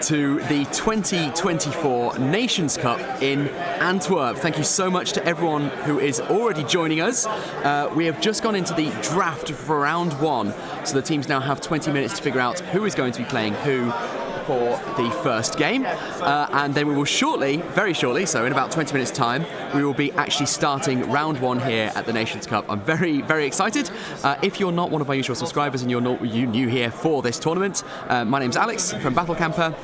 to the 2024 Nations Cup in Antwerp. Thank you so much to everyone who is already joining us. We have just gone into the draft for round one, so the teams now have 20 minutes to figure out who is going to be playing who for the first game, and then we will shortly, very shortly, so in about 20 minutes time, we will be actually starting round one here at the Nations Cup. I'm very, very excited. If you're not one of my usual subscribers and you're new here for this tournament, my name's Alex from Battle Camper.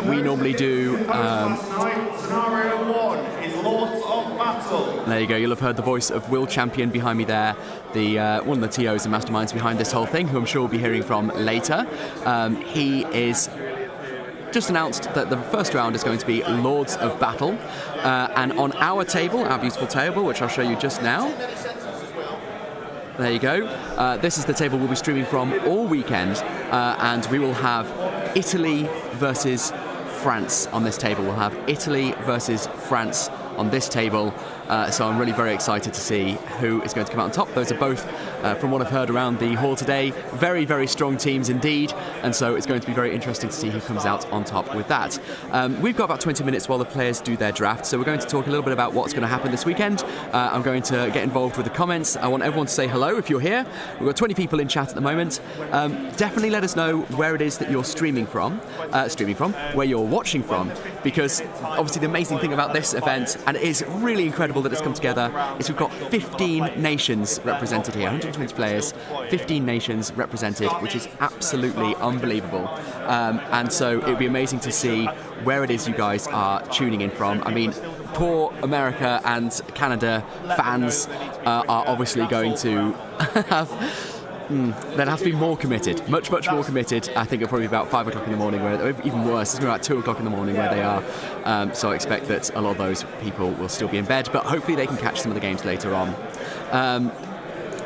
We normally do... Scenario 1 is Lords of Battle. There you go, you'll have heard the voice of Will Champion behind me there, the one of the TOs and masterminds behind this whole thing, who I'm sure we'll be hearing from later. He is just announced that the first round is going to be Lords of Battle, and on our table, our beautiful table, which I'll show you just now, there you go, this is the table we'll be streaming from all weekend, and we will have Italy versus France on this table. We'll have Italy versus France on this table, so I'm really very excited to see who is going to come out on top. Those are both, from what I've heard around the hall today, very, very strong teams indeed, and so it's going to be very interesting to see who comes out on top with that. We've got about 20 minutes while the players do their draft, so we're going to talk a little bit about what's going to happen this weekend. I'm going to get involved with the comments. I want everyone to say hello if you're here. We've got 20 people in chat at the moment. Definitely let us know where it is that you're streaming from, where you're watching from, because obviously the amazing thing about this event, and it is really incredible that it's come together, is we've got 15 nations represented here, 120 players, 15 nations represented, which is absolutely unbelievable. And so it would be amazing to see where it is you guys are tuning in from. I mean, poor America and Canada fans are obviously going to have... They'll have to be more committed, much more committed. I think it'll probably be about 5 o'clock in the morning, or even worse, it's going to be about 2 o'clock in the morning where they are. So I expect that a lot of those people will still be in bed, but hopefully they can catch some of the games later on.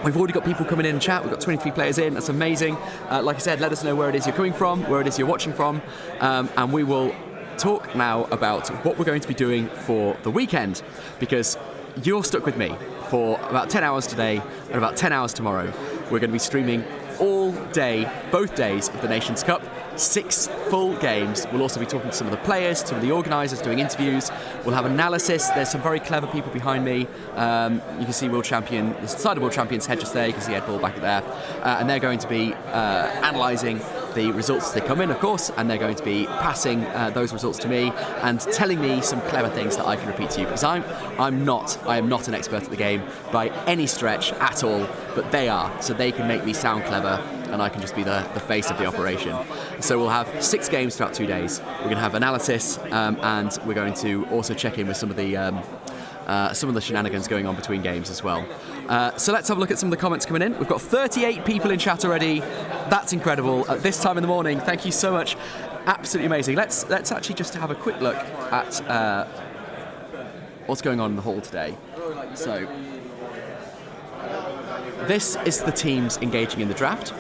We've already got people coming in chat. We've got 23 players in. That's amazing. Like I said, let us know where it is you're coming from, where it is you're watching from, and we will talk now about what we're going to be doing for the weekend, because you're stuck with me for about 10 hours today and about 10 hours tomorrow. We're going to be streaming all day, both days of the Nations Cup, 6 full games. We'll also be talking to some of the players, some of the organisers, doing interviews. We'll have analysis. There's some very clever people behind me. You can see World Champion, the side of World Champion's head just there. You can see Ed Ball back there. And they're going to be analysing the results as they come in, of course, and they're going to be passing those results to me and telling me some clever things that I can repeat to you, because I am not an expert at the game by any stretch at all, but they are, so they can make me sound clever and I can just be the face of the operation. So we'll have 6 games throughout 2 days. We're going to have analysis, and we're going to also check in with some of the shenanigans going on between games as well. So let's have a look at some of the comments coming in. We've got 38 people in chat already. That's incredible at this time in the morning. Thank you so much. Absolutely amazing. Let's actually just have a quick look at what's going on in the hall today. So this is the teams engaging in the draft.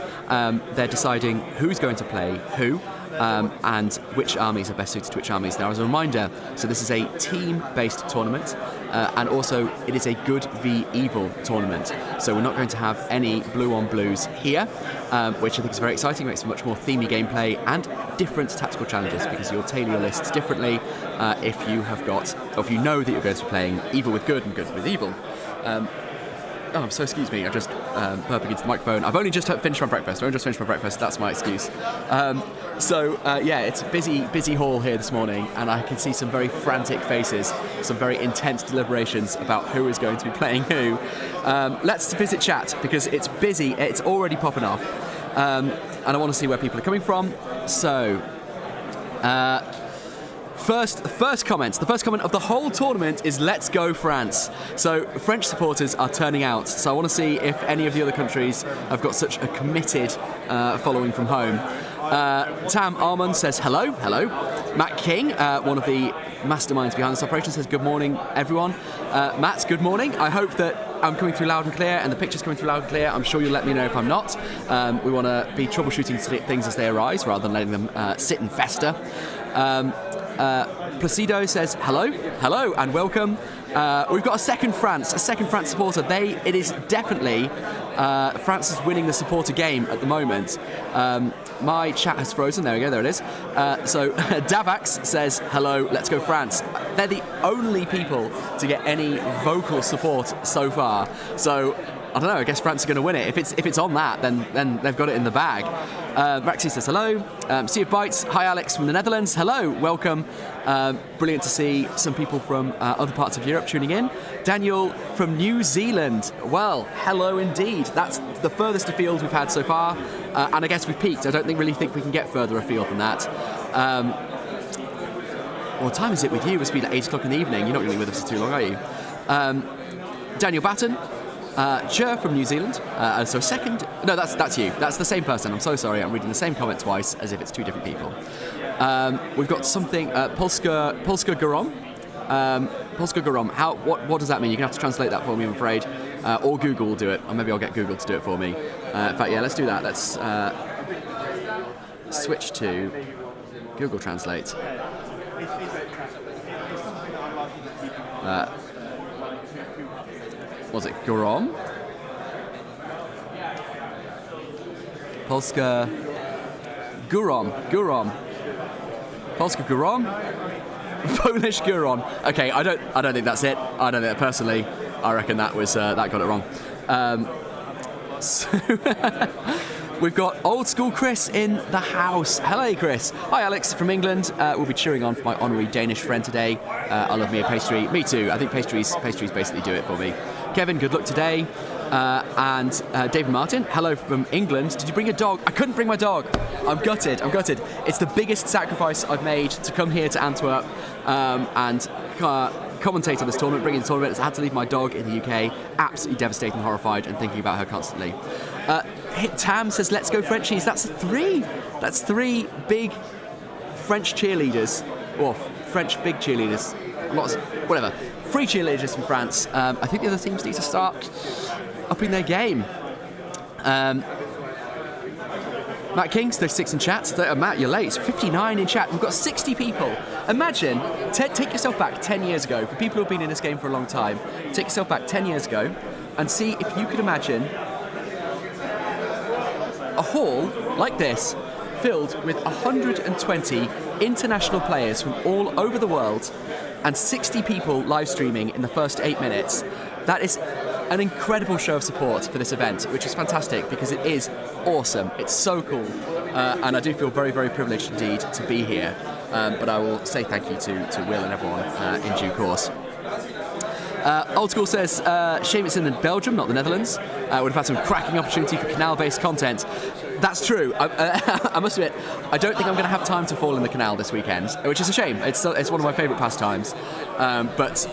They're deciding who's going to play who. And which armies are best suited to which armies. Now, as a reminder, so this is a team-based tournament, and also it is a good v evil tournament. So we're not going to have any blue-on-blues here, which I think is very exciting. It makes for much more themey gameplay and different tactical challenges, because you'll tailor your lists differently if you know that you're going to be playing evil with good and good with evil. So excuse me, I just burping into the microphone. I've only just finished my breakfast. That's my excuse. Yeah, it's a busy hall here this morning, and I can see some very frantic faces, some very intense deliberations about who is going to be playing who. Let's visit chat, because it's busy. It's already popping off, and I want to see where people are coming from. So. First comment. The first comment of the whole tournament is "Let's go France." So French supporters are turning out. So I want to see if any of the other countries have got such a committed following from home. Tam Armand says hello. Matt King, one of the masterminds behind this operation, says good morning, everyone. Matt, good morning. I hope that I'm coming through loud and clear and the picture's coming through loud and clear. I'm sure you'll let me know if I'm not. We want to be troubleshooting things as they arise rather than letting them sit and fester. Placido says hello and welcome. We've got a second France supporter. It is definitely France is winning the supporter game at the moment. My chat has frozen. There we go. There it is. So Davax says, "Hello, let's go France." They're the only people to get any vocal support so far. So I don't know. I guess France are going to win it. If it's on that, then they've got it in the bag. Rexy says hello. Sea of Bites. Hi, Alex from the Netherlands. Hello, welcome. Brilliant to see some people from other parts of Europe tuning in. Daniel from New Zealand. Well, hello indeed. That's the furthest afield we've had so far, and I guess we've peaked. I don't really think we can get further afield than that. What time is it with you? It must be like 8 o'clock in the evening. You're not going to be with us for too long, are you? Daniel Batten. Jer from New Zealand. So second. No, that's you. That's the same person. I'm so sorry. I'm reading the same comment twice as if it's two different people. We've got something. Polska Gorom. Polska Gorom. What does that mean? You're gonna have to translate that for me, I'm afraid. Or Google will do it. Or maybe I'll get Google to do it for me. In fact, yeah, let's do that. Let's switch to Google Translate. Was it Gorom? Polska Gurom. Polska Gurom? Polish Guron. Okay, I don't think that's it. I don't think that personally. I reckon that was that got it wrong. So we've got old school Chris in the house. Hello, Chris. Hi, Alex from England. We'll be cheering on for my honorary Danish friend today. I love me a pastry. Me too. I think pastries basically do it for me. Kevin, good luck today. And David Martin, hello from England. Did you bring your dog? I couldn't bring my dog. I'm gutted. It's the biggest sacrifice I've made to come here to Antwerp and commentate on this tournament, bring in the tournament. I had to leave my dog in the UK. Absolutely devastated and horrified and thinking about her constantly. Tam says, let's go Frenchies. That's three big French cheerleaders. Or French big cheerleaders. Whatever. 3 cheerleaders from France. I think the other teams need to start upping their game. Matt Kings, 36 in chat. Matt, you're late. It's 59 in chat. We've got 60 people. Imagine, take yourself back 10 years ago. For people who've been in this game for a long time, take yourself back 10 years ago and see if you could imagine a hall like this filled with 120 international players from all over the world and 60 people live streaming in the first 8 minutes. That is an incredible show of support for this event, which is fantastic because it is awesome. It's so cool. And I do feel very, very privileged indeed to be here. But I will say thank you to Will and everyone in due course. Old School says, shame it's in Belgium, not the Netherlands. Would have had some cracking opportunity for canal-based content. That's true. I must admit, I don't think I'm going to have time to fall in the canal this weekend, which is a shame. It's one of my favourite pastimes. But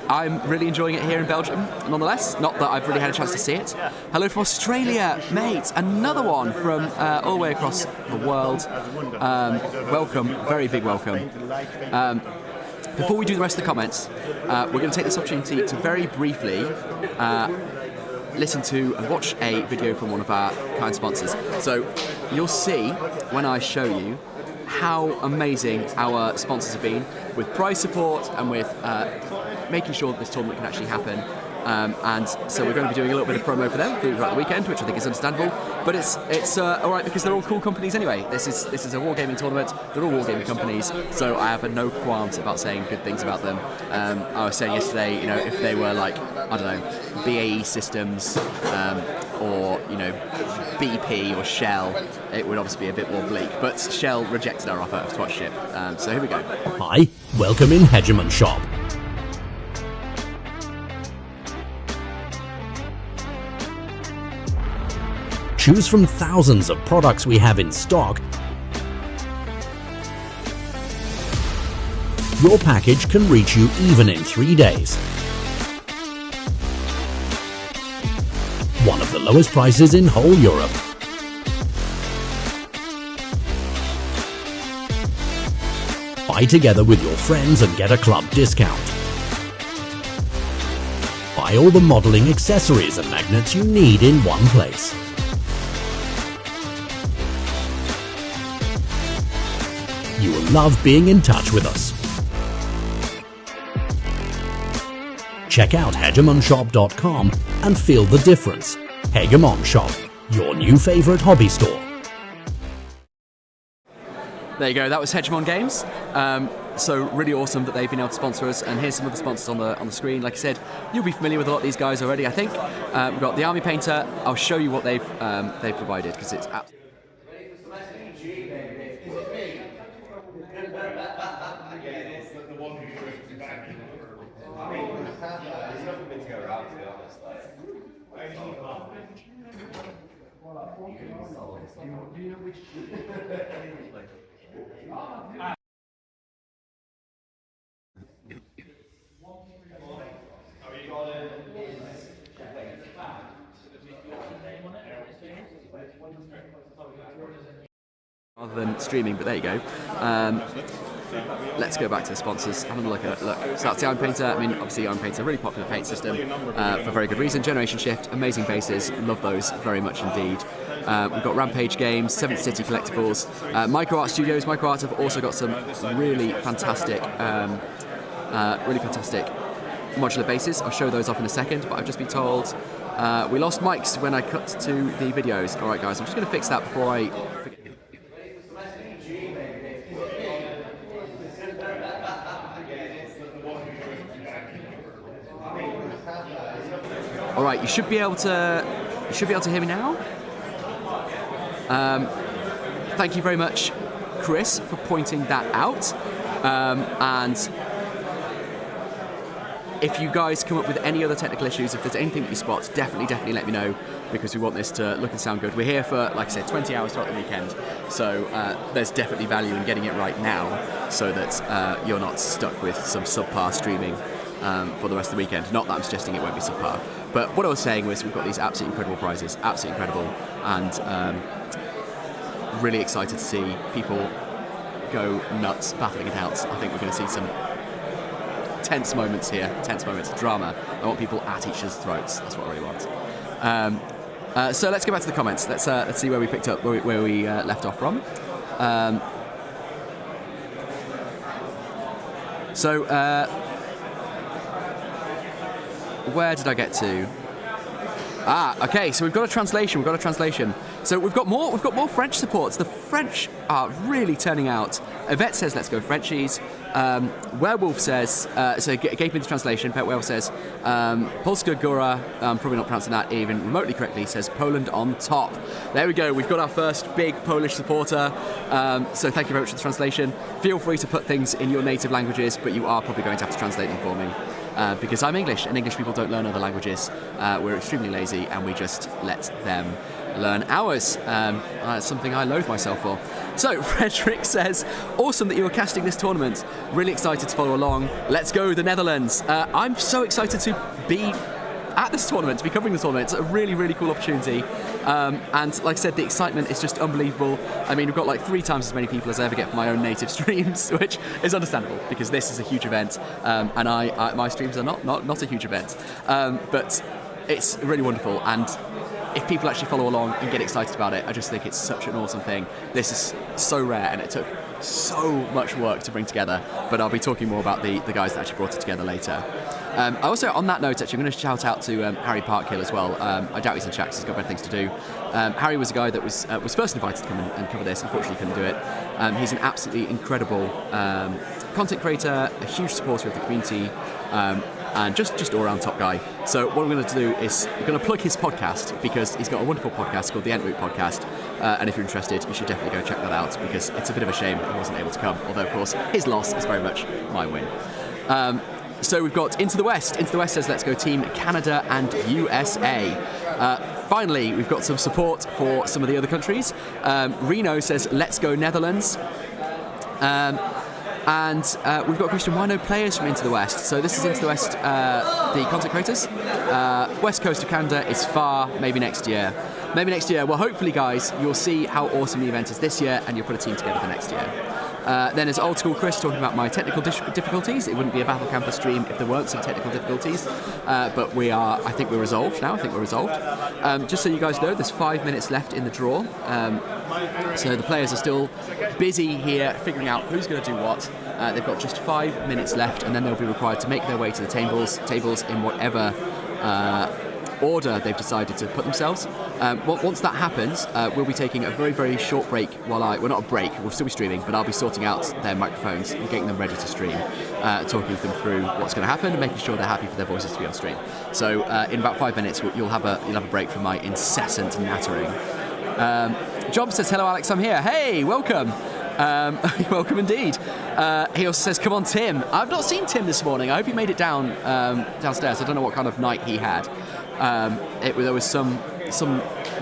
I'm really enjoying it here in Belgium, nonetheless. Not that I've really had a chance to see it. Hello from Australia, mate. Another one from all the way across the world. Welcome, very big welcome. Before we do the rest of the comments, we're going to take this opportunity to very briefly listen to and watch a video from one of our kind sponsors. So you'll see when I show you how amazing our sponsors have been with prize support and with making sure that this tournament can actually happen. And so we're going to be doing a little bit of promo for them throughout the weekend, which I think is understandable. But it's all right because they're all cool companies anyway. This is a wargaming tournament. They're all wargaming companies, so I have no qualms about saying good things about them. I was saying yesterday, if they were like, I don't know, BAE Systems or BP or Shell, it would obviously be a bit more bleak. But Shell rejected our offer to watch ship. So here we go. Hi, welcome in Hegemon Shop. Choose from thousands of products we have in stock. Your package can reach you even in 3 days. One of the lowest prices in whole Europe. Buy together with your friends and get a club discount. Buy all the modeling accessories and magnets you need in one place. You will love being in touch with us. Check out hegemonshop.com and feel the difference. Hegemon Shop, your new favorite hobby store. There you go, that was Hegemon Games. So really awesome that they've been able to sponsor us, and here's some of the sponsors on the screen. Like I said, you'll be familiar with a lot of these guys already, I think. We've got the Army Painter. I'll show you what they've provided, because it's absolutely... rather than streaming, but there you go. Let's go back to the sponsors. Having a look at it. Look, so that's the Iron Painter. I mean, obviously Iron Painter, really popular paint system for very good reason. Generation Shift, amazing bases, love those very much indeed. We've got Rampage Games, 7th City Collectibles, Micro Art Studios. Micro Art have also got some really fantastic modular bases. I'll show those off in a second, but I've just been told we lost mics when I cut to the videos. All right, guys, I'm just going to fix that before I forget. All right, you should be able to hear me now. Thank you very much, Chris, for pointing that out. And if you guys come up with any other technical issues, if there's anything that you spot, definitely let me know, because we want this to look and sound good. We're here for, like I said, 20 hours throughout the weekend, so there's definitely value in getting it right now, so that you're not stuck with some subpar streaming for the rest of the weekend. Not that I'm suggesting it won't be subpar, but what I was saying was we've got these absolutely incredible prizes, absolutely incredible, and really excited to see people go nuts battling it out. I think we're going to see some tense moments here, tense moments of drama. I want people at each other's throats. That's what I really want. So let's go back to the comments. Let's see where we picked up, where we left off from. Where did I get to? Okay, so we've got a translation. So we've got more French supports. The French are really turning out. Yvette says, let's go Frenchies. Werewolf says, so gave me the translation. Pet Werewolf says, Polska Góra, probably not pronouncing that even remotely correctly, says Poland on top. There we go, we've got our first big Polish supporter. So thank you very much for the translation. Feel free to put things in your native languages, but you are probably going to have to translate them for me. Because I'm English, and English people don't learn other languages. We're extremely lazy, and we just let them learn ours. It's something I loathe myself for. So, Frederick says, awesome that you are casting this tournament. Really excited to follow along. Let's go, the Netherlands. I'm so excited to be at this tournament, to be covering the tournament. It's a really, really cool opportunity. And like I said, the excitement is just unbelievable. I mean, we've got like 3 times as many people as I ever get for my own native streams, which is understandable because this is a huge event, and my streams are not a huge event. But it's really wonderful, and if people actually follow along and get excited about it, I just think it's such an awesome thing. This is so rare, and it took so much work to bring together, but I'll be talking more about the guys that actually brought it together later. I also, on that note, actually, I'm going to shout out to Harry Parkhill as well. I doubt he's in chat because he's got better things to do. Harry was a guy that was first invited to come and cover this. Unfortunately, couldn't do it. He's an absolutely incredible content creator, a huge supporter of the community, and just all-around top guy. So what I'm going to do is I'm going to plug his podcast, because he's got a wonderful podcast called the Antwerp podcast, and if you're interested, you should definitely go check that out, because it's a bit of a shame that he wasn't able to come, although of course his loss is very much my win. So we've got Into the West. Into the West says, let's go Team Canada and USA. Finally, we've got some support for some of the other countries. Reno says, let's go Netherlands. And we've got a question, why no players from Into the West? So this is Into the West, the content creators. West coast of Canada is far, maybe next year. Maybe next year. Well, hopefully, guys, you'll see how awesome the event is this year, and you'll put a team together for next year. Then there's Old School Chris talking about my technical difficulties. It wouldn't be a Battle Camper stream if there weren't some technical difficulties. But I think we're resolved now. Just so you guys know, there's 5 minutes left in the draw. So the players are still busy here figuring out who's going to do what. They've got just 5 minutes left, and then they'll be required to make their way to the tables in whatever order they've decided to put themselves. Once that happens, we'll be taking a very, very short break while well, not a break, we'll still be streaming, but I'll be sorting out their microphones and getting them ready to stream, talking them through what's going to happen and making sure they're happy for their voices to be on stream. So in about 5 minutes, you'll have a break from my incessant nattering. Job says, hello Alex, I'm here. Hey, welcome. Welcome indeed. He also says, come on Tim. I've not seen Tim this morning. I hope he made it down downstairs. I don't know what kind of night he had. There was some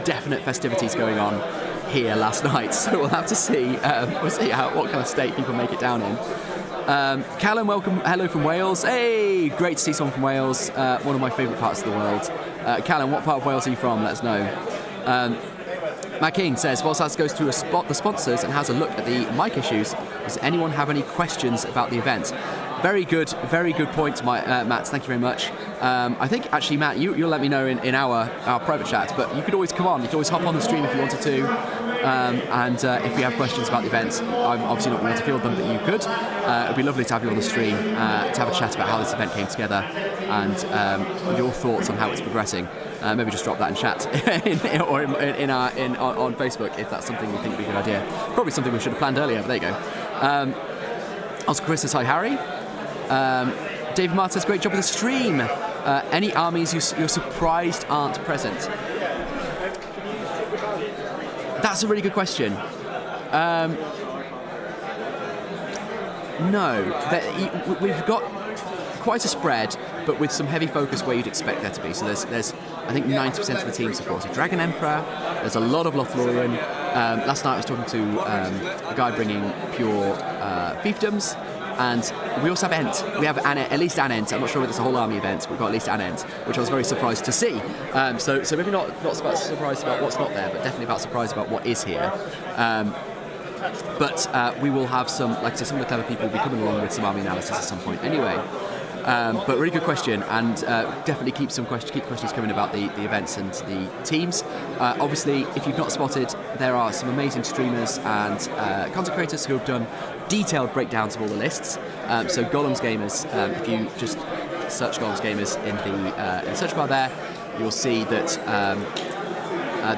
definite festivities going on here last night, so we'll have to see. We'll see what kind of state people make it down in. Callum, welcome. Hello from Wales. Hey, great to see someone from Wales. One of my favourite parts of the world. Callum, what part of Wales are you from? Let us know. Matt King says, whilst Alex goes through the sponsors and has a look at the mic issues, does anyone have any questions about the event? Very good point, Matt. Thank you very much. I think actually, Matt, you'll let me know in our private chat, but you could always come on. You could always hop on the stream if you wanted to. And if you have questions about the event, I'm obviously not going to field them, but you could. It'd be lovely to have you on the stream to have a chat about how this event came together and your thoughts on how it's progressing. Maybe just drop that in chat on Facebook if that's something you think would be a good idea. Probably something we should have planned earlier, but there you go. Also, Chris says, hi, Harry. David Martin says, great job with the stream. Any armies you're surprised aren't present? That's a really good question. No, we've got quite a spread, but with some heavy focus where you'd expect there to be. So there's I think 90% of the team supporting Dragon Emperor. There's a lot of Lothlorien. Last night I was talking to a guy bringing pure fiefdoms, and we also have Ent. We have at least an Ent. I'm not sure whether it's a whole army event, but we've got at least an Ent, which I was very surprised to see. So maybe not surprised about what's not there, but definitely about surprised about what is here. But we will have some, like I said, some of the clever people will be coming along with some army analysis at some point anyway. But really good question, and definitely keep questions coming about the events and the teams. Obviously, if you've not spotted, there are some amazing streamers and content creators who have done detailed breakdowns of all the lists. So Golems Gamers, if you just search Golems Gamers in the search bar there, you'll see that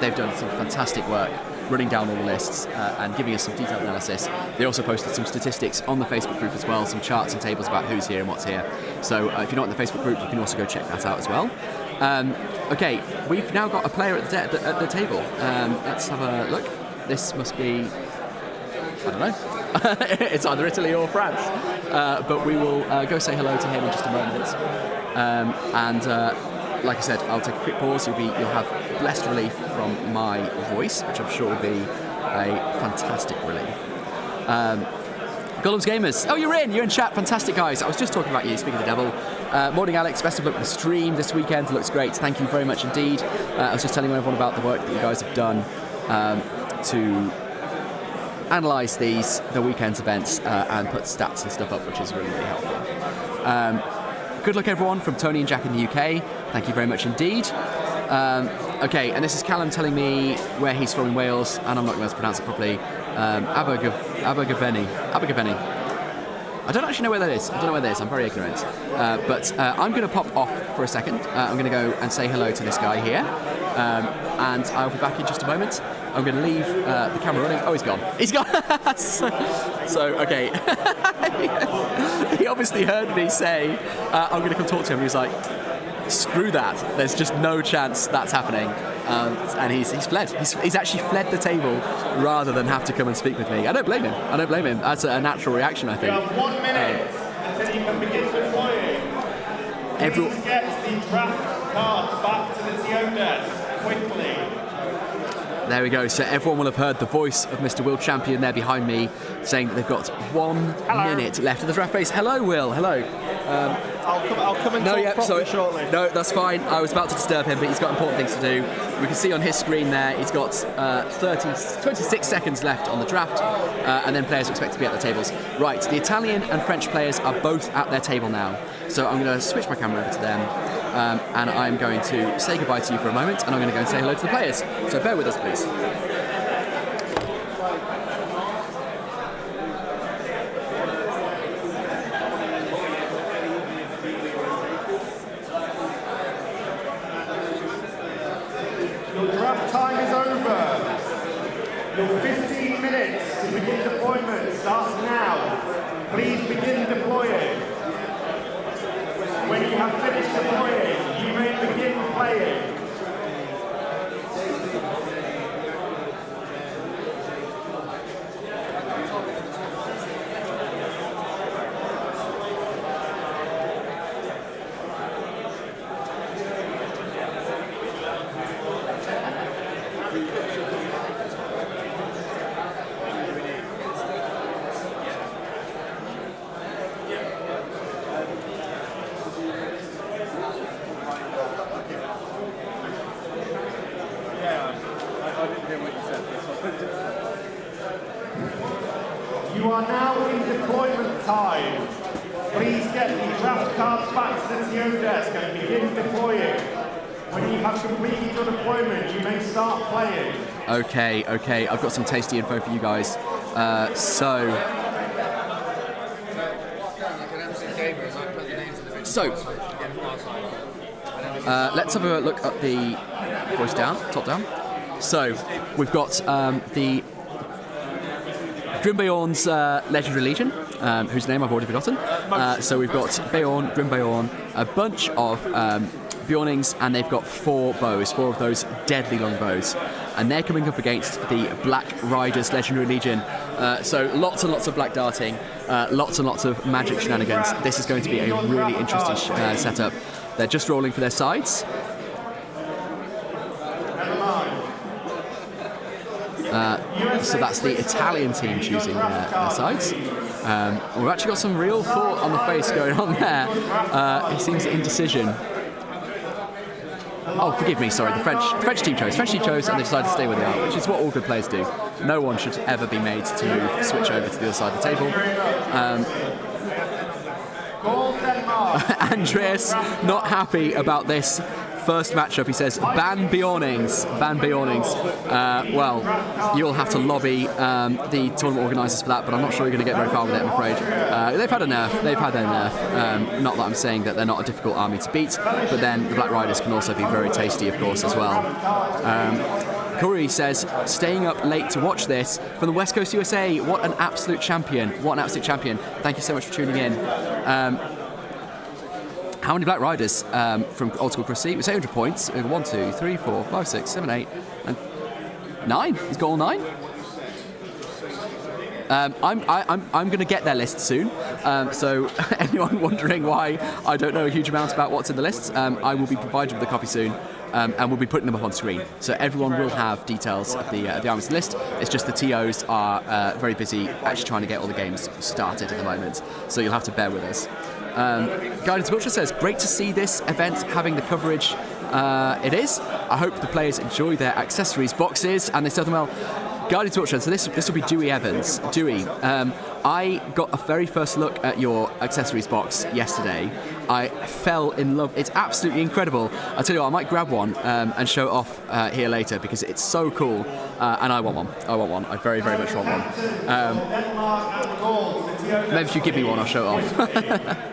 they've done some fantastic work running down all the lists and giving us some detailed analysis. They also posted some statistics on the Facebook group as well, some charts and tables about who's here and what's here. So if you're not in the Facebook group, you can also go check that out as well. Okay, we've now got a player at the table. Let's have a look. This must be, I don't know. It's either Italy or France. But we will go say hello to him in just a moment. Like I said, I'll take a quick pause. You'll have blessed relief from my voice, which I'm sure will be a fantastic relief. Golems Gamers. Oh, you're in chat. Fantastic, guys. I was just talking about you, speaking of the devil. Morning, Alex. Best of luck with the stream this weekend. It looks great. Thank you very much indeed. I was just telling everyone about the work that you guys have done to analyse the weekend's events and put stats and stuff up, which is really, really helpful. Good luck, everyone, from Tony and Jack in the UK. Thank you very much indeed. Okay, and this is Callum telling me where he's from in Wales, and I'm not going to pronounce it properly. Abergavenny. I don't actually know where that is. I don't know where that is. I'm very ignorant. But I'm going to pop off for a second. I'm going to go and say hello to this guy here. And I'll be back in just a moment. I'm going to leave the camera running. Oh, he's gone. He's gone. so, okay. He obviously heard me say, I'm going to come talk to him. He was like, screw that. There's just no chance that's happening. And he's fled. He's actually fled the table rather than have to come and speak with me. I don't blame him. That's a natural reaction, I think. You have 1 minute until you can begin deploying. Please get the draft cards back to the TO desk quickly. There we go. So everyone will have heard the voice of Mr. Will Champion there behind me saying that they've got 1 minute left of the draft phase. Hello, Will. Hello. I'll come and talk properly shortly. No, that's fine. I was about to disturb him, but he's got important things to do. We can see on his screen there, he's got 26 seconds left on the draft, and then players are expected to be at the tables. Right, the Italian and French players are both at their table now. So I'm going to switch my camera over to them, and I'm going to say goodbye to you for a moment, and I'm going to go and say hello to the players. So bear with us, please. begin deploying. When you have finished deploying, you may begin playing. You are now in deployment time. Please get the draft cards back to the TO desk and begin deploying. When you have completed your deployment, you may start playing. Okay, I've got some tasty info for you guys. Let's have a look at the voice down, top down. So we've got the Grimbeorn's Legendary Legion, whose name I've already forgotten. So we've got Beorn, Grimbeorn, a bunch of Bjornings, and they've got 4 bows, 4 of those deadly long bows. And they're coming up against the Black Riders Legendary Legion. So lots and lots of black darting, lots and lots of magic shenanigans. This is going to be a really interesting setup. They're just rolling for their sides. So that's the Italian team choosing their sides. We've actually got some real thought on the face going on there. It seems indecision. Oh, forgive me, sorry, the French team chose. French team chose and they decided to stay where they are, which is what all good players do. No one should ever be made to move, switch over to the other side of the table. Andreas, not happy about this first matchup. He says, ban Bjornings. Ban Bjornings. Well, you'll have to lobby the tournament organisers for that, but I'm not sure you're going to get very far with it, I'm afraid. They've had a nerf. They've had their nerf. Not that I'm saying that they're not a difficult army to beat, but then the Black Riders can also be very tasty, of course, as well. Corey says, staying up late to watch this from the West Coast USA. What an absolute champion. What an absolute champion. Thank you so much for tuning in. How many Black Riders from Old School Cross Sea? It's 800 points. 1, 2, 3, 4, 5, 6, 7, 8, and 9. He's got all 9. I'm going to get their list soon. So anyone wondering why I don't know a huge amount about what's in the lists, I will be provided with a copy soon. And we'll be putting them up on screen. So everyone will have details of the armies list. It's just the TOs are very busy actually trying to get all the games started at the moment. So you'll have to bear with us. Guidance Butcher says, great to see this event having the coverage it is. I hope the players enjoy their accessories boxes and they sell them well. Guidance Butcher, so this will be Dewey Evans. Dewey, I got a very first look at your accessories box yesterday. I fell in love. It's absolutely incredible. I'll tell you what, I might grab one and show it off here later because it's so cool. And I want one. I very, very much want one. Maybe if you give me one, I'll show it off.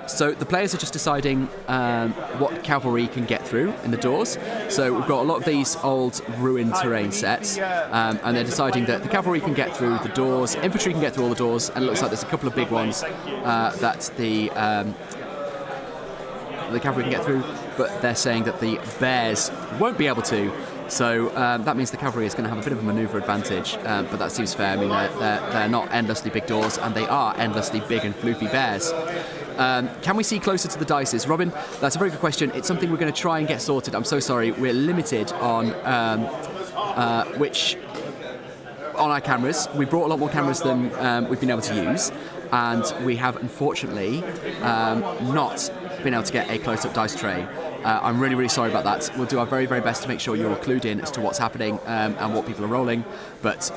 So the players are just deciding what cavalry can get through in the doors. So we've got a lot of these old ruined terrain sets, and they're deciding that the cavalry can get through the doors, infantry can get through all the doors, and it looks like there's a couple of big ones that the cavalry can get through, but they're saying that the bears won't be able to. So that means the cavalry is going to have a bit of a manoeuvre advantage, but that seems fair. I mean, they're not endlessly big doors, and they are endlessly big and floofy bears. Can we see closer to the dices? Robin, that's a very good question. It's something we're going to try and get sorted. I'm so sorry. We're limited on on our cameras. We brought a lot more cameras than we've been able to use, and we have unfortunately not been able to get a close-up dice tray. I'm really, really sorry about that. We'll do our very, very best to make sure you're clued in as to what's happening and what people are rolling, but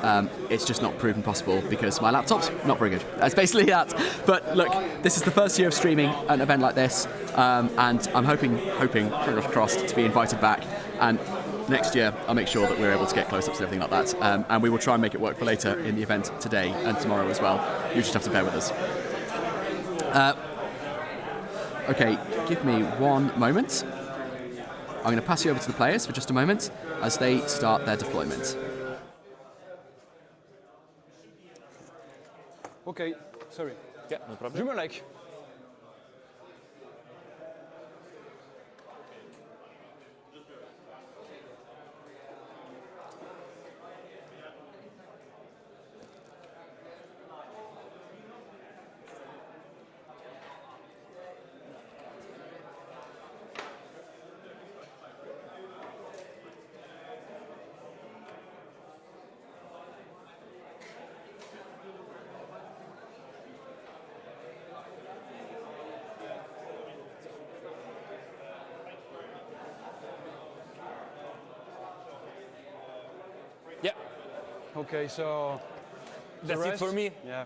it's just not proven possible because my laptop's not very good. That's basically that. But look, this is the first year of streaming an event like this, and I'm hoping, fingers crossed, to be invited back. And next year, I'll make sure that we're able to get close-ups and everything like that. And we will try and make it work for later in the event today and tomorrow as well. You just have to bear with us. Okay, give me one moment. I'm going to pass you over to the players for just a moment as they start their deployment. Okay, sorry. Yeah, no problem. Je me like. Yeah, Okay, so the that's it rest? for me. Yeah.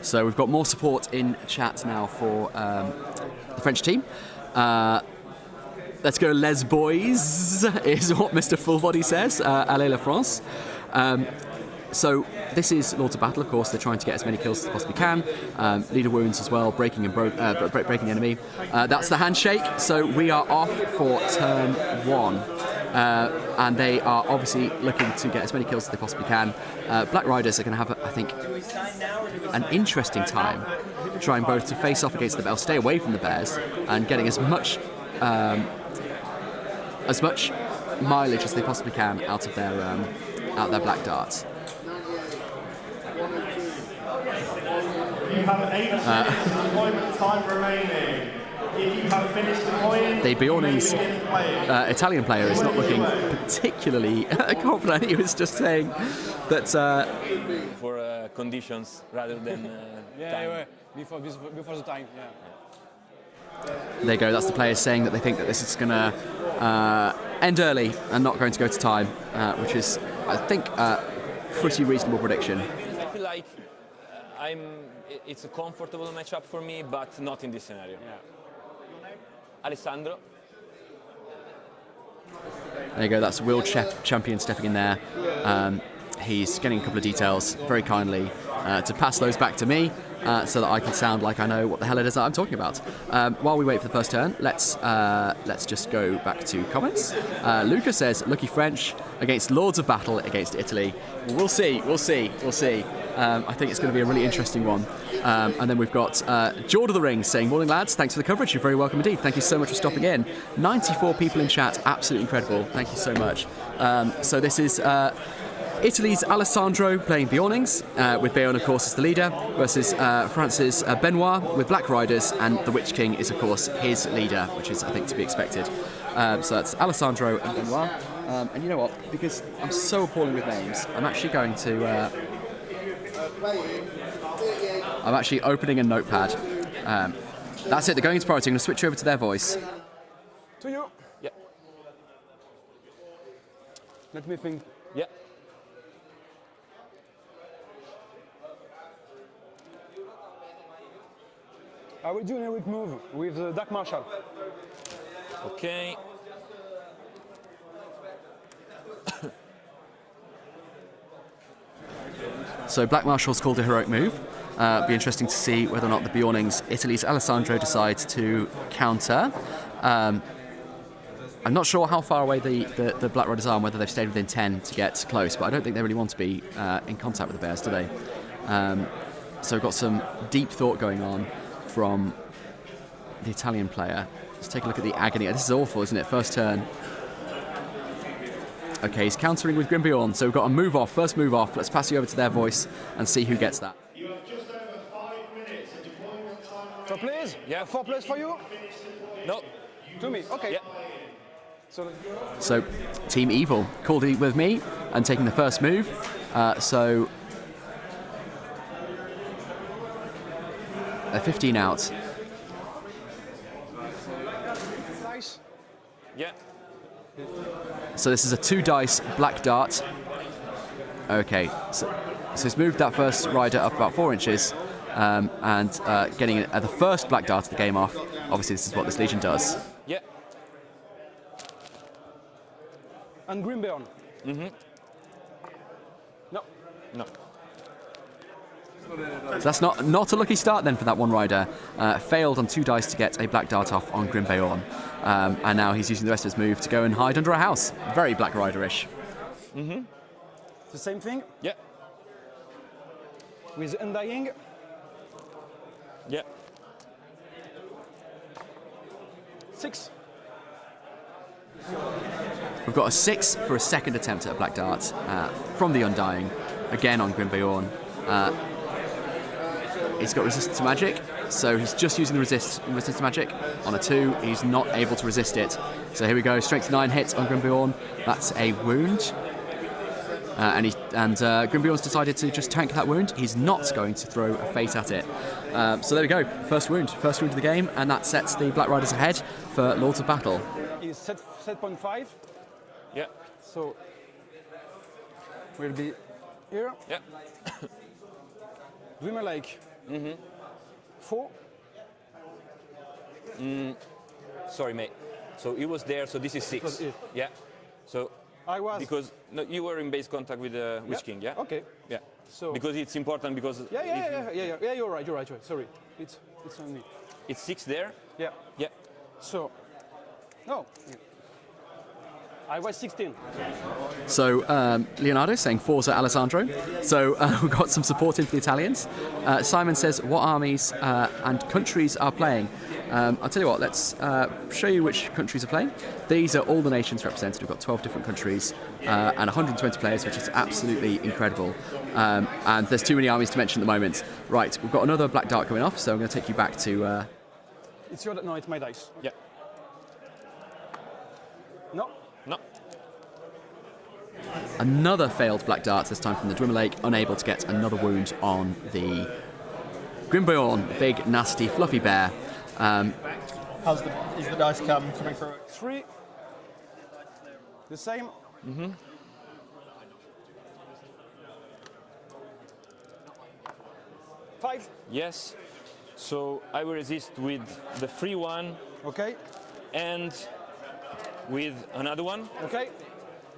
So we've got more support in chat now for the French team. Let's go Les Boys, is what Mr. Fullbody says. Allez la France. So this is Lords of Battle, of course. They're trying to get as many kills as they possibly can. Leader wounds as well, breaking and breaking the enemy. That's the handshake. So we are off for turn 1. And they are obviously looking to get as many kills as they possibly can. Black Riders are going to have, I think, an interesting time trying both to face off against the Bears, stay away from the Bears, and getting as much mileage as they possibly can out of their black darts. You have 8 minutes of deployment time remaining. If you have finished deploying, The Bjorning's Italian player is not looking particularly confident. He was just saying that For conditions rather than Yeah, before the time. Yeah. there you go. That's the players saying that they think that this is going to end early and not going to go to time, which is, I think, a pretty reasonable prediction. I feel like it's a comfortable matchup for me, but not in this scenario. Yeah. Alessandro. There you go. That's World Champion stepping in there. He's getting a couple of details very kindly to pass those back to me so that I can sound like I know what the hell it is that I'm talking about. While we wait for the first turn, let's just go back to comments. Luca says, "Lucky French against Lords of Battle against Italy." Well, we'll see. I think it's going to be a really interesting one. And then we've got Jord of the Ring saying, "Morning lads, thanks for the coverage. You're very welcome indeed. Thank you so much for stopping in." 94 people in chat, absolutely incredible. Thank you so much. So this is Italy's Alessandro playing Bjornings, with Bayonne, of course, as the leader, versus France's Benoit with Black Riders, and the Witch King is, of course, his leader, which is, I think, to be expected. So that's Alessandro and Benoit. And you know what? Because I'm so appalling with names, I'm actually going to... I'm actually opening a notepad. That's it, they're going into priority. I'm going to switch over to their voice. To you. Yeah. Let me think. Yeah. I will do an heroic move with the Dark Marshal. Okay. So Black Marshal's called a heroic move. Be interesting to see whether or not the Bjornings, Italy's Alessandro, decides to counter. I'm not sure how far away the Black Riders are and whether they've stayed within 10 to get close, but I don't think they really want to be in contact with the Bears, do they? So we've got some deep thought going on from the Italian player. Let's take a look at the agony. This is awful, isn't it? First turn. Okay, he's countering with Grimbjorn, so we've got a move off, first move off. Let's pass you over to their voice and see who gets that. you have just over 5 minutes of deployment time remaining. 4 plays? Yeah. 4 plays for you? No. To me, okay. Yeah. So Team Evil called it with me and taking the first move. So they're 15 out. Nice. Yeah. So this is a 2-dice black dart. Okay, so he's moved that first rider up about 4 inches and getting the first black dart of the game off. Obviously, this is what this Legion does. Yeah. And Grimburn. No. No. So that's not a lucky start then for that one rider. Failed on 2 dice to get a black dart off on Grimbeorn. And now he's using the rest of his move to go and hide under a house. Very black rider-ish. The same thing Yeah. with Undying. Yeah. 6. We've got a 6 for a second attempt at a black dart from the Undying, again on Grimbeorn. He's got resistance to magic, so he's just using the resistance to magic. On a 2, he's not able to resist it. So here we go, strength 9 hit on Grimbeorn. That's a wound. And Grimbeorn's decided to just tank that wound. He's not going to throw a fate at it. So there we go, first wound of the game, and that sets the Black Riders ahead for Lords of Battle. Is set point 5. Yeah. So we'll be here. Yeah. Dreamer Lake. 4. Sorry, mate. So he was there. So this is 6. Was it? Yeah. So I was. because no, you were in base contact with the Witch King. Yeah. Okay. Yeah. So Because it's important because yeah. You're right. Sorry, it's on me. it's 6 there. Yeah. Yeah. So no. I was 16. So Leonardo saying Forza Alessandro. So we've got some support in for the Italians. Simon says, what armies and countries are playing? I'll tell you what, let's show you which countries are playing. These are all the nations represented. We've got 12 different countries and 120 players, which is absolutely incredible. And there's too many armies to mention at the moment. Right, we've got another black dart coming off, so I'm going to take you back to... It's your no, it's my dice. Yeah. No. No. Another failed black dart, this time from the Dwimmer Lake, unable to get another wound on the Grimbeorn, big, nasty, fluffy bear. Is the dice coming through? 3. The same. 5. Yes. So I will resist with the free one Okay. and with another one. Okay.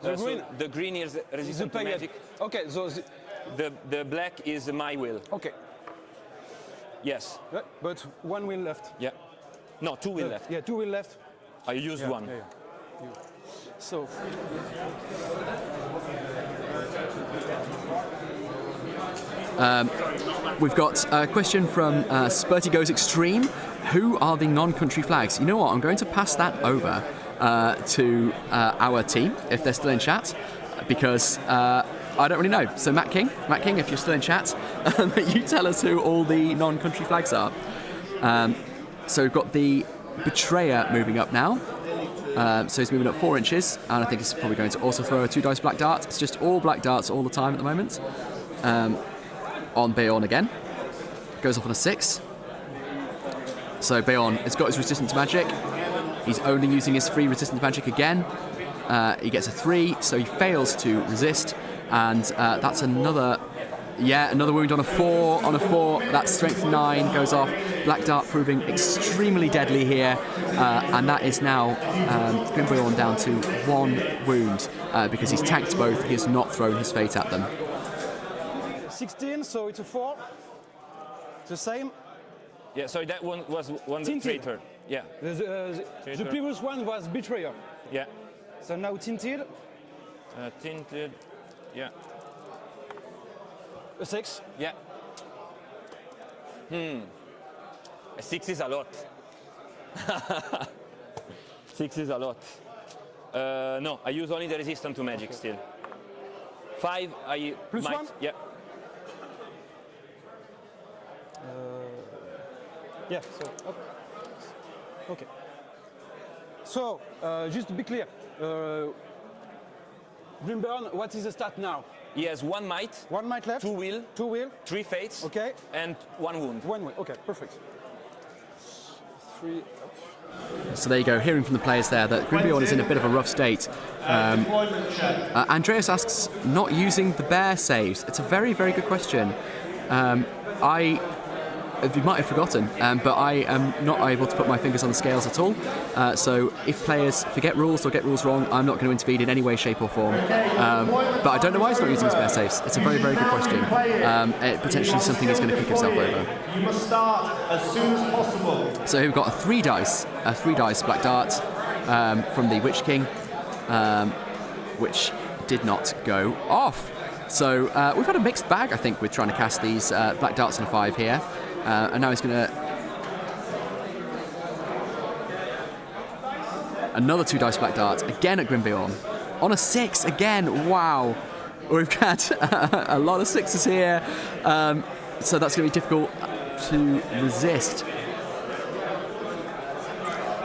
The So green. the green is resistant to Pay it. magic. Okay. So The black is my will. okay. Yes. But 1 wheel left. Yeah. No, 2 will left. Yeah, 2 wheel left. I used one. Yeah. So We've got a question from Spurty Goes Extreme. Who are the non-country flags? You know what? I'm going to pass that over to our team, if they're still in chat, because I don't really know. So Matt King, if you're still in chat, you tell us who all the non-country flags are. So we've got the Betrayer moving up now. So he's moving up 4 inches, and I think he's probably going to also throw a 2 dice black dart. It's just all black darts all the time at the moment. On Beorn again. Goes off on a 6. So Beorn has got his resistance to magic. He's only using his free resistance to magic again. He gets a 3, so he fails to resist, and that's another wound on a 4. On a 4, that strength 9 goes off. Black dart proving extremely deadly here, and that is now Grimbeorn down to 1 wound because he's tanked both. He has not thrown his fate at them. 16, so it's a 4. It's the same. Yeah, so that one was one Tinted. traitor. Yeah. The previous one was Betrayer. Yeah. So now Tinted. Tinted. Yeah. A 6. Yeah. A 6 is a lot. 6 is a lot. No, I use only the resistance to magic still. 5, I Plus might. 1? Yeah. Yeah, so, okay. So, just to be clear, Grimbeorn, what is the stat now? He has 1 might, 1 might left? 2 will, 2 will? 3 fates, Okay. and 1 wound. 1 will, okay, perfect. 3, So there you go, hearing from the players there that Grimbeorn is in a bit of a rough state. Deployment check. Andreas asks, not using the bear saves. It's a very, very good question. you might have forgotten, but I am not able to put my fingers on the scales at all. So if players forget rules or get rules wrong, I'm not going to intervene in any way, shape or form. But I don't know why he's not using spare saves. It's a very, very good question. Potentially something he's going to pick himself over. You must start as soon as possible. So here we've got a three dice black dart from the Witch King, which did not go off. So we've had a mixed bag, I think, with trying to cast these black darts on a 5 here. And now he's going to... Another 2 dice black dart, again at Grimbeorn. On a 6 again, wow. We've had a lot of 6s here. So that's going to be difficult to resist.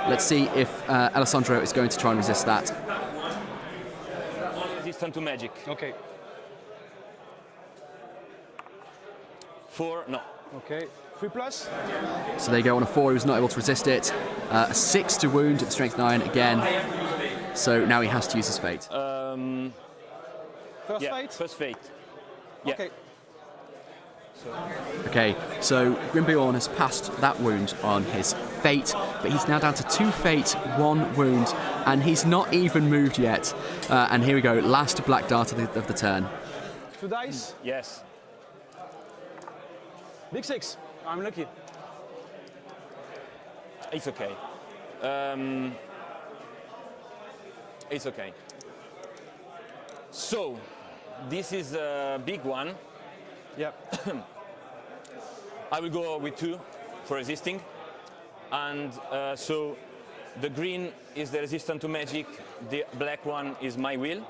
Let's see if Alessandro is going to try and resist that. Resistant to magic. Okay. 4, no. Okay. 3+. So there you go, on a 4 he was not able to resist it. A 6 to wound at strength 9 again. So now he has to use his fate. First fate? First fate. Yeah. Okay. Okay, so Grimbeorn has passed that wound on his fate, but he's now down to 2 fate, 1 wound, and he's not even moved yet. And here we go, last black dart of the turn. 2 dice? Yes. Big 6. I'm lucky. It's okay. It's okay. So, this is a big one. Yeah. I will go with 2 for resisting. And so, the green is the resistant to magic, the black one is my will.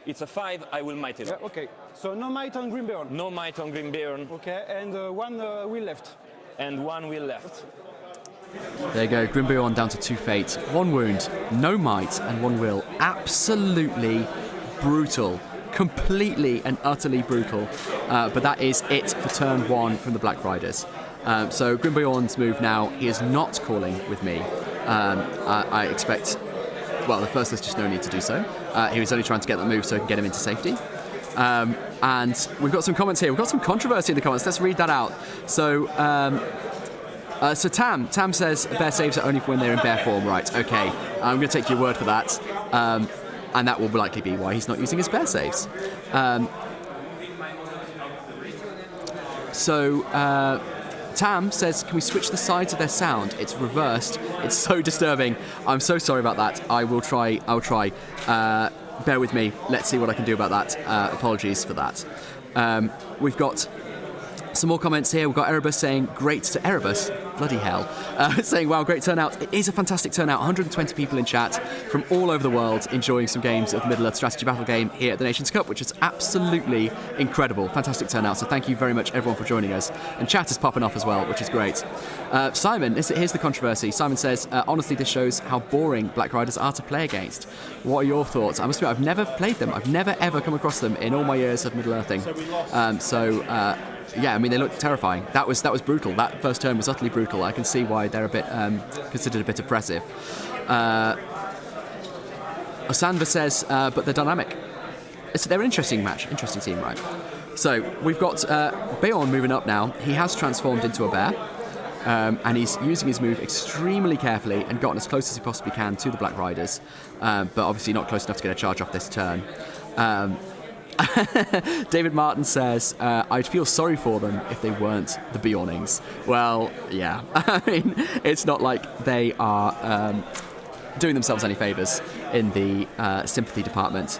It's a 5, I will might it. Yeah, okay. So no might on Grimbeorn. No might on Grimbeorn. Okay, and 1 will left. And 1 will left. There you go, Grimbeorn down to 2 fate, 1 wound, no might, and 1 will. Absolutely brutal. Completely and utterly brutal. But that is it for turn 1 from the Black Riders. So Grimbeorn's move now, he is not calling with me. I expect, well, at first there's just no need to do so. He was only trying to get that move so he can get him into safety. And we've got some comments here. We've got some controversy in the comments. Let's read that out. So Tam says bear saves are only for when they're in bear form. Right, okay. I'm going to take your word for that. And that will likely be why he's not using his bear saves. Tam says, can we switch the sides of their sound? It's reversed. It's so disturbing. I'm so sorry about that. I'll try. Bear with me. Let's see what I can do about that. Apologies for that. We've got some more comments here. We've got Erebus saying, great to Erebus. Bloody hell. Saying, wow, great turnout. It is a fantastic turnout. 120 people in chat from all over the world enjoying some games of the Middle-earth strategy battle game here at the Nations Cup, which is absolutely incredible. Fantastic turnout. So thank you very much, everyone, for joining us. And chat is popping off as well, which is great. Simon, here's the controversy. Simon says, honestly, this shows how boring Black Riders are to play against. What are your thoughts? I must admit, I've never played them. I've never, ever come across them in all my years of Middle-earthing. Yeah, I mean, they look terrifying. That was brutal. That first turn was utterly brutal. I can see why they're a bit considered a bit oppressive. Osandva says, but they're dynamic. They're an interesting match, interesting team, right? So we've got Beorn moving up now. He has transformed into a bear, and he's using his move extremely carefully and gotten as close as he possibly can to the Black Riders, but obviously not close enough to get a charge off this turn. David Martin says, I'd feel sorry for them if they weren't the Beornings. Well, yeah. I mean, it's not like they are doing themselves any favours in the sympathy department.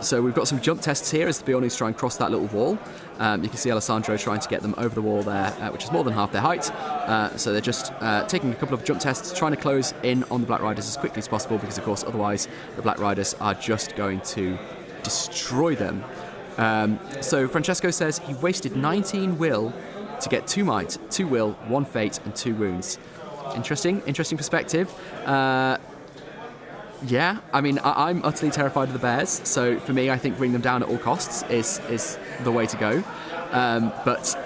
So we've got some jump tests here as the Beornings try and cross that little wall. You can see Alessandro trying to get them over the wall there, which is more than half their height. So they're just taking a couple of jump tests, trying to close in on the Black Riders as quickly as possible, because, of course, otherwise the Black Riders are just going to destroy them. So Francesco says he wasted 19 will to get 2 might, 2 will, 1 fate, and 2 wounds. Interesting perspective. Yeah, I mean, I'm utterly terrified of the bears, so for me, I think bring them down at all costs is the way to go. But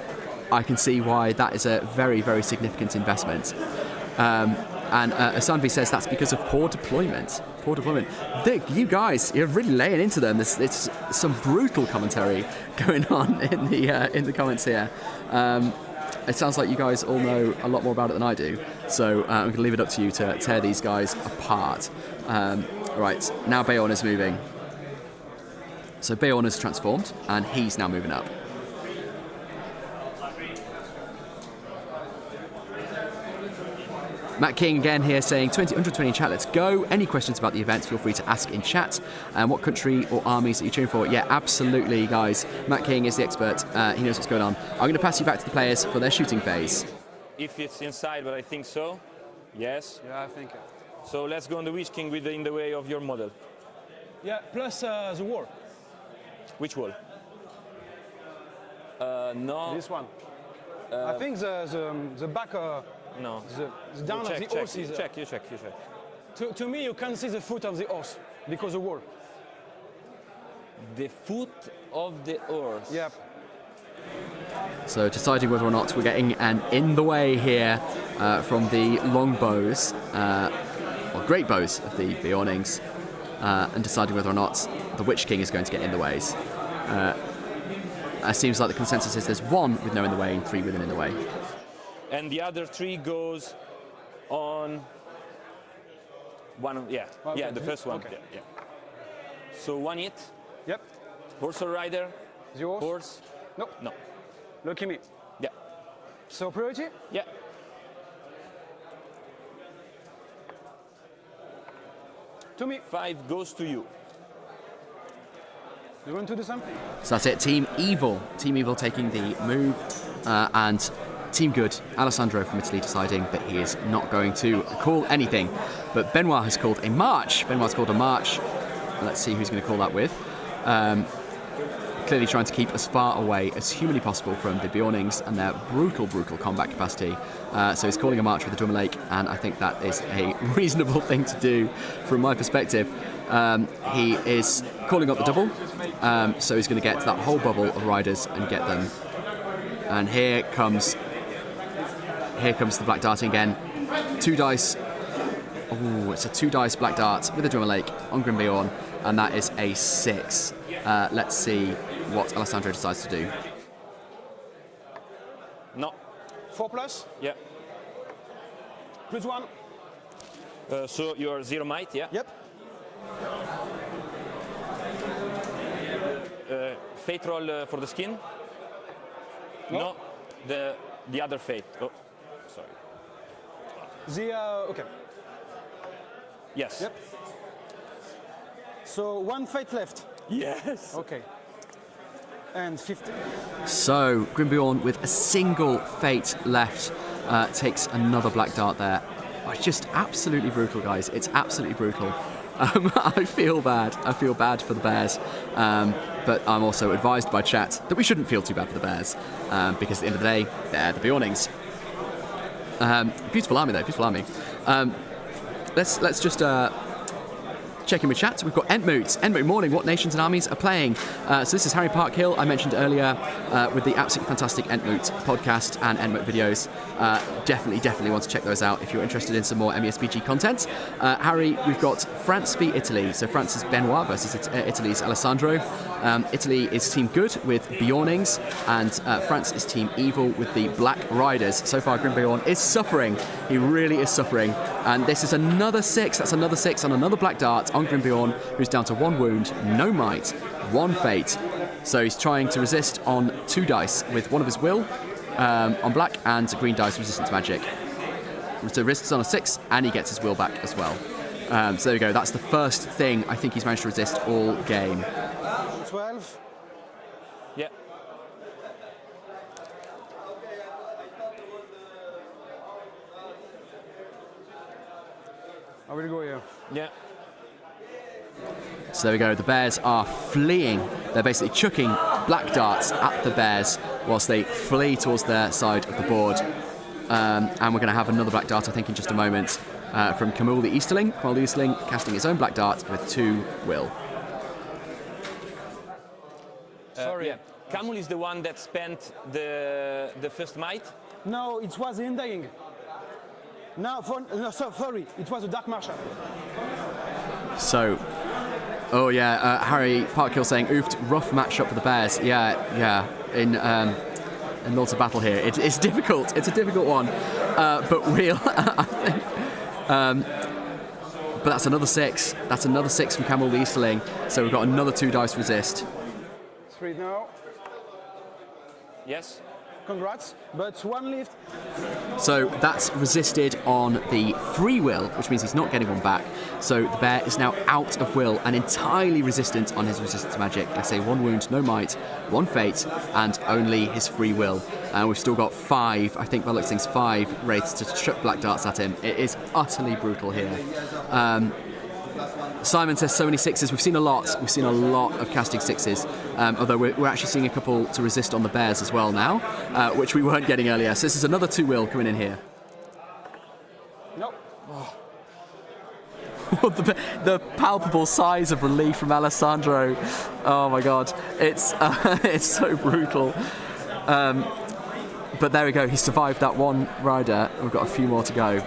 I can see why that is a very, very significant investment. And Asanvi says that's because of poor deployment. Poor deployment. You guys, you're really laying into them. It's some brutal commentary going on in the comments here. It sounds like you guys all know a lot more about it than I do. So I'm going to leave it up to you to tear these guys apart. Right, now Bayonne is moving. So Bayonne has transformed, and he's now moving up. Matt King again here saying 120 in chat, let's go. Any questions about the event, feel free to ask in chat. And what country or armies are you cheering for? Yeah, absolutely, guys. Matt King is the expert. He knows what's going on. I'm going to pass you back to the players for their shooting phase. If it's inside, but I think so. Yes. Yeah, I think. So let's go on the Witch King in the way of your model. Yeah, plus the wall. Which wall? No. This one. I think the back. No. The down of the horse is. You check. To me, you can't see the foot of the horse because of the wall. The foot of the horse. Yep. So deciding whether or not we're getting an in the way here from the long bows, or great bows of the Beornings, and deciding whether or not the Witch King is going to get in the ways. It seems like the consensus is there's 1 with no in the way and 3 with an in the way. And the other 3 goes on one. Okay. The first one. Okay. Yeah. So 1 hit. Yep. Horse or rider? The horse? Horse? Nope. No. Lucky me. Yeah. So priority? Yeah. To me. 5 goes to you. You want to do something? So that's it, Team Evil. Team Evil taking the move, and Team Good, Alessandro from Italy, deciding that he is not going to call anything. But Benoit has called a march. Benoit's called a march. Let's see who's going to call that with. Clearly trying to keep as far away as humanly possible from the Beornings and their brutal combat capacity. So he's calling a march with the Drummer Lake, and I think that is a reasonable thing to do from my perspective. He is calling up the double, so he's going to get to that whole bubble of riders and get them. And here comes the black darting again. 2 dice. Oh, it's a 2 dice black dart with the Drummer Lake on Grim Beorn, and that is a 6. Let's see what Alessandro decides to do. No. 4 plus? Yeah. Plus 1. So you're 0 might, yeah? Yep. Fate roll for the skin? No. The other fate. Oh, sorry. Okay. Yes. Yep. So 1 fate left. Yes. Okay. And 50. So Grim Beorn with a single fate left takes another black dart there. Oh, it's just absolutely brutal, guys. It's absolutely brutal. I feel bad. I feel bad for the Bears, but I'm also advised by chat that we shouldn't feel too bad for the Bears, because at the end of the day, they're the Beornings. Beautiful army, though. Beautiful army. Let's just check in with chat. We've got Entmoot. Entmoot morning. What nations and armies are playing? So this is Harry Parkhill. I mentioned earlier with the absolutely fantastic Entmoot podcast and Entmoot videos. Definitely want to check those out if you're interested in some more MESBG content. Harry, we've got France v Italy. So France is Benoit versus Italy's Alessandro. Italy is Team Good with Beornings, and France is Team Evil with the Black Riders. So far, Grim Beorn is suffering. He really is suffering. And this is another 6. That's another 6 on another black dart on Grim Beorn, who's down to 1 wound, no might, 1 fate. So he's trying to resist on 2 dice with 1 of his will on black and green dice resistance magic. So resists on a 6, and he gets his will back as well. So there we go. That's the first thing I think he's managed to resist all game. 12. Yeah. I will go here. Yeah. So there we go. The Bears are fleeing. They're basically chucking black darts at the Bears whilst they flee towards their side of the board. And we're going to have another black dart, I think, in just a moment from Camille the Easterling. Camille the Easterling casting his own black dart with 2 will. Sorry. Yeah. Camul is the one that spent the first might? No, it was the Undying. No, sorry, it was a Dark Marshal. So, oh yeah, Harry Parkhill saying, oofed, rough matchup for the Bears. Yeah, in Lords of Battle here. It's difficult. It's a difficult one. But we'll, I think, but that's another 6. That's another 6 from Camel the Easterling. So we've got another 2 dice resist. 3 now. Yes. Congrats. But 1 lift. So that's resisted on the free will, which means he's not getting 1 back. So the bear is now out of will and entirely resistant on his resistance magic. I say 1 wound, no might, 1 fate, and only his free will. And we've still got 5, I think by looks things, 5 wraiths to chuck black darts at him. It is utterly brutal here. Simon says so many 6s. We've seen a lot. We've seen a lot of casting 6s. Although we're actually seeing a couple to resist on the bears as well now, which we weren't getting earlier. So this is another 2 will coming in here. Nope. the palpable sighs of relief from Alessandro. Oh my God, it's it's so brutal. But there we go. He survived that 1 rider. We've got a few more to go.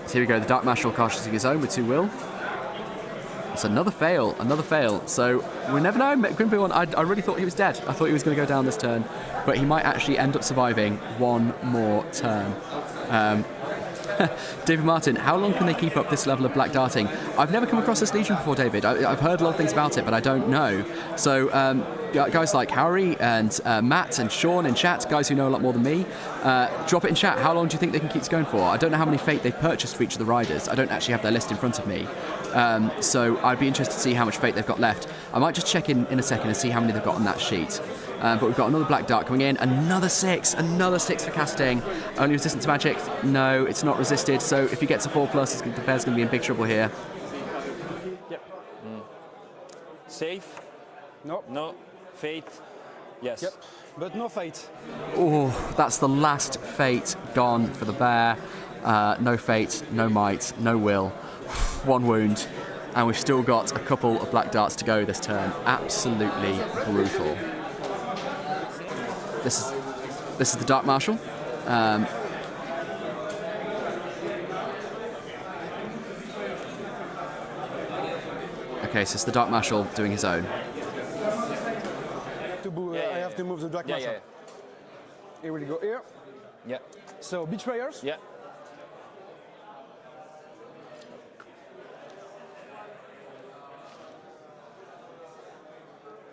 So here we go, the Dark Marshal cautious his own with 2 will. It's another fail, So we never know. Grimbeorn, I really thought he was dead. I thought he was going to go down this turn, but he might actually end up surviving 1 more turn. David Martin, how long can they keep up this level of black darting? I've never come across this legion before, David. I've heard a lot of things about it, but I don't know. So guys like Harry and Matt and Sean in chat, guys who know a lot more than me, drop it in chat. How long do you think they can keep this going for? I don't know how many fate they've purchased for each of the riders. I don't actually have their list in front of me. So I'd be interested to see how much fate they've got left. I might just check in a second and see how many they've got on that sheet. But we've got another black dart coming in, another 6 for casting. Only resistance magic? No, it's not resisted. So if he gets a 4+, the bear's going to be in big trouble here. Yep. Safe? Nope. No. Fate? Yes. Yep. But no fate. Oh, that's the last fate gone for the bear. No fate, no might, no will. 1 wound. And we've still got a couple of black darts to go this turn. Absolutely brutal. This is the Dark Marshal. Okay, so it's the Dark Marshal doing his own. I have to move the Dark Marshal. Here we go. Here. Yeah. So betrayers. Yeah.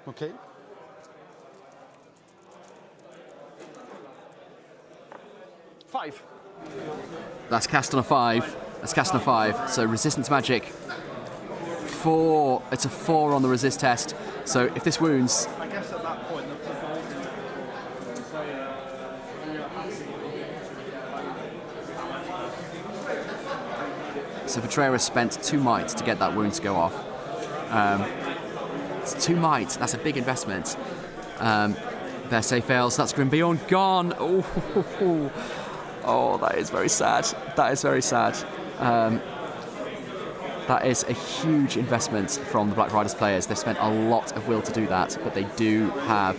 Okay. Five. That's cast on a 5. That's cast on a 5. So resistance magic. 4. It's a 4 on the resist test. So if this wounds. I guess at that point, So Betrayer has spent 2 might to get that wound to go off. It's 2 might. That's a big investment. Their save fails. That's Grimbeorn gone. Oh, that is very sad. That is very sad. That is a huge investment from the Black Riders players. They've spent a lot of will to do that, but they do have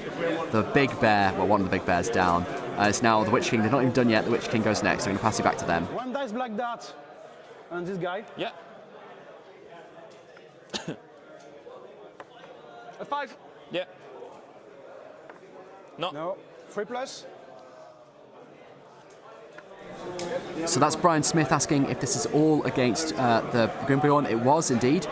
the big bear, well, one of the big bears down. It's now the Witch King. They're not even done yet. The Witch King goes next. I'm going to pass it back to them. 1 dice black dart. And this guy. Yeah. A 5. Yeah. No. No. 3+. So that's Brian Smith asking if this is all against the Grimbeorn. It was indeed.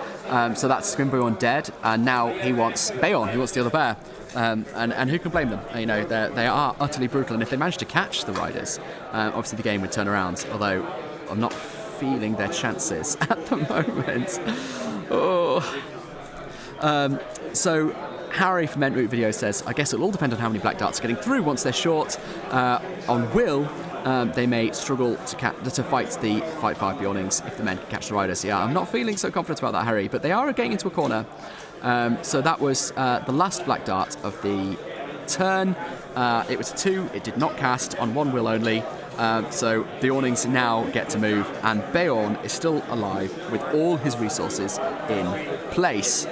So that's Grimbeorn dead, and now he wants Beorn. He wants the other bear, and who can blame them? You know, they are utterly brutal, and if they manage to catch the riders, obviously the game would turn around. Although I'm not feeling their chances at the moment. So Harry from Entroot Video says, I guess it'll all depend on how many black darts are getting through. Once they're short on will, they may struggle to fight 5 Beornings if the men can catch the riders. Yeah, I'm not feeling so confident about that, Harry, but they are getting into a corner. So that was the last black dart of the turn. It was a 2. It did not cast on 1 will only. So the Beornings now get to move, and Beorn is still alive with all his resources in place.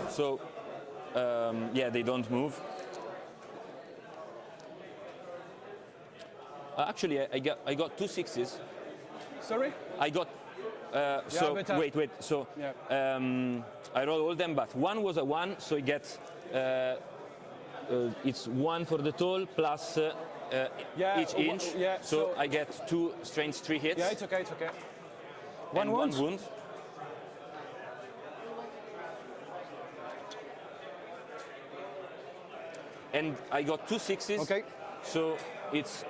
So yeah, they don't move. Actually, I got 2 6s. Sorry? I got. So wait. So I rolled all them, but one was a 1, so you get. It's 1 for the toll plus each inch. So I get 2 strength 3 hits. Yeah, it's okay, it's okay. One wound. And I got 2 6s. Okay. So it's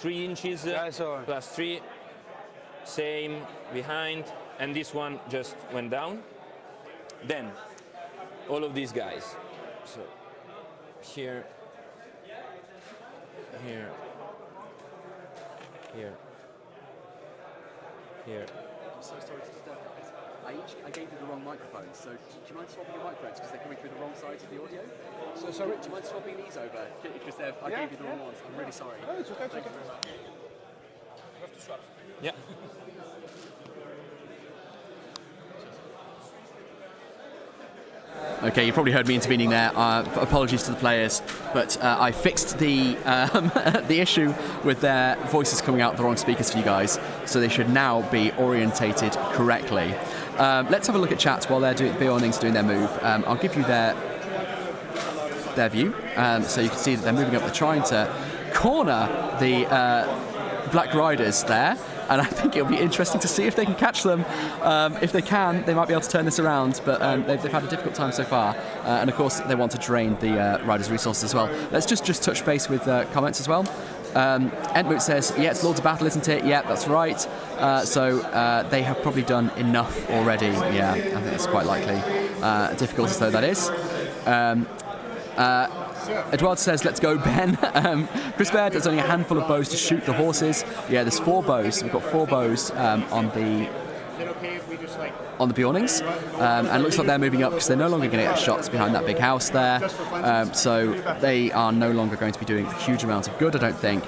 3 inches plus 3. Same behind, and this one just went down. Then all of these guys. So here, here, here, here. I'm so sorry to disturb you. I gave you the wrong microphones, so do you mind swapping your microphones because they're coming through the wrong sides of the audio? So sorry? Do you mind swapping these over? Because I gave you the wrong ones. I'm really sorry. Oh, it's okay, it's okay. You have to swap. Yeah. Okay, you probably heard me intervening there. Apologies to the players, but I fixed the the issue with their voices coming out the wrong speakers for you guys, so they should now be orientated correctly. Let's have a look at chat while they're Bjorning's doing their move. I'll give you their view, so you can see that they're moving up. They're trying to corner the Black Riders there. And I think it'll be interesting to see if they can catch them. If they can, they might be able to turn this around, but they've had a difficult time so far. And of course, they want to drain the riders' resources as well. Let's just touch base with comments as well. Entmoot says, yeah, it's Lords of Battle, isn't it? Yeah, that's right. So they have probably done enough already. Yeah, I think it's quite likely. Difficult as though that is. Edward says, let's go, Ben. Chris Baird, there's only a handful of bows to shoot the horses. Yeah, there's 4 bows. We've got 4 bows on the Bjornings. And it looks like they're moving up because they're no longer going to get shots behind that big house there. So they are no longer going to be doing a huge amount of good, I don't think.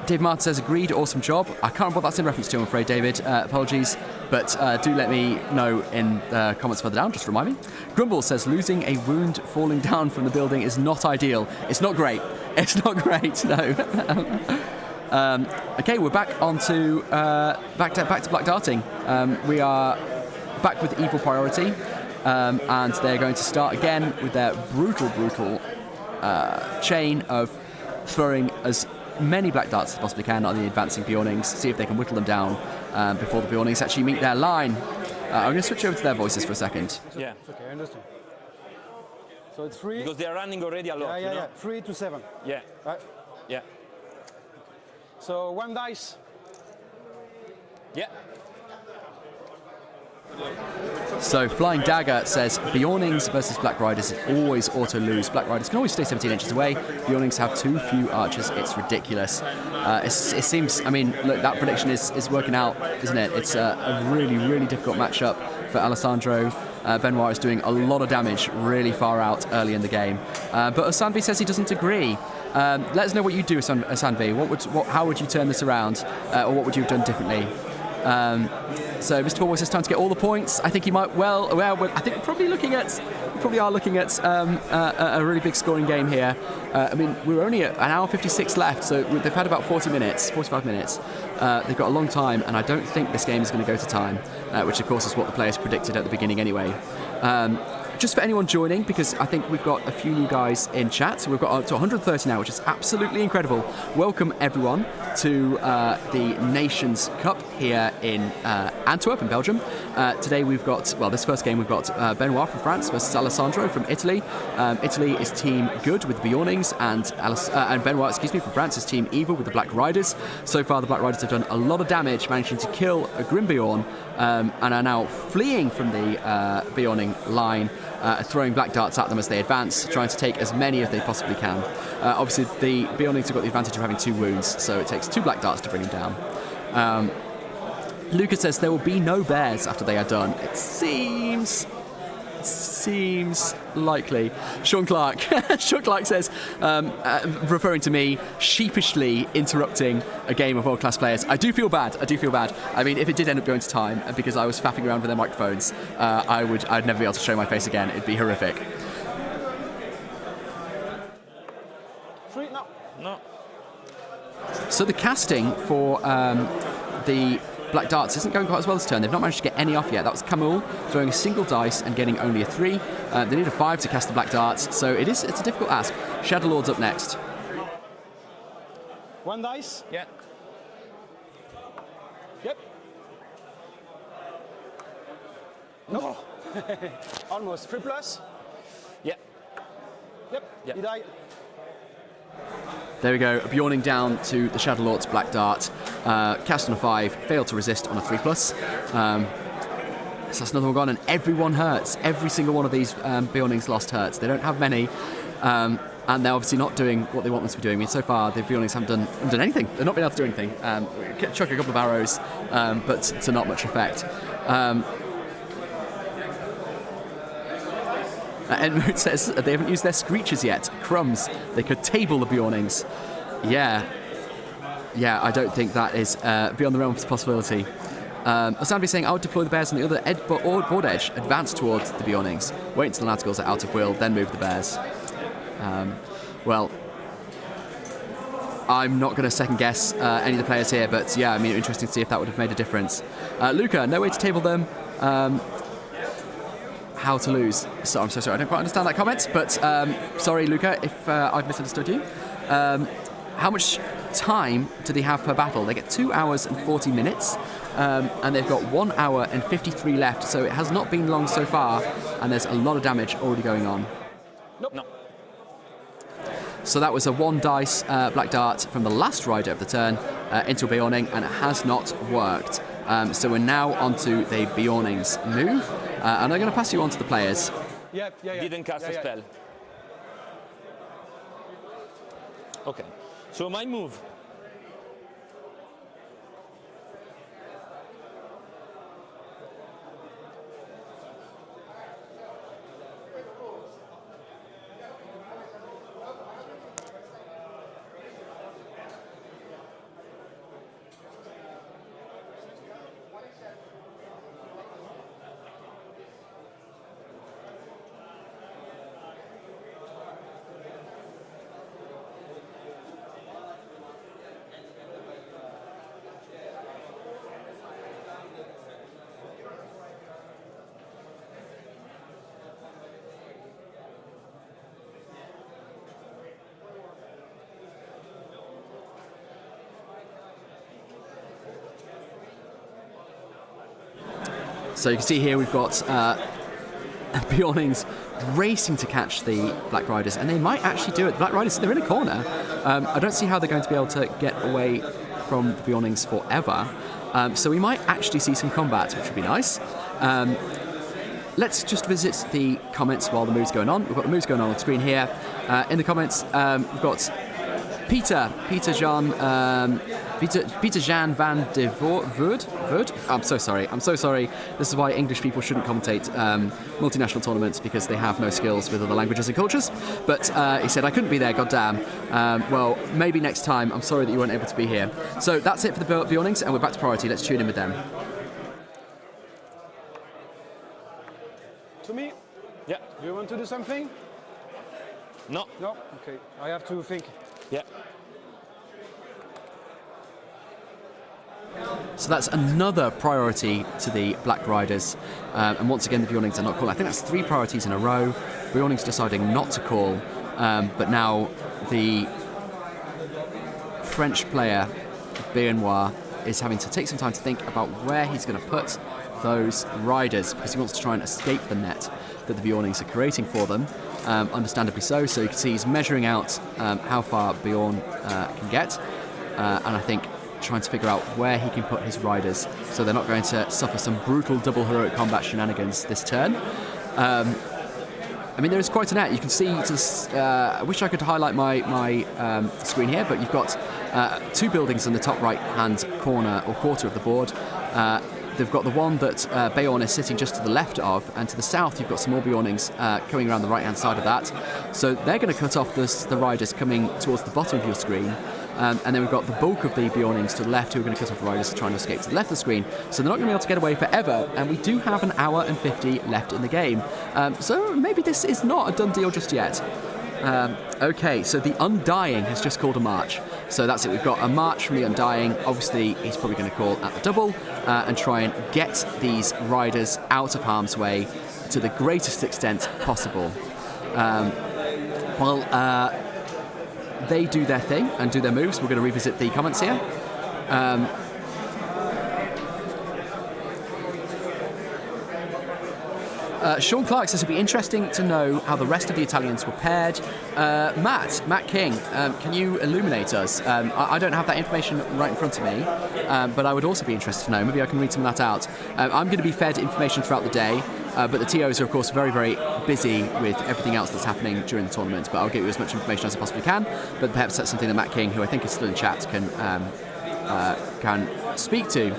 Dave Martin says, agreed, awesome job. I can't remember what that's in reference to, I'm afraid, David. Apologies, but do let me know in the comments further down, just remind me. Grumble says, losing a wound falling down from the building is not ideal. It's not great. It's not great, no. Okay, we're back onto back to black darting. We are back with Evil Priority, and they're going to start again with their brutal chain of throwing as many black darts as they possibly can on the advancing Bjornings, see if they can whittle them down before the Bjornings actually meet their line. I'm going to switch over to their voices for a second. Yeah. Okay, I understand. So it's 3. Because they are running already a lot. Yeah. 3 to 7. Yeah. Right. Yeah. So 1 dice. Yeah. So Flying Dagger says Bjornings versus Black Riders always auto lose. Black Riders can always stay 17 inches away. Bjornings have too few archers. It's ridiculous. It seems, I mean, look, that prediction is working out, isn't it? It's a really difficult matchup for Alessandro. Benoit is doing a lot of damage really far out early in the game. But Osanvi says he doesn't agree. Let us know what you do, Osanvi. How would you turn this around? Or what would you have done differently? So Mr. Forward says time to get all the points. I think he might I think we're probably are looking at a really big scoring game here. I mean, we're only at 1 hour 56 left, so they've had about 45 minutes. They've got a long time, and I don't think this game is going to go to time, which of course is what the players predicted at the beginning anyway. Just for anyone joining, because I think we've got a few new guys in chat, so we've got up to 130 now, which is absolutely incredible. Welcome everyone to the Nations Cup here in Antwerp in Belgium. Today we've got, this first game we've got Benoit from France versus Alessandro from Italy. Italy is team good with the Bjornings, and Benoit, from France is team evil with the Black Riders. So far the Black Riders have done a lot of damage, managing to kill a Grimbjorn, and are now fleeing from the Bjorning line, throwing black darts at them as they advance, trying to take as many as they possibly can. Obviously the Bjornings have got the advantage of having 2 wounds, so it takes 2 black darts to bring them down. Lucas says there will be no bears after they are done. It seems seems likely. Sean Clark. Sean Clark says, referring to me, sheepishly interrupting a game of world-class players. I do feel bad. I mean, if it did end up going to time, because I was faffing around with their microphones, I'd never be able to show my face again. It'd be horrific. Three, no. No. So the casting for the Black Darts isn't going quite as well this turn. They've not managed to get any off yet. That was Kamul throwing a single dice and getting only a 3. They need a 5 to cast the Black Darts, so it's a difficult ask. Shadow Lord's up next. One dice. Yeah. Yep. No. Almost. 3+. Yeah. Yep. Yep. He died. There we go, Bjorning down to the Shadow Lord's Black Dart. Cast on a 5, failed to resist on a 3+. So that's another one gone, and everyone hurts. Every single one of these Bjornings lost hurts. They don't have many, and they're obviously not doing what they want them to be doing. I mean, so far, the Bjornings haven't done anything. They've not been able to do anything. Chuck a couple of arrows, but to not much effect. Enmoot says they haven't used their screeches yet. Crumbs. They could table the Bjornings. Yeah, I don't think that is beyond the realm of possibility. Asandri saying, I would deploy the bears on the other board edge, advance towards the Bjornings, wait until the Nazguls are out of wheel, then move the bears. Well, I'm not going to second guess any of the players here, but yeah, I mean, interesting to see if that would have made a difference. Luca, no way to table them. How to lose. So I'm so sorry, I don't quite understand that comment, but sorry, Luca, if I've misunderstood you. How much time do they have per battle? They get 2 hours and 40 minutes, and they've got 1 hour and 53 left, so it has not been long so far, and there's a lot of damage already going on. Nope. No. So that was a 1 dice Black Dart from the last rider of the turn into a Bjorning, and it has not worked. So we're now onto the Bjorning's move, and I'm going to pass you on to the players. Yeah. Didn't cast a spell. Okay. So my move. So you can see here we've got Bjornings racing to catch the Black Riders, and they might actually do it. The Black Riders, they're in a corner. I don't see how they're going to be able to get away from the Bjornings forever. So we might actually see some combat, which would be nice. Let's just visit the comments while the move's going on. We've got the moves going on the screen here. In the comments, we've got Peter Jean van de Voort. I'm so sorry. This is why English people shouldn't commentate multinational tournaments, because they have no skills with other languages and cultures. But he said, I couldn't be there, goddamn. Well, maybe next time. I'm sorry that you weren't able to be here. So that's it for the Bjornings, and we're back to priority. Let's tune in with them. To me? Yeah. Do you want to do something? No. No? Okay. I have to think. Yeah. So that's another priority to the Black Riders. And once again, the Bjornings are not calling. I think that's 3 priorities in a row. Bjornings deciding not to call. But now the French player, Benoit, is having to take some time to think about where he's going to put those riders, because he wants to try and escape the net that the Bjornings are creating for them. Understandably so. So you can see he's measuring out how far Bjorn can get. And I think trying to figure out where he can put his riders so they're not going to suffer some brutal double heroic combat shenanigans this turn. I mean, there is quite a net. You can see, I wish I could highlight my screen here, but you've got 2 buildings in the top right-hand corner or quarter of the board. they've got the one that Bayonne is sitting just to the left of, and to the south you've got some more Beornings coming around the right-hand side of that. So they're going to cut off the riders coming towards the bottom of your screen. And then we've got the bulk of the Beornings to the left who are going to cut off the riders trying to escape to the left of the screen. So they're not going to be able to get away forever, and we do have an hour and 50 left in the game. So maybe this is not a done deal just yet. Okay, so the Undying has just called a march. So that's it, we've got a march from the Undying. Obviously, he's probably going to call at the double and try and get these riders out of harm's way to the greatest extent possible. They do their thing and do their moves. We're going to revisit the comments here. Sean Clark says it'd be interesting to know how the rest of the Italians were paired. Matt King, can you illuminate us? I don't have that information right in front of me, but I would also be interested to know. Maybe I can read some of that out. I'm going to be fed information throughout the day, but the TOs are of course very, very busy with everything else that's happening during the tournament, but I'll get you as much information as I possibly can. But perhaps that's something that Matt King, who I think is still in chat, can speak to.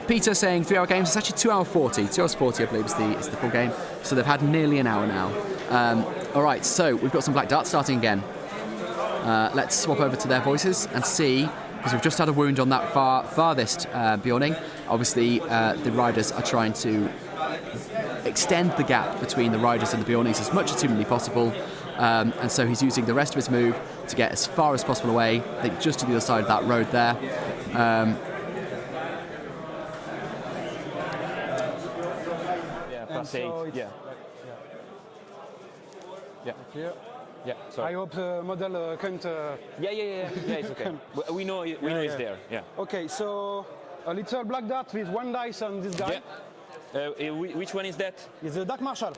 Peter saying 3 hour games. It's actually 2 hours 40. 2 hours 40, I believe, is the full game. So they've had nearly an hour now. All right, so we've got some Black Darts starting again. Let's swap over to their voices and see, because we've just had a wound on that farthest Beorning. Obviously, the riders are trying to extend the gap between the riders and the Beornings as much as humanly possible. And so he's using the rest of his move to get as far as possible away. I think just to the other side of that road there. So yeah. Here. Yeah. Sorry. I hope the model can't. Yeah. It's okay. We know it's there. Yeah. Okay, so a little black dart with 1 dice on this guy. Yeah. Which one is that? It's a Dark Marshal.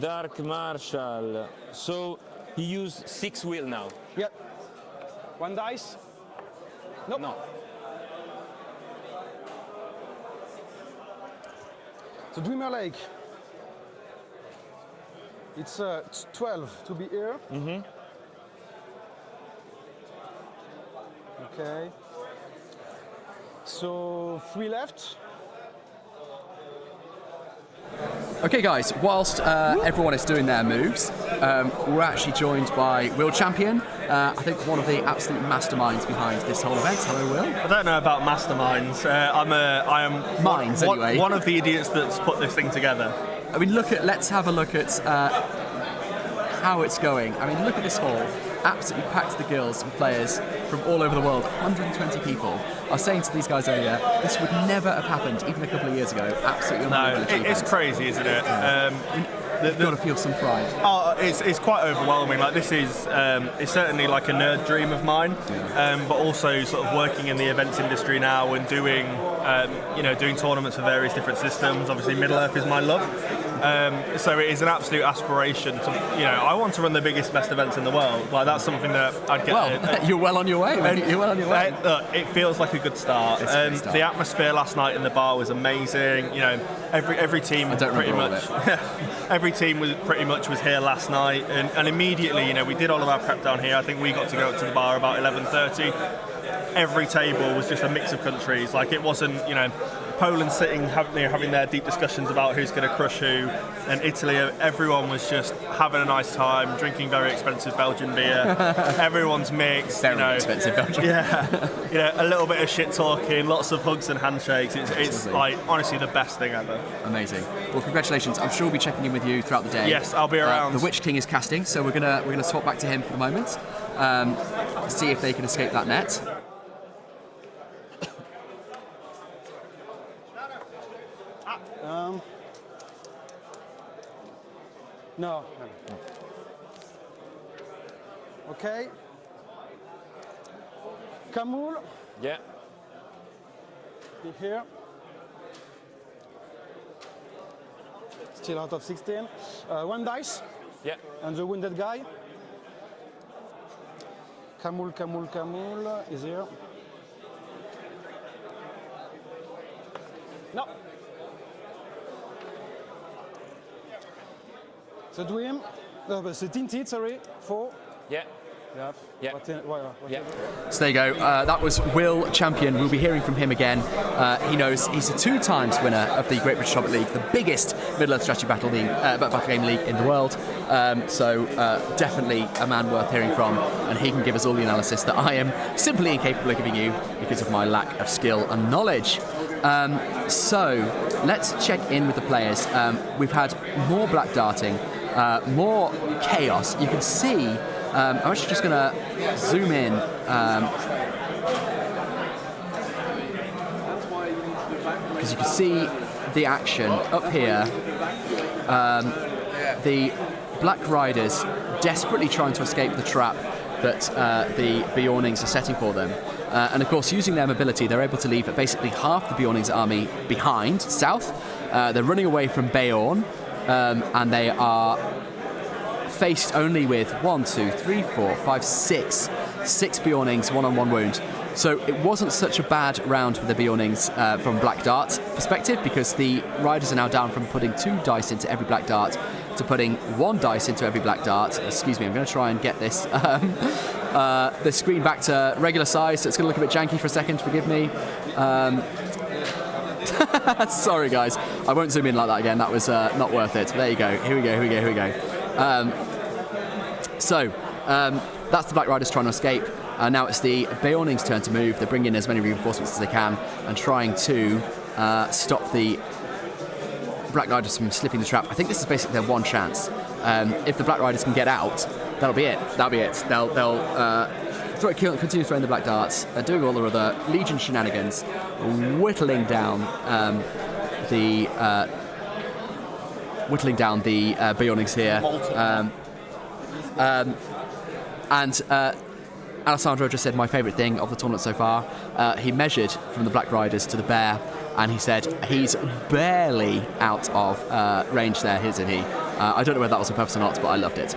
Dark Marshal. So he used 6 wheel now. Yeah. 1 dice. Nope. No. So Dreamer Lake. It's 12 to be here. Mm-hmm. Okay. So 3 left. Okay, guys, whilst everyone is doing their moves, we're actually joined by Will Champion, I think one of the absolute masterminds behind this whole event. Hello, Will. I don't know about masterminds. I am Minds, anyway. one of the idiots that's put this thing together. I mean, let's have a look at how it's going. I mean, look at this hall. Absolutely packed to the gills with players from all over the world. 120 people. I was saying to these guys earlier, this would never have happened even a couple of years ago. Absolutely unbelievable. No, it's crazy, isn't it? You've got to feel some pride. Oh, it's quite overwhelming. Like this is, it's certainly like a nerd dream of mine, but also sort of working in the events industry now and doing, doing tournaments for various different systems. Obviously, Middle Earth is my love. So it is an absolute aspiration to, I want to run the biggest, best events in the world. Like that's something that I'd get. Well, you're well on your way, mate. You're well on your way. It feels like a good start. The atmosphere last night in the bar was amazing. Every team pretty much. Every team was here last night, and immediately, we did all of our prep down here. I think we got to go up to the bar about 11:30. Every table was just a mix of countries. Like it wasn't, Poland sitting having their deep discussions about who's going to crush who, and Italy, everyone was just having a nice time, drinking very expensive Belgian beer. Everyone's mixed. Very expensive Belgian. Yeah, a little bit of shit talking, lots of hugs and handshakes. It's like honestly the best thing ever. Amazing. Well, congratulations. I'm sure we'll be checking in with you throughout the day. Yes, I'll be around. The Witch King is casting, so we're gonna swap back to him for the moment. See if they can escape that net. No. Okay. Kamul. Yeah. Be here. Still out of 16. 1 dice. Yeah. And the wounded guy. Kamul is here. No. The Dream. No, but the Tinted, sorry. 4. Yeah. Yeah. Yeah. Yeah. So there you go. That was Will Champion. We'll be hearing from him again. He knows he's a 2 times winner of the Great British Hobbit League, the biggest Middle-earth strategy battle game league in the world. So definitely a man worth hearing from, and he can give us all the analysis that I am simply incapable of giving you because of my lack of skill and knowledge. So let's check in with the players. We've had more black darting, more chaos. You can see. I'm actually just going to zoom in. Because you can see the action up here. The Black Riders desperately trying to escape the trap that the Beornings are setting for them. And of course, using their mobility, they're able to leave basically half the Beornings' army behind, south. They're running away from Beorn, and they are faced only with 1, 2, 3, 4, 5, 6 Beornings, 1-on-1 wound. So it wasn't such a bad round for the Beornings from Black Dart perspective, because the Riders are now down from putting 2 dice into every Black Dart to putting 1 dice into every Black Dart. Excuse me, I'm going to try and get this the screen back to regular size, so it's going to look a bit janky for a second, forgive me. Sorry guys, I won't zoom in like that again, that was not worth it. There you go, here we go. So that's the Black Riders trying to escape. Now it's the Beornings' turn to move. They're bringing in as many reinforcements as they can and trying to stop the Black Riders from slipping the trap. I think this is basically their one chance. If the Black Riders can get out, that'll be it. They'll continue throwing the Black Darts, doing all the other Legion shenanigans, whittling down the Beornings here. And Alessandro just said my favourite thing of the tournament so far. He measured from the Black Riders to the bear, and he said he's barely out of range there, isn't he? I don't know whether that was on purpose or not, but I loved it.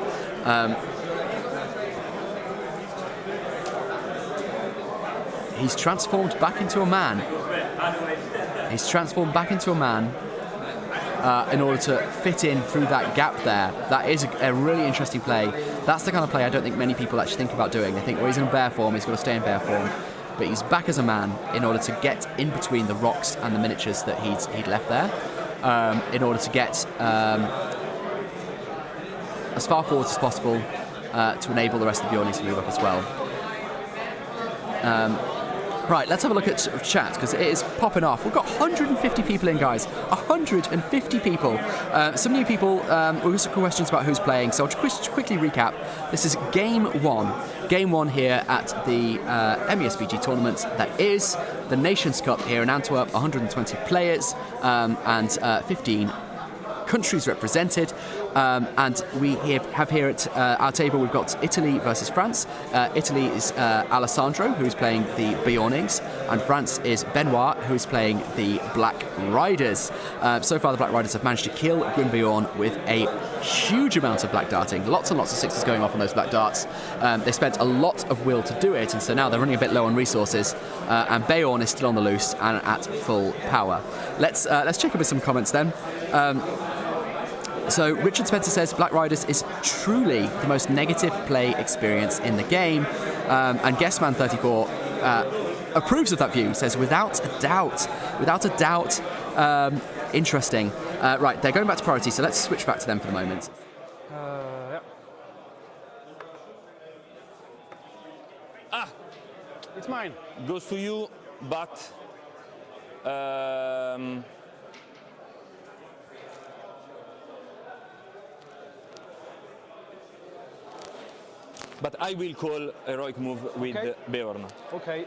He's transformed back into a man. In order to fit in through that gap there. That is a really interesting play. That's the kind of play I don't think many people actually think about doing. They think, well, he's in bear form, he's got to stay in bear form. But he's back as a man in order to get in between the rocks and the miniatures that he'd left there, in order to get as far forward as possible to enable the rest of the Beornings to move up as well. Right, let's have a look at chat, because it is popping off. We've got 150 people in, guys. 150 people. Some new people, we've got some questions about who's playing, so I'll just quickly recap. This is Game 1. Game 1 here at the MESBG tournament. That is the Nations Cup here in Antwerp. 120 players and 15 countries represented. And we have here at our table, we've got Italy versus France. Italy is Alessandro, who is playing the Beornings, and France is Benoit, who is playing the Black Riders. So far, the Black Riders have managed to kill Gwynbeorn with a huge amount of black darting. Lots and lots of sixes going off on those black darts. They spent a lot of will to do it, and so now they're running a bit low on resources. And Beorn is still on the loose and at full power. Let's check in with some comments then. So Richard Spencer says Black Riders is truly the most negative play experience in the game, and Guestman34 approves of that view. Says without a doubt, interesting. Right, they're going back to priority, so let's switch back to them for the moment. Yeah. It's mine. Goes to you, but. But I will call a heroic move with Beorn. Okay.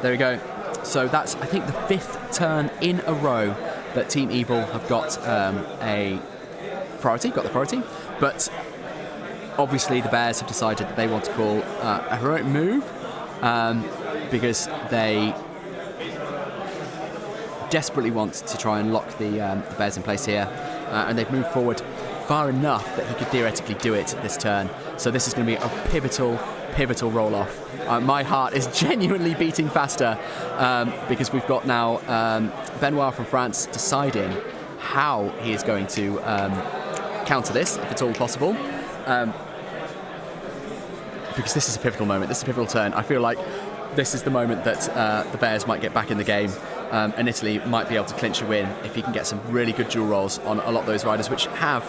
There we go. So that's, I think, the 5th turn in a row that Team Evil have got a priority, but obviously the Bears have decided that they want to call a heroic move because they desperately want to try and lock the Bears in place here, and they've moved forward far enough that he could theoretically do it this turn. So this is going to be a pivotal roll-off. My heart is genuinely beating faster because we've got now Benoit from France deciding how he is going to counter this, if at all possible. because this is a pivotal moment. This is a pivotal turn. I feel like this is the moment that the Bears might get back in the game, and Italy might be able to clinch a win if he can get some really good dual rolls on a lot of those riders, which have,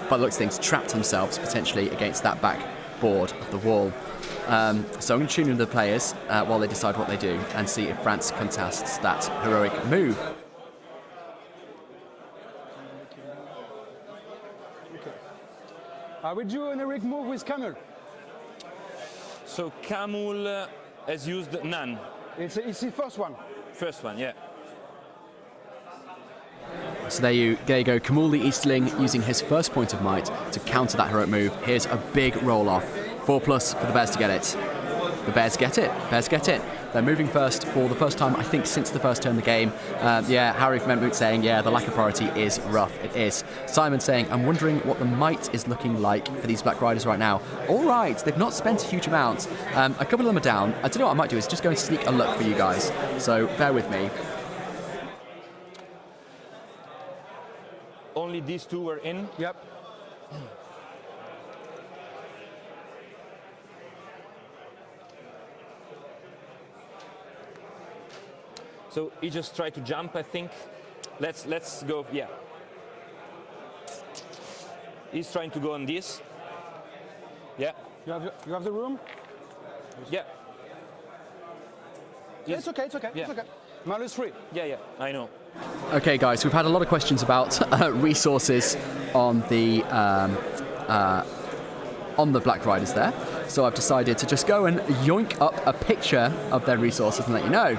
by the looks of things, trapped themselves potentially against that back board of the wall. So I'm going to tune in the players while they decide what they do and see if France contests that heroic move. I will do an heroic move with Camel. So Camel has used none. It's the first one. First one, yeah. So there you go, Kamul the Easterling using his first point of might to counter that heroic move. Here's a big roll-off. 4+ for the Bears to get it. The Bears get it. Bears get it. They're moving first for the first time, I think, since the first turn of the game. Yeah, Harry from Antwerp saying, yeah, the lack of priority is rough. It is. Simon saying, I'm wondering what the might is looking like for these Black Riders right now. All right, they've not spent a huge amount. A couple of them are down. I don't know what I might do is just go and sneak a look for you guys. So bear with me. Only these two were in. Yep. So he just tried to jump, I think. Let's go, yeah. He's trying to go on this. Yeah. You have the room? Yeah. It's okay, Yeah. it's okay. -3. Yeah, I know. Okay, guys, we've had a lot of questions about resources on the Black Riders there. So I've decided to just go and yoink up a picture of their resources and let you know.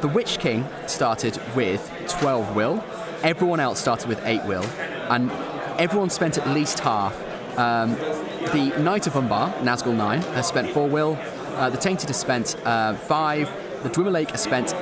The Witch King started with 12 will. Everyone else started with 8 will. And everyone spent at least half. The Knight of Umbar, Nazgul 9, has spent 4 will. The Tainted has spent 5. The Dwimmer Lake has spent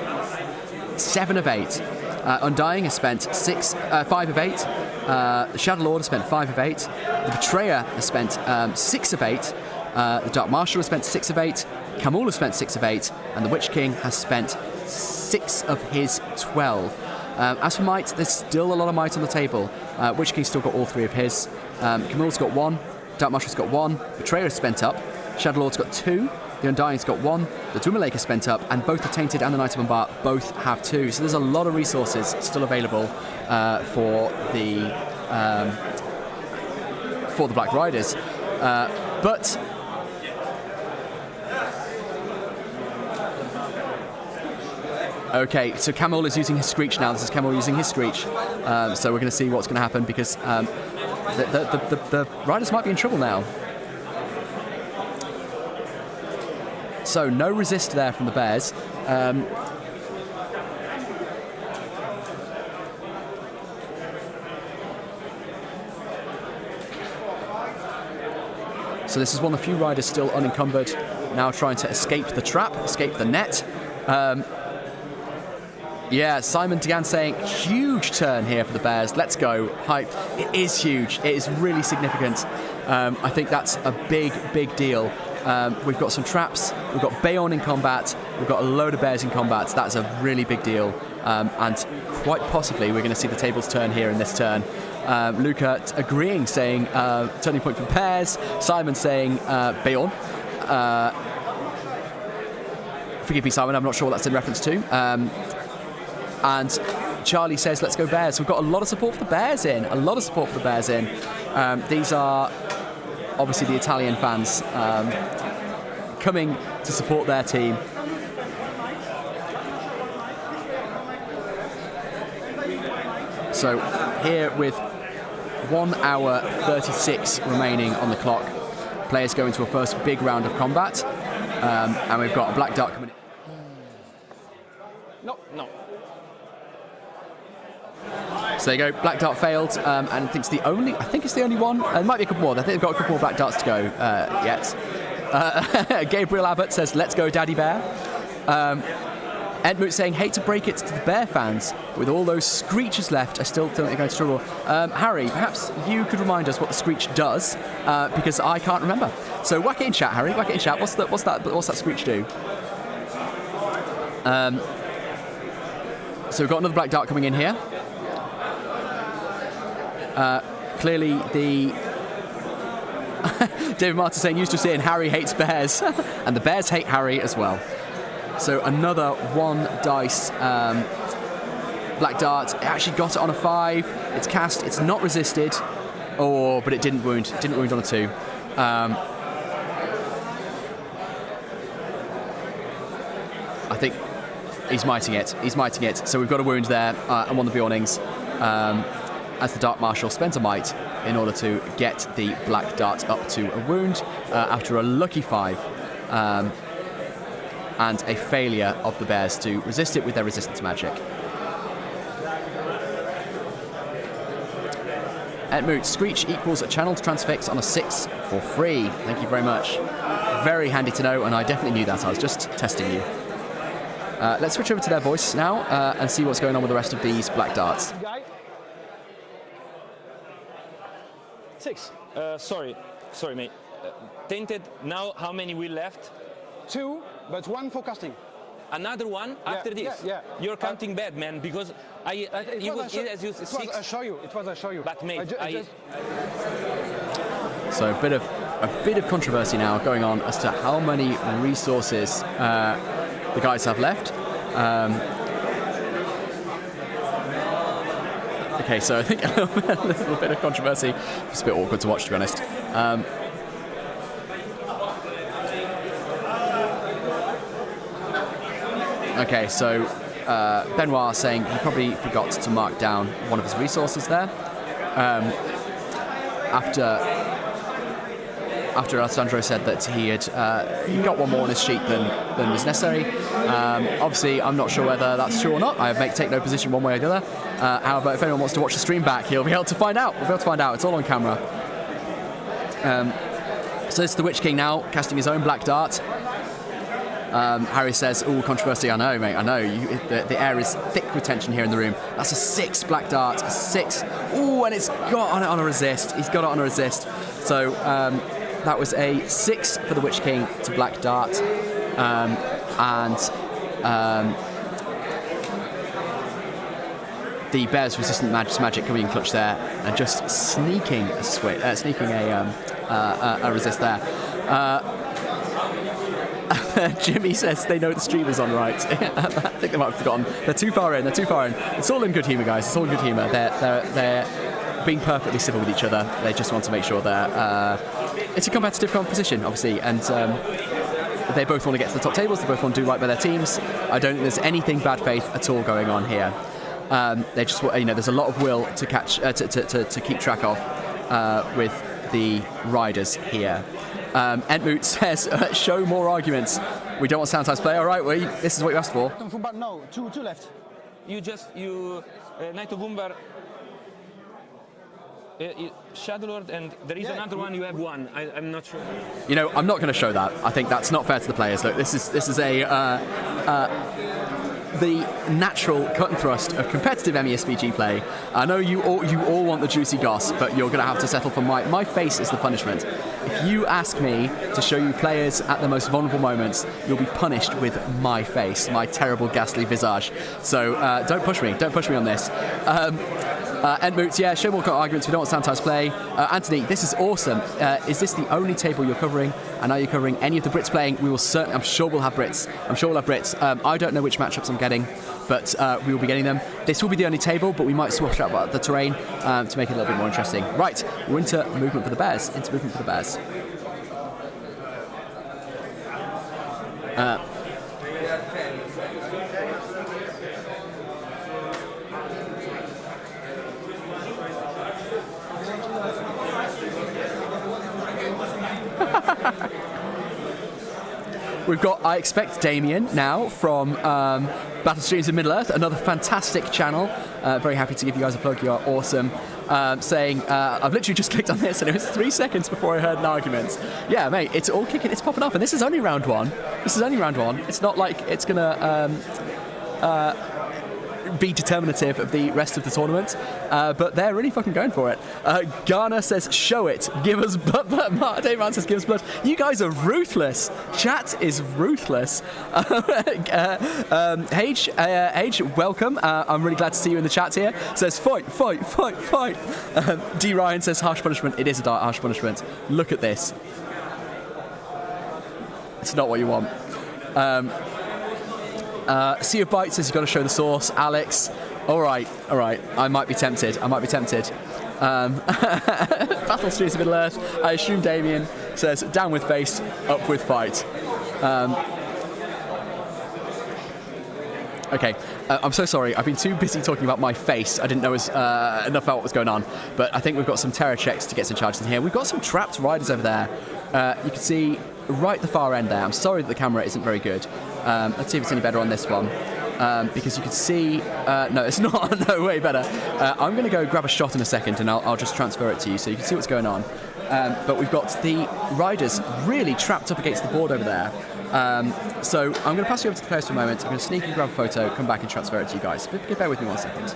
7 of 8. Undying has spent 5 of 8. The Shadow Lord has spent 5 of 8. The Betrayer has spent 6 of 8. The Dark Marshal has spent 6 of 8. Kamul has spent 6 of 8. And the Witch King has spent 6 of his 12. As for might, there's still a lot of might on the table. Witch King's still got all 3 of his. Kamul's got 1. Dark Marshal's got 1. Betrayer has spent up. Shadow Lord's got 2. The Undying's got 1. The Dwimmer Lake has spent up, and both the Tainted and the Knight of Umbar both have 2. So there's a lot of resources still available for the Black Riders. But okay, so Camel is using his Screech now. This is Camel using his Screech. So we're going to see what's going to happen because the Riders might be in trouble now. So no resist there from the Bears. So this is one of the few riders still unencumbered, now trying to escape the trap, escape the net. Yeah, Simon Degan saying, huge turn here for the Bears. Let's go. Hype. It is huge. It is really significant. I think that's a big, big deal. We've got some traps. We've got Bayonne in combat. We've got a load of Bears in combat. That's a really big deal. And quite possibly we're going to see the tables turn here in this turn. Luca agreeing, saying turning point for Bears. Simon saying Bayonne. Forgive me, Simon, I'm not sure what that's in reference to. And Charlie says, let's go Bears. We've got a lot of support for the Bears in. A lot of support for the Bears in. These are obviously the Italian fans coming to support their team. So here with 1 hour 36 remaining on the clock, players go into a first big round of combat. And we've got a Black Dart coming in. No. So there you go, Black Dart failed, and I think it's the only one. There might be a couple more. I think they've got a couple more Black Darts to go yet. Gabriel Abbott says, let's go Daddy Bear. Edmund saying, hate to break it to the Bear fans, but with all those Screeches left, I still think they're going to struggle. Harry, perhaps you could remind us what the Screech does, because I can't remember. So whack it in chat, Harry, whack it in chat. What's that Screech do? So we've got another Black Dart coming in here. clearly the David Martin saying used to saying Harry hates bears, and the bears hate Harry as well. So another 1 dice black dart. It actually got it on a 5. It's cast. It's not resisted. Oh, but it didn't wound. Didn't wound on a 2. I think he's miting it. He's miting it. So we've got a wound there on one of the Bjornings as the Dark Marshal spends a might in order to get the black dart up to a wound after a lucky 5 and a failure of the bears to resist it with their resistance magic. Etmoot, Screech equals a channeled transfix on a 6 for free. Thank you very much. Very handy to know, and I definitely knew that. I was just testing you. Let's switch over to their voice now and see what's going on with the rest of these black darts. Guy. 6. Sorry, mate. Tainted, now how many we left? 2, but 1 for casting. Another one after this? Yeah. You're counting bad, man, because It was a show you. But mate, So a bit of controversy now going on as to how many resources the guys have left. Okay, so I think a little bit of controversy. It's a bit awkward to watch, to be honest. Okay, so Benoit saying he probably forgot to mark down one of his resources there. After Alessandro said that he got one more on his sheet than was necessary. Obviously, I'm not sure whether that's true or not. I take no position one way or the other. However, if anyone wants to watch the stream back, he'll be able to find out. We'll be able to find out. It's all on camera. So it's the Witch King now, casting his own black dart. Harry says, "Oh, controversy, I know, mate, I know. The air is thick with tension here in the room." That's a 6 black dart, a 6. Oh, and it's got on it on a resist. He's got it on a resist. So that was a 6 for the Witch King to black dart. The Bears resistant magic coming in clutch there and just sneaking a resist there. Jimmy says they know the stream is on right. I think they might have forgotten. They're too far in. It's all in good humour, guys. It's all in good humour. They're being perfectly civil with each other. They just want to make sure that it's a competitive competition, obviously, and they both want to get to the top tables. They both want to do right by their teams. I don't think there's anything bad faith at all going on here. They just, there's a lot of will to catch, to keep track of with the riders here. Entmoot says, show more arguments. We don't want Soundtime's play. All right, this is what you asked for. No, two left. Knight of Umbar, Shadowlord, and there is another one. You have 1. I'm not sure. I'm not going to show that. I think that's not fair to the players. Look, this is the natural cut and thrust of competitive MESBG play. I know you all want the juicy goss, but you're going to have to settle for my face is the punishment. If you ask me to show you players at the most vulnerable moments, you'll be punished with my face, my terrible ghastly visage. So don't push me on this. Entmoot, show more arguments. We don't want Santi's play. Anthony, this is awesome. Is this the only table you're covering? And are you covering any of the Brits playing? I'm sure we'll have Brits. I don't know which matchups I'm getting, but we will be getting them. This will be the only table, but we might swap out the terrain to make it a little bit more interesting. Right, we're into movement for the Bears. We've got, I expect, Damien now from Battle Streams in Middle-earth, another fantastic channel. Very happy to give you guys a plug. You are awesome. Saying, I've literally just clicked on this and it was 3 seconds before I heard an argument. Yeah, mate, it's all kicking, it's popping off, and this is only round 1. It's not like it's gonna, be determinative of the rest of the tournament, but they're really fucking going for it. Garner says, show it, give us blood. Dave Ryan says, give us blood. You guys are ruthless. Chat is ruthless. Hage, welcome. I'm really glad to see you in the chat here. Says, fight. D. Ryan says, harsh punishment. It is a harsh punishment. Look at this. It's not what you want. Sea of Bites says you've got to show the sauce. Alex, all right. I might be tempted. Battle Streets of Middle-earth. I assume Damien says down with face, up with fight. Okay, I'm so sorry. I've been too busy talking about my face. I didn't know enough about what was going on. But I think we've got some terror checks to get some charges in here. We've got some trapped riders over there. You can see right at the far end there. I'm sorry that the camera isn't very good. Let's see if it's any better on this one. Because you can see... no, it's not. No, way better. I'm going to go grab a shot in a second and I'll just transfer it to you so you can see what's going on. But we've got the riders really trapped up against the board over there. So I'm going to pass you over to the players for a moment. I'm going to sneak and grab a photo, come back and transfer it to you guys. But bear with me 1 second.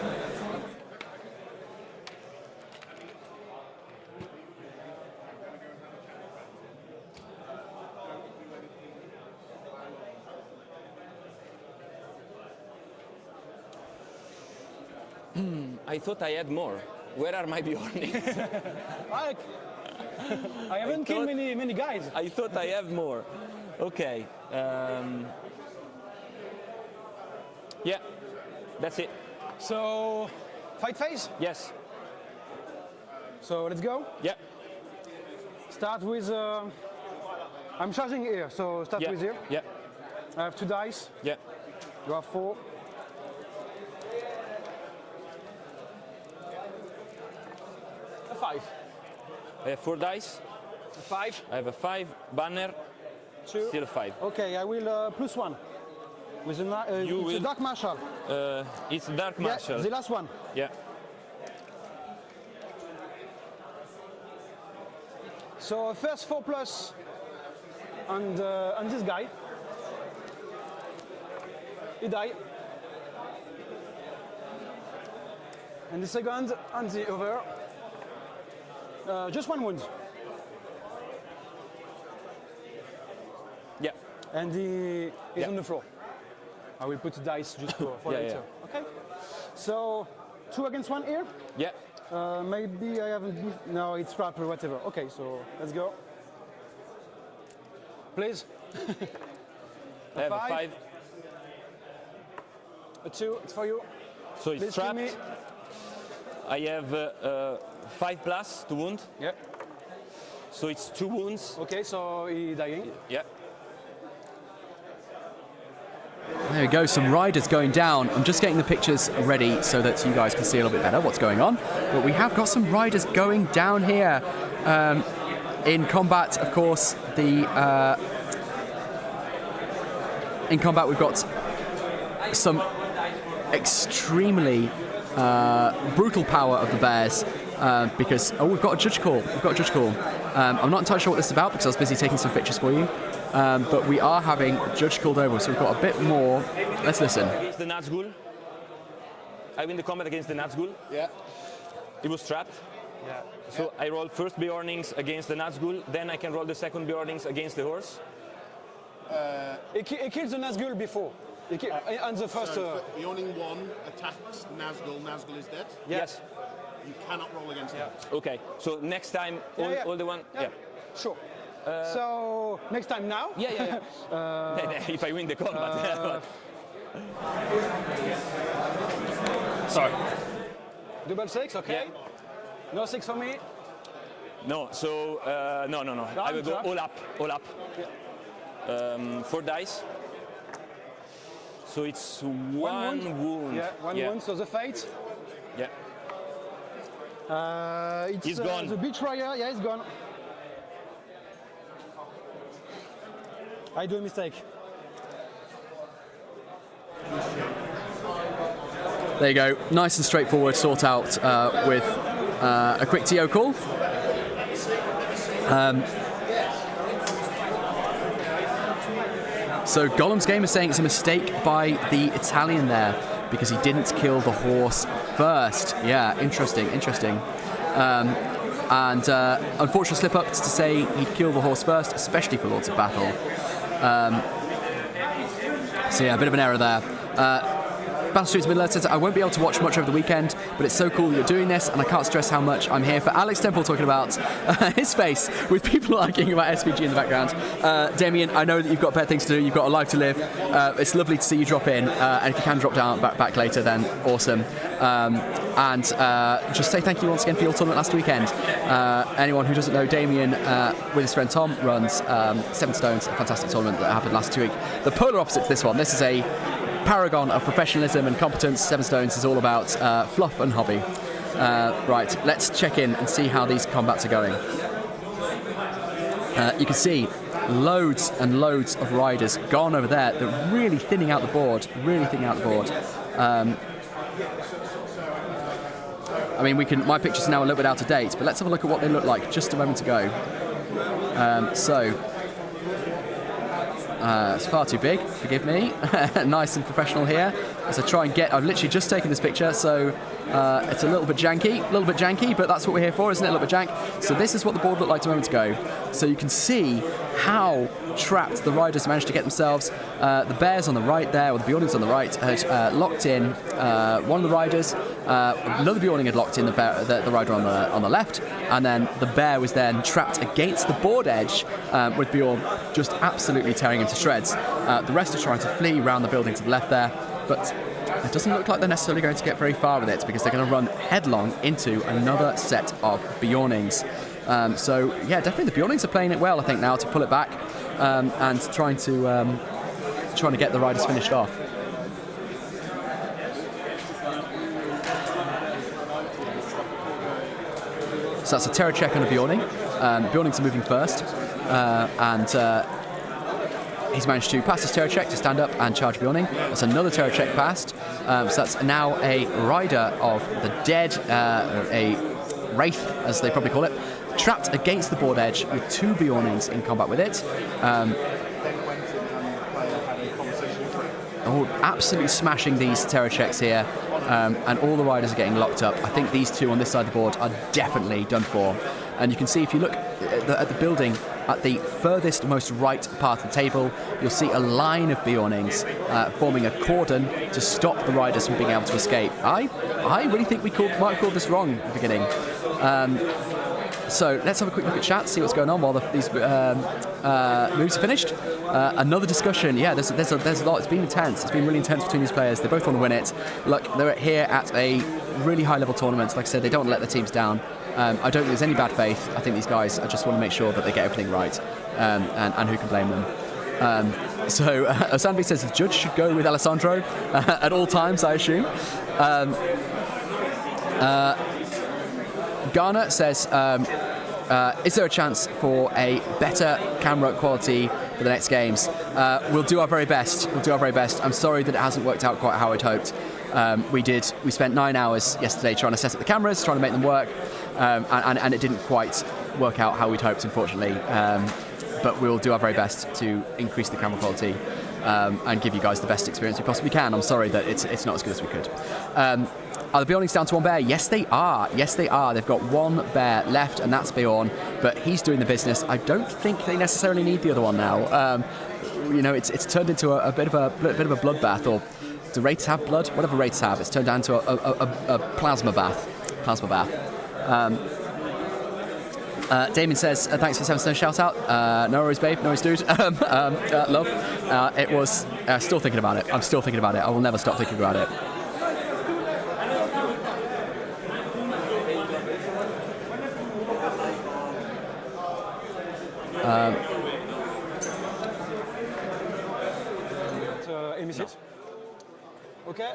I thought I had more. Where are my Bjornings? I haven't killed many guys. I thought I have more. Okay. Yeah, that's it. So, fight phase? Yes. So let's go. Yeah. Start with. I'm charging here, so start with here. Yeah. I have 2 dice. Yeah. You have 4. A 5. I have 4 dice. A 5. I have a 5 banner. 2. Still a 5. Okay, I will plus 1. With a dark marshal. It's dark marshal. Yeah, the last one. Yeah. So first 4+ on this guy. He died. And the second on the other. Just 1 wound. Yeah. And he is on the floor. I will put the dice just for later. Yeah. Okay. So 2 against 1 here. Yeah. Maybe I haven't. No, it's trap or whatever. Okay, so let's go. Please. I have a 5. A 2. It's for you. So it's Please kill me. trapped. I have 5+ to wound. Yeah. So it's 2 wounds. Okay, so he dying. Yeah. There we go, some riders going down. I'm just getting the pictures ready so that you guys can see a little bit better what's going on. But we have got some riders going down here. In combat, of course, in combat we've got some extremely brutal power of the bears. Because we've got a judge call. I'm not entirely sure what this is about because I was busy taking some pictures for you. But we are having judge called over, so we've got a bit more. Let's listen. Against the Nazgul. I win the combat against the Nazgul. Yeah. It was trapped. Yeah. So I roll first Bjornings against the Nazgul, then I can roll the second Bjornings against the horse. He kills the Nazgul before. On the first. So Bjorning 1 attacks Nazgul. Nazgul is dead. Yes. You cannot roll against him. Okay. So next time, all the one. Yeah. Sure. So next time now. Yeah. If I win the combat. Sorry. Double 6, okay. Yeah. No 6 for me. No. So no. I will go all up. Yeah. 4 dice. So it's one wound. Yeah, one wound. So the fate. Yeah. It's He's gone. The betrayer. Yeah, he's gone. I do a mistake. There you go, nice and straightforward sort out with a quick TO call. So Gollum's Game is saying it's a mistake by the Italian there. because he didn't kill the horse first. Yeah, interesting. And unfortunate slip-up to say he'd kill the horse first, especially for Lords of Battle. So yeah, a bit of an error there. Battle Streets Middle Earth says, I won't be able to watch much over the weekend, but it's so cool that you're doing this, and I can't stress how much I'm here for Alex Temple talking about his face with people arguing about SVG in the background. Damien, I know that you've got better things to do, you've got a life to live. It's lovely to see you drop in, and if you can drop down back later, then awesome. And just say thank you once again for your tournament last weekend. Anyone who doesn't know, Damien with his friend Tom runs Seven Stones, a fantastic tournament that happened last week. The polar opposite to this one. This is a paragon of professionalism and competence. Seven Stones is all about fluff and hobby. Right, let's check in and see how these combats are going. You can see loads and loads of riders gone over there. They're really thinning out the board. I mean, my picture's now a little bit out of date, but let's have a look at what they look like just a moment ago. It's far too big, forgive me. Nice and professional here. As I try and I've literally just taken this picture, so it's a little bit janky, but that's what we're here for, isn't it? A little bit jank. So this is what the board looked like a moment ago. So you can see how trapped the riders managed to get themselves. The bears on the right there, or the Bjornings on the right, had locked in one of the riders. Another Bjorning had locked in the rider on the left, and then the bear was then trapped against the board edge with Bjorn just absolutely tearing him to shreds. The rest are trying to flee around the building to the left there, but it doesn't look like they're necessarily going to get very far with it because they're going to run headlong into another set of Bjornings. So yeah, definitely the Bjornings are playing it well, I think, now to pull it back and trying to get the riders finished off. So that's a terror check on a Bjorning. Bjornings are moving first, and he's managed to pass his terror check to stand up and charge Bjorning. That's another terror check passed. So that's now a rider of the dead, a wraith, as they probably call it, trapped against the board edge with two Bjornings in combat with it. Absolutely smashing these terror checks here, and all the riders are getting locked up. I think these two on this side of the board are definitely done for. And you can see, if you look at the building at the furthest most right part of the table, you'll see a line of Bjornings forming a cordon to stop the riders from being able to escape. I really think we might have called this wrong at the beginning. So let's have a quick look at chat, see what's going on while these moves are finished. Another discussion. Yeah, there's a lot. It's been intense. It's been really intense between these players. They both want to win it. Look, they're here at a really high-level tournament. Like I said, they don't want to let their teams down. I don't think there's any bad faith. I think these guys just want to make sure that they get everything right, and who can blame them? So Osanvi says the judge should go with Alessandro at all times, I assume. Garner says, is there a chance for a better camera quality for the next games? We'll do our very best. I'm sorry that it hasn't worked out quite how I'd hoped. We spent 9 hours yesterday trying to set up the cameras, trying to make them work, and it didn't quite work out how we'd hoped, unfortunately. But we'll do our very best to increase the camera quality and give you guys the best experience we possibly can. I'm sorry that it's not as good as we could. Are the Bjornings down to one bear? Yes, they are. They've got one bear left, and that's Bjorn, but he's doing the business. I don't think they necessarily need the other one now. It's turned into a bit of a bloodbath, or do wraiths have blood? Whatever wraiths have, it's turned down to a plasma bath. Damien says, thanks for the 7 Stone shout out. No worries, babe. No worries, dude. Love. It was still thinking about it. I'm still thinking about it. I will never stop thinking about it. Emissit. Okay.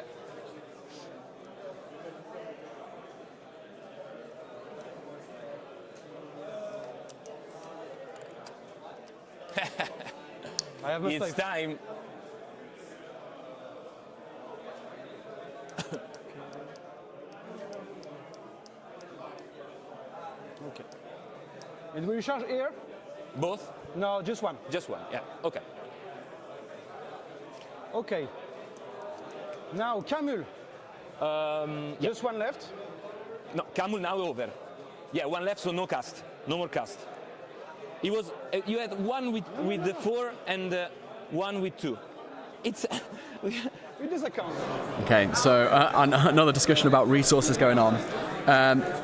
I have no It's time. Okay. And will you charge here? Both? No, just one. Just one, yeah. Okay. Okay. Now, Camul. Just one left. No, Camul now over. Yeah, one left, so no cast. No more cast. It was, you had one with the 4 and one with 2. It's... It is a count. Okay, so another discussion about resources going on.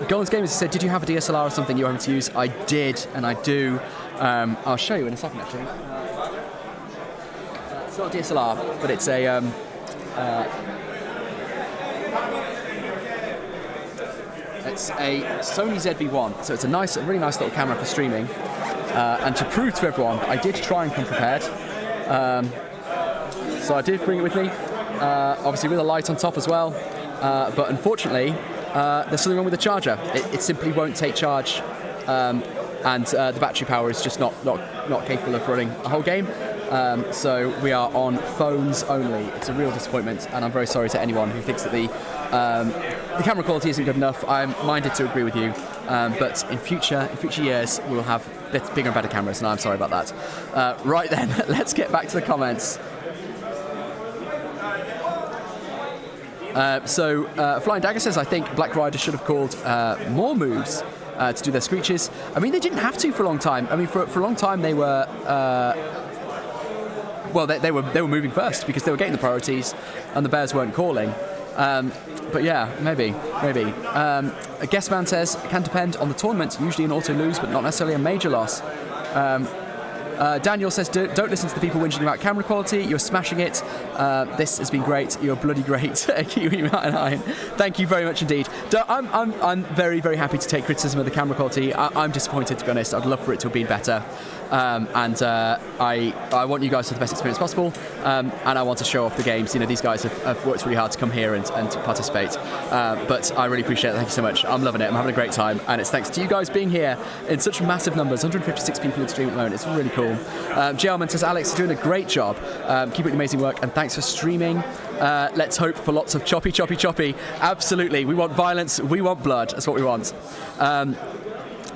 Golan's Gamers said, did you have a DSLR or something you were having to use? I did, and I do. I'll show you in a second, actually. It's not a DSLR, but it's a... it's a Sony ZV-1, so it's a really nice little camera for streaming. And to prove to everyone, I did try and come prepared. So I did bring it with me, obviously with a light on top as well. But unfortunately, there's something wrong with the charger. It simply won't take charge, and the battery power is just not capable of running a whole game. So we are on phones only. It's a real disappointment, and I'm very sorry to anyone who thinks that the camera quality isn't good enough. I'm minded to agree with you, but in future years we will have bigger and better cameras, and I'm sorry about that. Right then, let's get back to the comments. Flying Dagger says, I think Black Rider should have called more moves to do their screeches. I mean, they didn't have to for a long time. I mean, for a long time they were... they were moving first because they were getting the priorities and the bears weren't calling. But yeah, maybe. A guest man says, it can depend on the tournament, usually an auto lose, but not necessarily a major loss. Daniel says, don't listen to the people whinging about camera quality. You're smashing it. This has been great. You're bloody great. Thank you very much indeed. I'm very, very happy to take criticism of the camera quality. I'm disappointed, to be honest. I'd love for it to have been better. I want you guys to have the best experience possible, and I want to show off the games. You know, these guys have worked really hard to come here and to participate, but I really appreciate it. Thank you so much. I'm loving it. I'm having a great time, and it's thanks to you guys being here in such massive numbers. 156 people in the stream at the moment. It's really cool. Gelman says, Alex, you're doing a great job. Keep up the amazing work, and thanks for streaming. Let's hope for lots of choppy. Absolutely. We want violence. We want blood. That's what we want.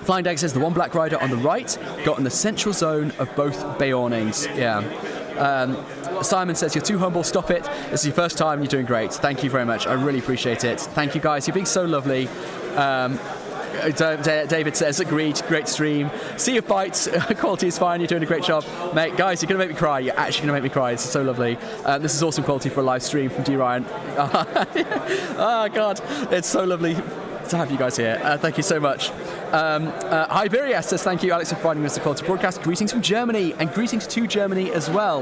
Flying Dag says the one Black Rider on the right got in the central zone of both Beornings. Yeah. Simon says, you're too humble, stop it. This is your first time, you're doing great. Thank you very much. I really appreciate it. Thank you guys, you're being so lovely. David says, agreed, great stream. Sea of Bites, quality is fine, you're doing a great job. Mate, guys, you're going to make me cry. You're actually going to make me cry. This is so lovely. This is awesome quality for a live stream from D. Ryan. Oh, God, it's so lovely to have you guys here. Thank you so much. Iberias says, thank you, Alex, for providing us a quality broadcast. Greetings from Germany, and greetings to Germany as well.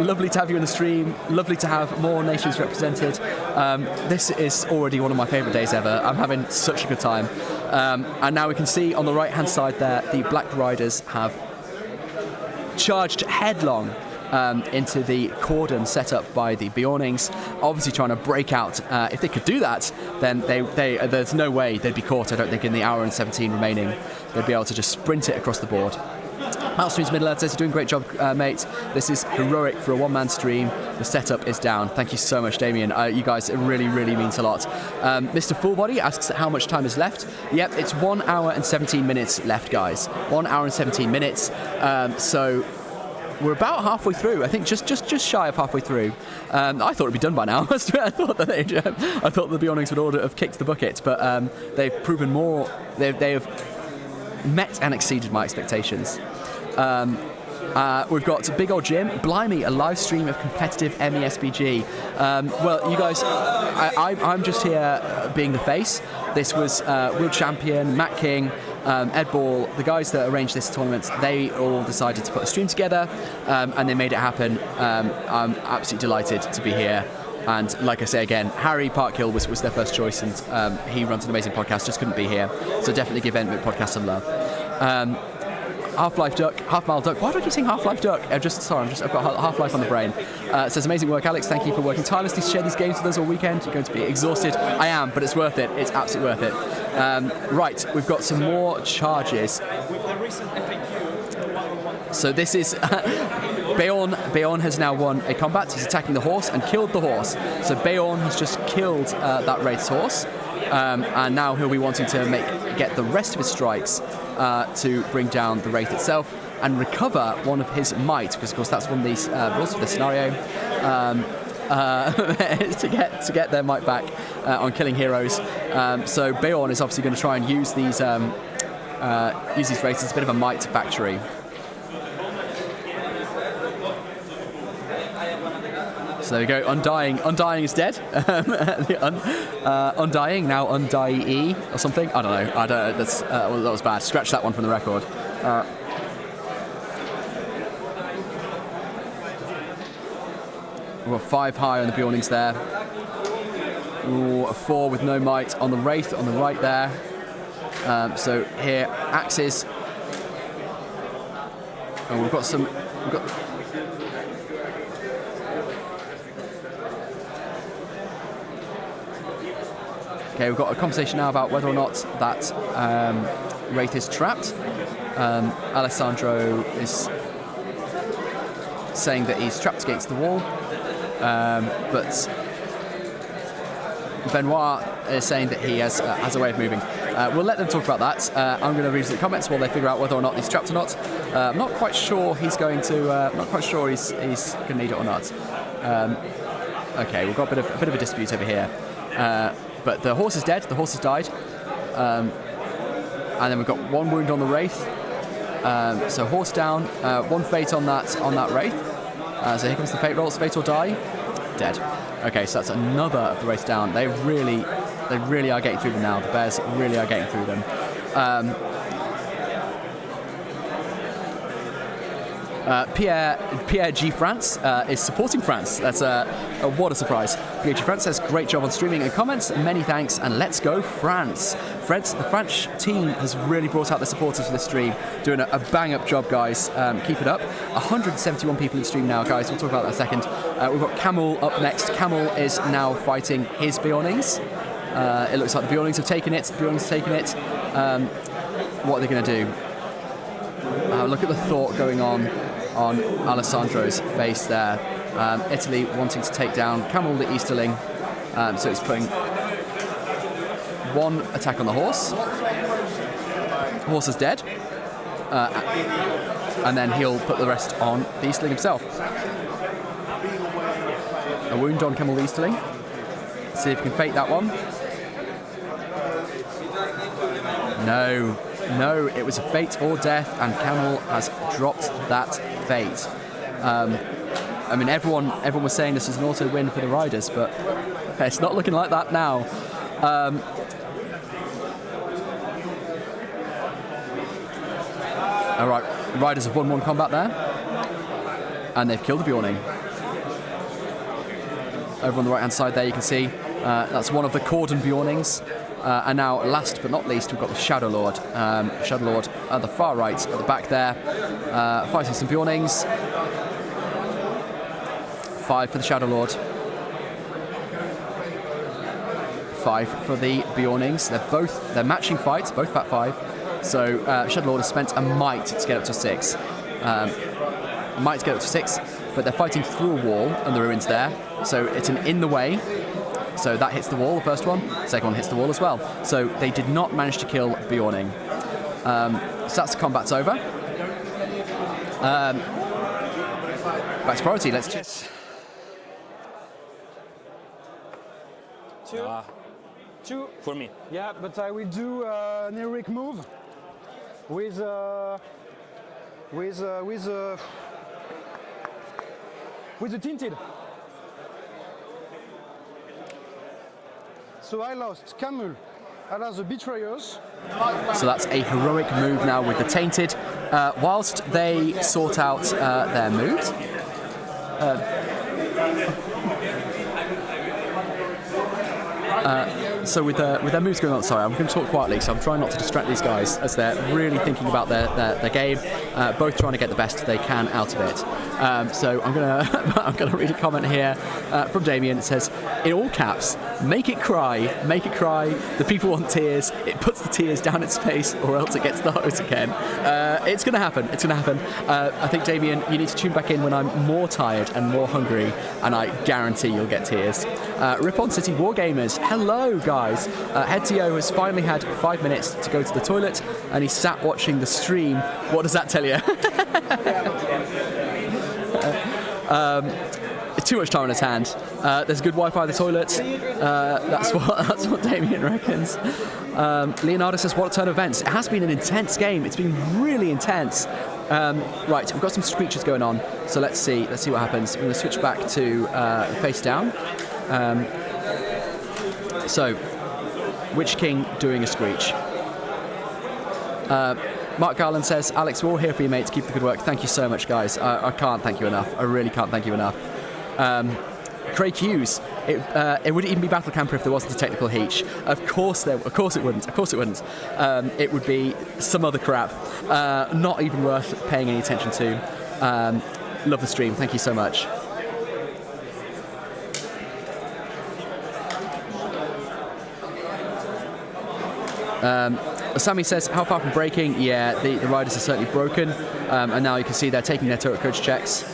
Lovely to have you in the stream. Lovely to have more nations represented. This is already one of my favourite days ever. I'm having such a good time. And now we can see on the right-hand side there, the Black Riders have charged headlong into the cordon set up by the Beornings, obviously trying to break out. If they could do that, then there's no way they'd be caught, I don't think, in the hour and 17 remaining. They'd be able to just sprint it across the board. Malstream's Middle-earth says, you're doing a great job, mate. This is heroic for a one-man stream. The setup is down. Thank you so much, Damien. You guys, it really, really means a lot. Mr. Fullbody asks how much time is left. Yep, it's 1 hour and 17 minutes left, guys. 1 hour and 17 minutes. So we're about halfway through. I think just shy of halfway through. I thought it'd be done by now. I thought the Beornings would have kicked the bucket, but they've proven more. They have met and exceeded my expectations. We've got Big Old Jim. Blimey, a live stream of competitive MESBG. Well, you guys, I'm just here being the face. This was World Champion, Matt King, Ed Ball, the guys that arranged this tournament. They all decided to put a stream together, and they made it happen. I'm absolutely delighted to be here. And like I say again, Harry Parkhill was their first choice, and he runs an amazing podcast, just couldn't be here. So definitely give Endmic Podcast some love. Half-Life Duck, Half-Mile Duck. Why do I keep saying Half-Life Duck? I've got Half-Life on the brain. Says, amazing work, Alex. Thank you for working tirelessly to share these games with us all weekend. You're going to be exhausted. I am, but it's worth it. It's absolutely worth it. Right, we've got some more charges. So this is Beorn has now won a combat. He's attacking the horse and killed the horse. So Beorn has just killed that Wraith's horse. And now he'll be wanting to get the rest of his strikes to bring down the Wraith itself and recover one of his might, because of course that's one of these rules for this scenario. to get their might back on killing heroes. So Beorn is obviously going to try and use these races as a bit of a might factory. So there we go. Undying is dead. Undying now Undie or something. I don't know. That was bad. Scratch that one from the record. We've got 5 high on the Bjornings there. Ooh, a 4 with no might on the Wraith on the right there. So here, axes. Oh, we've got some. Okay, we've got a conversation now about whether or not that Wraith is trapped. Alessandro is saying that he's trapped against the wall, but Benoit is saying that he has a way of moving. We'll let them talk about that. I'm going to read the comments while they figure out whether or not he's trapped or not. I'm not quite sure he's going to. Not quite sure he's going to need it or not. Okay, we've got a bit of a dispute over here. But the horse is dead. The horse has died. And then we've got 1 wound on the Wraith. So horse down. 1 fate on that Wraith. So here comes the fate rolls. Fate or die. Dead. Okay, so that's another of the Wraiths down. They really are getting through them now. The bears really are getting through them. Pierre G. France is supporting France. That's what a surprise. Pierre G. France says, great job on streaming and comments. Many thanks, and let's go France. The French team has really brought out the supporters for this stream, doing a bang-up job, guys. Keep it up. 171 people in stream now, guys. We'll talk about that in a second. We've got Camel up next. Camel is now fighting his Bjornings. It looks like the Bjornings have taken it. What are they going to do? Look at the thought going on Alessandro's face there. Italy wanting to take down Camel the Easterling. So he's putting 1 attack on the horse. The horse is dead. And then he'll put the rest on the Easterling himself. A wound on Camel the Easterling. See if he can fate that one. No, it was a fate or death, and Camel has dropped that fate. I mean, everyone was saying this is an auto win for the riders, but it's not looking like that now. All right, riders have won 1 combat there, and they've killed the Bjorning. Over on the right-hand side there, you can see that's one of the Cordon Bjornings. And now, last but not least, we've got the Shadow Lord. Shadow Lord at the far right, at the back there, fighting some Bjornings. 5 for the Shadow Lord. 5 for the Bjornings. They're matching fights, both fat 5. So Shadow Lord has spent a might to get up to 6. Might to get up to 6, but they're fighting through a wall and the ruins there. So it's an in the way. So that hits the wall, the first one. Second one hits the wall as well. So they did not manage to kill Bjorning. So that's the combat's over. Back to priority, let's check. 2 for me. Yeah, but I will do an heroic move with the tinted. So I lost Camel, I lost the Betrayers. So that's a heroic move now with the Tainted. Whilst they sort out their moves. So with their moves going on, sorry, I'm going to talk quietly, so I'm trying not to distract these guys as they're really thinking about their game, both trying to get the best they can out of it. So I'm gonna read a comment here from Damien. It says, in all caps, make it cry. The people want tears. It puts the tears down its face, or else it gets the hose again. It's gonna happen. I think, Damien, you need to tune back in when I'm more tired and more hungry, and I guarantee you'll get tears. Rip on City Wargamers. Hello, guys. Headzio has finally had 5 minutes to go to the toilet, and he sat watching the stream. What does that tell you? too much time on his hands. There's good Wi-Fi in the toilet. That's what Damien reckons. Leonardo says, what a turn of events. It has been an intense game. It's been really intense. Right, we've got some screeches going on, so let's see what happens. We're going to switch back to face down. So, Witch King doing a screech. Mark Garland says, Alex, we're all here for you, mate, to keep the good work. Thank you so much, guys. I can't thank you enough. I really can't thank you enough. Craig Hughes, it wouldn't even be Battle Camper if there wasn't a technical hitch. Of course it wouldn't. It would be some other crap. Not even worth paying any attention to. Love the stream. Thank you so much. Sammy says, how far from breaking? Yeah, the riders are certainly broken, and now you can see they're taking their turret courage checks.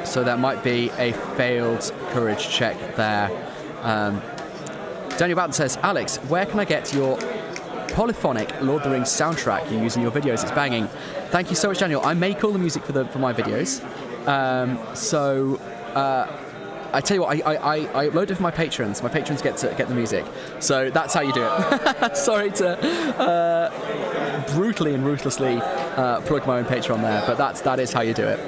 So that might be a failed courage check there. Daniel Batten says, Alex, where can I get your polyphonic Lord of the Rings soundtrack you use in your videos? It's banging. Thank you so much, Daniel. I make all the music for my videos. I tell you what, I upload it for my patrons. My patrons get the music. So that's how you do it. Sorry to brutally and ruthlessly plug my own Patreon there, but that is how you do it.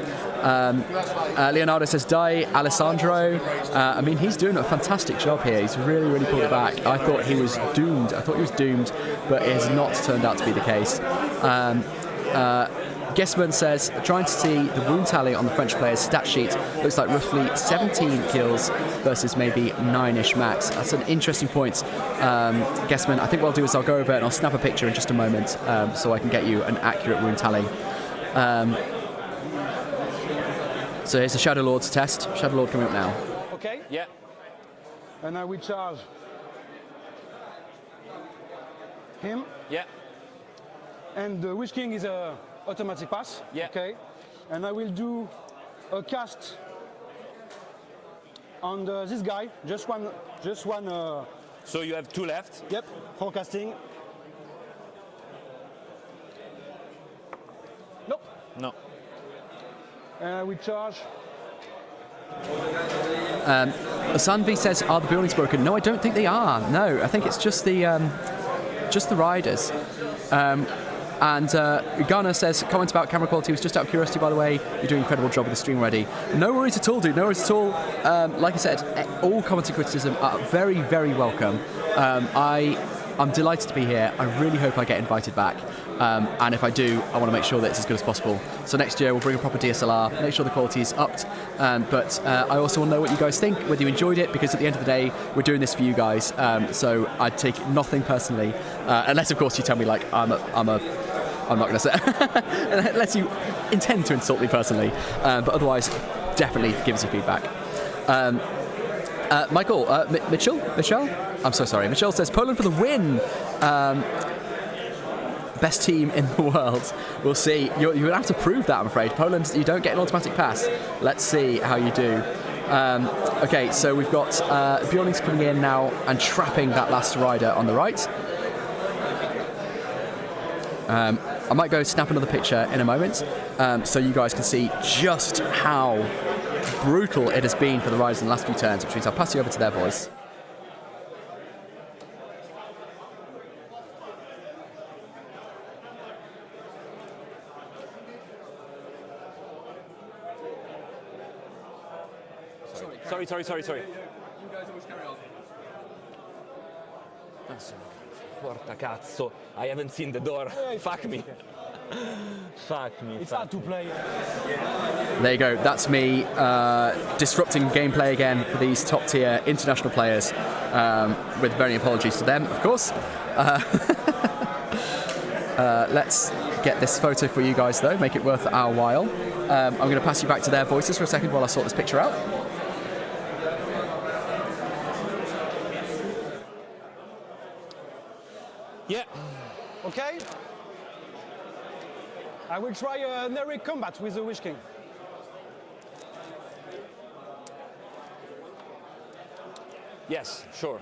Leonardo says, die Alessandro. I mean, he's doing a fantastic job here. He's really pulled it back. I thought he was doomed, but it has not turned out to be the case. Guessman says, trying to see the wound tally on the French player's stat sheet, looks like roughly 17 kills versus maybe 9-ish max. That's an interesting point, Guessman. I think what I'll do is I'll go over it and I'll snap a picture in just a moment so I can get you an accurate wound tally. So here's the Shadow Lord's test. Shadow Lord coming up now. Okay? Yeah. And I will charge him. Yeah. And the Witch King is a automatic pass. Yeah. Okay. And I will do a cast on this guy. Just one. So you have 2 left. Yep. Forecasting. Nope. No. And I will charge. Sanvi says, are the buildings broken? No, I don't think they are. No, I think it's just the riders. And Ghana says, comment about camera quality was just out of curiosity, by the way. You're doing an incredible job with the stream already. No worries at all, dude. No worries at all. Like I said, all comments and criticism are very, very welcome. I'm delighted to be here. I really hope I get invited back. And if I do, I want to make sure that it's as good as possible. So next year we'll bring a proper DSLR, make sure the quality is upped. But I also want to know what you guys think, whether you enjoyed it, because at the end of the day, we're doing this for you guys. So I'd take nothing personally, unless of course you tell me like I'm not going to say, unless you intend to insult me personally. But otherwise, definitely give us your feedback. Michael, Michelle? I'm so sorry. Michelle says, Poland for the win. Best team in the world. We'll see. You're going to have to prove that, I'm afraid. Poland, you don't get an automatic pass. Let's see how you do. Okay, so we've got Bjornings coming in now and trapping that last rider on the right. I might go snap another picture in a moment so you guys can see just how brutal it has been for the riders in the last few turns, which means I'll pass you over to their voice. Sorry. You guys always carry on. Porta cazzo, I haven't seen the door. Fuck me. It's hard to play. There you go. That's me disrupting gameplay again for these top tier international players. With varying apologies to them, of course. Let's get this photo for you guys though, make it worth our while. I'm going to pass you back to their voices for a second while I sort this picture out. Yeah. Okay. I will try an aerial combat with the Witch King. Yes, sure.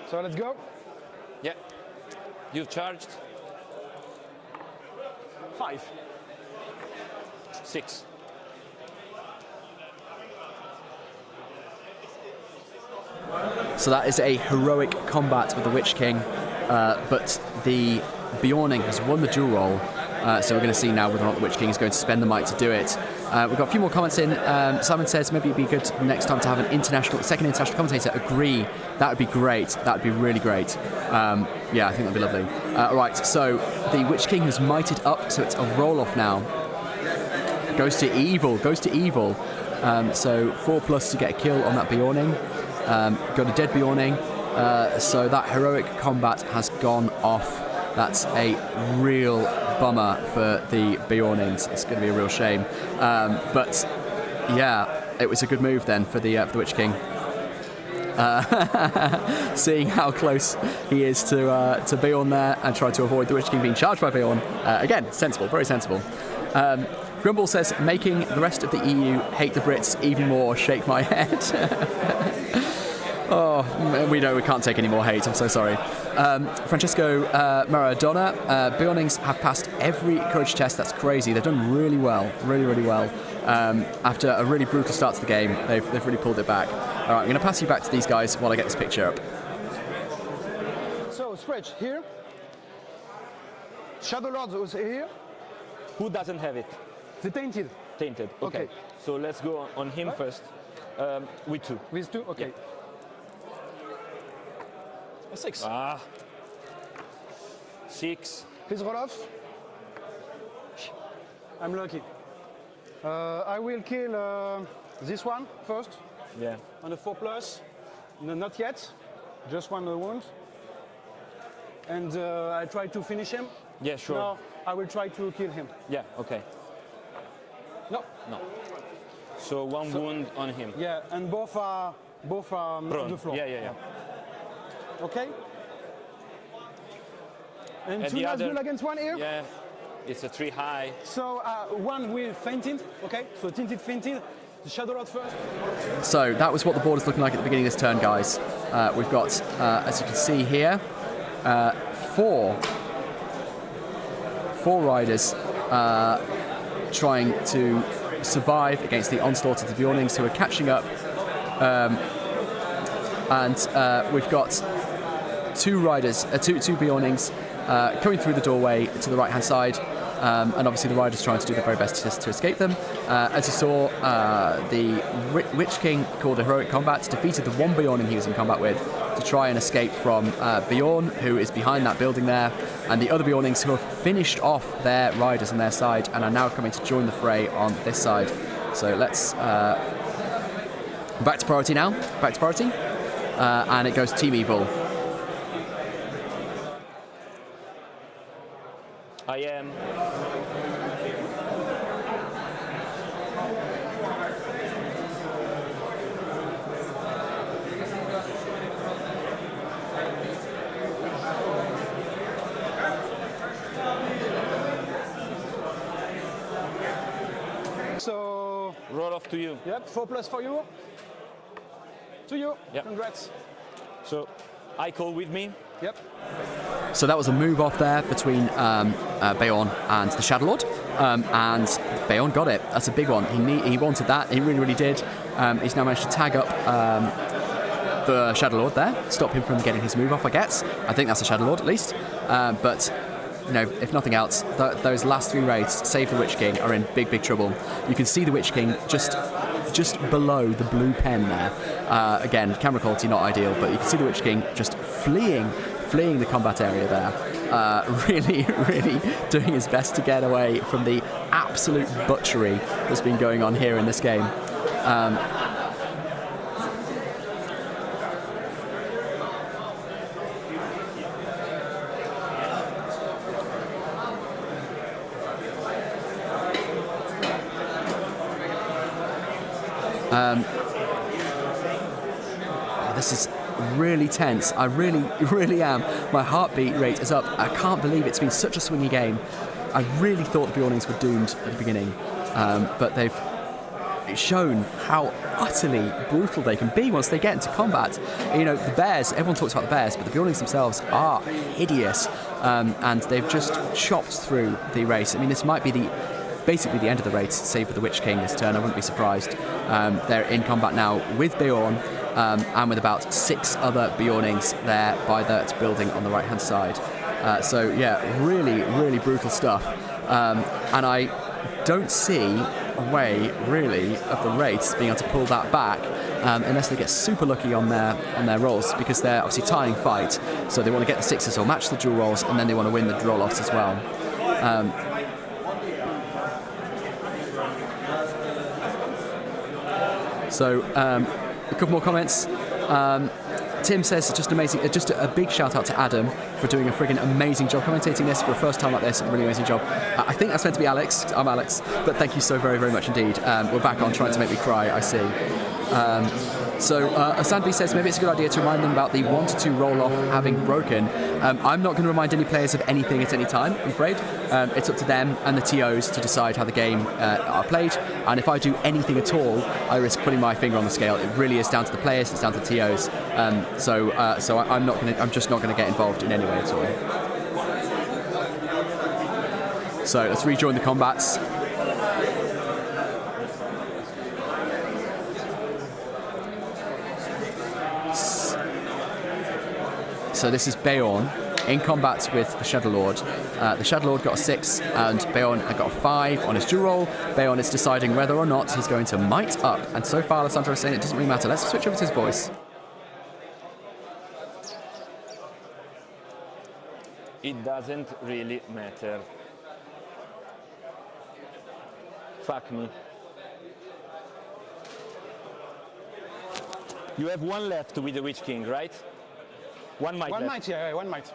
So let's go. Yeah. You've charged. 5. 6. So that is a heroic combat with the Witch King, but the Bjorning has won the duel roll. So we're going to see now whether or not the Witch King is going to spend the might to do it. We've got a few more comments in. Simon says maybe it'd be good next time to have an second international commentator. Agree. That would be great. That would be really great. Yeah, I think that'd be lovely. All right, so the Witch King has mighted up, so it's a roll-off now. Goes to evil. So 4+ to get a kill on that Bjorning. Got a dead Bjorning. So that heroic combat has gone off. That's a real bummer for the Bjornings. It's going to be a real shame. But yeah, it was a good move then for the Witch King. Seeing how close he is to Bjorn there and trying to avoid the Witch King being charged by Bjorn. Again, sensible, very sensible. Grumble says, making the rest of the EU hate the Brits even more. Shake my head. Oh, we know we can't take any more hate. I'm so sorry. Francesco Maradona, Bjornings have passed every courage test. That's crazy. They've done really well, really well. After a really brutal start to the game, they've really pulled it back. All right, I'm going to pass you back to these guys while I get this picture up. So Stretch here. Shadow Lord was here. Who doesn't have it? The Tainted. Tainted. Okay. Okay. So let's go on him first. With 2. With 2. Okay. Yeah. 6. 6. Please roll off. I'm lucky. I will kill this one first. Yeah. On a 4+. No, not yet. Just one wound. And I try to finish him. Yeah, sure. Now I will try to kill him. Yeah, okay. No. So one wound on him. Yeah, and both are on the floor. Yeah. Okay. And 2 the Nazgul other- against 1 here. Yeah. It's a 3 high. So 1 with fainted. Okay. So Tinted fainted. The Shadow Lord first. So that was what the board is looking like at the beginning of this turn, guys. We've got, as you can see here, 4 riders trying to survive against the onslaught of the Bjornings, who are catching up. And we've got 2 riders, two Bjornings coming through the doorway to the right-hand side. And obviously the riders trying to do their very best to escape them. As you saw, the Witch King called a heroic combat, defeated the 1 Bjorning he was in combat with to try and escape from Bjorn, who is behind that building there, and the other Bjornings who have finished off their riders on their side and are now coming to join the fray on this side. So let's back to priority now. Back to priority, and it goes Team Evil. I am. So Roll off to you. yep, 4+ for you. To you. Yep. Congrats. So I call with me. Yep. So that was a move off there between Bjorn and the Shadow Lord, and Bjorn got it. That's a big one. He wanted that. He really did. He's now managed to tag up the Shadow Lord there, stop him from getting his move off, I guess. I think that's the Shadow Lord at least. But you know, if nothing else, those last 3 raids, save the Witch King, are in big trouble. You can see the Witch King just below the blue pen there. Again, camera quality not ideal, but you can see the Witch King just fleeing the combat area there. Really doing his best to get away from the absolute butchery that's been going on here in this game. This is really tense. I really am. My heartbeat rate is up. I can't believe it's been such a swingy game. I really thought the Bjornings were doomed at the beginning, but they've shown how utterly brutal they can be once they get into combat. You know, the bears, everyone talks about the bears, but the Bjornings themselves are hideous, and they've just chopped through the race. I mean, this might be basically the end of the race, save for the Witch King this turn. I wouldn't be surprised. They're in combat now with Bjorn, and with about 6 other Bjornings there by that building on the right-hand side. So yeah, really, really brutal stuff. And I don't see a way, really, of the race being able to pull that back unless they get super lucky on their rolls, because they're obviously tying fight. So they want to get the 6s or match the dual rolls, and then they want to win the roll-offs as well. So a couple more comments. Tim says, just amazing, just a big shout out to Adam for doing a friggin' amazing job commentating this for a first time like this. A really amazing job. I think that's meant to be Alex. I'm Alex, but thank you so very, very much indeed. We're back on trying to make me cry, I see. So Asandvi says maybe it's a good idea to remind them about the 1 to 2 roll-off having broken. I'm not going to remind any players of anything at any time, I'm afraid. It's up to them and the TOs to decide how the game are played. And if I do anything at all, I risk putting my finger on the scale. It really is down to the players, it's down to the TOs. So I'm just not going to get involved in any way at all. So let's rejoin the combats. So this is Beorn in combat with the Shadow Lord. The Shadow Lord got a 6 and Beorn had got a 5 on his dual roll. Beorn is deciding whether or not he's going to might up. And so far, Alessandro is saying it doesn't really matter. Let's switch over to his voice. It doesn't really matter. Fuck me. You have 1 left with the Witch King, right? 1 might left. 1 might, yeah, 1 might.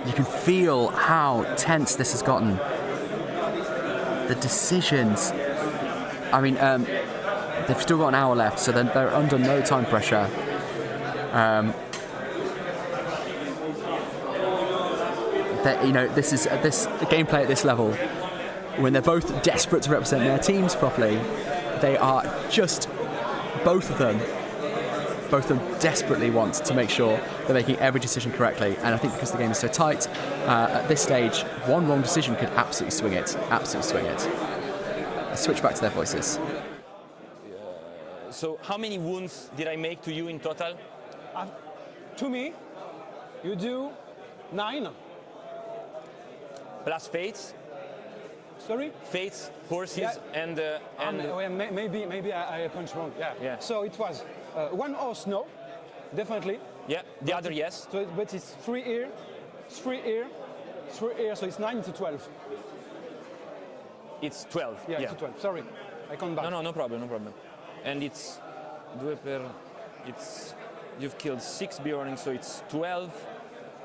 You can feel how tense this has gotten. The decisions. I mean, they've still got an hour left, so they're under no time pressure. You know, this gameplay at this level, when they're both desperate to represent their teams properly, they are just both of them desperately want to make sure they're making every decision correctly. And I think because the game is so tight, at this stage, 1 wrong decision could absolutely swing it. Absolutely swing it. Let's switch back to their voices. So how many wounds did I make to you in total? To me, you do 9. Plus fates? Sorry? Fates, horses, Yeah. and Maybe I punched wrong. Yeah. Yeah. So it was 1 horse, no, definitely. yeah, the other yes. So, but it's 3 here, 3 here, 3 here. So it's 9 to 12. It's 12. Yeah, to 12. Sorry, I count back. No problem. And it's you've killed 6 Bjornings, so it's 12.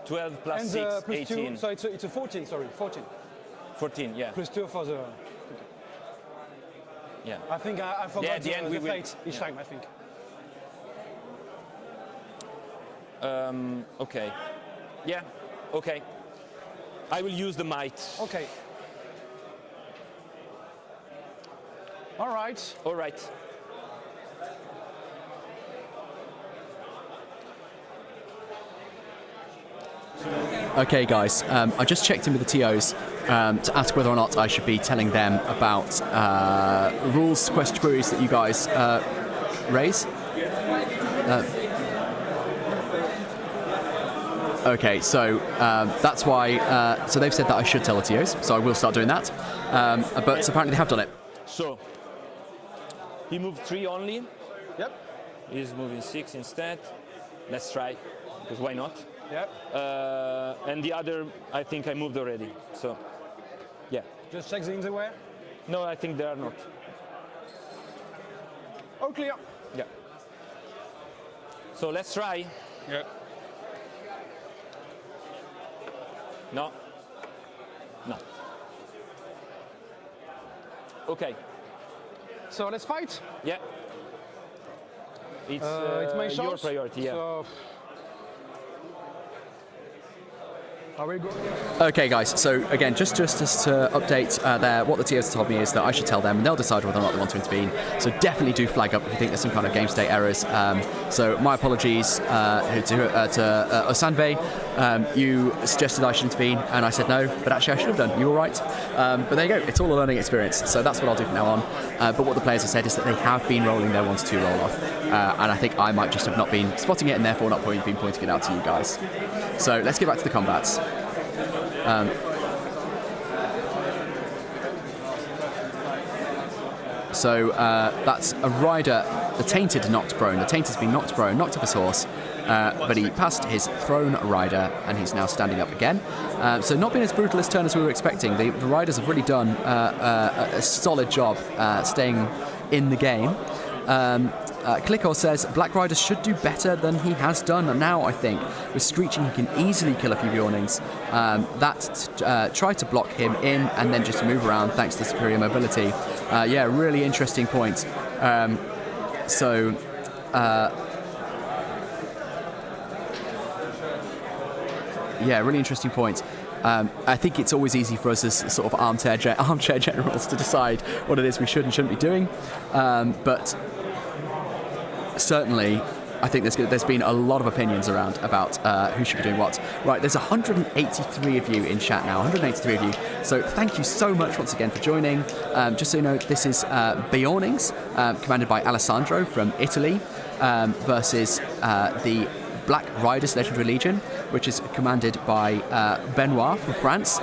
12 plus And 6, plus 18. 2, so it's a 14. Sorry, 14. 14, yeah. Plus 2 for the. Yeah. I think I forgot at the end we will- fate each time. I think. Okay. Yeah, okay. I will use the might. Okay. All right. All right. Okay, guys, I just checked in with the TOs to ask whether or not I should be telling them about rules queries that you guys raise. Okay, so that's why. So they've said that I should tell the TOs, so I will start doing that. But apparently they have done it. So, he moved 3 only. Yep. He's moving 6 instead. Let's try, because why not? Yep. And the other, I think I moved already. So, yeah. Just check the underwear. No, I think they are not. All clear. Yeah. So let's try. Yeah. No. No. Okay. So let's fight. Yeah. It's my your shot. priority, yeah. So, are we go? Okay, guys. So again, just to update what the TOs told me is that I should tell them, and they'll decide whether or not they want to intervene. So definitely do flag up if you think there's some kind of game state errors. So my apologies to Osanve. You suggested I should intervene, and I said no, but actually I should have done. You were right. But there you go. It's all a learning experience. So that's what I'll do from now on. But what the players have said is that they have been rolling their 1-2 roll off, and I think I might just have not been spotting it, and therefore not been pointing it out to you guys. So let's get back to the combats. So that's a rider, the Tainted, knocked prone. The Tainted's been knocked prone, knocked off his horse, but he passed his thrown rider, and he's now standing up again. So not been as brutal this turn as we were expecting. The riders have really done a solid job staying in the game. Clickor says Black Rider should do better than he has done now, I think. With Screeching, he can easily kill a few Bjornings. Tried to block him in and then just move around thanks to superior mobility. Yeah, really interesting point. Yeah, really interesting point. I think it's always easy for us as sort of armchair generals to decide what it is we should and shouldn't be doing. But certainly, I think there's been a lot of opinions around about who should be doing what. Right, there's 183 of you in chat now, 183 of you. So thank you so much once again for joining. Just so you know, this is Bjornings, commanded by Alessandro from Italy, versus the Black Riders Legendary Legion, which is commanded by Benoit from France.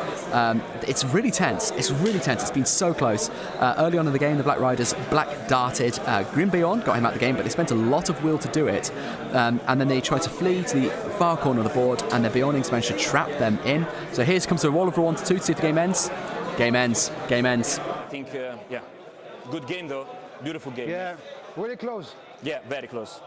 It's really tense. It's been so close. Early on in the game, the Black Riders black darted Grimbeorn, got him out of the game, but they spent a lot of will to do it. And then they tried to flee to the far corner of the board, and the Bjornings managed to trap them in. So here comes a roll of 1 to 2 to see if the game ends. Game ends. I think, yeah, good game though. Beautiful game. Yeah, really close. Yeah, very close.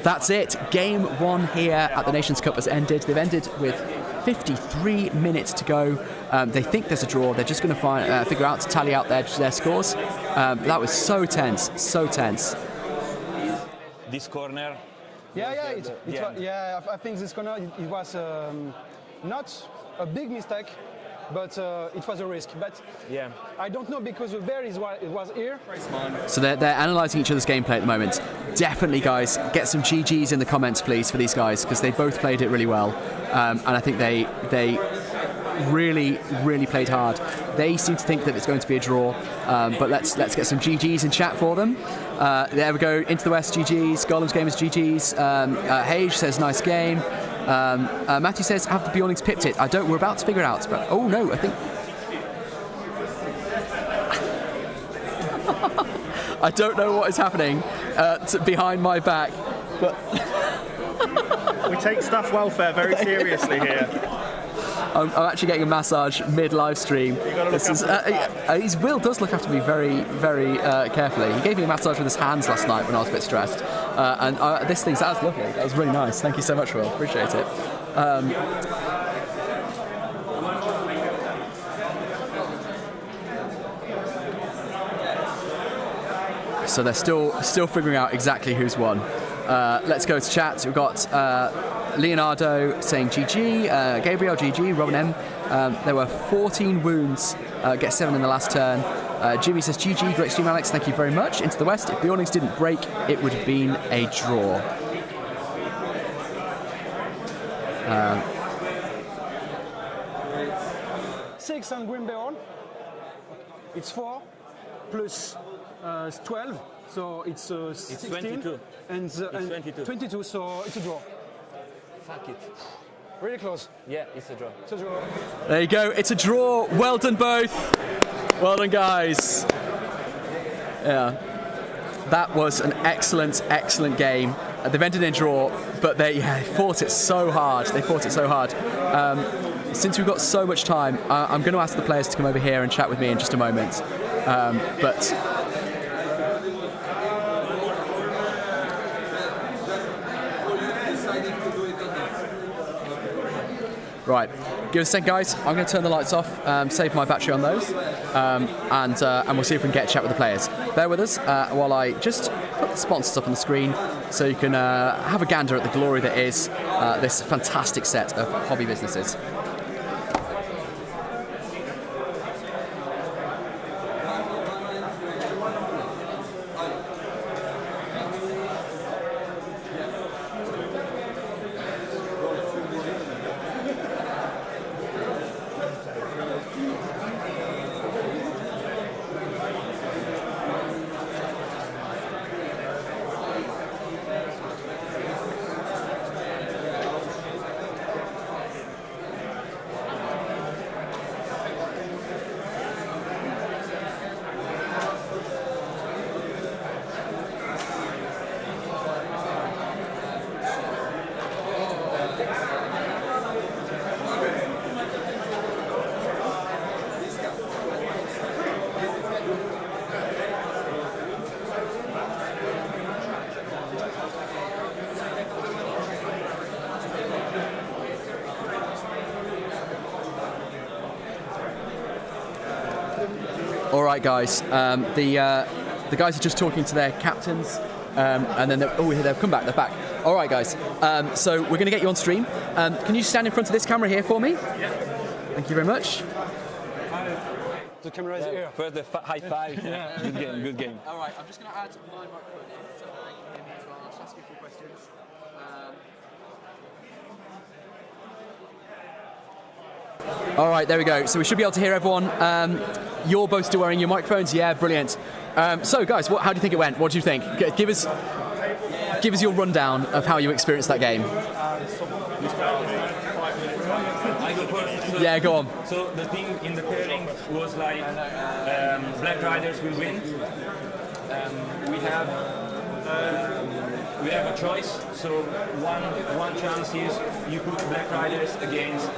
That's it. Game 1 here at the Nations Cup has ended. They've ended with 53 minutes to go. They think there's a draw. They're just going to figure out to tally out their scores. That was so tense, so tense. This corner. Yeah, I think this corner it was not a big mistake, but it was a risk. But yeah, I don't know because the bear it was here. So they're analysing each other's gameplay at the moment. Definitely, guys, get some GGs in the comments, please, for these guys, because they both played it really well, and I think they really played hard. They seem to think that it's going to be a draw, but let's get some GGs in chat for them. There we go. Into the West, GGs. Golem's Gamers, GGs. Hage says nice game. Matthew says, have the Bjornings pipped it? We're about to figure it out, but oh no, I think I don't know what is happening behind my back, but we take staff welfare very seriously here. I'm actually getting a massage mid-live stream. Will does look after me very carefully. He gave me a massage with his hands last night when I was a bit stressed. And that was lovely. That was really nice. Thank you so much, Will. Appreciate it. So they're still figuring out exactly who's won. Let's go to chat. We've got Leonardo saying GG, Gabriel GG, Robin M. There were 14 wounds, get 7 in the last turn. Jimmy says GG, great stream Alex, thank you very much. Into the West, if Bjornings didn't break, it would have been a draw. 6 on Grimbeorn. It's 4 plus 12, so it's 16. 22. And 22. 22, so it's a draw. Fuck it. Really close. Yeah, it's a draw. It's a draw. There you go, it's a draw. Well done both. Well done, guys. Yeah. That was an excellent game. They've ended in a draw, but they fought it so hard. Since we've got so much time, I'm going to ask the players to come over here and chat with me in just a moment. Right, give us a second, guys. I'm going to turn the lights off, save my battery on those, and we'll see if we can get a chat with the players. bear with us while I just put the sponsors up on the screen so you can have a gander at the glory that is this fantastic set of hobby businesses. All right, guys. The guys are just talking to their captains, and then they've come back. They're back. All right, guys. So we're going to get you on stream. Can you stand in front of this camera here for me? Yeah. Thank you very much. The camera is here. First the high five. Yeah. Good game. Good game. All right. I'm just going to add my microphone in so that they can hear me as well. I'll just ask you a few questions. All right, there we go. So we should be able to hear everyone. You're both still wearing your microphones? Yeah, brilliant. So, guys, how do you think it went? What do you think? Give us your rundown of how you experienced that game. Yeah, go on. So the thing in the pairing was like Black Riders will win. We have a choice. So one chance is you put Black Riders against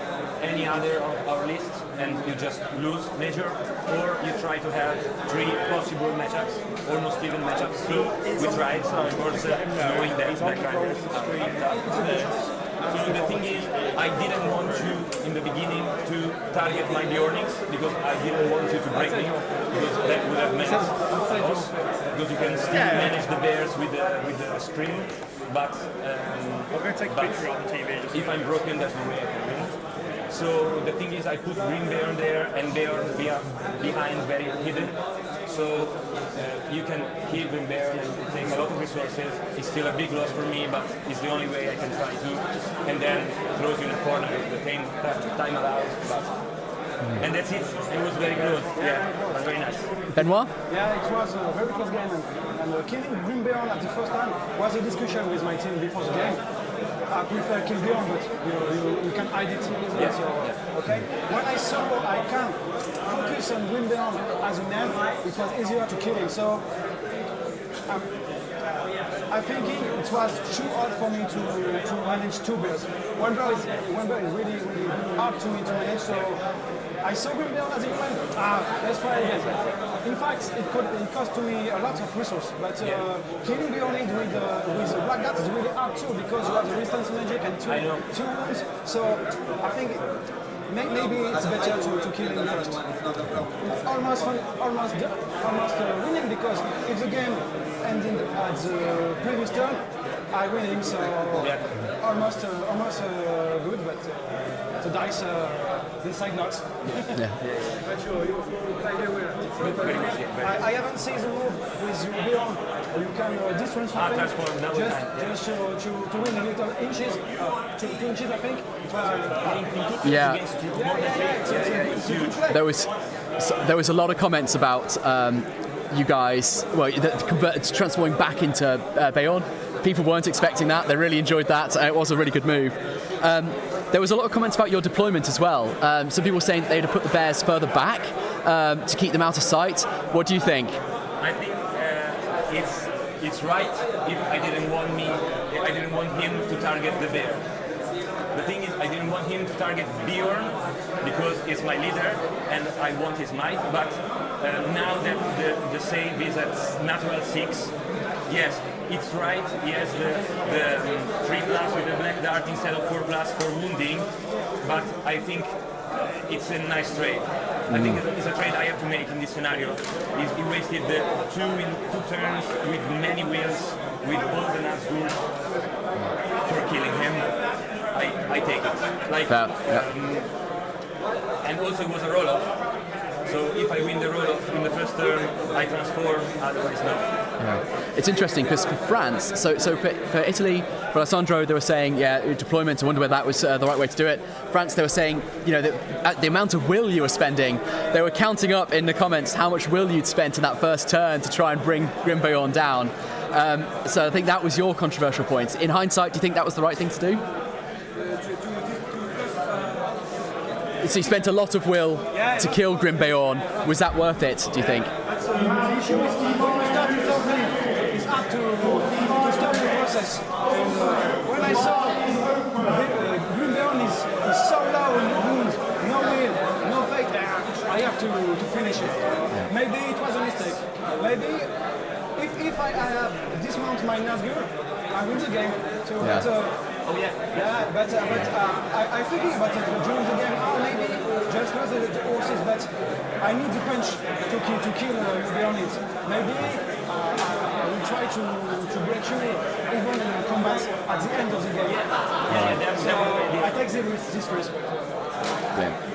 any other of our lists and you just lose major, or you try to have 3 possible matchups, almost even matchups. So we tried, of course, knowing that Black Riders are pretty tough. So the thing is, I didn't want you in the beginning to target my Bjornings because I didn't want you to break me, because that would have meant loss, because you can still manage the bears with the string, but I'm going to take a picture on the TV. If I'm broken, there's no way I can win. So the thing is, I put Green Bear there and Bear behind, very hidden. So you can kill Green Bear and take a lot of resources. It's still a big loss for me, but it's the only way I can try to. And then throws you in a corner if the time allows. And that's it. It was very good. Yeah, it was very nice. Benoit? Yeah, it was a very close game. And killing Green Bear at the first time was a discussion with my team before the game. I prefer kill Bjorn, but you can hide it. Okay. When I saw I can focus on Green Bear as a man, it was easier to kill him. So I think it was too hard for me to manage 2 bears. One bear is really hard to manage. So I saw Green Bear as a man. Let's try again. In fact, it cost me a lot of resources, but killing Bjorn with a Black Dart is really hard too, because you have the resistance magic and two wounds. So I think maybe it's better to kill him first. Almost winning, because if the game ended at the previous turn, I win him, so almost good, but the dice decide not. But you play very well. I haven't seen the move with Bjorn. You can distransform just to win a little inches, 2 inches, I think. There was a lot of comments about you guys, transforming back into Bayonne. People weren't expecting that. They really enjoyed that. It was a really good move. There was a lot of comments about your deployment as well. Some people were saying that they'd have put the bears further back to keep them out of sight. What do you think? I think it's right if I didn't want him to target the bear. The thing is, I didn't want him to target Bjorn because he's my leader and I want his might. But now that the save is at natural 6, yes, it's right. He has the 3+ with the Black Dart instead of 4+ for wounding. But I think it's a nice trade. I think it's a trade I have to make in this scenario. He wasted the two turns with many wheels, with all the Nazgul for killing him. I take it. Like, and also it was a roll-off. So if I win the roll-off in the first turn, I transform, otherwise no. Yeah. It's interesting because for France, so for Italy, for Alessandro, they were saying, yeah, deployment, I wonder whether that was the right way to do it. France, they were saying, you know, that the amount of will you were spending, they were counting up in the comments how much will you'd spent in that first turn to try and bring Grimbeorn down. So I think that was your controversial point. In hindsight, do you think that was the right thing to do? So you spent a lot of will to kill Grimbeorn. Was that worth it, do you think? The issue is it's hard to stop the process. When I saw Grimbeorn is so low in the wound, no will, no fate, I have to finish it. Maybe it was a mistake. Maybe if I have dismount my Nazgul, I win the game. So but I thinking about it during the game. Maybe just lose the horses, but I need the punch to kill Beyond it. Maybe I will try to break you even in combat at the end of the game. So I take this risk.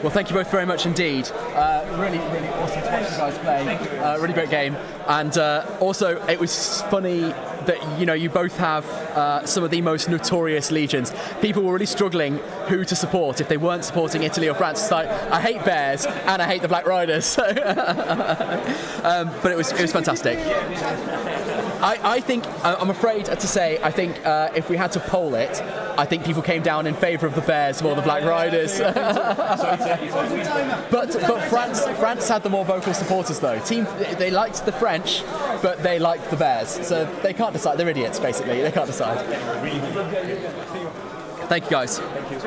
Well, thank you both very much indeed. Really, really awesome to watch you guys play. Really great game, and also it was funny that you both have some of the most notorious legions. People were really struggling who to support if they weren't supporting Italy or France. It's like, I hate bears and I hate the Black Riders. But it was fantastic. I think, I'm afraid to say, I think if we had to poll it, I think people came down in favour of the Bears more than the Black Riders. but France had the more vocal supporters though. They liked the French, but they liked the Bears. So they can't decide. They're idiots basically. They can't decide. Thank you guys. Thank you.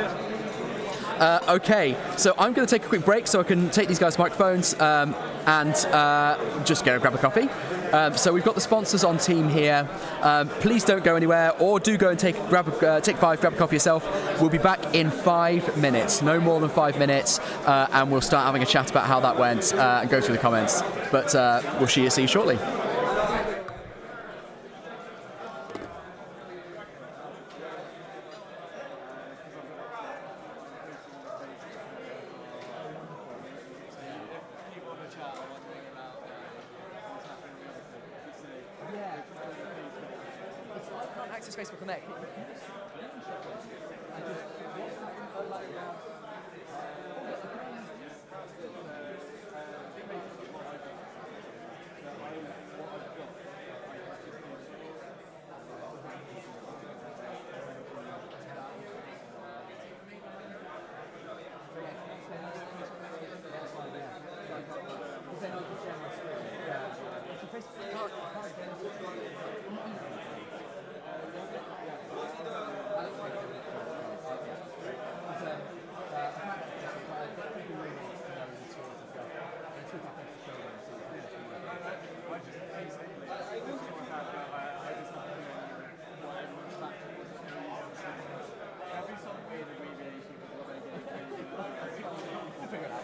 Okay, so I'm going to take a quick break so I can take these guys' microphones and just go grab a coffee. So we've got the sponsors on team here. Please don't go anywhere, or do go and take five, grab a coffee yourself. We'll be back in 5 minutes, no more than 5 minutes, and we'll start having a chat about how that went and go through the comments. But we'll see you shortly. Access Facebook Connect.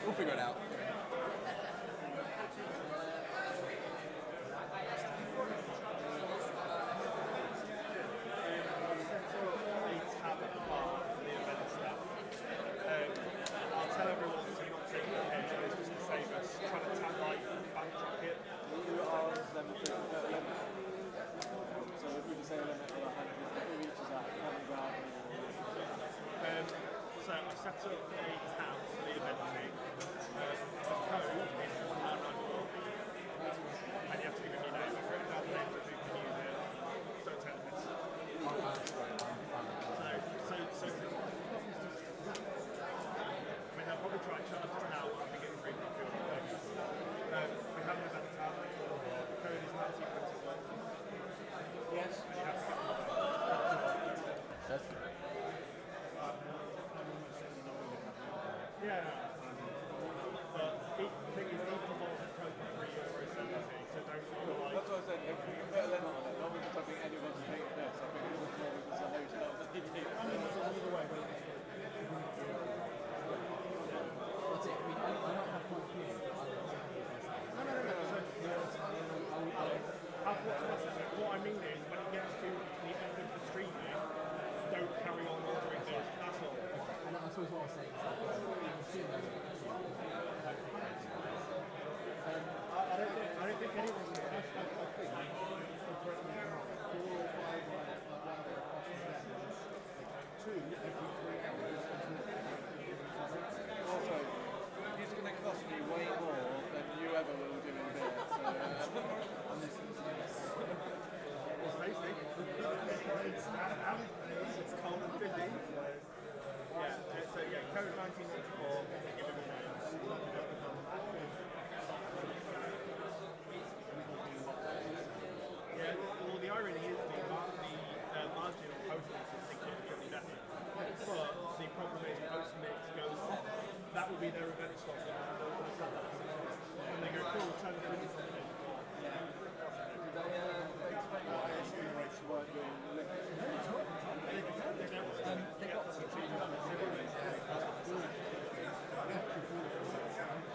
We'll figure it out. So I set up a tab for the event team. The code is 1994. And you have to give them your name. I've written down the name of who can use it. Don't take the piss. I mean, they'll probably try and charge us now when we get free coffee on the way. We have an event tab. The code is 1921. Yes. And you have to get the Yes. Yeah, but the thing is, even the balls are code for €3.70, so don't feel like... That's what I said, if we can put a limit on it, not because I think anyone's taking this, I think it's just more because of hotel that you do. I mean, it's either way, but suppose what I'm saying is that you can see those things. I don't think anyone. I think, correct me if I'm wrong, 4 or 5 Warhammer classes there, just 2 every 3 hours. Also, it's going to cost me way more than you ever will do in beer. So I'm listening to this. It's tasty. It's cold and fizzy. Yeah, so yeah, code 1994. Give it a name. Yeah, well, the irony is the margin on post-mix is significantly better. But the problem is post-mix goes, that will be their event stock. And they go, cool, turn the business on it. Did they explain what ASU rates were doing? They got some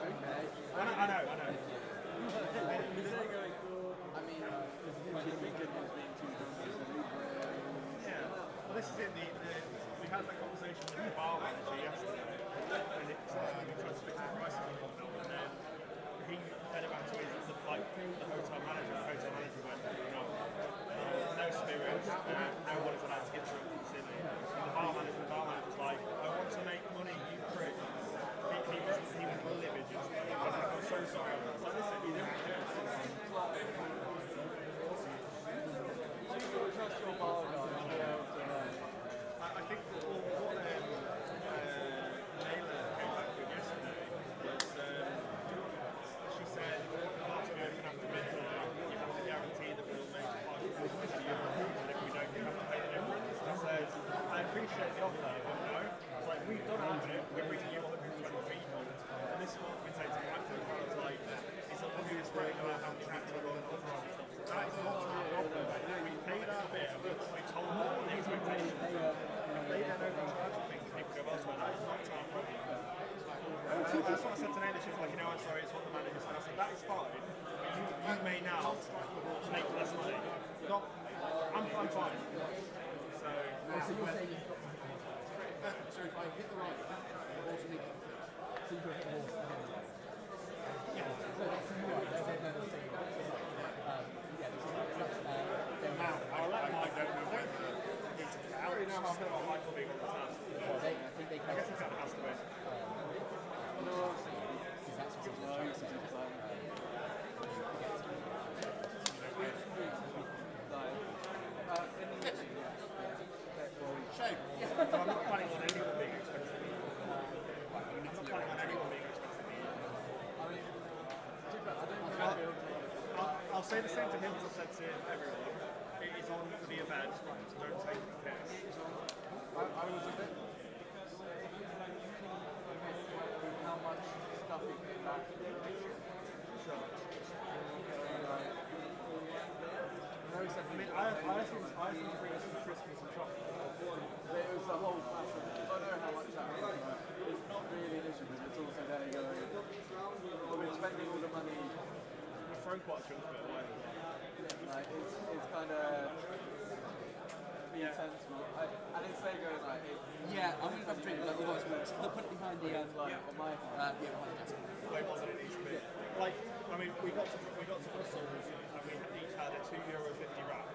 Okay. I know. I mean, do you think it was being too Yeah. Well, this is it. We had that conversation with the bar manager yesterday, and it's we tried to fix the prices and whatnot, and then he fed it back to me the hotel manager. The hotel manager went, no spirits, no one is allowed to get drunk and silly. And the bar manager's like, I want to make money, you prick. He was livid just like, I'm so sorry. I was like, listen, you don't care. trust your bar guy to be able to I think what Layla came back with yesterday was she said last year you have to midnight, you have to guarantee that we'll make €5 and if we don't you have to pay the difference. I said, I appreciate the offer, but no. It's like we've done half of it, we're bringing you 120 people and this is what we take to practice. It's like it's a obvious way about how we track to run that is not our problem. We paid our bit and we told them the expectation. If they then overcharge things, people go elsewhere. That is not our problem. That's what I said to Nana. She was like, I'm sorry, it's what the manager said. I said, that is fine. But you may now make less money. I'm fine. So you're saying you've got so if I hit the right, I also need to so you can hit the wall. So that's right. There's another thing. I don't know whether it's out. I know how I like being on the task. I think they I guess it kind of has to be. Because that's what I'm trying to Shape. But I'm not planning on anyone being expensive. I'm not planning on anyone being expensive. I'll say the same to him as I said to everyone. It is on for the event, so don't take the piss. I was a bit how much stuff you can back. I think bring us some Christmas and chocolate. It was the whole matter. I know how much that was. It's not really an issue, but it's also there going, well, we're spending all the money. We've thrown quite a chunk of it away. Like, it's kind of being sensible. And it's there going like, Yeah, I'm going to have a drink, but they'll put it behind the on my hand. behind the desk. Way more than it needs to be. Like, I mean, we got to Brussels and we each had a €2.50 wrap.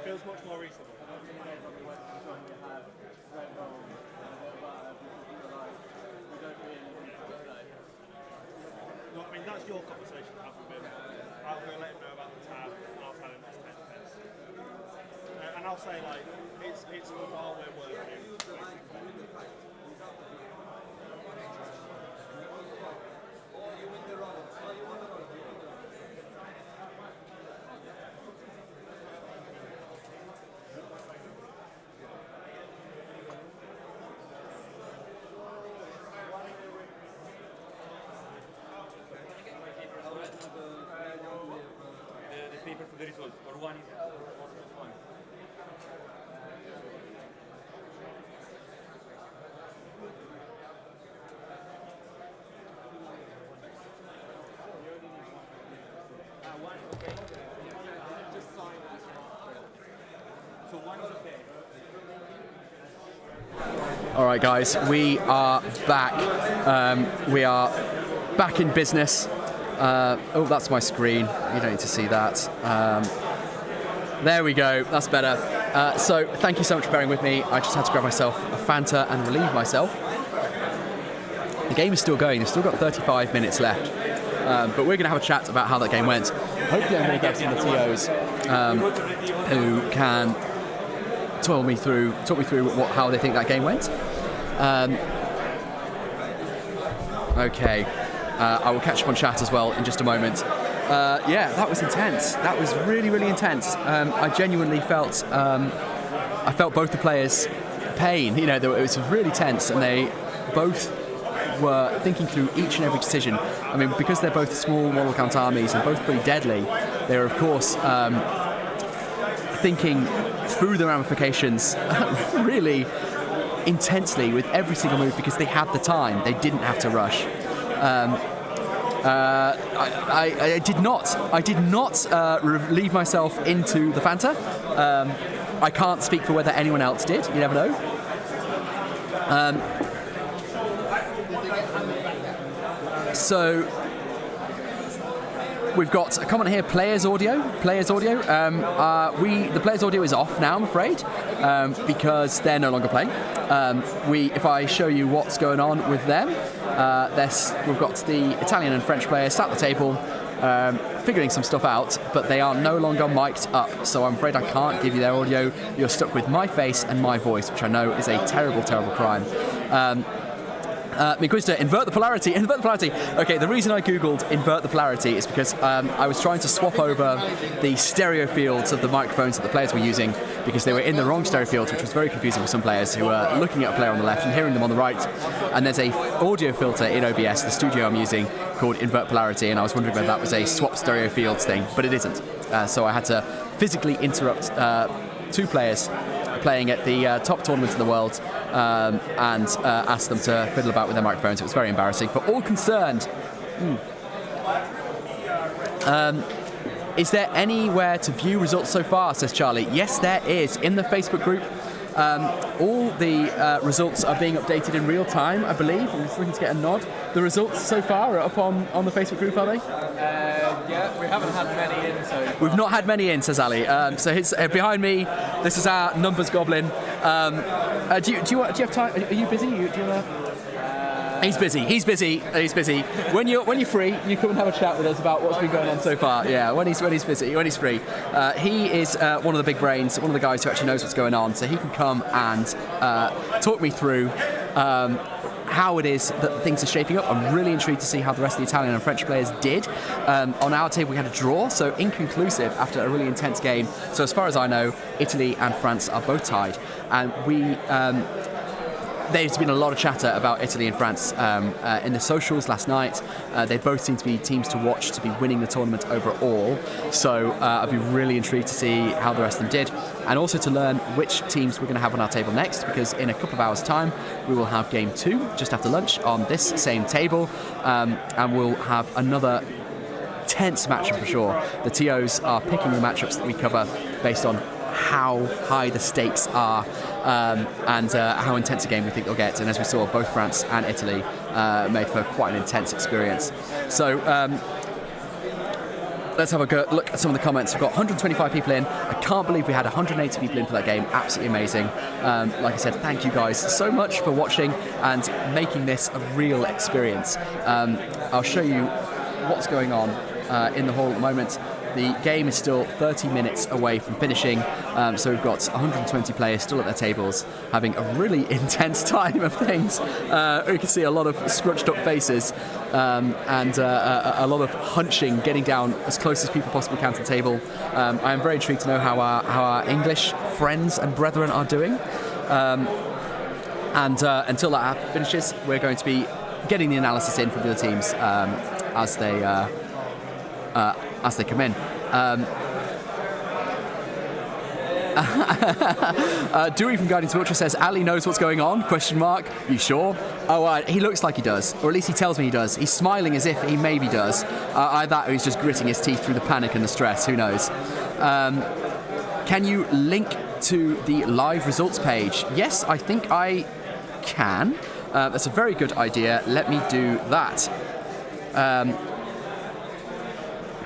Feels much more reasonable. And then you know, when we went to John, we had Red Bull and a bit of butter, because we were like, we don't really need to go there. No, I mean, that's your conversation to have with him. I'll go let him know about the tab, and I'll tell him it's 10 pence. And I'll say, like, it's for while we're working. The paper for the results, or one is one. One is okay. Just sign this one. So one is okay. All right, guys, we are back. We are back in business. Oh, that's my screen. You don't need to see that. There we go. That's better. So thank you so much for bearing with me. I just had to grab myself a Fanta and relieve myself. The game is still going. They've still got 35 minutes left. But we're going to have a chat about how that game went. Hopefully I'm going to get some of the TOs who can talk me through how they think that game went. Okay. I will catch up on chat as well in just a moment. Yeah, that was intense. That was really, really intense. I genuinely felt I felt both the players' pain. You know, it was really tense, and they both were thinking through each and every decision. I mean, because they're both small model count armies and both pretty deadly, they're of course thinking through the ramifications really intensely with every single move because they had the time. They didn't have to rush. I did not leave myself into the Fanta. I can't speak for whether anyone else did. You never know. So we've got a comment here. Players audio. The players audio is off now, I'm afraid, because they're no longer playing. If I show you what's going on with them, we've got the Italian and French players sat at the table, figuring some stuff out, but they are no longer mic'd up. So I'm afraid I can't give you their audio. You're stuck with my face and my voice, which I know is a terrible, terrible crime. Minquista, invert the polarity. Okay, the reason I googled invert the polarity is because I was trying to swap over the stereo fields of the microphones that the players were using because they were in the wrong stereo fields, which was very confusing for some players who were looking at a player on the left and hearing them on the right. And there's a audio filter in OBS, the studio I'm using, called invert polarity, and I was wondering whether that was a swap stereo fields thing, but it isn't. So I had to physically interrupt two players playing at the top tournament in the world and asked them to fiddle about with their microphones. It was very embarrassing for all concerned. Is there anywhere to view results so far, says Charlie? Yes, there is. In the Facebook group, all the results are being updated in real time, I believe. I'm just looking to get a nod. The results so far are up on the Facebook group, are they? Yeah, we haven't had many in, so... We've not had many in, says Ali. So his, behind me, this is our numbers goblin. Do you have time? Are you busy? Do you want to... He's busy. When you're free, you come and have a chat with us about what's been going on so far. Yeah, when he's busy, when he's free. He is one of the big brains, one of the guys who actually knows what's going on, so he can come and talk me through how it is that things are shaping up. I'm really intrigued to see how the rest of the Italian and French players did. On our table we had a draw, so inconclusive after a really intense game. So as far as I know, Italy and France are both tied, and there's been a lot of chatter about Italy and France in the socials last night. They both seem to be teams to watch, to be winning the tournament overall. So I'd be really intrigued to see how the rest of them did, and also to learn which teams we're going to have on our table next, because in a couple of hours' time we will have game 2 just after lunch on this same table, and we'll have another tense matchup for sure. The TOs are picking the matchups that we cover based on how high the stakes are and how intense a game we think they'll get. And as we saw, both France and Italy made for quite an intense experience. So let's have a go look at some of the comments. We've got 125 people in. I can't believe we had 180 people in for that game. Absolutely amazing. Like I said, thank you guys so much for watching and making this a real experience. I'll show you what's going on in the hall at the moment. The game is still 30 minutes away from finishing, so we've got 120 players still at their tables having a really intense time of things. You can see a lot of scrunched up faces and a lot of hunching, getting down as close as people possibly can to the table. I am very intrigued to know how our English friends and brethren are doing. And until that finishes, we're going to be getting the analysis in from the other teams as they come in. Dewey from Guiding to Ultra says, Ali knows what's going on, ? You sure? Oh, he looks like he does, or at least he tells me he does. He's smiling as if he maybe does. Either that or he's just gritting his teeth through the panic and the stress, who knows. Can you link to the live results page? Yes, I think I can. That's a very good idea. Let me do that.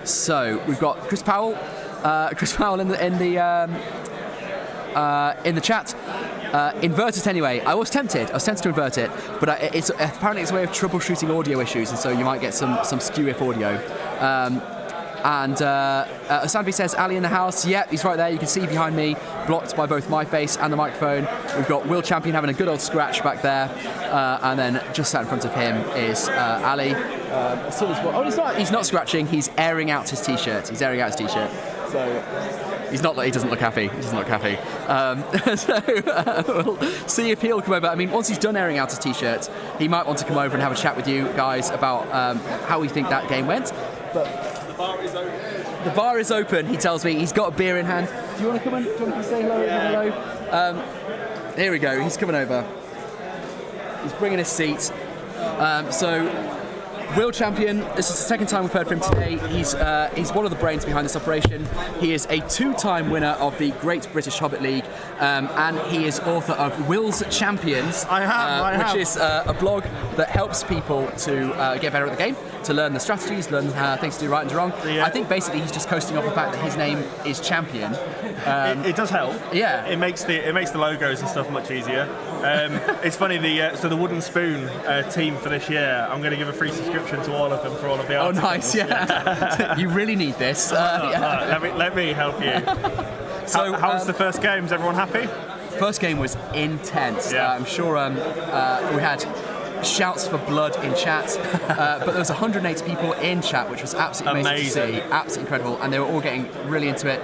So we've got Chris Powell. Chris Powell in the chat. Invert it anyway. I was tempted to invert it, but it's apparently it's a way of troubleshooting audio issues, and so you might get some skew-if audio. And Sanvi says, Ali in the house. Yep, he's right there. You can see behind me, blocked by both my face and the microphone. We've got Will Champion having a good old scratch back there. And then just sat in front of him is Ali. He's not scratching. He's airing out his T-shirt. So he doesn't look happy. We'll see if he'll come over. I mean, once he's done airing out his T-shirt, he might want to come over and have a chat with you guys about how we think that game went. But the bar is open. He tells me he's got a beer in hand. Do you want to come and say hello? Hello. Here we go. He's coming over. He's bringing his seat. So. Will Champion, this is the second time we've heard from him today. He's one of the brains behind this operation. He is a 2-time winner of the Great British Hobbit League, and he is author of Will's Champions, which is a blog that helps people to get better at the game, to learn the strategies, learn things to do right and wrong. Yeah. I think basically he's just coasting off the fact that his name is Champion. It does help. Yeah. It makes the logos and stuff much easier. It's funny, the Wooden Spoon team for this year, I'm going to give a free subscription to all of them for all of the articles. Oh, nice, yeah. You really need this. Let me help you. So, how was the first game? Is everyone happy? First game was intense. Yeah. I'm sure we had shouts for blood in chat, but there was 180 people in chat, which was absolutely amazing to see, absolutely incredible, and they were all getting really into it.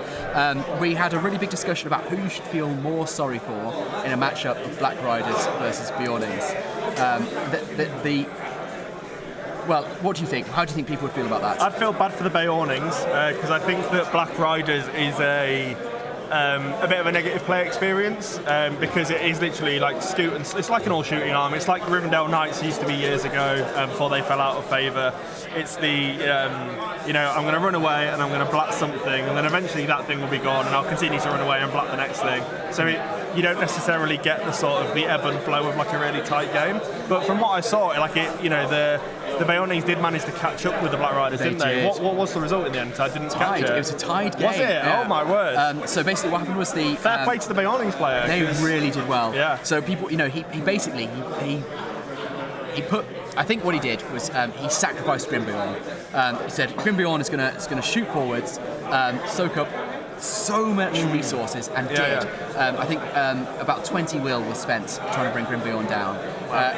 We had a really big discussion about who you should feel more sorry for in a matchup of Black Riders versus Bjornings. Well, what do you think? How do you think people would feel about that? I'd feel bad for the Bjornings because I think that Black Riders is a bit of a negative play experience because it is literally like it's like an all-shooting army. It's like Rivendell Knights used to be years ago before they fell out of favour. It's I'm going to run away and I'm going to blat something, and then eventually that thing will be gone, and I'll continue to run away and blat the next thing. So you don't necessarily get the sort of the ebb and flow of like a really tight game. But from what I saw, the Bjornings did manage to catch up with the Black Riders, didn't they? What was the result in the end? I didn't catch it. It was a tied game. Was it? Yeah. Oh my word! So basically, what happened was fair play to the Bjornings player. They really did well. Yeah. So people, he basically put. I think what he did was he sacrificed Grimbeorn. He said Grimbeorn is going to shoot forwards, soak up so much resources, and did. Yeah. I think about 20 will was spent trying to bring Grimbeorn down,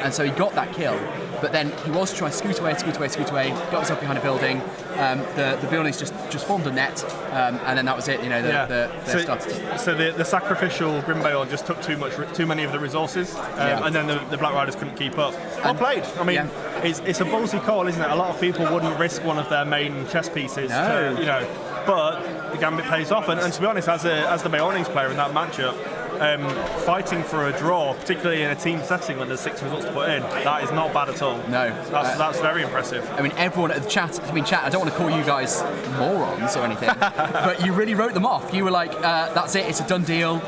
and so he got that kill. But then he was trying to scoot away, got himself behind a building. The Bjornings just formed a net, and then that was it. So the sacrificial Grimbeorn just took too many of the resources, and then the Black Riders couldn't keep up. Well played. I mean, it's a ballsy call, isn't it? A lot of people wouldn't risk one of their main chess pieces, but the gambit pays off. And to be honest, as the Bjornings player in that matchup, fighting for a draw, particularly in a team setting when there's 6 results to put in, that is not bad at all. No. That's very impressive. I mean, everyone at the chat, I don't want to call you guys morons or anything, but you really wrote them off. You were like, that's it, it's a done deal,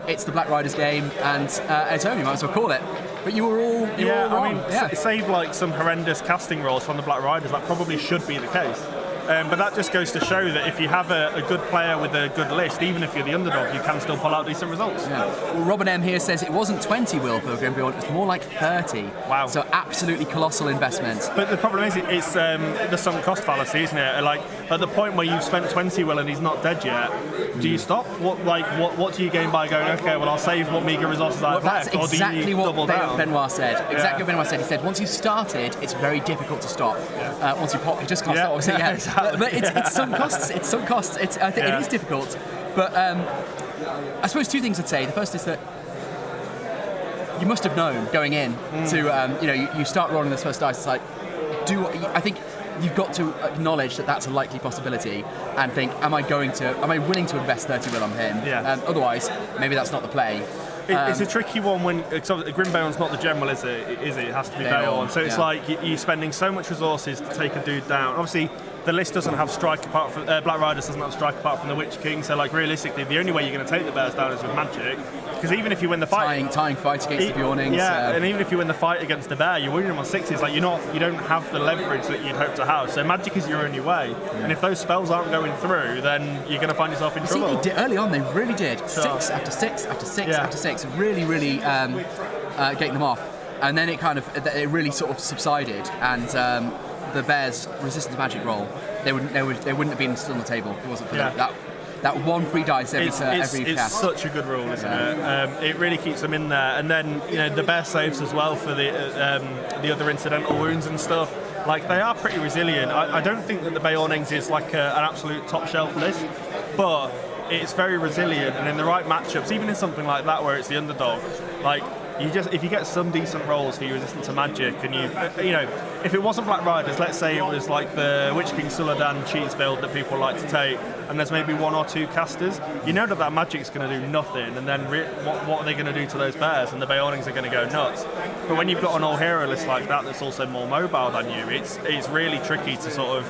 it's the Black Riders game, and it's over, you might as well call it. But you were all wrong. Save like some horrendous casting rolls from the Black Riders, that probably should be the case. But that just goes to show that if you have a good player with a good list, even if you're the underdog, you can still pull out decent results. Yeah. Well, Robin M here says it wasn't 20 will for Grimbeorn, it was more like 30. Wow. So absolutely colossal investment. But the problem is, it's the sunk cost fallacy, isn't it? Like, at the point where you've spent 20 will and he's not dead yet, do you stop? What do you gain by going, okay, well, I'll save what meagre resources I have left? That's exactly or do you what double down? Benoit said. Exactly Yeah. what Benoit said. He said, once you've started, it's very difficult to stop. Yeah. Once you pop, you just can't stop. Obviously, yeah. Exactly. But it's sunk costs. It's sunk costs. I think it is difficult. But I suppose 2 things I'd say. The first is that you must have known going in to, you start rolling this first dice. It's like, I think you've got to acknowledge that that's a likely possibility and think, am I willing to invest 30 will on him? Yeah. Otherwise, maybe that's not the play. It's a tricky one when Grimbeorn's not the general, is it? It has to be Beorn. So it's like you're spending so much resources to take a dude down. Obviously, the list doesn't have strike apart from Black Riders doesn't have strike apart from the Witch King. So like realistically, the only way you're going to take the bears down is with magic. Because even if you win the fight, tying fight against the Bjornings, and even if you win the fight against the bear, you're winning them on 6s. Like you don't have the leverage that you'd hope to have. So magic is your only way. And if those spells aren't going through, then you're going to find yourself in trouble. See, they did, early on, they really did. Sure. 6 after 6 after 6 after 6, really getting them off. And then it really sort of subsided, and the bears' resistance magic roll, they wouldn't have been still on the table if it wasn't for that one free dice every cast. It's such a good rule, isn't it? It really keeps them in there. And then the bear saves as well for the other incidental wounds and stuff. Like they are pretty resilient. I don't think that the Bjornings is like an absolute top shelf list, but it's very resilient. And in the right matchups, even in something like that where it's the underdog, like. If you get some decent rolls for your resistance to magic, and if it wasn't Black Riders, let's say it was like the Witch King Suladan cheats build that people like to take, and there's maybe 1 or 2 casters, you know that magic's going to do nothing, and then what are they going to do to those bears? And the Bjornings are going to go nuts. But when you've got an all-hero list like that that's also more mobile than you, it's really tricky to sort of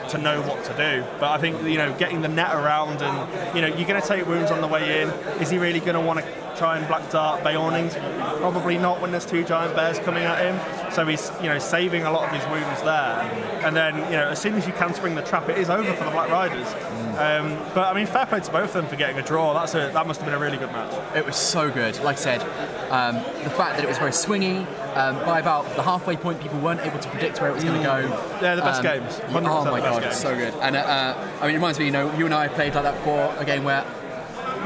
to know what to do. But I think getting the net around, and you're going to take wounds on the way in. Is he really going to want to try and black dart Bjornings? Probably not when there's 2 giant bears coming at him. So he's saving a lot of his wounds there. And then as soon as you can spring the trap, it is over for the Black Riders. But I mean, fair play to both of them for getting a draw. That must have been a really good match. It was so good. Like I said, the fact that it was very swingy. By about the halfway point, people weren't able to predict where it was going to go. They're the best games. 100% oh my god, games. it's so good. And it reminds me, you and I played like that before, a game where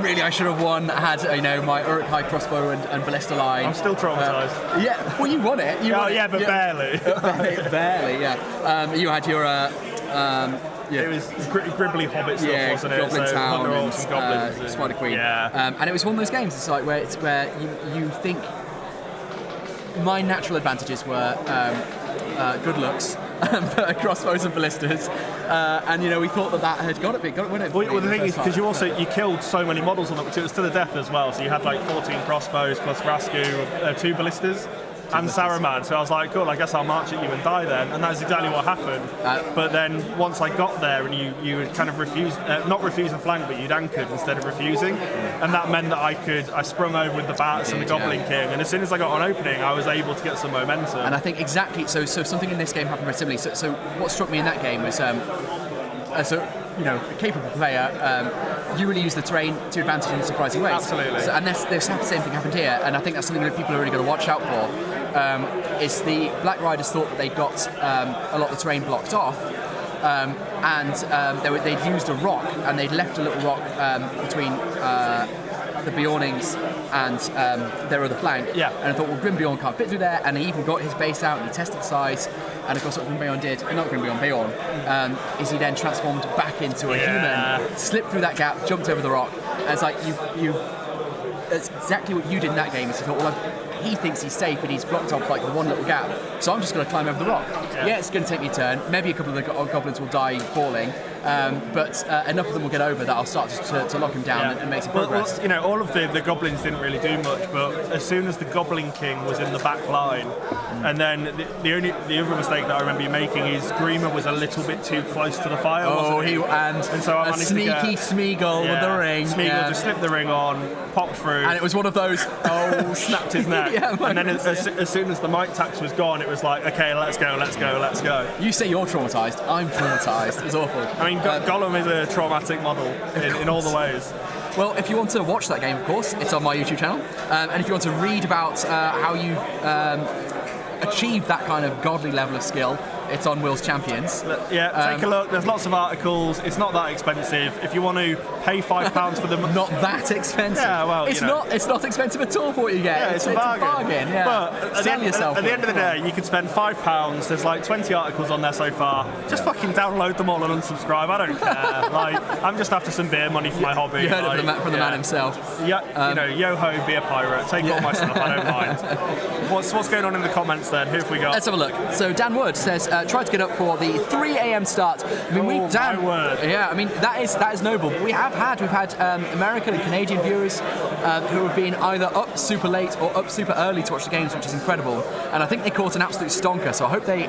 really I should have won. I had my Uruk-hai crossbow and ballista line. I'm still traumatized. Yeah, well, you won it. But barely. barely, yeah. You had your. It was gribbly hobbit stuff, wasn't it? Goblin Town and goblins Spider Queen. Yeah. And it was one of those games. It's like where you think my natural advantages were good looks, crossbows and ballistas, and we thought that had got it. Well, the thing is, because you killed so many models on it, it was to the death as well. So you had like 14 crossbows plus Rasku, 2 ballistas. And Saruman, so I was like, cool, I guess I'll march at you and die then, and that's exactly what happened. But then once I got there and you kind of refused, not refuse a flank, but you'd anchored instead of refusing, and that meant that I sprung over with the bats and the Goblin King, and as soon as I got on opening, I was able to get some momentum. And I think exactly, so something in this game happened very similarly. So what struck me in that game was, as a capable player, you really use the terrain to advantage in surprising ways. Absolutely. So, and the same thing happened here, and I think that's something that people are really going to watch out for. Is the Black Riders thought that they got a lot of the terrain blocked off, and they'd used a rock, and they'd left a little rock between the Bjornings and their other flank. Yeah. And I thought, well, Grimbeorn can't fit through there, and he even got his base out and he tested the size. And of course, what Grimbeorn did, not Grimbeorn, Bjorn, is he then transformed back into a human, slipped through that gap, jumped over the rock. And it's like that's exactly what you did in that game. Is you thought, well, he thinks he's safe, but he's blocked off like the one little gap. So I'm just going to climb over the rock. Yeah, it's going to take me a turn. Maybe a couple of the goblins will die falling, but enough of them will get over that I'll start to lock him down and make some progress. Well, all of the goblins didn't really do much, but as soon as the Goblin King was in the back line, and then the other mistake that I remember you making is Grima was a little bit too close to the fire. Wasn't he? And so I a sneaky Smeagol with the ring. Smeagol just slipped the ring on, popped through, and it was one of those. Snapped his neck. And then as soon as the mic tax was gone, it was like, okay, let's go. You say you're traumatised. I'm traumatised. It was awful. I mean, Gollum is a traumatic model in all the ways. Well, if you want to watch that game, of course, it's on my YouTube channel. And if you want to read about how you achieve that kind of godly level of skill, it's on Will's Champions. Take a look. There's lots of articles. It's not that expensive. If you want to pay £5 for them, not that expensive. Yeah, well, it's not expensive at all for what you get. Yeah, it's a bargain. Yeah. But at the end of the day, you could spend £5. There's like 20 articles on there so far. Just fucking download them all and unsubscribe. I don't care. I'm just after some beer money for my hobby. You heard it from the man himself. Yeah, yo ho, be a pirate. Take all my stuff. I don't mind. What's going on in the comments then? Who have we got? Let's have a look. So Dan Wood says, tried to get up for the 3 a.m. start. I mean, my word. Yeah, I mean that is noble. But we've had American and Canadian viewers who have been either up super late or up super early to watch the games, which is incredible. And I think they caught an absolute stonker. So I hope they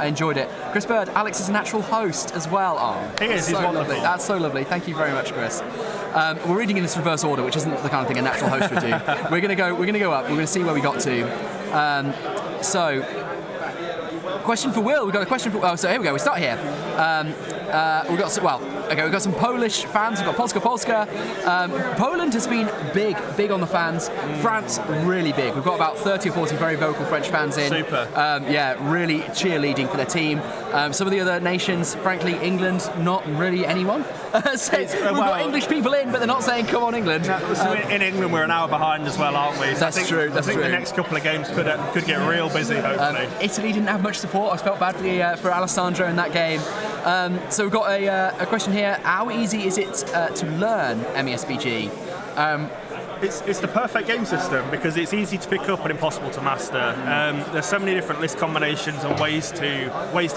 enjoyed it. Chris Bird, Alex is a natural host as well. Oh, he is. He's so wonderful. lovely. That's so lovely. Thank you very much, Chris. We're reading in this reverse order, which isn't the kind of thing a natural host would do. We're gonna go up. We're gonna see where we got to. So, question for Will. We've got a question for. Oh, so here we go. We start here. We've got some Polish fans. We've got Polska. Poland has been big on the fans. France, really big. We've got about 30 or 40 very vocal French fans in. Super. Really cheerleading for their team. Some of the other nations, frankly, England, not really anyone. We've got English people in, but they're not saying, come on, England. So in England, we're an hour behind as well, aren't we? So That's true. I think the next couple of games could get real busy, hopefully. Italy didn't have much support. I felt bad for Alessandro in that game. So we've got a question here. How easy is it to learn MESBG? It's the perfect game system because it's easy to pick up and impossible to master. There's so many different list combinations and ways to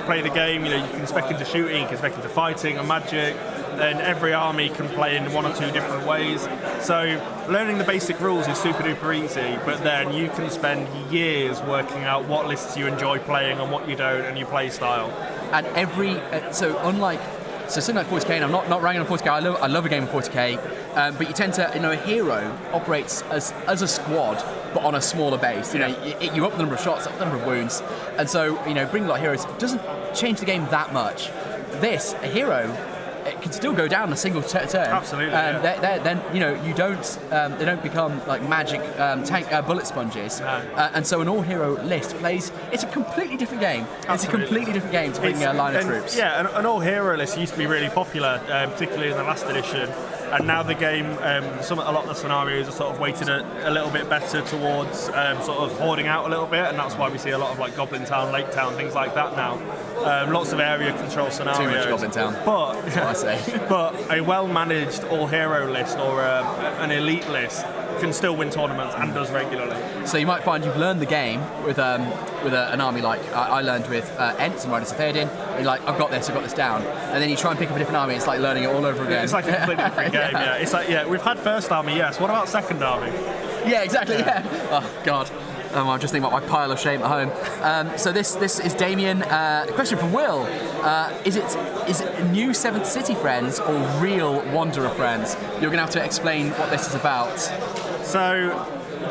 play the game. You know, you can spec into shooting, you can spec into fighting and magic. Then every army can play in one or two different ways. So learning the basic rules is super duper easy, but then you can spend years working out what lists you enjoy playing and what you don't, and your play style. And something like 40k, and I'm not ragging on 40k. I love a game of 40k, but you tend to, a hero operates as a squad, but on a smaller base. You up the number of shots, up the number of wounds, and so bringing a lot of heroes doesn't change the game that much. A hero. It can still go down a single turn. Absolutely. Then they don't become like magic tank bullet sponges. No. And so an all-hero list plays. It's a completely different game. Absolutely. It's a completely different game to bring a line of troops. Yeah, an all-hero list used to be really popular, particularly in the last edition. And now the game, a lot of the scenarios are sort of weighted a little bit better towards sort of hoarding out a little bit, and that's why we see a lot of like Goblin Town, Lake Town, things like that now. Lots of area control scenarios. Too much Goblin Town. But a well-managed all-hero list or an elite list can still win tournaments and does regularly. So you might find you've learned the game with an army like I learned with Ents and Riders of Theoden. You're like, I've got this down, and then you try and pick up a different army. It's like learning it all over again. It's like a completely different game. Yeah, it's like we've had first army, yes. What about second army? Yeah, exactly. Yeah. Oh God. I'm just thinking about my pile of shame at home. So this is Damien. A question from Will. Is it new 7th City friends or real Wanderer friends? You're going to have to explain what this is about. So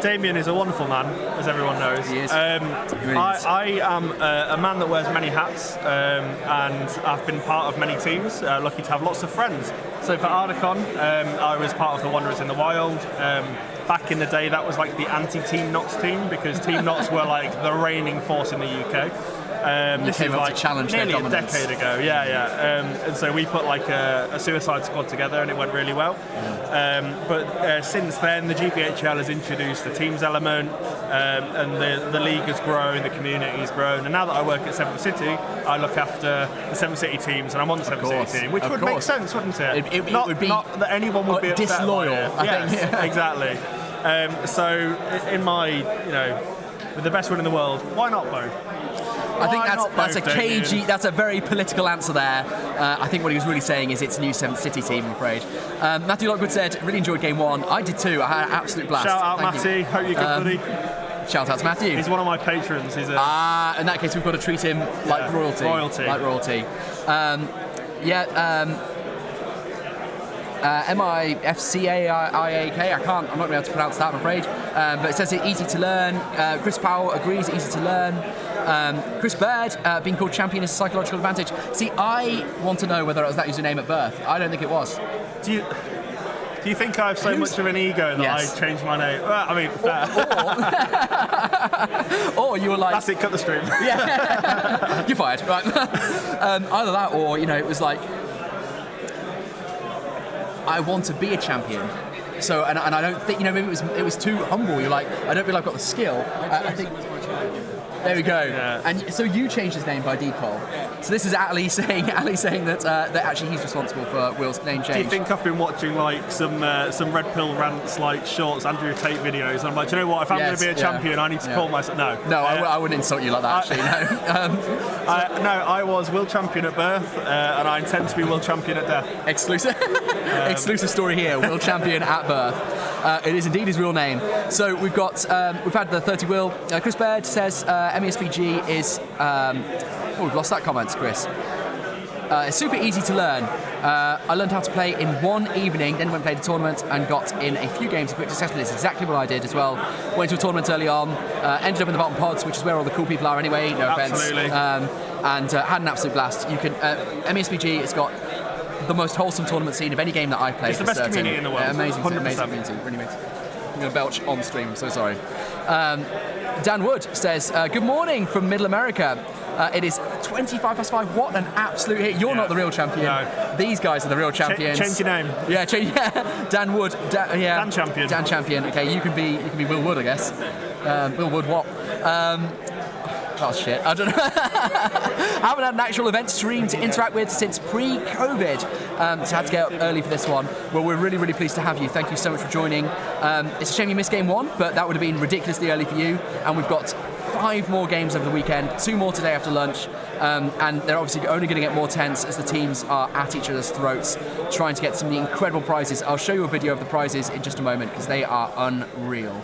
Damien is a wonderful man, as everyone knows. He is. I am a man that wears many hats, and I've been part of many teams. Lucky to have lots of friends. So for Ardacon, I was part of the Wanderers in the Wild. Back in the day, that was like the anti-Team Knots team, because Team Knots were like the reigning force in the UK. This came up to challenge nearly their dominance. a decade ago, and so we put like a suicide squad together, and it went really well. But since then, the GPHL has introduced the teams element, and the league has grown, the community has grown, and now that I work at 7th City, I look after the 7th City teams, and I'm on the 7th City team, which would make sense, wouldn't it? It not, would be not that anyone would be disloyal. I think. Exactly. So in my, with the best one in the world, why not both? I think that's a cagey, that's a very political answer there. I think what he was really saying is it's a new 7th City team, I'm afraid. Matthew Lockwood said, really enjoyed game one. I did too, I had an absolute blast. Shout out Thank Matty, you. hope you're good, buddy. Shout out to Matthew. He's one of my patrons. In that case, we've got to treat him like royalty. Like royalty. MIFCAIAK, I'm not going to be able to pronounce that, I'm afraid. But it says it's easy to learn. Chris Powell agrees, easy to learn. Chris Bird, being called champion is a psychological advantage. See, I want to know whether it was that username at birth. I don't think it was. Do you think I have so much of an ego that I changed my name? Well, I mean, fair. Or you were like... That's it, cut the stream. Yeah. You're fired, right. Either that or, it was like... I want to be a champion. So, and I don't think, maybe it was too humble. You're like, I don't feel I've got the skill. I think... There we go. Yeah. And so you changed his name by default. So this is Ali saying that actually he's responsible for Will's name change. Do you think I've been watching like some Red Pill rants, like shorts, Andrew Tate videos? And I'm like, do you know what? If I'm going to be a champion, I need to call myself. No, I wouldn't insult you like that. Actually, no. I was world champion at birth, and I intend to be world champion at death. Exclusive story here. World champion at birth. It is indeed his real name. So we've had the 30 Will. Chris Baird says MESBG is. We've lost that comment, Chris. It's super easy to learn. I learned how to play in one evening, then went and played a tournament and got in a few games of quick successful. It's exactly what I did as well. Went to a tournament early on, ended up in the bottom pods, which is where all the cool people are anyway, no offense. Absolutely. And had an absolute blast. You can MESBG has got the most wholesome tournament scene of any game that I've played. It's the best community in the world. Amazing 100%. community. Really amazing. I'm going to belch on stream, I'm so sorry. Dan Wood says, good morning from Middle America. It is 25+5. What an absolute hit. You're not the real champion. No. These guys are the real champions. Change your name. Yeah, Dan Wood. Dan Champion. Dan Champion. Okay, you can be Will Wood, I guess. Will Wood what? Oh shit, I don't know. I haven't had an actual event stream to interact with since pre-COVID, so I had to get up early for this one. Well, we're really, really pleased to have you. Thank you so much for joining. It's a shame you missed game one, but that would have been ridiculously early for you. And we've got 5 more games over the weekend, 2 more today after lunch, and they're obviously only going to get more tense as the teams are at each other's throats, trying to get some of the incredible prizes. I'll show you a video of the prizes in just a moment because they are unreal.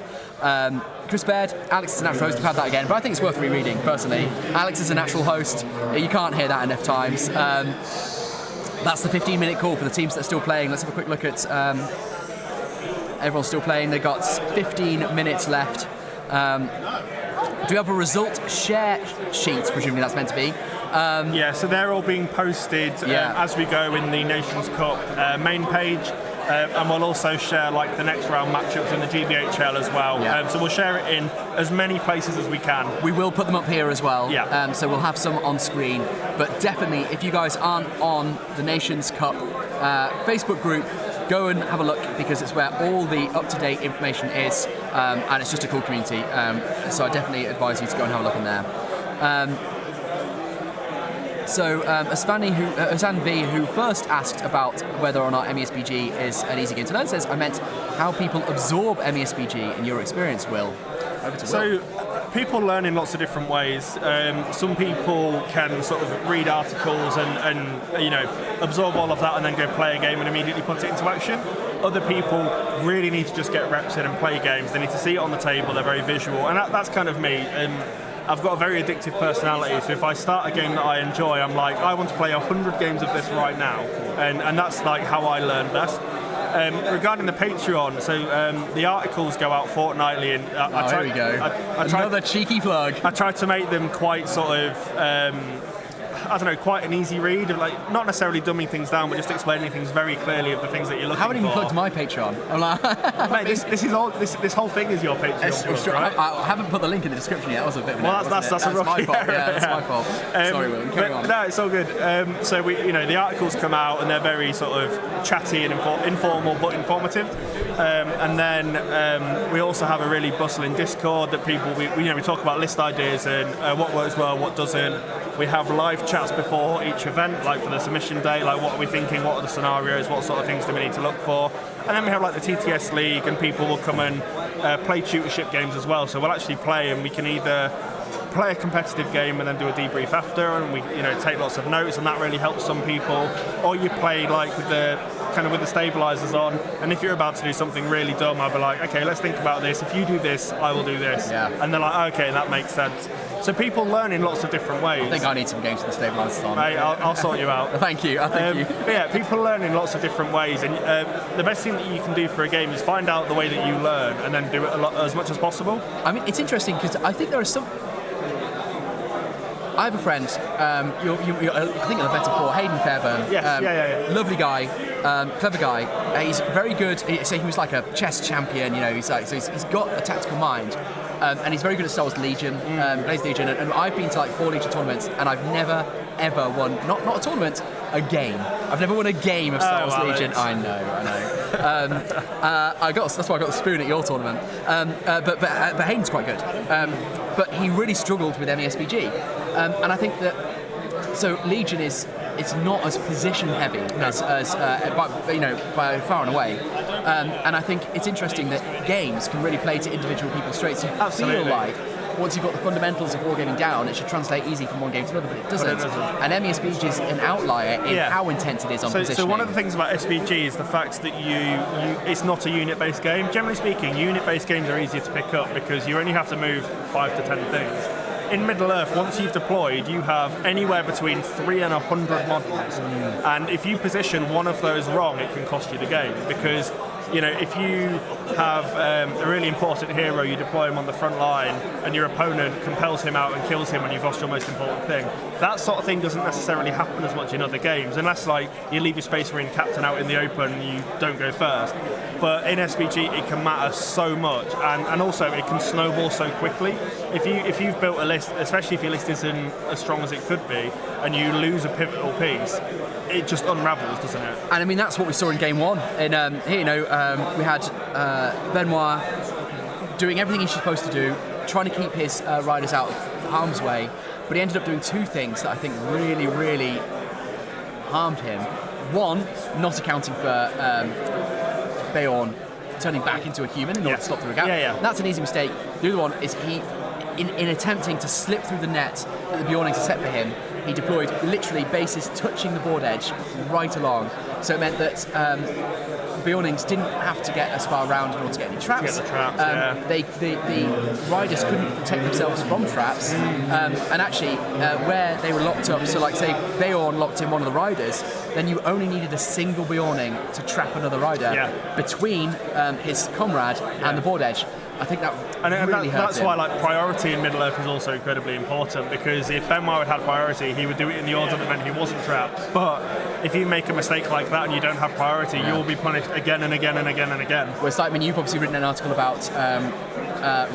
Chris Baird, Alex is a natural host. We've had that again, but I think it's worth rereading personally. Alex is a natural host. You can't hear that enough times. That's the 15-minute call for the teams that are still playing. Let's have a quick look at everyone's still playing. They've got 15 minutes left. Do we have a result share sheet? Presumably that's meant to be. Yeah, so they're all being posted as we go in the Nations Cup main page. And we'll also share like the next round matchups in the GBHL as well. Yeah. So we'll share it in as many places as we can. We will put them up here as well. Yeah. So we'll have some on screen. But definitely, if you guys aren't on the Nations Cup Facebook group, go and have a look because it's where all the up-to-date information is, and it's just a cool community. So I definitely advise you to go and have a look in there. So Hassan V, who first asked about whether or not MESBG is an easy game to learn, says, I meant how people absorb MESBG in your experience, Will. Over to Will. So people learn in lots of different ways. Some people can sort of read articles and you know absorb all of that and then go play a game and immediately put it into action. Other people really need to just get reps in and play games. They need to see it on the table. They're very visual, and that's kind of me. I've got a very addictive personality, so if I start a game that I enjoy, I'm like, I want to play 100 games of this right now, and that's like how I learn best. Regarding the Patreon, so the articles go out fortnightly, and here we go. Another cheeky plug. I try to make them quite sort of. I don't know, quite an easy read, of like not necessarily dumbing things down, but just explaining things very clearly of the things that you're looking for. Haven't even plugged my Patreon. Mate, this whole thing is your Patreon. Right? I haven't put the link in the description yet. That was a bit of an error, that's my fault. Yeah, that's my fault. Sorry, Will. Carry on. No, it's all good. So the articles come out and they're very sort of chatty and informal but informative. And then we also have a really bustling Discord that people we talk about list ideas and what works well, what doesn't. We have live chats before each event, like for the submission day, like what are we thinking, what are the scenarios, what sort of things do we need to look for. And then we have like the TTS League, and people will come and play tutorship games as well. So we'll actually play, and we can either play a competitive game and then do a debrief after, and we take lots of notes, and that really helps some people. Or you play like with the stabilizers on, and if you're about to do something really dumb, I'll be like, okay, let's think about this. If you do this, I will do this. Yeah. And they're like, okay, that makes sense. So people learn in lots of different ways. I think I need some games with the stabilizers on. Mate, I'll sort you out. Thank you. Thank you. But yeah, people learn in lots of different ways, and the best thing that you can do for a game is find out the way that you learn and then do it as much as possible. I mean, it's interesting because I think there are some. I have a friend, I think you're better for Hayden Fairburn. Yes, yeah. Lovely guy, clever guy. He's very good. So he was like a chess champion, he's got a tactical mind. And he's very good at Star Wars Legion, plays Legion. And I've been to like 4 Legion tournaments, and I've never, ever won, not a tournament, a game. I've never won a game of Star Wars Legion. I know. That's why I got the spoon at your tournament. But Hayden's quite good. But he really struggled with MESBG, and I think that Legion it's not as position heavy as by far and away. And I think it's interesting that games can really play to individual people's strengths. You feel like once you've got the fundamentals of wargaming down, it should translate easy from one game to another, but it doesn't. And MESBG is an outlier in how intense it is on positioning. So one of the things about SBG is the fact that it's not a unit-based game. Generally speaking, unit-based games are easier to pick up because you only have to move 5 to 10 things. In Middle-earth, once you've deployed, you have anywhere between 3 and 100 models. And if you position one of those wrong, it can cost you the game because if you have a really important hero, you deploy him on the front line, and your opponent compels him out and kills him when you've lost your most important thing. That sort of thing doesn't necessarily happen as much in other games, unless you leave your Space Marine captain out in the open and you don't go first. But in SBG, it can matter so much, and also it can snowball so quickly. If you've built a list, especially if your list isn't as strong as it could be, and you lose a pivotal piece, it just unravels, doesn't it? And I mean, that's what we saw in game one. We had Benoit doing everything he's supposed to do, trying to keep his riders out of harm's way, but he ended up doing two things that I think really, really harmed him. One, not accounting for Beorn turning back into a human in order to stop through a gap. That's an easy mistake. The other one is he, in attempting to slip through the net that the Bjornings had set for him, he deployed literally bases touching the board edge right along. So it meant that the Bjornings didn't have to get as far around in order to get any traps. The riders couldn't protect themselves from traps, and actually where they were locked up, so like say Beorn locked in one of the riders, then you only needed a single Bjorning to trap another rider between his comrade and the board edge. I think that really hurt that's him. why priority in Middle-earth is also incredibly important, because if Benoit had priority, he would do it in the order that meant he wasn't trapped. But if you make a mistake like that and you don't have priority, you'll be punished again and again and again and again. Well, Simon, you've obviously written an article about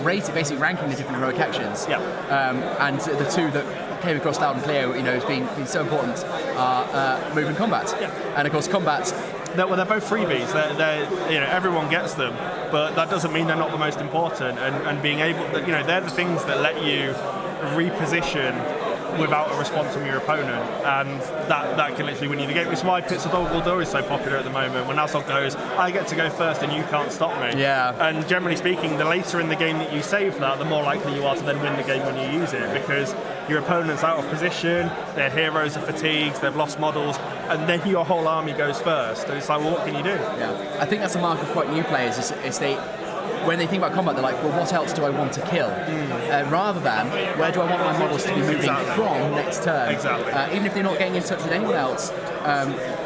basically ranking the different heroic actions. And the two that came across loud and clear, has been so important are move and combat. And of course, combat. They're both freebies. Everyone gets them, but that doesn't mean they're not the most important. And being able, they're the things that let you reposition without a response from your opponent, and that can literally win you the game. It's why Pits of Dol is so popular at the moment. When Azog goes, I get to go first and you can't stop me. And generally speaking, the later in the game that you save that, the more likely you are to then win the game when you use it, because your opponent's out of position, their heroes are fatigued, they've lost models, and then your whole army goes first. And it's like, well, what can you do? I think that's a mark of quite new players, is they, when they think about combat, they're like, well, what else do I want to kill? Rather than, where do I want my models to be moving from next turn? Even if they're not getting in touch with anyone else,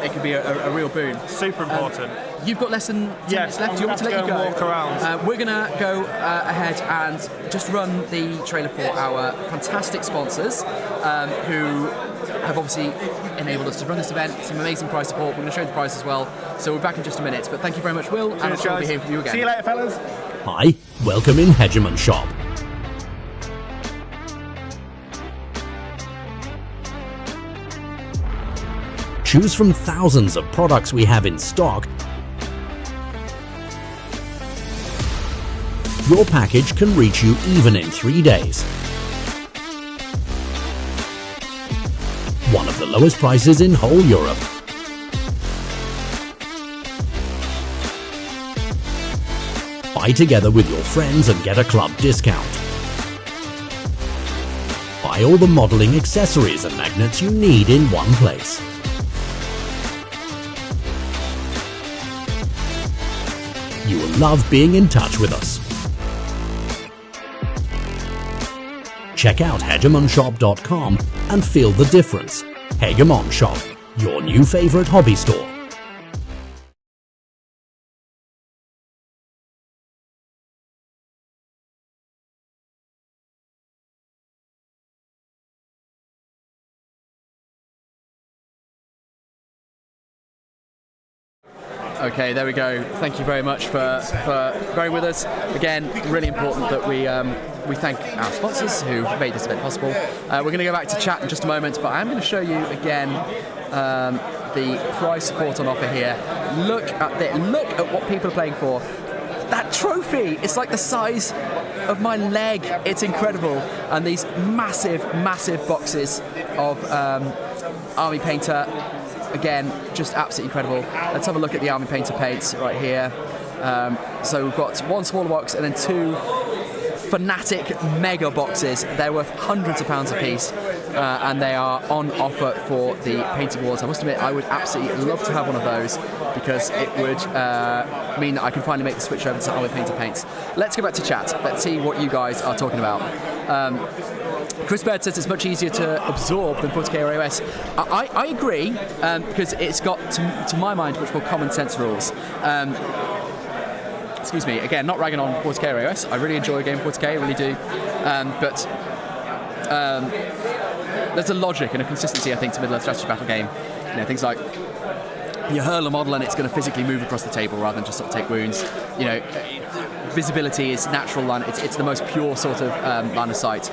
it could be a real boon. Super important. You've got less than 10 minutes left. Do you want me to let you go? Walk around. We're going to go ahead and just run the trailer for our fantastic sponsors who have obviously enabled us to run this event. Some amazing prize support. We're going to show you the prize as well. So we're back in just a minute. But thank you very much, Will. And I'm sure we'll be hearing from you again. See you later, fellas. Hi, welcome in Hegemon Shop. Choose from thousands of products we have in stock. Your package can reach you even in 3 days. One of the lowest prices in whole Europe. Buy together with your friends and get a club discount. Buy all the modeling accessories and magnets you need in one place. You will love being in touch with us. Check out hegemonshop.com and feel the difference. Hegemon Shop, your new favorite hobby store. Okay, there we go. Thank you very much for bearing with us. Again, really important that we we thank our sponsors who made this event possible. We're going to go back to chat in just a moment, but I'm going to show you again the prize support on offer here. Look at what people are playing for. That trophy, it's like the size of my leg. It's incredible. And these massive boxes of Army Painter, again, just absolutely incredible. Let's have a look at the Army Painter paints right here. So we've got one smaller box and then two Fanatic mega boxes. They're worth hundreds of pounds a piece, and they are on offer for the Painting Awards. I must admit, I would absolutely love to have one of those because it would mean that I can finally make the switch over to Army Painter paints. Let's go back to chat. Let's see what you guys are talking about. Chris Baird says it's much easier to absorb than 40k or AOS. I agree, because it's got, to my mind, much more common sense rules. Excuse me, again, not ragging on 40k or AOS. I really enjoy a game of 40k, I really do. But there's a logic and a consistency, I think, to Middle-earth strategy battle game. You know, things like you hurl a model and it's going to physically move across the table rather than just sort of take wounds. You know, visibility is natural line. It's the most pure sort of line of sight.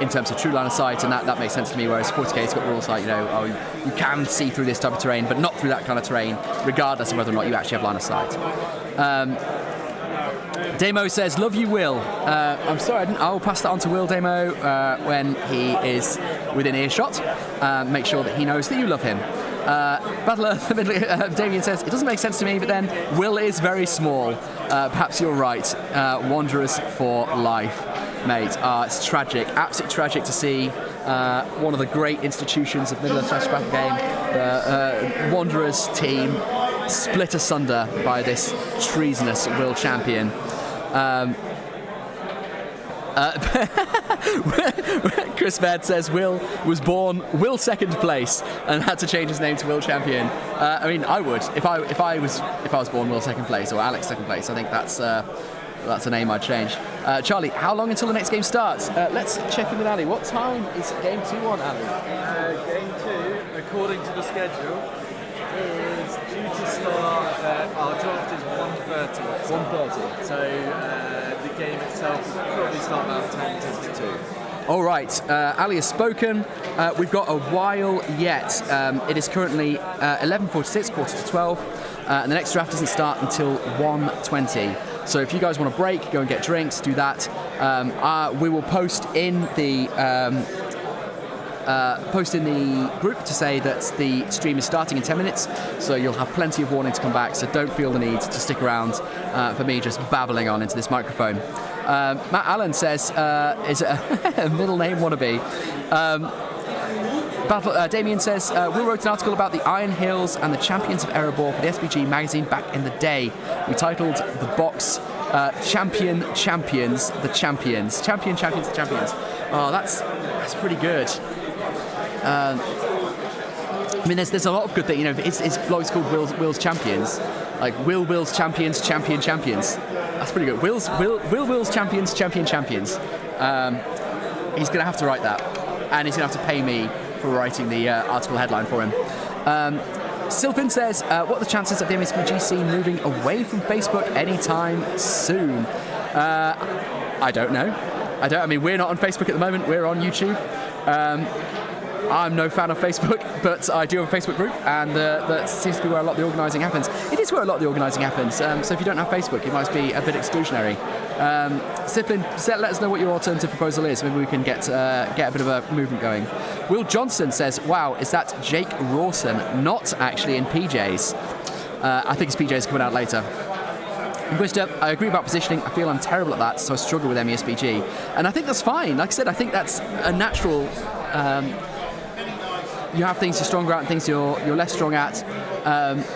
In terms of true line of sight, and that makes sense to me, whereas 40k's got rules like, you know, oh, you can see through this type of terrain, but not through that kind of terrain, regardless of whether or not you actually have line of sight. Demo says, love you, Will. I'm sorry, I'll pass that on to Will Demo when he is within earshot. Make sure that he knows that you love him. Battler Damien says, it doesn't make sense to me, but then Will is very small. Perhaps you're right. Wanderers for life. Mate, it's tragic, absolutely tragic to see one of the great institutions of Middle-earth strategy battle game, the Wanderers team, split asunder by this treasonous Will champion. Chris Baird says Will was born Will second place and had to change his name to Will Champion. I mean, I would if I was born Will second place or Alex second place. I think that's a name I'd change. Charlie, how long until the next game starts? Let's check in with Ali. What time is game 2 on, Ali? Game 2, according to the schedule, is due to start. Our draft is 1:30. 1:30. So the game itself will probably start around 10 to 2. All right, Ali has spoken. We've got a while yet. It is currently 11:46, quarter to 12, and the next draft doesn't start until 1:20. So if you guys want a break, go and get drinks, do that. We will post in the group to say that the stream is starting in 10 minutes, so you'll have plenty of warning to come back, so don't feel the need to stick around for me just babbling on into this microphone. Matt Allen says, is it a middle name wannabe? Damien says, Will wrote an article about the Iron Hills and the Champions of Erebor for the SBG magazine back in the day. We titled the box Champions, the Champions. Champions, the Champions. Oh, that's pretty good. I mean, there's a lot of good things. You know, it's blogs called Will's Champions. Like Will's Champions, Champions. That's pretty good. Will's Champions, Champions. He's going to have to write that. And he's going to have to pay me for writing the article headline for him. Sylvan says, what are the chances of the MESBG scene moving away from Facebook anytime soon? I don't know. I mean, we're not on Facebook at the moment. We're on YouTube. I'm no fan of Facebook, but I do have a Facebook group, and that seems to be where a lot of the organising happens. It is where a lot of the organising happens, so if you don't have Facebook, it might be a bit exclusionary. Siflin, let us know what your alternative proposal is. Maybe we can get a bit of a movement going. Will Johnson says, wow, is that Jake Rawson? Not actually in PJs. I think his PJs coming out later. Wisdom, I agree about positioning. I feel I'm terrible at that, so I struggle with MESBG. And I think that's fine. Like I said, I think that's a natural... you have things you're stronger at and things you're less strong at.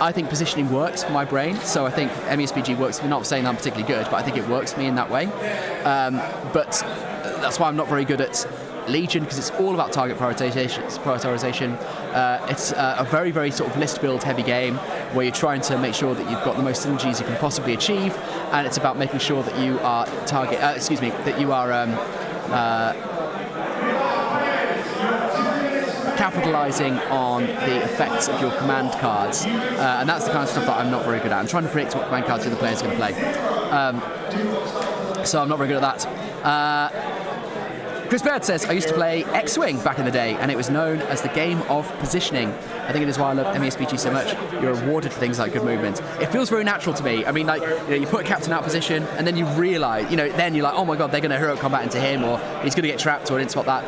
I think positioning works for my brain, so I think MESBG works for me. Not saying I'm particularly good, but I think it works for me in that way. But that's why I'm not very good at Legion, because it's all about target prioritization. It's a very, very sort of list build heavy game where you're trying to make sure that you've got the most synergies you can possibly achieve, and it's about making sure that you are capitalizing on the effects of your command cards, and that's the kind of stuff that I'm not very good at. I'm trying to predict what command cards the other players are going to play, so I'm not very good at that. Chris Baird says, I used to play X-Wing back in the day, and it was known as the game of positioning. I think it is why I love MESBG so much. You're rewarded for things like good movement. It feels very natural to me. I mean, like, you put a captain out of position, and then you realise, then you're like, oh my god, they're going to hero combat into him, or he's going to get trapped, or I didn't spot that.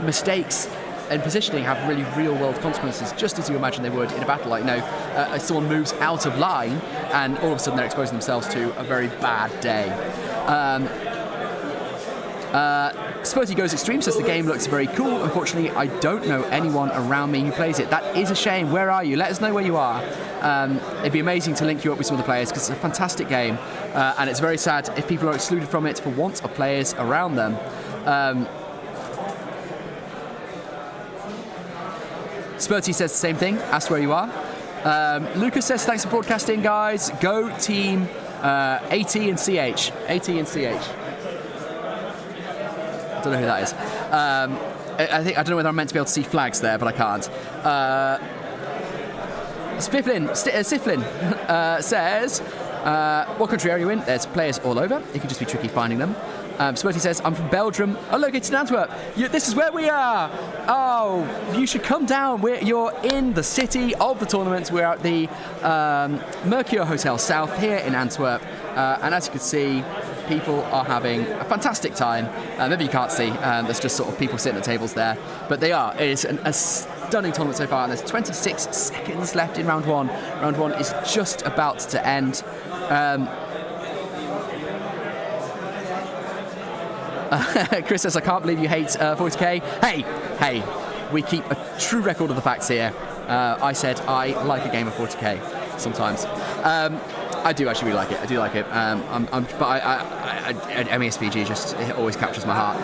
Mistakes and positioning have really real-world consequences, just as you imagine they would in a battle. Like, someone moves out of line, and all of a sudden they're exposing themselves to a very bad day. Spurty Goes Extreme says the game looks very cool. Unfortunately, I don't know anyone around me who plays it. That is a shame. Where are you? Let us know where you are. It'd be amazing to link you up with some of the players because it's a fantastic game, and it's very sad if people are excluded from it for want of players around them. Spurty says the same thing. Ask where you are. Lucas says thanks for broadcasting, guys. Go team AT and CH. AT and CH. I don't know who that is. I don't know whether I'm meant to be able to see flags there, but I can't. Siflin says, what country are you in? There's players all over. It can just be tricky finding them. Spurty says, I'm from Belgium. I'm located in Antwerp. This is where we are. Oh, you should come down. You're in the city of the tournament. We're at the Mercure Hotel South here in Antwerp. And as you can see, people are having a fantastic time. Maybe you can't see. There's just sort of people sitting at tables there. But they are. It is a stunning tournament so far. And there's 26 seconds left in round one. Round one is just about to end. Chris says, I can't believe you hate 40k. Hey, we keep a true record of the facts here. I said I like a game of 40k sometimes. I do actually really like it. I do like it. MESBG just always captures my heart.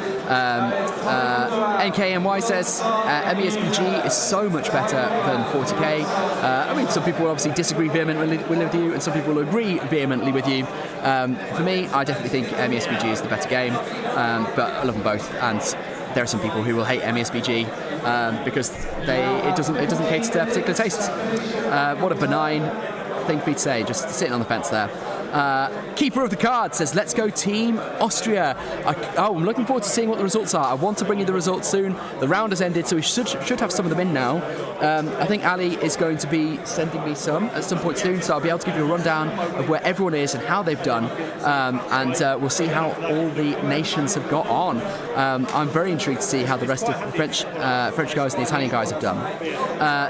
NKMY says MESBG is so much better than 40k. I mean, some people will obviously disagree vehemently with you, and some people will agree vehemently with you. For me, I definitely think MESBG is the better game, but I love them both. And there are some people who will hate MESBG because it doesn't cater to their particular tastes. What a benign thing for you to say, just sitting on the fence there. Keeper of the card says, let's go Team Austria. I'm looking forward to seeing what the results are. I want to bring you the results soon. The round has ended, so we should have some of them in now. I think Ali is going to be sending me some at some point soon, so I'll be able to give you a rundown of where everyone is and how they've done, and we'll see how all the nations have got on. I'm very intrigued to see how the rest of the French guys and the Italian guys have done.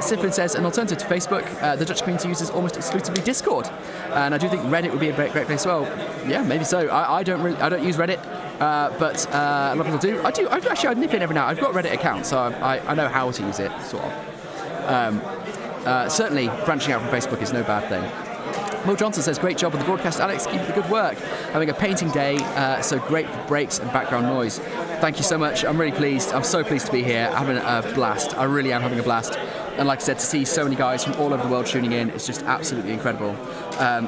Siflin says, an alternative to Facebook, the Dutch community uses almost exclusively Discord, and I do think Reddit would be a great place as well. Yeah, maybe so. I don't use Reddit, but a lot of people do. I nip in every now. I've got a Reddit account, so I know how to use it, sort of. Certainly, branching out from Facebook is no bad thing. Mo Johnson says, great job on the broadcast, Alex. Keep up the good work. Having a painting day, so great for breaks and background noise. Thank you so much. I'm really pleased. I'm so pleased to be here. Having a blast. I really am having a blast. And like I said, to see so many guys from all over the world tuning in, it's just absolutely incredible.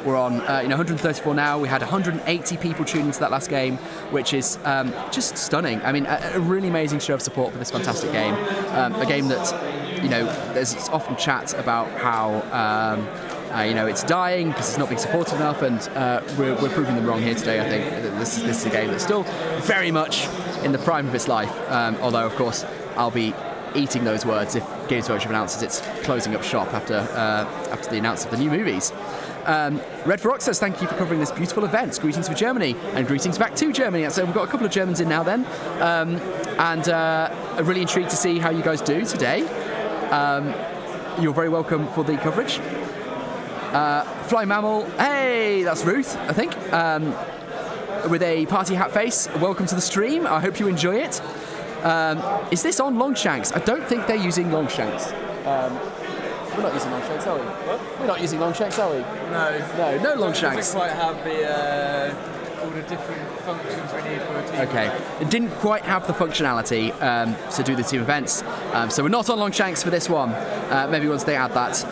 We're on 134 now. We had 180 people tuning into that last game, which is just stunning. I mean, a really amazing show of support for this fantastic game. A game that, there's often chat about how it's dying because it's not being supported enough, and we're proving them wrong here today. I think this is a game that's still very much in the prime of its life. Although, of course, I'll be eating those words if Games Workshop announces it's closing up shop after the announcement of the new movies. Red for Rock says, thank you for covering this beautiful event. Greetings from Germany, and greetings back to Germany. So we've got a couple of Germans in now then, and I'm really intrigued to see how you guys do today. You're very welcome for the coverage. Fly Mammal, hey, that's Ruth, I think, with a party hat face. Welcome to the stream. I hope you enjoy it. Is this on Longshanks? I don't think they're using Longshanks. We're not using Longshanks, are we? What? We're not using Longshanks, are we? No Longshanks. It doesn't quite have all the different functions we need for a team. Okay, it didn't quite have the functionality to do the team events, so we're not on Longshanks for this one. Maybe once they add that.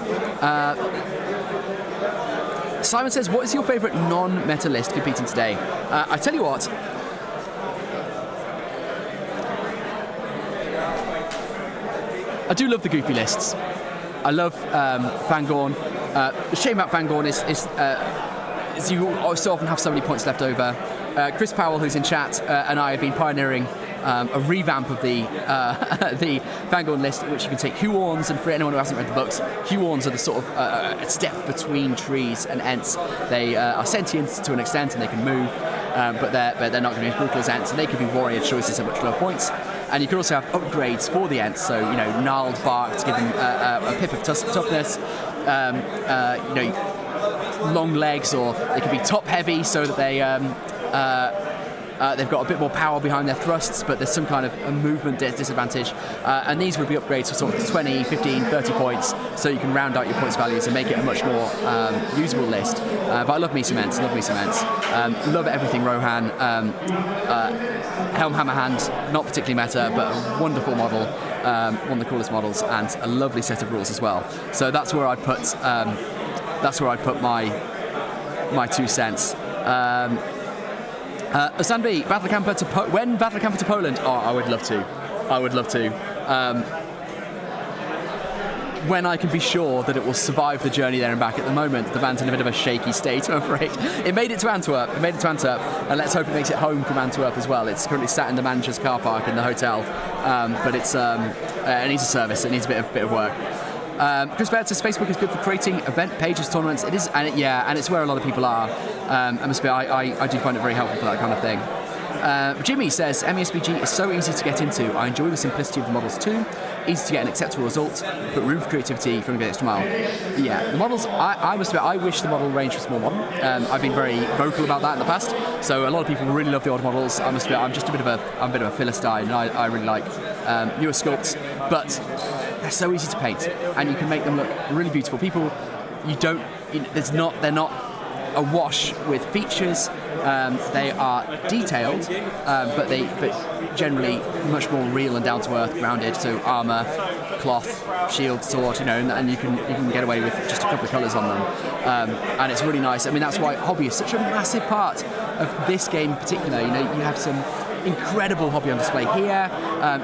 Simon says, what is your favourite non-meta list competing today? I tell you what, I do love the goofy lists. I love Fangorn. The shame about Fangorn is you so often have so many points left over. Chris Powell, who's in chat, and I have been pioneering a revamp of the the Vanguard list, which you can take Huorns, and for anyone who hasn't read the books, Huorns are the sort of a step between trees and Ents. They are sentient to an extent and they can move, but they're not going to be as brutal as Ents, and they can be warrior choices at much lower points. And you can also have upgrades for the Ents, so gnarled bark to give them a pip of toughness, long legs, or they can be top heavy so that they've got a bit more power behind their thrusts, but there's some kind of a movement disadvantage. And these would be upgrades for sort of 20, 15, 30 points, so you can round out your points values and make it a much more usable list. But I love me some Ents, love everything Rohan. Helm Hammerhand, not particularly meta, but a wonderful model, one of the coolest models, and a lovely set of rules as well. So that's where I'd put my 2 cents. Sanvi, Battle Camper to Poland? Oh, I would love to. When I can be sure that it will survive the journey there and back. At the moment, the van's in a bit of a shaky state, I'm afraid. It made it to Antwerp, and let's hope it makes it home from Antwerp as well. It's currently sat in the manager's car park in the hotel, but it needs a service, it needs a bit of work. Chris Baird says Facebook is good for creating event pages, tournaments. It is, and it's where a lot of people are. I do find it very helpful for that kind of thing. Jimmy says MESBG is so easy to get into. I enjoy the simplicity of the models too. Easy to get an acceptable result, but room for creativity from the extra mile. Yeah, the models. I wish the model range was more modern. I've been very vocal about that in the past. So a lot of people really love the old models. I'm just a bit of a philistine, and I really like newer sculpts, but they're so easy to paint, and you can make them look really beautiful. People, they're not awash with features. They are detailed, but generally much more real and down to earth, grounded. So armor, cloth, shield, sword, and you can get away with just a couple of colours on them, and it's really nice. I mean, that's why hobby is such a massive part of this game in particular. You have some incredible hobby on display here.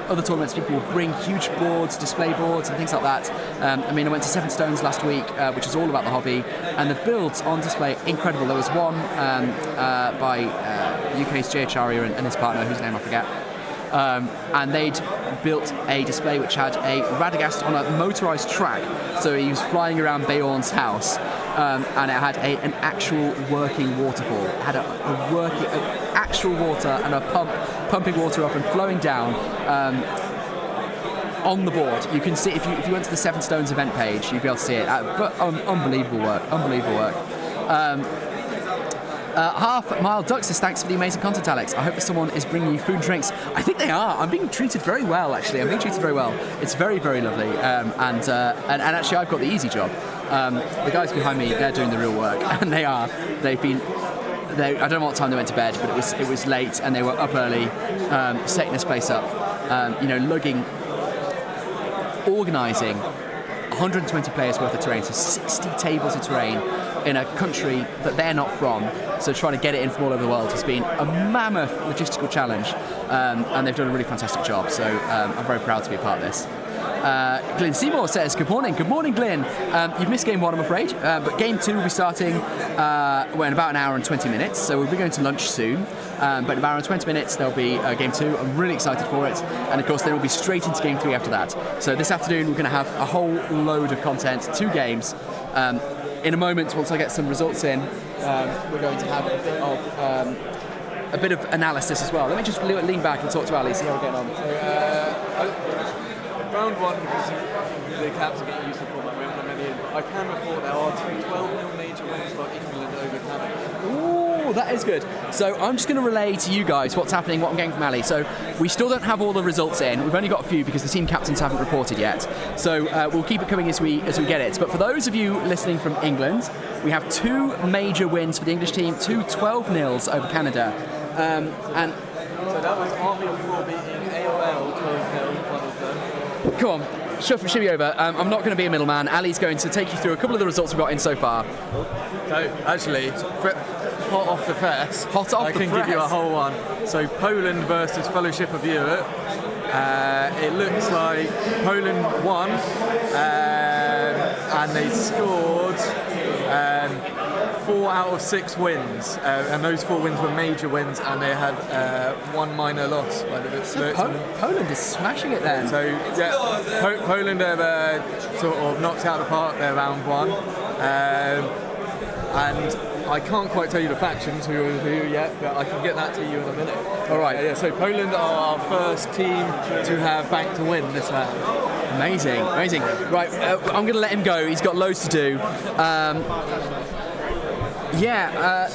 Other tournaments, people will bring huge boards, display boards, and things like that. I went to Seven Stones last week, which is all about the hobby, and the builds on display incredible. There was one by UK's Jay Acharya and his partner, whose name I forget. And they'd built a display which had a Radagast on a motorised track, so he was flying around Beorn's house, and it had an actual working waterfall. It had an actual water and a pumping water up and flowing down on the board. You can see, if you went to the Seven Stones event page, you'd be able to see it. But unbelievable work. Half Mile Duck says, thanks for the amazing content, Alex. I hope that someone is bringing you food and drinks. I think they are. I'm being treated very well, actually. It's very, very lovely. And actually, I've got the easy job. The guys behind me, they're doing the real work, and I don't know what time they went to bed, but it was late, and they were up early, setting this place up, lugging, organising 120 players worth of terrain, so 60 tables of terrain in a country that they're not from. So trying to get it in from all over the world has been a mammoth logistical challenge, and they've done a really fantastic job. So I'm very proud to be a part of this. Glyn Seymour says, good morning, Glyn. You've missed game 1, I'm afraid, but game 2 will be starting in about an hour and 20 minutes, so we'll be going to lunch soon, but in about an hour and 20 minutes there'll be game 2. I'm really excited for it, and of course then we'll be straight into game 3 after that. So this afternoon we're going to have a whole load of content, 2 games. In a moment, once I get some results in, we're going to have a bit of analysis as well. Let me just lean back and talk to Ali, see how we're getting on. Round 1, because the caps are getting used to the format, we haven't got many in. I can report there are 2 12-0 major wins for England over Canada. Ooh, that is good. So I'm just going to relay to you guys what's happening, what I'm getting from Ali. So we still don't have all the results in. We've only got a few because the team captains haven't reported yet. So we'll keep it coming as we get it. But for those of you listening from England, we have 2 major wins for the English team, 2 12-0s over Canada. And so that was Army of 4 beating AOL 12-0. Come on, shimmy over. I'm not going to be a middleman. Ali's going to take you through a couple of the results we've got in so far. So, actually, hot off the press, I can give you a whole one. So, Poland versus Fellowship of Europe. It looks like Poland won, and they scored 4 out of 6 wins, and those 4 wins were major wins, and they had 1 minor loss. So Poland is smashing it then. So yeah, Poland have sort of knocked out of the park their round 1, and I can't quite tell you the factions who are who yet, but I can get that to you in a minute. All right. Yeah. So Poland are our first team to have banked to win this round. Amazing, amazing. Right, I'm going to let him go. He's got loads to do.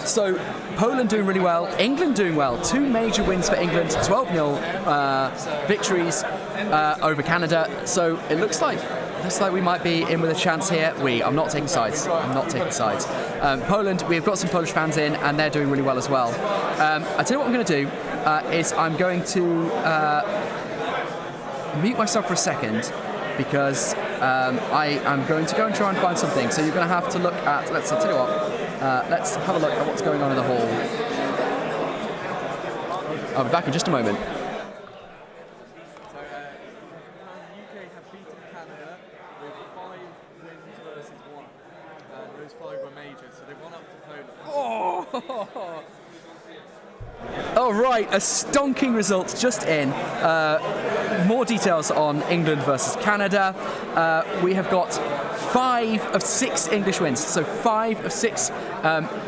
So Poland doing really well, England doing well. 2 major wins for England, 12-0 victories over Canada. So it looks like we might be in with a chance here. I'm not taking sides. Poland, we've got some Polish fans in, and they're doing really well as well. I tell you what I'm going to do is I'm going to mute myself for a second, because I am going to go and try and find something. So you're going to have to look at. I'll tell you what. Let's have a look at what's going on in the hall. I'll be back in just a moment. UK have beaten Canada with 5 wins versus 1. Those 5 were major, so they've won up to Poland. Oh! All right, a stonking result just in. More details on England versus Canada. We have got 5 of 6 English wins. So 5 of 6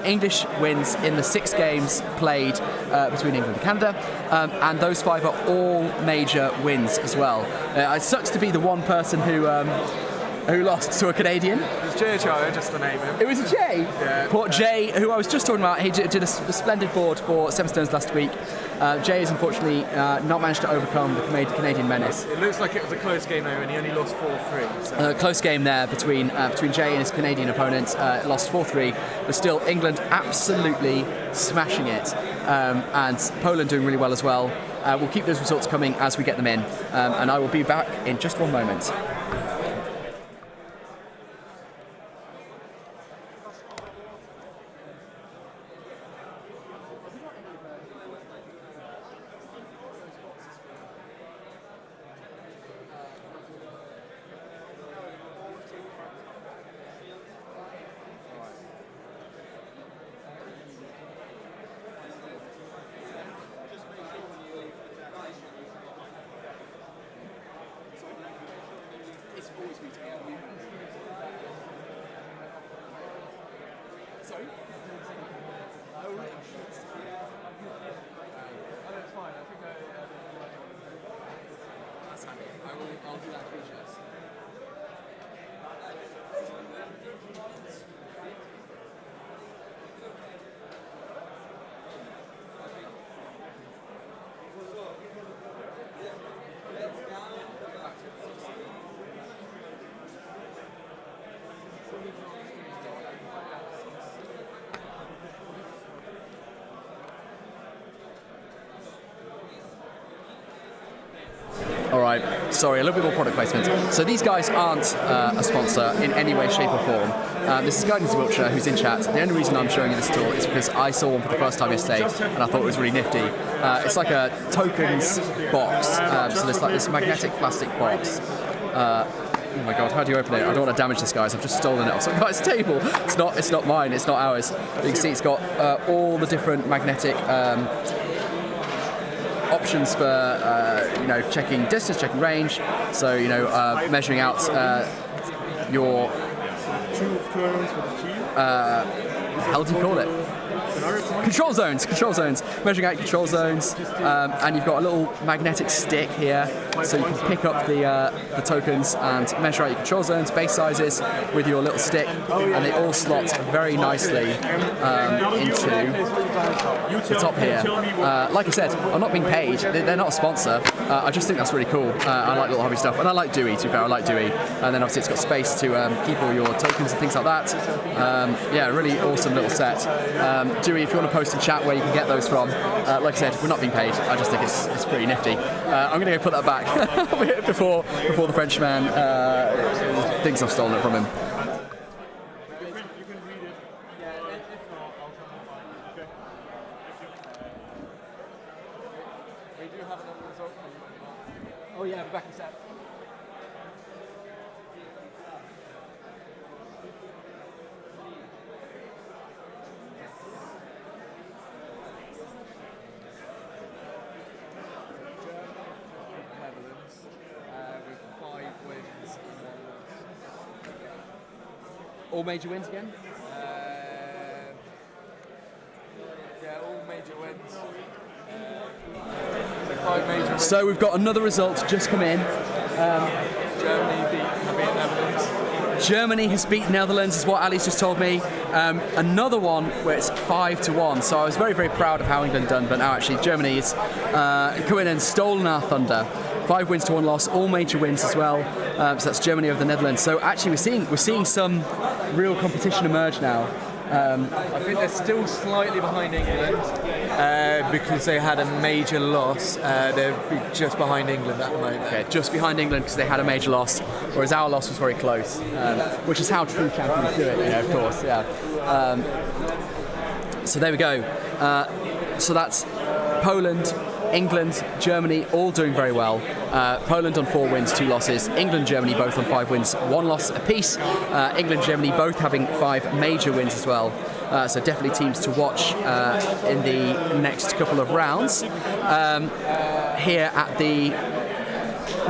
English wins in the 6 games played between England and Canada. And those 5 are all major wins as well. It sucks to be the one person who lost to a Canadian. It was Jay Chaya, just to name him. It was Jay? Yeah. Poor Jay, who I was just talking about, he did a splendid board for 7 Stones last week. Jay has unfortunately not managed to overcome the Canadian menace. It looks like it was a close game though, and he only lost 4-3. So. Close game there between Jay and his Canadian opponent. Lost 4-3, but still England absolutely smashing it. And Poland doing really well as well. We'll keep those results coming as we get them in. And I will be back in just one moment. Sorry? Oh, right. That's fine. I think that's handy. I'll do that feature. All right, sorry, a little bit more product placement. So these guys aren't a sponsor in any way, shape or form. This is Guidance Wiltshire, who's in chat. The only reason I'm showing you this tool is because I saw one for the first time yesterday and I thought it was really nifty. It's like a tokens box, so there's like this magnetic plastic box. Oh my god, how do you open it? I don't want to damage this, guys. I've just stolen it off some guy's table. It's not mine, it's not ours. But you can see it's got all the different magnetic options for checking distance, checking range. So measuring out your how do you call it? Control zones, measuring out control zones, and you've got a little magnetic stick here, so you can pick up the tokens and measure out your control zones, base sizes with your little stick, and they all slot very nicely into the top here. Like I said, I'm not being paid, they're not a sponsor, I just think that's really cool. I like little hobby stuff, and I like Dewey, to be fair, I like Dewey, and then obviously it's got space to keep all your tokens and things like that. Yeah, really awesome little set. Dewey, if you want to post in chat where you can get those from, like I said, we're not being paid. I just think it's pretty nifty. I'm going to go put that back before the Frenchman thinks I've stolen it from him. Oh yeah, back in set. All major wins again? Yeah, all major wins. So 5 major wins. So we've got another result just come in. Germany beat Netherlands. Germany has beaten Netherlands, is what Ali's just told me. Another one where it's 5-1. So I was very, very proud of how England done, but now actually Germany has come in and stolen our thunder. 5 wins to 1 loss, all major wins as well. So that's Germany over the Netherlands. So actually we're seeing some real competition emerge now. I think they're still slightly behind England because they had a major loss. They're just behind England at the moment. Okay, just behind England because they had a major loss, whereas our loss was very close, which is how true champions do it, of course, yeah. So there we go. So that's Poland, England, Germany, all doing very well. Poland on 4 wins, 2 losses. England, Germany both on 5 wins, 1 loss apiece. England, Germany both having 5 major wins as well. So definitely teams to watch in the next couple of rounds. Here at the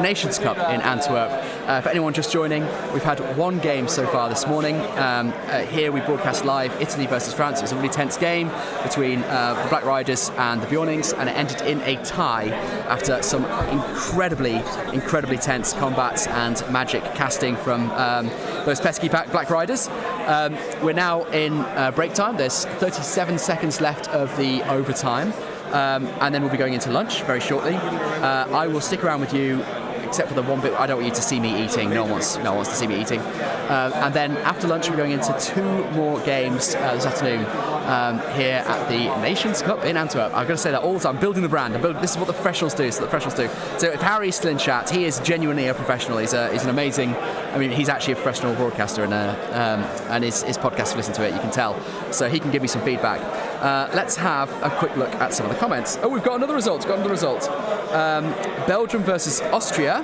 Nations Cup in Antwerp. For anyone just joining, we've had 1 game so far this morning. Here we broadcast live Italy versus France. It was a really tense game between the Black Riders and the Bjornings, and it ended in a tie after some incredibly tense combats and magic casting from those pesky Black Riders. We're now in break time. There's 37 seconds left of the overtime. And then we'll be going into lunch very shortly. I will stick around with you, except for the one bit I don't want you to see me eating. No one wants to see me eating. And then after lunch, we're going into 2 more games this afternoon here at the Nations Cup in Antwerp. I'm going to say that all the time. I'm building the brand. This is what the professionals do. So if Harry's still in chat, he is genuinely a professional. He's an amazing. I mean, he's actually a professional broadcaster, and his podcast, to listen to it, you can tell. So he can give me some feedback. Let's have a quick look at some of the comments. Oh, we've got another result. Belgium versus Austria.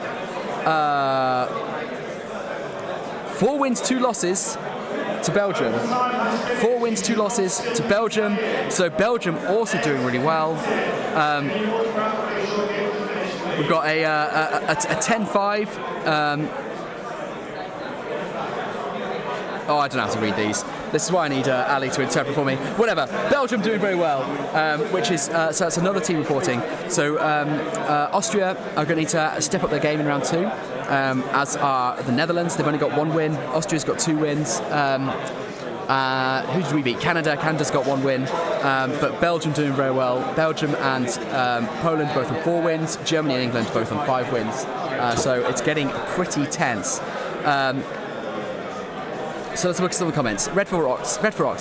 4 wins, 2 losses to Belgium. 4 wins, 2 losses to Belgium. So Belgium also doing really well. We've got a 10-5. I don't know how to read these. This is why I need Ali to interpret for me. Whatever. Belgium doing very well, which is so that's another team reporting. So Austria are going to need to step up their game in round 2, as are the Netherlands. They've only got 1 win. Austria's got 2 wins. Who did we beat? Canada. Canada's got 1 win, but Belgium doing very well. Belgium and Poland both on 4 wins. Germany and England both on 5 wins. So it's getting pretty tense. So let's look at some of the comments. Red for Rocks,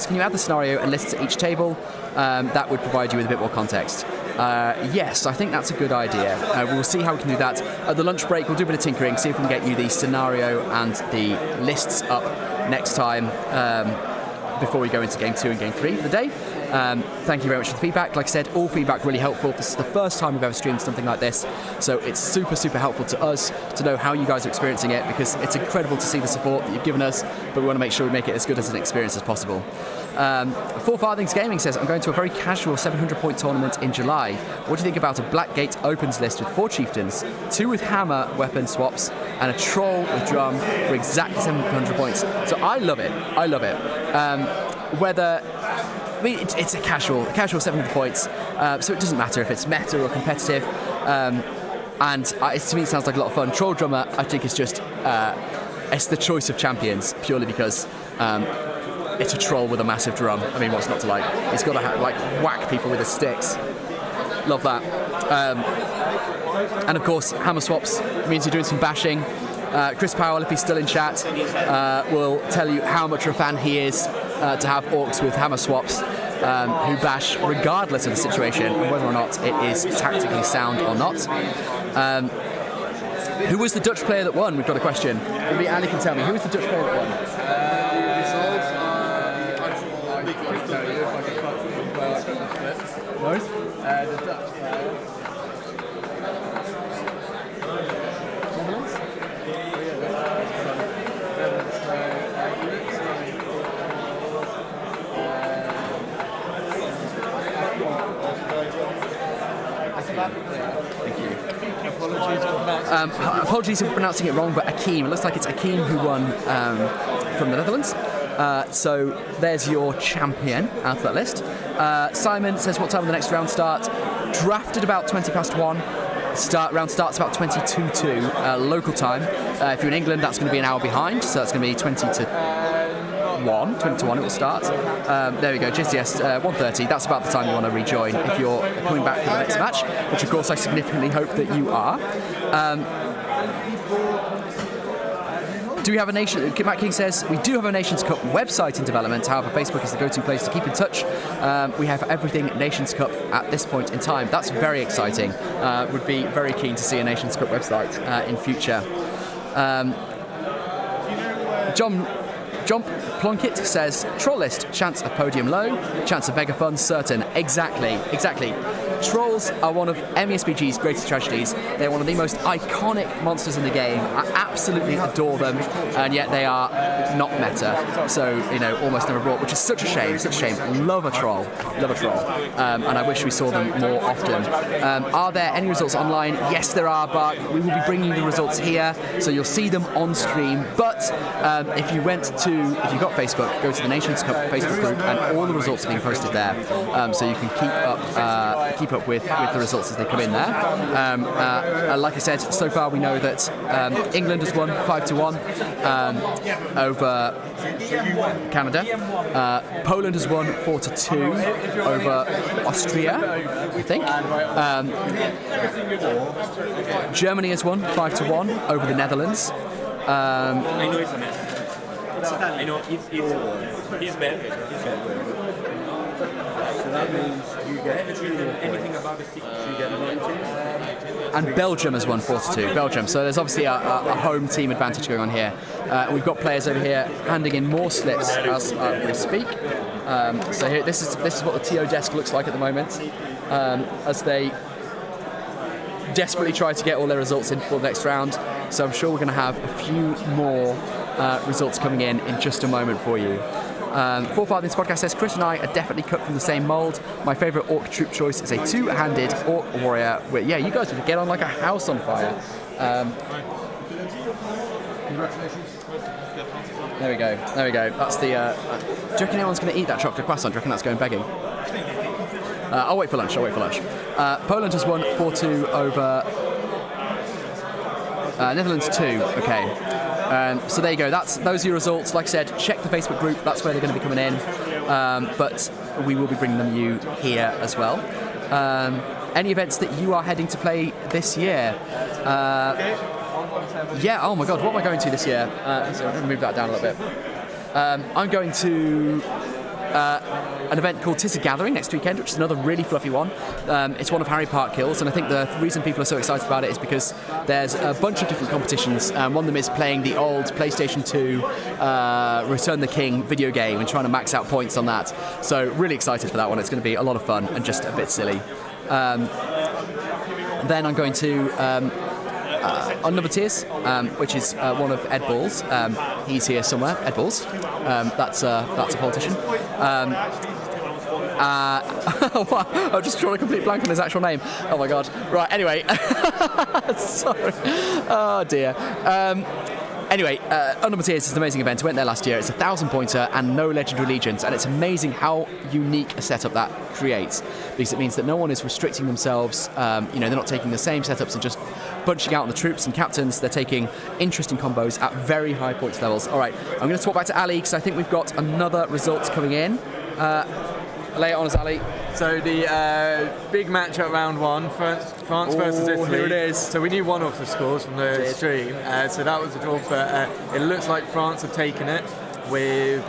can you add the scenario and list to each table? That would provide you with a bit more context. Yes, I think that's a good idea. We'll see how we can do that. At the lunch break, we'll do a bit of tinkering, see if we can get you the scenario and the lists up next time before we go into Game 2 and Game 3 for the day. Thank you very much for the feedback. Like I said, all feedback really helpful. This is the first time we've ever streamed something like this, so it's super helpful to us to know how you guys are experiencing it, because it's incredible to see the support that you've given us, but we want to make sure we make it as good as an experience as possible. 4 Farthings Gaming says, I'm going to a very casual 700-point tournament in July. What do you think about a Blackgate Opens list with 4 chieftains, 2 with hammer weapon swaps, and a troll with drum for exactly 700 points? So I love it. I mean, it's a casual 700 points, so it doesn't matter if it's meta or competitive. And to me, it sounds like a lot of fun. Troll Drummer, I think, is just it's the choice of champions purely because it's a troll with a massive drum. I mean, what's not to like? It's got to whack people with his sticks. Love that. And of course, hammer swaps means you're doing some bashing. Chris Powell, if he's still in chat, will tell you how much of a fan he is to have orcs with hammer swaps who bash regardless of the situation and whether or not it is tactically sound or not. Who was the Dutch player that won? We've got a question. Maybe Ali can tell me. Who was the Dutch player that won? The Dutch player. Thank you. Apologies for pronouncing it wrong, but Akeem. It looks like it's Akeem who won from the Netherlands. So there's your champion out of that list. Simon says, what time will the next round start? Drafted about 20:01. Round starts about 22:02 local time. If you're in England, that's going to be an hour behind, so that's going to be 20 to 1 it will start. There we go, JCS 1:30. That's about the time you want to rejoin if you're coming back for the next match, which of course I significantly hope that you are. Do we have a nation? Matt King says we do have a Nations Cup website in development. However, Facebook is the go-to place to keep in touch. We have everything Nations Cup at this point in time. That's very exciting. Would be very keen to see a Nations Cup website in future. John Plunkett says troll list, chance of podium low, chance of mega fun certain. Exactly. Trolls are one of MESBG's greatest tragedies. They're one of the most iconic monsters in the game. I absolutely adore them, and yet they are not meta. So, almost never brought, which is such a shame. Love a troll. And I wish we saw them more often. Are there any results online? Yes, there are, but we will be bringing the results here, so you'll see them on stream. But if you got Facebook, go to the Nations Cup Facebook group, and all the results are being posted there, so you can keep up with the results as they come in there. Like I said, so far we know that England has won 5-1 over Canada. Poland has won 4-2 over Austria, I think. Germany has won 5-1 over the Netherlands. I know it's a mess. I know he's bad. So that means you get anything about the stick. you get 90. And Belgium has won 4-2. Belgium. So there's obviously a home team advantage going on here. We've got players over here handing in more slips as we speak. So here, this is what the TO desk looks like at the moment, as they desperately try to get all their results in for the next round. So I'm sure we're going to have a few more results coming in just a moment for you. Four Farthings Podcast says, Chris and I are definitely cut from the same mould. My favourite orc troop choice is a two-handed orc warrior. Yeah, you guys would get on like a house on fire. There we go. That's the... do you reckon anyone's going to eat that chocolate croissant? Do you reckon that's going begging? I'll wait for lunch. Poland has won 4-2 over Netherlands 2. Okay. So there you go. Those are your results. Like I said, check the Facebook group. That's where they're going to be coming in. But we will be bringing them you here as well. Any events that you are heading to play this year? Yeah. Oh my God. What am I going to this year? So I'm going to move that down a little bit. I'm going to an event called Tis a Gathering next weekend, which is another really fluffy one. It's one of Harry Park Hills, and I think the reason people are so excited about it is because there's a bunch of different competitions. One of them is playing the old PlayStation 2 Return the King video game and trying to max out points on that. So really excited for that one. It's going to be a lot of fun and just a bit silly. Then I'm going to Unnumbered Tears, which is one of Ed Ball's. He's here somewhere, Ed Ball's. That's a politician. I'm just drawing a complete blank on his actual name. Oh my God. Right, anyway. Sorry. Oh dear. Anyway, Unnumbered Tears is an amazing event. I went there last year. It's a 1,000-pointer and no legendary legions, and it's amazing how unique a setup that creates, because it means that no one is restricting themselves. They're not taking the same setups and just bunching out on the troops and captains. They're taking interesting combos at very high points levels. All right, I'm going to swap back to Ali because I think we've got another results coming in. Lay it on us, Ali. So the big matchup round one, France versus Italy. Here it is. So we knew one of the scores from the stream, so that was a draw, but it looks like France have taken it with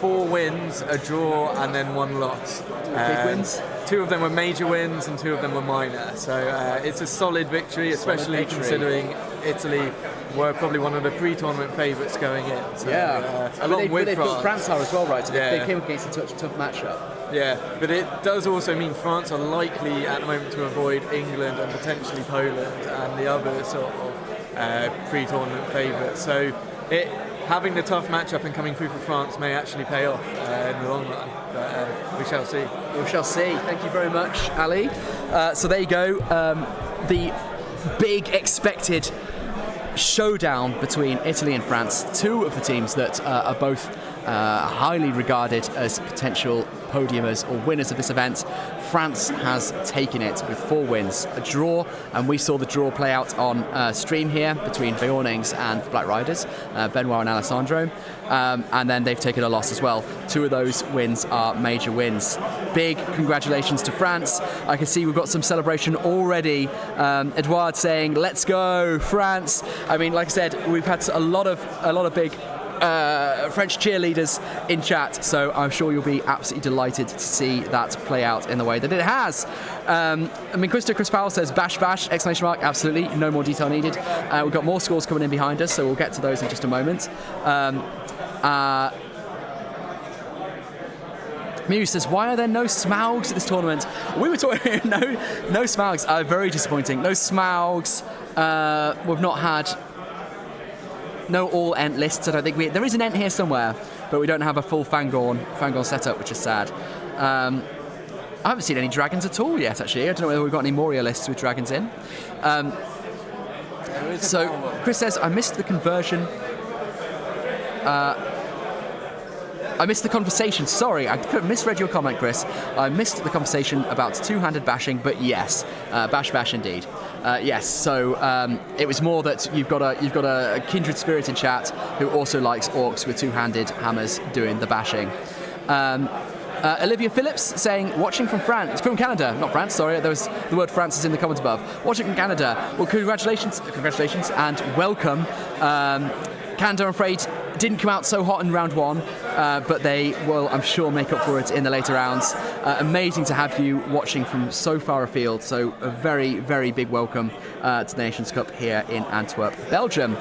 4 wins, a draw, and then 1 loss. Big wins? 2 of them were major wins and 2 of them were minor. So it's a solid victory, especially considering Italy were probably one of the pre-tournament favourites going in. So, along with France are as well, right? So they came against a tough matchup. Yeah, but it does also mean France are likely at the moment to avoid England and potentially Poland and the other sort of pre-tournament favourites. So having the tough matchup and coming through for France may actually pay off in the long run. But we shall see. We shall see. Thank you very much, Ali. So there you go. The big expected showdown between Italy and France, two of the teams that are both highly regarded as potential podiumers or winners of this event. France has taken it with 4 wins, a draw, and we saw the draw play out on stream here between Beornings and Black Riders, Benoit and Alessandro, and then they've taken a loss as well. 2 of those wins are major wins. Big congratulations to France. I can see we've got some celebration already. Edouard saying, "Let's go, France!" I mean, like I said, we've had a lot of big French cheerleaders in chat, so I'm sure you'll be absolutely delighted to see that play out in the way that it has. I mean, Chris Powell says bash bash, exclamation mark. Absolutely, no more detail needed. We've got more scores coming in behind us, so we'll get to those in just a moment. Mew says, why are there no Smaugs at this tournament? We were talking, no Smaugs. Very disappointing. No Smaugs. We've not had no all Ent lists. I don't think there is an Ent here somewhere, but we don't have a full Fangorn setup, which is sad. I haven't seen any dragons at all yet, actually. I don't know whether we've got any Moria lists with dragons in. So Chris says, I missed the conversion. I missed the conversation. Sorry, I misread your comment, Chris. I missed the conversation about two-handed bashing, but yes, bash indeed. Yes. So it was more that you've got a kindred spirit in chat who also likes orcs with two-handed hammers doing the bashing. Olivia Phillips saying, watching from Canada, not France, sorry, there was the word France is in the comments above. Watching from Canada, well, congratulations, and welcome. Canada, I'm afraid, didn't come out so hot in round 1, but they will, I'm sure, make up for it in the later rounds. Amazing to have you watching from so far afield, so a very, very big welcome to the Nations Cup here in Antwerp, Belgium.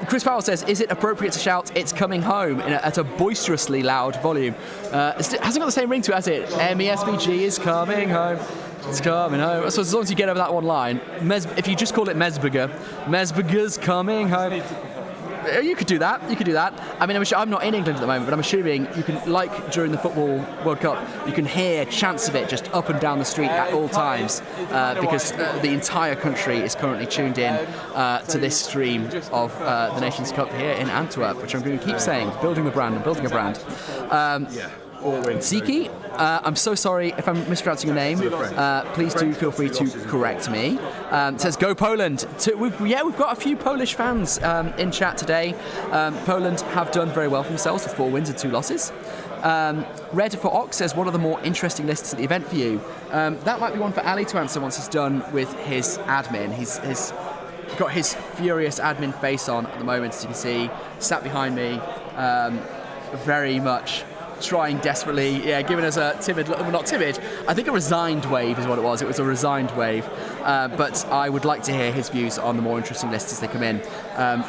Chris Powell says, is it appropriate to shout, it's coming home, at a boisterously loud volume? It hasn't got the same ring to it, has it? MESBG is coming home. It's coming home. So as long as you get over that one line, if you just call it MESBG's coming home. You could do that. I mean, I'm not in England at the moment, but I'm assuming you can, like during the Football World Cup, you can hear chants of it just up and down the street at all times, because the entire country is currently tuned in to this stream of the Nations Cup here in Antwerp, which I'm going to keep saying, building a brand. Ziki, I'm so sorry if I'm mispronouncing your name. Please do feel free to correct me. It says, go Poland. We've got a few Polish fans in chat today. Poland have done very well for themselves with 4 wins and 2 losses. Red for Ox says, what are the more interesting lists at the event for you? That might be one for Ali to answer once he's done with his admin. He's got his furious admin face on at the moment, as you can see, sat behind me, very much trying desperately, giving us a I think a resigned wave is what it was. It was a resigned wave. But I would like to hear his views on the more interesting lists as they come in.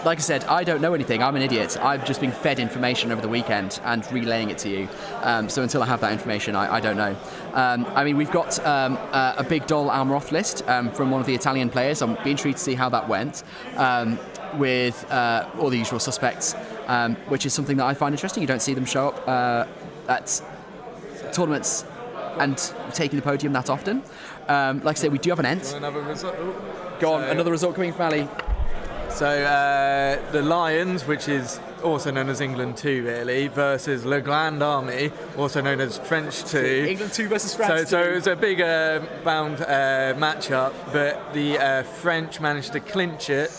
Like I said, I don't know anything. I'm an idiot. I've just been fed information over the weekend and relaying it to you. So until I have that information, I don't know. I mean, we've got a big Dol Almaroth list from one of the Italian players. I'm being intrigued to see how that went. With all the usual suspects, which is something that I find interesting. You don't see them show up at tournaments and taking the podium that often. Like I say, we do have an Ent. Another result. Go on, another result coming from Ali. So the Lions, which is also known as England 2, really, versus Le Grand Army, also known as French 2. England 2 versus France 2. So it was a big bound match-up, but the French managed to clinch it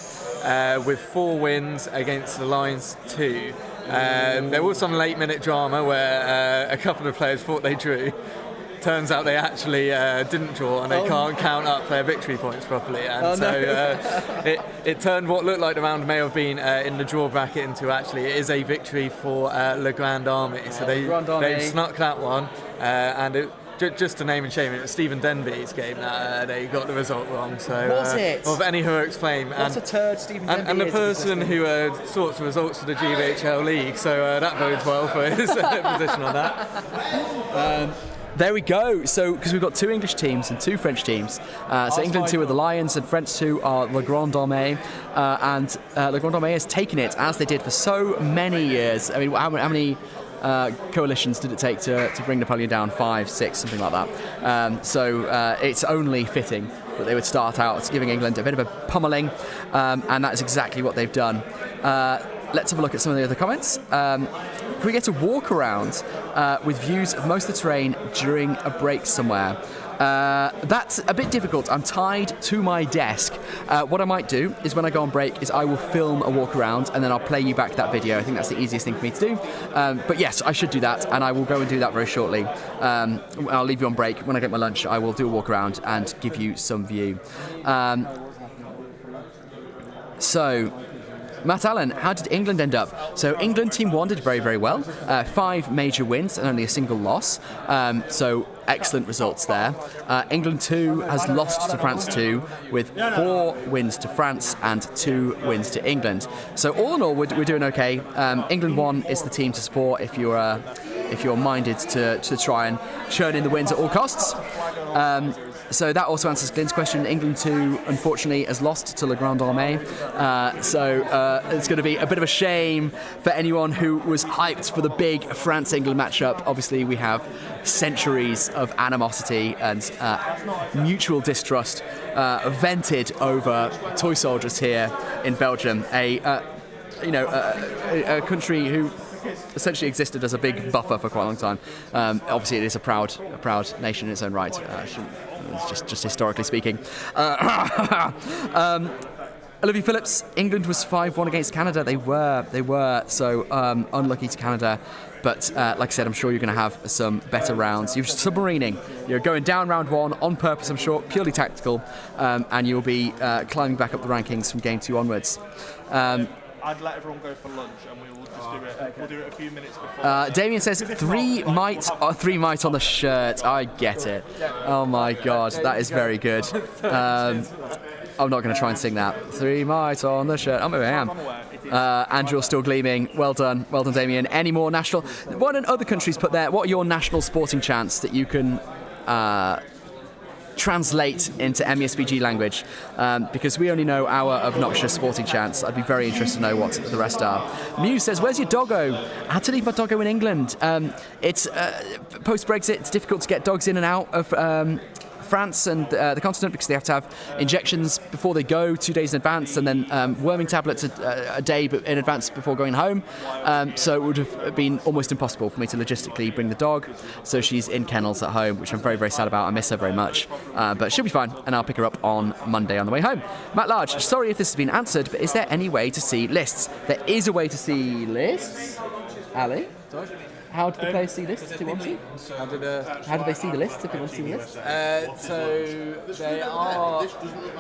with 4 wins against the Lions 2. There was some late-minute drama where a couple of players thought they drew. Turns out they actually didn't draw, and they can't count up their victory points properly. And it turned what looked like the round may have been in the draw bracket into actually it is a victory for Le Grand Army. So they snuck that one, and just to name and shame, it was Stephen Denby's game that they got the result wrong. So was it? Of any heroic's flame. What a turd Stephen Denby and the person who sorts the results for the GBHL League, so that bodes well for his position on that. There we go. So, because we've got 2 English teams and 2 French teams. So England 2 are the Lions and French 2 are Le Grand Armée. And Le Grand Armée has taken it, as they did for so many years. I mean, how many coalitions did it take to bring Napoleon down? 5, 6, something like that. So it's only fitting that they would start out giving England a bit of a pummeling, and that is exactly what they've done. Let's have a look at some of the other comments. Can we get a walk around with views of most of the terrain during a break somewhere? That's a bit difficult. I'm tied to my desk. What I might do is when I go on break is I will film a walk around and then I'll play you back that video. I think that's the easiest thing for me to do. But yes, I should do that, and I will go and do that very shortly. I'll leave you on break. When I get my lunch, I will do a walk around and give you some view. So, Matt Allen, how did England end up? So England Team 1 did very, very well. 5 major wins and only a single loss. So excellent results there. England 2 has lost to France 2 with 4 wins to France and 2 wins to England. So all in all, we're doing okay. England 1 is the team to support if you're minded to try and churn in the wins at all costs. So that also answers Glenn's question. England 2, unfortunately, has lost to La Grande Armée. So it's going to be a bit of a shame for anyone who was hyped for the big France-England matchup. Obviously, we have centuries of animosity and mutual distrust vented over toy soldiers here in Belgium, a country who essentially existed as a big buffer for quite a long time. Obviously, it is a proud nation in its own right. It's just historically speaking. Olivia Phillips, England was 5-1 against Canada. They were so unlucky to Canada. But like I said, I'm sure you're going to have some better rounds. You're submarining. You're going down round 1 on purpose, I'm sure, purely tactical, and you'll be climbing back up the rankings from game 2 onwards. I'd let everyone go for lunch, and we will just do it. We'll do it a few minutes before. Damien says 3 might on the shirt. I get it. Oh my god, that is very good. I'm not going to try and sing that. 3 might on the shirt. Oh, maybe I am. Andrew's still gleaming. Well done, Damien. Any more national? What do other countries put there? What are your national sporting chants that you can translate into MESBG language, because we only know our obnoxious sporting chants. I'd be very interested to know what the rest are. Muse says, where's your doggo? I had to leave my doggo in England. It's post-Brexit, it's difficult to get dogs in and out of France and the continent because they have to have injections before they go 2 days in advance, and then worming tablets a day in advance before going home. So it would have been almost impossible for me to logistically bring the dog. So she's in kennels at home, which I'm very, very sad about. I miss her very much. But she'll be fine, and I'll pick her up on Monday on the way home. Matt Large, sorry if this has been answered, but is there any way to see lists? There is a way to see lists. Ali? How did the players see lists if they want to? How do they see the lists if they want to see the lists? So they are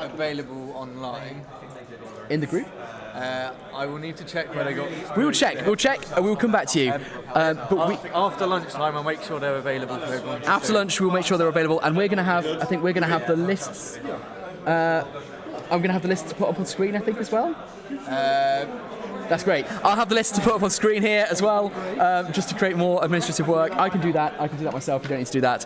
available online. In the group? I will need to check where they got. We'll check, and we'll come back to you. After lunchtime, I'll make sure they're available for everyone. After lunch, we'll make sure they're available, and we're going to have. I think we're going to have the lists. I'm going to have the lists to put up on screen, I think, as well. That's great. I'll have the list to put up on screen here as well, just to create more administrative work. I can do that. I can do that myself. You don't need to do that.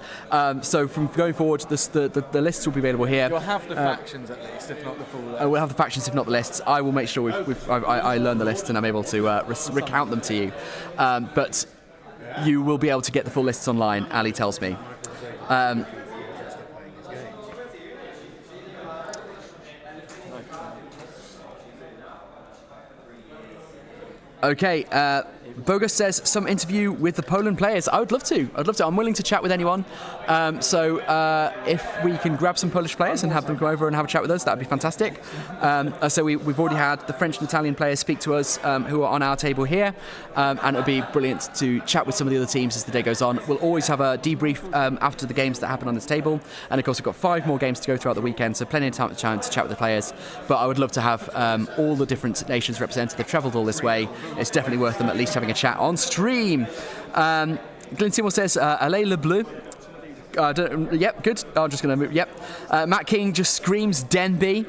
So from going forward, the lists will be available here. You'll have the factions at least, if not the full list. We'll have the factions, if not the lists. I will make sure I learn the lists and I'm able to recount them to you. But you will be able to get the full lists online, Ali tells me. Okay, Bogus says some interview with the Poland players. I would love to. I'm willing to chat with anyone. So if we can grab some Polish players and have them go over and have a chat with us, that'd be fantastic. So we've already had the French and Italian players speak to us who are on our table here, and it would be brilliant to chat with some of the other teams as the day goes on. We'll always have a debrief after the games that happen on this table, and of course we've got 5 more games to go throughout the weekend, so plenty of time to chat with the players. But I would love to have all the different nations represented. They've travelled all this way. It's definitely worth them at least having a chat on stream. Glenn Seymour says, Allez le bleu. Yep, good. I'm just going to move. Yep. Matt King just screams Denby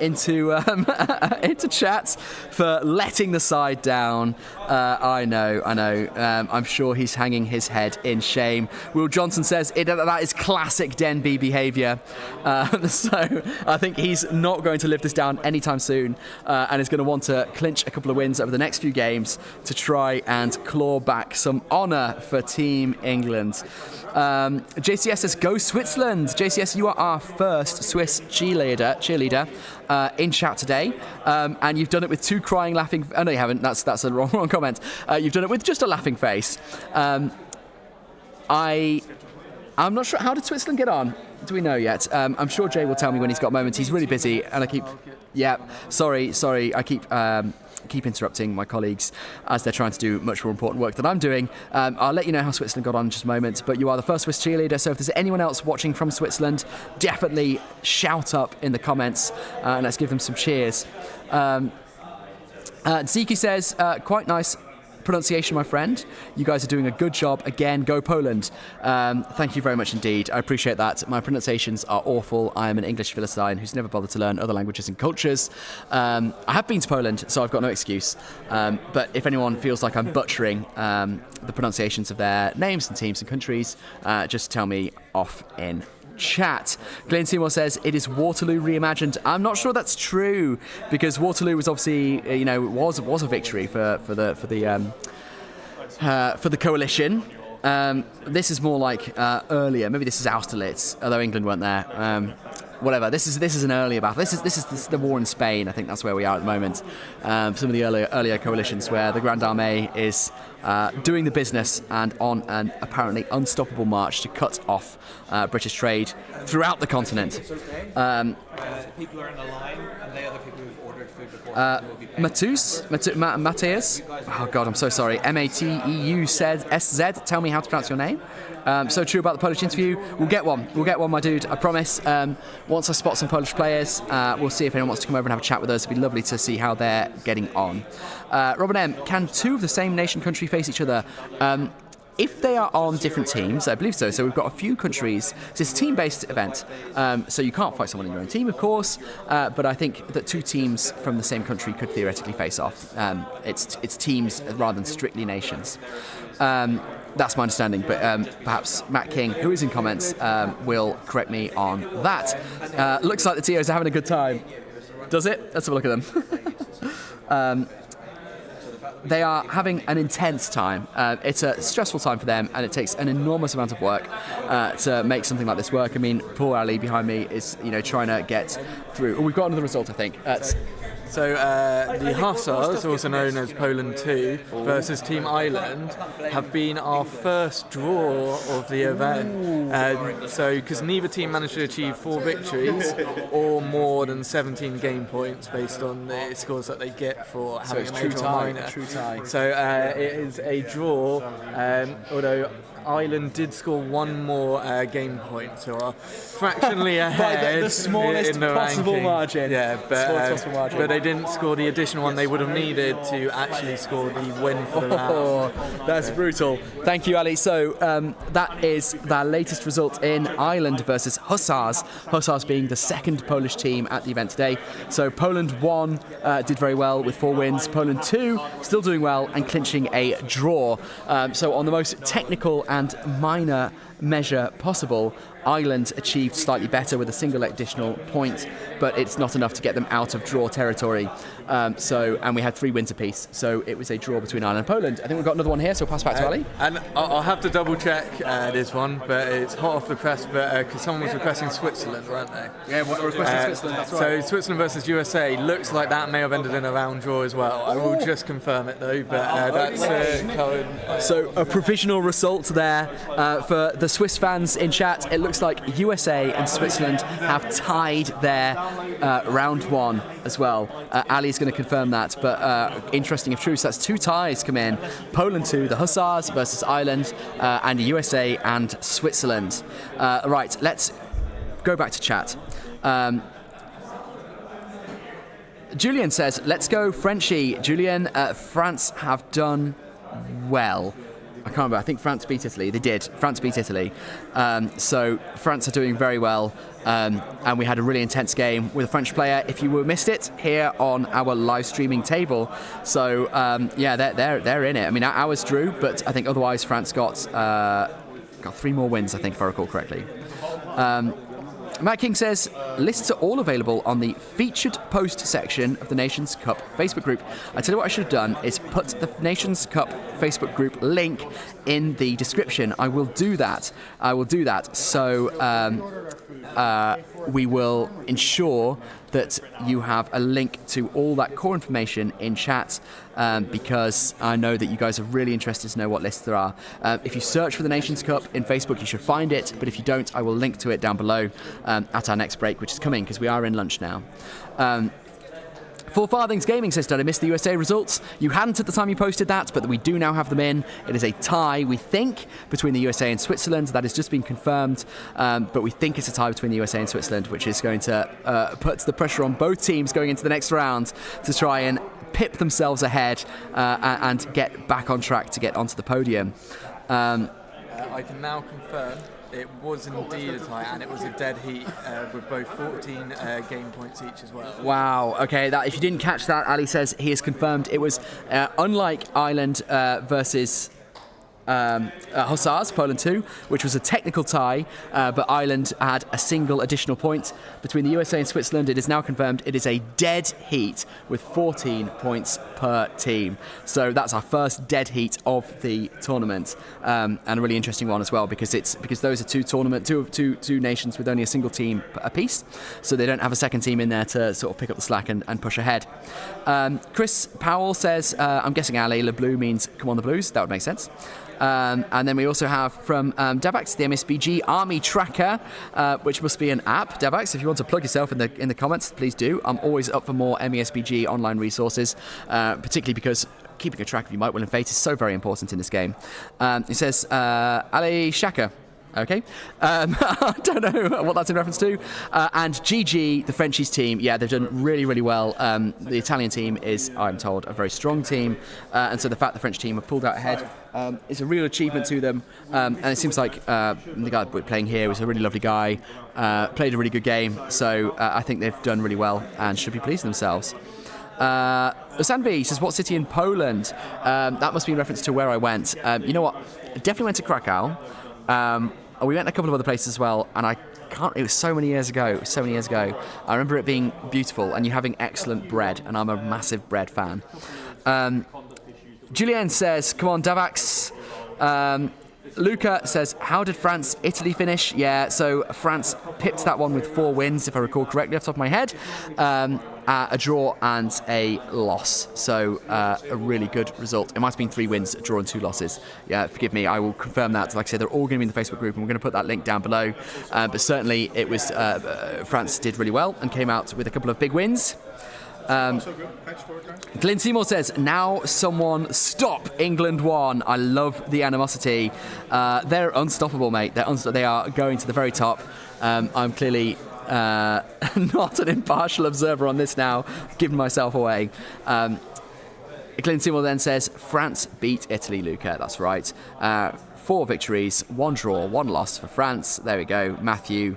into chat for letting the side down. I know. I'm sure he's hanging his head in shame. Will Johnson says that is classic Denby behaviour. So I think he's not going to live this down anytime soon, and is going to want to clinch a couple of wins over the next few games to try and claw back some honour for Team England. JCS says, go Switzerland. JCS, you are our first Swiss cheerleader in chat today. And you've done it with two crying, laughing... Oh, no, you haven't. That's a wrong comment. You've done it with just a laughing face. I'm not sure. How did Switzerland get on? Do we know yet? I'm sure Jay will tell me when he's got moments. He's really busy, and I keep... Yeah, sorry. I keep interrupting my colleagues as they're trying to do much more important work than I'm doing. I'll let you know how Switzerland got on in just a moment, but you are the first Swiss cheerleader, so if there's anyone else watching from Switzerland, definitely shout up in the comments and let's give them some cheers. Ziki says, quite nice pronunciation, my friend. You guys are doing a good job. Again, go Poland. Thank you very much indeed. I appreciate that. My pronunciations are awful. I am an English Philistine who's never bothered to learn other languages and cultures. I have been to Poland, so I've got no excuse. But if anyone feels like I'm butchering the pronunciations of their names and teams and countries, just tell me off in chat. Glenn Seymour says it is Waterloo reimagined. I'm not sure that's true, because Waterloo was obviously was a victory for the coalition. This is more like earlier. Maybe this is Austerlitz, although England weren't there. Whatever. This is an earlier battle. This is the war in Spain. I think that's where we are at the moment. Some of the earlier coalitions where the Grande Armée is doing the business and on an apparently unstoppable march to cut off British trade throughout the continent. People are in the line, and they are the people who've ordered food before. Mateus. Oh God, I'm so sorry. Mateu said SZ. Tell me how to pronounce your name. So true about the Polish interview. We'll get one, my dude. I promise. Once I spot some Polish players, we'll see if anyone wants to come over and have a chat with us. It'd be lovely to see how they're getting on. Robin M, can two of the same nation country face each other? If they are on different teams, I believe so. So we've got a few countries. It's a team-based event, so you can't fight someone in your own team, of course. But I think that two teams from the same country could theoretically face off. It's teams rather than strictly nations. That's my understanding, but perhaps Matt King, who is in comments, will correct me on that. Looks like the TOs are having a good time. Does it? Let's have a look at them. They are having an intense time. It's a stressful time for them, and it takes an enormous amount of work to make something like this work. I mean, poor Ali behind me is, trying to get through. Oh, we've got another result, I think. So the Hussars, also known as Poland 2, versus Team Ireland, have been our first draw of the event. So because neither team managed to achieve 4 victories or more than 17 game points based on the scores that they get for having a major or minor. True tie. So it is a draw, although Ireland did score one more game point, so are fractionally ahead. By the smallest in the possible ranking. margin. Yeah, but they didn't score the additional one they would have needed to actually score the win for the round. That's brutal. Thank you, Ali. So that is the latest result in Ireland versus Hussars. Hussars being the second Polish team at the event today. So Poland 1 did very well with 4 wins. Poland 2 still doing well and clinching a draw. So on the most technical and minor measure possible, Ireland achieved slightly better with a single additional point, but it's not enough to get them out of draw territory. And we had 3 wins apiece, so it was a draw between Ireland and Poland. I think we've got another one here, so we'll pass back to Ali. And I'll have to double check this one, but it's hot off the press, but because someone was requesting Switzerland, weren't they? Yeah, requesting Switzerland, that's right. So Switzerland versus USA looks like that may have ended in a round draw as well. I will just confirm it though, but that's current. So a provisional result there for the Swiss fans in chat. It looks like USA and Switzerland have tied their round 1 as well. Ali's going to confirm that, but interesting if true. So that's 2 ties come in. Poland 2, the Hussars versus Ireland, and USA and Switzerland. Right, let's go back to chat. Julian says, let's go Frenchy. Julian, France have done well. I can't remember. I think France beat Italy. They did. France beat Italy. So France are doing very well. And we had a really intense game with a French player. If you missed it, here on our live streaming table. So they're in it. I mean, ours drew, but I think otherwise France got 3 more wins, I think, if I recall correctly. Matt King says, lists are all available on the featured post section of the Nations Cup Facebook group. I tell you what I should have done is put the Nations Cup Facebook group link in the description. I will do that. So we will ensure that you have a link to all that core information in chat, because I know that you guys are really interested to know what lists there are. If you search for the Nations Cup in Facebook, you should find it, but if you don't, I will link to it down below at our next break, which is coming because we are in lunch now. Four Farthings Gaming says, did I miss the USA results? You hadn't at the time you posted that, but we do now have them in. It is a tie, we think, between the USA and Switzerland. That has just been confirmed, but we think it's a tie between the USA and Switzerland, which is going to put the pressure on both teams going into the next round to try and pip themselves ahead and get back on track to get onto the podium. I can now confirm it was indeed a tie, and it was a dead heat with both 14 game points each as well. Wow, okay, that, if you didn't catch that, Ali says he has confirmed it was unlike Ireland versus Hussars, Poland 2, which was a technical tie, but Ireland had a single additional point. Between the USA and Switzerland, it is now confirmed it is a dead heat with 14 points per team. So that's our first dead heat of the tournament, and a really interesting one as well, because those are two nations with only a single team apiece, so they don't have a second team in there to sort of pick up the slack and push ahead. Chris Powell says, I'm guessing Ali Le Bleu means come on the Blues. That would make sense. And then we also have from Devax, the MESBG Army Tracker, which must be an app. Devax, if you want to plug yourself in the comments, please do. I'm always up for more MESBG online resources, particularly because keeping a track of your might, will, and fate is so very important in this game. It says, Ali Shaka. Okay, I don't know what that's in reference to. And GG, the Frenchies team, yeah, they've done really, really well. The Italian team is, I'm told, a very strong team, and so the fact the French team have pulled out ahead is a real achievement to them. And it seems like the guy we're playing here was a really lovely guy, played a really good game, so I think they've done really well and should be pleased with themselves. Sanvi says, what city in Poland? That must be in reference to where I went. You know what? I definitely went to Krakow. We went a couple of other places as well, and it was so many years ago. I remember it being beautiful, and you having excellent bread, and I'm a massive bread fan. Julien says, come on, Davax. Luca says, how did France-Italy finish? Yeah, so France pipped that one with 4 wins, if I recall correctly off the top of my head. A draw and a loss. So a really good result. It might have been 3 wins, a draw and 2 losses. Yeah, forgive me, I will confirm that. Like I said, they're all going to be in the Facebook group, and we're going to put that link down below. But certainly it was France did really well and came out with a couple of big wins. Glyn Seymour says, now someone stop England 1. I love the animosity. They're unstoppable, mate. They are going to the very top. I'm clearly not an impartial observer on this now, giving myself away. Glyn Seymour then says, France beat Italy, Luca. That's right. 4 victories, 1 draw, 1 loss for France. There we go. Matthew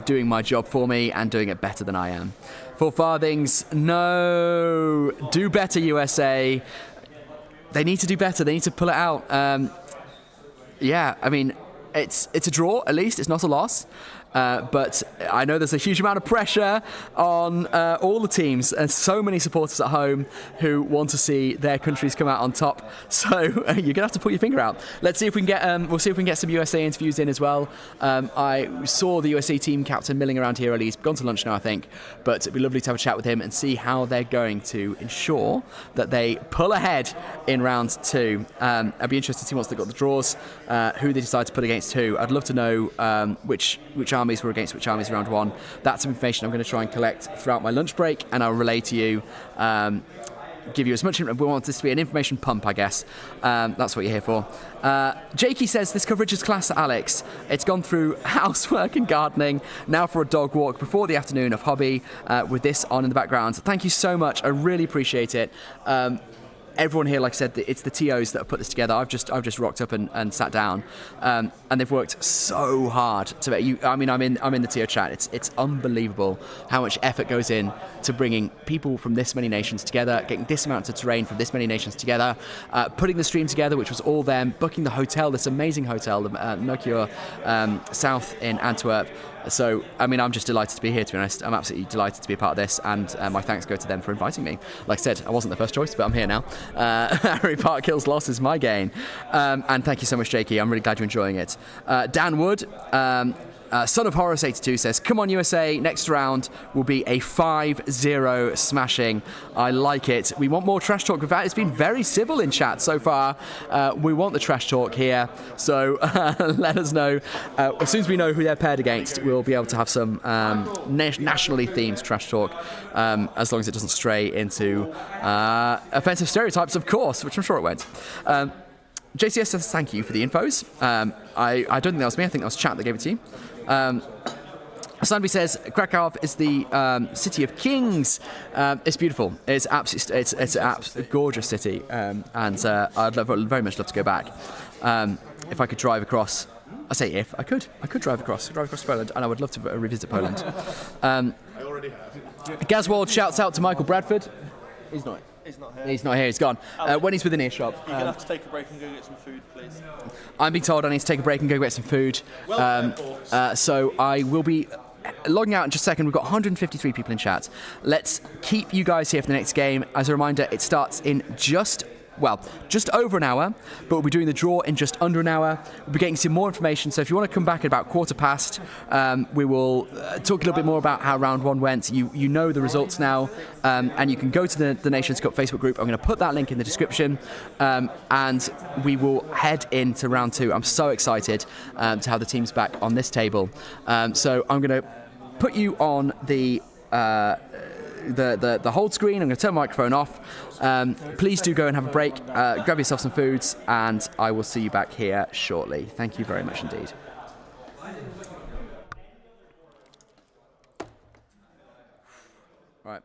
doing my job for me and doing it better than I am. 4 Farthings, no. Do better, USA. They need to do better. They need to pull it out. Yeah, I mean, it's a draw, at least. It's not a loss. But I know there's a huge amount of pressure on all the teams, and so many supporters at home who want to see their countries come out on top. So you're gonna have to put your finger out. Let's see if we can get. We'll see if we can get some USA interviews in as well. I saw the USA team captain milling around here early. He's gone to lunch now, I think. But it'd be lovely to have a chat with him and see how they're going to ensure that they pull ahead in round 2. I'd be interested to see once they've got the draws, who they decide to put against who. I'd love to know which armies were against which armies round 1. That's some information I'm going to try and collect throughout my lunch break, and I'll relay to you, give you as much. We want this to be an information pump, I guess. That's what you're here for. Jakey says, this coverage is class, Alex. It's gone through housework and gardening, now for a dog walk before the afternoon of hobby, with this on in the background. Thank you so much. I really appreciate it. Everyone here, like I said, it's the TOs that have put this together. I've just rocked up and sat down, and they've worked so hard to make you. I mean, I'm in the TO chat. It's unbelievable how much effort goes in to bringing people from this many nations together, getting this amount of terrain from this many nations together, putting the stream together, which was all them, booking the hotel, this amazing hotel, the Mercure South in Antwerp. So, I mean, I'm just delighted to be here, to be honest. I'm absolutely delighted to be a part of this, and my thanks go to them for inviting me. Like I said, I wasn't the first choice, but I'm here now. Harry Park Kills Loss is my gain. And thank you so much, Jakey. I'm really glad you're enjoying it. Dan Wood, Son of Horus 82 says, come on USA, next round will be a 5-0 smashing. I like it. We want more trash talk with that. It's been very civil in chat so far. We want the trash talk here. So let us know. As soon as we know who they're paired against, we'll be able to have some nationally themed trash talk, as long as it doesn't stray into offensive stereotypes, of course, which I'm sure it won't. JCS says thank you for the infos. I don't think that was me. I think that was chat that gave it to you. Sandy says Krakow is the city of kings. It's beautiful. It's absolutely, it's a gorgeous city, and I'd very much love to go back. If I could drive across, I say if I could drive across Poland, and I would love to revisit Poland. I already have. Gazwald shouts out to Michael Bradford. He's not here. He's not here. He's gone. When he's within earshot. You're going to have to take a break and go get some food, please. I'm being told I need to take a break and go get some food. So I will be logging out in just a second. We've got 153 people in chat. Let's keep you guys here for the next game. As a reminder, it starts in just over an hour, but we'll be doing the draw in just under an hour. We'll be getting some more information, so if you want to come back at about 1:15, we will talk a little bit more about how round one went. You know the results now, and you can go to the Nations Cup Facebook group. I'm going to put that link in the description, and we will head into round two. I'm so excited to have the teams back on this table. So I'm going to put you on the hold screen. I'm going to turn my microphone off. Please do go and have a break, grab yourself some foods, and I will see you back here shortly. Thank you very much indeed. Right.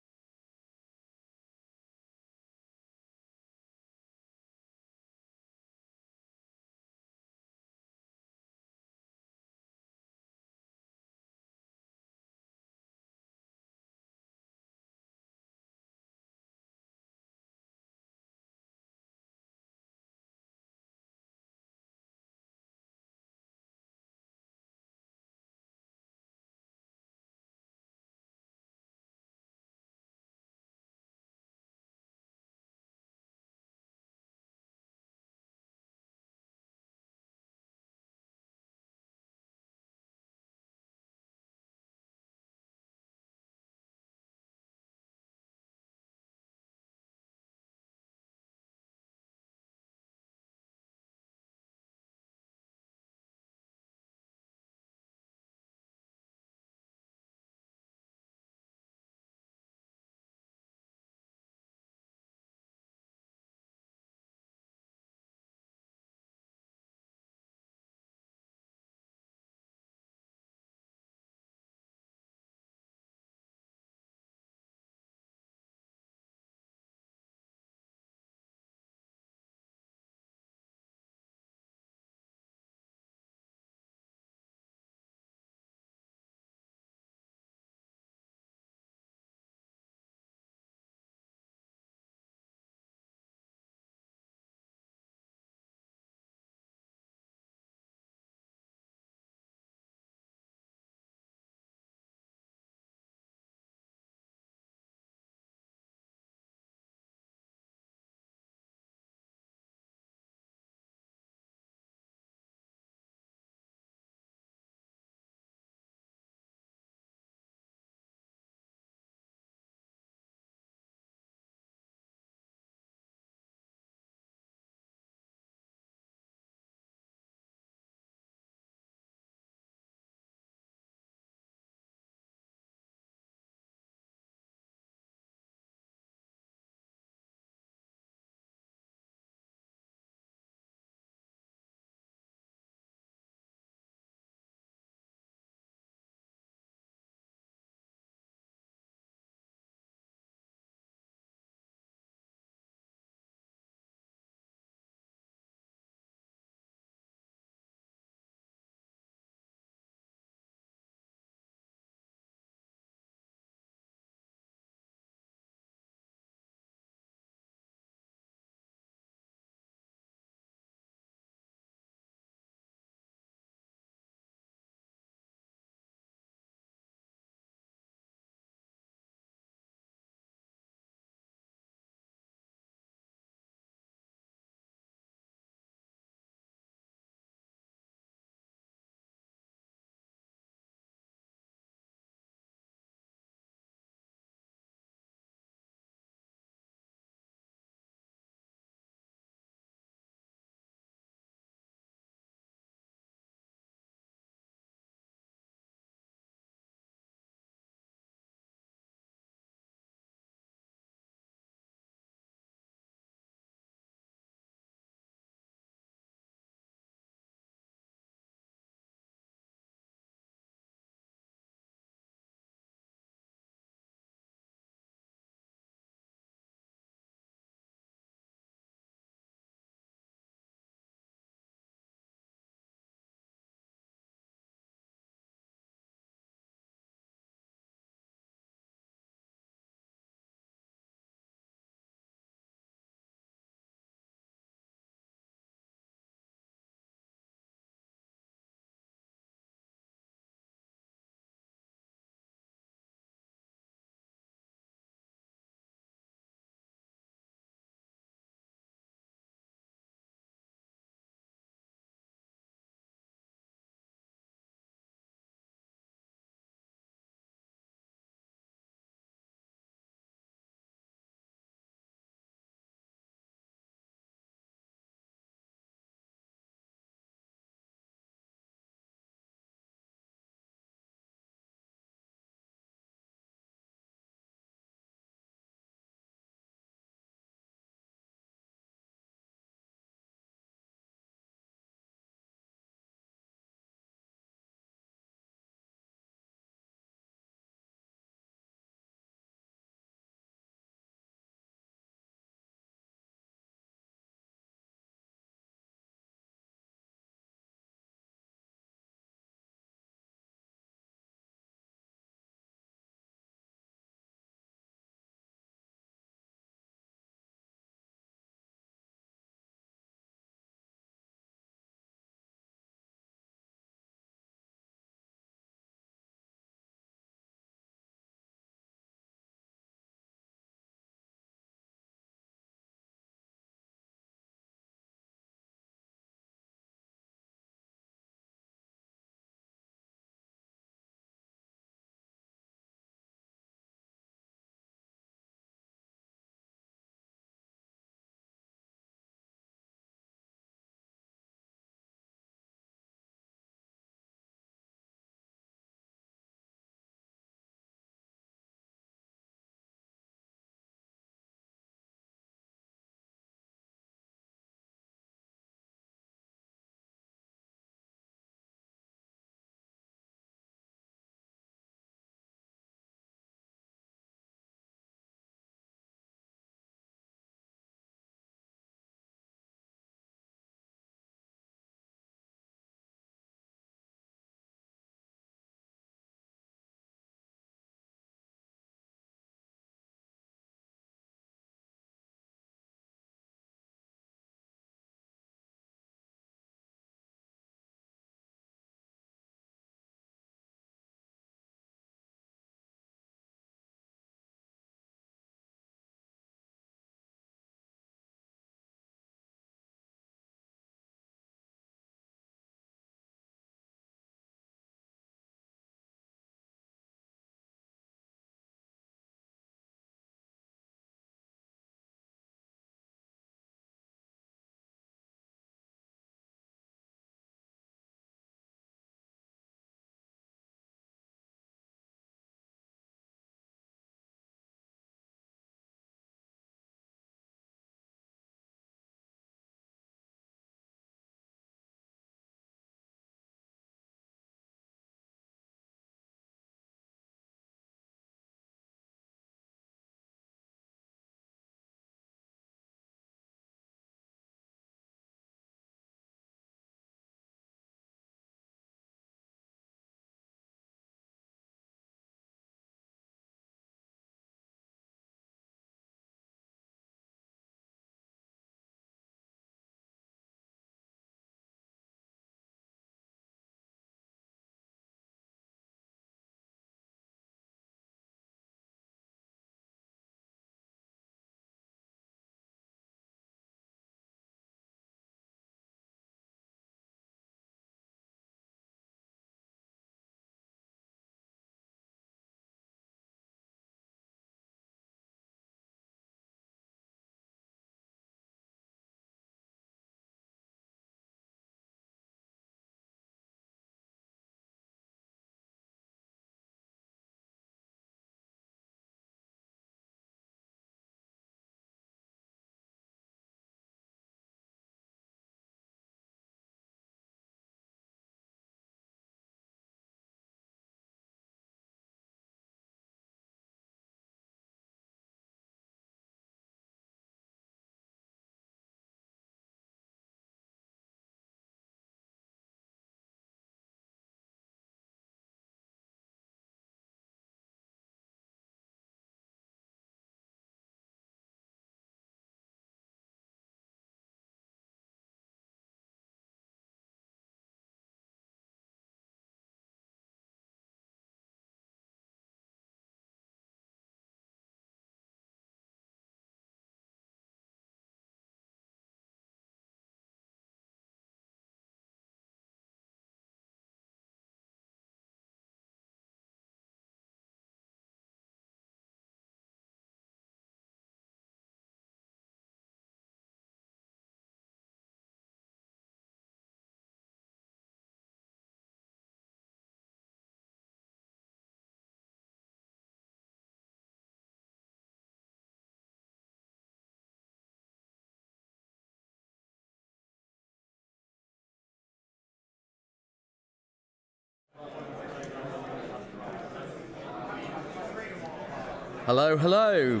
Hello, hello.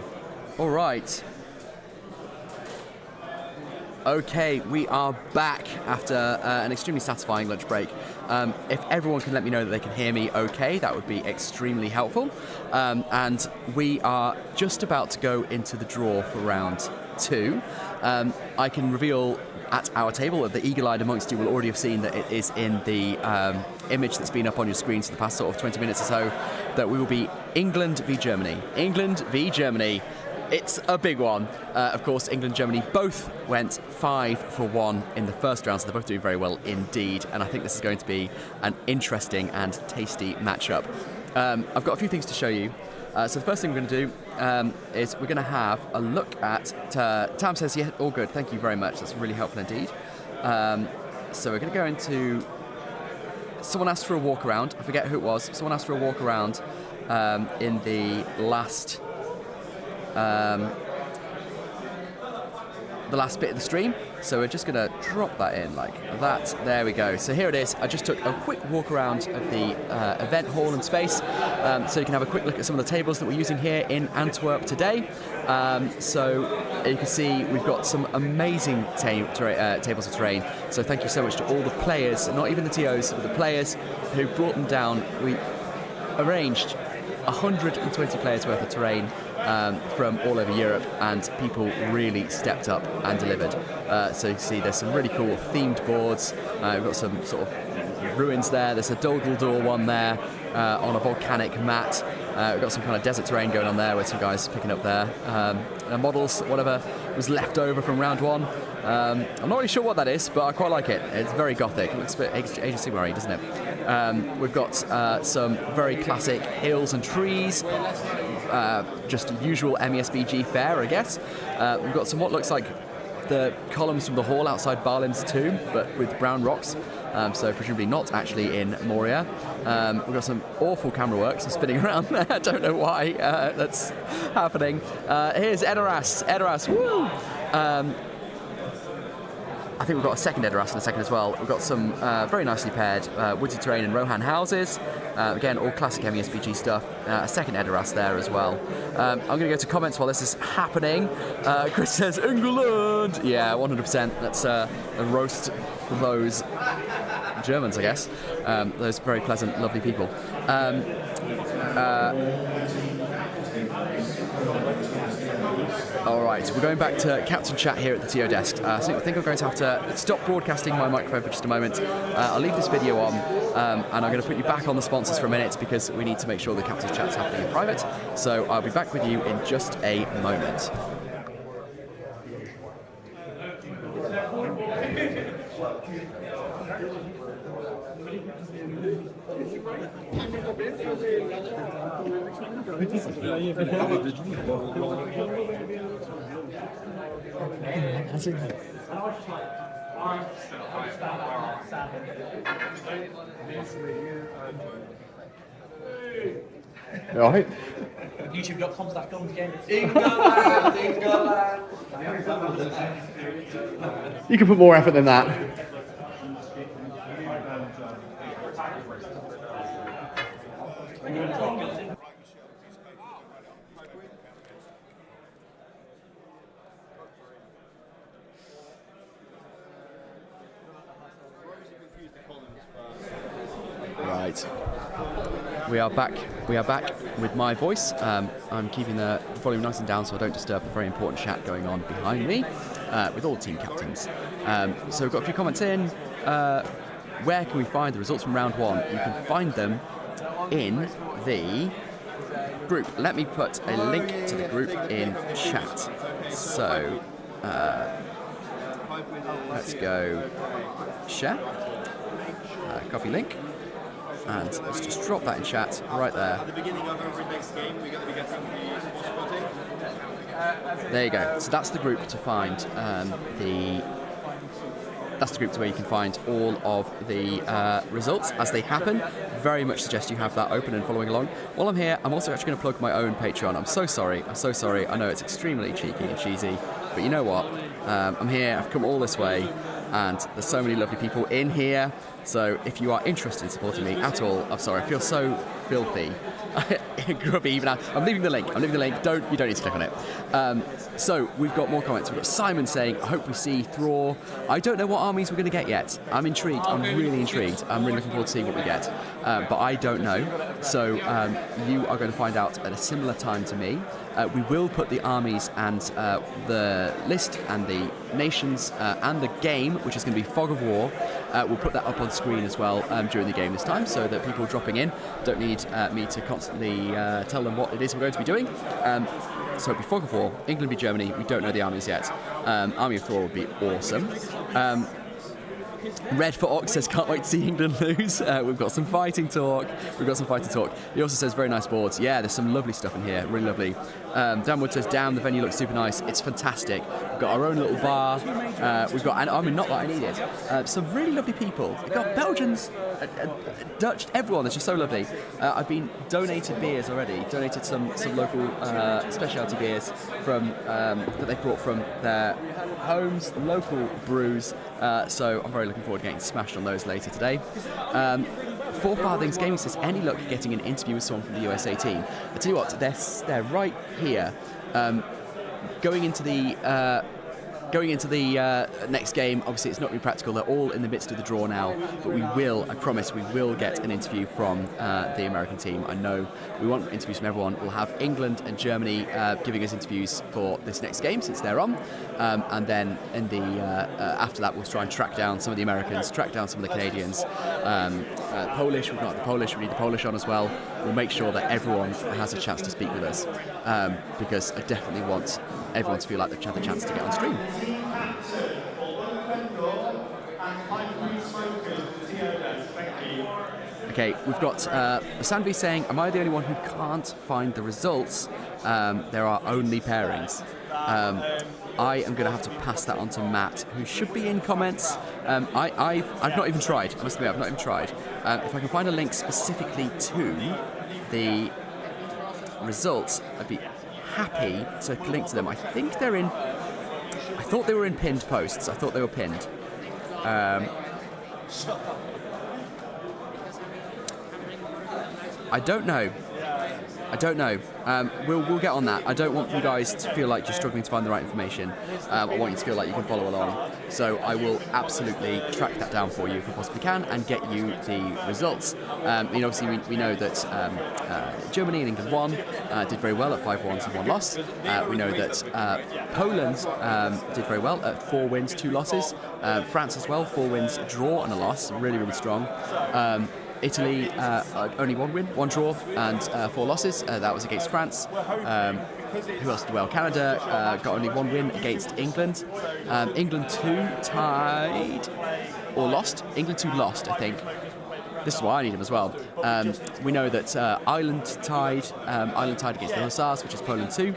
All right. Okay, we are back after an extremely satisfying lunch break. If everyone can let me know that they can hear me okay, that would be extremely helpful. And we are just about to go into the draw for round 2. I can reveal at our table that the eagle-eyed amongst you will already have seen that it is in the image that's been up on your screens for the past sort of 20 minutes or so, that we will be England v Germany. England v Germany. It's a big one. Of course, England and Germany both went 5-1 in the first round, so they're both doing very well indeed. And I think this is going to be an interesting and tasty matchup. I've got a few things to show you. So the first thing we're going to do is we're going to have a look at... Tam says, yeah, all good. Thank you very much. That's really helpful indeed. So we're going to go into... Someone asked for a walk around. I forget who it was. Someone asked for a walk around in the last bit of the stream. So we're just going to drop that in like that. There we go. So here it is. I just took a quick walk around of the event hall and space, so you can have a quick look at some of the tables that we're using here in Antwerp today. So you can see we've got some amazing tables of terrain. So thank you so much to all the players, not even the TOs, but the players who brought them down. We arranged 120 players worth of terrain from all over Europe, and people really stepped up and delivered. So you can see there's some really cool themed boards. We've got some sort of ruins there. There's a Dolgaldor one there on a volcanic mat. We've got some kind of desert terrain going on there with some guys picking up their models, whatever was left over from round 1. I'm not really sure what that is, but I quite like it. It's very gothic. It looks a bit Age of Sigmar, doesn't it? We've got some very classic hills and trees. Just usual MESBG fare, I guess. We've got some what looks like the columns from the hall outside Baalim's tomb, but with brown rocks. So presumably not actually in Moria. We've got some awful camera work, some spinning around there. I don't know why that's happening. Here's Edoras, woo! I think we've got a second Edoras in a second as well. We've got some very nicely paired wooded terrain and Rohan houses. Again, all classic MESBG stuff. A second Edoras there as well. I'm going to go to comments while this is happening. Chris says, England! Yeah, 100%. Let's roast those Germans, I guess. Those very pleasant, lovely people. All right, we're going back to Captain Chat here at the TO desk. So I think I'm going to have to stop broadcasting my microphone for just a moment. I'll leave this video on, and I'm going to put you back on the sponsors for a minute because we need to make sure the Captain's Chat's happening in private. So I'll be back with you in just a moment. All right. YouTube.com/guns again. England! You can put more effort than that. Right. We are back with my voice. I'm keeping the volume nice and down so I don't disturb the very important chat going on behind me with all the team captains. So we've got a few comments in. Where can we find the results from round 1? You can find them in the group. Let me put a link to the group in chat. So let's go share, copy link. And let's just drop that in chat right there. At the beginning of every next game, we're going to be getting the sports spotting. There you go. So that's the group to find That's the group to where you can find all of the results as they happen. Very much suggest you have that open and following along. While I'm here, I'm also actually going to plug my own Patreon. I'm so sorry. I know it's extremely cheeky and cheesy, but you know what? I'm here. I've come all this way. And there's so many lovely people in here. So if you are interested in supporting me at all, I'm sorry, I feel so filthy. Grubby, even out. I'm leaving the link. You don't need to click on it. So we've got more comments. We've got Simon saying, I hope we see Thror. I don't know what armies we're going to get yet. I'm intrigued. I'm really intrigued. I'm really looking forward to seeing what we get. But I don't know. So you are going to find out at a similar time to me. We will put the armies and the list and the nations and the game, which is going to be Fog of War. We'll put that up on screen as well during the game this time, so that people dropping in don't need me to constantly tell them what it is we're going to be doing. So it'll be Fog of War, England v Germany. We don't know the armies yet. Army of Thor would be awesome. Red for Ox says, can't wait to see England lose. We've got some fighting talk. He also says, very nice boards. Yeah, there's some lovely stuff in here, really lovely. Dan Wood says, damn, the venue looks super nice. It's fantastic. We've got our own little bar. We've got, and I mean, not that I need it, some really lovely people. We've got Belgians, Dutch, everyone. It's just so lovely. I've been donated beers already. Donated some local specialty beers from that they brought from their homes, local brews. So I'm very looking forward to getting smashed on those later today. Four Farthings Gaming says, any luck getting an interview with someone from the USA team? I tell you what, they're right here. Going into the next game, obviously it's not really practical. They're all in the midst of the draw now, but I promise we will get an interview from the American team. I know we want interviews from everyone. We'll have England and Germany giving us interviews for this next game since they're on, and then in the after that we'll try and track down some of the Americans, track down some of the Canadians. Polish, we've got the Polish, we need the Polish on as well. We'll make sure that everyone has a chance to speak with us, because I definitely want everyone to feel like they've had the chance to get on stream. Okay, we've got Sandvi saying, am I the only one who can't find the results? There are only pairings. I am going to have to pass that on to Matt, who should be in comments. I've not even tried. I must admit, I've not even tried. If I can find a link specifically to the results, I'd be happy to link to them. I think they're in. I thought they were in pinned posts. I thought they were pinned. I don't know. We'll get on that. I don't want you guys to feel like you're struggling to find the right information. I want you to feel like you can follow along. So I will absolutely track that down for you if I possibly can and get you the results. Obviously we know that Germany and England won, did very well at 5 wins and 1 loss. We know that Poland did very well at 4 wins, 2 losses. France as well, 4 wins, a draw and a loss. Really, really strong. Italy, only 1 win, 1 draw, and 4 losses. That was against France. Who else did well? Canada got only 1 win against England. England 2 tied or lost. England 2 lost, I think. This is why I need them as well. We know that Ireland tied against the Hussars, which is Poland 2,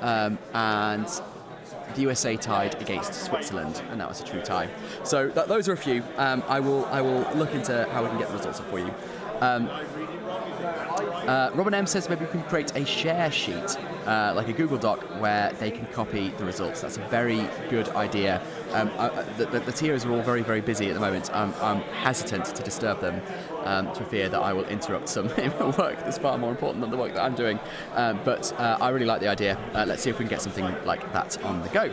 and the USA tied against Switzerland, and that was a true tie. So those are a few. I will look into how we can get the results up for you. Robin M says maybe we can create a share sheet, like a Google Doc, where they can copy the results. That's a very good idea. The tiers are all very, very busy at the moment. I'm hesitant to disturb them, for fear that I will interrupt some work that's far more important than the work that I'm doing. But I really like the idea. Let's see if we can get something like that on the go.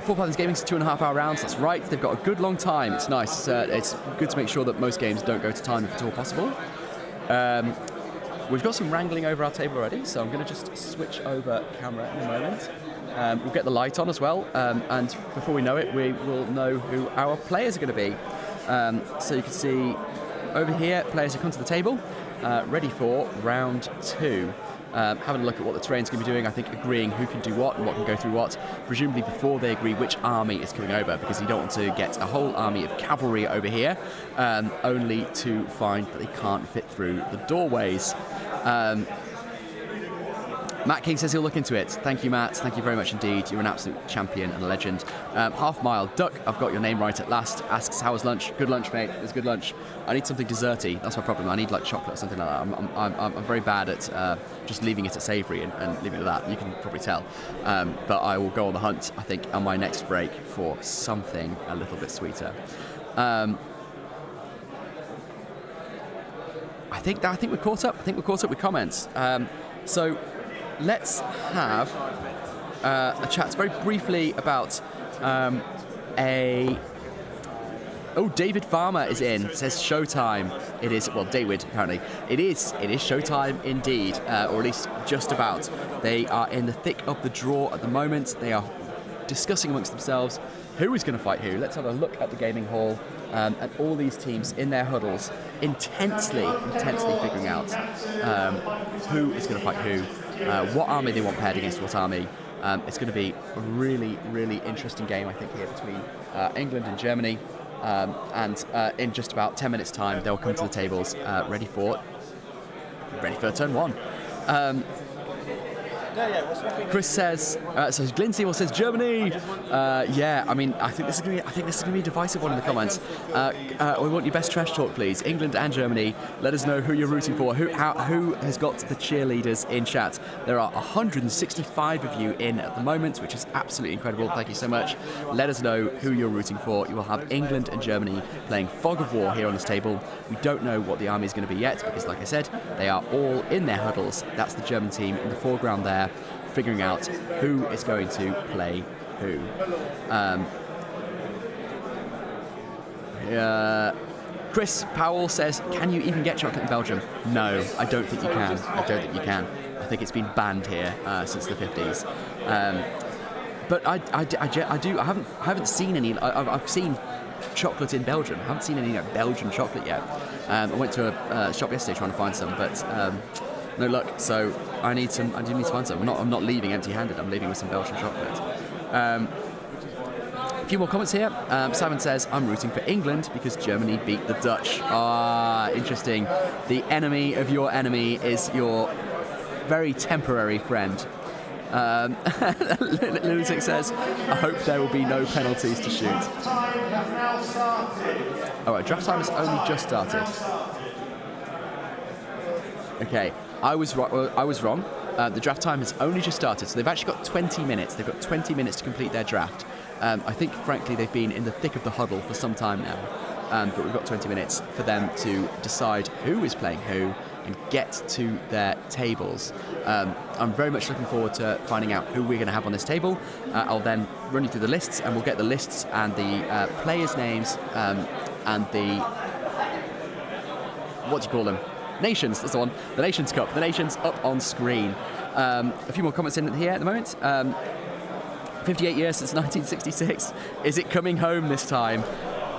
Four Farthings Gaming's 2.5 hour rounds. That's right. They've got a good long time. It's nice. It's good to make sure that most games don't go to time if at all possible. We've got some wrangling over our table already, so I'm going to just switch over camera in a moment. We'll get the light on as well, and before we know it, we will know who our players are going to be. So you can see over here, players who come to the table, ready for round 2. Having a look at what the terrain's going to be doing, I think agreeing who can do what and what can go through what, presumably before they agree which army is coming over, because you don't want to get a whole army of cavalry over here, only to find that they can't fit through the doorways. Matt King says he'll look into it. Thank you, Matt. Thank you very much indeed. You're an absolute champion and a legend. Half Mile Duck, I've got your name right at last, asks, how was lunch? Good lunch, mate. It was good lunch. I need something desserty. That's my problem. I need like chocolate or something like that. I'm very bad at just leaving it at savoury and leaving it at that. You can probably tell. But I will go on the hunt, I think, on my next break for something a little bit sweeter. think we're caught up. I think we're caught up with comments. So let's have a chat very briefly about David Farmer is in. Says showtime. It is, well, David apparently. It is showtime indeed, or at least just about. They are in the thick of the draw at the moment. They are discussing amongst themselves who is going to fight who. Let's have a look at the gaming hall and all these teams in their huddles, intensely figuring out who is going to fight who, what army they want paired against what army. It's going to be a really, really interesting game, I think, here between England and Germany. And in just about 10 minutes' time, they'll come to the tables ready for turn one. Chris says, so Glinseal says Germany. Yeah, I mean, I think this is going to be a divisive one in the comments. We want your best trash talk, please. England and Germany. Let us know who you're rooting for. Who has got the cheerleaders in chat? There are 165 of you in at the moment, which is absolutely incredible. Thank you so much. Let us know who you're rooting for. You will have England and Germany playing Fog of War here on this table. We don't know what the army is going to be yet because, like I said, they are all in their huddles. That's the German team in the foreground there, figuring out who is going to play who. Chris Powell says, can you even get chocolate in Belgium? No, I don't think you can. I think it's been banned here since the 50s. But I haven't seen any. I've seen chocolate in Belgium. I haven't seen any Belgian chocolate yet. I went to a shop yesterday trying to find some, but no luck. So I do need to find some. I'm not leaving empty-handed. I'm leaving with some Belgian chocolate. A few more comments here. Simon says, I'm rooting for England because Germany beat the Dutch. Interesting. The enemy of your enemy is your very temporary friend. Lunatic says, I hope there will be no penalties to shoot. Alright, draft time has only just started. Okay, I was wrong. The draft time has only just started, so they've actually got 20 minutes. They've got 20 minutes to complete their draft. I think, frankly, they've been in the thick of the huddle for some time now. But we've got 20 minutes for them to decide who is playing who and get to their tables. I'm very much looking forward to finding out who we're going to have on this table. I'll then run you through the lists, and we'll get the lists and the players' names and the, what do you call them? Nations, that's the one. The Nations Cup. The Nations up on screen. A few more comments in here at the moment. 58 years since 1966. Is it coming home this time?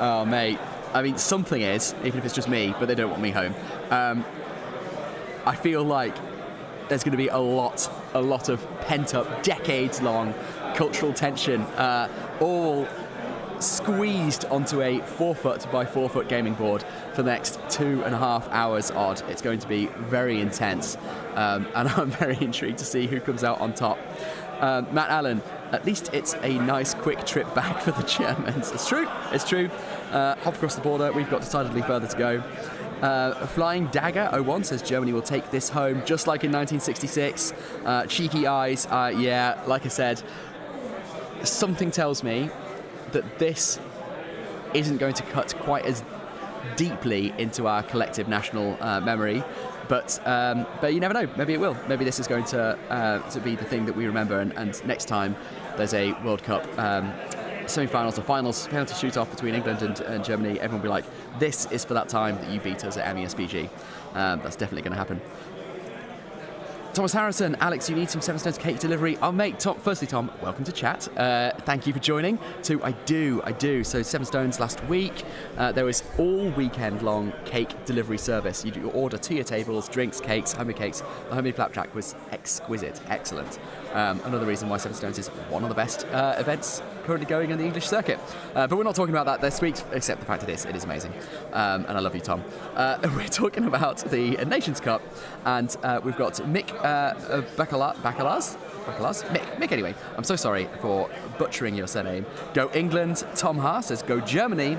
Oh, mate. I mean, something is, even if it's just me, but they don't want me home. I feel like there's going to be a lot of pent-up, decades-long cultural tension, all squeezed onto a 4-foot by 4-foot gaming board for the next 2.5 hours odd. It's going to be very intense, and I'm very intrigued to see who comes out on top. Matt Allen, at least it's a nice quick trip back for the Germans. It's true. Hop across the border, we've got decidedly further to go. Flying Dagger 01 says Germany will take this home just like in 1966. Cheeky eyes, yeah, like I said, something tells me that this isn't going to cut quite as deeply into our collective national memory. But you never know. Maybe it will. Maybe this is going to be the thing that we remember. And next time there's a World Cup semi-finals or finals penalty shoot-off between England and Germany, everyone will be like, this is for that time that you beat us at MESBG. That's definitely going to happen. Thomas Harrison, Alex, you need some Seven Stones cake delivery. I'll make Tom. Firstly, Tom, welcome to chat. Thank you for joining. So I do. So Seven Stones last week, there was all weekend long cake delivery service. You order to your tables, drinks, cakes, homemade cakes. The homemade flapjack was exquisite, excellent. Another reason why Seven Stones is one of the best events currently going in the English circuit. But we're not talking about that this week, except the fact it is amazing. And I love you, Tom. We're talking about the Nations Cup, and we've got Mick Bacalaz? Mick, anyway. I'm so sorry for butchering your surname. Go England. Tom Ha says go Germany.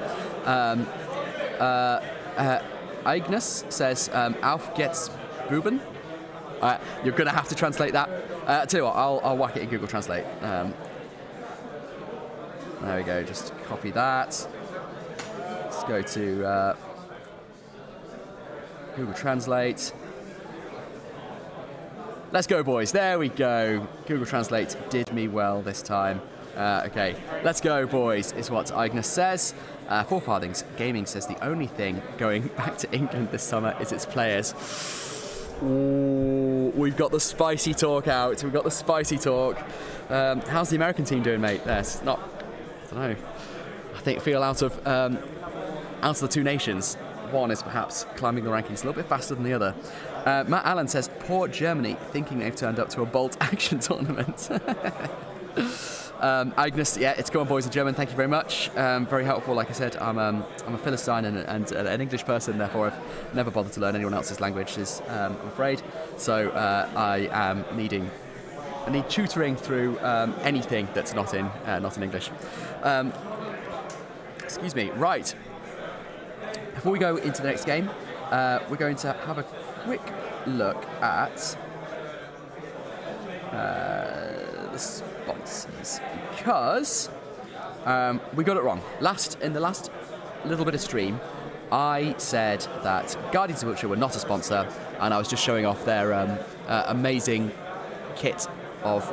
Agnes says Auf geht's Buben. You're going to have to translate that. Tell you what, I'll whack it in Google Translate. There we go, just copy that. Let's go to Google Translate. Let's go, boys. There we go. Google Translate did me well this time. Okay, let's go, boys, is what Ignis says. 4 Farthings Gaming says the only thing going back to England this summer is its players. Ooh, we've got the spicy talk out. We've got the spicy talk. How's the American team doing, mate? There's not, I don't know. I think feel out of the 2 nations. One is perhaps climbing the rankings a little bit faster than the other. Matt Allen says, poor Germany, thinking they've turned up to a bolt action tournament. Agnes, yeah, it's Go On Boys in German, thank you very much. Very helpful, like I said, I'm a Philistine and an English person, therefore I've never bothered to learn anyone else's languages, I'm afraid. So I need tutoring through anything that's not in English. Excuse me, right. Before we go into the next game, we're going to have a quick look at the sponsors, because we got it wrong. In the last little bit of stream, I said that Guardians of Wiltshire were not a sponsor, and I was just showing off their amazing kit of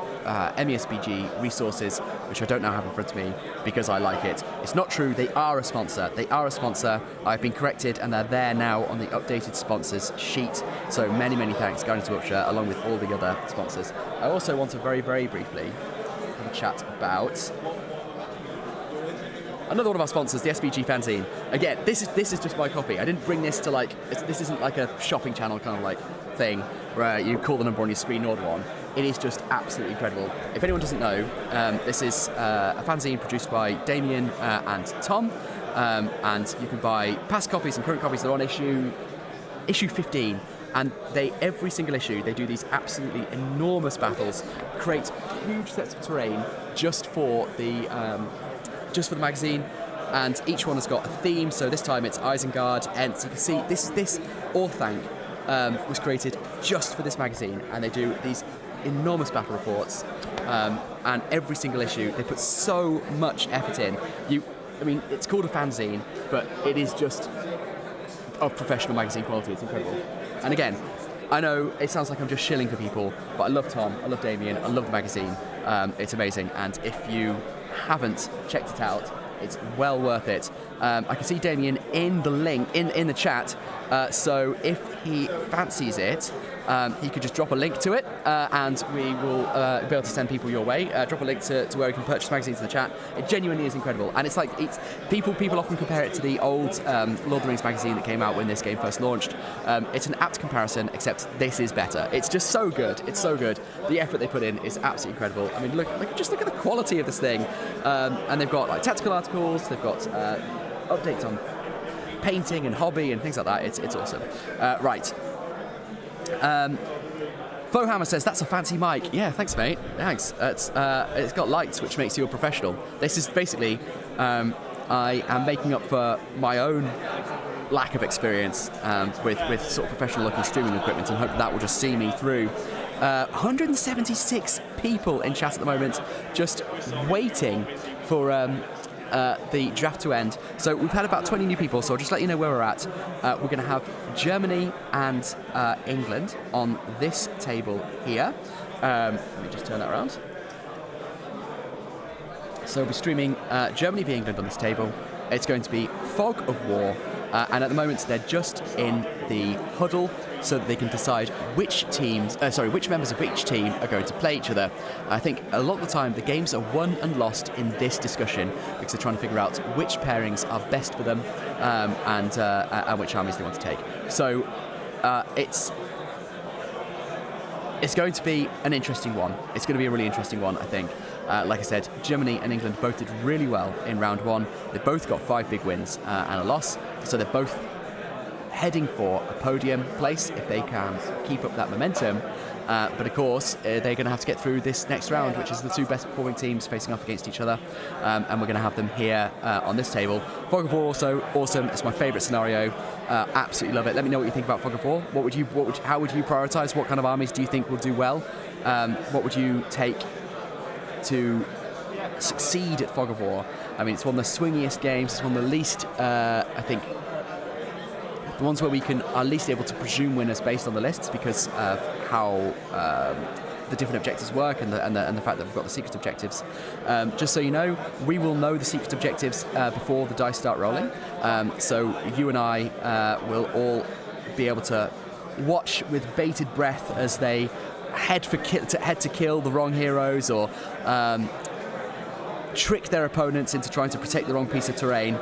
MESBG resources, which I don't now have in front of me because I like it. It's not true, they are a sponsor. They are a sponsor. I've been corrected and they're there now on the updated sponsors sheet. So many, many thanks, Guardians of Wiltshire, along with all the other sponsors. I also want to very, very briefly have a chat about another one of our sponsors, the SBG fanzine. Again, this is just my copy. I didn't bring this to this isn't like a shopping channel kind of like thing where you call the number on your screen and order one. It is just absolutely incredible. If anyone doesn't know, this is a fanzine produced by Damien and Tom, and you can buy past copies and current copies. They're on issue 15, and every single issue they do these absolutely enormous battles, create huge sets of terrain just for the magazine, and each one has got a theme. So this time it's Isengard, Ents. You can see this Orthanc was created just for this magazine, and they do these enormous battle reports, and every single issue they put so much effort in. I mean, it's called a fanzine, but it is just of professional magazine quality. It's incredible. And again, I know it sounds like I'm just shilling for people, but I love Tom, I love Damien, I love the magazine. It's amazing, and if you haven't checked it out, it's well worth it. I can see Damien in the link in the chat, so if he fancies it, he could just drop a link to it, and we will be able to send people your way. Drop a link to where you can purchase magazines in the chat. It genuinely is incredible, and it's people often compare it to the old Lord of the Rings magazine that came out when this game first launched. It's an apt comparison, except this is better. It's just so good. It's so good. The effort they put in is absolutely incredible. I mean, look at the quality of this thing, and they've got like tactical articles. They've got updates on painting and hobby and things like that. It's awesome. Right. Warhammer says that's a fancy mic. Yeah, thanks, mate. Thanks. It's got lights, which makes you a professional. This is basically I am making up for my own lack of experience with sort of professional-looking streaming equipment, and hope that will just see me through. 176 people in chat at the moment, just waiting for the draft to end. So we've had about 20 new people, so I'll just let you know where we're at. We're going to have Germany and England on this table here. Let me just turn that around. So we'll be streaming Germany v England on this table. It's going to be Fog of War, and at the moment they're just in the huddle so that they can decide which members of each team are going to play each other. I think a lot of the time the games are won and lost in this discussion because they're trying to figure out which pairings are best for them, and which armies they want to take. So it's going to be an interesting one. It's going to be a really interesting one, I think. Like I said, Germany and England both did really well in round one. They both got 5 big wins and a loss, so they're both heading for a podium place if they can keep up that momentum. But of course, they're going to have to get through this next round, which is the 2 best performing teams facing off against each other, and we're going to have them here on this table. Fog of War also awesome. It's my favourite scenario. Absolutely love it. Let me know what you think about Fog of War. How would you prioritise? What kind of armies do you think will do well? What would you take to succeed at Fog of War? I mean, it's one of the swingiest games. It's one of the least, I think, the ones where we can are at least able to presume winners based on the lists because of how the different objectives work and the fact that we've got the secret objectives. Just so you know, we will know the secret objectives before the dice start rolling. So you and I will all be able to watch with bated breath as they head to kill the wrong heroes or trick their opponents into trying to protect the wrong piece of terrain.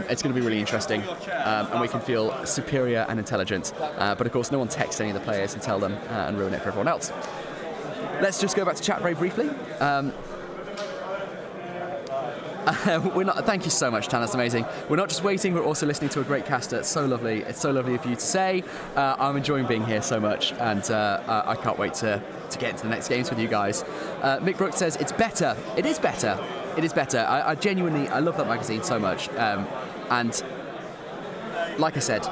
It's going to be really interesting, and we can feel superior and intelligent. But of course, no one texts any of the players and tell them and ruin it for everyone else. Let's just go back to chat very briefly. Thank you so much, Tan. That's amazing. We're not just waiting; we're also listening to a great caster. It's so lovely. It's so lovely of you to say. I'm enjoying being here so much, and I can't wait to get into the next games with you guys. Mick Brooks says it's better. It is better. It is better. I genuinely love that magazine so much, and like I said,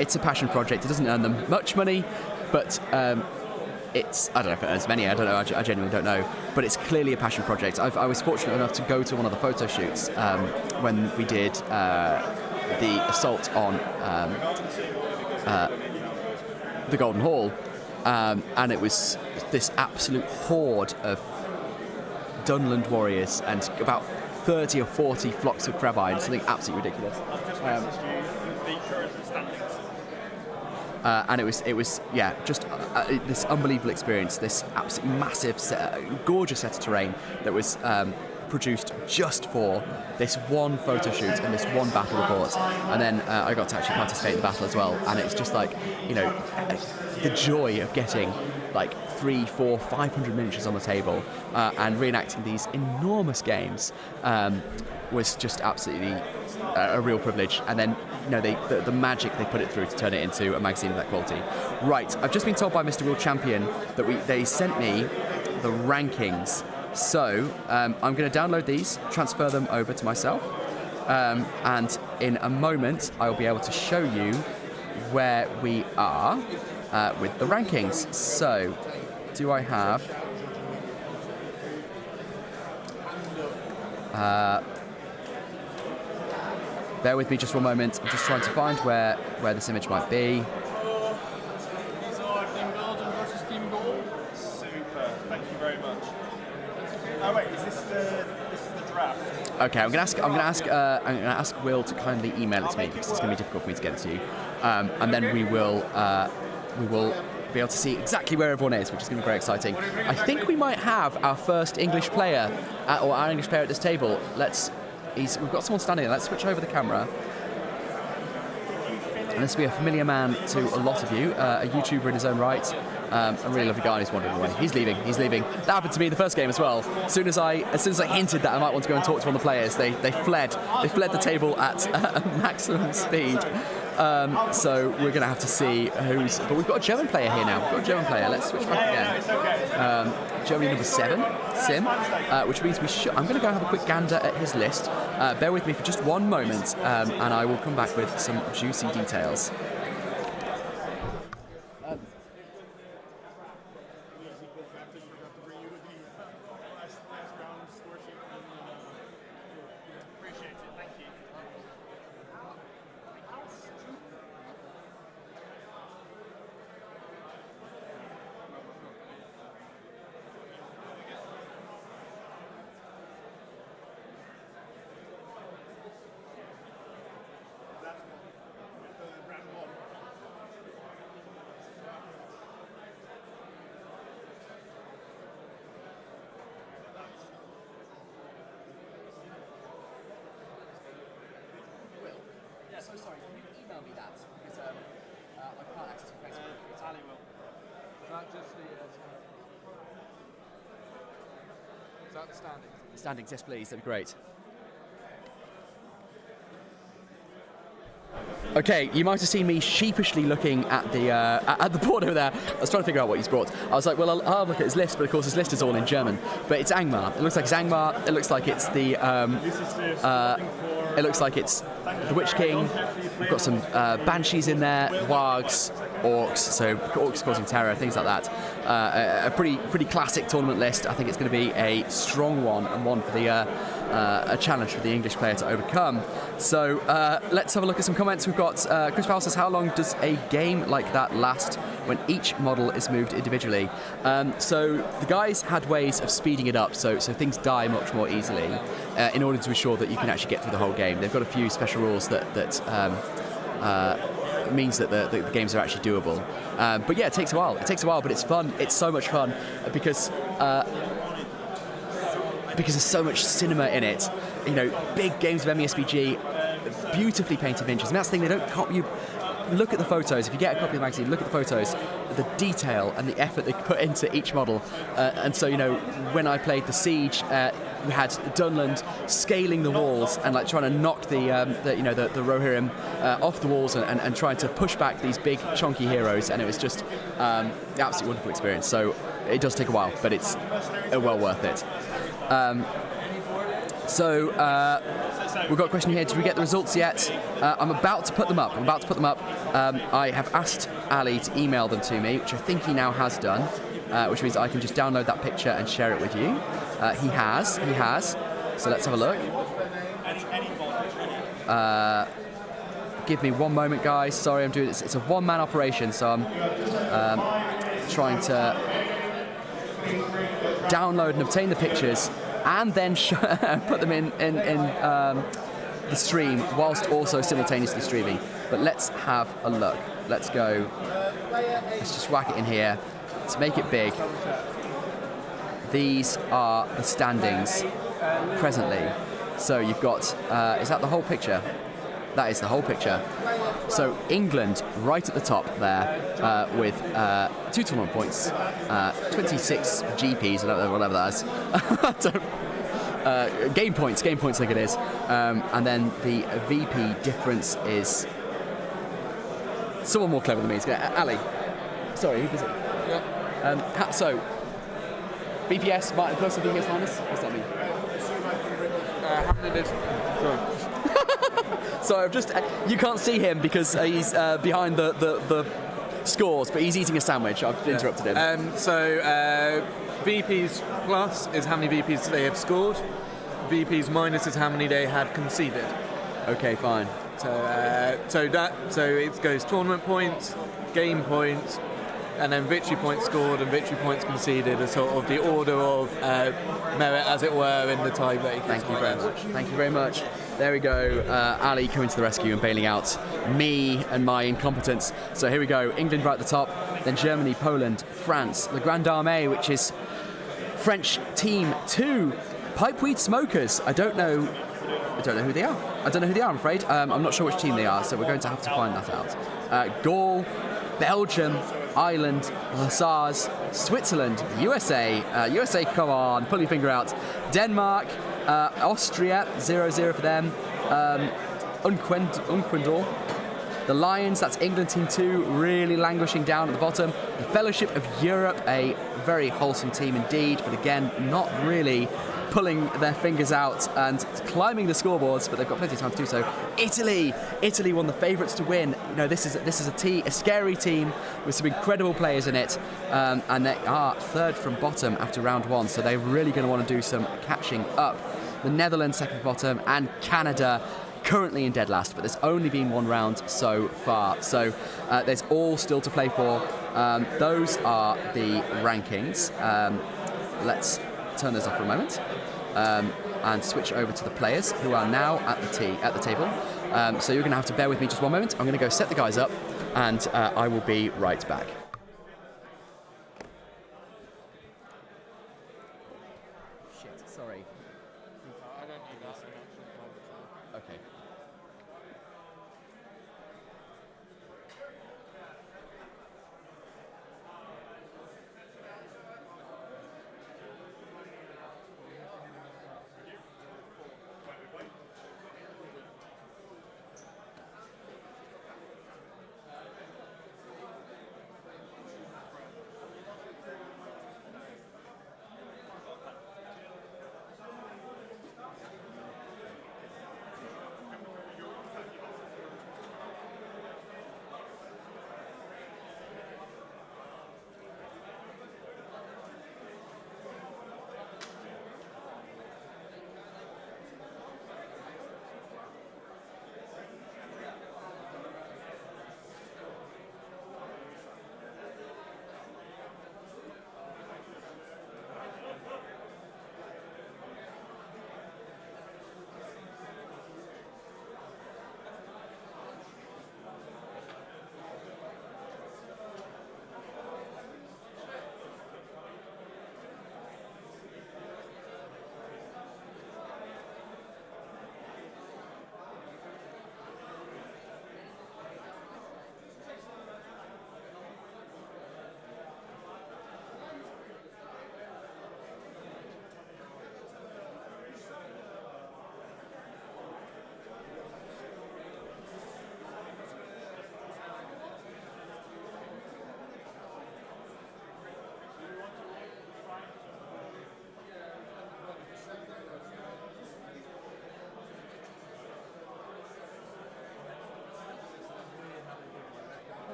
it's a passion project. It doesn't earn them much money, but it's, I don't know if it earns many, I don't know, I genuinely don't know, but it's clearly a passion project. I was fortunate enough to go to one of the photo shoots when we did the assault on the Golden Hall, and it was this absolute horde of Dunland warriors and about 30 or 40 flocks of crab-eyed, something absolutely ridiculous. And it was yeah, just this unbelievable experience, this absolutely massive, gorgeous set of terrain that was produced just for this one photo shoot and this one battle report. And then I got to actually participate in the battle as well. And it's just like, you know, the joy of getting like 300, 400, 500 miniatures on the table and reenacting these enormous games was just absolutely a real privilege. And then, you know, the magic they put it through to turn it into a magazine of that quality. Right, I've just been told by Mr. World Champion that they sent me the rankings. So I'm going to download these, transfer them over to myself, and in a moment I'll be able to show you where we are with the rankings. So, do I have... bear with me just one moment. I'm just trying to find where this image might be. These are Team Belgium versus Team Gold. Super, thank you very much. Oh wait, is this the draft? Okay, I'm gonna ask Will to kindly email it to me because it's gonna be difficult for me to get it to you, and then we will be able to see exactly where everyone is, which is going to be very exciting. I think we might have our first English player, or our English player at this table. We've got someone standing there. Let's switch over the camera. And this will be a familiar man to a lot of you, a YouTuber in his own right, a really lovely guy who's wandering away. He's leaving. That happened to me in the first game as well. As soon as I hinted that I might want to go and talk to one of the players, they fled. They fled the table at maximum speed. So we're going to have to see who's... But we've got a German player here now. Let's switch back again. Germany number 7, Sim, which means I'm going to go and have a quick gander at his list. Bear with me for just one moment, and I will come back with some juicy details. So sorry, can you email me that? Because I can't access my Facebook. Ali will. Is that just the... is that the standings? The standings, yes please, that'd be great. Okay, you might have seen me sheepishly looking at the board over there. I was trying to figure out what he's brought. I was like, well, I'll have a look at his list, but of course his list is all in German. But it's Angmar. It looks like it's Angmar. It looks like it's the... it looks like it's the Witch King. We've got some Banshees in there, Wargs, orcs, so orcs causing terror, things like that. A pretty classic tournament list. I think it's going to be a strong one, and one for the a challenge for the English player to overcome. So let's have a look at some comments. We've got Chris Powell says, how long does a game like that last when each model is moved individually? So the guys had ways of speeding it up, so things die much more easily in order to ensure that you can actually get through the whole game. They've got a few special rules that means that the games are actually doable. But yeah, it takes a while. It takes a while, but it's fun. It's so much fun because there's so much cinema in it. You know, big games of MESBG, beautifully painted miniatures. And that's the thing, they don't you look at the photos. If you get a copy of the magazine, look at the photos, the detail and the effort they put into each model. And so, you know, when I played the Siege, we had Dunland scaling the walls and like trying to knock the Rohirrim off the walls and trying to push back these big chunky heroes, and it was just absolutely wonderful experience. So it does take a while, but it's well worth it. We've got a question here. Did we get the results yet? I'm about to put them up. I have asked Ali to email them to me, which I think he now has done, which means I can just download that picture and share it with you. He has. So let's have a look. Give me one moment, guys. Sorry, I'm doing this. It's a one-man operation, so I'm trying to download and obtain the pictures and then put them in the stream whilst also simultaneously streaming. But let's have a look. Let's go. Let's just whack it in here. Let's make it big. These are the standings presently. So you've got, is that the whole picture? That is the whole picture. So England right at the top there with 2 tournament points, 26 GPs, whatever that is. Game points, I think it is. And then the VP difference is someone more clever than me. It's Ali. Sorry, who is it? Yeah. So, VPS, Martin plus VPS minus? What's that mean? How many did? Sorry. So I've just, you can't see him because he's behind the scores, but he's eating a sandwich. I've interrupted him. VPs plus is how many VPs they have scored. VPs minus is how many they had conceded. Okay, fine. So it goes tournament points, game points, and then victory points scored and victory points conceded as sort of the order of merit, as it were, in the tie-break. Thank you very much. There we go. Ali coming to the rescue and bailing out me and my incompetence. So here we go. England right at the top, then Germany, Poland, France, the Grande Armée, which is French Team 2, Pipeweed Smokers. I don't know who they are. I'm afraid. I'm not sure which team they are, so we're going to have to find that out. Gaul, Belgium, Ireland, Hussars, Switzerland, USA, come on, pull your finger out. Denmark, Austria, 0-0 for them. Unquendor. The Lions, that's England Team 2, really languishing down at the bottom. The Fellowship of Europe, a very wholesome team indeed, but again, not really pulling their fingers out and climbing the scoreboards, but they've got plenty of time to do so. Italy, one of the favourites to win. You know, this is a scary team with some incredible players in it, and they are third from bottom after round 1, so they're really going to want to do some catching up. The Netherlands second from bottom, and Canada currently in dead last, but there's only been one round so far, so there's all still to play for. Those are the rankings. Let's turn those off for a moment and switch over to the players who are now at the table. So you're going to have to bear with me just one moment. I'm going to go set the guys up, and I will be right back. Shit, sorry. I don't need that. Okay.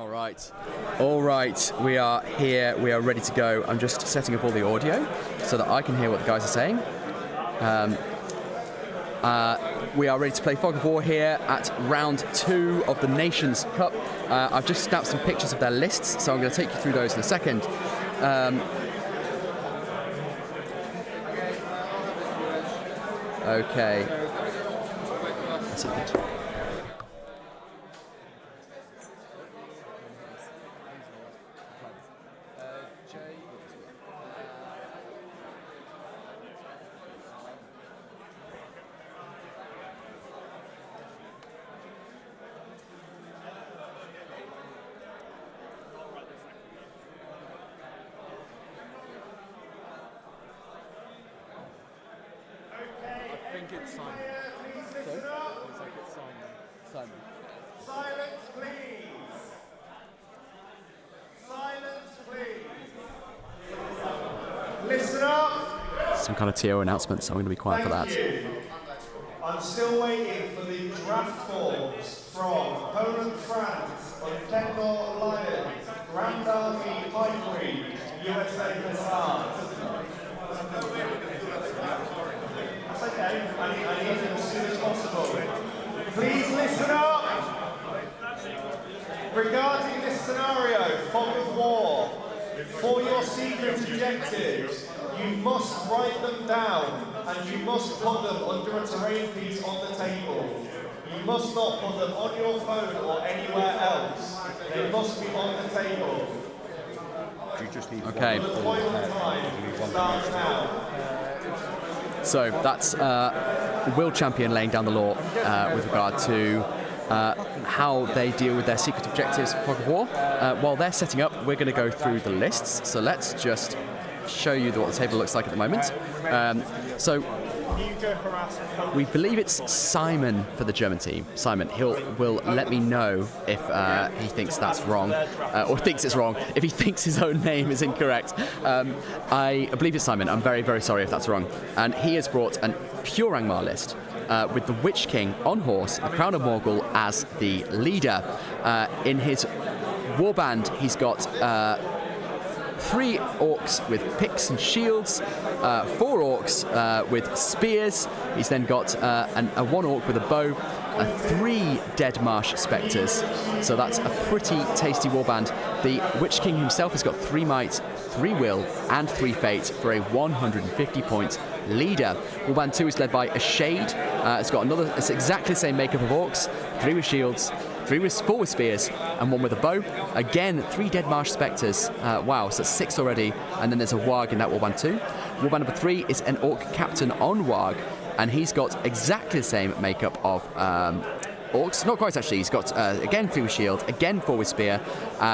All right, we are here, we are ready to go. I'm just setting up all the audio so that I can hear what the guys are saying. We are ready to play Fog of War here at round 2 of the Nations Cup. I've just snapped some pictures of their lists, so I'm going to take you through those in a second. Okay. That's it. Silence, please. Silence, please. Listen up. Some kind of TO announcement, so I'm going to be quiet for that. Thank you. I'm still waiting for the draft forms from Poland, France, Kendall Lions, Grand Army Pipeweed, USA Hussars. That's okay. I need them as soon as possible. Please listen up. Regarding this scenario, Fog of War, for your secret objectives, you must write them down and you must put them under a terrain piece on the table. You must not put them on your phone or anywhere else. They must be on the table. Okay. Deployment time starts now. So that's Will Champion laying down the law with regard to how they deal with their secret objectives for Fog of War. While they're setting up, we're going to go through the lists. So let's just show you what the table looks like at the moment. So we believe it's Simon for the German team. Simon, will let me know if he thinks that's wrong, or thinks it's wrong, if he thinks his own name is incorrect. I believe it's Simon. I'm very, very sorry if that's wrong. And he has brought an pure Angmar list with the Witch King on horse, the Crown of Morgul as the leader. In his warband, he's got 3 orcs with picks and shields, 4 orcs with spears. He's then got a 1 orc with a bow, 3 Dead Marsh Spectres. So that's a pretty tasty warband. The Witch King himself has got 3 might, 3 will, and 3 fate for a 150-point leader. Warband 2 is led by a Shade. It's exactly the same makeup of orcs, 3 with shields, 4 with spears, and 1 with a bow. Again, 3 Dead Marsh Spectres. Wow, so that's 6 already. And then there's a Warg in that Warband 2. Warband number 3 is an Orc Captain on Warg, and he's got exactly the same makeup of orcs. Not quite, actually. He's got, again, 3 with shield, again 4 with spear.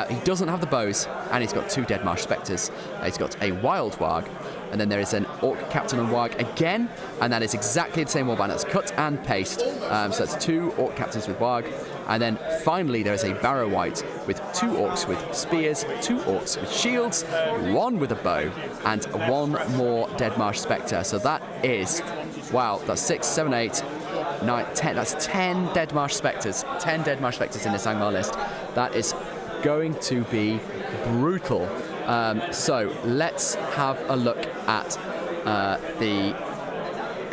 He doesn't have the bows, and he's got 2 Dead Marsh Spectres. He's got a Wild Warg. And then there is an Orc Captain on Warg again, and that is exactly the same warband. That's cut and paste. So that's 2 Orc Captains with Warg. And then finally there is a Barrow White with 2 orcs with spears, 2 orcs with shields, 1 with a bow, and 1 more Dead Marsh Spectre. So that is, wow, that's 6, 7, 8, 9, 10. That's 10 Dead Marsh Spectres. 10 Dead Marsh Spectres in this Angmar list. That is going to be brutal. So let's have a look at the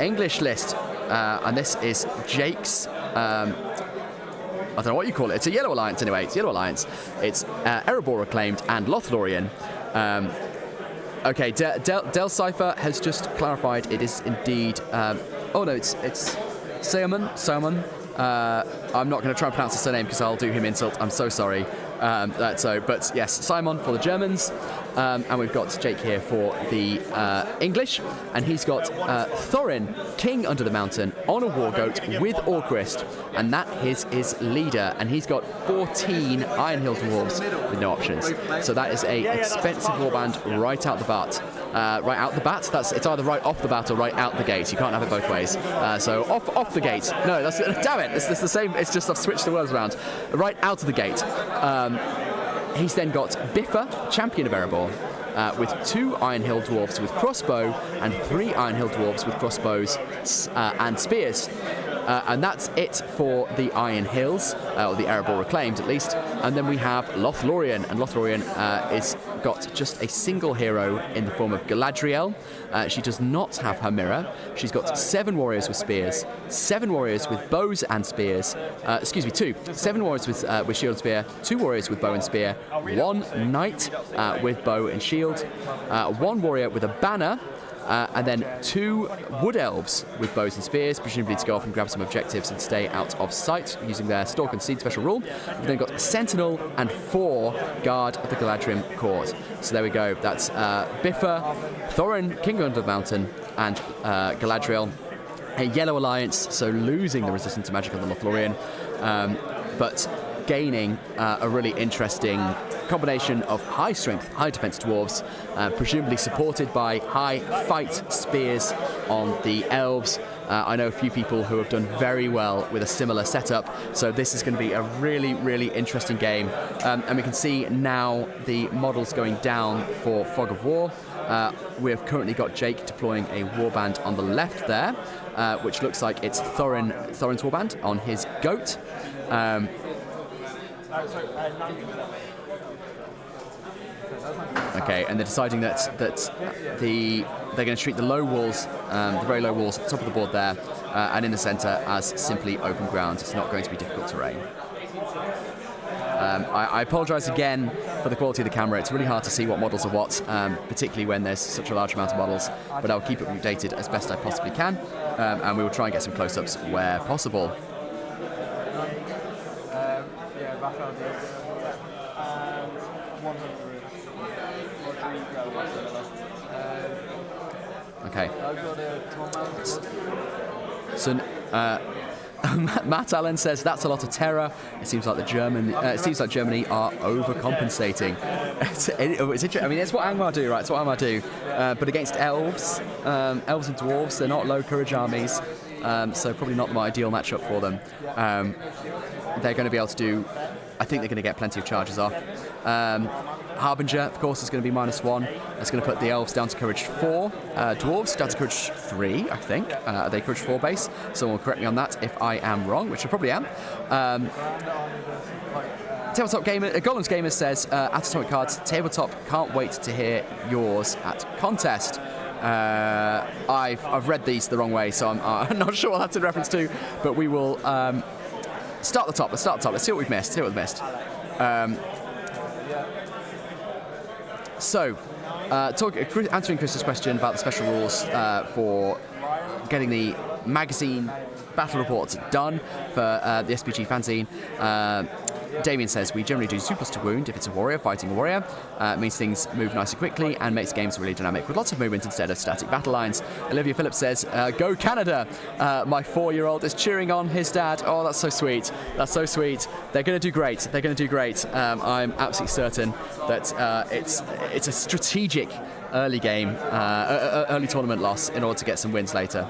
English list, and this is Jake's. I don't know what you call it. It's a Yellow Alliance anyway. It's Yellow Alliance. It's Erebor Acclaimed and Lothlorien. Okay, Del Cypher has just clarified it is indeed. Oh no, it's Salmon. I'm not going to try and pronounce his surname because I'll do him insult. I'm so sorry. But yes, Simon for the Germans, and we've got Jake here for the English, and he's got Thorin, King Under the Mountain, on a war goat with Orcrist, and that is his leader, and he's got 14 Iron Hill Dwarves with no options. So that is a expensive warband right out the bat. It's either right off the bat or right out the gate. You can't have it both ways. So off the gate. No, damn it. It's the same. It's just I've switched the words around. Right out of the gate. He's then got Biffa, Champion of Erebor, with 2 Iron Hill Dwarves with crossbow and 3 Iron Hill Dwarves with crossbows and spears. And that's it for the Iron Hills, or the Erebor Reclaimed at least. And then we have Lothlorien, and Lothlorien is got just a single hero in the form of Galadriel. She does not have her mirror. She's got 7 warriors with spears, 7 warriors with bows and spears. 2. 7 warriors with shield and spear, 2 warriors with bow and spear, 1 knight with bow and shield, 1 warrior with a banner, and then 2 wood elves with bows and spears, presumably to go off and grab some objectives and stay out of sight using their Stalk and Seed special rule. We've then got a sentinel and 4 guard of the Galadrim court. So there we go. That's Biffa, Thorin, King of the Mountain, and Galadriel. A yellow alliance, so losing the resistance to magic on the Lothlorien, but gaining a really interesting combination of high strength, high defense dwarves, presumably supported by high fight spears on the elves. I know a few people who have done very well with a similar setup, so this is going to be a really, really interesting game. And we can see now the models going down for Fog of War. We have currently got Jake deploying a warband on the left there, which looks like it's Thorin's warband on his goat. Okay, and they're deciding that they're going to treat the low walls, the very low walls at the top of the board there, and in the centre as simply open ground. It's not going to be difficult terrain. I apologise again for the quality of the camera. It's really hard to see what models are what, particularly when there's such a large amount of models, but I'll keep it updated as best I possibly can, and we will try and get some close-ups where possible. Okay. So Matt Allen says that's a lot of terror. It seems like Germany are overcompensating. It's interesting. I mean, it's what Angmar do, right? It's what Angmar do. But against elves and dwarves, they're not low courage armies, so probably not the ideal matchup for them. They're going to be able to do. I think they're going to get plenty of charges off. Harbinger, of course, is going to be -1. That's going to put the elves down to courage 4. Dwarves down to courage 3, I think. Are they courage 4 base? Someone will correct me on that if I am wrong, which I probably am. Tabletop Gamer, Golems Gamer says, at Atomic Cards, Tabletop, can't wait to hear yours at contest. I've read these the wrong way, so I'm not sure what that's in reference to, but we will start at the top. Let's start at the top. Let's see what we've missed. So, answering Chris's question about the special rules for getting the magazine battle reports done for the SPG fanzine. Damien says, we generally do 2+ to wound if it's a warrior fighting a warrior. It means things move nice and quickly and makes games really dynamic with lots of movement instead of static battle lines. Olivia Phillips says, go Canada! My 4-year-old is cheering on his dad. Oh, that's so sweet. That's so sweet. They're going to do great. I'm absolutely certain that it's a strategic early game, early tournament loss in order to get some wins later.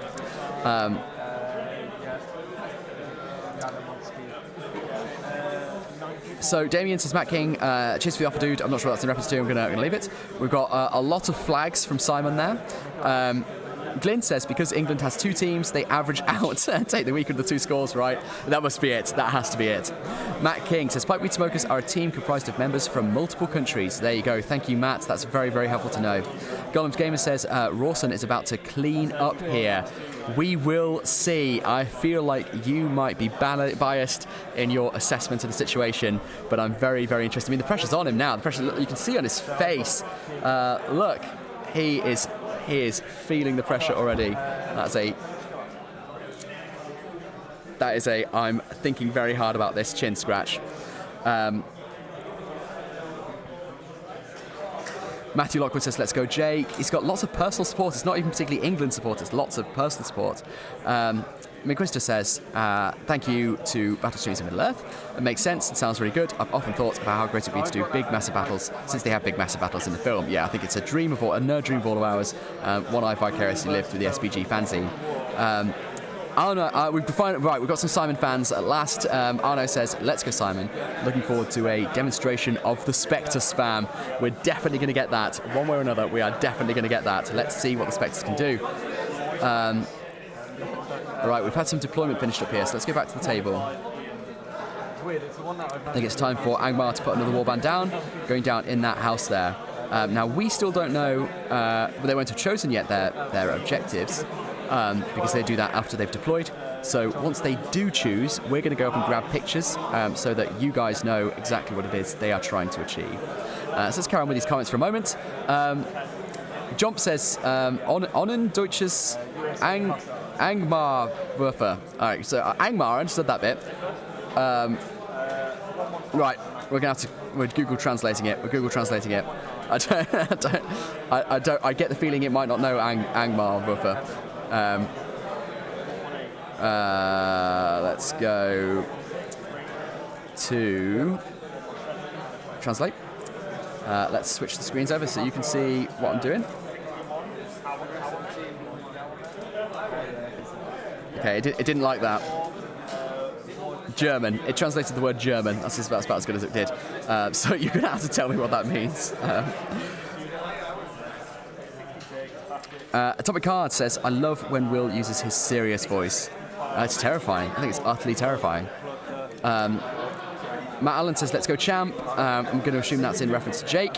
So Damien says, Matt King, cheers for the offer, dude. I'm not sure what that's in reference to. I'm going to leave it. We've got a lot of flags from Simon there. Glyn says, because England has 2 teams, they average out and take the weaker of the 2 scores, right? That must be it. That has to be it. Matt King says, Pipeweed Smokers are a team comprised of members from multiple countries. There you go. Thank you, Matt. That's very, very helpful to know. Golems Gamer says, Rawson is about to clean up here. We will see. I feel like you might be biased in your assessment of the situation, but I'm very, very interested. I mean, the pressure's on him now. The pressure, you can see on his face. Look, he is feeling the pressure already. That is a I'm thinking very hard about this chin scratch. Matthew Lockwood says, let's go Jake. He's got lots of personal support. It's not even particularly England support, it's lots of personal support. McQuister says, thank you to Battle Streams in Middle-earth. It makes sense, it sounds really good. I've often thought about how great it would be to do big massive battles, since they have big massive battles in the film. Yeah, I think it's a nerd dream of all of ours. One I vicariously lived through the SPG fanzine. Arno, we've got some Simon fans at last. Arno says, let's go Simon. Looking forward to a demonstration of the Spectre spam. We're definitely going to get that. One way or another, we are definitely going to get that. Let's see what the Spectres can do. All right, we've had some deployment finished up here, so let's go back to the table. It's weird. It's the one that I think it's time for Angmar to put another warband down, going down in that house there. Now, we still don't know, they won't have chosen yet their objectives, because they do that after they've deployed. So once they do choose, we're going to go up and grab pictures so that you guys know exactly what it is they are trying to achieve. So let's carry on with these comments for a moment. Jomp says, Onnen Deutsches Angmar Würfer. All right, so Angmar, I understood that bit. Right, we're Google translating it. I get the feeling it might not know Angmar Würfer. Let's go to translate. Let's switch the screens over so you can see what I'm doing. Okay, it didn't like that. German. It translated the word German. That's about as good as it did. So you're going to have to tell me what that means. Atomic Card says, I love when Will uses his serious voice. It's terrifying. I think it's utterly terrifying. Matt Allen says, let's go champ. I'm going to assume that's in reference to Jake.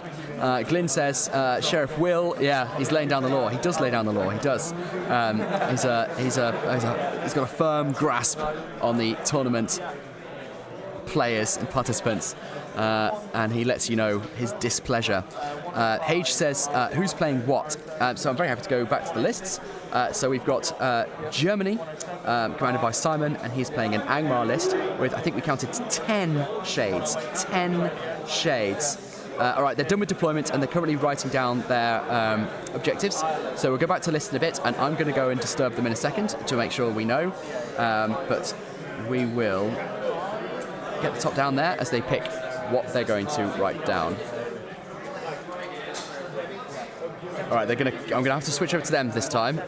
Glyn says, Sheriff Will, yeah, he's laying down the law. He does lay down the law. He does. He's got a firm grasp on the tournament players and participants, and he lets you know his displeasure. Hage says, who's playing what? So I'm very happy to go back to the lists. So we've got Germany, commanded by Simon, and he's playing an Angmar list with, I think we counted 10 shades. 10 shades. All right, they're done with deployment, and they're currently writing down their objectives. So we'll go back to the list in a bit, and I'm going to go and disturb them in a second to make sure we know. But we will get the top down there as they pick what they're going to write down. All right, I'm going to have to switch over to them this time,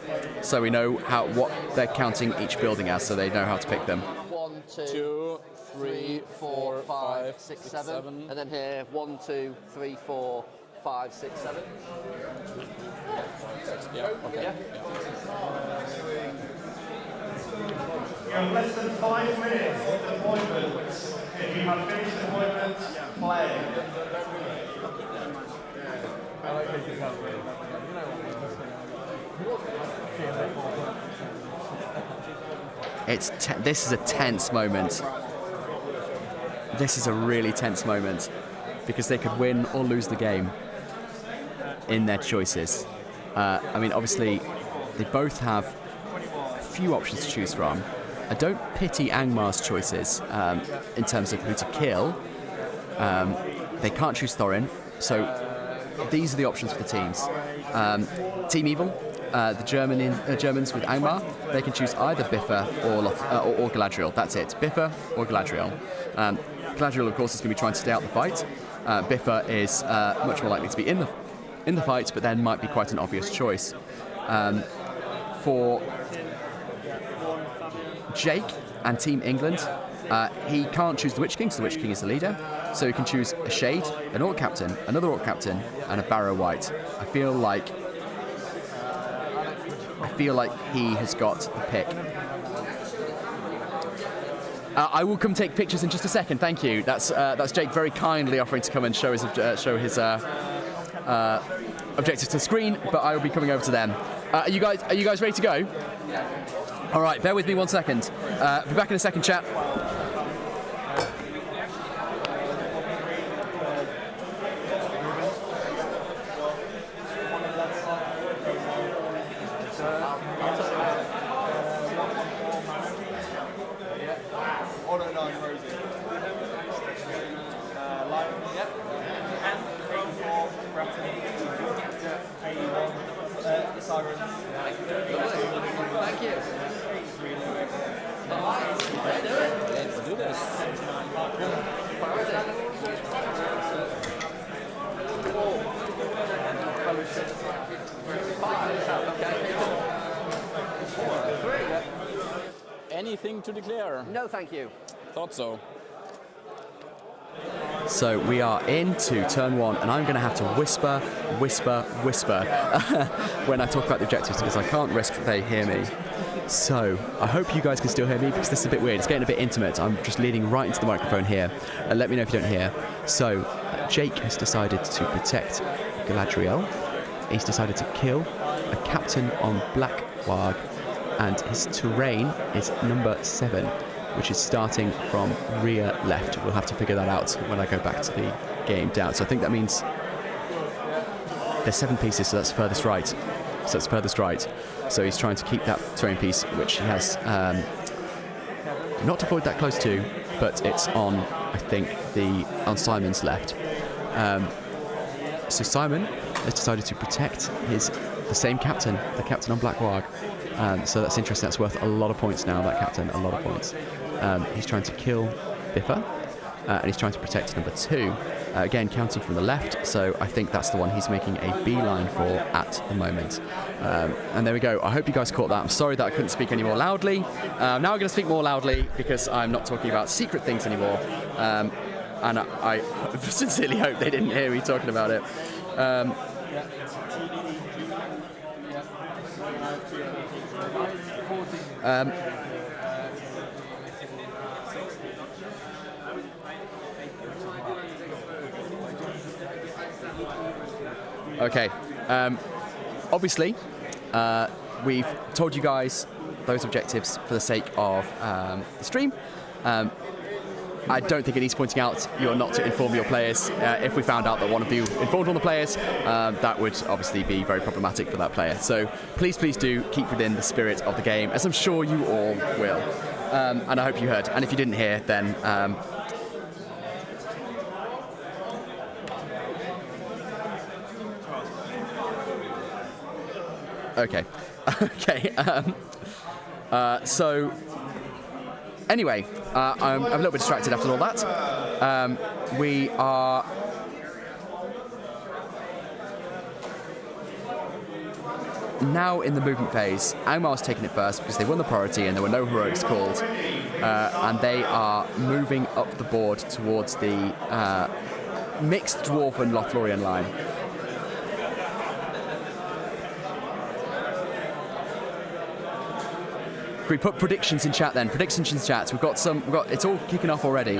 so we know what they're counting each building as, so they know how to pick them. 1, 2, 3, 4, 5, 6, 7, and then here 1, 2, 3, 4, 5, 6, 7. Yeah. Okay. Yeah. You have less than 5 minutes of deployment. If you have finished deployment, play. This is a tense moment. This is a really tense moment because they could win or lose the game in their choices. I mean, obviously, they both have a few options to choose from. I don't pity Angmar's choices in terms of who to kill. They can't choose Thorin, so these are the options for the teams. Team Evil, the Germans with Angmar, they can choose either Biffa or Galadriel. That's it, Biffa or Galadriel. Galadriel, of course, is going to be trying to stay out the fight. Biffa is much more likely to be in the fight, but then might be quite an obvious choice. For Jake and Team England, he can't choose the Witch King, so the Witch King is the leader. So he can choose a Shade, an Orc Captain, another Orc Captain, and a Barrow White. I feel like he has got the pick. I will come take pictures in just a second. Thank you. That's Jake very kindly offering to come and show his objectives to the screen. But I will be coming over to them. Are you guys ready to go? All right. Bear with me 1 second. Be back in a second, chat. Thank you. Let's do this. Anything to declare? No, thank you. Thought so. So we are into turn 1, and I'm going to have to whisper when I talk about the objectives because I can't risk that they hear me. So I hope you guys can still hear me because this is a bit weird. It's getting a bit intimate. I'm just leaning right into the microphone here. Let me know if you don't hear. So Jake has decided to protect Galadriel. He's decided to kill a captain on Black Warg, and his terrain is number 7, which is starting from rear left. We'll have to figure that out when I go back to the game down. So I think that means there's 7 pieces, so that's furthest right. So he's trying to keep that terrain piece, which he has not avoid that close to, but it's on, I think, on Simon's left. So Simon has decided to protect the same captain, the captain on Black Warg. So that's interesting. That's worth a lot of points now, that captain, a lot of points. He's trying to kill Biffa, and he's trying to protect number 2. Again, counting from the left, so I think that's the one he's making a beeline for at the moment. And there we go. I hope you guys caught that. I'm sorry that I couldn't speak any more loudly. Now I'm going to speak more loudly because I'm not talking about secret things anymore. And I sincerely hope they didn't hear me talking about it. Okay, obviously, we've told you guys those objectives for the sake of the stream. I don't think it needs pointing out you're not to inform your players. If we found out that one of you informed all the players, that would obviously be very problematic for that player. So please do keep within the spirit of the game, as I'm sure you all will. And I hope you heard. And if you didn't hear, then... Okay. So, anyway, I'm a little bit distracted after all that. We are... now in the movement phase. Angmar's taken it first because they won the priority and there were no heroics called. And they are moving up the board towards the mixed Dwarf and Lothlorien line. We put predictions in chat then. Predictions in chat. It's all kicking off already.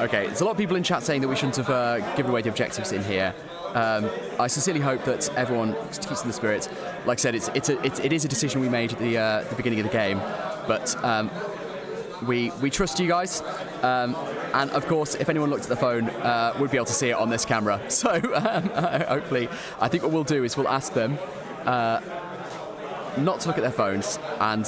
Okay, there's a lot of people in chat saying that we shouldn't have given away the objectives in here. I sincerely hope that everyone keeps in the spirit. Like I said, it is a decision we made at the beginning of the game, but we trust you guys. And of course, if anyone looked at the phone, we'd be able to see it on this camera. So hopefully, I think what we'll do is we'll ask them not to look at their phones and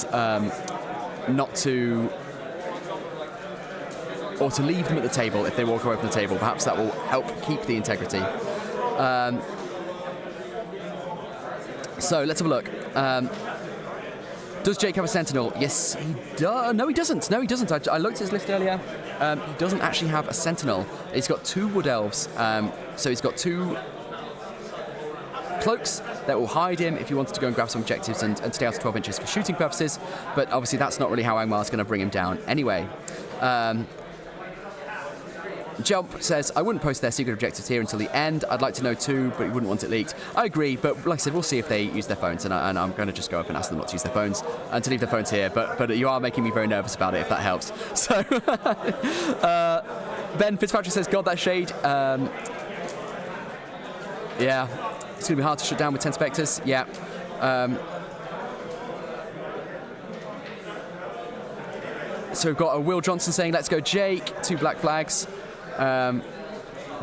or to leave them at the table if they walk away from the table. Perhaps that will help keep the integrity. So let's have a look. Does Jake have a sentinel? Yes, he does. No, he doesn't. I looked at his list earlier. He doesn't actually have a sentinel. He's got 2 wood elves. So he's got 2 cloaks that will hide him if he wanted to go and grab some objectives and stay out of 12 inches for shooting purposes. But obviously that's not really how Angmar's going to bring him down anyway. Jump says, I wouldn't post their secret objectives here until the end. I'd like to know too, but you wouldn't want it leaked. I agree, but like I said, we'll see if they use their phones, and I'm going to just go up and ask them not to use their phones and to leave their phones here. But you are making me very nervous about it, if that helps. So, Ben Fitzpatrick says, God, that shade. Yeah, it's going to be hard to shut down with 10 Spectres. Yeah. So we've got a Will Johnson saying, let's go Jake, 2 black flags.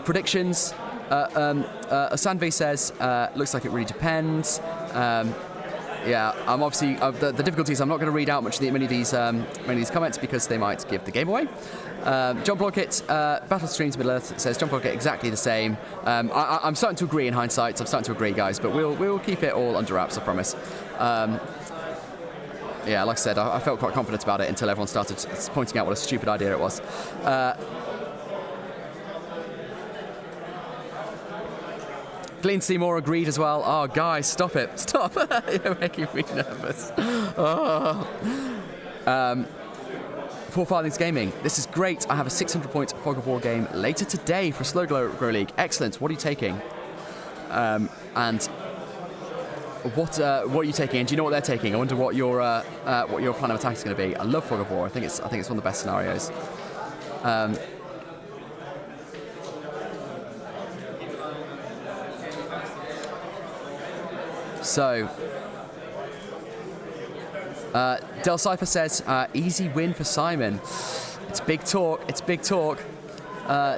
Predictions. Sanvi says, looks like it really depends. Yeah, I'm obviously the difficulty is I'm not going to read out many of these comments because they might give the game away. John Blockett, Battle Streams Middle Earth says John Blockett exactly the same. I'm starting to agree in hindsight. I'm starting to agree, guys, but we'll keep it all under wraps, I promise. Yeah, like I said, I felt quite confident about it until everyone started pointing out what a stupid idea it was. Glenn Seymour agreed as well. Oh, guys, stop it. Stop. You're making me nervous. Oh. Four Farthings Gaming. This is great. I have a 600-point Fog of War game later today for Slow Grow League. Excellent. What are you taking? And what are you taking? And do you know what they're taking? I wonder what your plan of attack is going to be. I love Fog of War. I think it's one of the best scenarios. So, Del Cypher says, easy win for Simon. It's big talk. It's big talk.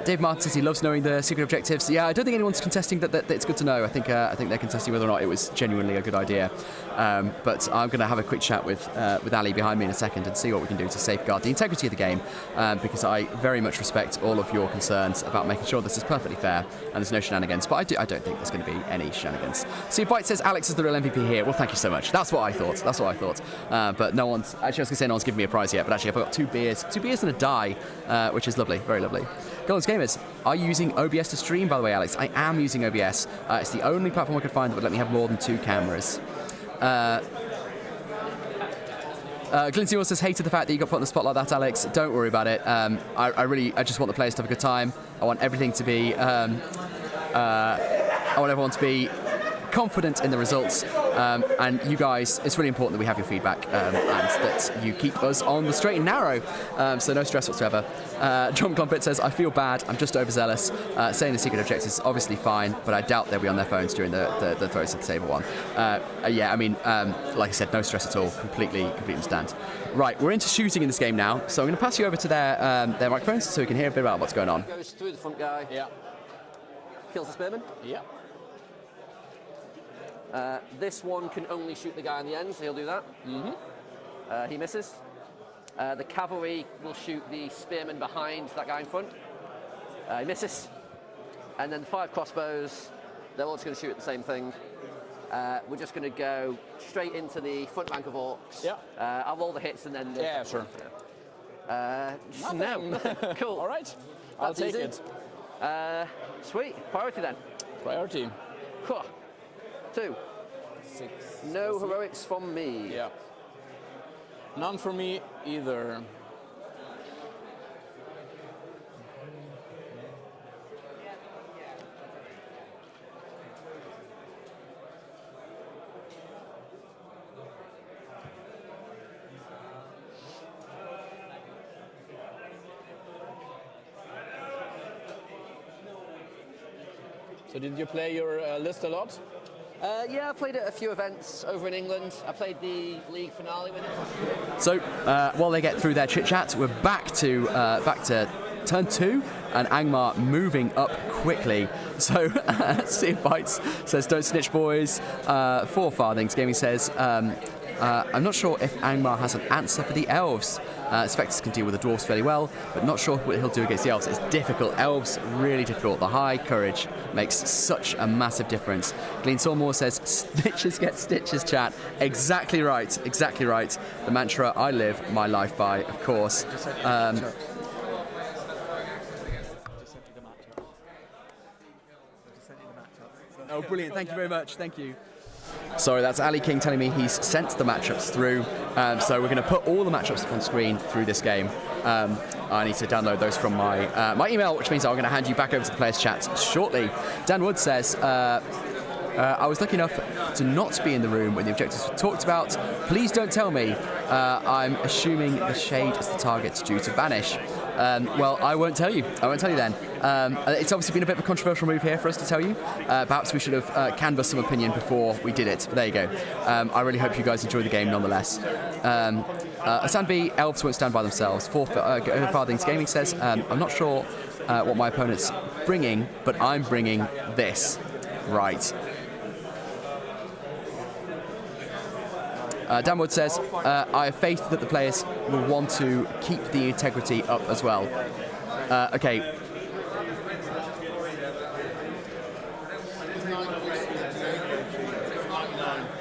Dave Martin says he loves knowing the secret objectives. Yeah, I don't think anyone's contesting that it's good to know. I think they're contesting whether or not it was genuinely a good idea. But I'm going to have a quick chat with Ali behind me in a second and see what we can do to safeguard the integrity of the game, because I very much respect all of your concerns about making sure this is perfectly fair and there's no shenanigans. But I don't think there's going to be any shenanigans. Steve White says Alex is the real MVP here. Well, thank you so much. That's what I thought. But no one's actually. I was going to say no one's given me a prize yet, but actually I've got two beers and a die, which is lovely, very lovely. Goldens Gamers, are you using OBS to stream, by the way, Alex? I am using OBS. It's the only platform I could find that would let me have more than 2 cameras. Glinty also says, hated the fact that you got put on the spot like that, Alex. Don't worry about it. I just want the players to have a good time. I want everything to be... I want everyone to be confident in the results, and you guys, it's really important that we have your feedback and that you keep us on the straight and narrow, so no stress whatsoever. John Clumpet says, I feel bad, I'm just overzealous. Saying the secret objectives is obviously fine, but I doubt they'll be on their phones during the Throws of the Table one. Yeah, I mean, like I said, no stress at all, completely understand. Right, we're into shooting in this game now, so I'm going to pass you over to their microphones so we can hear a bit about what's going on. Goes through the front guy. Yeah. Kills the spearman. Yeah. This one can only shoot the guy on the end, so he'll do that. Mm-hmm. He misses. The cavalry will shoot the spearman behind that guy in front. He misses. And then the 5 crossbows, they're all just going to shoot at the same thing. We're just going to go straight into the front rank of orcs. Yeah. I'll roll the hits and then... Yeah, sure. No. Cool. All right. I'll take it. Sweet. Priority then. Priority. Cool. 2. 6. No heroics from me. Yeah. None for me either. So did you play your list a lot? Yeah, I played at a few events over in England. I played the league finale with it. So while they get through their chit chat, we're back to turn 2, and Angmar moving up quickly. So Steve Bites says, "Don't snitch, boys." 4 Farthings Gaming says, "I'm not sure if Angmar has an answer for the elves. Spectres can deal with the dwarves fairly well, but not sure what he'll do against the elves. It's difficult. Elves, really difficult. The high courage makes such a massive difference." Glenn Sawmore says, "Snitches get stitches, chat." Exactly right. Exactly right. The mantra I live my life by, of course. Oh, brilliant. Thank you very much. Thank you. Sorry, that's Ali King telling me he's sent the matchups through. So we're going to put all the matchups up on screen through this game. I need to download those from my email, which means I'm going to hand you back over to the players' chat shortly. Dan Wood says, I was lucky enough to not be in the room when the objectives were talked about. Please don't tell me. I'm assuming the shade is the target due to Vanish. Well, I won't tell you. I won't tell you then. It's obviously been a bit of a controversial move here for us to tell you. Perhaps we should have canvassed some opinion before we did it. But there you go. I really hope you guys enjoy the game nonetheless. Asanvi, elves won't stand by themselves. 4 Farthings Gaming says, I'm not sure what my opponent's bringing, but I'm bringing this. Right. Danwood says, I have faith that the players will want to keep the integrity up as well. Okay.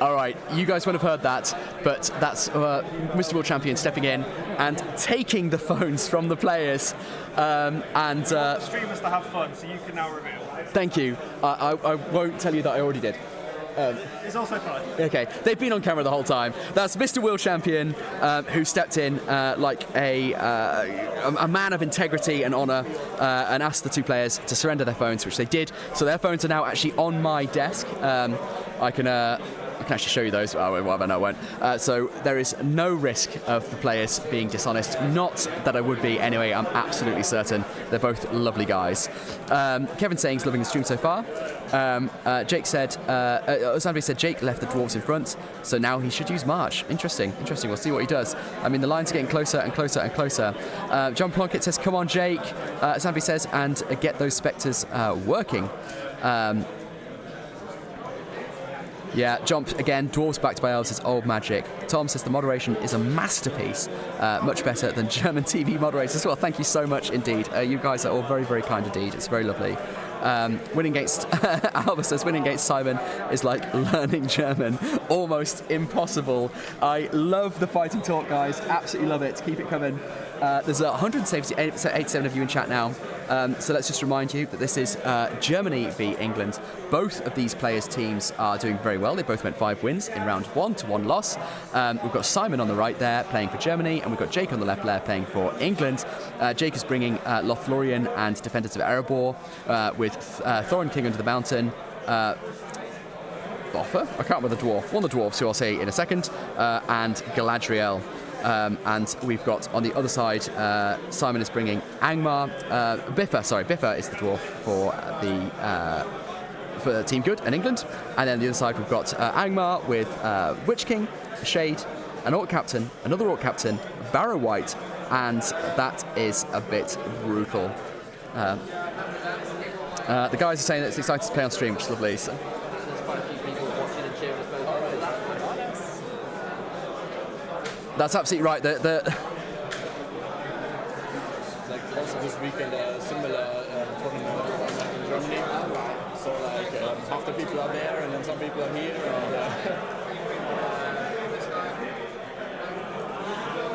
All right, you guys won't have heard that, but that's Mr. World Champion stepping in and taking the phones from the players. The streamers to have fun, so you can now reveal. Thank you. I won't tell you that I already did. It's also fun. Okay, they've been on camera the whole time. That's Mr. World Champion, who stepped in like a man of integrity and honour, and asked the two players to surrender their phones, which they did. So their phones are now actually on my desk. I can actually show you those. Oh, well, no, I won't. So there is no risk of the players being dishonest. Not that I would be anyway. I'm absolutely certain. They're both lovely guys. Kevin saying he's loving the stream so far. Jake said, Sandri said Jake left the dwarves in front, so now he should use March. Interesting. We'll see what he does. I mean, the lines are getting closer and closer and closer. John Plunkett says, come on, Jake. Sandri says, and get those spectres working. Yeah, jump again. Dwarves backed by elves is old magic. Tom says the moderation is a masterpiece, much better than German TV moderators as well. Thank you so much indeed. You guys are all very, very kind indeed. It's very lovely. Winning against Alba says winning against Simon is like learning German. Almost impossible. I love the fighting talk, guys. Absolutely love it. Keep it coming. There's 187 of you in chat now. So let's just remind you that this is Germany v England. Both of these players' teams are doing very well. They both went 5 wins in round 1 to 1 loss. We've got Simon on the right there playing for Germany, and we've got Jake on the left there playing for England. Jake is bringing Lothlorien and Defenders of Erebor with Thorin King under the Mountain. Boffer? I can't remember the dwarf. One of the dwarfs, who I'll say in a second, and Galadriel. And we've got on the other side, Simon is bringing Angmar, Biffa is the dwarf for Team Good and England. And then the other side we've got Angmar with Witch King, Shade, an Orc Captain, another Orc Captain, Barrow White, and that is a bit brutal. The guys are saying that it's exciting to play on stream, which is lovely. So. That's absolutely right. Like also this weekend, similar tournament in Germany. So like half the people are there, and then some people are here.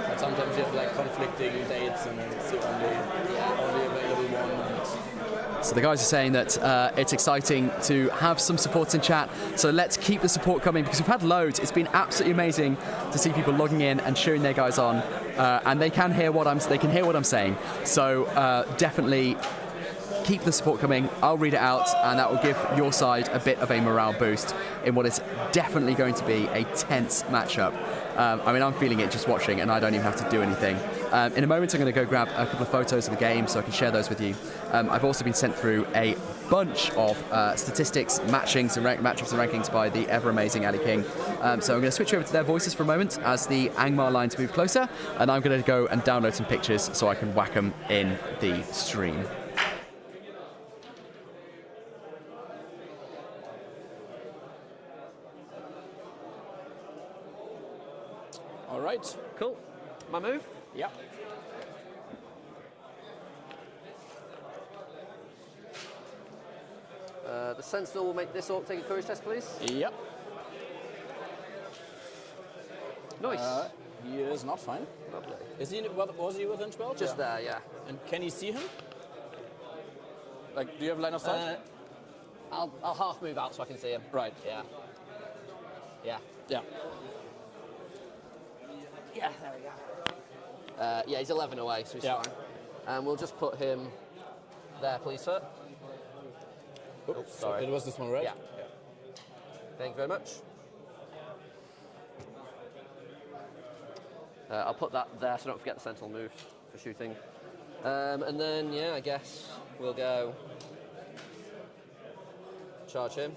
But sometimes you have like conflicting dates, and then it's the only available one. So the guys are saying that it's exciting to have some support in chat. So let's keep the support coming, because we've had loads. It's been absolutely amazing to see people logging in and cheering their guys on, and they can hear what I'm saying. So definitely keep the support coming. I'll read it out, and that will give your side a bit of a morale boost in what is definitely going to be a tense matchup. I mean, I'm feeling it just watching, and I don't even have to do anything. In a moment, I'm going to go grab a couple of photos of the game so I can share those with you. I've also been sent through a bunch of statistics, matchups and rankings by the ever-amazing Ali King. So I'm going to switch over to their voices for a moment as the Angmar lines move closer, and I'm going to go and download some pictures so I can whack them in the stream. All right. Cool. My move? Yeah. The Sentinel will make this Orc take a courage test, please. Yep. Nice. He is not fine. Lovely. Was he within 12? Just there, yeah. And can you see him? Like, do you have line of sight? I'll half move out so I can see him. Right. Yeah. Yeah. Yeah. Yeah, there we go. Yeah, he's 11 away, so he's fine. And we'll just put him there, please, sir. Oops, sorry. It was this one, right? Yeah. Thank you very much. I'll put that there so don't forget the Sentinel move for shooting. And then, yeah, I guess we'll go charge him.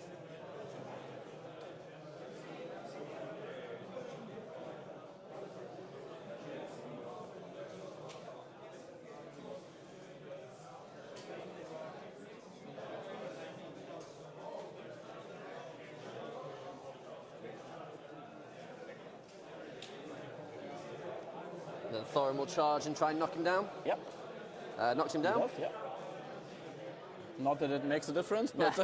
Then Thorin will charge and try and knock him down. Yep. Knocks him down. Yeah. Not that it makes a difference, but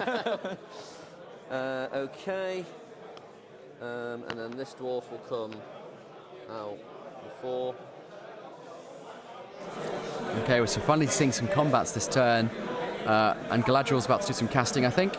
Okay. And then this dwarf will come out before. Okay, so finally seeing some combats this turn, and Galadriel's about to do some casting, I think.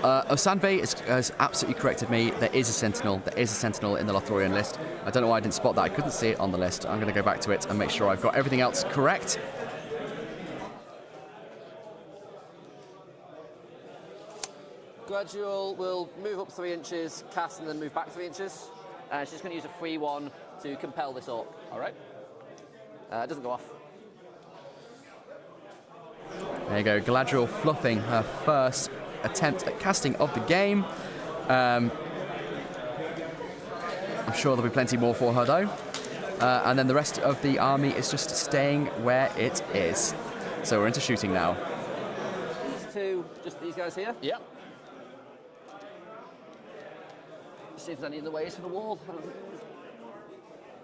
Osanve has absolutely corrected me. There is a Sentinel. There is a Sentinel in the Lothorian list. I don't know why I didn't spot that. I couldn't see it on the list. I'm going to go back to it and make sure I've got everything else correct. Gradual will move up 3 inches, cast, and then move back 3 inches. She's just going to use a free one to compel this orc. All right. It doesn't go off. There you go, Galadriel fluffing her first attempt at casting of the game. I'm sure there'll be plenty more for her though. And then the rest of the army is just staying where it is. So we're into shooting now. These two, just these guys here. Yeah. See if there's any in the ways for the wall.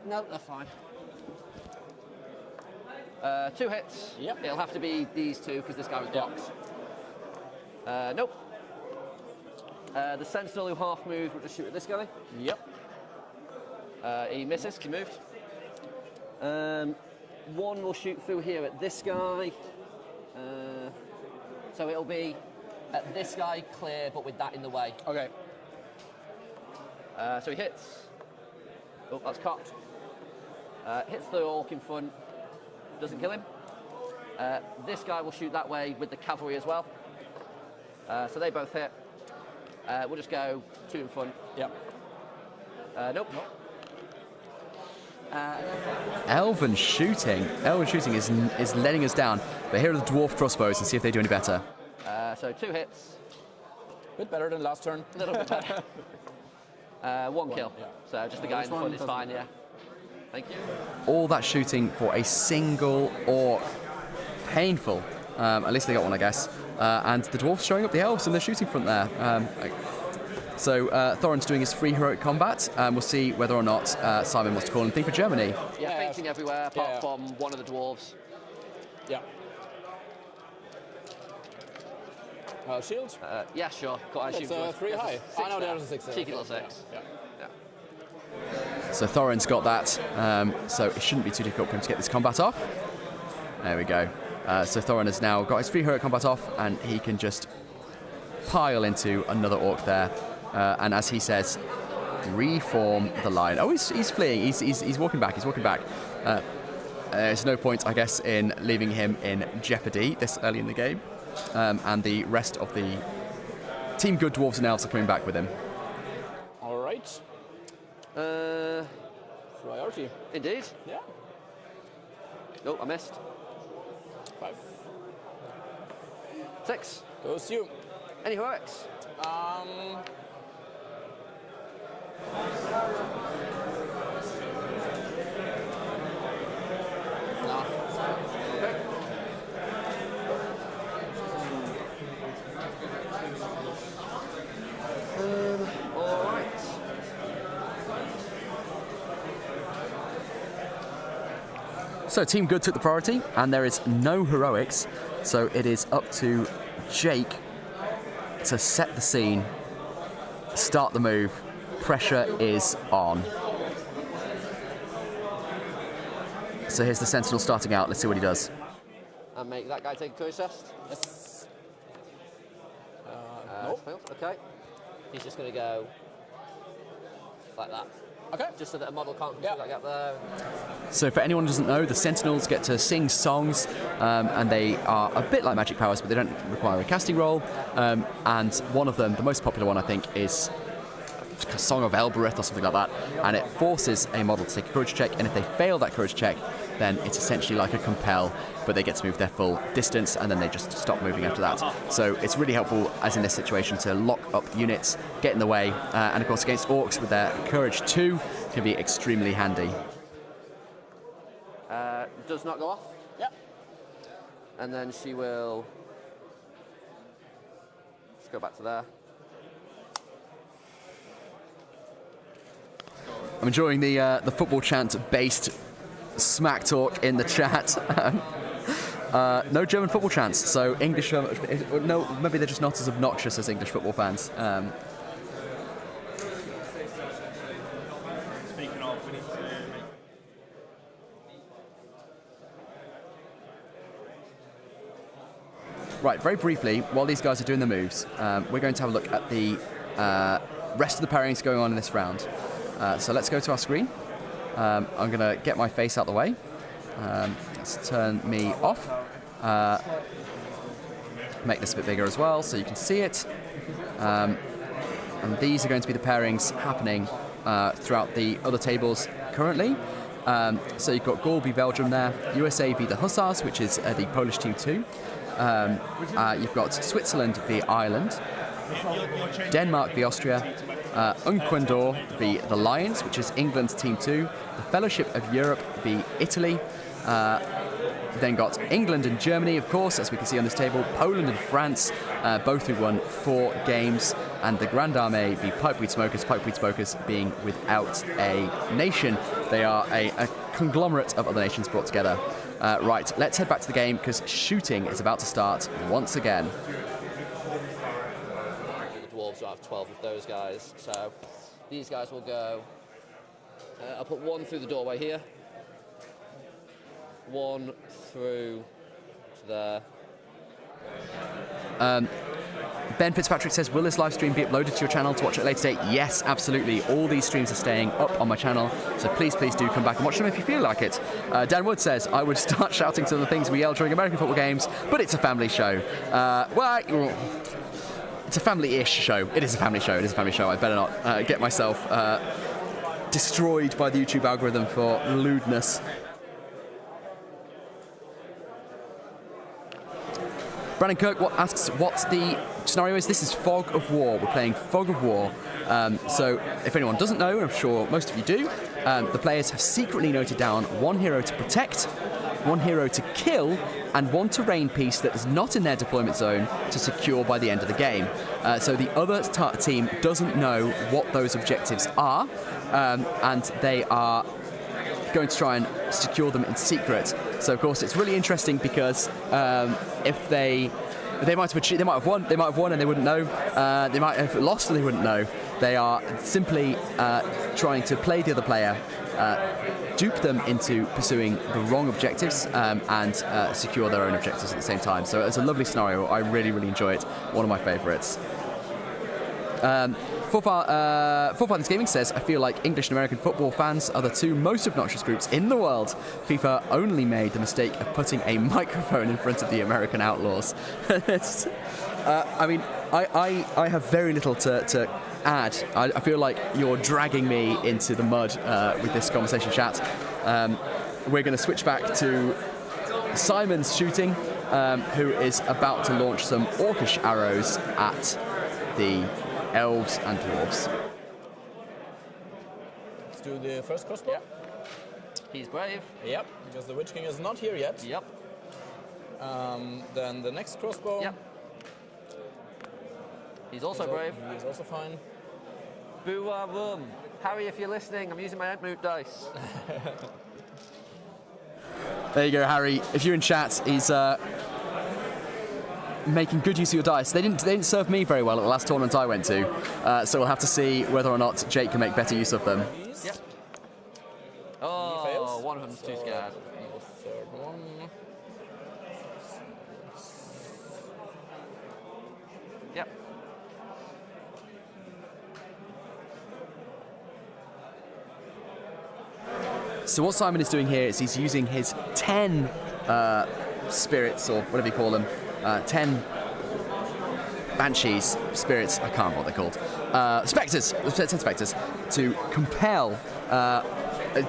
No, they're fine. 2 hits. Yep. It'll have to be these two because this guy was blocked. Nope. The Sentinel who half moved will just shoot at this guy. Yep. He misses, he moved. One will shoot through here at this guy. So it'll be at this guy clear, but with that in the way. Okay. So he hits. Oh, that's cocked. Hits the orc in front. Doesn't kill him. This guy will shoot that way with the cavalry as well. So they both hit. We'll just go 2 in front. Yep. Nope. Elven shooting. Elven shooting is letting us down. But here are the dwarf crossbows and see if they do any better. So 2 hits. Bit better than last turn. A little bit better. One kill. Yeah. So just the guy in the front is fine, yeah. Thank you. All that shooting for a single orc. Painful. At least they got one, I guess. And the dwarfs showing up the elves in the shooting front there. So Thorin's doing his free heroic combat. We'll see whether or not Simon wants to call anything for Germany. Yeah, fainting everywhere apart from one of the dwarves. Yeah. Shield? Yeah, sure. Got It's 3 high. I know there's a 6. Cheeky little 6. Yeah. So Thorin's got that, so it shouldn't be too difficult for him to get this combat off. There we go. So Thorin has now got his free heroic combat off, and he can just pile into another orc there. And as he says, reform the line. Oh, he's fleeing. He's walking back. He's walking back. There's no point, I guess, in leaving him in jeopardy this early in the game. And the rest of the Team Good Dwarves and Elves are coming back with him. All right. Priority. Indeed. Yeah. Nope, I missed. 5. 6. Goes to you. Any heroics? No. Okay. All right. So Team Good took the priority, and there is no heroics, so it is up to Jake to set the scene, start the move. Pressure is on. So here's the Sentinel starting out. Let's see what he does. And make that guy take a courage test. Yes. Nope. Failed. Okay. He's just going to go like that. Okay. Just so that a model can't come through that gap there. So for anyone who doesn't know, the Sentinels get to sing songs, and they are a bit like magic powers, but they don't require a casting roll. And one of them, the most popular one, I think, is a Song of Elbereth or something like that, and it forces a model to take a courage check, and if they fail that courage check, then it's essentially like a compel, but they get to move their full distance, and then they just stop moving after that. So it's really helpful, as in this situation, to lock up units, get in the way, and of course against orcs with their courage 2 can be extremely handy. Does not go off. Yep. And then she will just go back to there. I'm enjoying the football chant-based smack talk in the chat. No German football chants, so English. No, maybe they're just not as obnoxious as English football fans. Speaking of, we need to make. Right, very briefly, while these guys are doing the moves, we're going to have a look at the rest of the pairings going on in this round. So let's go to our screen. I'm going to get my face out the way. Let's turn me off. Make this a bit bigger as well so you can see it. And these are going to be the pairings happening throughout the other tables currently. So you've got Gaul v Belgium there, USA v the Hussars, which is the Polish team 2. You've got Switzerland v Ireland, Denmark v Austria, Ecuador v the Lions, which is England's team 2, the Fellowship of Europe v Italy. Then got England and Germany, of course, as we can see on this table, Poland and France, both who won 4 games, and the Grande Armée v Pipeweed Smokers being without a nation. They are a conglomerate of other nations brought together. Right, let's head back to the game because shooting is about to start once again. The Dwarves will have 12 of those guys, so these guys will go. I'll put one through the doorway here. One through to there. Ben Fitzpatrick says, will this live stream be uploaded to your channel to watch at a later date? Yes, absolutely. All these streams are staying up on my channel, so please do come back and watch them if you feel like it. Dan Wood says, I would start shouting some of the things we yell during American football games, but it's a family show. Well, it's a family-ish show. It is a family show. I better not get myself destroyed by the YouTube algorithm for lewdness. Brandon Kirk asks what the scenario is. This is Fog of War. We're playing Fog of War. So if anyone doesn't know, and I'm sure most of you do, the players have secretly noted down 1 hero to protect, 1 hero to kill, and 1 terrain piece that is not in their deployment zone to secure by the end of the game. So the other team doesn't know what those objectives are, and they are going to try and secure them in secret. So of course it's really interesting because if they might have won and they wouldn't know. They might have lost and they wouldn't know. They are simply trying to play the other player, dupe them into pursuing the wrong objectives, and secure their own objectives at the same time. So it's a lovely scenario. I really enjoy it. One of my favourites. Forefathers Gaming says, I feel like English and American football fans are the 2 most obnoxious groups in the world. FIFA only made the mistake of putting a microphone in front of the American Outlaws. I mean, I have very little to add. I feel like you're dragging me into the mud with this conversation chat. We're going to switch back to Simon's shooting, who is about to launch some orcish arrows at the elves and dwarves. Let's do the first crossbow. Yep. He's brave. Yep, because the Witch King is not here yet. Yep. Then the next crossbow. Yep. He's also brave. He's also fine. Boo-ah-boom. Harry, if you're listening, I'm using my Antwerp dice. There you go, Harry. If you're in chat, he's making good use of your dice. They didn't serve me very well at the last tournament I went to, so we'll have to see whether or not Jake can make better use of them. Yep. Oh, one of them's too scared. The third one. Yep. So what Simon is doing here is he's using his 10 spirits, or whatever you call them, 10 banshees, spirits, I can't remember what they're called, spectres, 10 spectres, to compel,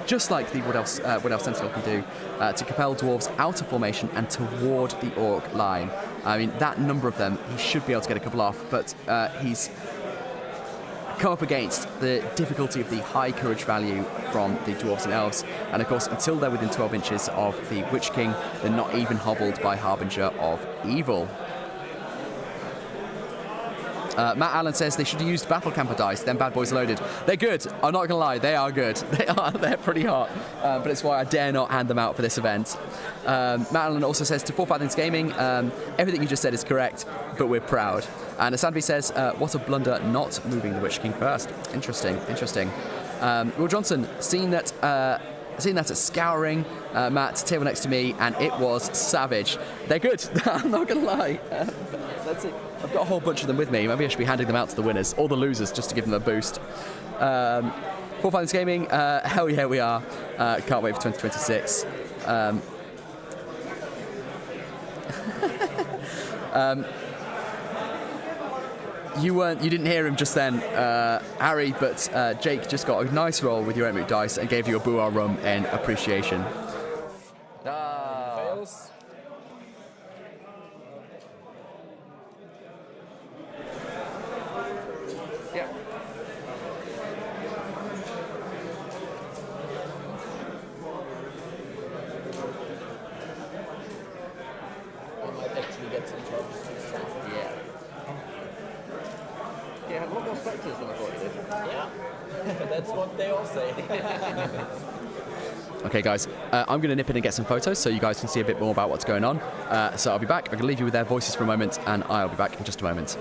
just like the Wood Elf Sentinel can do, to compel dwarves out of formation and toward the orc line. I mean, that number of them, he should be able to get a couple off, but he's come up against the difficulty of the high courage value from the dwarves and elves, and of course until they're within 12 inches of the Witch King, they're not even hobbled by Harbinger of Evil. Matt Allen says they should have used Battle Camper dice, then Bad Boys loaded. They're good. I'm not going to lie, they are good. They're pretty hot. But it's why I dare not hand them out for this event. Matt Allen also says to 4-5 Gaming, everything you just said is correct, but we're proud. And Asanvi says, what a blunder not moving the Witch King first. Interesting. Will Johnson, seen that at Scouring, Matt, table next to me, and it was savage. They're good. I'm not going to lie. Let's see. I've got a whole bunch of them with me. Maybe I should be handing them out to the winners or the losers just to give them a boost. 4-5 Gaming, hell yeah, we are. Can't wait for 2026. You didn't hear him just then, Harry, but Jake just got a nice roll with your 8-moot dice and gave you a Boo-ah rum in appreciation. Fails. Yeah. I might actually get some charges. Yeah. Yeah, had a lot more spectres than I thought you did. Yeah. That's what they all say. Okay, guys, I'm going to nip in and get some photos so you guys can see a bit more about what's going on. So I'll be back. I'm going to leave you with their voices for a moment, and I'll be back in just a moment.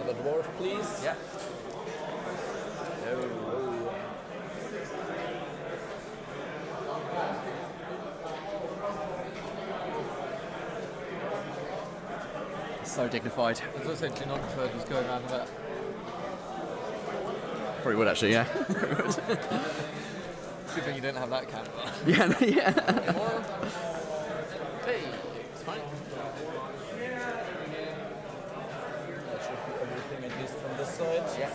Another dwarf, please. Yeah. So dignified. I was essentially not preferred was going around that. Probably would actually, yeah. Good thing you don't have that camera. Yeah. Hey, it's fine. That should be everything at least from this side. Yeah.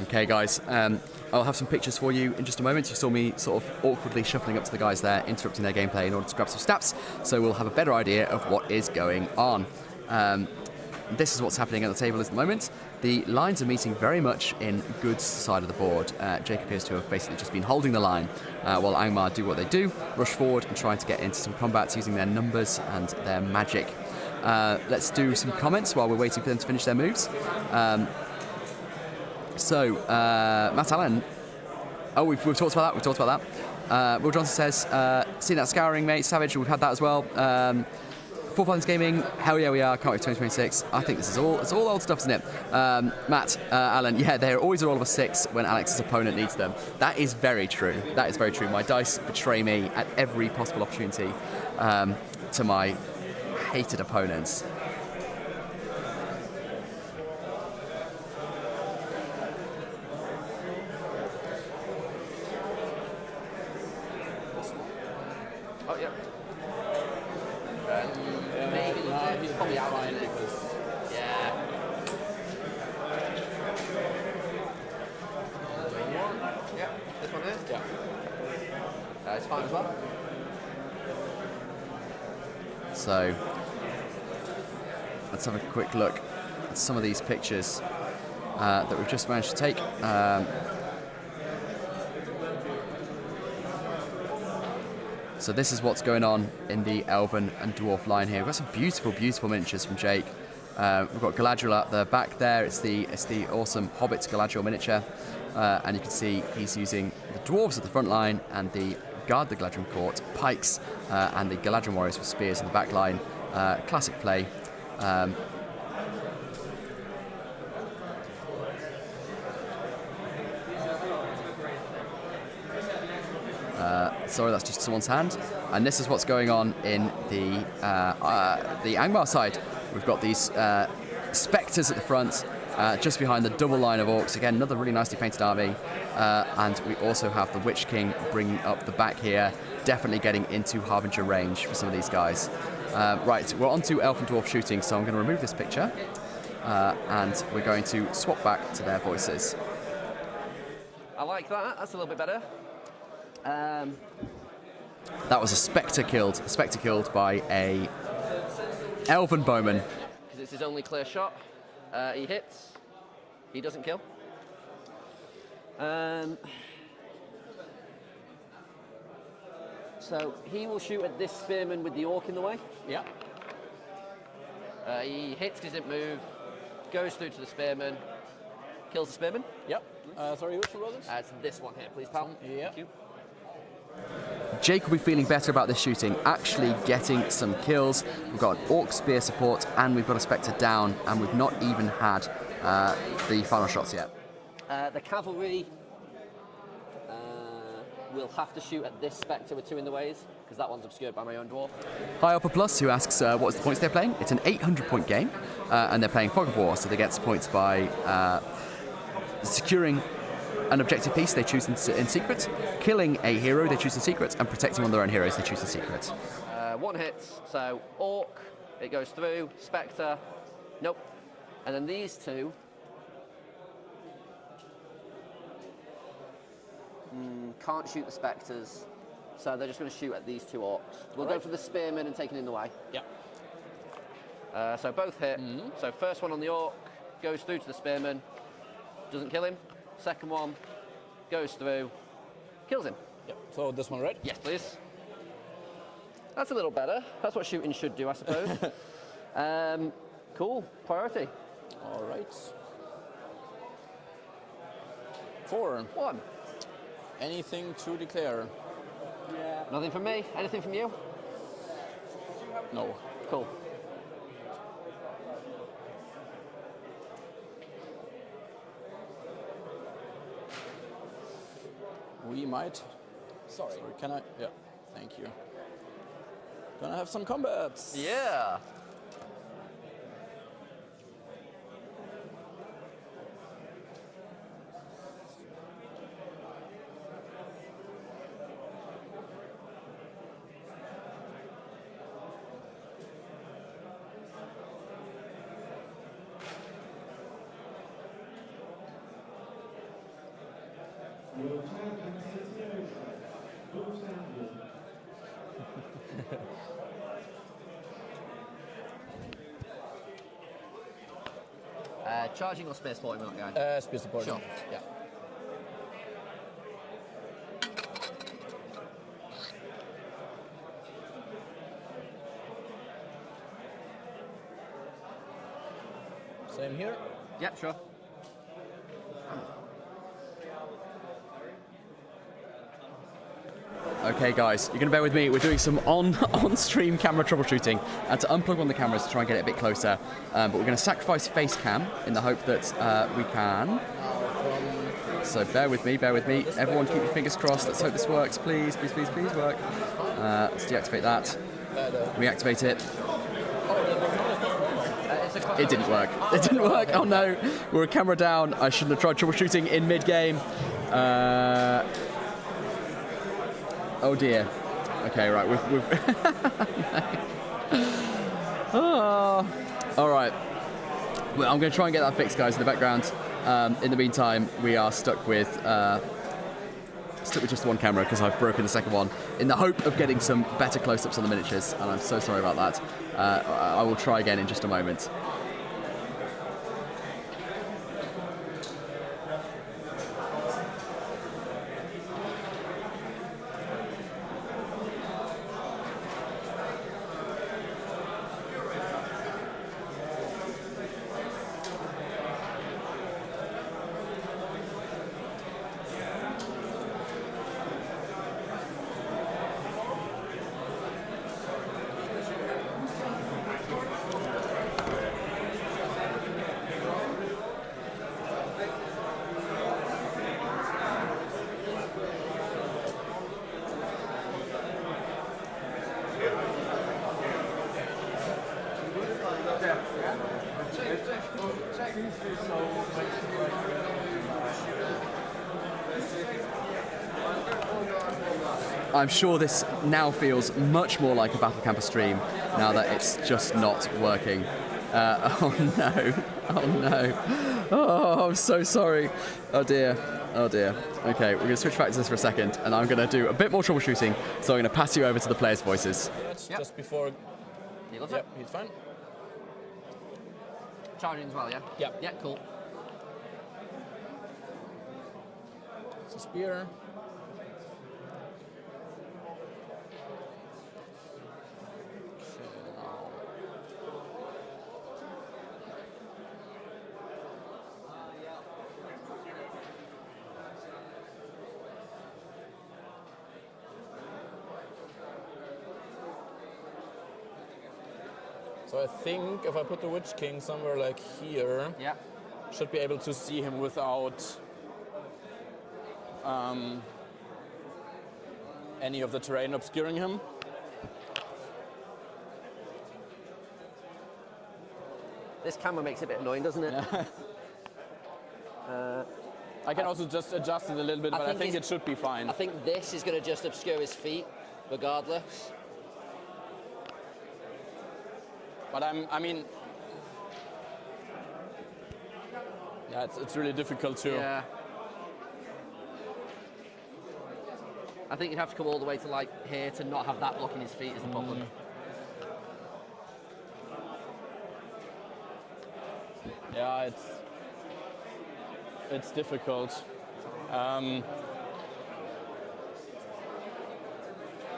Okay, guys, I'll have some pictures for you in just a moment. You saw me sort of awkwardly shuffling up to the guys there, interrupting their gameplay in order to grab some stats, so we'll have a better idea of what is going on. This is what's happening at the table at the moment. The lines are meeting very much in Good's side of the board. Jake appears to have basically just been holding the line while Angmar do what they do, rush forward and try to get into some combats using their numbers and their magic. Let's do some comments while we're waiting for them to finish their moves. Matt Allen. Oh, we've talked about that. Will Johnson says, seen that Scouring, mate. Savage, we've had that as well. 4-5 Gaming, hell yeah we are. Can't wait for 2026. I think this is all, it's all old stuff, isn't it? Matt Allen, yeah, they're always a roll of a 6 when Alex's opponent needs them. That is very true. That is very true. My dice betray me at every possible opportunity to my hated opponents. Oh, yeah. Maybe he's probably out fine because. Yeah. Yeah, this one is? Yeah. It's fine as well. So, let's have a quick look at some of these pictures that we've just managed to take. So this is what's going on in the Elven and Dwarf line here. We've got some beautiful, beautiful miniatures from Jake. We've got Galadriel at the back there. It's the awesome Hobbit Galadriel miniature, and you can see he's using the dwarves at the front line and the guard the Galadriel court pikes, and the Galadriel warriors with spears in the back line. Classic play. Sorry, that's just someone's hand. And this is what's going on in the Angmar side. We've got these spectres at the front, just behind the double line of orcs. Again, another really nicely painted army. And we also have the Witch King bringing up the back here, definitely getting into Harbinger range for some of these guys. Right, we're on to Elf and Dwarf shooting, so I'm going to remove this picture. And we're going to swap back to their voices. I like that. That's a little bit better. That was a Spectre killed. A Spectre killed by a Elven Bowman. Because it's his only clear shot. He hits. He doesn't kill. So he will shoot at this spearman with the orc in the way. Yeah. He hits because he didn't move. Goes through to the spearman. Kills the spearman. Yep. Sorry, which one was it? It's this one here, please, pal. Yeah. Thank you. Jake will be feeling better about this shooting, actually getting some kills. We've got an Orc Spear support, and we've got a Spectre down, and we've not even had the final shots yet. The cavalry will have to shoot at this Spectre with 2 in the ways, because that one's obscured by my own dwarf. Hi Upper Plus, who asks what's the points they're playing. It's an 800-point game, and they're playing Fog of War, so they get points by securing an objective piece they choose in secret, killing a hero they choose in secret, and protecting one of their own heroes they choose in secret. 1 hits, so Orc, it goes through, Spectre, nope. And then these 2, can't shoot the Spectres, so they're just going to shoot at these 2 Orcs. We'll go for the Spearman and take it in the way. Yeah. So both hit. So first one on the Orc, goes through to the Spearman, doesn't kill him. Second one goes through, kills him. Yep. So this one, right? Yes, please. That's a little better. That's what shooting should do, I suppose. Cool. Priority. All right. 4. 1. Anything to declare? Nothing from me. Anything from you? No. Cool. We might. Sorry, can I? Yeah, thank you. Gonna have some combats. Yeah. Charging or spear sporting with that guy? Spear supporting. Sure. Yeah. Same here? Yep, sure. Okay guys, you're going to bear with me. We're doing some on-stream camera troubleshooting and to unplug one of the cameras to try and get it a bit closer. But we're going to sacrifice face cam in the hope that we can. So bear with me. Everyone keep your fingers crossed. Let's hope this works. Please, please, please, please work. Let's deactivate that. Reactivate it. It didn't work. It didn't work. Oh no. We're a camera down. I shouldn't have tried troubleshooting in mid-game. Oh dear. Okay, right. We've oh. All right. Well, I'm going to try and get that fixed, guys, in the background. In the meantime, we are stuck with just one camera because I've broken the second one in the hope of getting some better close-ups on the miniatures, and I'm so sorry about that. I will try again in just a moment. I'm sure this now feels much more like a Battle Camper stream now that it's just not working. Oh no, oh no. Oh, I'm so sorry. Oh dear, oh dear. Okay, we're going to switch back to this for a second, and I'm going to do a bit more troubleshooting, so I'm going to pass you over to the players' voices. Just before. He loves it. He's fine. Charging as well, yeah? Yep. Yeah, cool. It's a spear. So I think if I put the Witch King somewhere like here, should be able to see him without any of the terrain obscuring him. This camera makes it a bit annoying, doesn't it? I can also just adjust it a little bit, but I think it should be fine. I think this is going to just obscure his feet, regardless. But I mean, yeah, it's really difficult to. Yeah. I think you'd have to come all the way to like here to not have that blocking his feet is the problem. Yeah, it's difficult. I'm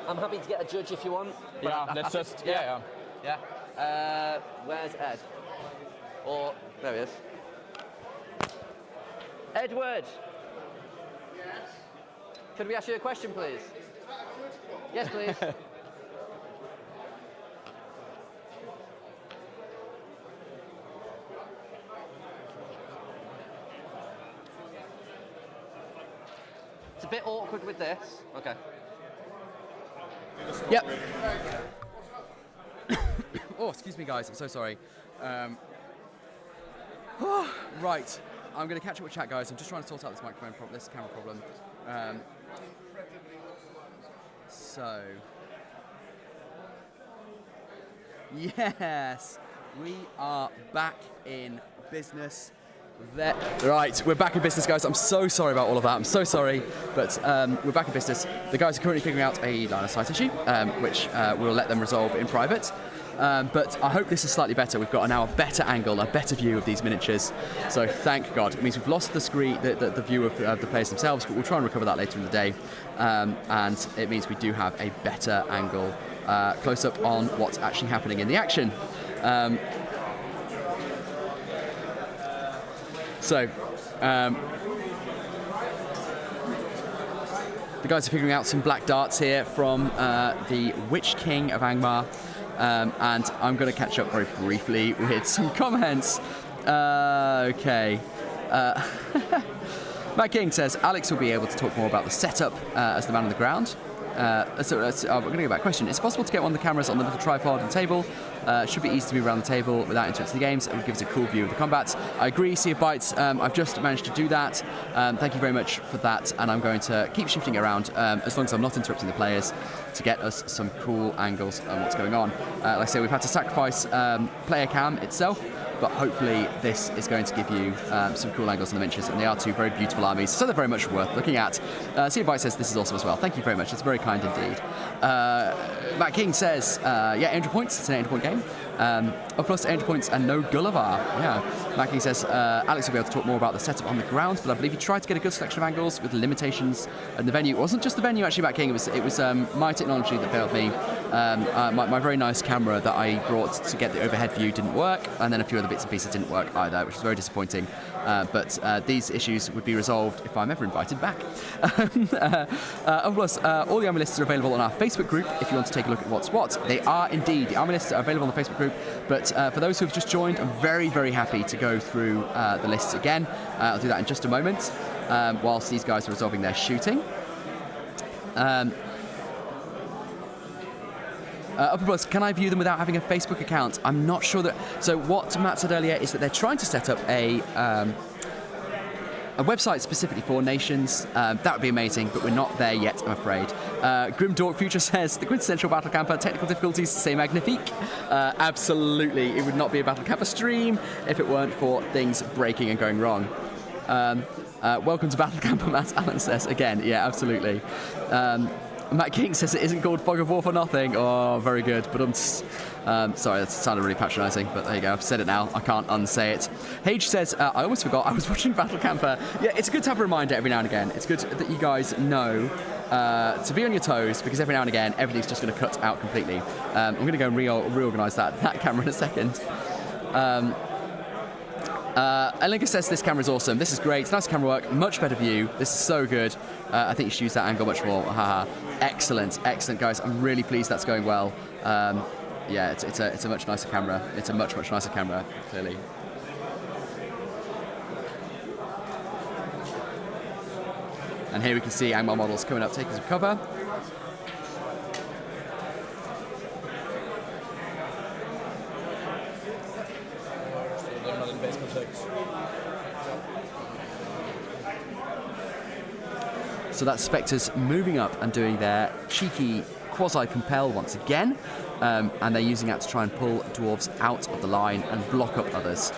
happy to get a judge if you want. Yeah, let's just yeah. Where's Ed? Or there he is. Edward. Yes. Could we ask you a question, please? Yes, please. It's a bit awkward with this. Okay. Yep. Oh, excuse me, guys. I'm so sorry. Right. I'm going to catch up with chat, guys. I'm just trying to sort out this microphone problem, this camera problem. So. Yes. We are back in business. Right, we're back in business, guys. I'm so sorry about all of that. I'm so sorry, but we're back in business. The guys are currently figuring out a line of sight issue, which we'll let them resolve in private. But I hope this is slightly better. We've got now a better angle, a better view of these miniatures. So thank God. It means we've lost the screen, the view of the players themselves, but we'll try and recover that later in the day. And it means we do have a better angle, close up on what's actually happening in the action. So, the guys are figuring out some black darts here from the Witch King of Angmar, and I'm going to catch up very briefly with some comments. Okay. Matt King says, Alex will be able to talk more about the setup as the man on the ground. We're going to go back. Question: it's possible to get one of the cameras on the little tripod and table. Should be easy to move around the table without interrupting the games. It would give us a cool view of the combat. I agree. Sea of Bites. I've just managed to do that. Thank you very much for that. And I'm going to keep shifting it around as long as I'm not interrupting the players to get us some cool angles on what's going on. Like I say, we've had to sacrifice player cam itself. But hopefully this is going to give you some cool angles on the miniatures, and they are two very beautiful armies, so they're very much worth looking at. Sea of Bites says this is awesome as well. Thank you very much. It's very kind indeed. Matt King says, yeah, 800 points. It's an 800 point game. Plus 800 points and no Gulliver. Yeah. Matt King says, Alex will be able to talk more about the setup on the ground, but I believe he tried to get a good selection of angles with the limitations in the venue. It wasn't just the venue, actually, Matt King. It was my technology that failed me. My very nice camera that I brought to get the overhead view didn't work, and then a few other bits and pieces didn't work either, which is very disappointing. But these issues would be resolved if I'm ever invited back. Plus, all the army lists are available on our Facebook group if you want to take a look at what's what. They are indeed. The army lists are available on the Facebook group, but for those who have just joined, I'm very, very happy to go through the lists again. I'll do that in just a moment, whilst these guys are resolving their shooting. Upper Bus, can I view them without having a Facebook account? I'm not sure that. So what Matt said earlier is that they're trying to set up a website specifically for nations. That would be amazing, but we're not there yet, I'm afraid. Grim Dork Future says, the quintessential battle camper, technical difficulties, c'est magnifique. Absolutely, it would not be a battle camper stream if it weren't for things breaking and going wrong. Welcome to Battle Camper, Matt, Alan says. Again, yeah, absolutely. Matt King says it isn't called Fog of War for nothing. Oh, very good. But sorry, that sounded really patronising, but there you go. I've said it now. I can't unsay it. Hage says, I almost forgot. I was watching Battle Camper. Yeah, it's good to have a reminder every now and again. It's good that you guys know to be on your toes, because every now and again, everything's just going to cut out completely. I'm going to go and reorganise that camera in a second. Elinka says this camera is awesome. This is great. It's nice camera work. Much better view. This is so good. I think you should use that angle much more. Haha. Excellent, excellent, guys. I'm really pleased that's going well. Yeah, it's a much nicer camera. It's a much nicer camera, clearly. And here we can see Angmar models coming up, taking some cover. So that's Spectres moving up and doing their cheeky quasi-compel once again. And they're using that to try and pull dwarves out of the line and block up others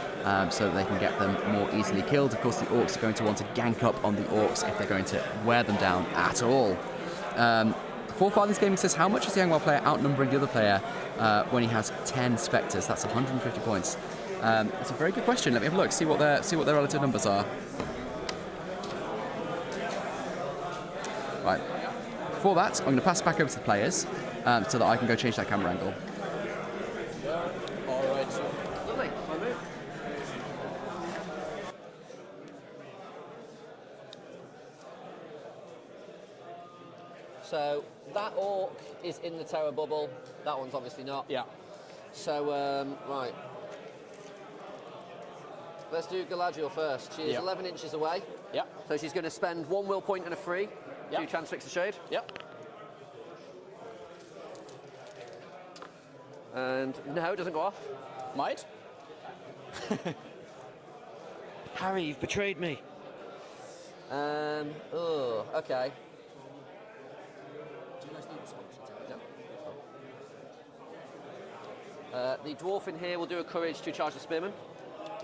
so that they can get them more easily killed. Of course, the orcs are going to want to gank up on the orcs if they're going to wear them down at all. Four Fathers Gaming says, how much is the Angmar player outnumbering the other player when he has 10 Spectres? That's 150 points. It's a very good question. Let me have a look, see what their relative numbers are. Right. Before that, I'm going to pass back over to the players so that I can go change that camera angle. All right. Lovely. So that orc is in the terror bubble. That one's obviously not. Yeah. So, right. Let's do Galadriel first. She is 11 inches away. Yeah. So she's going to spend 1 will point and a free to transfix the shade. Yep. And no, it doesn't go off. Might. Harry, you've betrayed me. Oh, okay. Do you guys need the sponsor? No. The dwarf in here will do a courage to charge the spearman.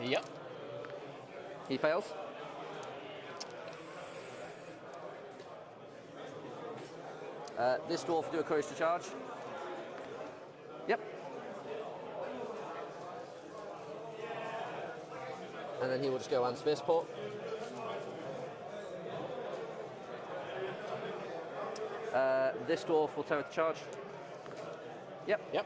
Yep. He fails. This dwarf will do a courage to charge. Yep. And then he will just go and spear support. This dwarf will terror to charge. Yep. Yep.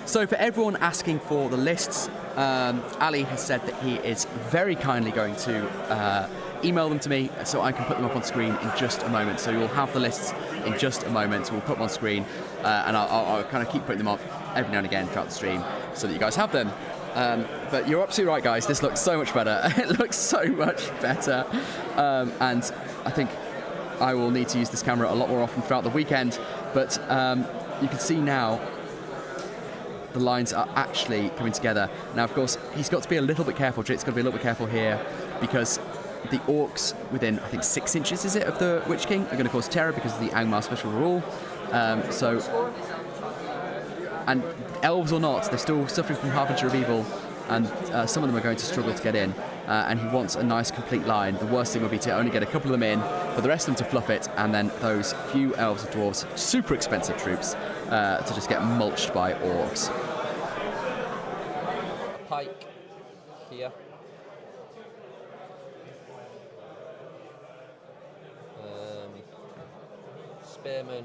So for everyone asking for the lists, Ali has said that he is very kindly going to email them to me so I can put them up on screen in just a moment. So you'll have the lists in just a moment. So we'll put them on screen and I'll kind of keep putting them up every now and again throughout the stream so that you guys have them. But you're absolutely right, guys. This looks so much better. It looks so much better. And I think I will need to use this camera a lot more often throughout the weekend. But you can see now the lines are actually coming together. Now, of course, he's got to be a little bit careful. Jake's got to be a little bit careful here because the orcs within, I think, 6 inches, is it, of the Witch King are going to cause terror because of the Angmar special rule. And elves or not, they're still suffering from Harbinger of Evil, and some of them are going to struggle to get in. And he wants a nice, complete line. The worst thing would be to only get a couple of them in, for the rest of them to fluff it, and then those few elves or dwarves, super expensive troops, to just get mulched by orcs. A pike here. Spearman.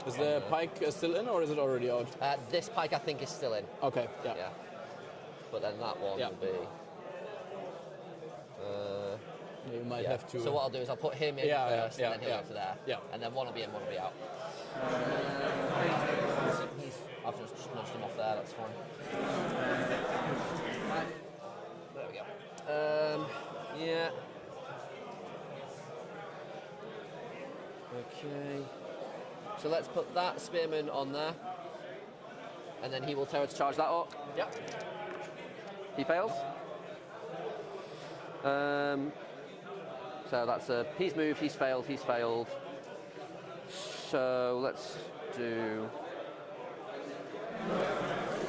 Is the pike still in, or is it already out? This pike, I think, is still in. Okay, yeah. But then that one will be... you might have to... So what I'll do is I'll put him in first, and then he'll go to there. Yeah. And then one will be in, one will be out. I've just nudged him off there, that's fine. There we go. Yeah. Okay. So let's put that spearman on there. And then he will terror to charge that orc. Yep. He fails. So that's a, he's moved, he's failed. So let's do...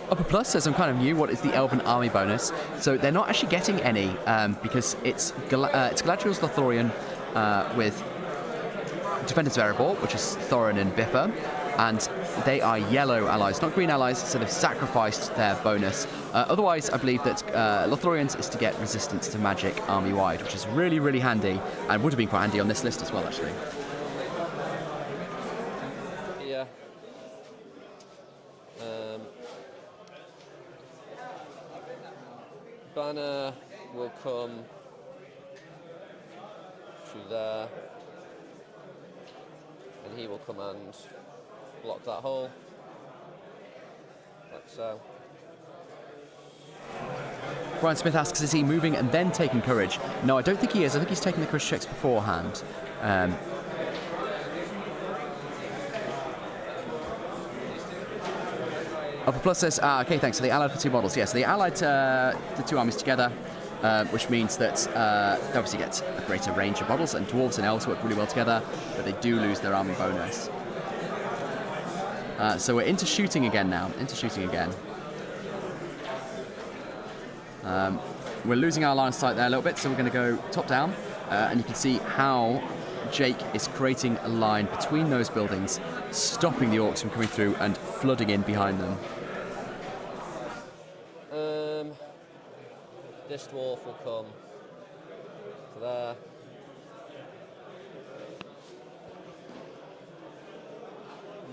Upper Plus says I'm kind of new. What is the Elven Army bonus? So they're not actually getting any because it's Galadriel's Lothorian with Defenders of Erebor, which is Thorin and Biffa, and they are yellow allies, not green allies, so they've sacrificed their bonus. Otherwise, I believe that Lothorians is to get resistance to magic army-wide, which is really, really handy, and would have been quite handy on this list as well, actually. Yeah. Banner will come through there, and he will come and block that hole, like so. Brian Smith asks, is he moving and then taking courage? No, I don't think he is. I think he's taking the courage checks beforehand. Upper Plus says, okay, thanks. So they allied for 2 models. Yes, they allied the 2 armies together, which means that they obviously get a greater range of models, and dwarves and elves work really well together, but they do lose their army bonus. So we're into shooting again now. We're losing our line of sight there a little bit, so we're going to go top down, and you can see how Jake is creating a line between those buildings, stopping the orcs from coming through and flooding in behind them. This dwarf will come to there.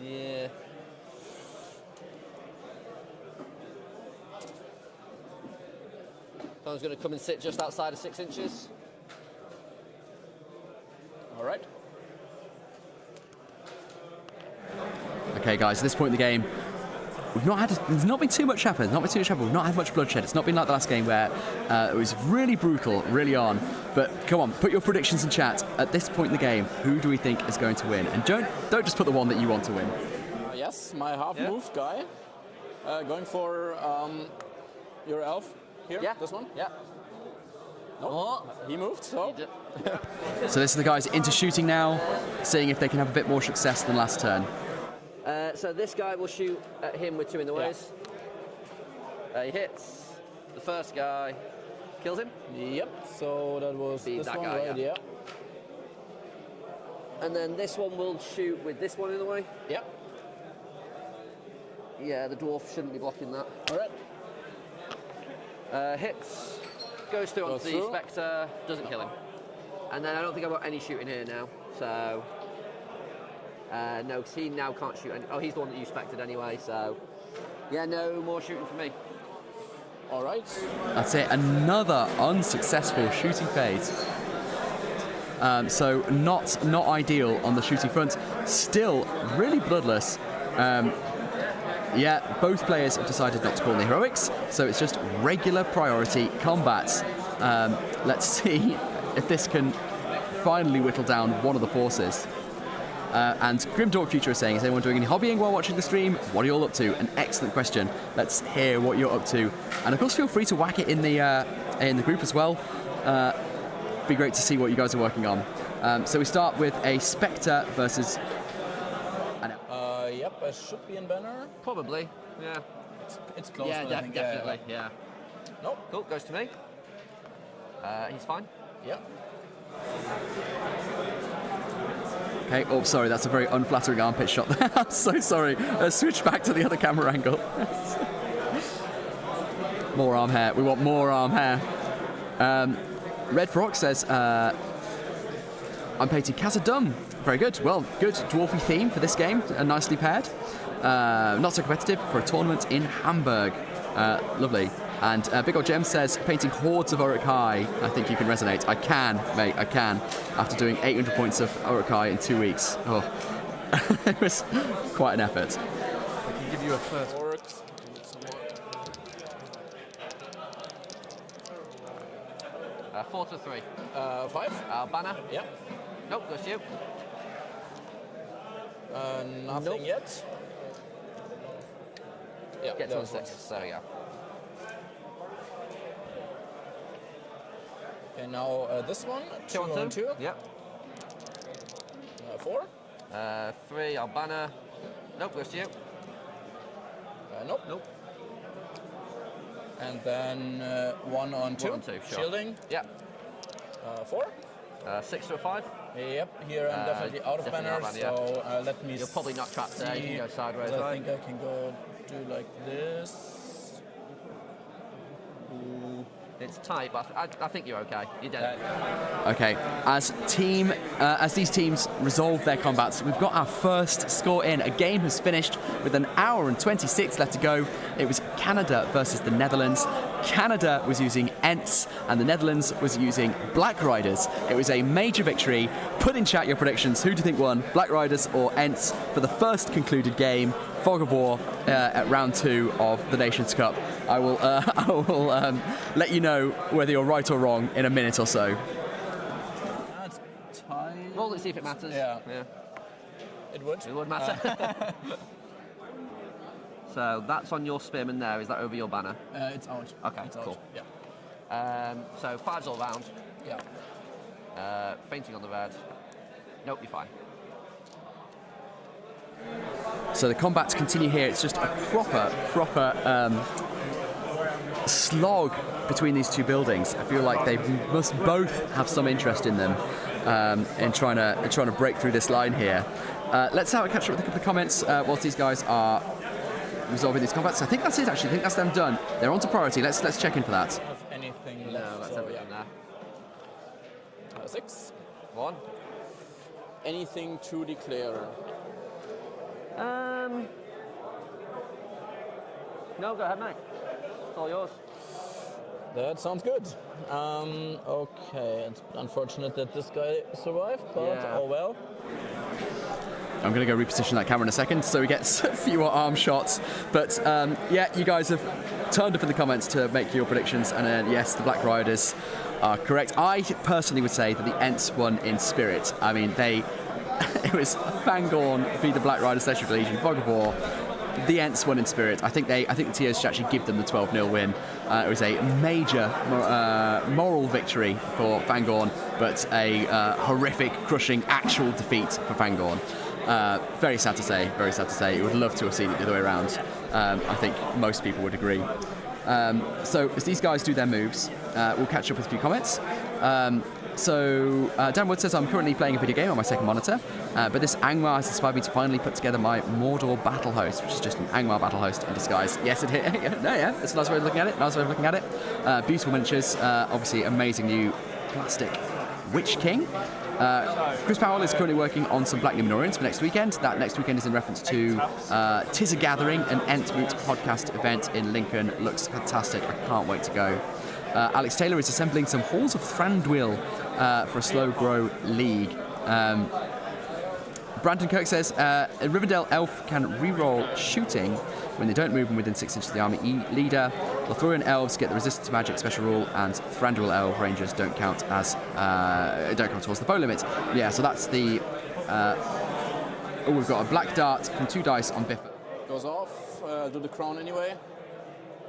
Yeah. Someone's going to come and sit just outside of 6 inches. All right. Okay, guys, at this point in the game, there's not been too much happen. We've not had much bloodshed. It's not been like the last game where it was really brutal, really on. But come on, put your predictions in chat. At this point in the game, who do we think is going to win? And don't just put the one that you want to win. Yes, my half-moved guy. Going for your elf here. Yeah. This one. Yeah. No, he moved. So. So this is the guys into shooting now, seeing if they can have a bit more success than last turn. So this guy will shoot at him with 2 in the ways. He hits the first guy, kills him. Yep. So that was Beat this that one, guy, right? yeah. And then this one will shoot with this one in the way. Yep. Yeah, the dwarf shouldn't be blocking that. All right. Hits, goes through onto the Spectre, doesn't kill him. And then I don't think I've got any shooting here now, so... no, because he now can't shoot any... Oh, he's the one that you Spectred anyway, so... Yeah, no more shooting for me. All right. That's it, another unsuccessful shooting phase. So not ideal on the shooting front. Still really bloodless. Yeah, both players have decided not to call in the heroics, so it's just regular priority combat. Let's see if this can finally whittle down one of the forces. And Grimdork Future is saying, is anyone doing any hobbying while watching the stream? What are you all up to? An excellent question. Let's hear what you're up to. And of course, feel free to whack it in the group as well. Be great to see what you guys are working on. So we start with a Spectre versus... Yep, I should be in banner. Probably, yeah. It's close. Yeah, I think. definitely, yeah. Nope. Cool, goes to me. He's fine. Yeah. Okay, oh, sorry, that's a very unflattering armpit shot there. I'm so sorry. Switch back to the other camera angle. More arm hair. We want more arm hair. Red Frog says, I'm painting Khazad-dûm. Very good. Well, good dwarfy theme for this game. Nicely paired. Not so competitive for a tournament in Hamburg. Lovely. And Big Old Gem says, painting hordes of Uruk-hai. I think you can resonate. I can, mate, I can. After doing 800 points of Uruk-hai in 2 weeks. Oh, it was quite an effort. I can give you a first. 4 to 3. 5. Banner. Yep. Nope, goes to you. Nothing yet. Yeah, Get to 6. There we go. Okay, now this one. 2 on 2. Yep. 4. 3, I'll banner. Nope, goes to you. Nope. Nope. And then 1 on 2. 1 on 2, sure. Shielding. Yep. 4. 6 to a 5. Yep, here I'm definitely out of definitely banner, out of banner, so let me You're probably not trapped there, you can go sideways, I right? think I can go do like this. Ooh. It's tight, but I think you're okay. You're dead. Okay, as these teams resolve their combats, we've got our first score in. A game has finished with an hour and 26 left to go. It was Canada versus the Netherlands. Canada was using Ents and the Netherlands was using Black Riders. It was a major victory. Put in chat your predictions. Who do you think won, Black Riders or Ents, for the first concluded game, Fog of War, at round 2 of the Nations Cup? I will let you know whether you're right or wrong in a minute or so. That's tight. Well, let's see if it matters. Yeah. It would matter. So that's on your spearman there. Is that over your banner? It's out. Okay, it's cool. Out. Yeah. So 5's all round. Yeah. Fainting on the red. Nope, you're fine. So the combats continue here. It's just a proper slog between these two buildings. I feel like they must both have some interest in them, in trying to break through this line here. Let's have a catch up with a couple of comments whilst these guys are resolving these combats. I think that's it. Actually, I think that's them done. They're on to priority. Let's check in for that. Have anything left? No, that's everything there. 6. 1. Anything to declare? No, go ahead, mate. It's all yours. That sounds good. Okay, it's unfortunate that this guy survived, but oh well. I'm going to go reposition that camera in a second so he gets fewer arm shots. But yeah, you guys have turned up in the comments to make your predictions, and yes, the Black Riders are correct. I personally would say that the Ents won in spirit. I mean, it was Fangorn beat the Black Riders, Celestial Legion, Fog of War. The Ents won in spirit. I think the TOs should actually give them the 12-0 win. It was a major moral victory for Fangorn, but a horrific, crushing, actual defeat for Fangorn. Very sad to say, very sad to say. You would love to have seen it the other way around. I think most people would agree. So as these guys do their moves, we'll catch up with a few comments. So Dan Wood says, I'm currently playing a video game on my second monitor, but this Angmar has inspired me to finally put together my Mordor battle host, which is just an Angmar battle host in disguise. Yes, it is. That's a nice way of looking at it. Beautiful miniatures, obviously amazing new plastic Witch King. Chris Powell is currently working on some Black Numenorians for next weekend. That next weekend is in reference to Tis a Gathering, an Entmoot podcast event in Lincoln. Looks fantastic. I can't wait to go. Alex Taylor is assembling some Halls of Thranduil for a slow grow league. Brandon Kirk says a Rivendell elf can reroll shooting when they don't move them within 6 inches of the army leader. Lothlorien elves get the resistance to magic special rule, and Thranduil elf rangers don't count towards the bow limit. Yeah, so that's the. We've got a black dart from 2 dice on Biffa. Goes off. Do the crown anyway.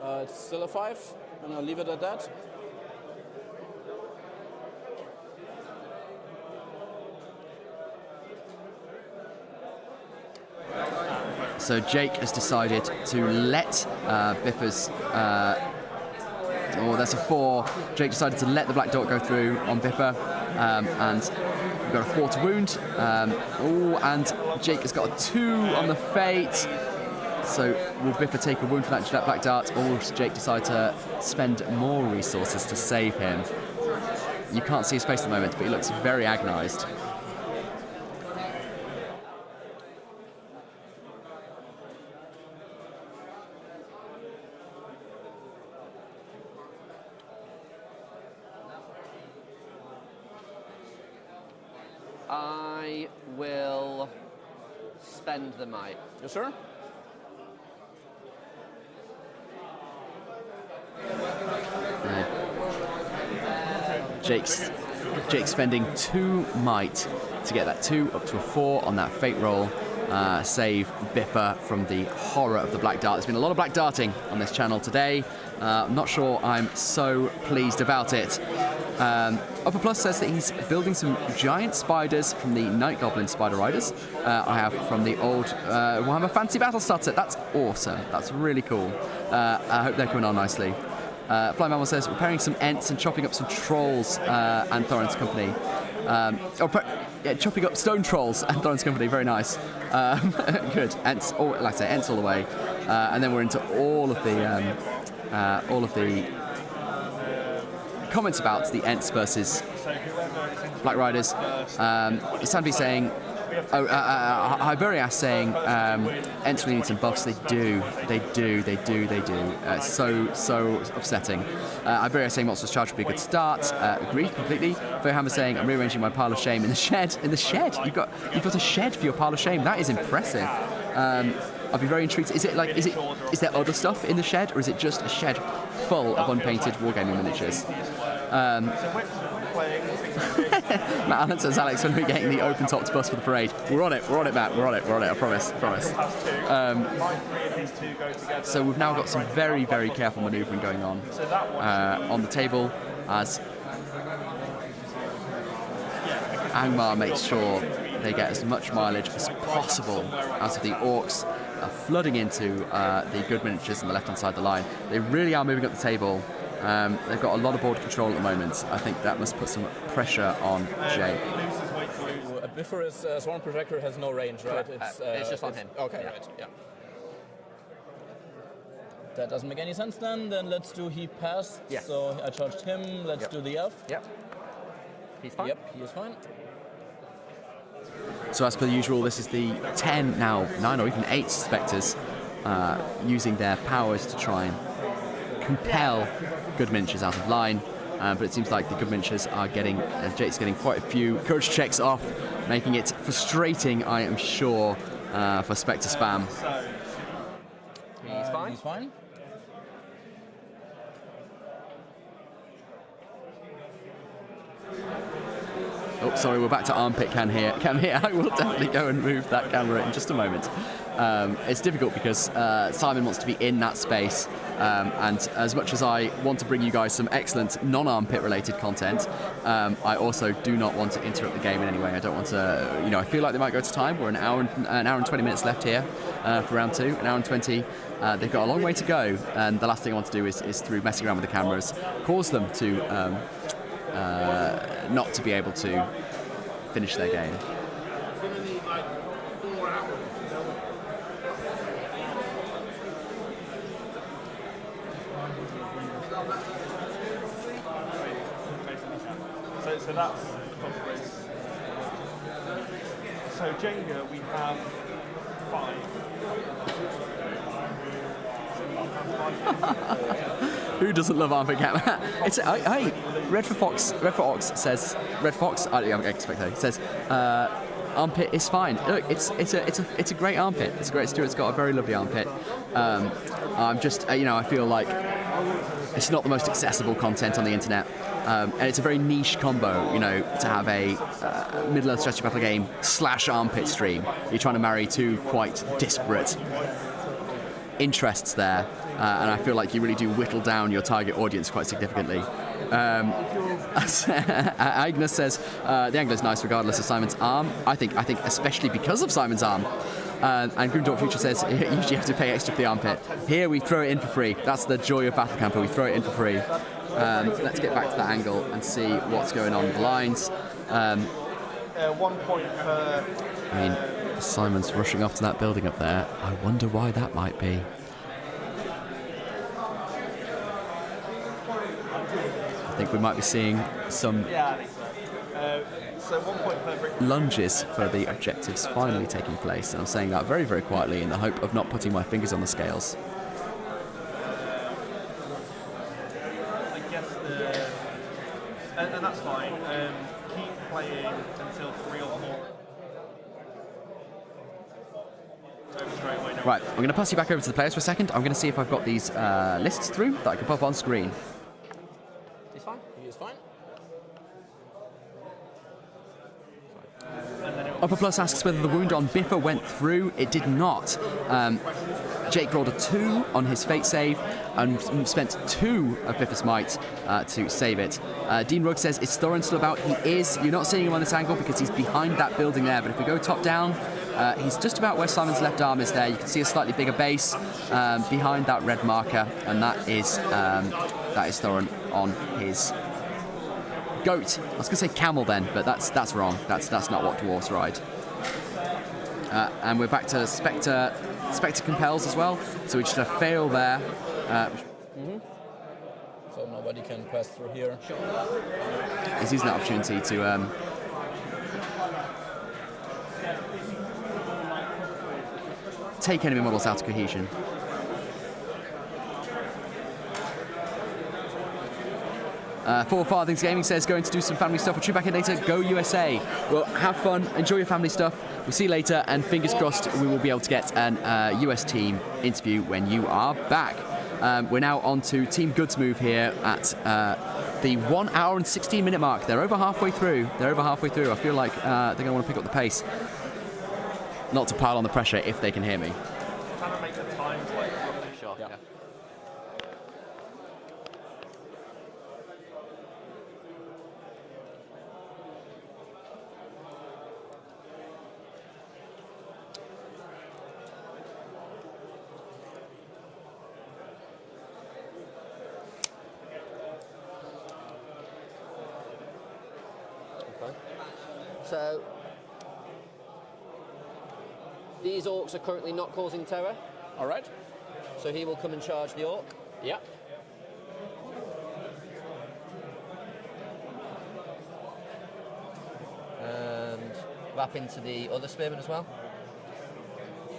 It's still a 5, and I'll leave it at that. So Jake has decided to let Biffa's. That's a 4. Jake decided to let the black dot go through on Biffa, and we've got a 4 to wound. And Jake has got a 2 on the fate. So will Biffa take a wound from that black dart, or will Jake decide to spend more resources to save him? You can't see his face at the moment, but he looks very agonised. I will spend the might. You sure? Jake's spending 2 might to get that 2 up to a 4 on that fate roll. save Biffa from the horror of the black dart. There's been a lot of black darting on this channel today. I'm not sure I'm so pleased about it. Upper Plus says that he's building some giant spiders from the Night Goblin Spider Riders I have from the old Warhammer Fantasy Battle Start set. That's awesome. That's really cool. I hope they're coming on nicely. Fly Mammal says repairing some Ents and chopping up some trolls and Thorin's Company. Chopping up stone trolls and Thorin's Company. Very nice. Good. Ents, like I say, Ents all the way. And then we're into all of the comments about the Ents versus Black Riders. Sanvi saying, Hyberias saying, Ents really need some buffs. They do. So upsetting. Hyberias saying Monsters Charge would be a good start. Agreed completely. Warhammer saying, I'm rearranging my pile of shame in the shed. In the shed? You've got a shed for your pile of shame. That is impressive. I'd be very intrigued. Is there other stuff in the shed, or is it just a shed full of unpainted wargaming miniatures? Matt Allen says, Alex, when are we getting the open-topped bus for the parade? We're on it, Matt. We're on it. I promise. So we've now got some very, very careful manoeuvring going on the table as Angmar makes sure they get as much mileage as possible out of the orcs flooding into the good miniatures on the left-hand side of the line. They really are moving up the table. They've got a lot of board control at the moment. I think that must put some pressure on Jake. Biffa's Swarm Projector has no range, right? It's just on him. Okay, yeah. Right, yeah. That doesn't make any sense then. Then let's do he passed. Yeah. So I charged him. Let's do the elf. Yep. He's fine. Yep, he is fine. So as per usual, this is the 10 now, 9 or even 8 Spectres using their powers to try and compel good miniatures out of line. But it seems like the good miniatures are getting, Jake's getting quite a few courage checks off, making it frustrating, I am sure, for Spectre spam. He's fine. He's fine. Oh, sorry, we're back to armpit cam here. I will definitely go and move that camera in just a moment. It's difficult because Simon wants to be in that space, and as much as I want to bring you guys some excellent non-armpit related content, I also do not want to interrupt the game in any way. I don't want to, I feel like they might go to time. We're an hour and 20 minutes left here for round 2, an hour and 20. They've got a long way to go, and the last thing I want to do is through messing around with the cameras, cause them to not to be able to finish their game. So that's the conference. So Jenga, we have 5. Who doesn't love armpit cam? Red for Fox says armpit is fine. Look, it's a great armpit. It's a great stew. It's got a very lovely armpit. I'm just I feel like it's not the most accessible content on the internet, and it's a very niche combo. To have a Middle-earth strategy battle game / armpit stream. You're trying to marry two quite disparate interests there, and I feel like you really do whittle down your target audience quite significantly. Agnes says the angle is nice regardless of Simon's arm. I think especially because of Simon's arm. And Grimdorp Future says you usually have to pay extra for the armpit. Here we throw it in for free. That's the joy of Battle Camper. We throw it in for free. Let's get back to that angle and see what's going on with the lines. 1 point per. I mean, Simon's rushing off to that building up there. I wonder why that might be. I think we might be seeing some so 1 point per brick. lunges for the objectives finally taking place. And I'm saying that very, very quietly in the hope of not putting my fingers on the scales. I guess and that's fine. Keep playing until 3 or 4. Right, I'm going to pass you back over to the players for a second. I'm going to see if I've got these lists through that I can pop on screen. He's fine. He is fine. And then it Upper Plus asks whether the wound on Biffa went through. It did not. Jake rolled a 2 on his fate save and spent 2 of Biffa's might to save it. Dean Rugg says, is Thorin still about? He is. You're not seeing him on this angle because he's behind that building there, but if we go top down, he's just about where Simon's left arm is there. You can see a slightly bigger base behind that red marker, and that is Thorin on his goat. I was going to say camel then, but that's wrong. That's not what dwarves ride. And we're back to Spectre. Spectre compels as well, so we just a fail there. So nobody can pass through here. He's using that opportunity to take enemy models out of cohesion. Four Farthings Gaming says, going to do some family stuff. We'll tune back in later. Go USA. Well, have fun. Enjoy your family stuff. We'll see you later. And fingers crossed we will be able to get an US team interview when you are back. We're now on to Team Goods move here at the 1 hour and 16 minute mark. They're over halfway through. I feel like they're going to want to pick up the pace. Not to pile on the pressure if they can hear me. Trying to make the times like Sure. Yeah. So, these orcs are currently not causing terror. All right. So he will come and charge the orc. Yeah. And wrap into the other spearman as well.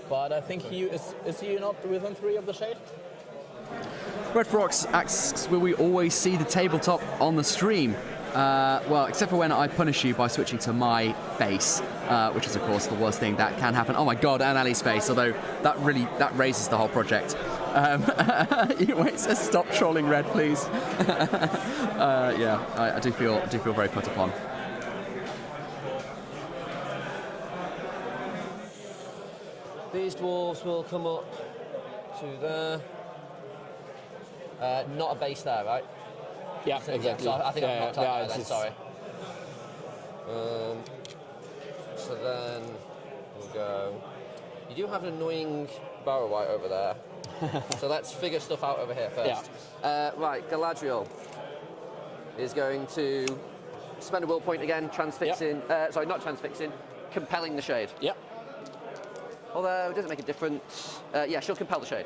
But I think he is he not within 3 of the shade? Red Frox asks, will we always see the tabletop on the stream? Well, except for when I punish you by switching to my face, which is of course the worst thing that can happen. Oh my god, and Ali's face, although that raises the whole project. Wait, says stop trolling Red, please. Yeah, I do feel very put upon. These dwarves will come up to there. Not a base there, right? Yeah, exactly. So I think I've knocked out there then, just... sorry. So then we'll go. You do have an annoying barrow white over there. So let's figure stuff out over here first. Yeah. Right, Galadriel is going to spend a will point again, transfixing. Sorry, not transfixing, compelling the shade. Yep. Although it doesn't make a difference. Yeah, she'll compel the shade.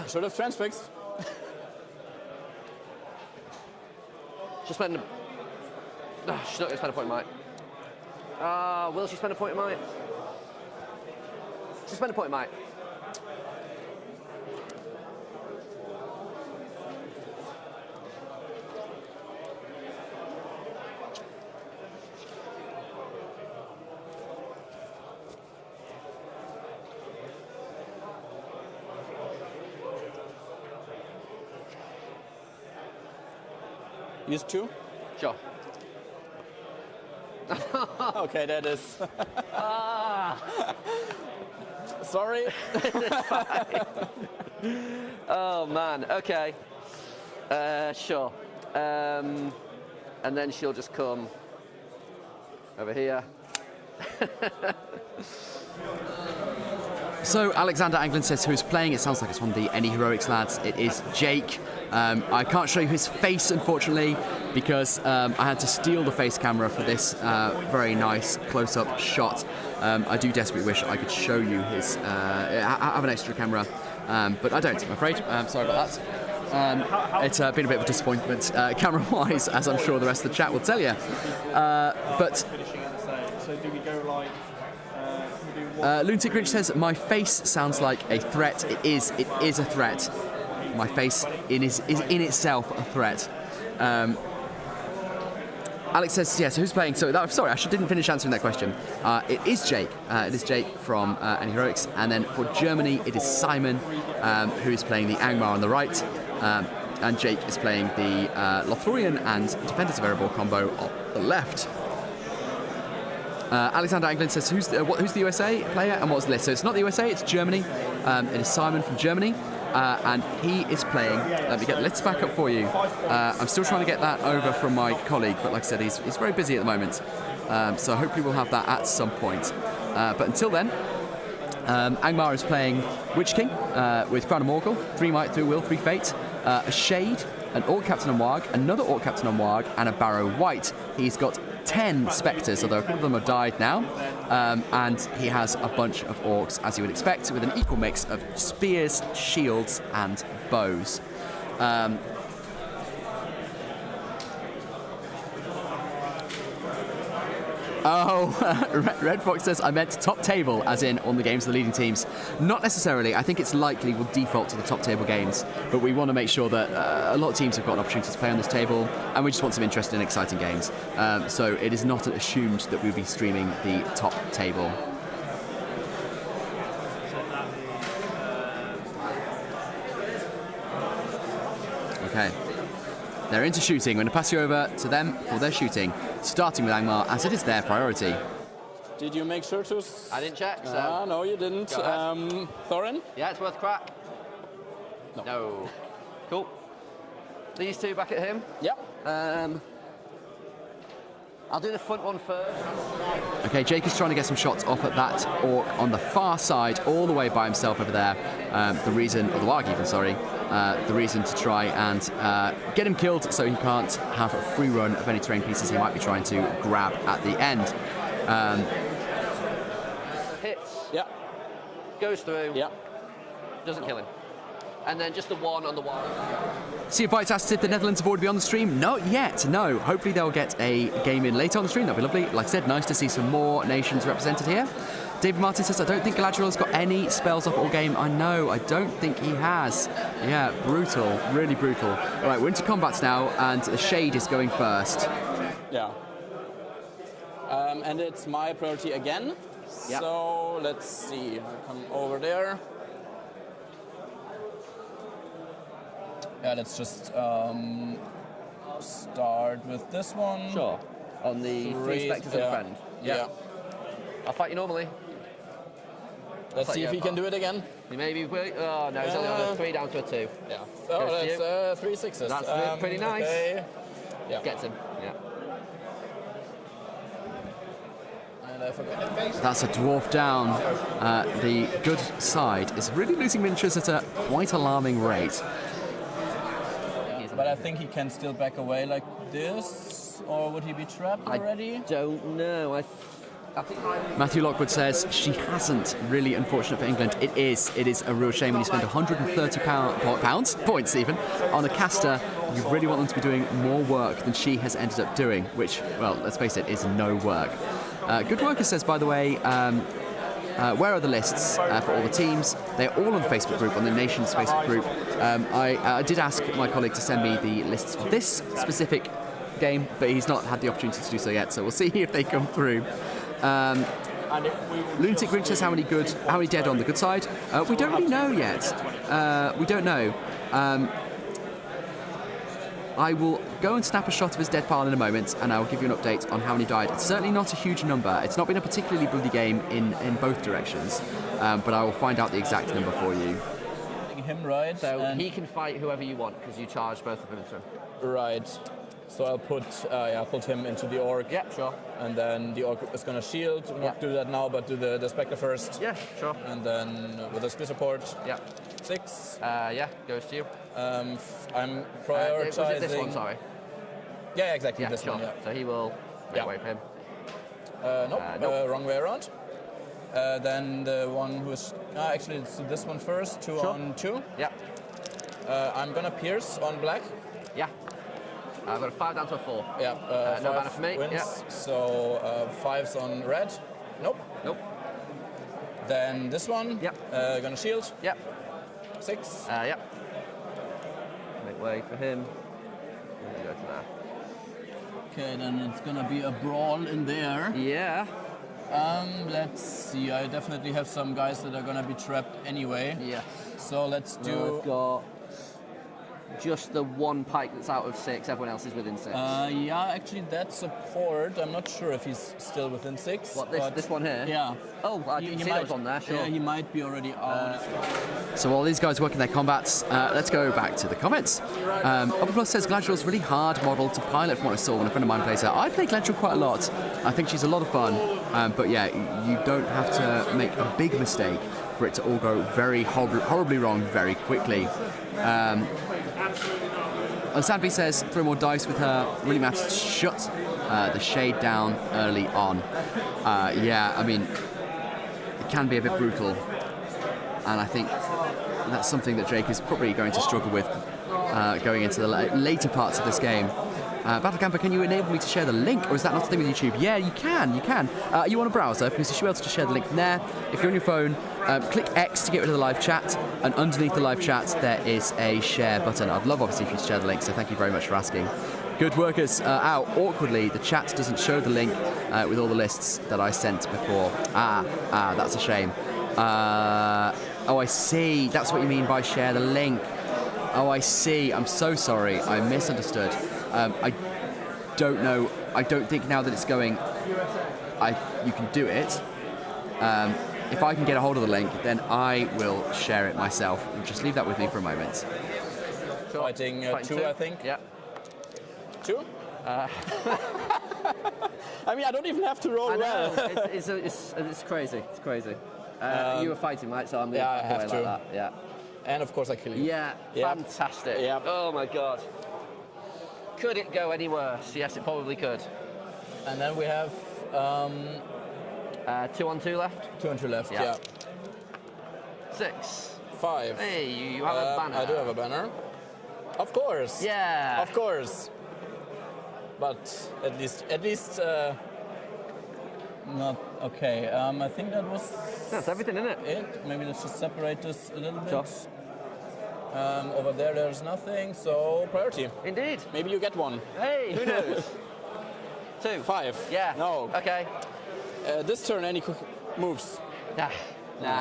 Should have transfixed. She'll spend. She's not going to spend a point of might. Will she spend a point of might? She'll spend a point of might. Use 2? Sure. Okay, that is. Sorry. Oh man. Okay. Sure. And then she'll just come over here. So Alexander Anglin says who's playing. It sounds like it's one of the Any Heroics lads. It is Jake. I can't show you his face, unfortunately, because I had to steal the face camera for this very nice close-up shot. I do desperately wish I could show you his. I have an extra camera, but I don't, I'm afraid. Sorry about that. It's been a bit of a disappointment camera-wise, as I'm sure the rest of the chat will tell you. But so do we go like? Lunatic Grinch says, my face sounds like a threat. It is a threat. My face is in itself a threat. Alex says, yeah, so who's playing? So, sorry, I didn't finish answering that question. It is Jake. It is Jake from Any Heroics. And then for Germany, it is Simon, who is playing the Angmar on the right. And Jake is playing the Lothlorien and Defenders of Erebor combo on the left. Alexander Anglin says, who's the USA player and what's the list? So it's not the USA, it's Germany. It is Simon from Germany. And he is playing. Let me get the lists back up for you. I'm still trying to get that over from my colleague, but like I said, he's very busy at the moment. So hopefully we'll have that at some point. But until then, Angmar is playing Witch King with Crown of Morgul, 3 Might, 3 Will, 3 Fate, a Shade, an Orc Captain on Warg, another Orc Captain on Warg, and a Barrow White. He's got 10 Spectres, although a couple of them have died now, and he has a bunch of Orcs, as you would expect, with an equal mix of spears, shields, and bows. Red Fox says, I meant top table, as in on the games of the leading teams. Not necessarily. I think it's likely we'll default to the top table games, but we want to make sure that a lot of teams have got an opportunity to play on this table, and we just want some interesting and exciting games. So it is not assumed that we'll be streaming the top table. Okay. They're into shooting. I'm going to pass you over to them for their shooting, starting with Angmar, as it is their priority. Did you make sure to... I didn't check, so... no, you didn't. Thorin? Yeah, it's worth a crack. No. Cool. These two back at him? Yep. I'll do the front one first. Okay, Jake is trying to get some shots off at that Orc on the far side, all the way by himself over there. The reason to try and get him killed so he can't have a free run of any terrain pieces he might be trying to grab at the end. Hits. Yeah. Goes through. Yeah. Doesn't kill him. And then just the one on the wall. Sea of Bites asks if the Netherlands have already been on the stream. Not yet, no. Hopefully they'll get a game in later on the stream. That'd be lovely. Like I said, nice to see some more nations represented here. David Martin says, I don't think Galadriel's got any spells off all game. I know, I don't think he has. Yeah, brutal, really brutal. All right, we're into combat now, and the Shade is going first. Yeah. And it's my priority again. Yep. So let's see. I come over there. Yeah, let's just start with this one. Sure. On the 3 Spectres and a friend. Yeah. I'll fight you normally. Let's see if he can do it again. He maybe will. Oh no, he's only on a 3 down to a 2. Yeah. Oh, that's 3 6s. That's pretty nice. Okay. Yeah. Gets him. Yeah. And I forgot. That's a dwarf down. The good side is really losing miniatures at a quite alarming rate. But I think he can still back away like this, or would he be trapped already? I don't know. I think Matthew Lockwood says she hasn't. Really unfortunate for England. It is a real shame when you spend 130 points even on a caster. You really want them to be doing more work than she has ended up doing, which, well, let's face it, is no work. Good Worker says, by the way, where are the lists for all the teams? They're all on the Facebook group, on the Nations Facebook group. I did ask my colleague to send me the lists for this specific game, but he's not had the opportunity to do so yet, so we'll see if they come through. Lunatic Grinch says how many dead on the good side? We don't really know yet. We don't know. I will go and snap a shot of his dead pile in a moment, and I will give you an update on how many died. It's certainly not a huge number. It's not been a particularly bloody game in both directions, but I will find out the exact number for you. Him right. So he can fight whoever you want because you charge both of them into him. Right. So I'll put him into the Orc. Yeah, sure. And then the Orc is gonna shield. Not do that now, but do the Spectre first. Yeah, sure. And then with a spear support. Yeah. 6. Yeah, goes to you. I'm prioritizing. Was it this one? Sorry. Yeah, exactly. Yeah, this sure. one. Yeah. So he will make way for him. Nope. Wrong way around. Then the one who's actually it's this one first. 2 on 2. Yeah. I'm gonna pierce on black. Yeah. I've got a 5 down to a 4. Yeah. No 5 mana for me. wins. Yeah. So 5's on red. Nope. Nope. Then this one. Yep. Gonna shield. Yep. 6. Yep. Make way for him. Go to there. Okay, then it's gonna be a brawl in there. Yeah. Let's see. I definitely have some guys that are gonna be trapped anyway. Yeah. So let's do. I've got just the one pike that's out of 6, everyone else is within 6? Yeah, actually that support, I'm not sure if he's still within 6. What, this one here? Yeah. Oh, I didn't see that was on there, sure. Yeah, he might be already out. So while these guys working their combats, let's go back to the comments. Upper Plus says Galadriel's really hard model to pilot from what I saw when a friend of mine plays her. I play Galadriel quite a lot. I think she's a lot of fun. But yeah, you don't have to make a big mistake for it to all go very horribly wrong very quickly. Sandby says, throw more dice with her. Really matters to shut the shade down early on. Yeah, I mean, it can be a bit brutal. And I think that's something that Jake is probably going to struggle with going into the later parts of this game. Battlecamper, can you enable me to share the link, or is that not something with YouTube? Yeah, you can. Are you on a browser? Because you should be able to share the link from there. If you're on your phone, click X to get rid of the live chat, and underneath the live chat there is a share button. I'd love, obviously, if you share the link, so thank you very much for asking. Good workers. Awkwardly, the chat doesn't show the link with all the lists that I sent before. That's a shame. Oh, I see. That's what you mean by share the link. Oh, I see. I'm so sorry. I misunderstood. I don't know. I don't think now that it's going, you can do it. If I can get a hold of the link, then I will share it myself. Just leave that with me for a moment. Fighting 2, I think. Yeah. 2? I mean, I don't even have to roll well. It's crazy. It's crazy. You were fighting, right? So I'm going to have to. Like that. Yeah. And of course I kill you. Yeah. Fantastic. Yep. Oh my god. Could it go any worse? Yes, it probably could. And then we have 2 on 2 left. 2 on 2 left. Yeah. 6. 5. Hey, you have a banner. I do have a banner. Of course. Yeah. Of course. But at least. Not okay. I think that was. That's everything, isn't it? Maybe let's just separate this a little bit. Just. Over there's nothing, so priority. Indeed. Maybe you get 1. Hey, who knows? 2. 5. Yeah. No. Okay. This turn, any moves? Nah,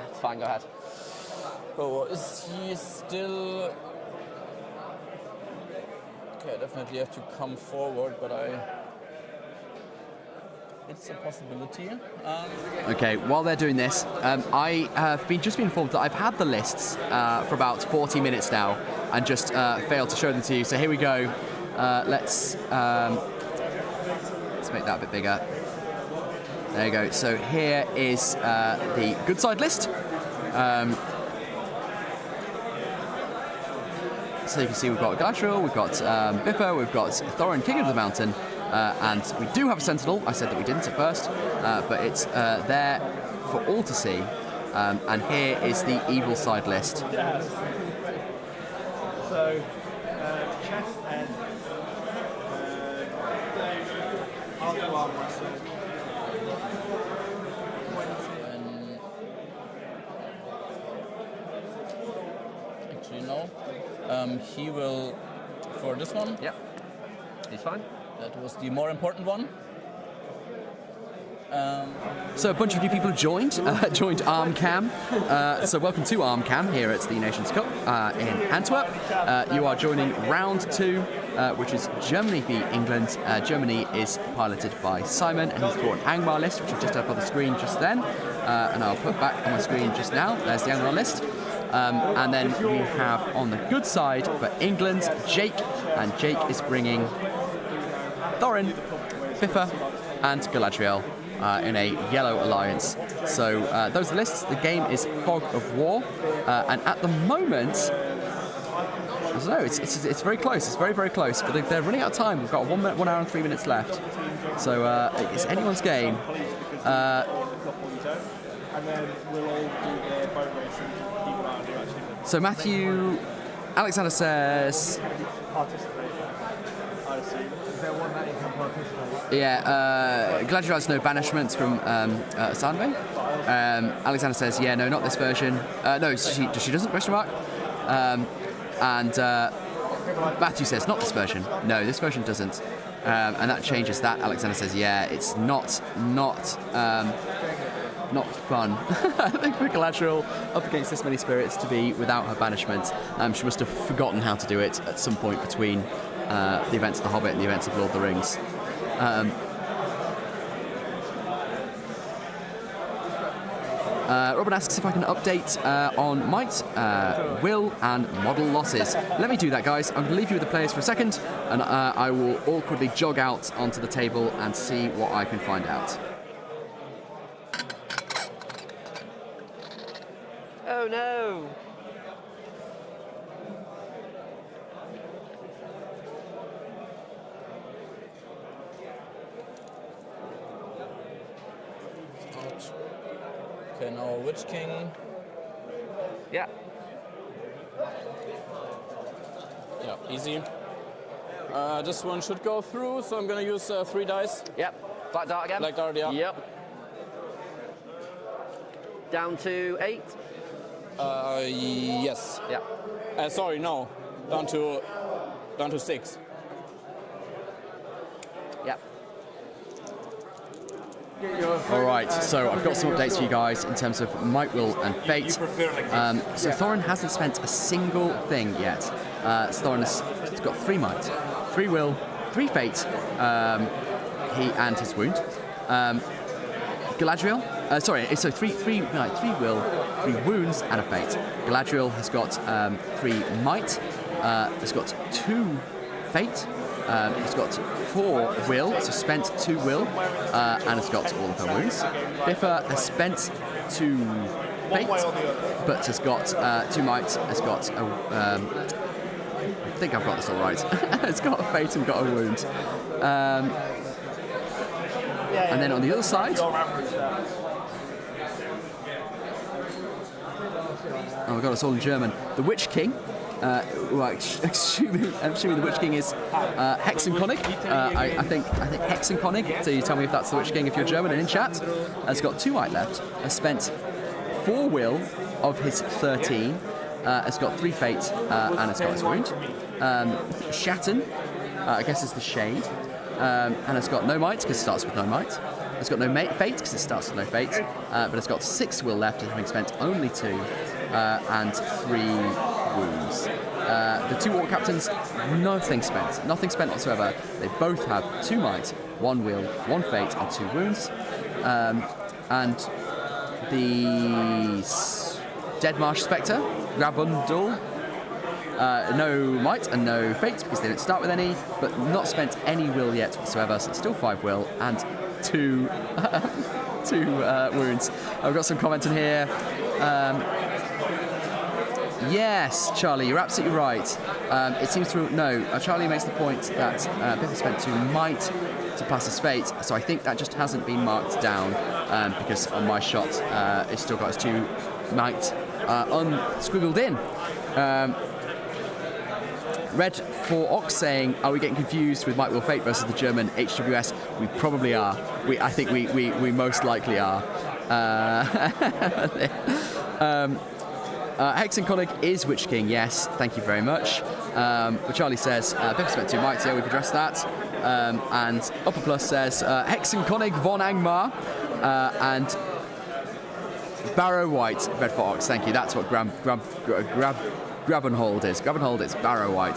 it's fine, go ahead. Oh, is he still... Okay, I definitely have to come forward, but it's a possibility. Okay, while they're doing this, I have just been informed that I've had the lists for about 40 minutes now and just failed to show them to you. So here we go. Let's make that a bit bigger. There you go. So here is the good side list. So you can see we've got Galadriel, we've got Biffa, we've got Thorin, King of the Mountain, and we do have a Sentinel. I said that we didn't at first, but it's there for all to see. And here is the evil side list. Yes. So, chest and arm wrestle. Actually, no. He will, for this one. Yeah, he's fine. That was the more important one. So a bunch of new people have joined ArmCam. So welcome to ArmCam here at the Nations Cup in Antwerp. You are joining round 2, which is Germany v England. Germany is piloted by Simon, and he's brought an Angmar list, which I just up on the screen just then. And I'll put back on my screen just now. There's the Angmar list. And then we have on the good side for England, Jake, and Jake is bringing Thorin, Biffa, and Galadriel in a yellow alliance. So those are the lists. The game is Fog of War, and at the moment, I don't know, it's very close. It's very, very close, but they're running out of time. We've got 1 minute, 1 hour and 3 minutes left. So it's anyone's game. And then we'll all do their boat racing. So Matthew, Alexander says... Participate, I assume. Is there one that you can participate? Yeah, Galadriel has no banishments from Sandby. Alexander says, yeah, no, not this version. No, she doesn't, question mark. And Matthew says, not this version. No, this version doesn't. And that changes that. Alexander says, yeah, it's not not fun. I think for Galadriel, up against this many spirits, to be without her banishment, she must have forgotten how to do it at some point between the events of The Hobbit and the events of Lord of the Rings. Robin asks if I can update on might, will, and model losses. Let me do that, guys. I'm going to leave you with the players for a second, and I will awkwardly jog out onto the table and see what I can find out. Oh no! Okay, now Witch King. Yeah. Yeah, easy. This one should go through, so I'm gonna use 3 dice. Yep. Black dart again. Black dart, yeah. Yep. Down to 8. Yes. Yeah. Sorry, no. Down to 6. Yep. Alright, so I've got some updates for you guys in terms of might, will, and fate. So Thorin hasn't spent a single thing yet. Thorin has got 3 might, 3 will, 3 fate, he and his wound. Galadriel, so 3 might, 3 will, 3 wounds, and a fate. Galadriel has got 3 might, has got 2 fate, has got 4 will, so spent 2 will, and has got all of her wounds. Biffa has spent 2 fate, but has got 2 might, has got a, I think I've got this all right. It's got a fate and got a wound. And then on the other side, oh my god, it's all in German. The Witch King. I'm assuming the Witch King is Hexenkönig. I think Hexenkönig. So you tell me if that's the Witch King if you're German and in chat. Has got 2 might left. Has spent 4 will of his 13. Has got 3 fate and has got his wound. Shatten, I guess is the shade. And has got no might because it starts with no might. It's got no fate because it starts with no fate, but it's got 6 will left, having spent only 2 and 3 wounds. The 2 orc captains, nothing spent whatsoever. They both have 2 might, 1 will, 1 fate, and 2 wounds. And the Dead Marsh Spectre, Grabundul, no might and no fate because they don't start with any, but not spent any will yet whatsoever, so it's still 5 will and 2 wounds. I've got some comment in here. Yes, Charlie, you're absolutely right. It seems to Charlie makes the point that Biffa spent 2 might to pass his fate, so I think that just hasn't been marked down because on my shot it's still got his 2 might unsquiggled in. Red for Ox saying, are we getting confused with Might Will Fate versus the German HWS? We probably are. I think we most likely are. Hexenkönig is Witch King, yes, thank you very much. But Charlie says, Biffa spent 2 mights, yeah, we've addressed that. And Upper Plus says, Hexenkönig von Angmar, and Barrow White, Red for Ox, thank you, that's what Grabenhold is. Grabenhold is Barrow White.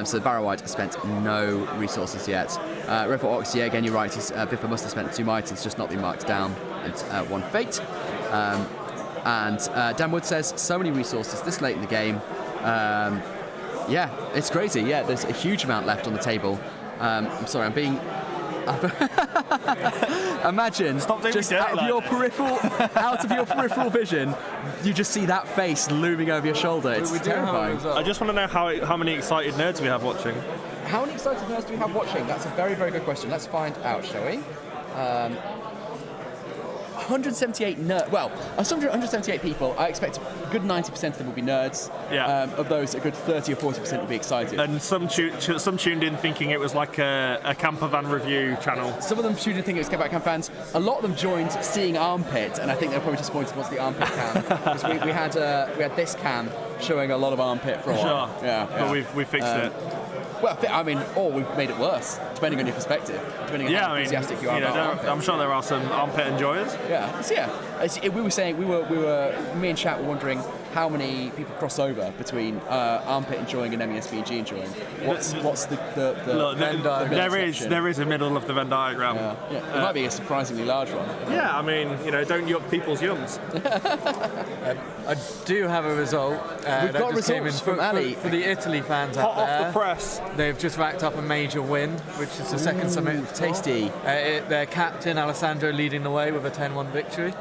So Barrow White has spent no resources yet. Red for Ox, yeah, again, you're right. Biffa must have spent 2 might. It's just not been marked down. It's 1 fate. And Dan Wood says, so many resources this late in the game. Yeah, it's crazy. Yeah, there's a huge amount left on the table. I'm sorry, I'm being... Imagine just out of your peripheral vision, you just see that face looming over your shoulder. It's terrifying. I just want to know how many excited nerds we have watching. How many excited nerds do we have watching? That's a very, very good question. Let's find out, shall we? 178 nerds. Well, 178 people. I expect a good 90% of them will be nerds. of those, a good 30 or 40% would be excited. And some tuned in thinking it was like a camper van review channel. Some of them tuned in thinking it was Camper Van fans. A lot of them joined seeing Armpit, and I think they're probably disappointed what's the Armpit cam. Because we had this cam showing a lot of Armpit for a while. Sure. But we fixed it. Well, I mean, or we've made it worse, depending on your perspective, depending on how enthusiastic you are about Armpit. I'm sure there are some Armpit enjoyers. Yeah, so we were saying, me and Chat were wondering how many people cross over between Armpit enjoying and MESBG enjoying. What's the Look, Venn diagram? there is a middle of the Venn diagram. It might be a surprisingly large one. Yeah, I mean, don't yuck people's yums. I do have a result. We've got results from Ali. For the Italy fans out Hot there. off the press. They've just racked up a major win, which is the second summit. Tasty. Their captain, Alessandro, leading the way with a 10-1 victory.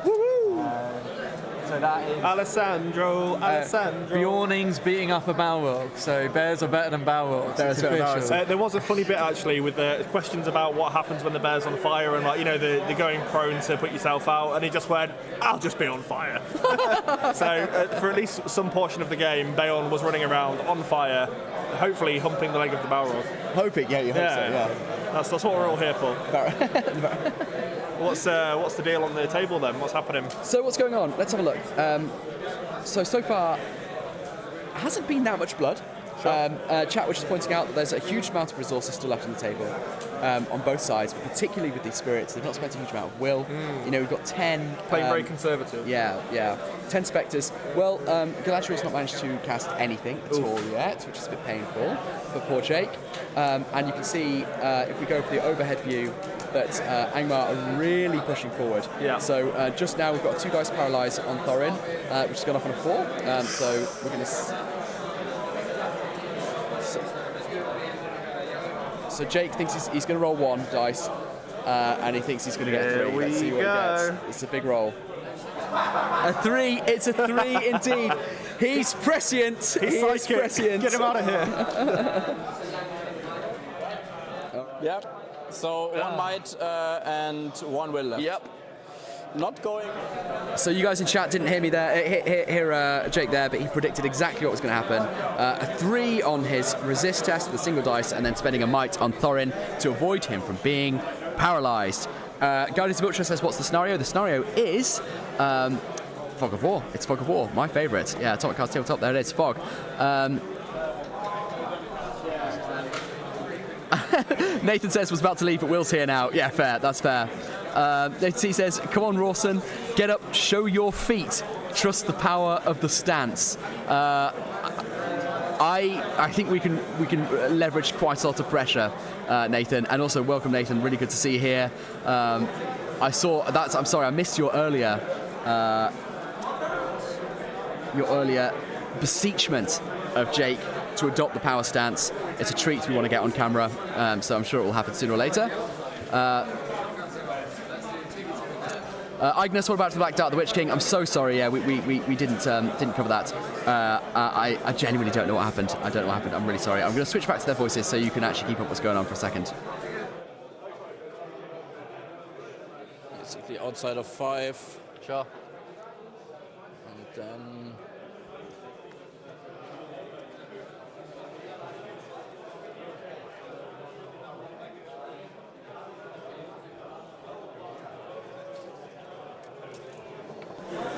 So that is Alessandro. Bjorning's beating up a Balrog, so bears are better than Balrogs. It's official. There was a funny bit actually with the questions about what happens when the bear's on fire and the going prone to put yourself out, and he just went, "I'll just be on fire." So for at least some portion of the game, Bayon was running around on fire, hopefully humping the leg of the Balrog. Hoping, you hope so, yeah. That's what we're all here for. What's the deal on the table then? What's happening? So what's going on? Let's have a look. So far, hasn't been that much blood. Sure. Chat was just pointing out that there's a huge amount of resources still left on the table on both sides, but particularly with these spirits. They've not spent a huge amount of will. We've got 10... Playing very conservative. Yeah. 10 Spectres. Well, Galadriel's not managed to cast anything at all yet, which is a bit painful for poor Jake. And you can see, if we go for the overhead view, that Angmar are really pushing forward. Yeah. So just now we've got 2 dice paralyzed on Thorin, which has gone off on a 4. So we're going to... So Jake thinks he's going to roll 1 dice, and he thinks he's going to get 3. Let's see what he gets. It's a big roll. A 3. It's a 3 indeed. He's prescient. He's prescient. Get him out of here. Yep. So 1 might and 1 will left. Yep. Not going. So you guys in chat didn't hear me there, hear Jake there, but he predicted exactly what was going to happen. A 3 on his resist test with a single dice, and then spending a might on Thorin to avoid him from being paralysed. Guided to Butcher says, what's the scenario? The scenario is Fog of War. It's Fog of War, my favourite. Yeah, Atomic Cards Tabletop, there it is, Fog. Nathan says, was about to leave, but Will's here now. Yeah, fair, that's fair. He says, come on, Rawson, get up, show your feet, trust the power of the stance. I think we can leverage quite a lot of pressure, Nathan, and also welcome, Nathan. Really good to see you here. I'm sorry, I missed your earlier beseechment of Jake to adopt the power stance. It's a treat we want to get on camera, so I'm sure it will happen sooner or later. Ignis, what about the Black Dart, the Witch King? I'm so sorry. Yeah, we didn't cover that. I genuinely don't know what happened. I don't know what happened. I'm really sorry. I'm going to switch back to their voices so you can actually keep up what's going on for a second. Basically outside of 5. Sure. And then...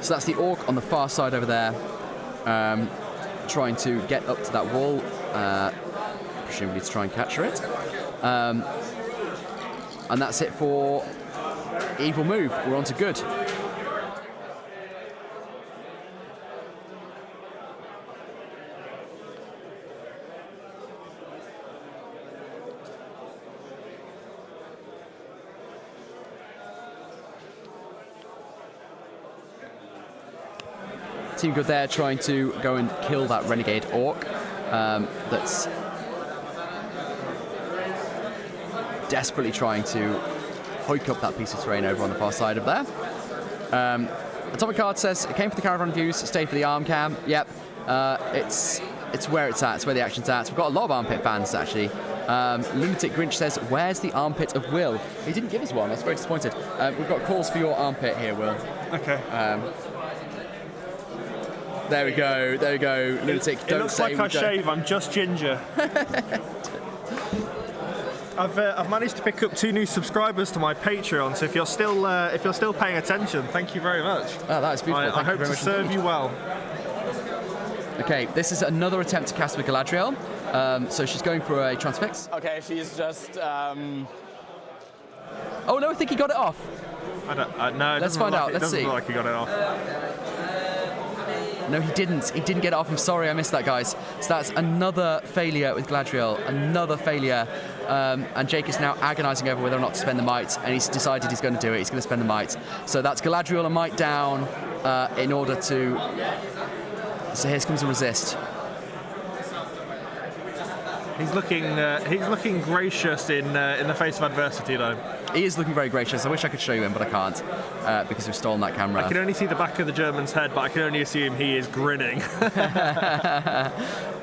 So that's the Orc on the far side over there, trying to get up to that wall, presumably to try and capture it. And that's it for Evil Move. We're on to Good. Team Good there trying to go and kill that Renegade Orc that's desperately trying to hoik up that piece of terrain over on the far side of there. Atomic Card says, it came for the caravan views, stayed for the arm cam. Yep, it's where it's at, it's where the action's at. We've got a lot of Armpit fans actually. Lunatic Grinch says, where's the armpit of Will? He didn't give us one, I was very disappointed. We've got calls for your armpit here, Will. Okay. There we go. There we go. Lunatic. It Don't looks say like we I don't. shave. I'm just ginger. I've managed to pick up 2 new subscribers to my Patreon. So if you're still paying attention, thank you very much. Oh, that's beautiful. I hope to serve you well. Okay, this is another attempt to cast with Galadriel. So she's going for a transfix. Okay, she's just. Oh no, I think he got it off. No, let's find out. Let's see. Doesn't look like he got it off. No, he didn't. He didn't get it off. I'm sorry, I missed that, guys. So that's another failure with Galadriel. Another failure. And Jake is now agonising over whether or not to spend the might, and he's decided he's going to do it. He's going to spend the might. So that's Galadriel a might down in order to. So here comes a resist. He's looking gracious in the face of adversity, though. He is looking very gracious. I wish I could show you him, but I can't because we've stolen that camera. I can only see the back of the German's head, but I can only assume he is grinning.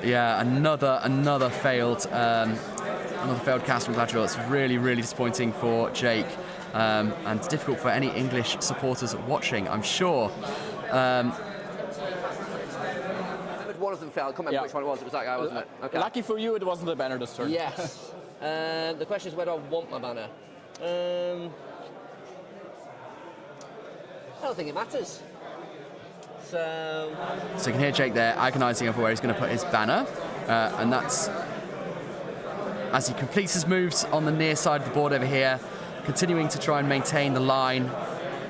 Yeah, another failed cast from Galadriel. It's really, really disappointing for Jake, and difficult for any English supporters watching, I'm sure. One of them failed. I can't remember which one it was. It was that guy, wasn't it? Okay. Lucky for you, it wasn't the banner this turn. Yes. The question is, where do I want my banner? I don't think it matters. So you can hear Jake there agonising over where he's going to put his banner, and that's as he completes his moves on the near side of the board over here, continuing to try and maintain the line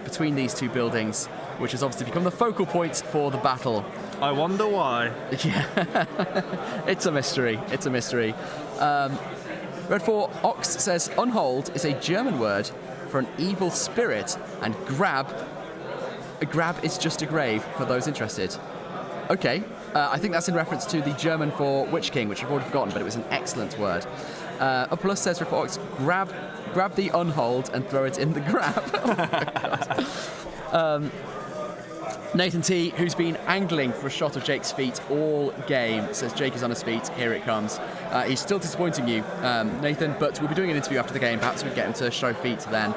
between these 2 buildings, which has obviously become the focal point for the battle. I wonder why. Yeah, it's a mystery. It's a mystery. Red 4 Ox says unhold is a German word for an evil spirit, and grab. A grab is just a grave for those interested. Okay, I think that's in reference to the German for Witch King, which I've already forgotten, but it was an excellent word. A plus says Red 4 Ox, grab the unhold and throw it in the grab. Oh my God. Nathan T, who's been angling for a shot of Jake's feet all game, says Jake is on his feet. Here it comes. He's still disappointing you, Nathan, but we'll be doing an interview after the game. Perhaps we can get him to show feet then.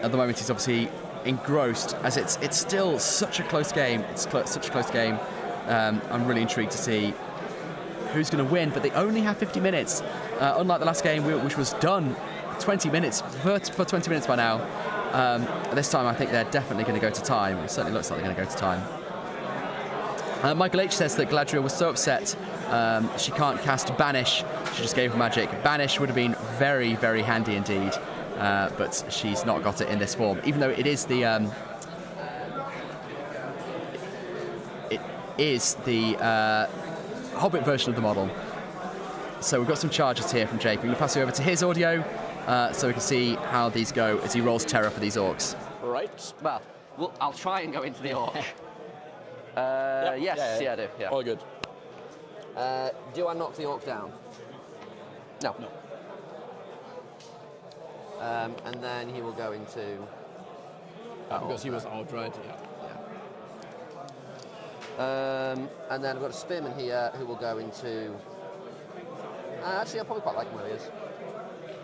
At the moment, he's obviously engrossed, as it's still such a close game. Such a close game. I'm really intrigued to see who's going to win, but they only have 50 minutes. Unlike the last game, which was done 20 minutes, for 20 minutes by now. This time I think they're definitely going to go to time. It certainly looks like they're going to go to time. Michael H says that Galadriel was so upset she can't cast Banish. She just gave her magic. Banish would have been very, very handy indeed, but she's not got it in this form, even though it is the Hobbit version of the model. So we've got some charges here from Jake. We're going to pass you over to his audio so we can see how these go as he rolls terror for these orcs. Right. Well, I'll try and go into the orc. Yes, I do. Yeah. All good. Do I knock the orc down? No. And then he will go into... because he was out, right? Yeah. And then I've got a spearman here who will go into... actually, I probably quite like him where he is.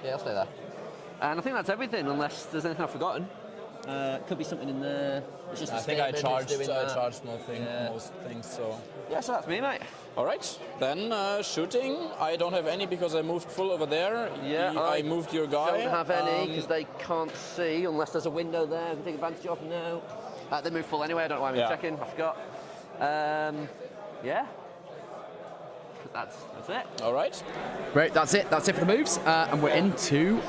Yeah, I'll stay there. And I think that's everything, unless there's anything I've forgotten. Could be something in there. It's just I think I charged nothing, most things, so... Yeah, so that's me, mate. All right, then shooting. I don't have any because I moved full over there. Yeah, I moved your guy. Don't have any because they can't see unless there's a window there. I can take advantage of. No. They moved full anyway. I don't know why I'm checking. I forgot. Yeah. That's it. All right. Great, that's it. That's it for the moves. And we're into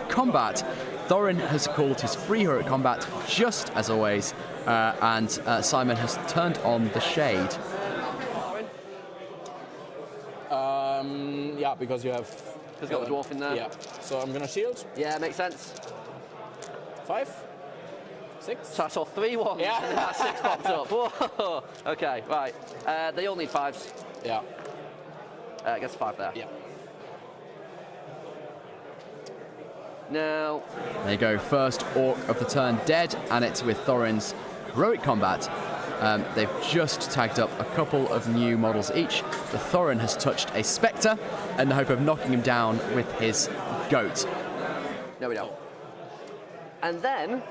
combat. Thorin has called his free heroic combat, just as always, and Simon has turned on the shade. Yeah, because you have... Because got the dwarf in there. Yeah, so I'm going to shield. Yeah, makes sense. 5, 6. So I saw 3 ones, yeah. And that 6 popped up. Whoa. Okay, right. They all need 5s. Yeah. I guess 5 there. Yeah. Now... There you go, first orc of the turn dead, and it's with Thorin's heroic combat. They've just tagged up a couple of new models each. The Thorin has touched a Spectre in the hope of knocking him down with his goat. No, we don't. And then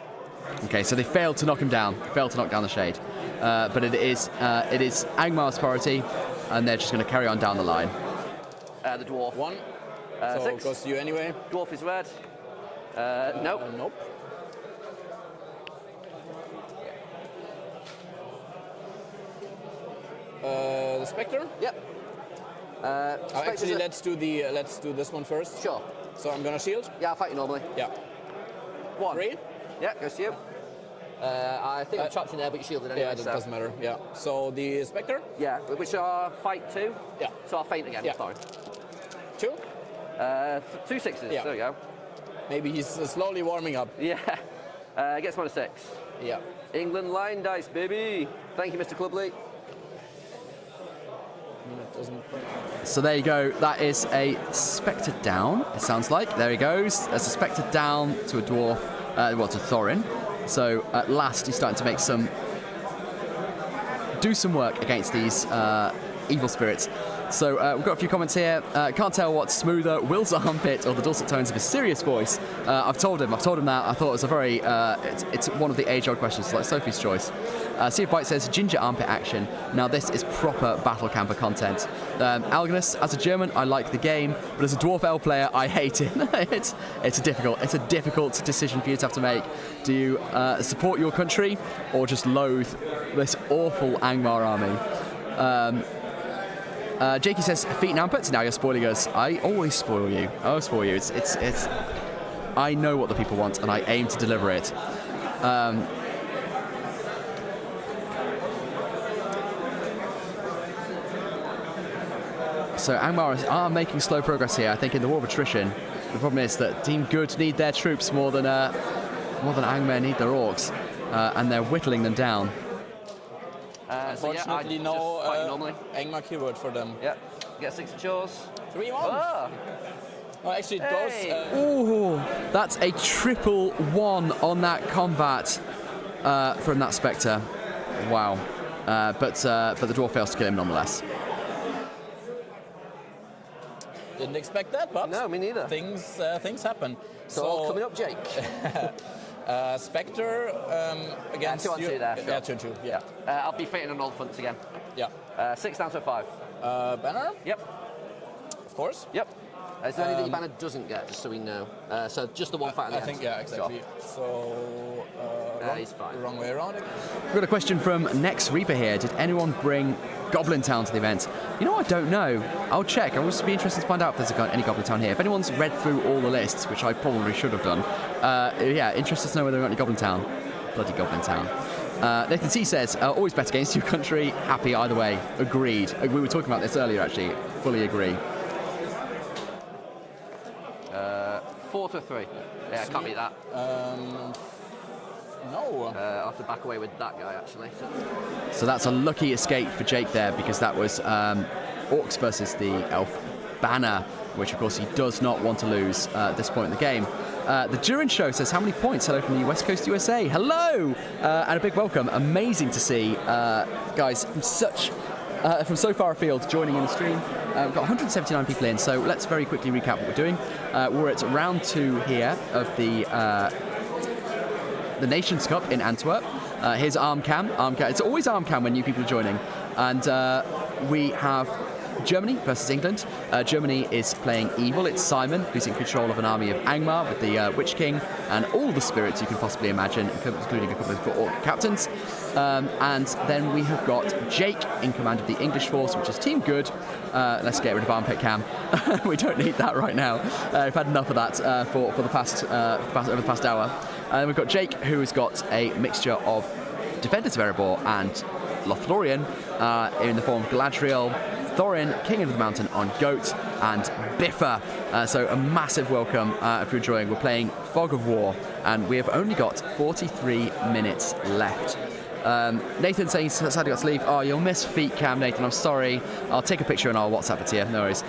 Okay, so they failed to knock him down. Failed to knock down the shade. But it is Angmar's priority, and they're just going to carry on down the line. The dwarf. 1. So 6. goes to you anyway. Dwarf is red. Nope. Nope. The Spectre? Yep. Actually, let's do this one first. Sure. So I'm gonna shield. Yeah, I'll fight you normally. Yeah. 1. 3. Yeah, goes to you. I think I'm trapped in there, but you shielded anyway. Yeah, that doesn't matter. Yeah. So the Spectre? Yeah, which are fight 2. Yeah. So I'll faint again. Yeah. Sorry. 2? 2 6s. Yeah. There we go. Maybe he's slowly warming up. Yeah. Gets -6. Yeah. England line dice, baby. Thank you, Mr. Clubley. So there you go. That is a Spectre down, it sounds like. There he goes. There's a Spectre down to a dwarf, to Thorin. So at last he's starting to do some work against these evil spirits. So we've got a few comments here. Can't tell what's smoother, Will's armpit or the dulcet tones of his serious voice. I've told him that. I thought it was a very, it's one of the age-old questions, like Sophie's choice. Sea of Bite says, ginger armpit action. Now this is proper battle camper content. Algnus, as a German, I like the game, but as a dwarf elf player, I hate it. it's a difficult decision for you to have to make. Do you support your country or just loathe this awful Angmar army? Jakey says, feet and armpits. Now you're spoiling us. I always spoil you. It's. I know what the people want, and I aim to deliver it. So Angmar are making slow progress here. I think in the war of attrition. The problem is that Team Good need their troops more than Angmar need their orcs, and they're whittling them down. Unfortunately, so no Angmar keyword for them. Yeah, get 6 of yours. 3-1. Ah. Oh, actually, it goes. Ooh, that's a 1-1 on that combat from that Spectre. Wow. But the dwarf fails to kill him nonetheless. Didn't expect that, but no, me neither. Things happen. So coming up, Jake. Spectre against 2 on 2 there. Sure. Yeah, 2-2. Yeah. I'll be fighting on all fronts again. Yeah. 6 down to a 5. Banner? Yep. Of course. Yep. Is there anything your banner doesn't get, just so we know? So just the one fight on the I think, yeah, exactly. Sure. So, he's fine. Wrong way around. We've got a question from Next Reaper here. Did anyone bring Goblin Town to the event? You know, I don't know. I'll check. I would be interested to find out if there's any Goblin Town here. If anyone's read through all the lists, which I probably should have done, yeah, interested to know whether there are any Goblin Town. Bloody Goblin Town. Nathan C says, always bet against your country. Happy either way. Agreed. We were talking about this earlier, actually. Fully agree. 4 to 3. Yeah, I can't beat that. No. I'll have to back away with that guy, actually. So that's a lucky escape for Jake there, because that was Orcs versus the Elf Banner, which of course he does not want to lose at this point in the game. The Durin Show says, how many points? Hello from the West Coast USA. Hello! And a big welcome. Amazing to see guys from so far afield joining in the stream. We've got 179 people in, so let's very quickly recap what we're doing. We're at round 2 here of the Nations Cup in Antwerp. Here's Armcam. It's always Armcam when new people are joining. And we have Germany versus England. Germany is playing evil. It's Simon, who's in control of an army of Angmar with the Witch King and all the spirits you can possibly imagine, including a couple of orc captains. And then we have got Jake in command of the English force, which is Team Good. Let's get rid of Armpit Cam. We don't need that right now. We've had enough of that for the past over the past hour. And we've got Jake, who has got a mixture of Defenders of Erebor and Lothlorien in the form of Galadriel, Thorin, King of the Mountain on Goat, and Biffa. So a massive welcome if you're enjoying. We're playing Fog of War, and we have only got 43 minutes left. Nathan saying sadly got to leave. Oh, you'll miss feet cam, Nathan. I'm sorry. I'll take a picture and I'll WhatsApp it to you. No worries.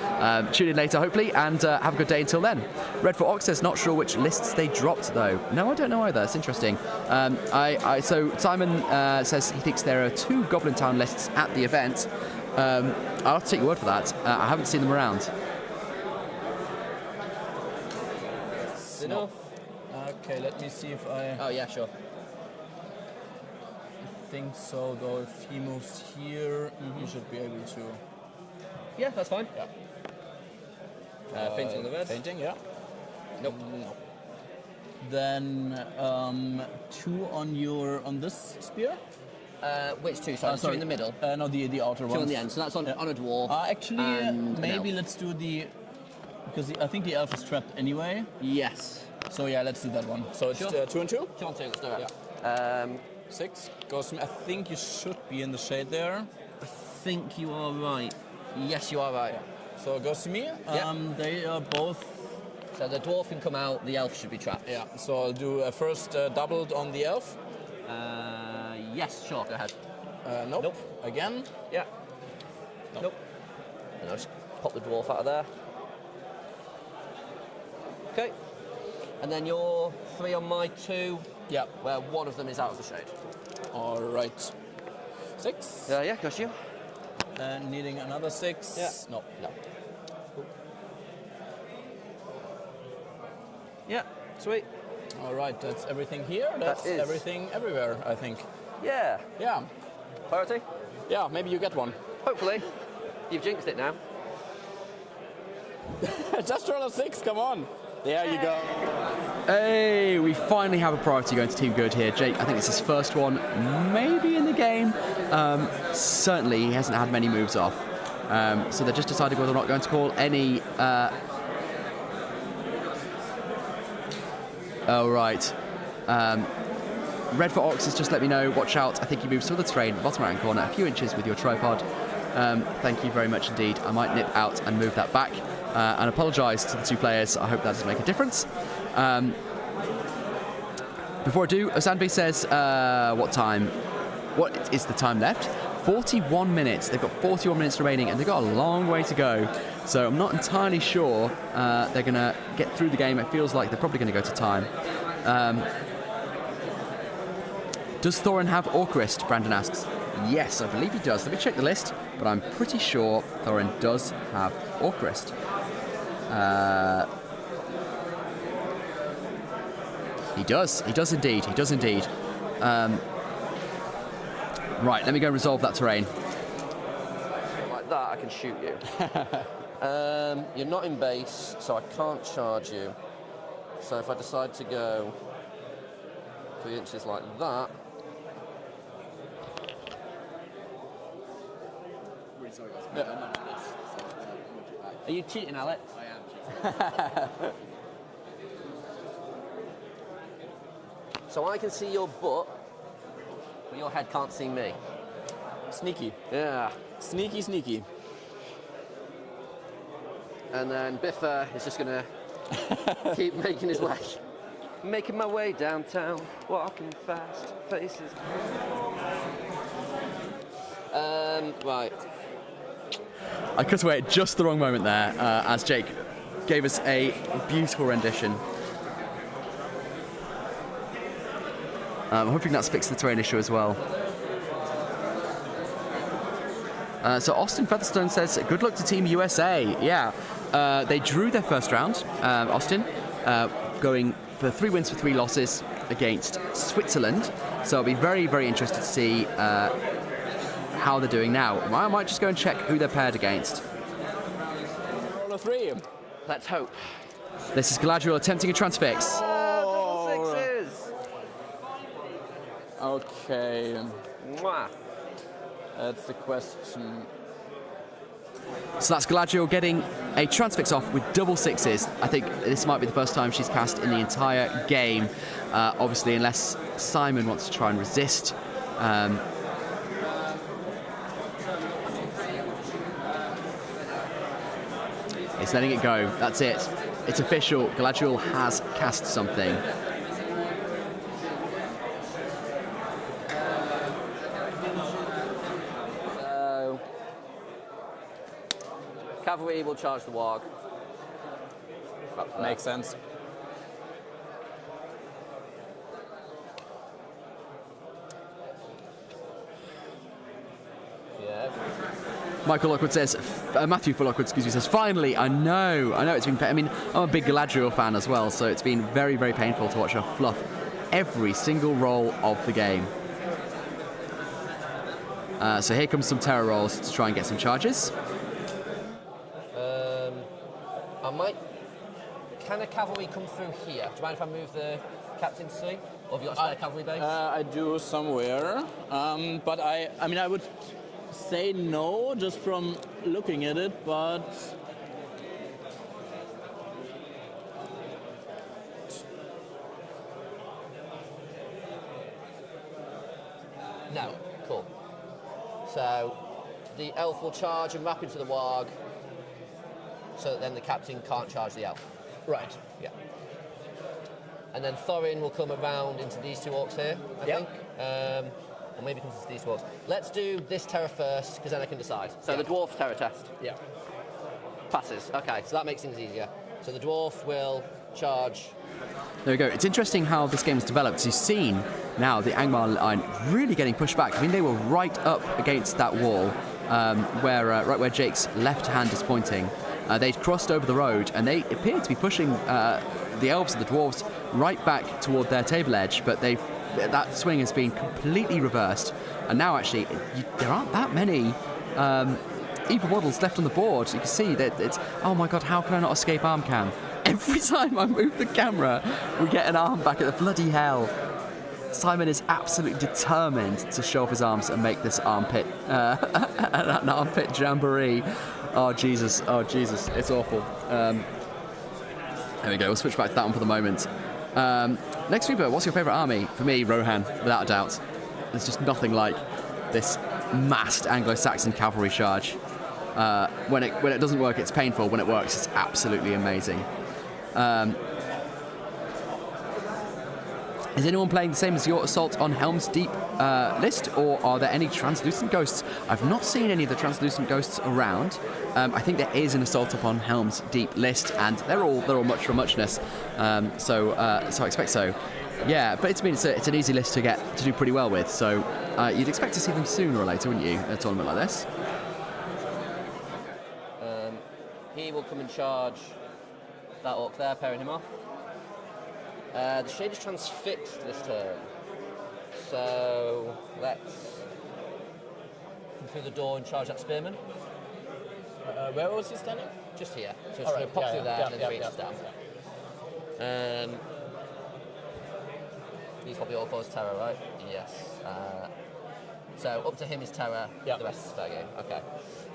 Tune in later, hopefully, and have a good day until then. Red for Ox says not sure which lists they dropped though. No, I don't know either. It's interesting. So Simon says he thinks there are 2 Goblin Town lists at the event. I'll have to take your word for that. I haven't seen them around. No. Okay, let me see if I... Oh, yeah, sure. think so, though. If he moves here, you should be able to. Yeah, that's fine. Yeah. Fainting on the red. Fainting, yeah. Nope. No. Then 2 on this spear. Which 2? Sorry, 2 in the middle. No, the outer 2 ones. on the end. So that's on a dwarf. Actually, and an maybe elf. let's do because I think the elf is trapped anyway. Yes. So yeah, let's do that one. So it's Sure. 2 and 2. 2 on 2. Let's do it. Yeah. 6 goes to me. I think you should be in the shade there. I think you are right. Yes, you are right. So it goes to me. They are both. So the dwarf can come out. The elf should be trapped. Yeah. So I'll do a first doubled on the elf. Yes, sure. Go ahead. Nope. Again. Yeah. Nope. And I'll just pop the dwarf out of there. Okay. And then your 3 on my 2. Yeah. Where one of them is out of the shade. All right. 6. Yeah, got you. And needing another 6. Yeah. No. Yeah. Sweet. All right. That's everything here. That's is. everything everywhere, I think. Yeah. Yeah. Priority? Yeah. Maybe you get one. Hopefully. You've jinxed it now. Just roll a 6. Come on. There you go. Hey, we finally have a priority going to Team Good here. Jake, I think it's his first one, maybe in the game. Certainly, he hasn't had many moves off. So they're just deciding whether or not going to call any... Oh, right. Red for Ox has just let me know, watch out, I think he moves to the terrain, bottom right corner, a few inches with your tripod. Thank you very much indeed. I might nip out and move that back and apologise to the 2 players. I hope that doesn't make a difference. Before I do, Osanvi says, what time? What is the time left? 41 minutes. They've got 41 minutes remaining and they've got a long way to go. So I'm not entirely sure they're going to get through the game. It feels like they're probably going to go to time. Does Thorin have Orcrist? Brandon asks. Yes, I believe he does. Let me check the list, but I'm pretty sure Thorin does have Orcrist. He does. He does indeed. He does indeed. Right, let me go and resolve that terrain. Like that, I can shoot you. You're not in base, so I can't charge you. So if I decide to go 3 inches like that... Are you cheating, Alex? I am cheating. So I can see your butt, but your head can't see me. Sneaky. Yeah. Sneaky, sneaky. And then Biffa is just going to keep making his way. Making my way downtown, walking fast, faces. Right. I cut away at just the wrong moment there, as Jake gave us a beautiful rendition. I'm hoping that's fixed the terrain issue as well. So Austin Featherstone says, good luck to Team USA. Yeah, they drew their first round, Austin, going for 3 wins for 3 losses against Switzerland. So I'll be very, very interested to see how they're doing now. I might just go and check who they're paired against. Roll a 3. Let's hope. This is Galadriel attempting a transfix. Double 6s. Okay. Mwah. That's the question. So that's Galadriel getting a transfix off with double 6s. I think this might be the first time she's cast in the entire game. Obviously, unless Simon wants to try and resist. It's letting it go. That's it. It's official. Galadriel has cast something. Cavalry will charge the warg. Makes sense. Yeah. Michael Lockwood says, Matthew for Lockwood, excuse me, says, finally, I know it's been, I mean, I'm a big Galadriel fan as well, so it's been very, very painful to watch her fluff every single roll of the game. So here comes some terror rolls to try and get some charges. I might. Can a cavalry come through here? Do you mind if I move the captain to see? Or have you got a spare cavalry base? I do somewhere, but I mean, I would say no just from looking at it, but. No, cool. So the elf will charge and wrap into the warg, so that then the captain can't charge the elf. Right. Yeah. And then Thorin will come around into these two orcs here, I think. Or maybe comes into these two orcs. Let's do this terror first, because then I can decide. So the dwarf terror test. Yeah. Passes. Okay, so that makes things easier. So the dwarf will charge. There we go. It's interesting how this game has developed. You've seen now the Angmar line really getting pushed back. I mean, they were right up against that wall right where Jake's left hand is pointing. They'd crossed over the road, and they appeared to be pushing the elves and the dwarves right back toward their table edge, but that swing has been completely reversed. And now, actually, there aren't that many evil models left on the board. You can see that it's, oh my god, how can I not escape arm cam? Every time I move the camera, we get an arm back at the bloody hell. Simon is absolutely determined to show off his arms and make this armpit, an armpit jamboree. Oh Jesus, it's awful. There we go, we'll switch back to that one for the moment. Next Reaper, what's your favourite army? For me, Rohan, without a doubt. There's just nothing like this massed Anglo-Saxon cavalry charge. When it doesn't work, it's painful. When it works, it's absolutely amazing. Is anyone playing the same as your Assault on Helm's Deep list, or are there any translucent ghosts? I've not seen any of the translucent ghosts around. I think there is an Assault upon Helm's Deep list, and they're all much for muchness. So I expect so. Yeah, but it's an easy list to do pretty well with. So you'd expect to see them sooner or later, wouldn't you? In a tournament like this. He will come and charge that orc there, pairing him off. The shade is transfixed this turn, so let's come through the door and charge that spearman. Where was he standing? Just here. So it's going to pop through there and then 3 inches down. He's what we all call terror, right? Yes. So up to him is terror, the rest is fair game. Okay.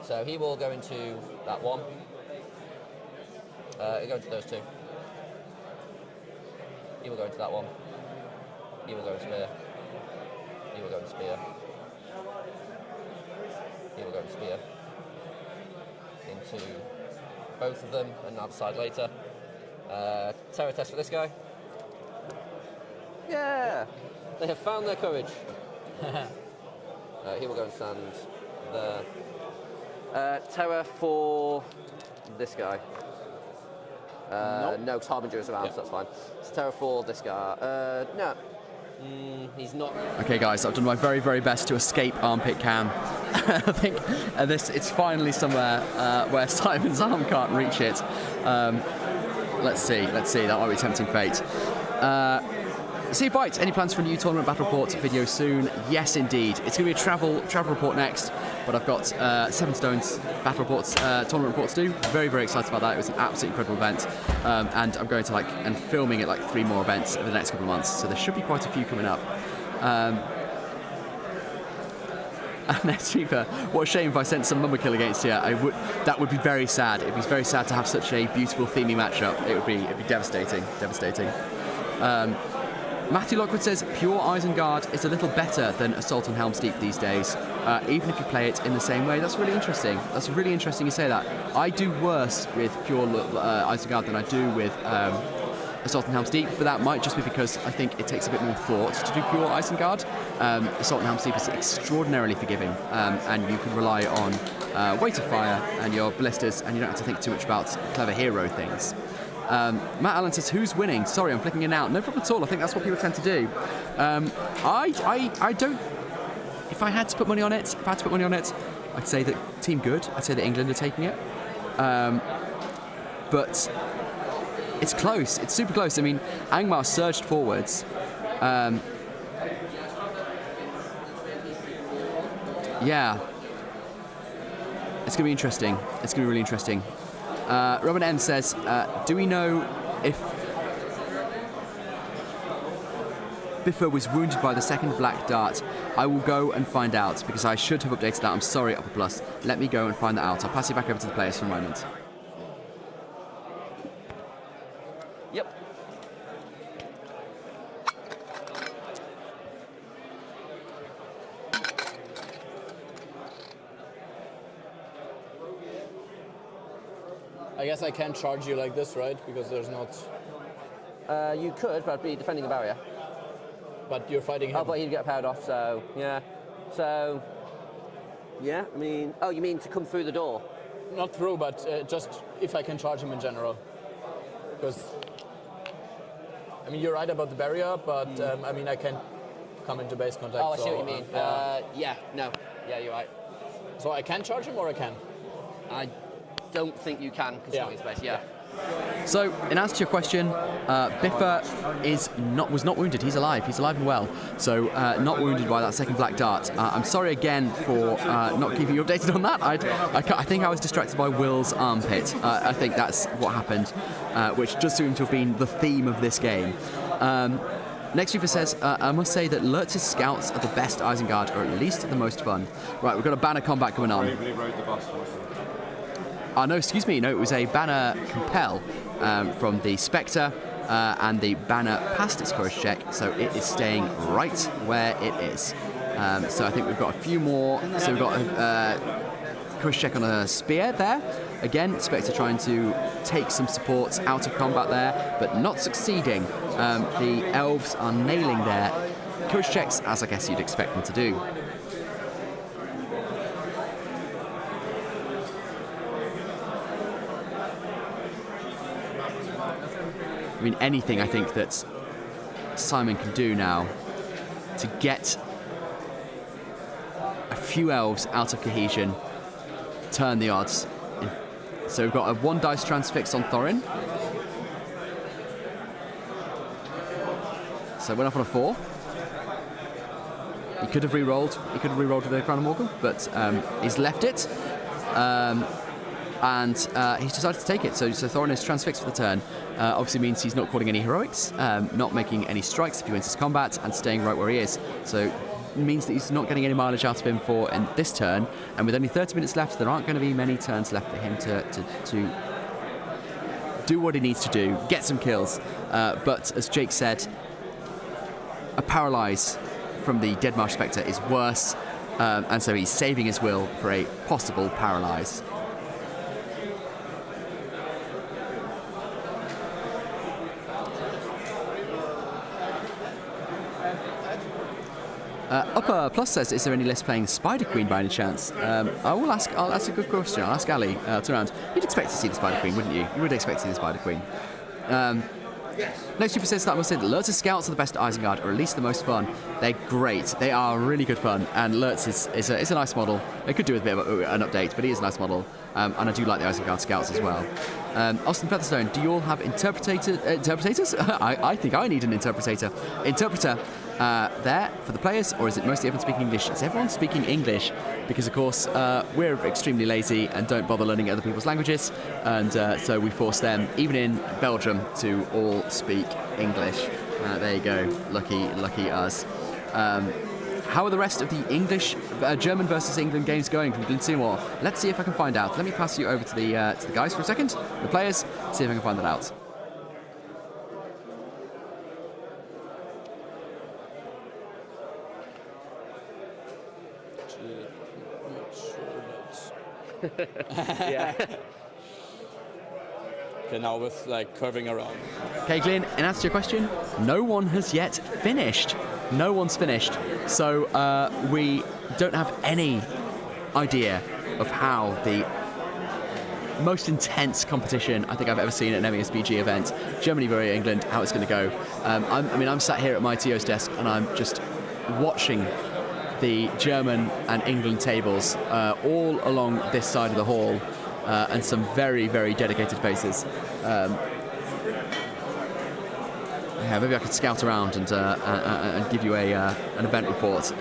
So he will go into that one. He'll go into those two. He will go into that one. He will go into spear. He will go into spear. He will go into spear. Into both of them, and I'll decide later. Terror test for this guy. Yeah! They have found their courage. He will go and stand there. Terror for this guy. No, because Harbinger is around, so that's fine. It's terror for this guy. No. He's not. Okay, guys, I've done my very, very best to escape armpit cam. I think it's finally somewhere where Simon's arm can't reach it. Let's see. That might be tempting fate. See Bites, any plans for a new tournament battle report video soon? Yes, indeed. It's going to be a travel report next, but I've got 7 Stones battle reports, tournament reports to do. Very, very excited about that. It was an absolutely incredible event, and I'm going to and filming it 3 more events over the next couple of months. So there should be quite a few coming up. And next Reaper, what a shame if I sent some Mummerkill against you. That would be very sad. It'd be very sad to have such a beautiful themey matchup. It'd be devastating. Matthew Lockwood says, pure Isengard is a little better than Assault on Helm's Deep these days, even if you play it in the same way. That's really interesting. That's really interesting you say that. I do worse with pure Isengard than I do with Assault on Helm's Deep, but that might just be because I think it takes a bit more thought to do pure Isengard. Assault on Helm's Deep is extraordinarily forgiving, and you can rely on weight of fire and your ballistas, and you don't have to think too much about clever hero things. Matt Allen says, who's winning? Sorry, I'm flicking in and out. No problem at all. I think that's what people tend to do. I don't... If I had to put money on it, I'd say that Team Good. I'd say that England are taking it. But it's close. It's super close. I mean, Angmar surged forwards. Yeah. It's going to be interesting. It's going to be really interesting. Robin M says, do we know if Biffa was wounded by the second black dart? I will go and find out, because I should have updated that. I'm sorry, Upper Plus. Let me go and find that out. I'll pass it back over to the players for a moment. Yep. I guess I can't charge you like this, right? Because there's not... You could, but I'd be defending the barrier. But you're fighting him. Oh, but he'd get powered off, so, yeah. So, yeah, I mean... Oh, you mean to come through the door? Not through, but just if I can charge him in general. Because, I mean, you're right about the barrier, but, I mean, I can come into base contact. Oh, I see what you mean. Yeah, no. Yeah, you're right. So I can charge him, or I can? I don't think you can, because he's not in space, yeah. So, in answer to your question, Biffa was not wounded. He's alive. He's alive and well. So, not wounded by that second black dart. I'm sorry again for not keeping you updated on that. I think I was distracted by Will's armpit. I think that's what happened, which does seem to have been the theme of this game. Next Reaper says, I must say that Lurtz's scouts are the best Isengard, or at least the most fun. Right, we've got a banner combat going on. No, excuse me. No, it was a banner compel from the Spectre, and the banner passed its courage check, so it is staying right where it is. So I think we've got a few more. So we've got a courage check on a spear there. Again, Spectre trying to take some support out of combat there, but not succeeding. The elves are nailing their courage checks, as I guess you'd expect them to do. I mean, anything I think that Simon can do now to get a few elves out of cohesion, turn the odds. So we've got a 1 dice transfix on Thorin. So went off on a 4. He could have re-rolled. He could have re-rolled with the Crown of Morgul, but he's left it. And he's decided to take it. So Thorin is transfixed for the turn. Obviously means he's not calling any heroics, not making any strikes if he wins his combat, and staying right where he is. So it means that he's not getting any mileage out of him for in this turn. And with only 30 minutes left, there aren't going to be many turns left for him to do what he needs to do, get some kills. But as Jake said, a paralyze from the Dead Marsh Spectre is worse, and so he's saving his will for a possible paralyze. Upper Plus says, is there any list playing Spider Queen by any chance? I'll ask a good question. I'll ask Ali to round. You'd expect to see the Spider Queen, wouldn't you? You would expect to see the Spider Queen. Next Super says that I must say that Lurtz's scouts are the best at Isengard, or at least the most fun. They're great. They are really good fun, and Lurtz is a nice model. They could do with a bit of an update, but he is a nice model, and I do like the Isengard scouts as well. Austin Featherstone, do you all have interpreters? I think I need an interpreter. There for the players, or is it mostly everyone speaking English? Is everyone speaking English? Because of course we're extremely lazy and don't bother learning other people's languages, and so we force them, even in Belgium, to all speak English. There you go, lucky us. How are the rest of the English, German versus England games going from Glyn Seymour? Let's see if I can find out. Let me pass you over to the guys for a second, the players, see if I can find that out. Yeah. Okay, now with like curving around. Okay, Glyn, in answer to your question, no one has yet finished. No one's finished. So we don't have any idea of how the most intense competition I think I've ever seen at an MESBG event, Germany versus England, how it's going to go. I'm sat here at my TO's desk and I'm just watching the German and England tables all along this side of the hall, and some very, very dedicated faces. Yeah, maybe I could scout around and give you an event report.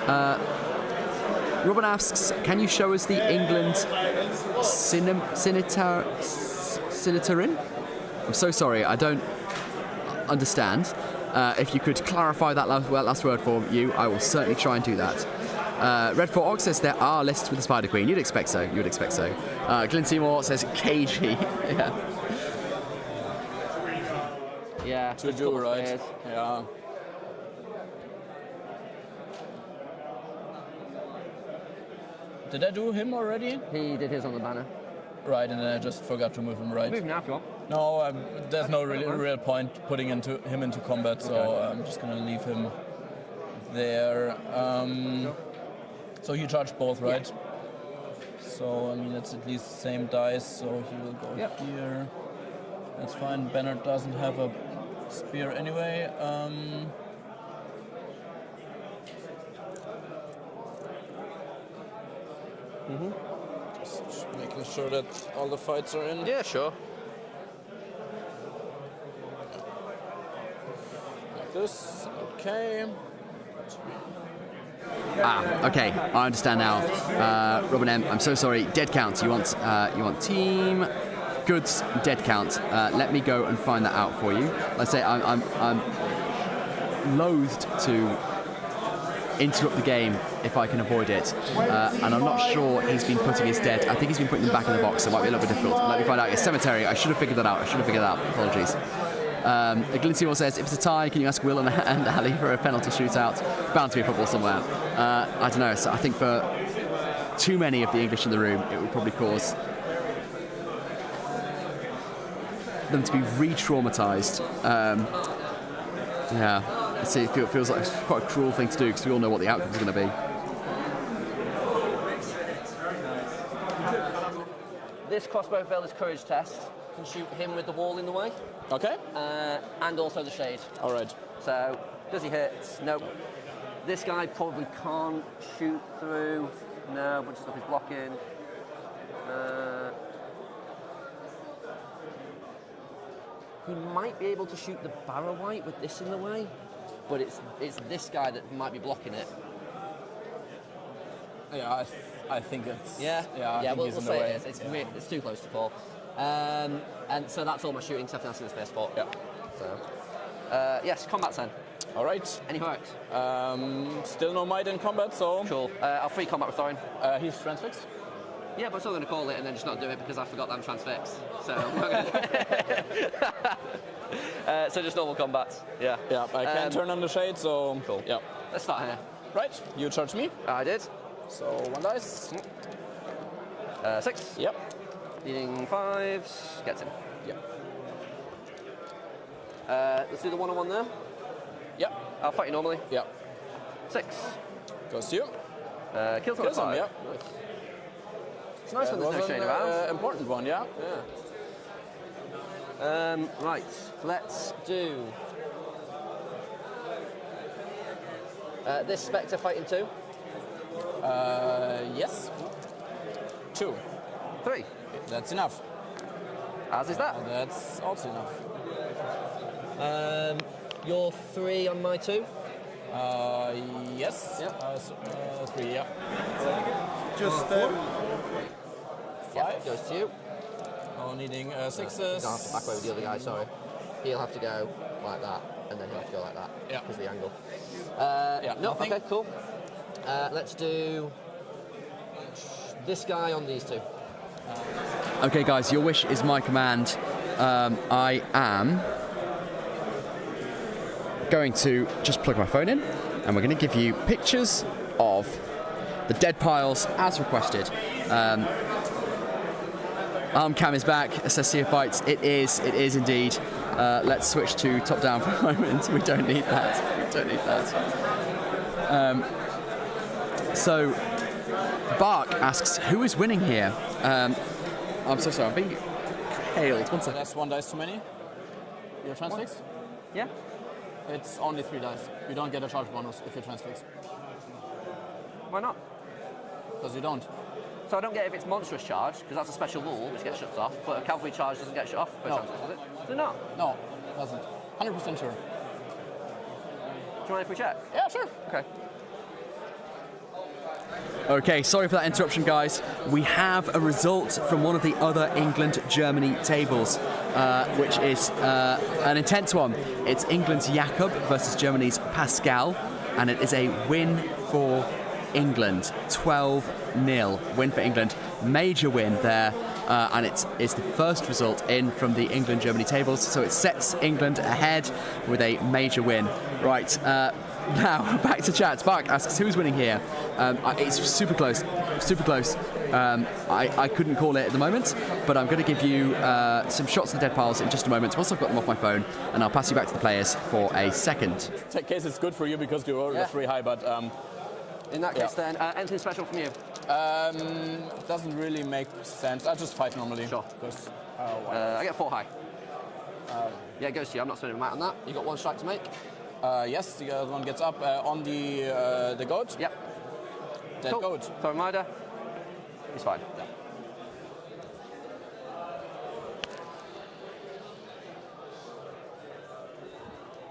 Robin asks, can you show us the England Sinitarin? I'm so sorry, I don't understand. If you could clarify that last word for you, I will certainly try and do that. Red Fort Ox says there are lists with the Spider Queen. You'd expect so. Glyn Seymour says cagey. Yeah. Yeah. To do, right? Yeah. Did I do him already? He did his on the banner. Right, and then I just forgot to move him right. Move now if you want. No, there's no real point putting him into combat, so I'm just going to leave him there. So you charge both, right? Yeah. So, I mean, it's at least the same dice, so he will go here. That's fine. Banner doesn't have a spear anyway. Just making sure that all the fights are in. Yeah, sure. Like this. Okay. Okay, I understand now. Robin M, I'm so sorry. Dead count. You want team goods dead count. Let me go and find that out for you. Let's say I'm loathed to interrupt the game if I can avoid it, and I'm not sure he's been putting his dead. I think he's been putting them back in the box, so it might be a little bit difficult. Let me find out. It's cemetery. I should have figured that out. Apologies. Glyn Seymour says, if it's a tie, can you ask Will and Ali for a penalty shootout? Bound to be a football somewhere. I don't know. So I think for too many of the English in the room, it would probably cause them to be re-traumatised. Yeah. See, it feels like it's quite a cruel thing to do because we all know what the outcome is going to be. This crossbow failed his courage test. Can shoot him with the wall in the way. Okay. And also the shade. All right. So, does he hit? Nope. This guy probably can't shoot through. No, a bunch of stuff is blocking. He might be able to shoot the barrow white with this in the way, but it's this guy that might be blocking it. Yeah, I think it's... Yeah, we'll say way. it is. It's too close to call. And so that's all my shooting stuff that's in the space fort. Yeah. So, yes, combat then. All right. Any hurt? Still no might in combat, so... Cool. I'll free combat with Thorin. He's transfixed? Yeah, but I'm still going to call it and then just not do it because I forgot that I'm transfixed. So, so just normal combat. Yeah. Yeah, I can turn on the shade, so... Cool. Yeah. Let's start here. Right, you charge me. I did. So, 1 dice. 6. Yep. Needing 5s. Gets him. Yep. Let's do the 1-on-1 there. Yep. I'll fight you normally. Yep. 6. Goes to you. Kills him. Yeah. Nice. It's nice when there's no shade around. Important one, yeah. Yeah. Right. Let's do this Spectre fighting 2. Yes. 2. 3. That's enough. As is that. That's also enough. You're 3 on my 2. Yes. Yep. 3. Yeah. Just 5 goes to you. Oh, needing 6s. I'll have to back away with the other guy. Sorry. He'll have to go like that, and then he'll have to go like that. Yeah. Because of the angle. No. Nothing. Okay. Cool. Let's do this guy on these 2. Okay, guys, your wish is my command. I am going to just plug my phone in, and we're going to give you pictures of the dead piles as requested. Arm cam is back. Assessio fights. It is indeed. Let's switch to top down for a moment. We don't need that. So, Bark asks, who is winning here? I'm so sorry, I'm being hailed. 1 second. That's 1 dice too many. You're transfixed? Yeah. It's only 3 dice. You don't get a charge bonus if you're transfixed. Why not? Because you don't. So I don't get if it's monstrous charge, because that's a special rule which gets shut off, but a cavalry charge doesn't get shut off for transfix, does it? Does it not? No, it doesn't. 100% sure. Do you mind if we check? Yeah, sure. Okay. Okay, sorry for that interruption, guys. We have a result from one of the other England-Germany tables, which is an intense one. It's England's Jakob versus Germany's Pascal, and it is a win for England. 12-0 win for England. Major win there, and it's the first result in from the England-Germany tables, so it sets England ahead with a major win. Right. Now, back to chat. Spark asks, who's winning here? It's super close, super close. I couldn't call it at the moment, but I'm going to give you some shots of the dead piles in just a moment, once I've got them off my phone, and I'll pass you back to the players for a second. In that case, it's good for you because you rolled three high, but... in that case then, anything special from you? Doesn't really make sense. I'll just fight normally. Sure. Because, I get 4 high. Yeah, it goes to you. I'm not spending a mat on that. You got 1 strike to make? Yes, the other one gets up on the goat. Yep. Dead goat. Throw reminder. He's fine.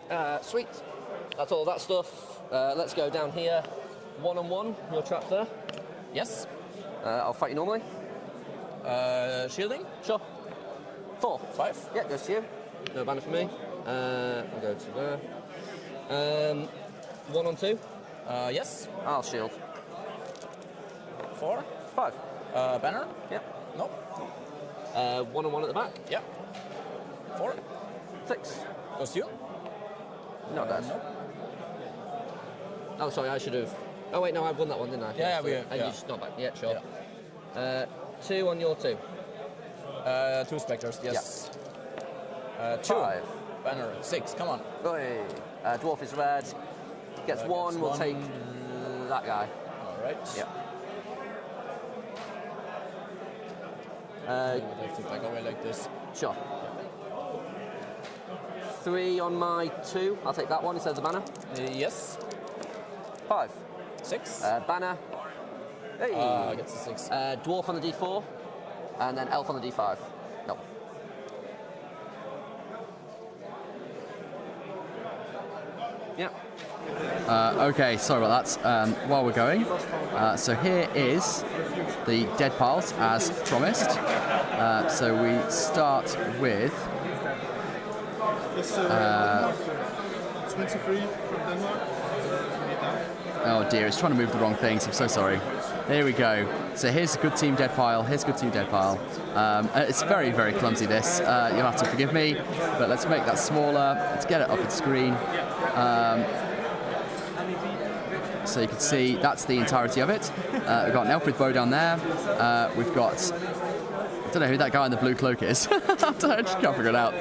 Yeah. Sweet. That's all that stuff. Let's go down here. 1-on-1. Your trap there. Yes. I'll fight you normally. Shielding? Sure. 4. 5. Yeah, goes to you. No banner for me. I'll go to there. 1-on-2. Yes. I'll shield. 4. 5. Banner? Yep. Nope. 1-on-1 at the back. Yep. 4. 6. Goes to you? No, that's. Nope. Oh, sorry, I should have. Oh, wait, no, I've won that one, didn't I? Yeah, so, we. And Yeah. you just not back. Yeah, sure. Yeah. 2 on your 2. 2 specters, yes. 2. 5. Banner, 6, come on. Oi. Dwarf is red. Gets 1, we'll take that guy. Alright. Yep. I have to back away like this. Sure. 3 on my 2. I'll take that one instead of the banner. Yes. 5. 6. Banner. Hey. Gets a 6. Dwarf on the D4. And then elf on the D5. No. Yeah. Okay, sorry about that. While we're going, so here is the dead piles as promised. So we start with 23 from Denmark. oh dear, it's trying to move the wrong things. I'm so sorry. There we go. So here's a good team dead pile. Here's a good team dead pile. It's very, very clumsy, this. You'll have to forgive me, but let's make that smaller. Let's get it up its screen. So you can see that's the entirety of it. We've got an elf with bow down there. We've got, I don't know who that guy in the blue cloak is. I just can't figure it out.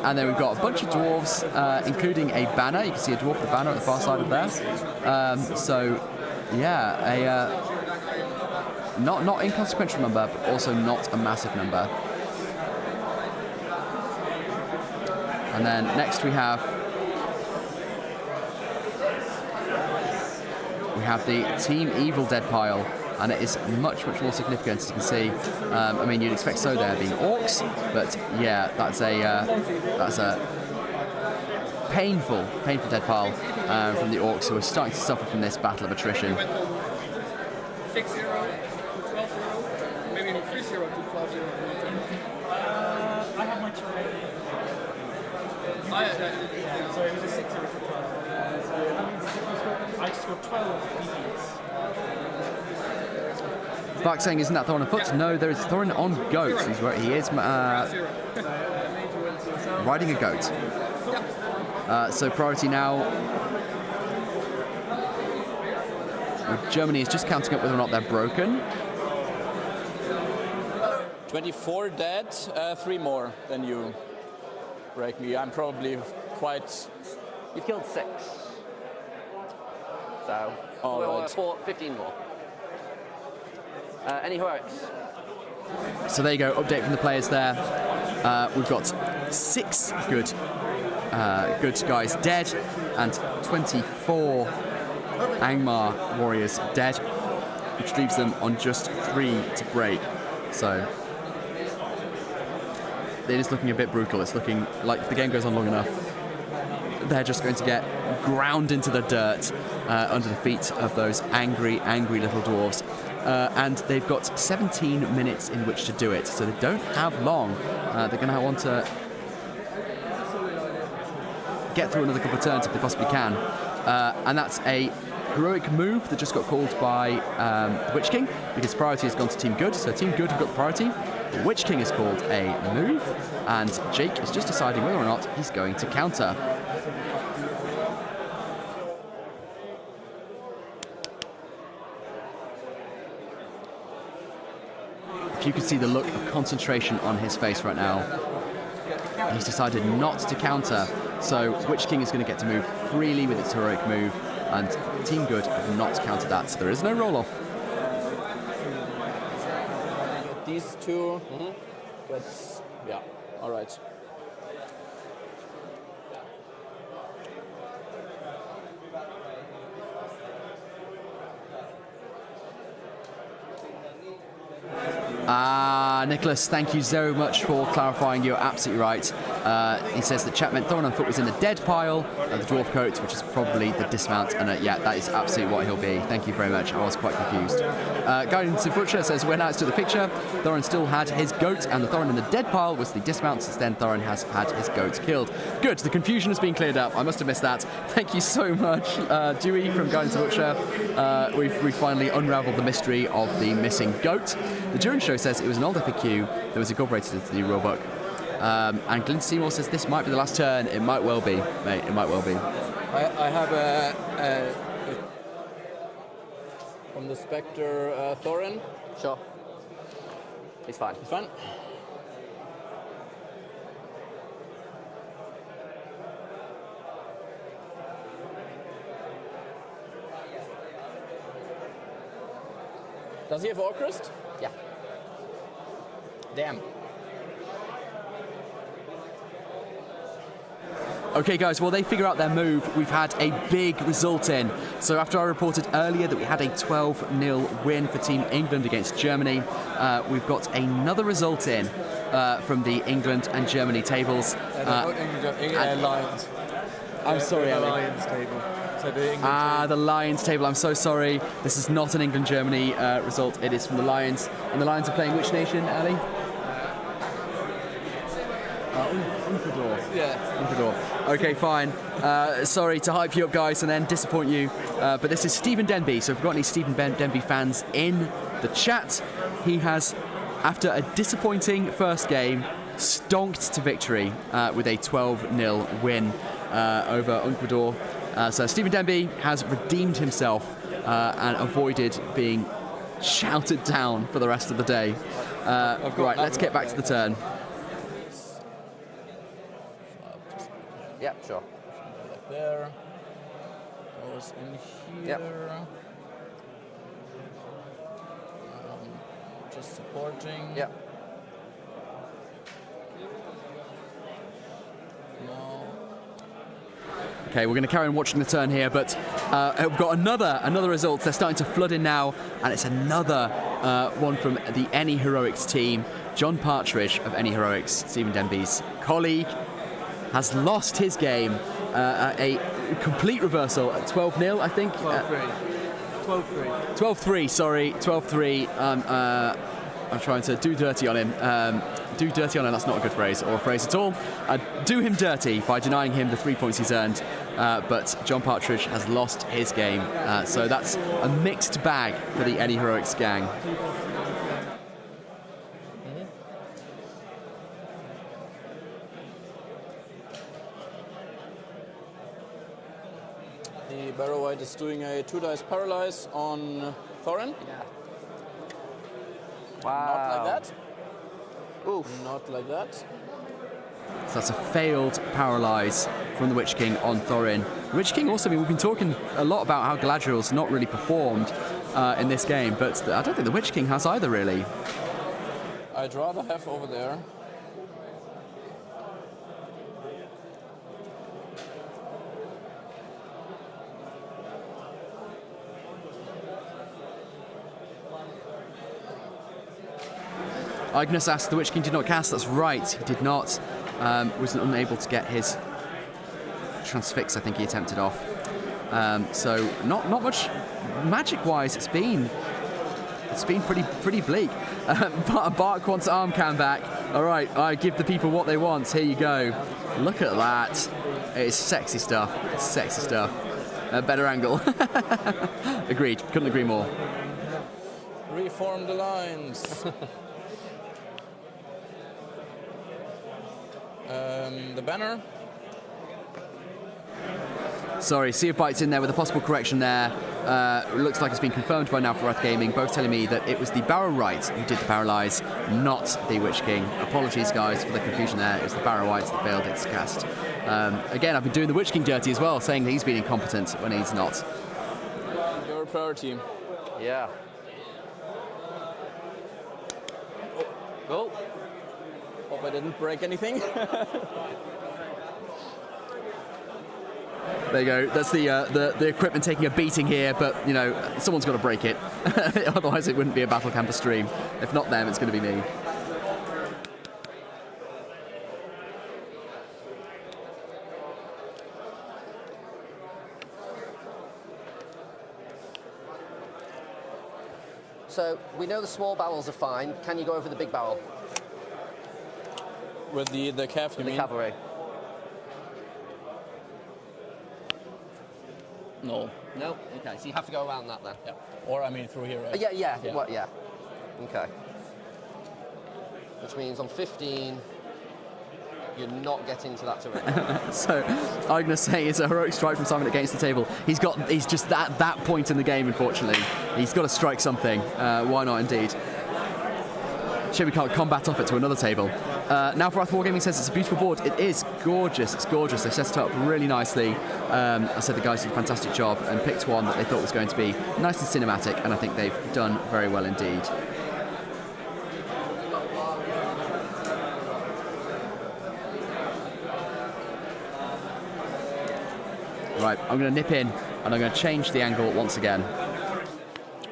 And then we've got a bunch of dwarves, including a banner. You can see a dwarf with a banner at the far side of there. So, yeah, a not inconsequential number, but also not a massive number. And then next we have the Team Evil dead pile, and it is much, much more significant, as you can see. I mean, you'd expect so there being orcs, but yeah, that's a painful dead pile from the orcs, who are starting to suffer from this battle of attrition. 6-0 to 12-0, maybe 3-0 to 12-0. I have my turn. So it was a 6-0 to 12. So that means I scored 12 DPs. Spark saying, isn't that Thorin on foot? No, there is Thorin on goat. He's where he is riding a goat. So priority now. Germany is just counting up whether or not they're broken. 24 dead, 3 more than you. Break me. I'm probably quite. You've killed 6. So, right. 15 more. Any heroics? So there you go, update from the players there. We've got 6 good guys dead, and 24 Angmar warriors dead, which leaves them on just 3 to break. So it is looking a bit brutal. It's looking like if the game goes on long enough, they're just going to get ground into the dirt under the feet of those angry, angry little dwarves. And they've got 17 minutes in which to do it, so they don't have long. They're going to want to get through another couple of turns if they possibly can. And that's a heroic move that just got called by the Witch King, because priority has gone to Team Good, so Team Good have got the priority. The Witch King has called a move, and Jake is just deciding whether or not he's going to counter. If you could see the look of concentration on his face right now, he's decided not to counter, so Witch King is going to get to move freely with its heroic move, and Team Good have not countered that, so there is no roll-off. These two, that's, yeah, all right. Nicholas, thank you so much for clarifying. You're absolutely right. He says that chat meant Thorin on foot was in the dead pile, the dwarf coat, which is probably the dismount, and yeah, that is absolutely what he'll be. Thank you very much. I was quite confused. Guidance in Butcher says when I took the picture, Thorin still had his goat, and the Thorin in the dead pile was the dismount. Since then, Thorin has had his goat killed. Good, the confusion has been cleared up. I must have missed that. Thank you so much, Dewey from Guidance in Butcher. We've finally unravelled the mystery of the missing goat. The Durin Show says it was an old FAQ that was incorporated into the new rulebook. And Glyn Seymour says this might be the last turn. It might well be, mate. It might well be. I have a from the Spectre Thorin. Sure. He's fine. He's fine. Does he have Orcrist? Yeah. Damn. Okay, guys, well, they figure out their move. We've had a big result in. So after I reported earlier that we had a 12-0 win for Team England against Germany, we've got another result in from the England and Germany tables. Lions. I'm sorry, the Ali. Lions table. So the England the Lions table. I'm so sorry. This is not an England-Germany result. It is from the Lions. And the Lions are playing which nation, Ali? Umpedor. Yeah. Umpedor. Okay, fine. Sorry to hype you up, guys, and then disappoint you. But this is Stephen Denby. So if we've got any Stephen Denby fans in the chat, he has, after a disappointing first game, stonked to victory with a 12-0 win over Umpedor. So Stephen Denby has redeemed himself and avoided being shouted down for the rest of the day. Right, let's get back to the turn. Yeah, sure. Like there. Goes in here. Yep. Just supporting. Yeah. No. Okay, we're going to carry on watching the turn here, but we've got another result. They're starting to flood in now, and it's another one from the Any Heroics team. John Partridge of Any Heroics, Stephen Denby's colleague, has lost his game. A complete reversal at 12-0, I think. 12-3. 12-3, sorry. 12-3. I'm trying to do dirty on him. Do dirty on him, that's not a good phrase, or a phrase at all. Do him dirty by denying him the 3 points he's earned. But John Partridge has lost his game. So that's a mixed bag for the Any Heroics gang. The Barrow White is doing a 2-dice paralyze on Thorin. Yeah. Not Wow. like that. Oof. Not like that. So that's a failed paralyze from the Witch King on Thorin. The Witch King also, I mean, we've been talking a lot about how Galadriel's not really performed in this game, but I don't think the Witch King has either, really. I'd rather have over there. Ignis asked, the Witch King did not cast. That's right, he did not. Was unable to get his transfix, I think he attempted off. So not much magic-wise. It's been pretty bleak. Bark wants arm cam back. All right, I give the people what they want. Here you go. Look at that. It's sexy stuff. It's sexy stuff. A better angle. Agreed. Couldn't agree more. Reform the lines. The banner. Sorry, Sea of Bites in there with a possible correction there. Looks like it's been confirmed by now for Wrath Gaming, both telling me that it was the Barrow Wight who did the paralyze, not the Witch King. Apologies, guys, for the confusion there. It was the Barrow Wight that failed its cast. Again, I've been doing the Witch King dirty as well, saying that he's been incompetent when he's not. Your priority. Yeah. Oh. Hope I didn't break anything. There you go. That's the equipment taking a beating here, but you know someone's got to break it. Otherwise, it wouldn't be a Battle Camper stream. If not them, it's going to be me. So we know the small barrels are fine. Can you go over the big barrel? With the cav, you the mean? Cavalry. No. No? Okay, so you have to go around that then? Yeah. Or, I mean, through here, right? Yeah. What, yeah. Okay. Which means on 15, you're not getting to that terrain. So, I'm going to say it's a heroic strike from Simon against the table. He's just that point in the game, unfortunately. He's got to strike something. Why not, indeed? Shame we can't combat off it to another table. Now for Wargaming says it's a beautiful board. It is gorgeous. It's gorgeous. They set it up really nicely. I said the guys did a fantastic job and picked one that they thought was going to be nice and cinematic, and I think they've done very well indeed. Right, I'm going to nip in and I'm going to change the angle once again.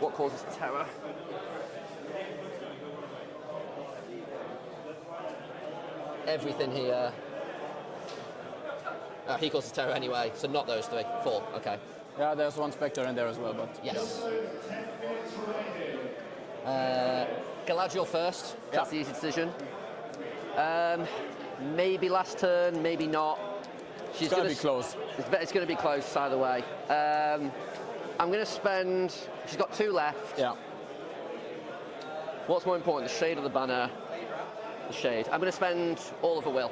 What causes terror? Everything here. He causes terror anyway, so not those three. 4, okay. Yeah, there's one Spectre in there as well, but... Yes. Galadriel first. That's the easy decision. Maybe last turn, maybe not. She's going to be close. It's going to be close either way. I'm going to spend... She's got 2 left. Yeah. What's more important, the shade or the banner? The shade. I'm going to spend all of a will.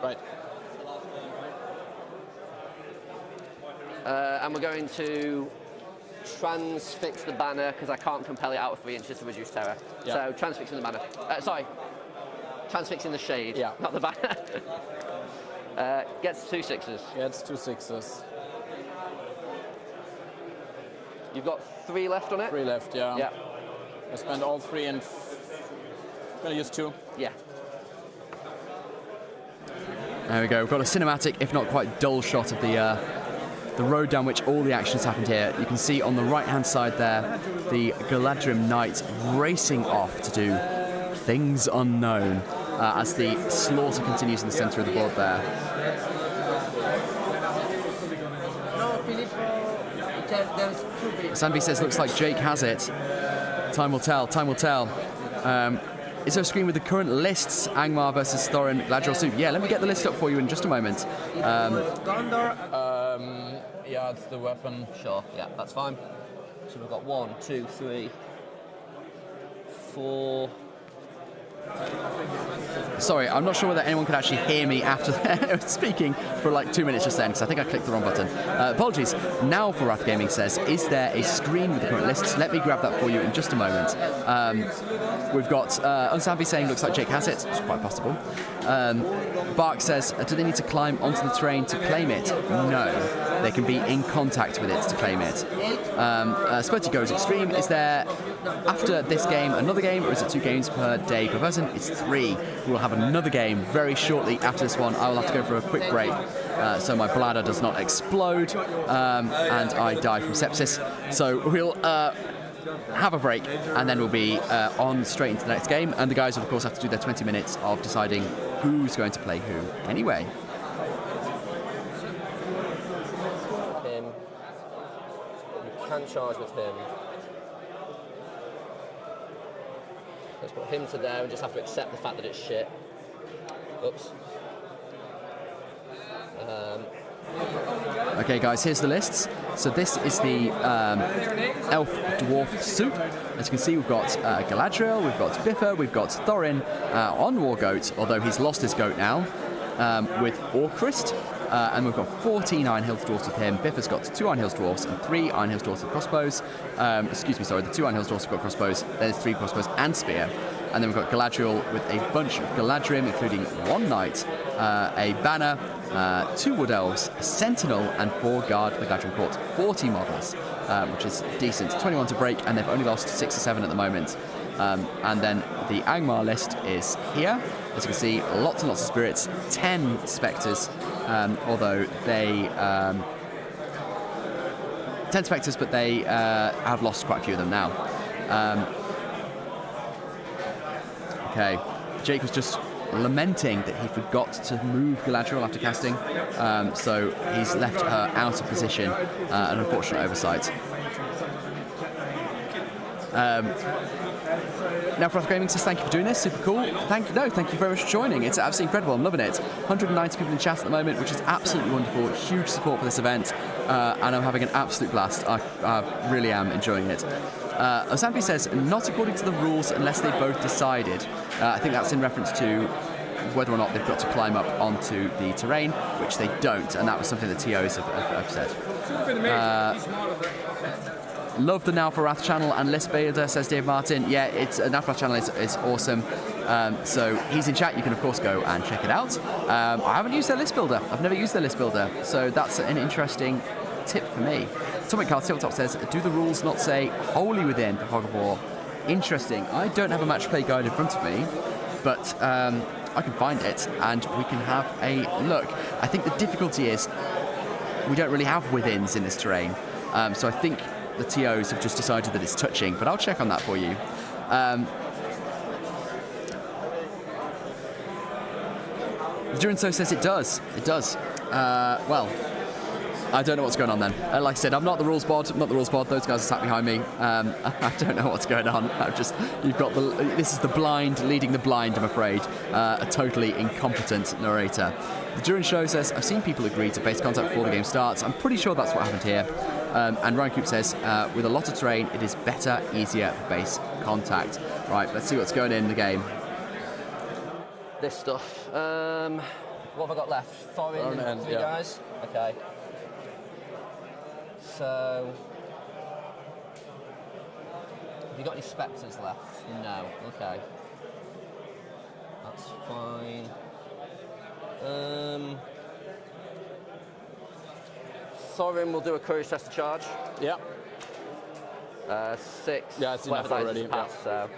Right. And we're going to transfix the banner because I can't compel it out of 3 inches to reduce terror. Yeah. So transfixing the banner. Sorry. Transfixing the shade, not the banner. Gets 2 6s. Gets 2 6s. You've got 3 left on it? 3 left, yeah. Yeah. I spend all 3 and gonna use 2. Yeah. There we go. We've got a cinematic, if not quite dull shot of the road down which all the action's happened here. You can see on the right-hand side there, the Galadrim Knight racing off to do things unknown as the slaughter continues in the centre of the board there. Sanvi says, looks like Jake has it. Time will tell, time will tell. Is there a screen with the current lists? Angmar versus Thorin, Galadriel Soup. Yeah, let me get the list up for you in just a moment. Yeah, it's the weapon. Sure, yeah, that's fine. So we've got 1, 2, 3, 4. Sorry, I'm not sure whether anyone could actually hear me after speaking for like 2 minutes just then, because I think I clicked the wrong button. Apologies. Now for Wrath Gaming says, is there a screen with the current lists? Let me grab that for you in just a moment. We've got Unsavi saying, looks like Jake has it. It's quite possible. Bark says, do they need to climb onto the terrain to claim it? No. They can be in contact with it to claim it. Spurty goes extreme. Is there, after this game, another game, or is it 2 games per day per person? It's 3. We'll have another game very shortly after this one. I will have to go for a quick break so my bladder does not explode and I die from sepsis. So we'll have a break and then we'll be on straight into the next game. And the guys will, of course, have to do their 20 minutes of deciding who's going to play who anyway. can charge with him. Let's put him to there and just have to accept the fact that it's shit. Oops. Okay, guys, here's the lists. So this is the elf dwarf soup. As you can see, we've got Galadriel, we've got Biffa, we've got Thorin on Wargoat, although he's lost his goat now, with Orcrist. And we've got 14 Iron Hills dwarfs with him. Biffa's got 2 Iron Hills dwarfs and 3 Iron Hills dwarfs with crossbows. Excuse me, sorry, the 2 Iron Hills dwarfs have got crossbows, then there's 3 crossbows and spear. And then we've got Galadriel with a bunch of Galadrim, including 1 knight, a banner, 2 wood elves, a sentinel, and 4 guard for the Galadrim court. 40 models, which is decent. 21 to break, and they've only lost 6 or 7 at the moment. And then the Angmar list is here. As you can see, lots and lots of spirits, 10 spectres, although they 10 spectres, but they have lost quite a few of them now. Okay, Jake was just lamenting that he forgot to move Galadriel after casting, so he's left her out of position, an unfortunate oversight. Now, Froth Gaming says thank you for doing this, super cool. Thank you very much for joining. It's absolutely incredible. I'm loving it. 190 people in chat at the moment, which is absolutely wonderful. Huge support for this event, and I'm having an absolute blast. I really am enjoying it. Osampi says, not according to the rules unless they both decided. I think that's in reference to whether or not they've got to climb up onto the terrain, which they don't, and that was something the TOs have said. Love the Now for Wrath channel and list builder, says Dave Martin. Yeah, it's Now for Wrath channel is awesome. So he's in chat. You can of course go and check it out. I haven't used their list builder. I've never used their list builder, so that's an interesting tip for me. Atomic Card Tiltop says, do the rules not say wholly within for Fog of War? Interesting. I don't have a match play guide in front of me, but I can find it and we can have a look. I think the difficulty is we don't really have withins in this terrain, so I think the TOs have just decided that it's touching, but I'll check on that for you. Durinso says it does. It does. Well, I don't know what's going on then. Like I said, I'm not the rules bod. Those guys are sat behind me. I don't know what's going on. This is the blind leading the blind, I'm afraid. A totally incompetent narrator. The Durin Show says, I've seen people agree to base contact before the game starts. I'm pretty sure that's what happened here. And Ryan Coop says, with a lot of terrain, it is better, easier for base contact. Right, let's see what's going in the game. This stuff. What have I got left? Thorin and 3 guys? Okay. So, have you got any spectres left? No. Okay. That's fine. Thorin will do a courage test to charge. Yeah. 6. Yeah, it's enough already. Pass, so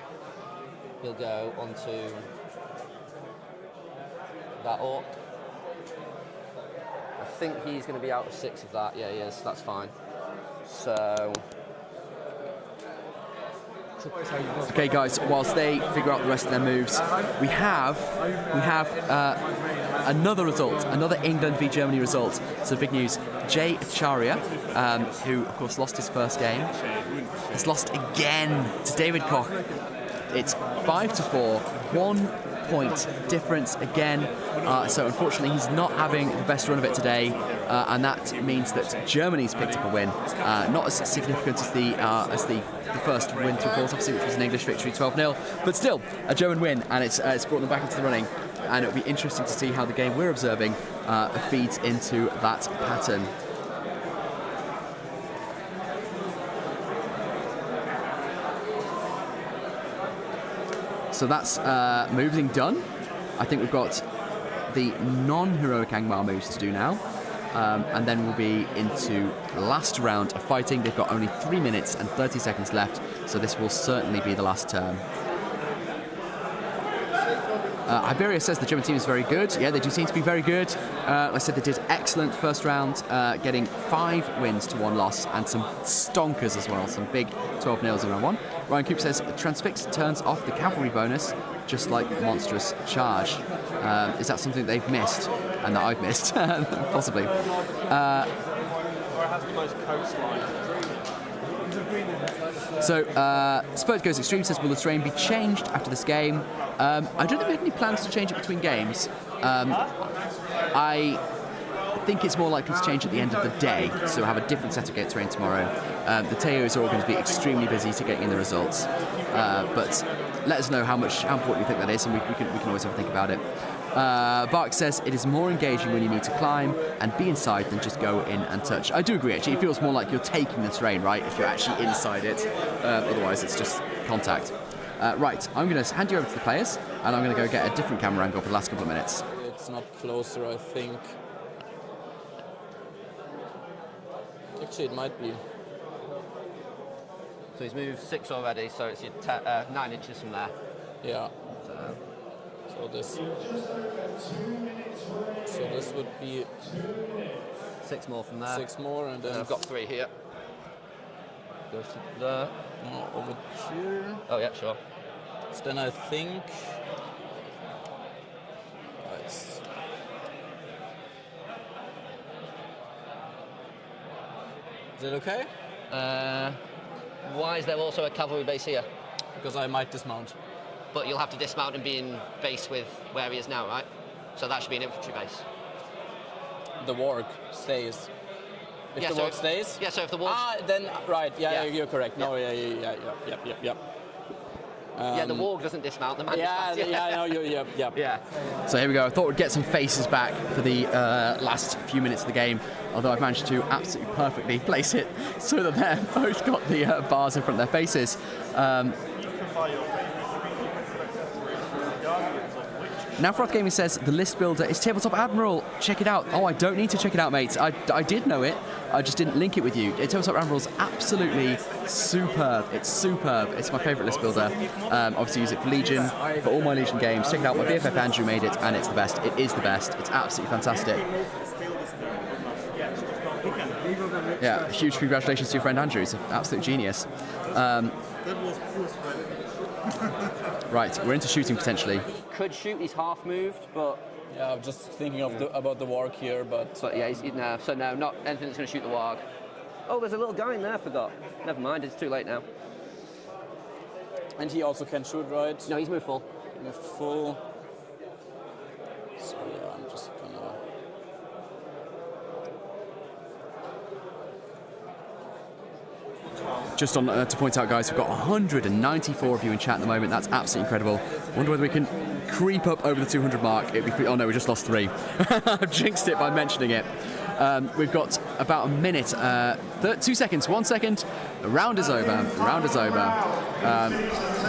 he'll go onto that orc. I think he's going to be out of 6 of that. Yeah, he is. That's fine. So. Okay, guys. Whilst they figure out the rest of their moves, we have another result, another England v Germany result. So big news: Jay Acharya, who of course lost his first game, has lost again to David Koch. It's 5-4, 1 point difference again. So unfortunately, he's not having the best run of it today, and that means that Germany's picked up a win. Not as significant as the first win to course, obviously, which was an English victory, 12-0, but still a German win, and it's brought them back into the running. And it'll be interesting to see how the game we're observing feeds into that pattern. So that's moving done. I think we've got the non-heroic Angmar moves to do now. And then we'll be into the last round of fighting. They've got only 3 minutes and 30 seconds left, so this will certainly be the last turn. Iberia says the German team is very good. Yeah, they do seem to be very good. Like I said, they did excellent first round, getting 5 wins to 1 loss and some stonkers as well, some big 12-0s in round 1. Ryan Coop says Transfix turns off the cavalry bonus, just like Monstrous Charge. Is that something they've missed and that I've missed? Possibly. Or it has the most coastline. So, Spurt Goes Extreme says, will the terrain be changed after this game? I don't think we have any plans to change it between games. I think it's more likely to change at the end of the day, so we'll have a different set of gate terrain tomorrow. The Teos are all going to be extremely busy to getting in the results, but let us know how important you think that is, and we can always have a think about it. Bark says it is more engaging when you need to climb and be inside than just go in and touch. I do agree, actually. It feels more like you're taking the terrain, right, if you're actually inside it. Otherwise, it's just contact. Right, I'm going to hand you over to the players, and I'm going to go get a different camera angle for the last couple of minutes. It's not closer, I think. Actually, it might be. So he's moved 6 already, so it's your 9 inches from there. Yeah. So this would be 6 more from there. 6 more, and then I've got 3 here. Goes to there. Over here. Oh yeah, sure. So then I think is it okay? Why is there also a cavalry base here? Because I might dismount. But you'll have to dismount and be in base with where he is now, right? So that should be an infantry base. The warg stays. If the warg stays? Yeah, so if the warg... then, right, yeah, you're correct. No, yeah. Yeah, the warg doesn't dismount, the man dismounts. Yeah. So here we go. I thought we'd get some faces back for the last few minutes of the game, although I've managed to absolutely perfectly place it so that they've both got the bars in front of their faces. Now Froth Gaming says the list builder is Tabletop Admiral. Check it out. Oh, I don't need to check it out, mates. I did know it. I just didn't link it with you. Tabletop Admiral's absolutely superb. It's superb. It's my favourite list builder. Obviously use it for Legion, for all my Legion games. Check it out. My BFF Andrew made it, and it's the best. It is the best. It's absolutely fantastic. Yeah, huge congratulations to your friend Andrew. He's an absolute genius. Right, we're into shooting potentially. Could shoot, he's half moved, but... Yeah, I'm just thinking of about the warg here, but yeah, no, not anything that's going to shoot the warg. Oh, there's a little guy in there, I forgot. Never mind, it's too late now. And he also can shoot, right? No, he's moved full. Moved full. So yeah, I'm just gonna... Just on to point out, guys, we've got 194 of you in chat at the moment. That's absolutely incredible. Wonder whether we can creep up over the 200 mark. It'd be oh no, we just lost 3. I've jinxed it by mentioning it. We've got about a minute, 2 seconds, 1 second. The round is over. The round is over.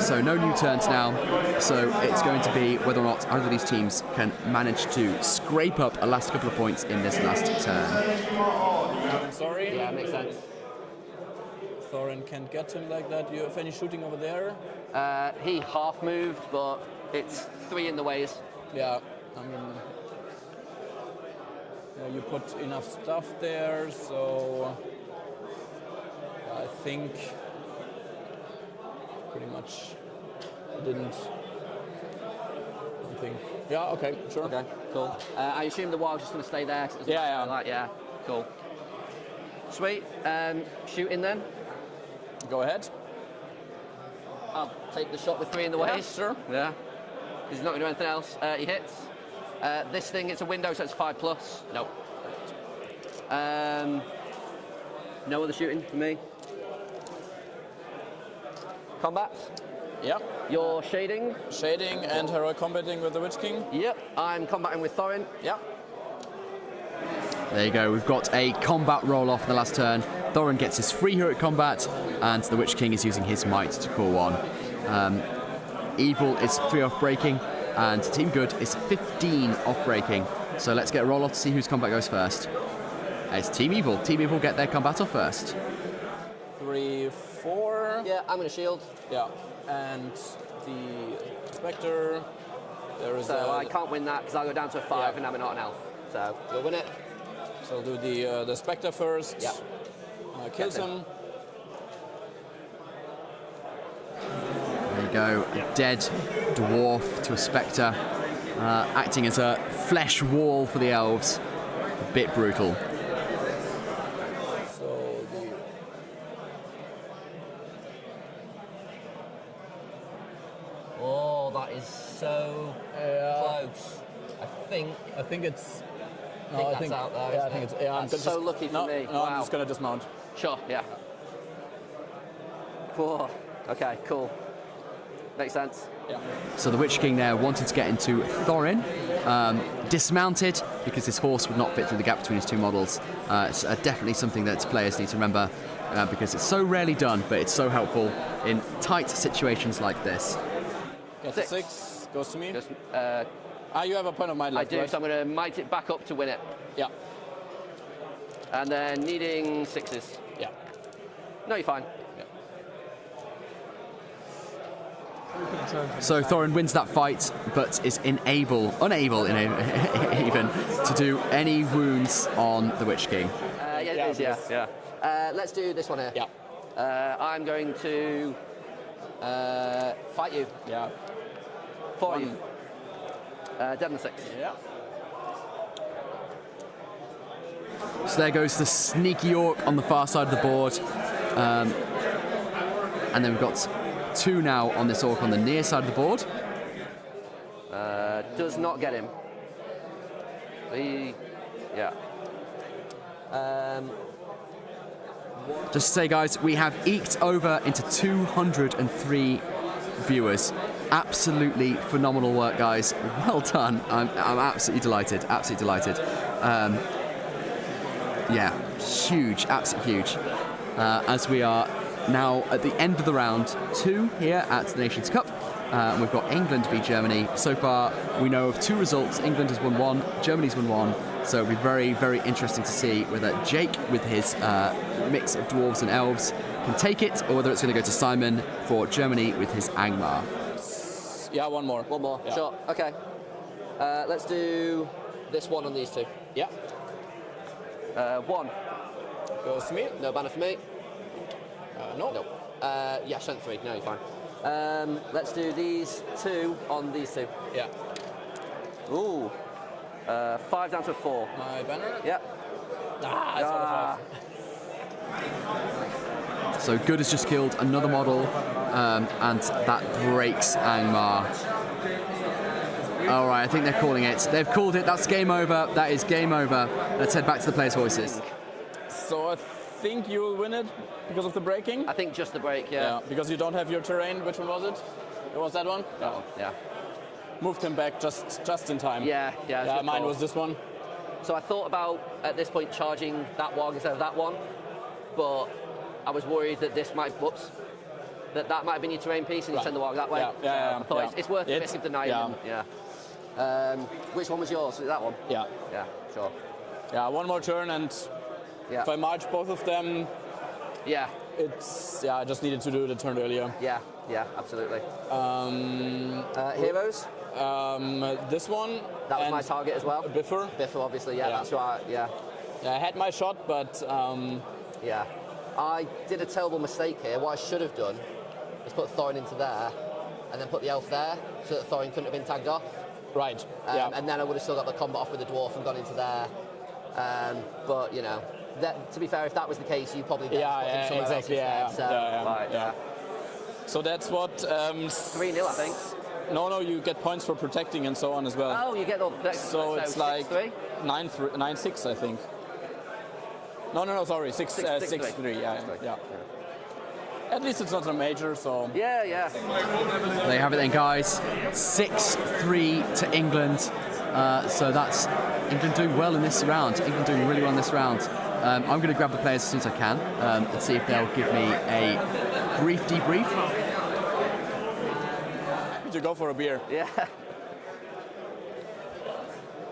So no new turns now. So it's going to be whether or not either of these teams can manage to scrape up a last couple of points in this last turn. Sorry? Yeah, makes sense. Thorin can't get him like that. You have any shooting over there? He half moved, but it's 3 in the ways. Yeah, I mean, you put enough stuff there, so I think pretty much didn't. I think. Yeah. Okay. Sure. Okay. Cool. I assume the warg's just going to stay there. Yeah. Cool. Sweet. Shooting then. Go ahead. I'll take the shot with 3 in the way. Sure. Yeah. He's not going to do anything else. He hits. This thing, it's a window, so it's 5+. Nope. No other shooting for me. Combat. Yep. You're shading. Shading and heroic combating with the Witch King. Yep. I'm combating with Thorin. Yep. There you go. We've got a combat roll-off in the last turn. Thorin gets his free heroic combat, and the Witch King is using his might to call 1. Evil is 3 off breaking, and Team Good is 15 off breaking. So let's get a roll-off to see whose combat goes first. It's Team Evil. Team Evil get their combat off first. 3, 4. Yeah, I'm going to shield. Yeah, and the Spectre. There is so I can't win that because I'll go down to a 5 and I'm not an elf. So we'll win it. So I'll do the Spectre first. Yeah. Kills him. There you go. A dead dwarf to a Spectre, acting as a flesh wall for the elves. A bit brutal. So That is so close. I think it's. I think that's out there. Yeah, I think it's. Yeah, I'm that's so lucky for me. No, wow. I'm just gonna dismount. Sure. Yeah. Cool. Okay. Cool. Makes sense. Yeah. So the Witch King there wanted to get into Thorin, dismounted because his horse would not fit through the gap between his two models. It's definitely something that players need to remember because it's so rarely done, but it's so helpful in tight situations like this. Gets a 6, goes to me. Just, you have a point of mind left, I do, right? so I'm going to might it back up to win it. Yeah. And then needing 6s. Yeah. No, you're fine. So Thorin wins that fight, but is unable even to do any wounds on the Witch King. Yeah, it is, yeah. Let's do this one here. Yeah. I'm going to fight you. Yeah. For you. Dead on the 6. Yeah. So there goes the sneaky orc on the far side of the board. And then we've got 2 now on this orc on the near side of the board. Does not get him. Yeah. Just to say, guys, we have eked over into 203 viewers. Absolutely phenomenal work, guys. Well done. I'm absolutely delighted. Absolutely delighted. Yeah, huge, absolutely huge. As we are now at the end of the round 2 here at the Nations Cup. We've got England v Germany. So far, we know of 2 results. England has won 1, Germany's won 1. So it'll be very, very interesting to see whether Jake, with his mix of dwarves and elves, can take it, or whether it's going to go to Simon for Germany with his Angmar. Yeah, one more. One more, yeah. Sure. Okay. Let's do this one on these 2. Yeah. 1. Goes to me. No banner for me. No. No. Yeah, strength 3. No, you're fine. Let's do these 2 on these 2. Yeah. Ooh. 5 down to a 4. My banner? Yep. It's not a 5. So Good has just killed another model, and that breaks Angmar. All right, I think they're calling it. They've called it. That's game over. That is game over. Let's head back to the players' voices. So I think you'll win it because of the braking? I think just the break, yeah. Because you don't have your terrain. Which one was it? It was that one? That one, yeah. Moved him back just in time. Yeah. Yeah, mine was this one. So I thought about, at this point, charging that one instead of that one, but I was worried that this might, that might have been your terrain piece and you send the warg that way. Yeah. I thought it's worth the risk of denying. Yeah. Which one was yours? Was it that one? Yeah. Yeah, sure. Yeah, one more turn, and if I march both of them, I just needed to do the turn earlier. Yeah, absolutely. Heroes? This one. That was my target as well. Biffer, obviously, that's right, yeah. Yeah, I had my shot, but... Yeah. I did a terrible mistake here. What I should have done is put Thorin into there, and then put the elf there, so that Thorin couldn't have been tagged off. Right, And then I would have still got the combat off with the dwarf and gone into there. But, you know, to be fair, if that was the case, you probably get exactly. So that's what... 3-0, I think. No, you get points for protecting and so on as well. Oh, you get all the... So it's like 9-6, I think. No, sorry, 6-3, yeah. At least it's not a major, so... Yeah. There you have it then, guys. 6-3 to England. So that's England doing well in this round. England doing really well in this round. I'm going to grab the players as soon as I can and see if they'll give me a brief debrief. Happy to go for a beer. Yeah.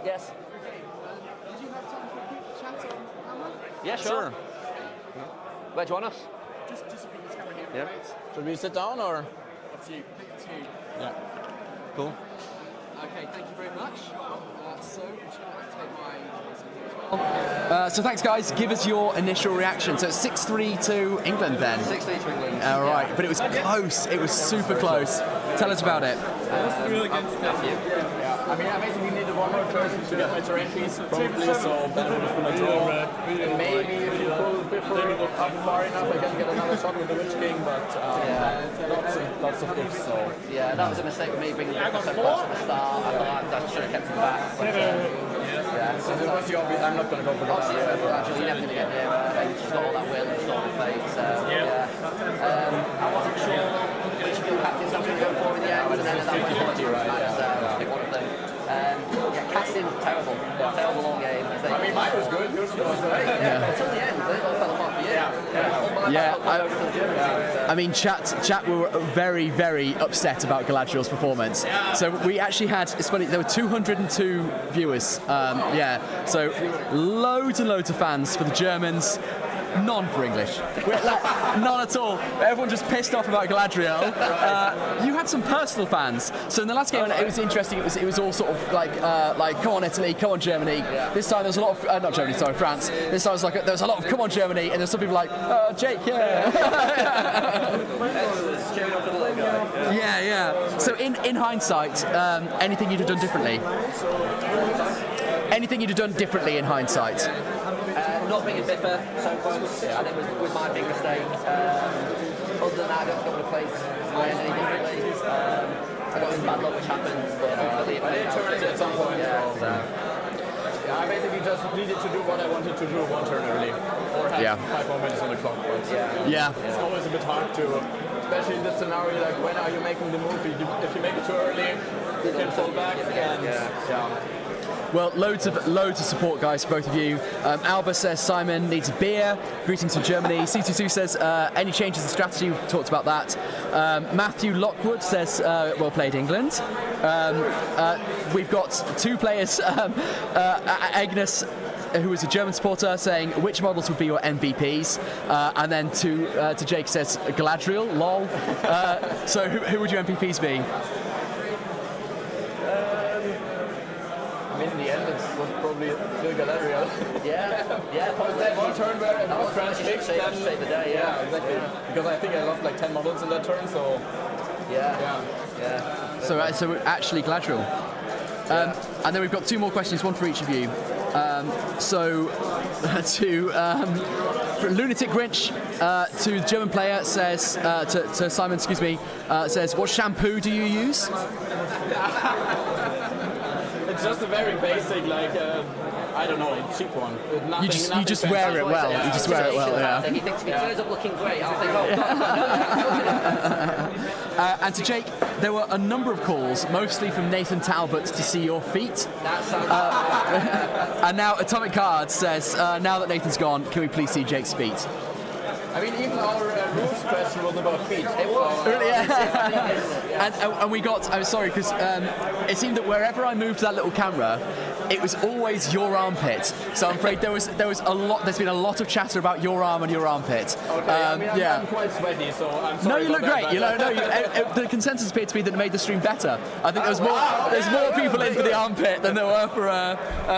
Yes. Did you have time for a quick chat on camera? Yeah, sure. Where do you want us? Just if you can camera here. Yeah. Right? Should we sit down or? Up to you. Pick two. Yeah. Cool. Okay, thank you very much. So, would you like to take my... So thanks, guys. Give us your initial reaction. So it's 6-3 to England then. 6-3 to England. All right, but it was close. It was super close. Tell us about it. Yeah. I mean, I basically needed one more person to get my terrain piece, probably, so then I would have been a draw. And maybe if you pull if we're up far enough, I can get another shot with the Witch King, but lots of ifs. So yeah, that was a mistake for me bringing the so close at the start. I thought I should have kept him back. But, so it was the obvious. I'm not going to go for obviously, you're never going to get near her. She's got all that will and she's got all the fate. So I wasn't sure which two captains I was going to go for in the end, and then at that point, pick one of them. Casting, terrible all game. I mean, mine was good. Yours was great. Until the end, they all fell apart for you. I mean, chat were very, very upset about Galadriel's performance. So we actually had, it's funny, there were 202 viewers. So loads and loads of fans for the Germans. None for English. None at all. Everyone just pissed off about Galadriel. You had some personal fans. So in the last game, it was interesting. It was all sort of like come on Italy, come on Germany. This time there was a lot of not Germany, sorry, France. This time it was like there was a lot of come on Germany, and there's some people like Jake, yeah. So in hindsight, anything you'd have done differently? Anything you'd have done differently in hindsight? Not being a biffer so close, I think was my big mistake. Other than that, I don't think I would have played Iron any differently. I got some bad luck which happens, but it turned at some point. I basically just needed to do what I wanted to do one turn early, or have 5 more minutes on the clock. But it's always a bit hard to, especially in this scenario, like when are you making the move? If you make it too early, you can fall back. Well, loads of support, guys, for both of you. Alba says Simon needs a beer. Greetings from Germany. C22 says any changes in strategy. We've talked about that. Matthew Lockwood says well played, England. We've got 2 players. Agnes, who is a German supporter, saying which models would be your MVPs, and then to Jake says Galadriel. Lol. So who would your MVPs be? In the end, it was probably still Galadriel. That one turn where it was transfixed, save the day, exactly. Because I think I lost like 10 models in that turn, so So actually Galadriel. And then we've got 2 more questions, one for each of you. Lunatic Grinch to the German player says to Simon, says what shampoo do you use? It's just a very basic, like, I don't know, cheap one. You just wear it well. You just wear it well, yeah. He thinks if he turns up looking great, I'll think, and to Jake, there were a number of calls, mostly from Nathan Talbot, to see your feet. That sounds and now Atomic Cards says, now that Nathan's gone, can we please see Jake's feet? I mean, even our rules question was about feet. It was. Really, and we got, I'm sorry, because it seemed that wherever I moved that little camera, it was always your armpit. So I'm afraid there's been a lot of chatter about your arm and your armpit. Okay, I'm quite sweaty, so I'm sorry. No, you look great. The consensus appeared to be that it made the stream better. I think there's more people in for the armpit than there were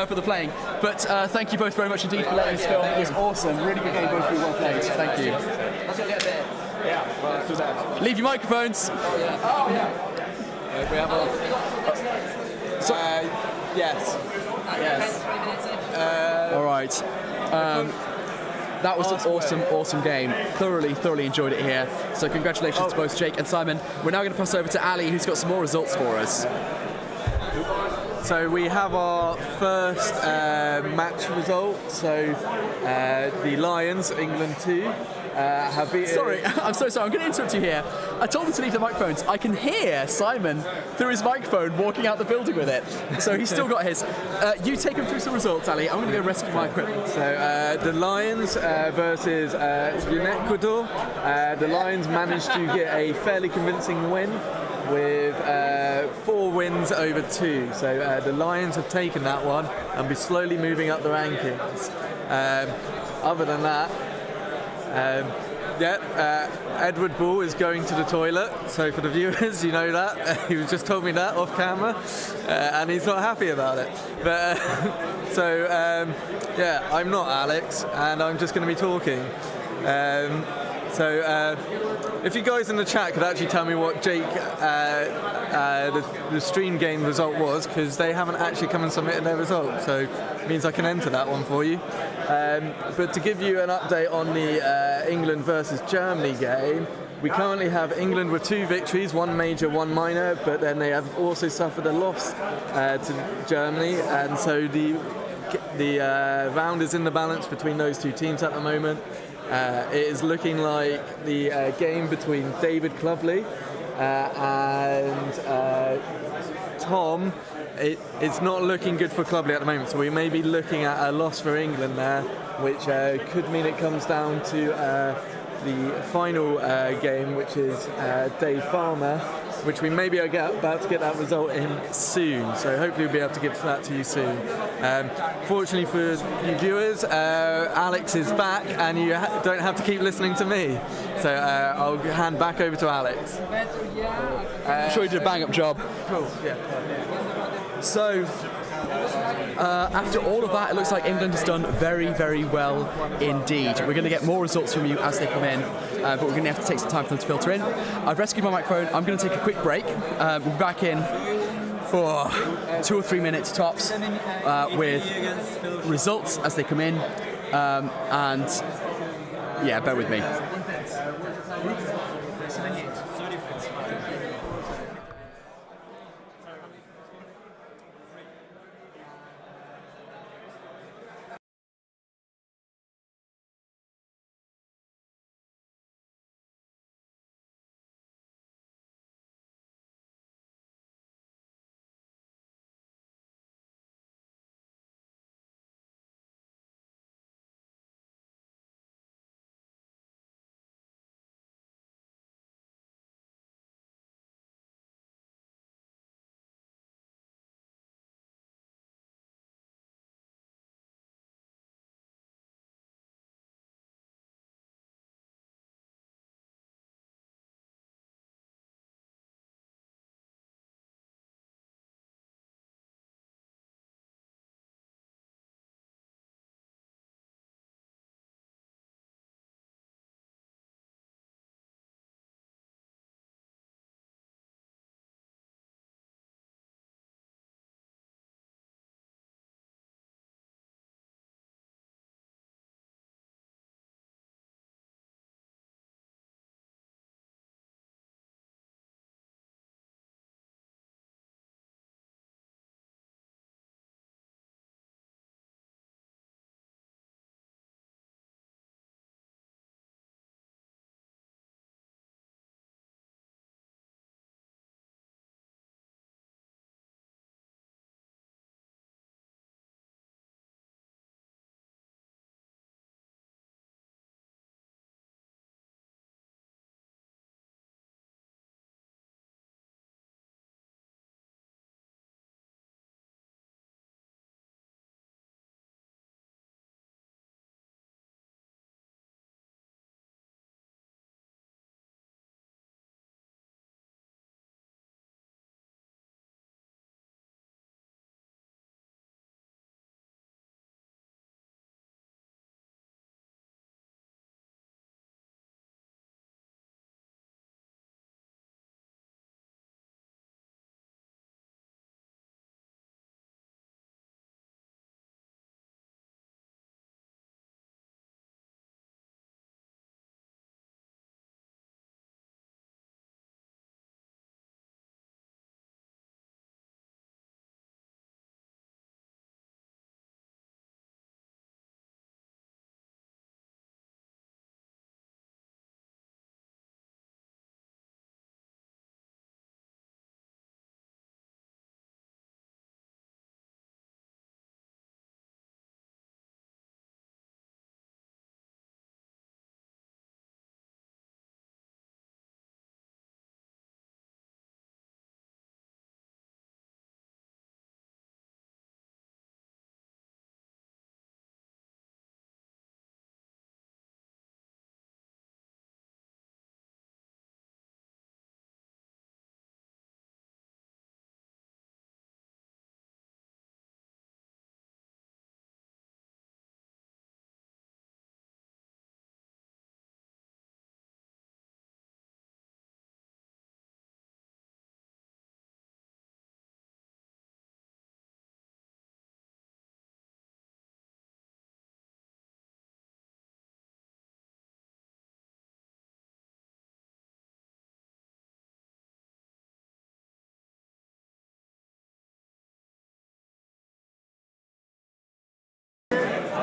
for the playing. But thank you both very much indeed for letting us film. It was awesome. Really good game, both of you. Well played. Thank you. Let's go get a bit. Yeah, well, let's do that. Leave your microphones. We have yes. All right. That was an awesome game. Thoroughly enjoyed it here. So congratulations to both Jake and Simon. We're now going to pass over to Ali, who's got some more results for us. So we have our first match result. So the Lions, England 2, have beaten... Sorry, I'm so sorry. I'm going to interrupt you here. I told him to leave the microphones. I can hear Simon through his microphone walking out the building with it. So he's still got his. You take him through some results, Ali. I'm going to go rescue my equipment. So the Lions versus Ecuador. The Lions managed to get a fairly convincing win with 4 wins over 2. So the Lions have taken that one and be slowly moving up the rankings. Other than that, Edward Bull is going to the toilet. So for the viewers, you know that. He just told me that off camera, and he's not happy about it. But I'm not Alex, and I'm just going to be talking. So if you guys in the chat could actually tell me what Jake, the stream game result was, because they haven't actually come and submitted their result, so it means I can enter that one for you. But to give you an update on the England versus Germany game, we currently have England with 2 victories, 1 major, 1 minor, but then they have also suffered a loss to Germany, and so the round is in the balance between those 2 teams at the moment. It is looking like the game between David Clubley and Tom, it's not looking good for Clubley at the moment, so we may be looking at a loss for England there, which could mean it comes down to the final game, which is Dave Farmer, which we may be about to get that result in soon, so hopefully we'll be able to give that to you soon. Fortunately for you viewers, Alex is back and you don't have to keep listening to me, so I'll hand back over to Alex. I'm sure you did a bang up job. Cool, yeah. So, after all of that, it looks like England has done very, very well indeed. We're going to get more results from you as they come in, but we're going to have to take some time for them to filter in. I've rescued my microphone. I'm going to take a quick break. We'll be back in for 2 or 3 minutes tops with results as they come in, and yeah, bear with me.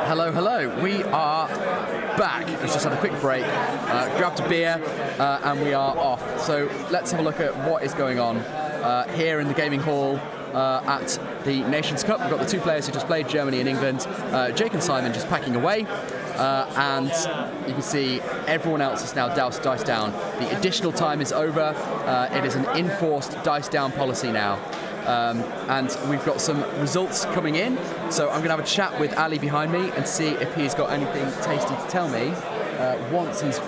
Hello, hello. We are back. We've just had a quick break, grabbed a beer, and we are off. So let's have a look at what is going on here in the gaming hall at the Nations Cup. We've got the two players who just played, Germany and England. Jake and Simon just packing away. And you can see everyone else is now dice down. The additional time is over. It is an enforced dice down policy now. And we've got some results coming in. So I'm going to have a chat with Ali behind me and see if he's got anything tasty to tell me once he's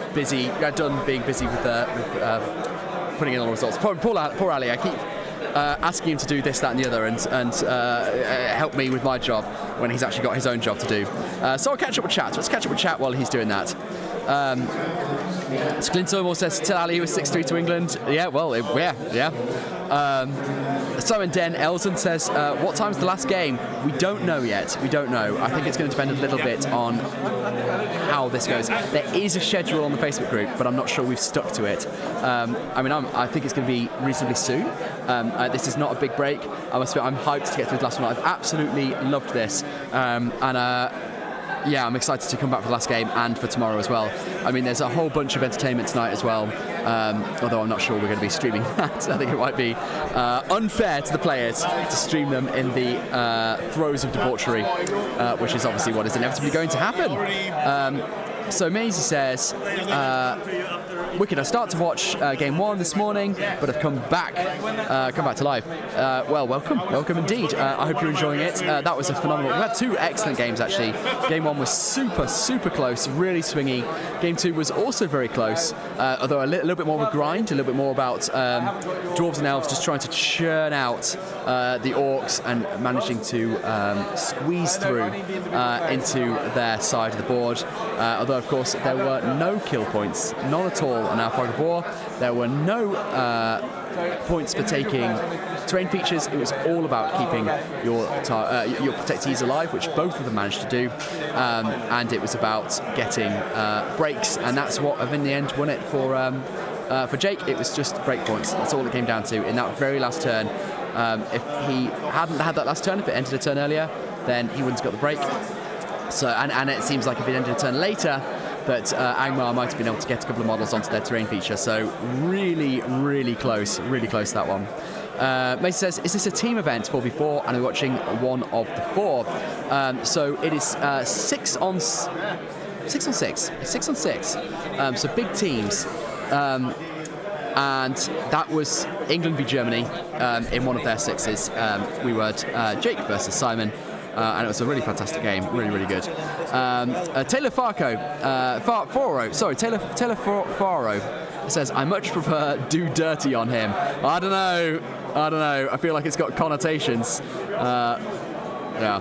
done being busy with putting in all the results. Poor Ali, I keep asking him to do this, that, and the other, and help me with my job when he's actually got his own job to do. So I'll catch up with Chat. Let's catch up with Chat while he's doing that. So Clint Summer says, tell Ali he was 6-3 to England. Yeah, well, yeah. Simon Den Elson says, what time's the last game? We don't know yet. We don't know. I think it's going to depend a little bit on how this goes. There is a schedule on the Facebook group, but I'm not sure we've stuck to it. I think it's going to be reasonably soon. This is not a big break. I'm hyped to get through the last one. I've absolutely loved this. Yeah, I'm excited to come back for the last game and for tomorrow as well. I mean, there's a whole bunch of entertainment tonight as well, although I'm not sure we're going to be streaming that. I think it might be unfair to the players to stream them in the throes of debauchery, which is obviously what is inevitably going to happen. So Maisie says, wicked, I start to watch game one this morning, but I've come back to live. Well, welcome indeed. I hope you're enjoying it. That was a phenomenal. We had two excellent games actually. Game one was super close, really swingy. Game two was also very close, although a little bit more of a grind, a little bit more about dwarves and elves just trying to churn out the orcs and managing to squeeze through into their side of the board. Although of course there were no kill points, none at all on our fog of war. There were no points for taking terrain features. It was all about keeping your protectees alive, which both of them managed to do, and it was about getting breaks, and that's what in the end won it for Jake. It was just break points. That's all it came down to in that very last turn. If he hadn't had that last turn, if it ended a turn earlier, then he wouldn't have got the break. So, and it seems like if it ended a turn later, that Angmar might have been able to get a couple of models onto their terrain feature. So really close that one. Mason says, is this a team event 4v4 and we're watching one of the four? So it is 6 on 6. So big teams. And that was England v Germany in one of their sixes. We were Jake versus Simon. And it was a really fantastic game, really good. Taylor Faro says, I much prefer do dirty on him. I don't know. I feel like it's got connotations. Yeah.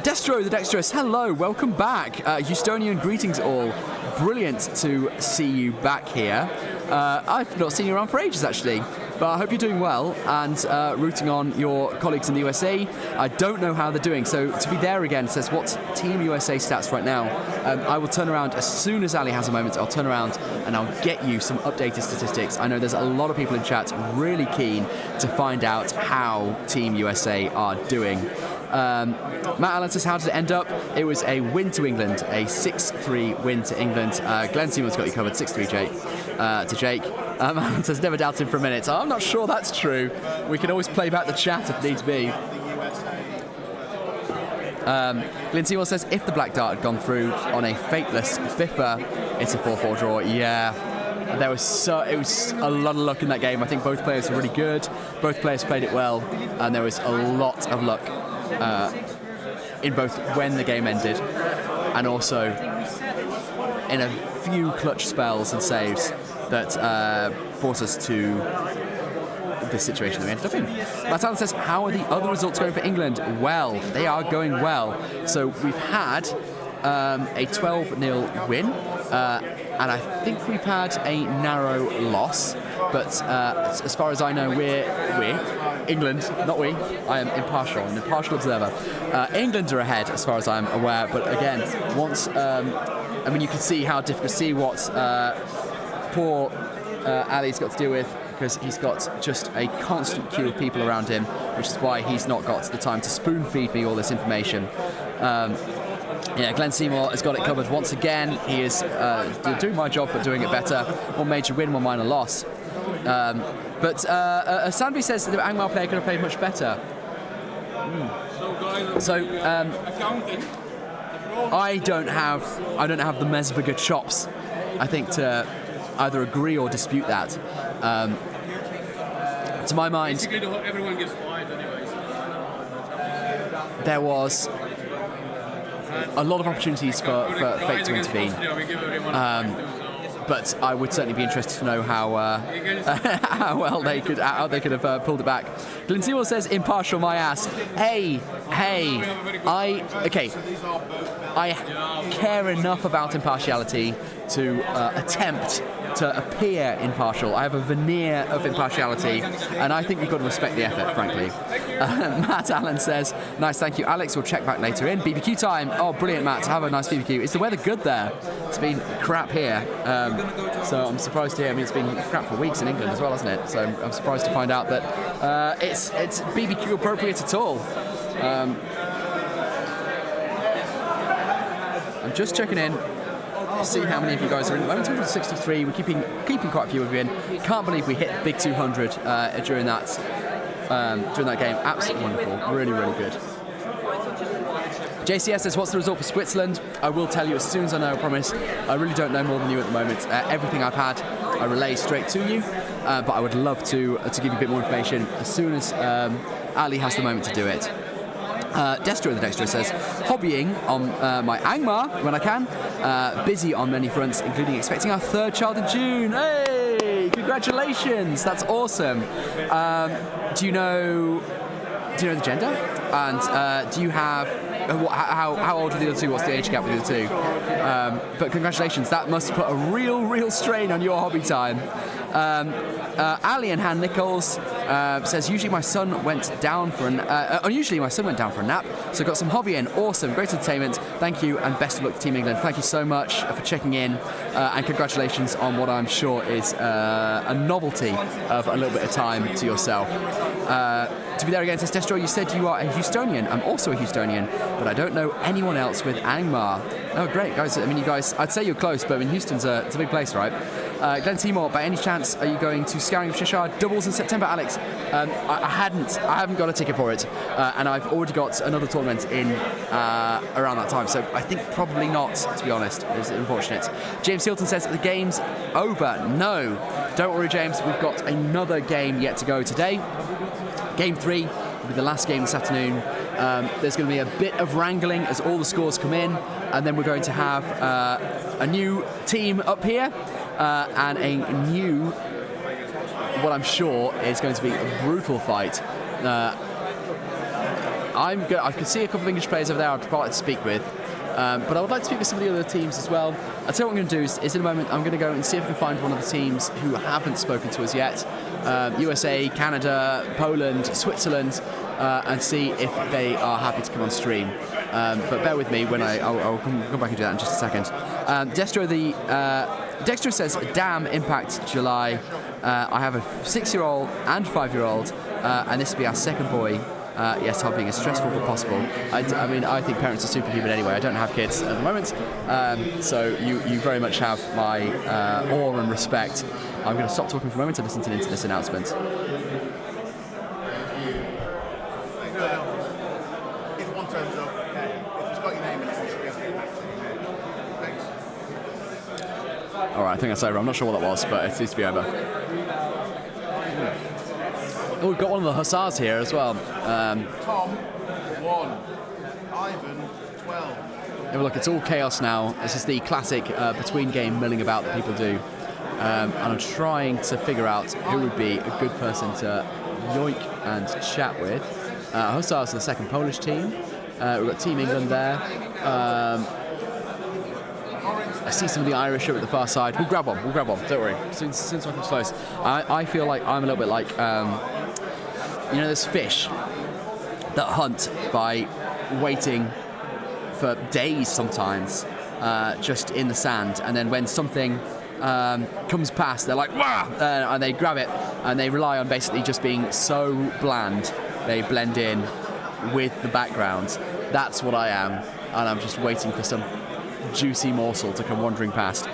Destro the Dexterous, hello, welcome back. Houstonian greetings all. Brilliant to see you back here. I've not seen you around for ages actually, but I hope you're doing well and rooting on your colleagues in the USA. I don't know how they're doing, so to be there again says, what's Team USA stats right now? I will turn around as soon as Ali has a moment. I'll turn around and I'll get you some updated statistics. I know there's a lot of people in chat really keen to find out how Team USA are doing. Matt Allen says, how did it end up? It was a win to England, a 6-3 win to England. Glenn Siemens got you covered, 6-3 to Jake. Alan says, never doubted him for a minute. I'm not sure that's true. We can always play back the chat if needs be. Glenn Siemens says, if the Black Dart had gone through on a fateless Biffa, it's a 4-4 draw. Yeah. It was a lot of luck in that game. I think both players were really good. Both players played it well, and there was a lot of luck in both when the game ended and also in a few clutch spells and saves that brought us to the situation that we ended up in. Matt Allen says, how are the other results going for England? Well, they are going well. So we've had a 12-0 win, and I think we've had a narrow loss, but as far as I know, we're England, not we. I am impartial, an impartial observer. England are ahead as far as I'm aware, but again, once you can see how difficult, see what poor Ali's got to deal with because he's got just a constant queue of people around him, which is why he's not got the time to spoon feed me all this information. Glenn Seymour has got it covered once again. He is doing my job but doing it better. One major win, one minor loss. But Sandvi says that the Angmar player could have played much better. So I don't have the MESBG chops, I think, to either agree or dispute that. To my mind, basically everyone gets 5 anyways. There was a lot of opportunities for Fate to intervene. But I would certainly be interested to know how well they could have pulled it back. Glenn Seymour says, impartial my ass. Hey, I care enough about impartiality to attempt to appear impartial. I have a veneer of impartiality, and I think we've got to respect the effort, frankly. Matt Allen says, nice, thank you, Alex. We'll check back later in. BBQ time. Oh, brilliant, Matt. Have a nice BBQ. Is the weather good there? It's been crap here. So I'm surprised to hear. I mean, it's been crap for weeks in England as well, hasn't it? So I'm surprised to find out that it's BBQ appropriate at all. I'm just checking in. See how many of you guys are in. 263. We're keeping quite a few of you in. Can't believe we hit big 200 during that game. Absolutely wonderful. Really, really good. JCS says, what's the result for Switzerland? I will tell you as soon as I know, I promise. I really don't know more than you at the moment. Everything I've had, I relay straight to you. But I would love to give you a bit more information as soon as Ali has the moment to do it. Destro the Dexter says, hobbying on my Angmar when I can. Busy on many fronts, including expecting our 3rd child in June. Hey, congratulations! That's awesome. Do you know the gender? And do you have how old are the other two? What's the age gap with the other two? But congratulations, that must put a real strain on your hobby time. Ali and Han Nichols says, unusually my son went down for a nap, so got some hobby in. Awesome, great entertainment. Thank you, and best of luck to Team England. Thank you so much for checking in, and congratulations on what I'm sure is a novelty of a little bit of time to yourself. To be there again, says Destro, you said you are a Houstonian. I'm also a Houstonian, but I don't know anyone else with Angmar. Oh, great, guys. I mean, you guys, I'd say you're close, but I mean, Houston's it's a big place, right? Glenn Seymour, by any chance, are you going to Scouring of Cheshire doubles in September, Alex? I haven't got a ticket for it, and I've already got another tournament in around that time, so I think probably not, to be honest. It's unfortunate. James Hilton says, the game's over. No, don't worry, James. We've got another game yet to go today. Game 3 will be the last game this afternoon. There's going to be a bit of wrangling as all the scores come in, and then we're going to have a new team up here and a new, what I'm sure is going to be a brutal fight. I can see a couple of English players over there I'd quite like to speak with. But I would like to speak with some of the other teams as well. I'll tell you what I'm going to do is in a moment I'm going to go and see if I can find one of the teams who haven't spoken to us yet. USA, Canada, Poland, Switzerland, and see if they are happy to come on stream. But bear with me when I'll come back and do that in just a second. Dexter says, damn, Impact July. I have a 6-year-old and 5-year-old, and this will be our second boy. Yes, hobbying is stressful but possible. I mean, I think parents are superhuman anyway. I don't have kids at the moment, so you very much have my awe and respect. I'm going to stop talking for a moment and listen into this announcement. If one turns up, if it's got your name in it, you should be able to get back to you. Thanks. All right, I think that's over. I'm not sure what that was, but it seems to be over. Oh, we've got one of the Hussars here as well. Tom, 1. Ivan, 12. Look, it's all chaos now. This is the classic between-game milling about that people do. And I'm trying to figure out who would be a good person to yoink and chat with. Hussars are the second Polish team. We've got Team England there. I see some of the Irish over at the far side. We'll grab one, don't worry. Since I come close. I feel like I'm a little bit like, there's fish that hunt by waiting for days sometimes, just in the sand. And then when something comes past, they're like, "Wah!" And they grab it, and they rely on basically just being so bland they blend in with the background. That's what I am, and I'm just waiting for some juicy morsel to come wandering past.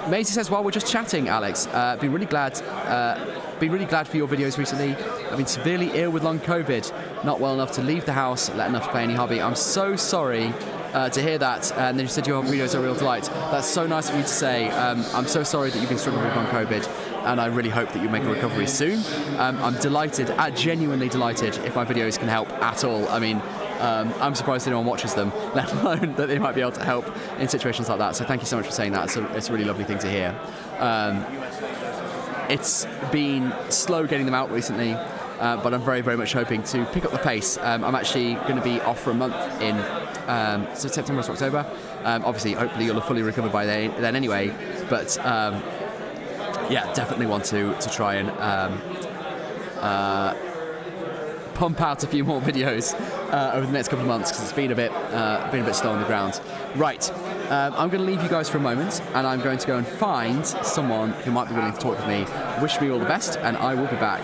Maisie says, while we're just chatting, Alex, been really glad for your videos recently. I've been severely ill with long COVID, not well enough to leave the house, let enough to play any hobby. I'm so sorry to hear that. And then you said your videos are a real delight. That's so nice of you to say. I'm so sorry that you've been struggling with long COVID, and I really hope that you make a recovery soon. I'm delighted, genuinely delighted, if my videos can help at all. I mean, I'm surprised anyone watches them, let alone that they might be able to help in situations like that. So thank you so much for saying that. It's a really lovely thing to hear. It's been slow getting them out recently, but I'm very, very much hoping to pick up the pace. I'm actually going to be off for a month in September or October. Obviously, hopefully you'll have fully recovered by then anyway. But yeah, definitely want to try and pump out a few more videos over the next couple of months, because it's been a bit slow on the ground. Right, I'm going to leave you guys for a moment, and I'm going to go and find someone who might be willing to talk with me. Wish me all the best, and I will be back.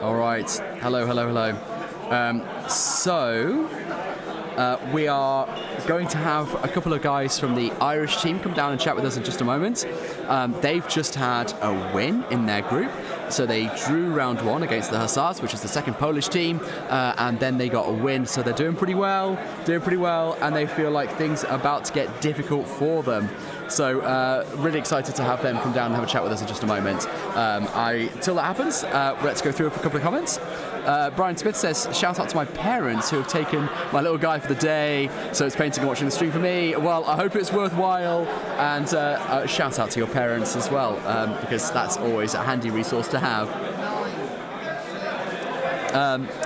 All right. Hello. We are going to have a couple of guys from the Irish team come down and chat with us in just a moment. They've just had a win in their group. So they drew round 1 against the Hussars, which is the second Polish team, and then they got a win. So they're doing pretty well, and they feel like things are about to get difficult for them. So really excited to have them come down and have a chat with us in just a moment. Till that happens, let's go through a couple of comments. Brian Smith says, shout out to my parents who have taken my little guy for the day, so it's painting and watching the stream for me. Well, I hope it's worthwhile, and shout out to your parents as well, because that's always a handy resource to have.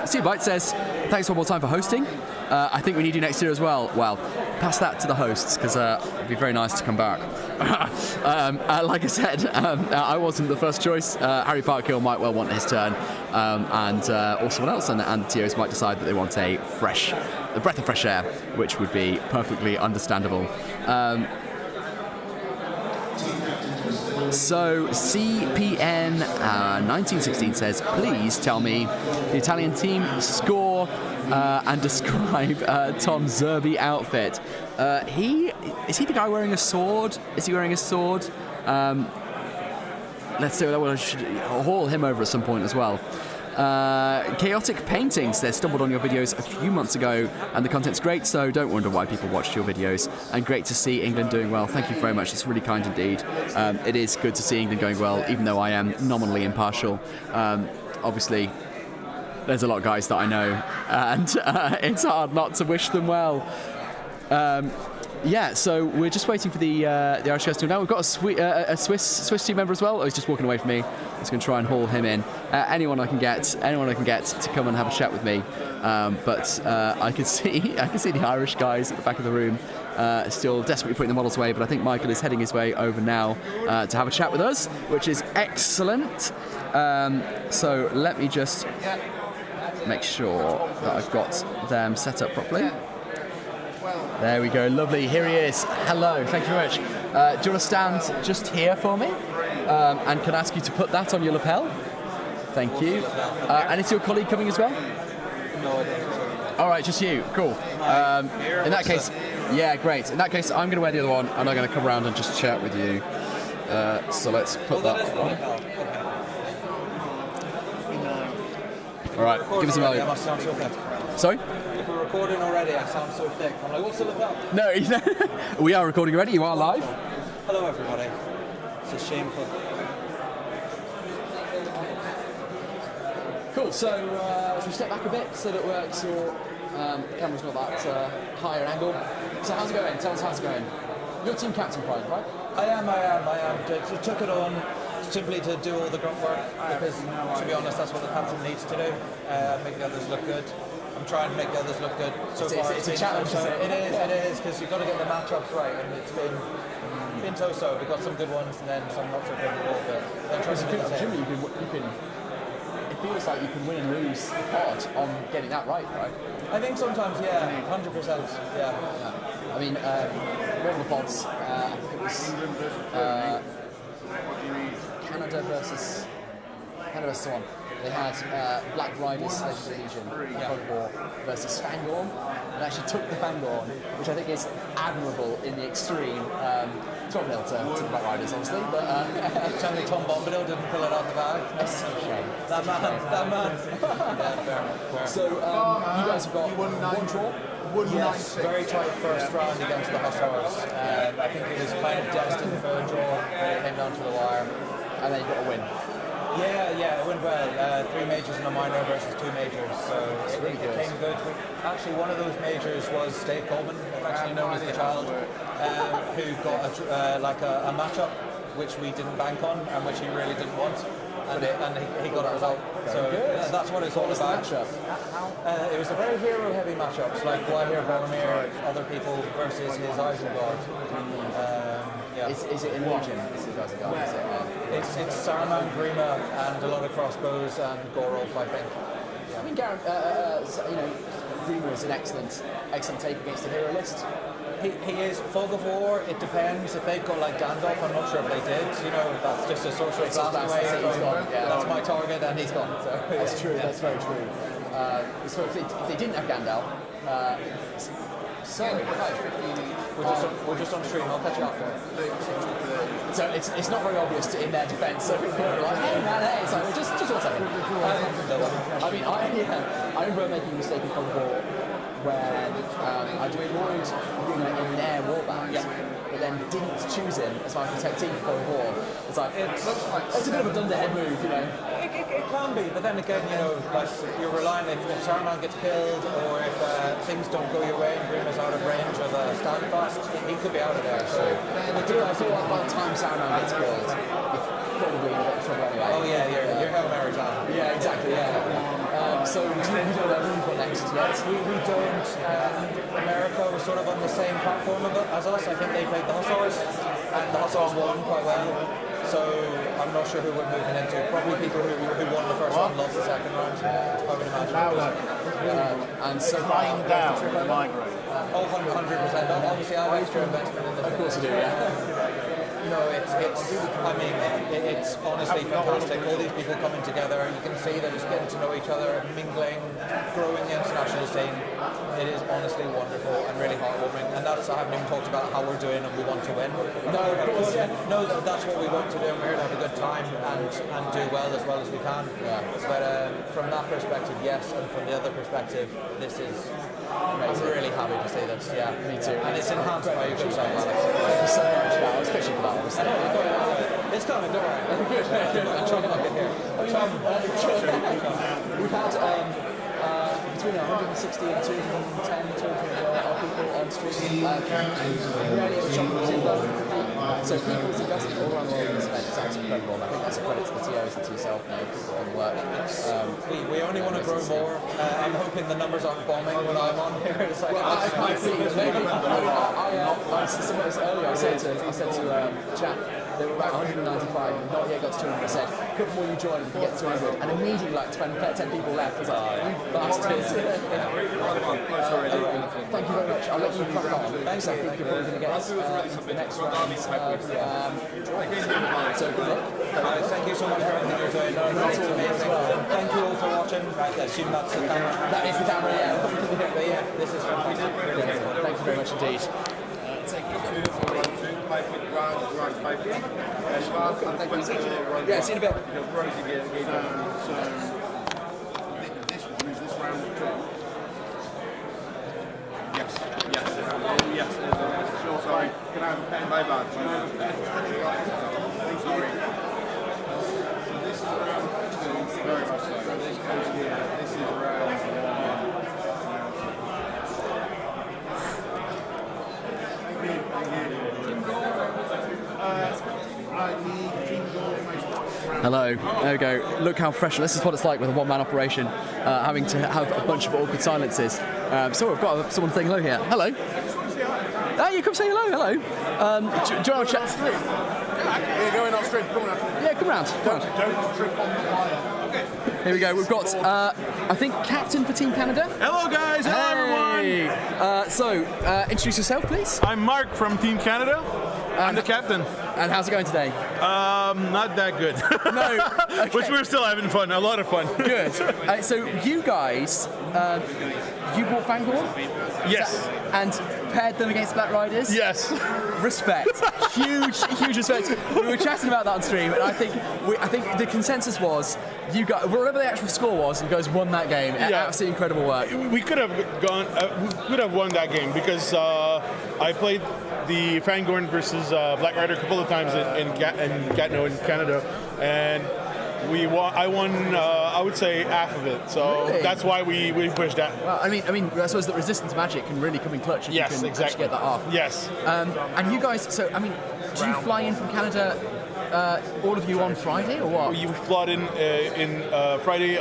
Steve Byte says, thanks one more time for hosting. I think we need you next year as well. Well, pass that to the hosts, because it'd be very nice to come back. Like I said, I wasn't the first choice. Harry Parkhill might well want his turn, and or someone else, and the TOs might decide that they want a breath of fresh air, which would be perfectly understandable. So CPN 1916 says, please tell me the Italian team score and describe Tom Zerbe outfit. Is he the guy wearing a sword? Is he wearing a sword? Let's see. I should haul him over at some point as well. Chaotic Paintings, they stumbled on your videos a few months ago and the content's great, so don't wonder why people watched your videos, and great to see England doing well. Thank you very much, it's really kind indeed. It is good to see England going well, even though I am nominally impartial. Obviously there's a lot of guys that I know, and it's hard not to wish them well. Yeah, so we're just waiting for the Irish guys to now. We've got a Swiss team member as well. Oh, he's just walking away from me. I'm just going to try and haul him in. Anyone I can get to come and have a chat with me. But I can see the Irish guys at the back of the room still desperately putting the models away. But I think Michael is heading his way over now to have a chat with us, which is excellent. So let me just make sure that I've got them set up properly. There we go, lovely. Here he is. Hello, thank you very much. Do you want to stand just here for me? And can I ask you to put that on your lapel? Thank you. And is your colleague coming as well? No, I don't. All right, just you. Cool. In that case, yeah, great. In that case, I'm going to wear the other one, and I'm going to come around and just chat with you. So let's put that on. All right, give us a moment. Sorry? If we're recording already, I sound so thick. I'm like, what's the lapel? No, we are recording already. You are live. Hello, everybody. It's a shameful. Cool. So should we step back a bit so that the camera's not that higher angle. So how's it going? Tell us how it's going. You're team captain, Brian, right? I am. Took it on simply to do all the grunt work because, to be honest, that's what the captain needs to do. Make the others look good. I'm trying to make the others look good. So far, it's a challenge. It is because you've got to get the matchups right, and it's been so-so. We've got some good ones and then some not so good at all. But they're trying to do the same. You can. It feels like you can win and lose the pod on getting that right? I think sometimes, yeah, 100%. Yeah. I mean, one of the pods, I think it was Canada versus someone. They had Black Riders Legendary Legion Cold War versus Fangorn, and actually took the Fangorn, which I think is admirable in the extreme. 12-0 to the Black Riders, obviously, but tell me Tom Bombadil didn't pull it out the bag. That's such a shame. That man. Yeah, fair. So you guys have got one draw. Yes, very tight first round against the Hussars. I think it was kind of destined for a draw when it came down to the wire. And then you got a win. Yeah, it went well. 3 majors and a minor versus 2 majors, so it came good. Actually, one of those majors was Dave Coleman, actually known as the Child, who got a matchup which we didn't bank on and which he really didn't want, and he got a result. So that's what it's all about. It was a very hero-heavy matchups, like Warhammer, Warhammer, other people versus his Isengard. Yeah. Is it in Legion? It's Saruman, Grima, and a lot of crossbows and Gorolf, I think. I mean, Gareth, Grima is an excellent take against the hero list. He is. Fog of War, it depends. If they've got like Gandalf, I'm not sure if they did. That's just a sorcerer's blast away. That's my my target, and he's gone. So That's true. That's very true. So if they didn't have Gandalf, sorry, we're just on stream. I'll catch you after. so it's not very obvious in their defence. So people are like, hey man, hey, it's like, well, just 1 second. I mean, I remember making a mistake in Cold War when I deployed in their warband, but then didn't choose him as my protectee for Cold War. It's like it's a bit of a dunderhead move, you know. It can be, but then again, you know, like you're relying if Saruman gets killed or if things don't go your way and Grim is out of range of a standfast, he could be out of there. So I feel like by the time Saruman gets killed, you're probably in a bit of trouble anyway. oh yeah, you're Hail Mary time. Yeah, exactly. Yeah. So we don't know who we've got next yet. We don't. America was sort of on the same platform as us. I think they played the Hussars, and the Hussars won quite well. So I'm not sure who we're moving into. Probably people who won the first round, lost the second round. I would imagine. And so Lying down, migrate. Oh, 100%. Obviously, I waste your investment in this. of course you do, yeah. No, I mean, it's honestly fantastic. All these people coming together, you can see they're just getting to know each other, mingling, growing the international scene. It is honestly wonderful and really heartwarming. And I haven't even talked about how we're doing and we want to win. No, of course, yeah. No, that's what we want to do. We're here to have a good time and do well as we can. Yeah. But from that perspective, yes, and from the other perspective, this is. I'm really happy to see this. Yeah, me too. And it's enhanced by your good self, Alex. Thank you so much. I was pitching for that, obviously. It's coming, don't worry. Good. I'm trying to not get here. We've had between 160 and 210 people on stream. Rarely ever chopping the though. So people's investment all around the world in this event is absolutely incredible. And I think that's a credit to the TOs and to yourself now, people on work. We only want to grow more. I'm hoping the numbers aren't bombing when I'm on here. It's like, I can't see. Maybe I said to chat, they were about 195, not yet got to 200. I said, couple more you join, we can get to 200. And immediately, like 10 people left. I was like, you bastards. Thank you very much. I'll let you crack on. Thanks. I think you're probably going to get into the next round. So good luck. Thank you so much for everything you're doing. It's amazing. Thank you all for watching. I assume that's the camera. That is the camera, yeah. But yeah, this is fantastic. Thank you very much indeed. Yeah, see you in a bit. So this one, is this round 2? Yes. Sure, sorry. Can I have a pen? My bad. Sorry. So this is round 2, very much so. So this goes here. This is round 1. Hello, there we go. Look how fresh. This is what it's like with a one-man operation, having to have a bunch of awkward silences. So we've got someone saying hello here. Hello. You come say hello. Do you want to chat? You're going off stream. Come on. Yeah, come round. Don't trip on the wire. Here we go. We've got, I think, captain for Team Canada. Hello, guys. Hello, everyone. So, introduce yourself, please. I'm Mark from Team Canada. I'm the captain. And how's it going today? Not that good. No. Okay. Which we're still having fun. A lot of fun. Good. So you guys, you bought Vanguard? Yes. And paired them against Black Riders? Yes. Respect. huge respect. We were chatting about that on stream, and I think the consensus was you guys, whatever the actual score was, you guys won that game. Yeah. Absolutely incredible work. We could have won that game because I played the Fangorn versus Black Rider a couple of times in Gatineau in Canada, and I won. I would say half of it, so really? That's why we pushed that. Well, I mean, I suppose that resistance magic can really come in clutch if you can actually get that off. Yes. And you guys, so I mean, do you fly in from Canada? All of you on Friday, or what? You flew in Friday.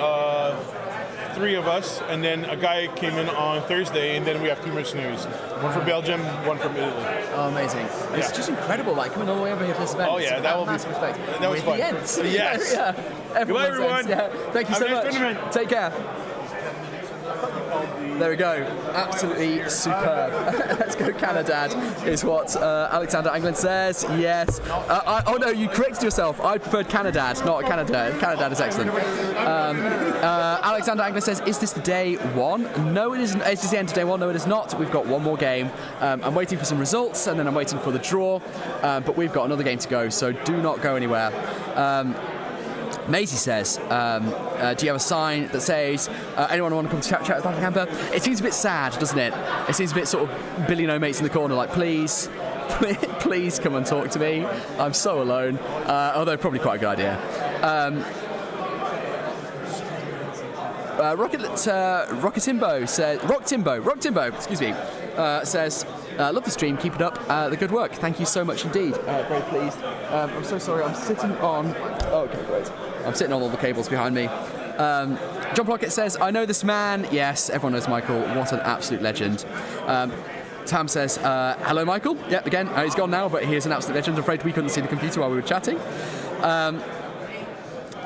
3 of us, and then a guy came in on Thursday, and then we have 2 mercenaries. One from Belgium, one from Italy. Oh, amazing. It's just incredible, like, coming all the way over here for this event. Oh, yeah, that will be... Massive respect. That was fun. The ends. Yes. Yeah. Goodbye, everyone. Yeah. Thank you so much. Tournament. Take care. There we go. Absolutely superb. Let's go, Canadad, is what Alexander Anglin says. Yes. Oh no, you corrected yourself. I preferred Canadad, not Canada. Canadad is excellent. Alexander Anglin says, is this the day one? No, it isn't. Is this the end of day one? No, it is not. We've got one more game. I'm waiting for some results, and then I'm waiting for the draw. But we've got another game to go, so do not go anywhere. Maisie says, do you have a sign that says, anyone want to come to chat with Battle Camper? It seems a bit sad, doesn't it? It seems a bit sort of Billy No Mates in the corner, like, please come and talk to me. I'm so alone. Although probably quite a good idea. Rocketimbo says, love the stream, keep it up, the good work. Thank you so much indeed. Very pleased. I'm so sorry, I'm sitting on... Oh, okay, great. I'm sitting on all the cables behind me. John Plunkett says, I know this man. Yes, everyone knows Michael. What an absolute legend. Tam says, hello, Michael. Yep, again, he's gone now, but he is an absolute legend. I'm afraid we couldn't see the computer while we were chatting.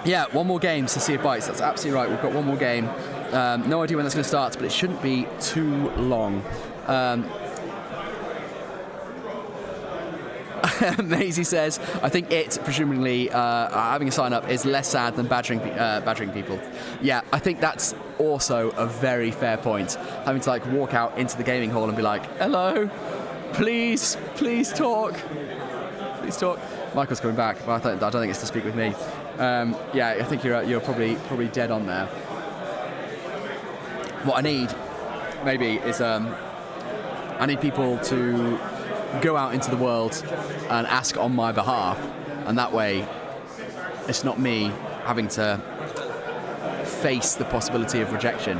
Yeah, one more game to see if bites. That's absolutely right. We've got one more game. No idea when that's going to start, but it shouldn't be too long. Maisie says, I think it, presumably having a sign-up, is less sad than badgering people. Yeah, I think that's also a very fair point. Having to like walk out into the gaming hall and be like, hello, please talk. Please talk. Michael's coming back, but I don't think it's to speak with me. Yeah, I think you're probably dead on there. What I need, maybe, is I need people to go out into the world and ask on my behalf, and that way it's not me having to face the possibility of rejection.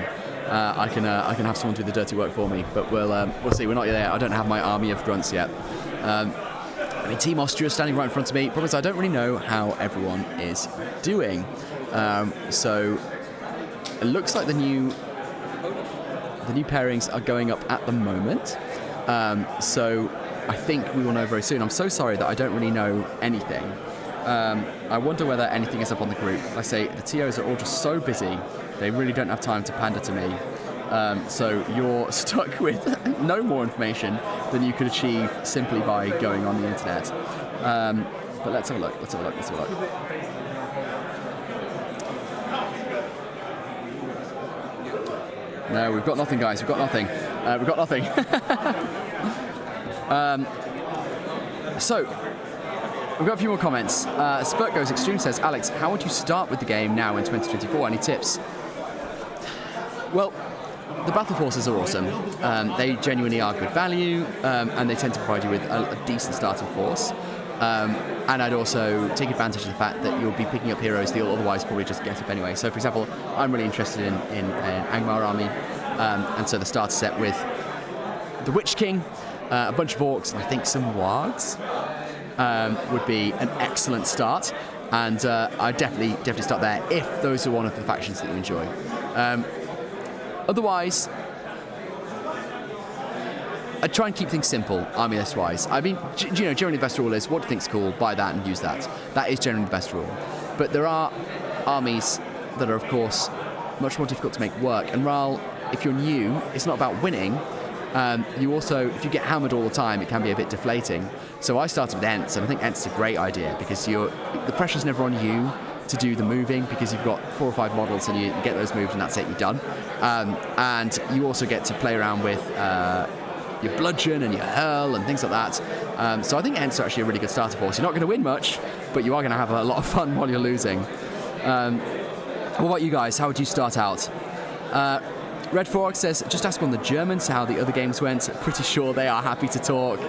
I can have someone do the dirty work for me, but we'll see. We're not there. I don't have my army of grunts yet. I mean, Team Austria is standing right in front of me. Problem is, I don't really know how everyone is doing. So it looks like the new pairings are going up at the moment. So I think we will know very soon. I'm so sorry that I don't really know anything. I wonder whether anything is up on the group. Like I say, the TOs are all just so busy, they really don't have time to pander to me. So you're stuck with no more information than you could achieve simply by going on the internet. But let's have a look. No, we've got nothing, guys. We've got nothing. So, we've got a few more comments. Spurt Goes Extreme says, Alex, how would you start with the game now in 2024? Any tips? Well, the battle forces are awesome. They genuinely are good value, and they tend to provide you with a decent starting force. And I'd also take advantage of the fact that you'll be picking up heroes that you'll otherwise probably just get up anyway. So, for example, I'm really interested in an Angmar army, and so the starter set with the Witch King, a bunch of orcs, and I think some wargs would be an excellent start. And I'd definitely start there if those are one of the factions that you enjoy. Otherwise, I'd try and keep things simple, army list-wise. I mean, generally the best rule is, what do you think's cool, buy that and use that. That is generally the best rule. But there are armies that are, of course, much more difficult to make work. And while, if you're new, it's not about winning, you also, if you get hammered all the time, it can be a bit deflating. So I started with Ents, and I think Ents is a great idea, because the pressure's never on you to do the moving, because you've got 4 or 5 models and you get those moved and that's it, you're done. And you also get to play around with your bludgeon and your hurl and things like that. So I think Ents are actually a really good starter force. You're not going to win much, but you are going to have a lot of fun while you're losing. What about you guys? How would you start out? Red Fork says, just ask on the Germans how the other games went. Pretty sure they are happy to talk.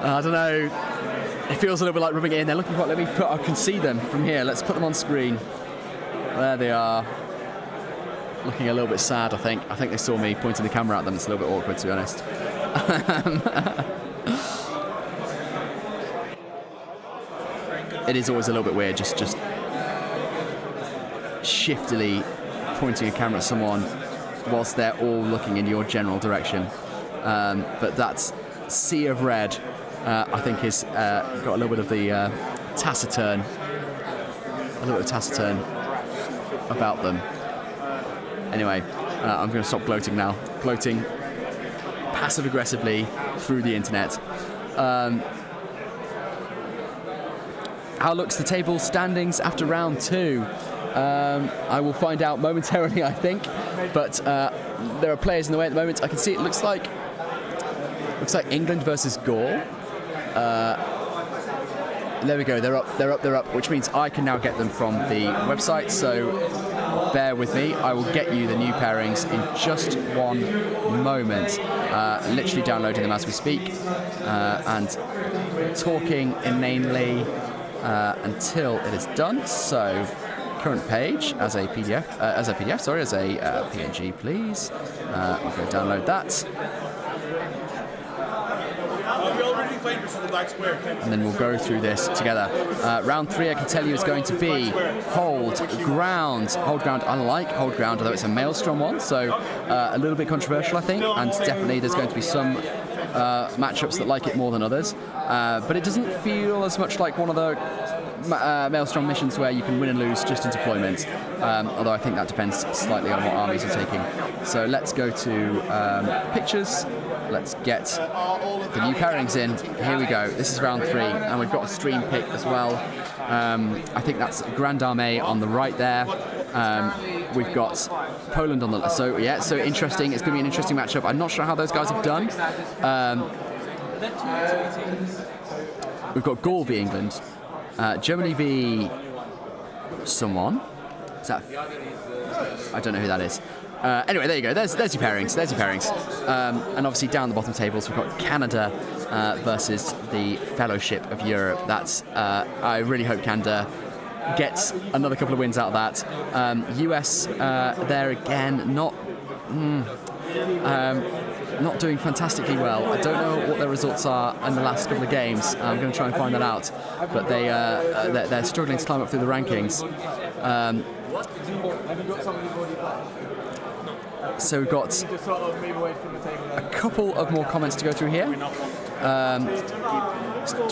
I don't know. It feels a little bit like rubbing it in. They're looking quite... I can see them from here. Let's put them on screen. There they are. Looking a little bit sad, I think. I think they saw me pointing the camera at them. It's a little bit awkward, to be honest. It is always a little bit weird, just shiftily pointing a camera at someone whilst they're all looking in your general direction. But that sea of red, I think, has got a little bit of the taciturn about them. Anyway, I'm going to stop gloating now. Gloating passive-aggressively through the internet. How looks the table standings after round 2? I will find out momentarily, I think. But there are players in the way at the moment. I can see it looks like England versus Gaul. There we go. They're up, which means I can now get them from the website. So bear with me. I will get you the new pairings in just one moment. Literally downloading them as we speak and talking inanely until it is done. So current page as a PNG, please. I'll go download that. And then we'll go through this together. Round 3, I can tell you, is going to be hold ground. Hold ground, I like hold ground, although it's a maelstrom one, so a little bit controversial, I think, and definitely there's going to be some matchups that like it more than others. But it doesn't feel as much like one of the maelstrom missions where you can win and lose just in deployment, although I think that depends slightly on what armies you're taking. So let's go to pictures. Let's get the new pairings in. Here we go. This is round 3, and we've got a stream pick as well. I think that's Grande Armée on the right there. We've got Poland on the left. So yeah, so interesting. It's going to be an interesting matchup. I'm not sure how those guys have done. We've got Gaul v England, Germany v someone. Is that? I don't know who that is. Anyway, there you go. There's your pairings. And obviously down the bottom tables, we've got Canada versus the Fellowship of Europe. That's I really hope Canada gets another couple of wins out of that. US there again, not doing fantastically well. I don't know what their results are in the last couple of games. I'm going to try and find that out. But they're struggling to climb up through the rankings. So we've got a couple of more comments to go through here.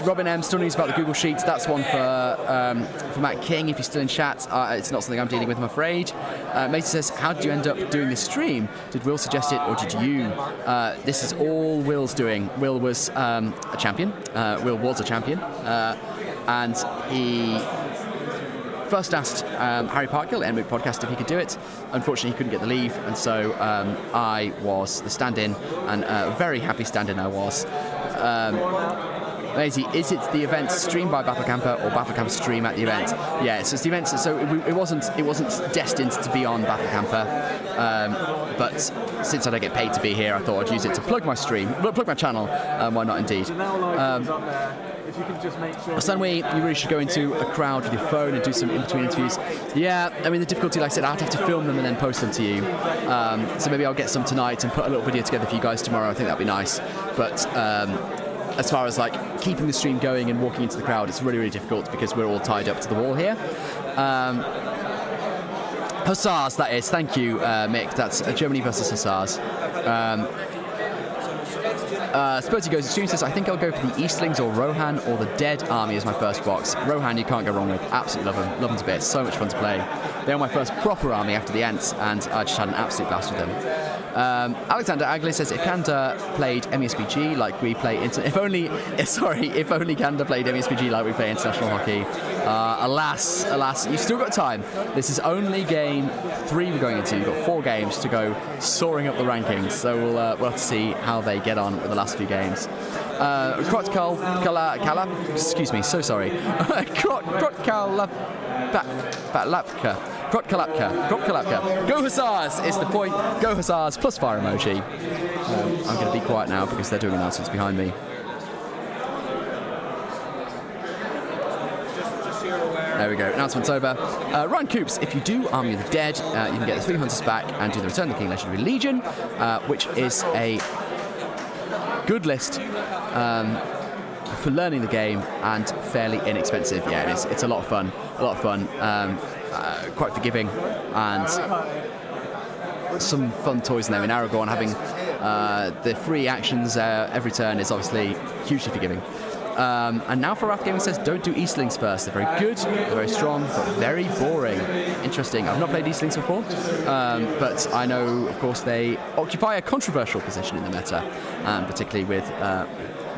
Robin M still news about the Google Sheets. That's one for Matt King. If you're still in chat, it's not something I'm dealing with, I'm afraid. Matey says, how did you end up doing this stream? Did Will suggest it, or did you? This is all Will's doing. Will was a champion. And he first asked Harry Parkhill at NMOOC Podcast if he could do it. Unfortunately, he couldn't get the leave, and so I was the stand-in, and a very happy stand-in I was. Maisie, is it the event streamed by Battle Camper or Battle Camper stream at the event? Yeah, so it's the event. So it wasn't destined to be on Battle Camper, but since I don't get paid to be here, I thought I'd use it to plug my stream, plug my channel. Why not, indeed? If you can just make sure. Stanway, you really should go into a crowd with your phone and do some in-between interviews. Yeah, I mean, the difficulty, like I said, I'd have to film them and then post them to you. So maybe I'll get some tonight and put a little video together for you guys tomorrow. I think that'd be nice. But as far as like keeping the stream going and walking into the crowd, it's really, really difficult because we're all tied up to the wall here. Hussars, that is. Thank you, Mick. That's Germany versus Hussars. Spurty goes to stream, says, I think I'll go for the Eastlings or Rohan or the Dead Army as my first box. Rohan you can't go wrong with. Absolutely love them to bits. So much fun to play. They were my first proper army after the Ents, and I just had an absolute blast with them. Alexander Agley says, if Canada played MESBG like we play if only Canada played MESBG like we play international hockey. Alas, you've still got time. This is only game 3 we're going into. You've got 4 games to go soaring up the rankings, so we'll have to see how they get on with the last few games. Excuse me, so sorry. Krotkalapka. Go Hussars is the point. Go Hussars plus fire emoji. I'm going to be quiet now because they're doing announcements behind me. There we go. Announcement's over. Ryan Coops, if you do Army of the Dead, you can get the 3 Hunters back and do the Return of the King Legendary Legion, which is a good list for learning the game and fairly inexpensive. Yeah, it is. It's a lot of fun. Quite forgiving, and some fun toys in there. In Aragorn, having the free actions every turn is obviously hugely forgiving. And now for Wrath Gaming says, don't do Eastlings first. They're very good, they're very strong, but very boring. Interesting. I've not played Eastlings before, but I know, of course, they occupy a controversial position in the meta, particularly with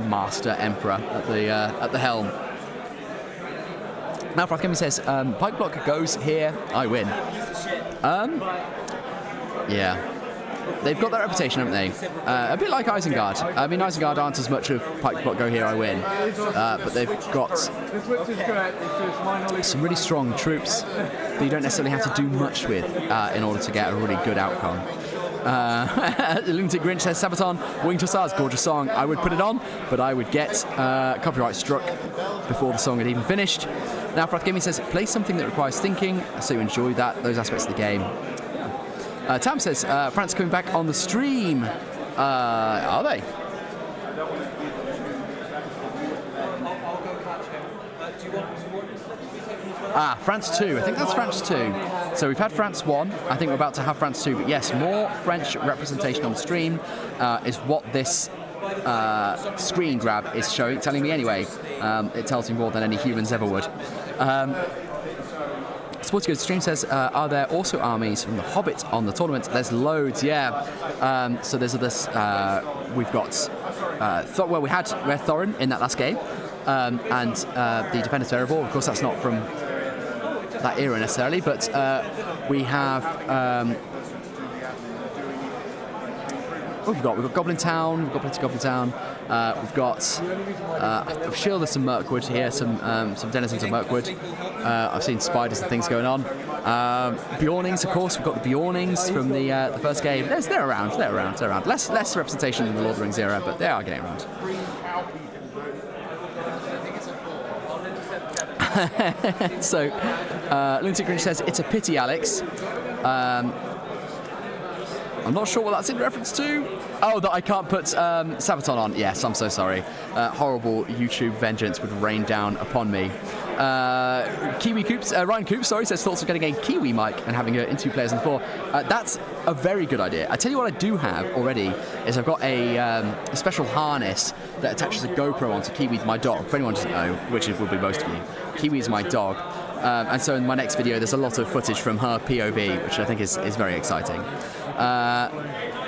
Master Emperor at the helm. Now for Wrath Gaming says, Pike Block goes here, I win. Yeah. They've got that reputation, haven't they? A bit like Isengard. I mean, Isengard aren't as much of Pike Block go here, I win. But they've got some really strong troops that you don't necessarily have to do much with in order to get a really good outcome. Lunatic Grinch says, Sabaton, Winged Hussars, gorgeous song. I would put it on, but I would get copyright struck before the song had even finished. Now, Wrath Gaming says, play something that requires thinking, so you enjoy those aspects of the game. Tam says, France coming back on the stream. Are they? France 2. I think that's France 2. So we've had France 1. I think we're about to have France 2. But yes, more French representation on the stream is what this screen grab is telling me anyway. It tells me more than any humans ever would. Sporty Good Stream says, are there also armies from the Hobbit on the tournament? There's loads, yeah. So there's this, we've got, we had Thorin in that last game, and the Defenders of Erebor. Of course, that's not from that era necessarily, but we have, we've got Goblin Town, we've got plenty of Goblin Town, we've got, I've shielded some Mirkwood here, some denizens of Mirkwood. I've seen spiders and things going on. Bjornings, of course, we've got the Bjornings from the first game. They're around. Less representation in the Lord of the Rings era, but they are getting around. So, Lunatic Grinch says, it's a pity, Alex. I'm not sure what that's in reference to. Oh, that I can't put Sabaton on. Yes, I'm so sorry. Horrible YouTube vengeance would rain down upon me. Kiwi Coops, Ryan Coops, says thoughts of getting a Kiwi mic and having interview players on the floor. That's a very good idea. I tell you what I do have already is I've got a special harness that attaches a GoPro onto Kiwi's my dog. For anyone who doesn't know, which will be most of you, Kiwi's my dog. And so in my next video, there's a lot of footage from her POV, which I think is very exciting.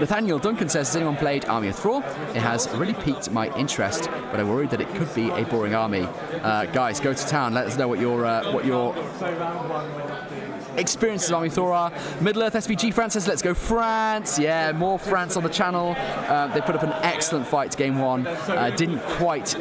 Nathaniel Duncan says, has anyone played Army of Thrall? It has really piqued my interest, but I'm worried that it could be a boring army. Guys, go to town. Let us know what your experiences of Army of Thrall are. Middle Earth SBG France says, let's go France. Yeah, more France on the channel. They put up an excellent fight to game one. Didn't quite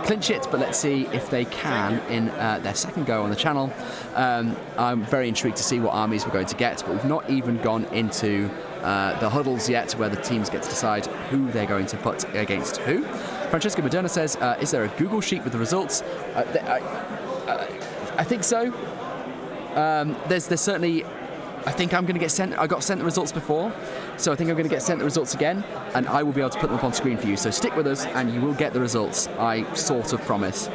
clinch it, but let's see if they can in their second go on the channel. I'm very intrigued to see what armies we're going to get, but we've not even gone into the huddles yet, where the teams get to decide who they're going to put against who. Francesca Moderna says, is there a Google sheet with the results? I think so. There's certainly, I think I'm going to get sent, I got sent the results before, so I think I'm going to get sent the results again, and I will be able to put them up on screen for you. So stick with us and you will get the results. I sort of promise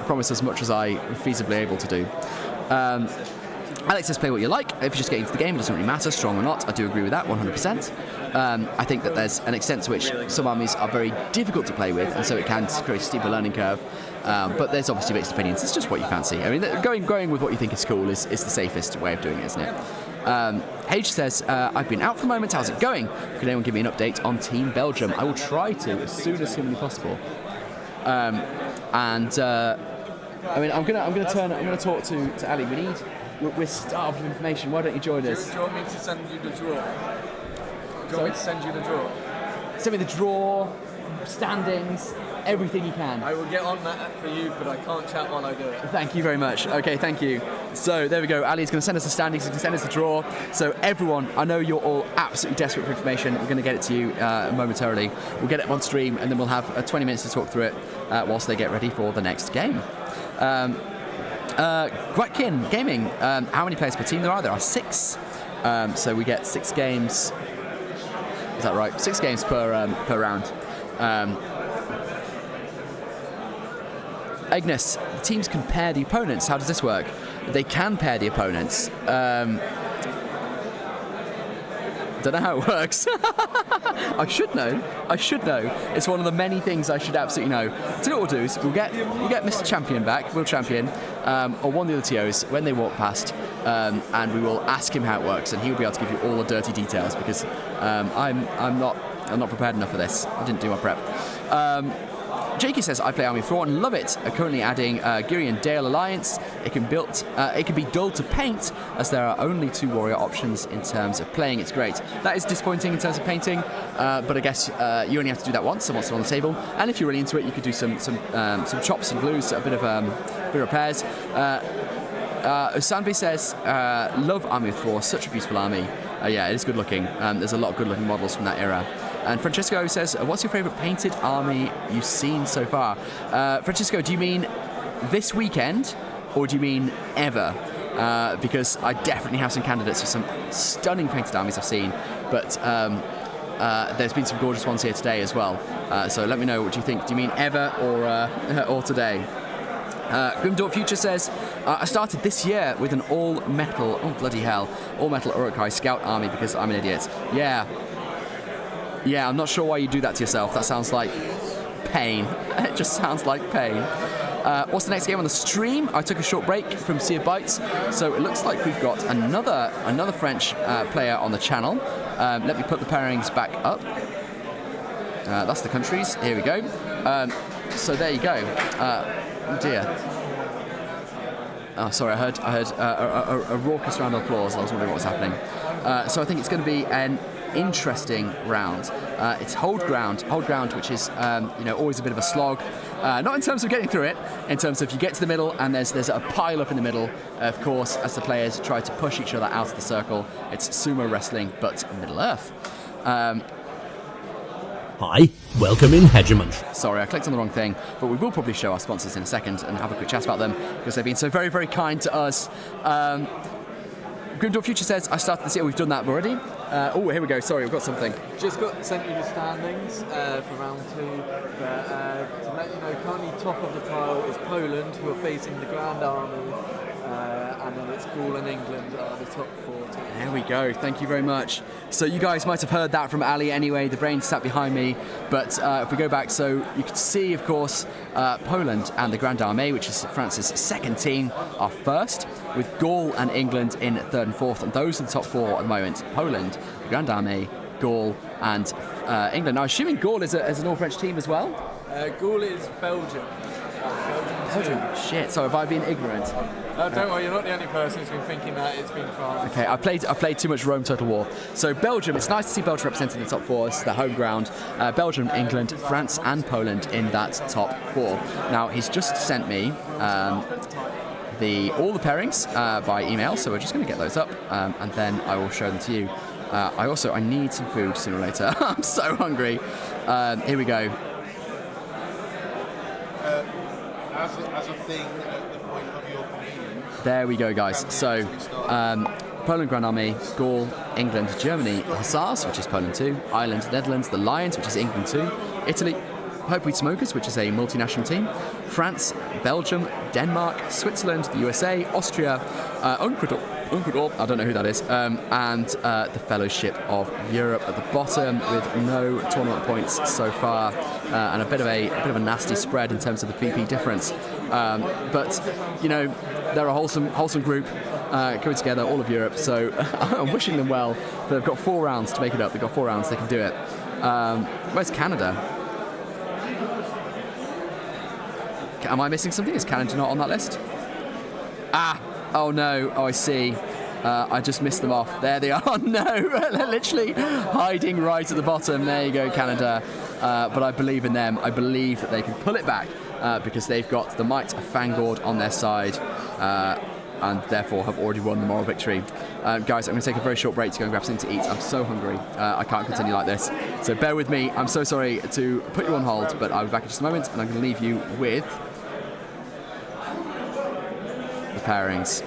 as much as I am feasibly able to do. Alex says, play what you like. If you just get into the game, it doesn't really matter, strong or not. I do agree with that 100%. I think that there's an extent to which some armies are very difficult to play with, and so it can create a steeper learning curve. But there's obviously mixed opinions. It's just what you fancy. I mean, going with what you think is cool is the safest way of doing it, isn't it? Hage says, I've been out for a moment. How's it going? Could anyone give me an update on Team Belgium? I will try to as soon as humanly possible. I mean, I'm gonna talk to Ali. We're starved of information. Why don't you join us? Do you want me to send you the draw? Do you want me to send you the draw? Send me the draw, standings, everything you can. I will get on that for you, but I can't chat while I do it. Thank you very much. Okay, thank you. So there we go. Ali's going to send us the standings. He's going to send us the draw. So everyone, I know you're all absolutely desperate for information. We're going to get it to you momentarily. We'll get it on stream, and then we'll have 20 minutes to talk through it whilst they get ready for the next game. Gwatkin Gaming, how many players per team there are? There are 6. So we get 6 games. Is that right? 6 games per round. Agnes, the teams can pair the opponents. How does this work? They can pair the opponents. Don't don't know how it works. I should know. It's one of the many things I should absolutely know. So what we'll do is we'll get Mr. Champion back, World Champion, or one of the other TOs when they walk past, and we will ask him how it works, and he will be able to give you all the dirty details because I'm not prepared enough for this. I didn't do my prep. Jakey says, I play Army of Thrawn and love it. Currently adding Giri and Dale Alliance. It can be dull to paint as there are only 2 warrior options in terms of playing. It's great. That is disappointing in terms of painting, but I guess you only have to do that once, and once it's on the table. And if you're really into it, you could do some chops and glues, a bit of repairs. Sanvi says, love Army of Thrawn, such a beautiful army. Yeah, it is good looking. There's a lot of good looking models from that era. And Francesco says, what's your favourite painted army you've seen so far? Francesco, do you mean this weekend or do you mean ever? Because I definitely have some candidates for some stunning painted armies I've seen, but there's been some gorgeous ones here today as well. So let me know what you think. Do you mean ever or today? Grimdorp Future says, I started this year with an all-metal, oh bloody hell, all-metal Uruk-hai scout army because I'm an idiot. Yeah, I'm not sure why you do that to yourself. That sounds like pain. It just sounds like pain. What's the next game on the stream? I took a short break from Sea of Bites, so it looks like we've got another French player on the channel. Let me put the pairings back up. That's the countries. Here we go. So there you go. Oh dear. Oh, sorry, I heard a raucous round of applause. I was wondering what was happening. So I think it's going to be an interesting round. It's hold ground, which is always a bit of a slog. Not in terms of getting through it, in terms of you get to the middle and there's a pile up in the middle. Of course, as the players try to push each other out of the circle, it's sumo wrestling, but Middle Earth. Hi, welcome in Hegemon. Sorry, I clicked on the wrong thing, but we will probably show our sponsors in a second and have a quick chat about them because they've been so very, very kind to us. Grimdor Future says, I started this year, we've done that already. Oh, here we go, sorry, we've got something. Just sent you the standings for round 2. To let you know, currently top of the pile is Poland, who are facing the Grand Army, and then it's Gaul and England are the top 4 teams. There we go, thank you very much. So you guys might have heard that from Ali anyway, the brain sat behind me, but if we go back, so you can see, of course, Poland and the Grand Armée, which is France's second team, are first, with Gaul and England in third and fourth, and those are the top 4 at the moment. Poland, the Grand Armée, Gaul and England. Now, assuming Gaul is an all-French team as well? Gaul is Belgium. Belgium. Shit, so have I been ignorant? Don't worry, you're not the only person who's been thinking that. It's been France. Okay, I played too much Rome Total War. So Belgium, it's nice to see Belgium represented in the top 4. This is their home ground. Belgium, England, France and Poland in that top 4. Now, he's just sent me all the pairings by email, so we're just going to get those up and then I will show them to you. I need some food sooner or later. I'm so hungry. Here we go. As a thing at the point of your convenience. There we go, guys. So, Poland Grand Army, Gaul, England, Germany, Hussars, which is Poland 2, Ireland, Netherlands, the Lions, which is England 2, Italy, Pipeweed Smokers, which is a multinational team, France, Belgium, Denmark, Switzerland, the USA, Austria, Unquador, I don't know who that is, and the Fellowship of Europe at the bottom with no tournament points so far, and a bit of a nasty spread in terms of the VP difference. But you know, they're a wholesome group coming together, all of Europe. So I'm wishing them well. They've got 4 rounds to make it up. They've got 4 rounds. They can do it. Where's Canada? Am I missing something? Is Canada not on that list? Oh no, I see. I just missed them off. There they are. Oh no, they're literally hiding right at the bottom. There you go, Canada. But I believe in them. I believe that they can pull it back because they've got the might of Fangord on their side and therefore have already won the moral victory. Guys, I'm going to take a very short break to go and grab something to eat. I'm so hungry. I can't continue like this. So bear with me. I'm so sorry to put you on hold, but I'll be back in just a moment and I'm going to leave you with the pairings.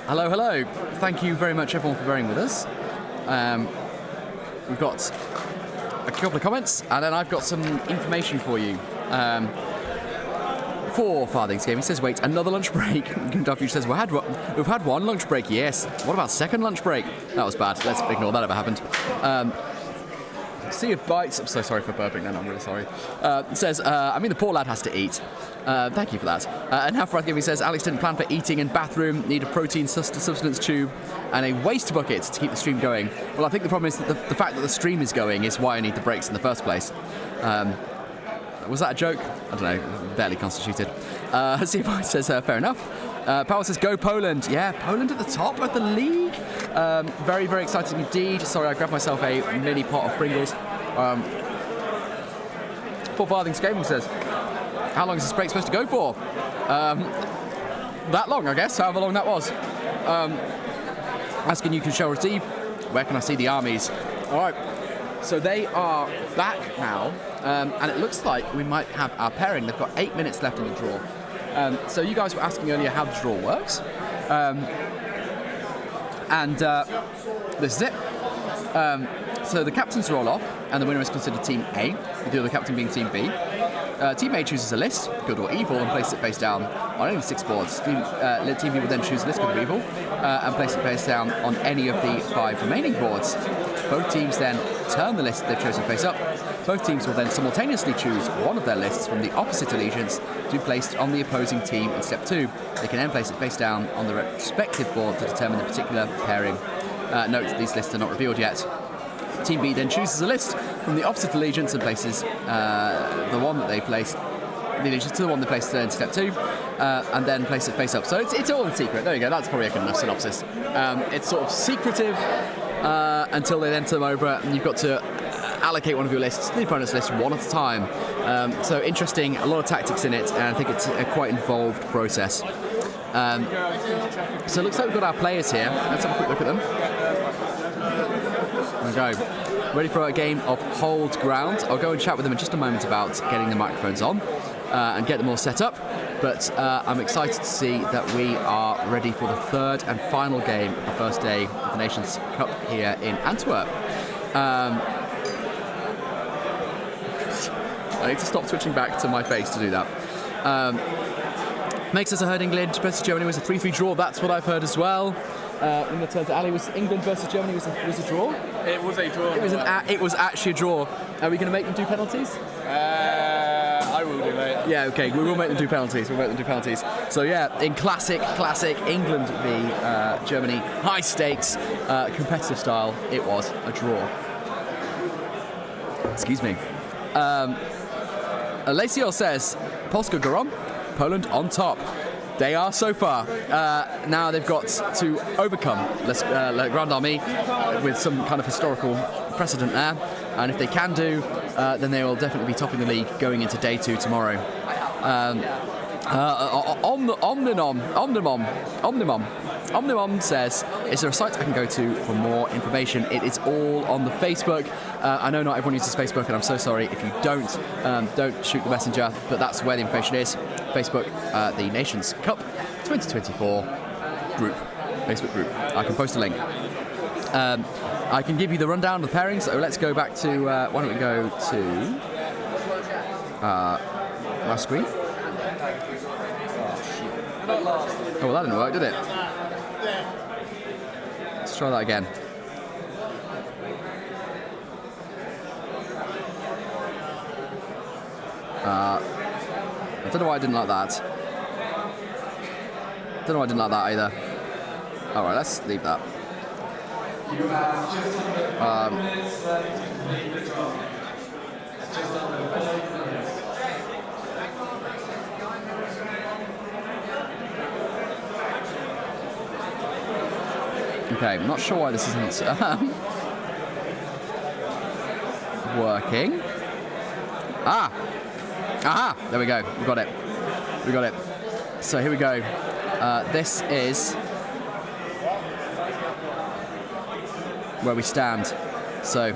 Hello, hello. Thank you very much, everyone, for bearing with us. We've got a couple of comments, and then I've got some information for you. For Farthing's Game, he says, wait, another lunch break. Duffy says, we've had one lunch break, yes. What about second lunch break? That was bad. Let's ignore that ever happened. Sea of Bites, I'm so sorry for burping then, I'm really sorry. Says, the poor lad has to eat. Thank you for that. And now Farthing's Game, he says, Alex didn't plan for eating in bathroom, need a protein substance tube, and a waste bucket to keep the stream going. Well, I think the problem is that the fact that the stream is going is why I need the breaks in the first place. Was that a joke? I don't know, barely constituted. C5 says, fair enough. Powell says, go Poland. Yeah, Poland at the top of the league. Very, very exciting indeed. Sorry, I grabbed myself a mini pot of Pringles. For Farthing's Game says, how long is this break supposed to go for? That long, I guess, however long that was. Asking you can show receive. Where can I see the armies? All right. So they are back now, and it looks like we might have our pairing. They've got 8 minutes left in the draw. So you guys were asking earlier how the draw works. This is it. So the captains roll off, and the winner is considered Team A, the other captain being Team B. Team A chooses a list, good or evil, and places it face down on any 6 boards. Team B will then choose a list, good or evil, and place it face down on any of the 5 remaining boards. Both teams then turn the list they've chosen face up. Both teams will then simultaneously choose one of their lists from the opposite allegiance to be placed on the opposing team in step 2. They can then place it face down on the respective board to determine the particular pairing. Note that these lists are not revealed yet. Team B then chooses a list from the opposite allegiance and places the one that they placed, the allegiance to the one they placed in step 2, and then place it face up. So it's all in secret. There you go. That's probably a good enough synopsis. It's sort of secretive until they then turn them over, and you've got to allocate one of your lists to the opponent's list one at a time. So interesting, a lot of tactics in it, and I think it's a quite involved process. So it looks like we've got our players here. Let's have a quick look at them. There we go. Ready for a game of Hold Ground. I'll go and chat with them in just a moment about getting the microphones on and get them all set up. But I'm excited to see that we are ready for the third and final game of the first day of the Nations Cup here in Antwerp. I need to stop switching back to my face to do that. Makes us a herd England versus Germany was a 3-3 draw. That's what I've heard as well. In the turn to Ali, was England versus Germany was a draw? It was a draw. It was actually a draw. Are we going to make them do penalties? I will do, mate. Yeah, okay, we will make them do penalties. So yeah, in classic England v Germany, high stakes, competitive style, it was a draw. Excuse me. Alessio says, Polska Gorom, Poland on top. They are so far. Now they've got to overcome La Grande Armée with some kind of historical precedent there. And if they can do, then they will definitely be topping the league going into day 2 tomorrow. Omnimom says, is there a site I can go to for more information? It is all on the Facebook. I know not everyone uses Facebook, and I'm so sorry if you don't shoot the messenger, but that's where the information is. Facebook, the Nations Cup 2024 group, Facebook group. I can post a link. I can give you the rundown of the pairings, so let's go back to, why don't we go to my screen? Oh, well, that didn't work, did it? Let's try that again. I don't know why I didn't like that. Don't know why I didn't like that either. Alright, let's leave that. Okay, I'm not sure why this isn't working. Aha! There we go. We got it. So here we go. This is where we stand. So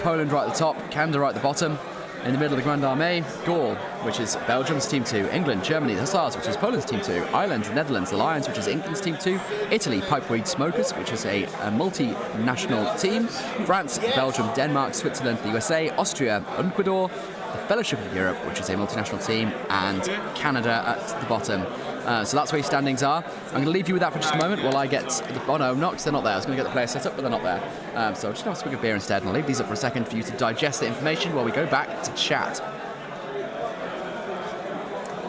Poland right at the top, Canada right at the bottom. In the middle of the Grande Armée, Gaul, which is Belgium's Team 2, England, Germany, the Hussars, which is Poland's Team 2, Ireland, the Netherlands, the Lions, which is England's Team 2, Italy, Pipeweed Smokers, which is a multinational team, France, Belgium, Denmark, Switzerland, the USA, Austria, Ecuador, the Fellowship of Europe, which is a multinational team, and Canada at the bottom. So that's where your standings are. I'm going to leave you with that for just a moment while I get oh no, I'm not, because they're not there. I was going to get the players set up, but they're not there. So I'm just going to have a swig of beer instead, and I'll leave these up for a second for you to digest the information while we go back to chat.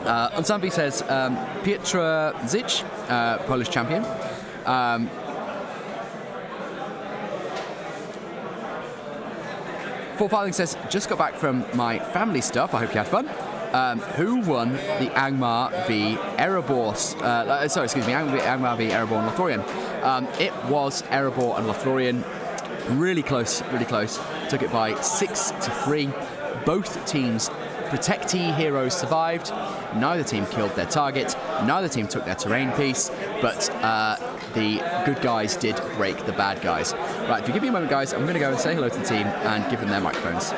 Unsambi says, Piotr Zich, Polish champion. Fort Farthing says, just got back from my family stuff. I hope you had fun. Who won the Angmar v Erebor? Angmar v Erebor and Lothlorien. It was Erebor and Lothlorien. Really close, really close. Took it by 6-3. Both teams' protectee heroes survived. Neither team killed their target. Neither team took their terrain piece. But the good guys did break the bad guys. Right, if you give me a moment, guys, I'm going to go and say hello to the team and give them their microphones.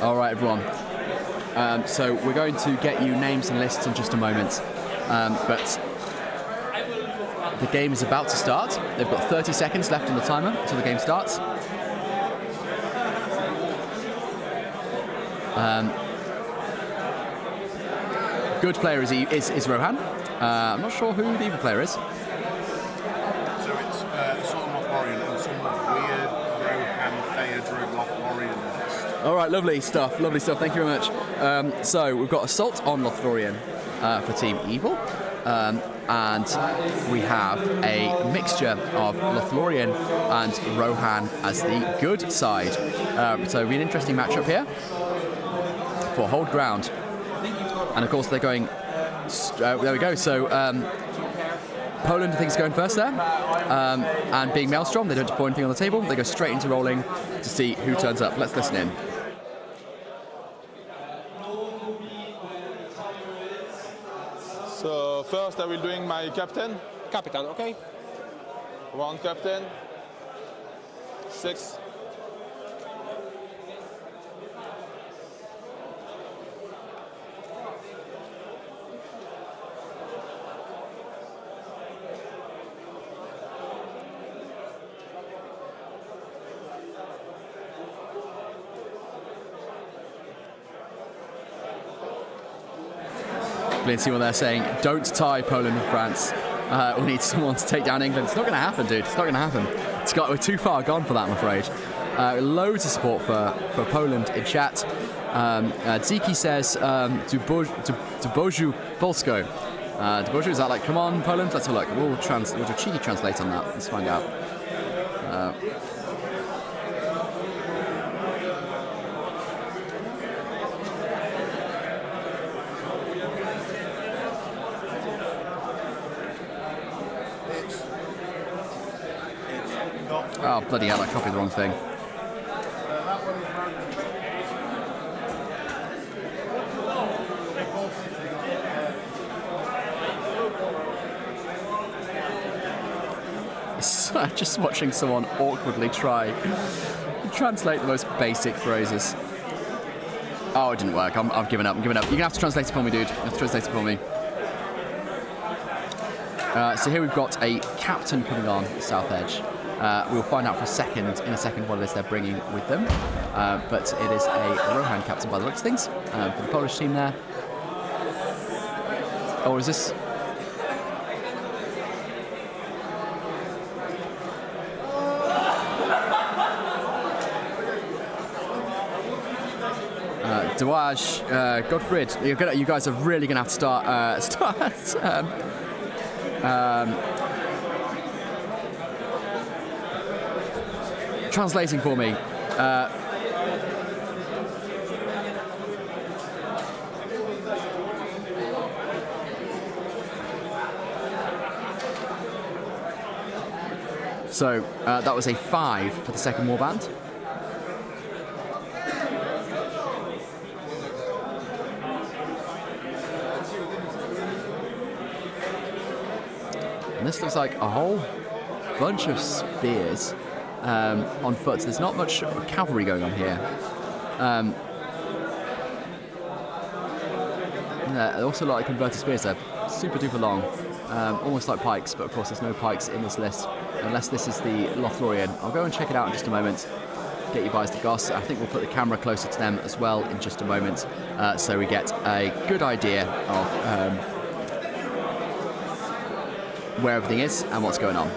All right, everyone. So we're going to get you names and lists in just a moment. But the game is about to start. They've got 30 seconds left on the timer until the game starts. Good player is Rohan. I'm not sure who the evil player is. So it's sort of Lothlorien and some weird Rohan Theodred Lothlorien list. All right, lovely stuff. Thank you very much. So we've got Assault on Lothlorien for Team Evil. And we have a mixture of Lothlorien and Rohan as the good side. So it'll be an interesting matchup here for Hold Ground. And of course they're going, there we go, so Poland I think is going first there. And being Maelstrom, they don't deploy anything on the table, they go straight into rolling to see who turns up. Let's listen in. So first I will doing my captain. Captain, okay. One captain. 6. Glenn Seymour there saying, don't tie Poland and France. We need someone to take down England. It's not going to happen, dude. It's not going to happen. We're too far gone for that, I'm afraid. Loads of support for Poland in chat. Ziki says, to Boju Polsko. To Boju, is that like, come on, Poland? Let's have a look. We'll do a cheeky translate on that. Let's find out. Oh, bloody hell, I copied the wrong thing. Just watching someone awkwardly try to translate the most basic phrases. Oh, it didn't work. I've given up. You're going to have to translate it for me, dude. You have to translate it for me. So here we've got a captain coming on the south edge. We'll find out in a second what it is they're bringing with them. But it is a Rohan captain by the looks of things for the Polish team there. Or is this... Dawaj, Godfried, you guys are really going to have to start translating for me. So that was a 5 for the second warband. And this looks like a whole bunch of spears on foot. There's not much cavalry going on here. They also look like converted spears. They're super duper long, almost like pikes, but of course there's no pikes in this list unless this is the Lothlorien. I'll go and check it out in just a moment. Get you guys the goss. I think we'll put the camera closer to them as well in just a moment, so we get a good idea of where everything is and what's going on.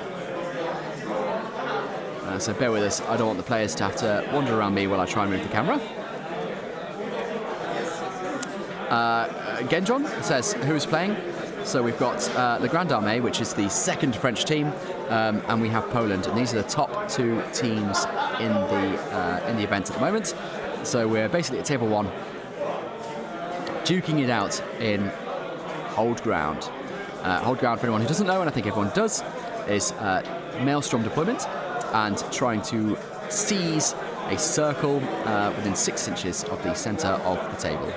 So bear with us. I don't want the players to have to wander around me while I try and move the camera. Genjon says who's playing. So we've got the Grande Armée, which is the second French team, and we have Poland, and these are the top 2 teams in the event at the moment. So we're basically at table 1, duking it out in Hold Ground. Hold Ground, for anyone who doesn't know, and I think everyone does, is Maelstrom deployment and trying to seize a circle within 6 inches of the centre of the table.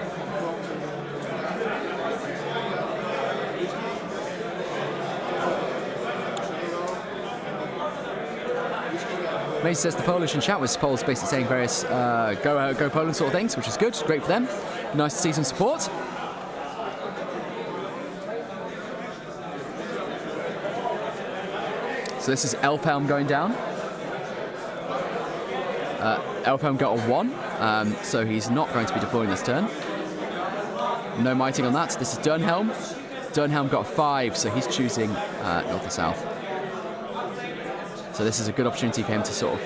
Mace says the Polish in chat was polls basically saying various go Poland sort of things, which is good, great for them. Nice to see some support. So this is Elfhelm going down. Elfhelm got a 1, so he's not going to be deploying this turn. No miting on that. This is Dernhelm. Dernhelm got a 5, so he's choosing north or south. So this is a good opportunity for him to sort of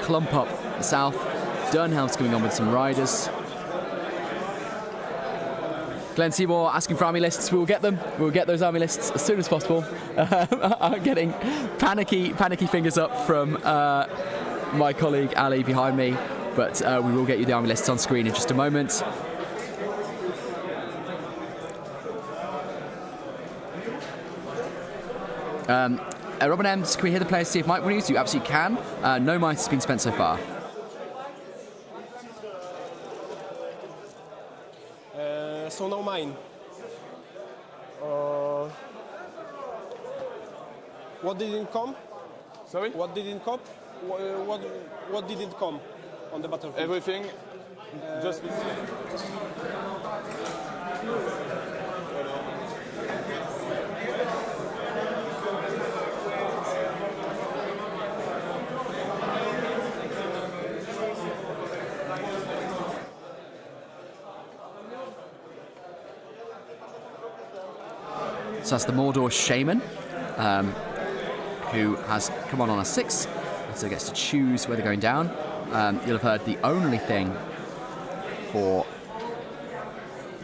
clump up the south. Dernhelm's coming on with some riders. Glenn Seymour asking for army lists. We will get them. We will get those army lists as soon as possible. I'm getting panicky fingers up from my colleague Ali behind me, but we will get you the army lists on screen in just a moment. Robin M, can we hear the players see if mic will use? You absolutely can. No mic has been spent so far. So now mine. What didn't come? Sorry? What didn't come? What didn't come on the battlefield? Everything. Just. So that's the Mordor Shaman, who has come on a 6, so gets to choose where they're going down. You'll have heard the only thing for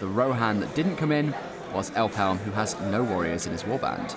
the Rohan that didn't come in was Elfhelm, who has no warriors in his warband.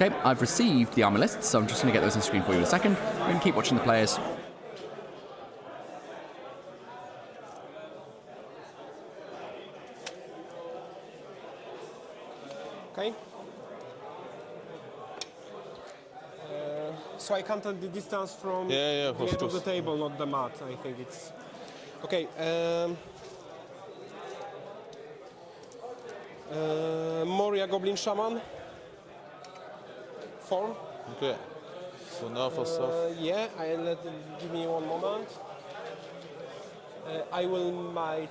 Okay, I've received the army lists, so I'm just going to get those on screen for you in a second. We can keep watching the players. Okay. So I counted the distance from the edge of the table, not the mat. I think it's okay. Moria Goblin Shaman. Form. Okay. So now for stuff. Yeah, give me one moment. I will might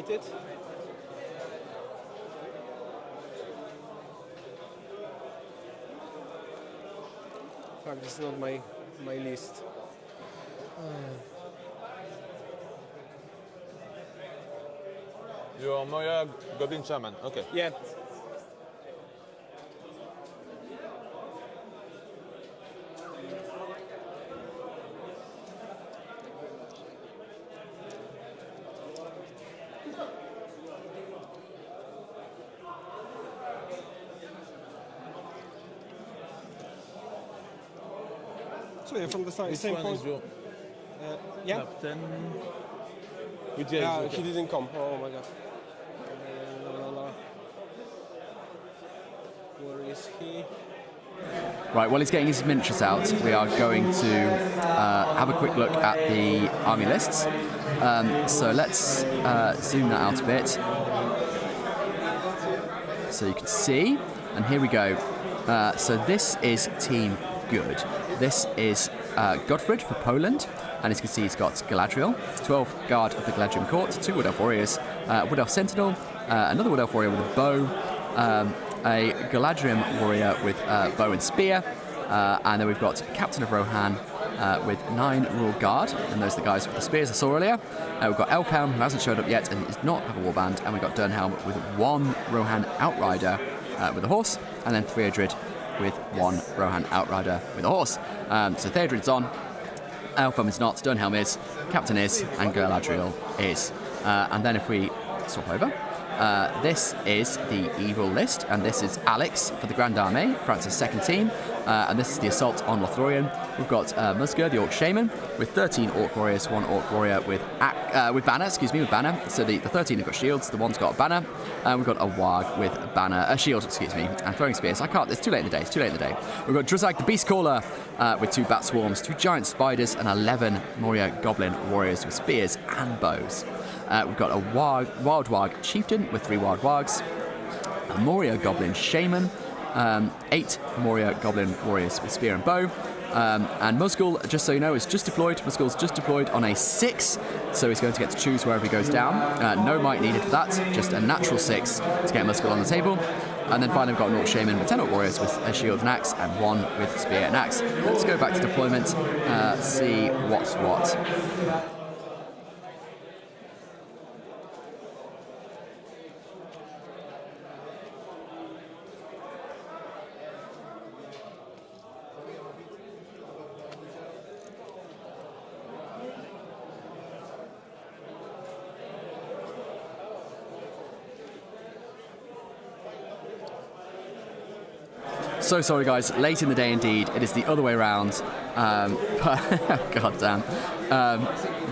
it. Fuck, this is not my list. You're Moria Goblin Shaman. Okay. Yeah. So yeah, from the Which same one point. is your Yeah. captain? Which Yeah, is he didn't come. Oh my god. Where is he? Right, while he's getting his miniatures out, we are going to have a quick look at the army lists. So let's zoom that out a bit so you can see. And here we go. So this is Team Good. This is Godfred for Poland. And as you can see, he's got Galadriel, 12 Guard of the Galadriel Court, 2 Wood Elf Warriors, Wood Elf Sentinel, another Wood Elf Warrior with a bow, a Galadriel Warrior with bow and spear, and then we've got Captain of Rohan with 9 Royal Guard, and those are the guys with the spears I saw earlier. We've got Elfhelm, who hasn't showed up yet and does not have a warband, and we've got Dernhelm with 1 Rohan Outrider with a horse, and then Theodred with 1 Rohan Outrider with a horse. So Theodred's on, Elfhelm is not, Dernhelm is, Captain is, and Galadriel is. And then if we swap over, this is the evil list, and this is Alex for the Grand Armée, France's second team, and this is the assault on Lothlorien. We've got Musgur, the Orc Shaman, with 13 Orc Warriors, 1 Orc Warrior with banner, with banner. So the 13 have got shields, the 1's got a banner, and we've got a Warg with a banner, a shield, and throwing spears. I can't, it's too late in the day, We've got Druzag, the Beast Caller, with 2 Bat Swarms, 2 Giant Spiders, and 11 Moria Goblin Warriors with spears and bows. We've got a Wild Warg Chieftain with 3 Wild Wargs, a Moria Goblin Shaman, 8 Moria Goblin Warriors with spear and bow, and Musgul, just so you know, is just deployed. Musgul's just deployed on a 6, so he's going to get to choose wherever he goes down. No might needed for that, just a natural 6 to get Musgul on the table. And then finally we've got an Orc Shaman with 10 Orc Warriors with a shield and axe, and 1 with spear and axe. Let's go back to deployment, see what's what. So sorry guys, late in the day indeed. It is the other way around. God damn.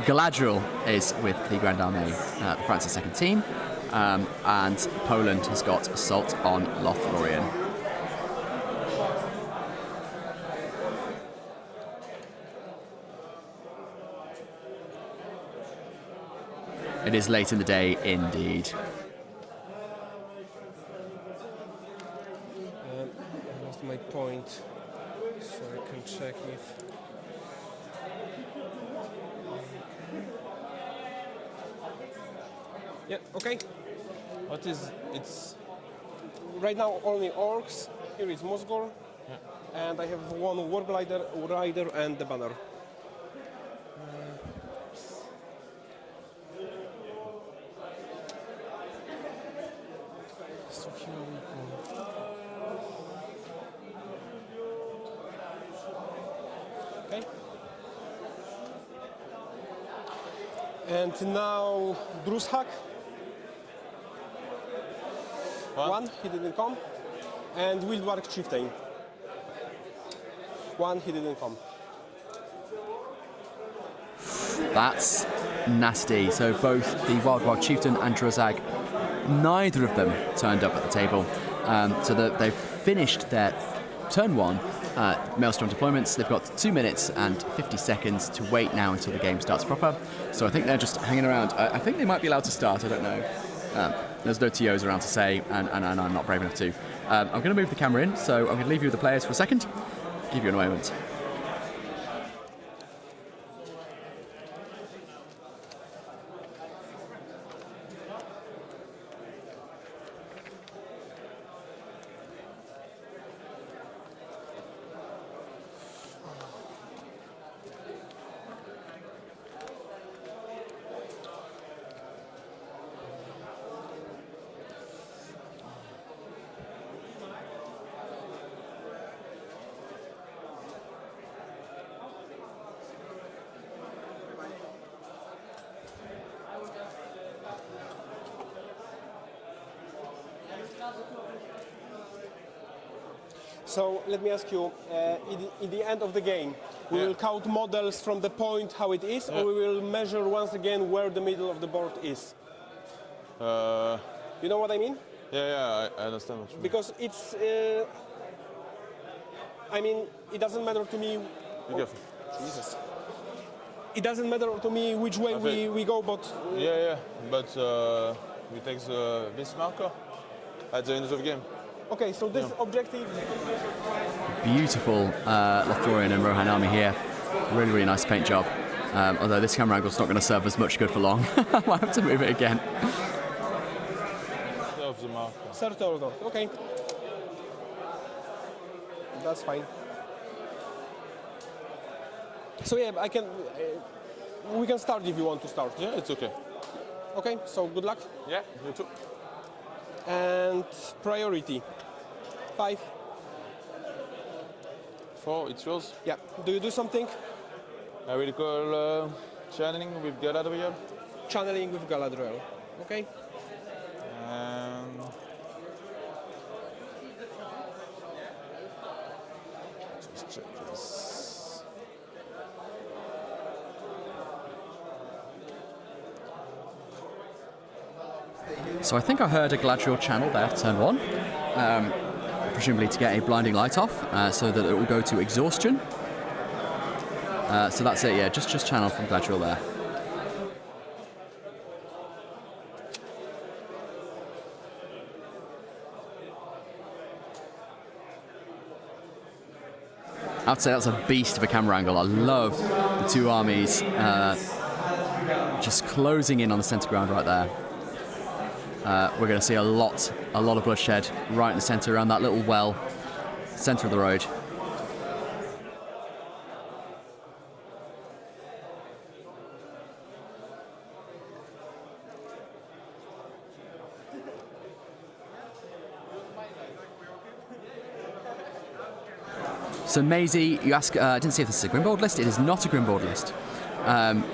Galadriel is with the Grand Armée, the France's second team, and Poland has got assault on Lothlorien. It is late in the day indeed. I lost my point, so I can check if. Yeah, okay. What is it's? Right now only orcs. Here is Mosgor, and I have one warglider, rider, and the banner. So here we go. Okay. And now Drushak. One, he didn't come. And Wildwark Chieftain. One, he didn't come. That's nasty. So both the Wildwark Chieftain and Drozag, neither of them turned up at the table. So they've finished their turn 1 Maelstrom deployments. They've got 2 minutes and 50 seconds to wait now until the game starts proper. So I think they're just hanging around. I think they might be allowed to start, I don't know. There's no TOs around to say, and I'm not brave enough to. I'm going to move the camera in, so I'm going to leave you with the players for a second. Give you a moment. So let me ask you, in the end of the game, we will count models from the point how it is, or we will measure once again where the middle of the board is? You know what I mean? Yeah, I understand what you mean. Because it's, I mean, it doesn't matter to me. Be careful. Jesus. It doesn't matter to me which way we go, but... Yeah, but we take this marker at the end of the game. Okay, so this objective... Beautiful Lothlorien and Rohan army here. Really, really nice paint job. Although this camera angle's not going to serve as much good for long. I might have to move it again. Of the marker. Certo, okay. That's fine. So yeah, I can... we can start if you want to start. Yeah, it's okay. Okay, so good luck. Yeah, you too. And priority. 5. 4, it's yours. Yeah. Do you do something? I will call channeling with Galadriel. Channeling with Galadriel. Okay. Just check this. So I think I heard a Galadriel channel there, turn 1. Presumably to get a blinding light off, so that it will go to exhaustion. So that's it, yeah, just channel from Galadriel there. I have to say that's a beast of a camera angle. I love the two armies just closing in on the centre ground right there. We're going to see a lot of bloodshed right in the centre around that little well, centre of the road. So Maisie, you ask, I didn't see if this is a Grimbold list. It is not a Grimbold list.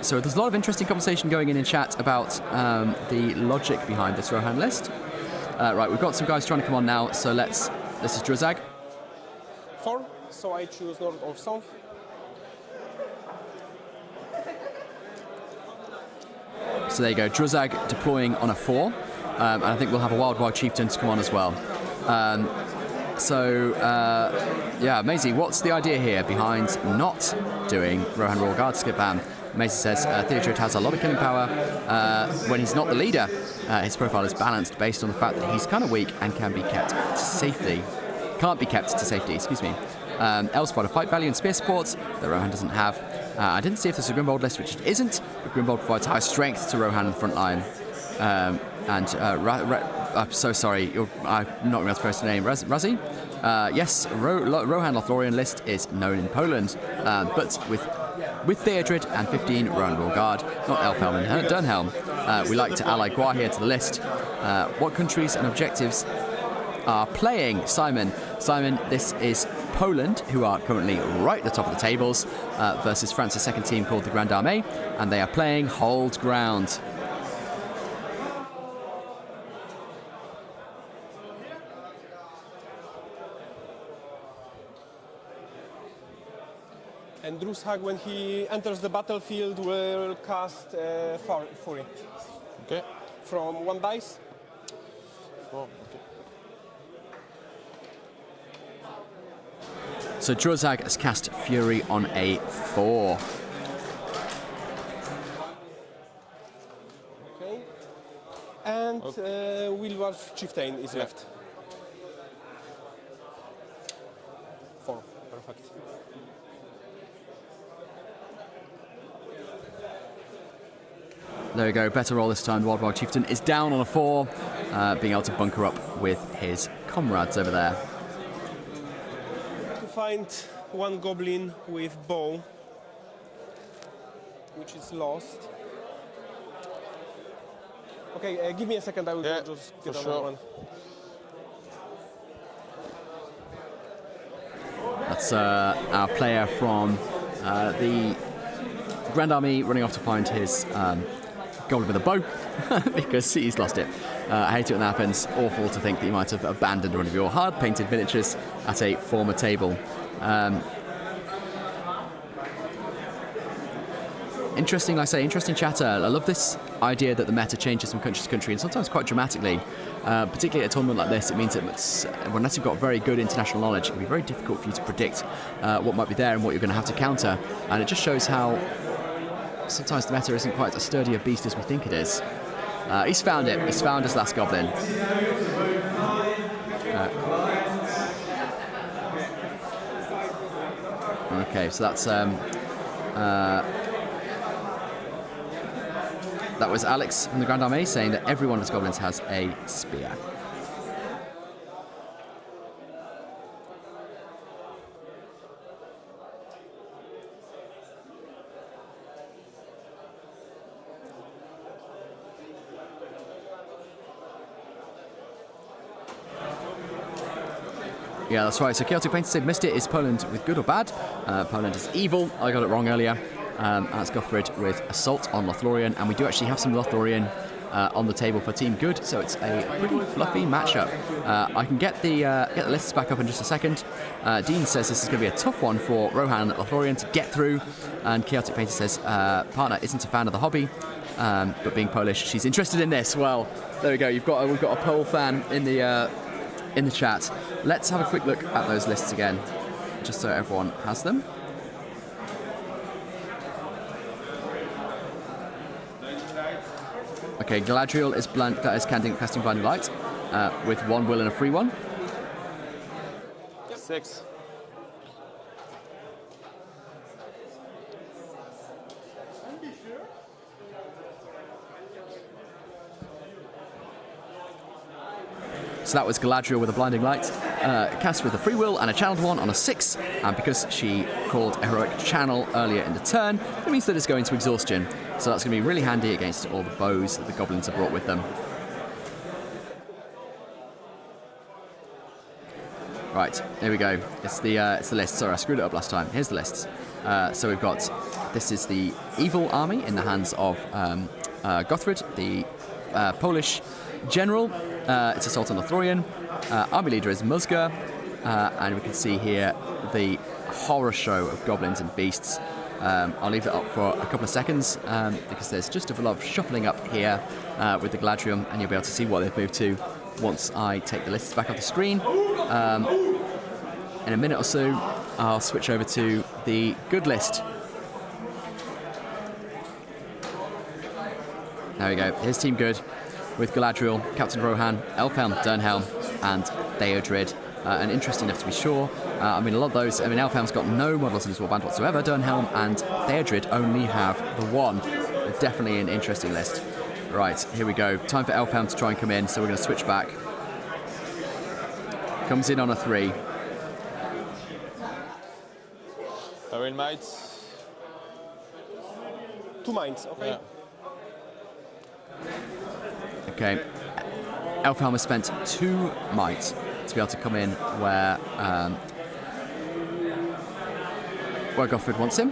So there's a lot of interesting conversation going in chat about the logic behind this Rohan list. Right, we've got some guys trying to come on now, so this is Drozag. 4, so I choose north or south. So there you go, Drozag deploying on a 4, and I think we'll have a Wild Chieftain to come on as well. Yeah, Maisie, what's the idea here behind not doing Rohan Royal Guard skip ban? Mason says Theodred has a lot of killing power. When he's not the leader, his profile is balanced based on the fact that he's kind of weak and can be kept to safety. Can't be kept to safety, excuse me. Elves provide a fight value and spear supports that Rohan doesn't have. I didn't see if there's a Grimbold list, which it isn't, but Grimbold provides high strength to Rohan in the front line. I'm so sorry, I'm not going to pronounce the name. Razi? Yes, Rohan Lothlorien list is known in Poland, but with Theodred and 15 Rohan Royal Guard, not Elfhelm and Durnhelm, we like to ally Gwar here to the list. What countries and objectives are playing? Simon, this is Poland, who are currently right at the top of the tables, versus France's second team called the Grande Armée, and they are playing Hold Ground. And Drushag, when he enters the battlefield, will cast Fury. Okay. From 1 dice. 4, okay. So Druzag has cast Fury on a 4. Okay. And Wilwar's Chieftain is left. 4. Perfect. There we go, better roll this time. The Wild Chieftain is down on a 4, being able to bunker up with his comrades over there. To find one goblin with bow, which is lost. Okay, give me a second, I will go just get another one. That's our player from the Grand Army running off to find his goblin with a bow because he's lost it. I hate it when that happens. Awful to think that you might have abandoned one of your hard-painted miniatures at a former table. Interesting, like I say, interesting chatter. I love this idea that the meta changes from country to country, and sometimes quite dramatically. Particularly at a tournament like this, it means that unless you've got very good international knowledge, it can be very difficult for you to predict what might be there and what you're going to have to counter. And it just shows how sometimes the meta isn't quite as sturdy a beast as we think it is. He's found it. He's found his last goblin. Okay, so that's that was Alex from the Grand Armée saying that every one of his goblins has a spear. Yeah, that's right. So Chaotic Painter said, missed it. Is Poland with good or bad? Poland is evil. I got it wrong earlier. That's Gothrid with Assault on Lothlorien, and we do actually have some Lothlorien on the table for Team Good, so it's a pretty fluffy matchup. I can get the lists back up in just a second. Dean says this is going to be a tough one for Rohan Lothlorien to get through, and Chaotic Painter says partner isn't a fan of the hobby, but being Polish, she's interested in this. Well, there we go. We've got a Pole fan in the chat. Let's have a quick look at those lists again, just so everyone has them. Okay, Galadriel is casting Blinding Light with 1 will and a free 1. 6. So that was Galadriel with a Blinding Light, cast with a free will and a channeled 1 on a 6, and because she called a heroic channel earlier in the turn, it means that it's going to exhaustion. So that's going to be really handy against all the bows that the goblins have brought with them. Right, here we go. It's the list. Sorry, I screwed it up last time. Here's the lists. So we've got, this is the evil army in the hands of Gothrid, the Polish general. It's Assault on Lothlorien. Army leader is Musga, and we can see here the horror show of goblins and beasts. I'll leave it up for a couple of seconds because there's just a lot of shuffling up here with the Galadriel, and you'll be able to see what they've moved to once I take the lists back off the screen. In a minute or so, I'll switch over to the good list. There we go. Here's Team Good with Galadriel, Captain Rohan, Elfhelm, Dernhelm, and Theodred. And interesting enough to be sure, I mean, a lot of those, I mean, Elfhelm's got no models in his warband whatsoever. Dernhelm and Theodred only have the one. Definitely an interesting list. Right, here we go. Time for Elfhelm to try and come in, so we're going to switch back. Comes in on a 3. Marine Mites. 2 mines, okay. Yeah. Okay. Elfhelm has spent 2 might to be able to come in where Gothred wants him.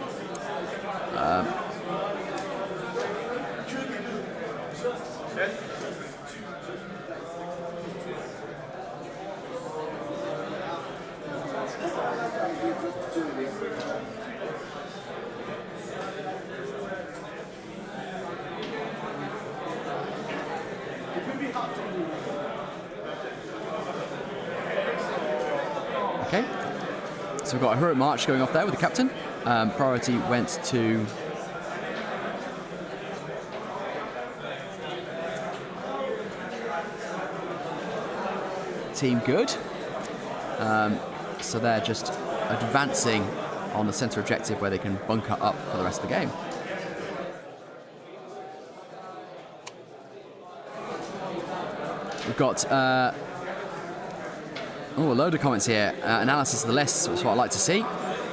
Okay, so we've got a heroic march going off there with the captain. Priority went to Team Good. So they're just advancing on the centre objective where they can bunker up for the rest of the game. We've got a load of comments here. Analysis of the list, that's what I'd like to see.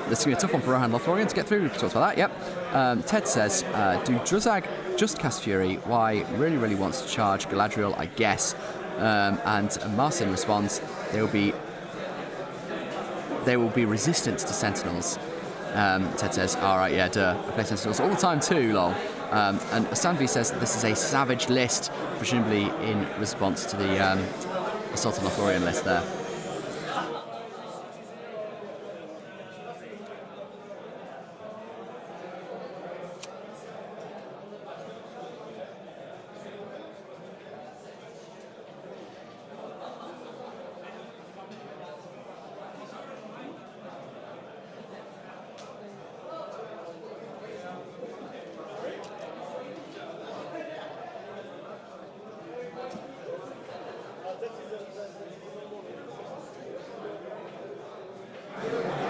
This is going to be a tough one for Rohan Lothlorien to get through. We've talked about that, yep. Ted says, do Druzag just cast Fury? Why really, really wants to charge Galadriel, I guess. And Marcin responds, they will be resistant to Sentinels. Ted says, alright, yeah, duh. I play Sentinels all the time too, lol. And Sandvi says that this is a savage list, presumably in response to the Assault on Lothlorien list there.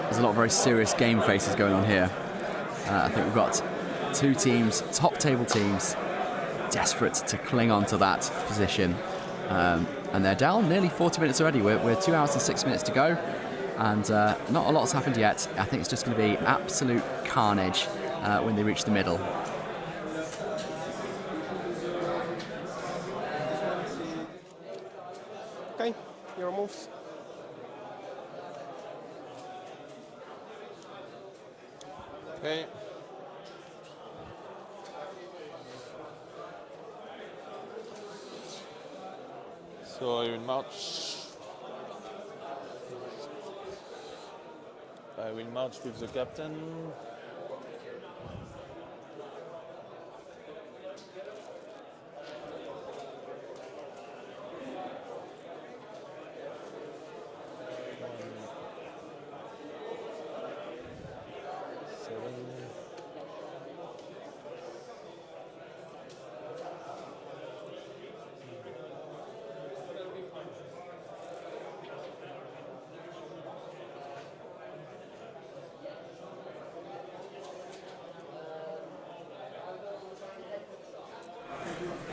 There's a lot of very serious game faces going on here. I think we've got 2 teams, top table teams, desperate to cling on to that position. And they're down nearly 40 minutes already. We're 2 hours and 6 minutes to go. And not a lot's happened yet. I think it's just going to be absolute carnage when they reach the middle. Okay, your moves. Okay. So I will march. I will march with the captain.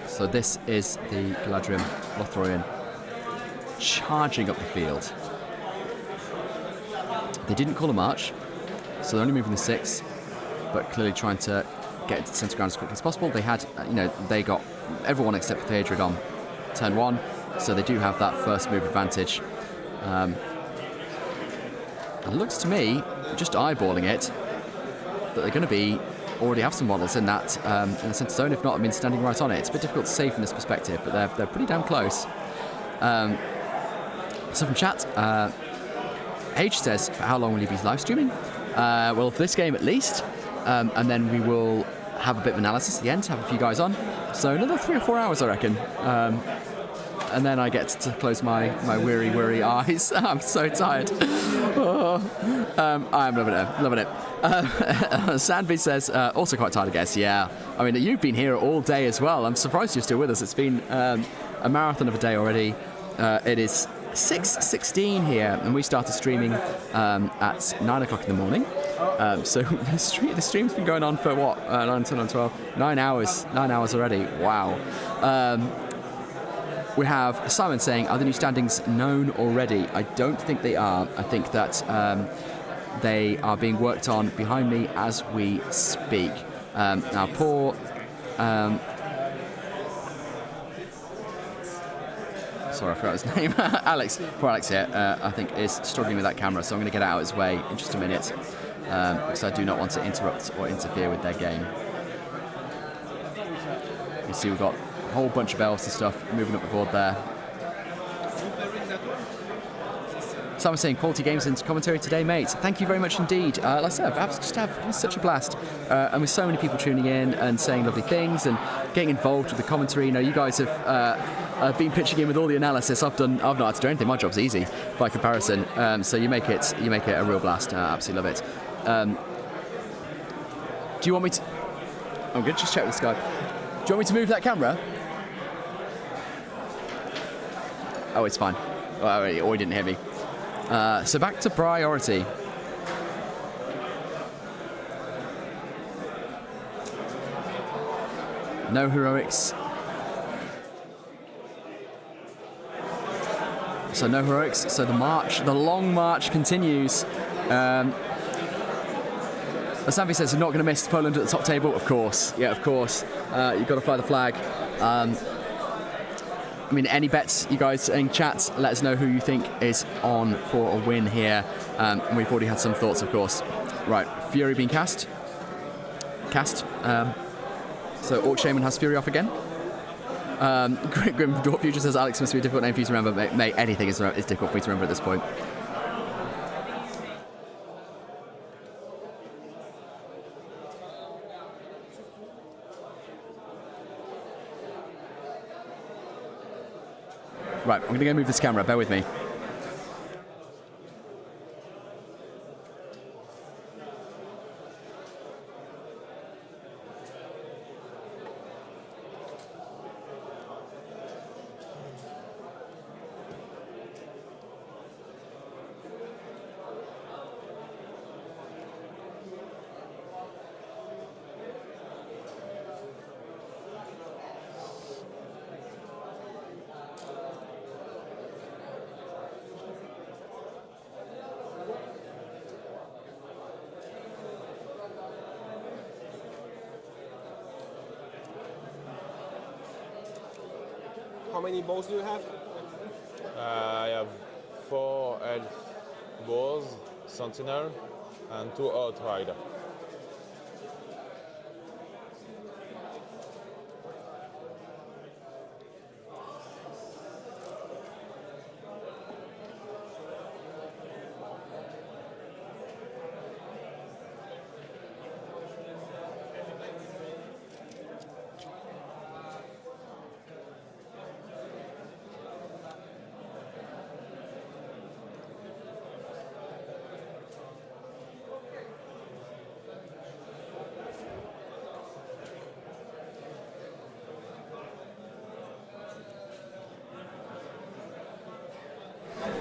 So this is the Galadriel Lothlorien charging up the field. They didn't call a march, so they're only moving the 6, but clearly trying to get into the centre ground as quickly as possible. They had, they got everyone except for Theodred on turn 1, so they do have that first move advantage. It looks to me, just eyeballing it, that they're going to already have some models in that in the centre zone. If not, standing right on it. It's a bit difficult to say from this perspective, but they're pretty damn close. So from chat, H says, for how long will you be live streaming? Well, for this game at least, and then we will have a bit of analysis at the end, have a few guys on. So another 3 or 4 hours, I reckon. and then I get to close my weary eyes. I'm so tired. Oh, I'm loving it. Sandby says, also quite tired, I guess. Yeah, I mean, you've been here all day as well. I'm surprised you're still with us. It's been a marathon of a day already. It is 6:16 here, and we started streaming at 9 o'clock in the morning. So the stream's been going on for what? 9, 10, 12, 9 hours. 9 hours already. Wow. We have Simon saying, are the new standings known already? I don't think they are. I think that they are being worked on behind me as we speak. Now, poor... sorry, I forgot his name. Alex. Poor Alex here, I think, is struggling with that camera, so I'm going to get it out of his way in just a minute, because I do not want to interrupt or interfere with their game. You see we've got a whole bunch of elves and stuff moving up the board there. Someone saying, quality games and commentary today, mate. Thank you very much indeed. Like I said, I've just had such a blast. And with so many people tuning in and saying lovely things and getting involved with the commentary. You know, you guys have been pitching in with all the analysis. I've not had to do anything. My job's easy by comparison. So you make it a real blast. Absolutely love it. Do you want me to... I'm good, just check with this guy. Do you want me to move that camera? Oh, it's fine. Oh, he didn't hear me. So back to priority. No heroics. So no heroics. So the long march continues. Sambi says, you're not going to miss Poland at the top table. Of course. Yeah, of course. You've got to fly the flag. I mean, any bets, you guys in chat, let us know who you think is on for a win here. And we've already had some thoughts, of course. Right, Fury being cast. So Orc Shaman has Fury off again. Grim Dwarf Future says, Alex must be a difficult name for you to remember. Mate, anything is difficult for me to remember at this point. Right, I'm going to go move this camera, bear with me. How many bows do you have? I have 4 elf bows, sentinel, and 2 outrider.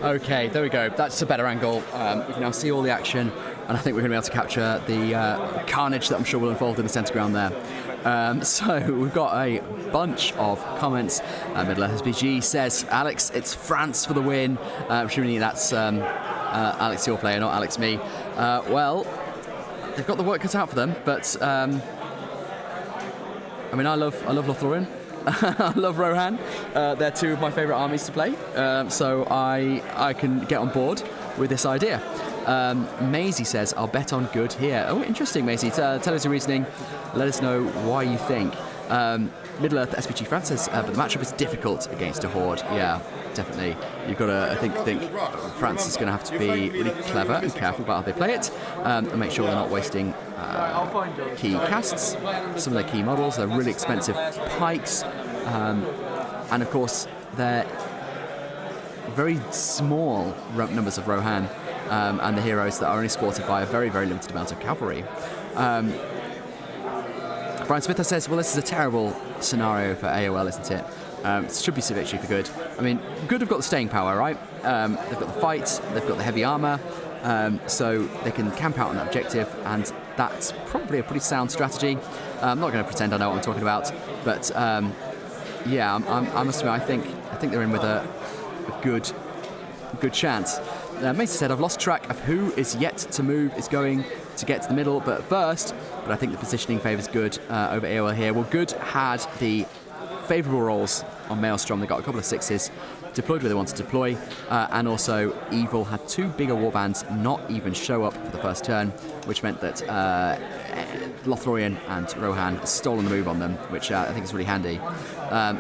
Okay, there we go. That's a better angle. You can now see all the action, and I think we're going to be able to capture the carnage that I'm sure will unfold in the centre ground there. So we've got a bunch of comments. MESBG says, Alex, it's France for the win. I'm assuming that's Alex, your player, not Alex, me. Well, they've got the work cut out for them, but I mean, I love Lothlorien. I love Rohan. They're two of my favourite armies to play, so I can get on board with this idea. Maisie says, I'll bet on good here. Oh, interesting, Maisie. Tell us your reasoning. Let us know why you think. Middle-earth SPG France says, but the matchup is difficult against a Horde. Yeah, definitely. You've got to, I think France is going to have to be really clever and careful about how they play it, and make sure they're not wasting key casts. Some of their key models, they're really expensive pikes, and of course they're very small numbers of Rohan and the heroes that are only supported by a very, very limited amount of cavalry. Brian Smith says, well, this is a terrible scenario for AOL, isn't it? It should be a victory for Good. I mean, Good have got the staying power, right? They've got the fight, they've got the heavy armour, so they can camp out on that objective, and that's probably a pretty sound strategy. I'm not going to pretend I know what I'm talking about, but yeah, I must admit, I think they're in with a good chance. Mason said, I've lost track of who is yet to move, is going to get to the middle, but I think the positioning favours Good over AOL here. Well, Good had the favourable rolls on Maelstrom. They got a couple of 6s, deployed where they wanted to deploy, and also Evil had 2 bigger warbands not even show up for the first turn, which meant that Lothlorien and Rohan has stolen the move on them, which I think is really handy.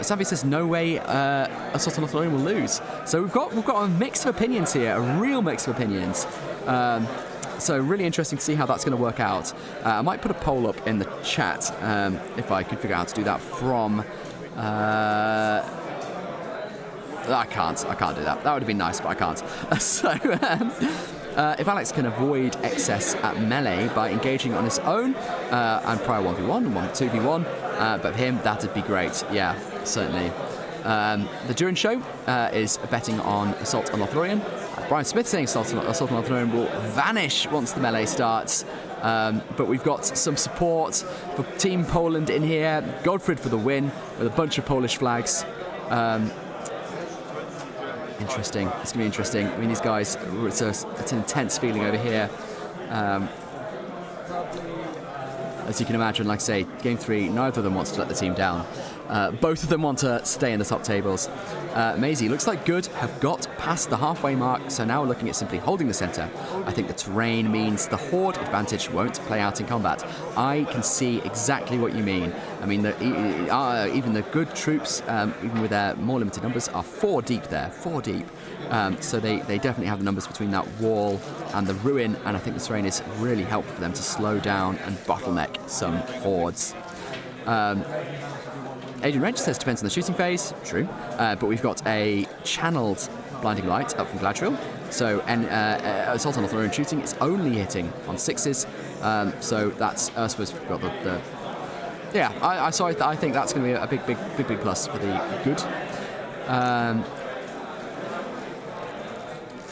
Savvy says no way Assault on Lothlorien will lose. So we've got a mix of opinions here, a real mix of opinions. So really interesting to see how that's going to work out. I might put a poll up in the chat if I can figure out how to do that from... I can't do that. That would have been nice, but I can't. So if Alex can avoid excess at melee by engaging on his own and prior 1v1 and 2v1, but for him, that'd be great. Yeah, certainly. The Durin show is betting on Assault on Lothlorien. Brian Smith saying Assault on Lothlorien will vanish once the melee starts. But we've got some support for Team Poland in here. Godfred for the win with a bunch of Polish flags. Interesting. It's going to be interesting. I mean, these guys, it's an intense feeling over here. As you can imagine, like I say, Game 3, neither of them wants to let the team down. Both of them want to stay in the top tables. Maisie, looks like Good have got past the halfway mark, so now we're looking at simply holding the centre. I think the terrain means the horde advantage won't play out in combat. I can see exactly what you mean. I mean, even the Good troops, even with their more limited numbers, are 4 deep there, 4 deep. So they definitely have the numbers between that wall and the ruin, and I think the terrain is really helpful for them to slow down and bottleneck some hordes. Adrian Wrench says depends on the shooting phase. True. But we've got a channeled blinding light up from Gladriel. So Assault on Lothlorien shooting is only hitting on 6s. So that's I suppose we've got the yeah. I think that's going to be a big plus for the Good.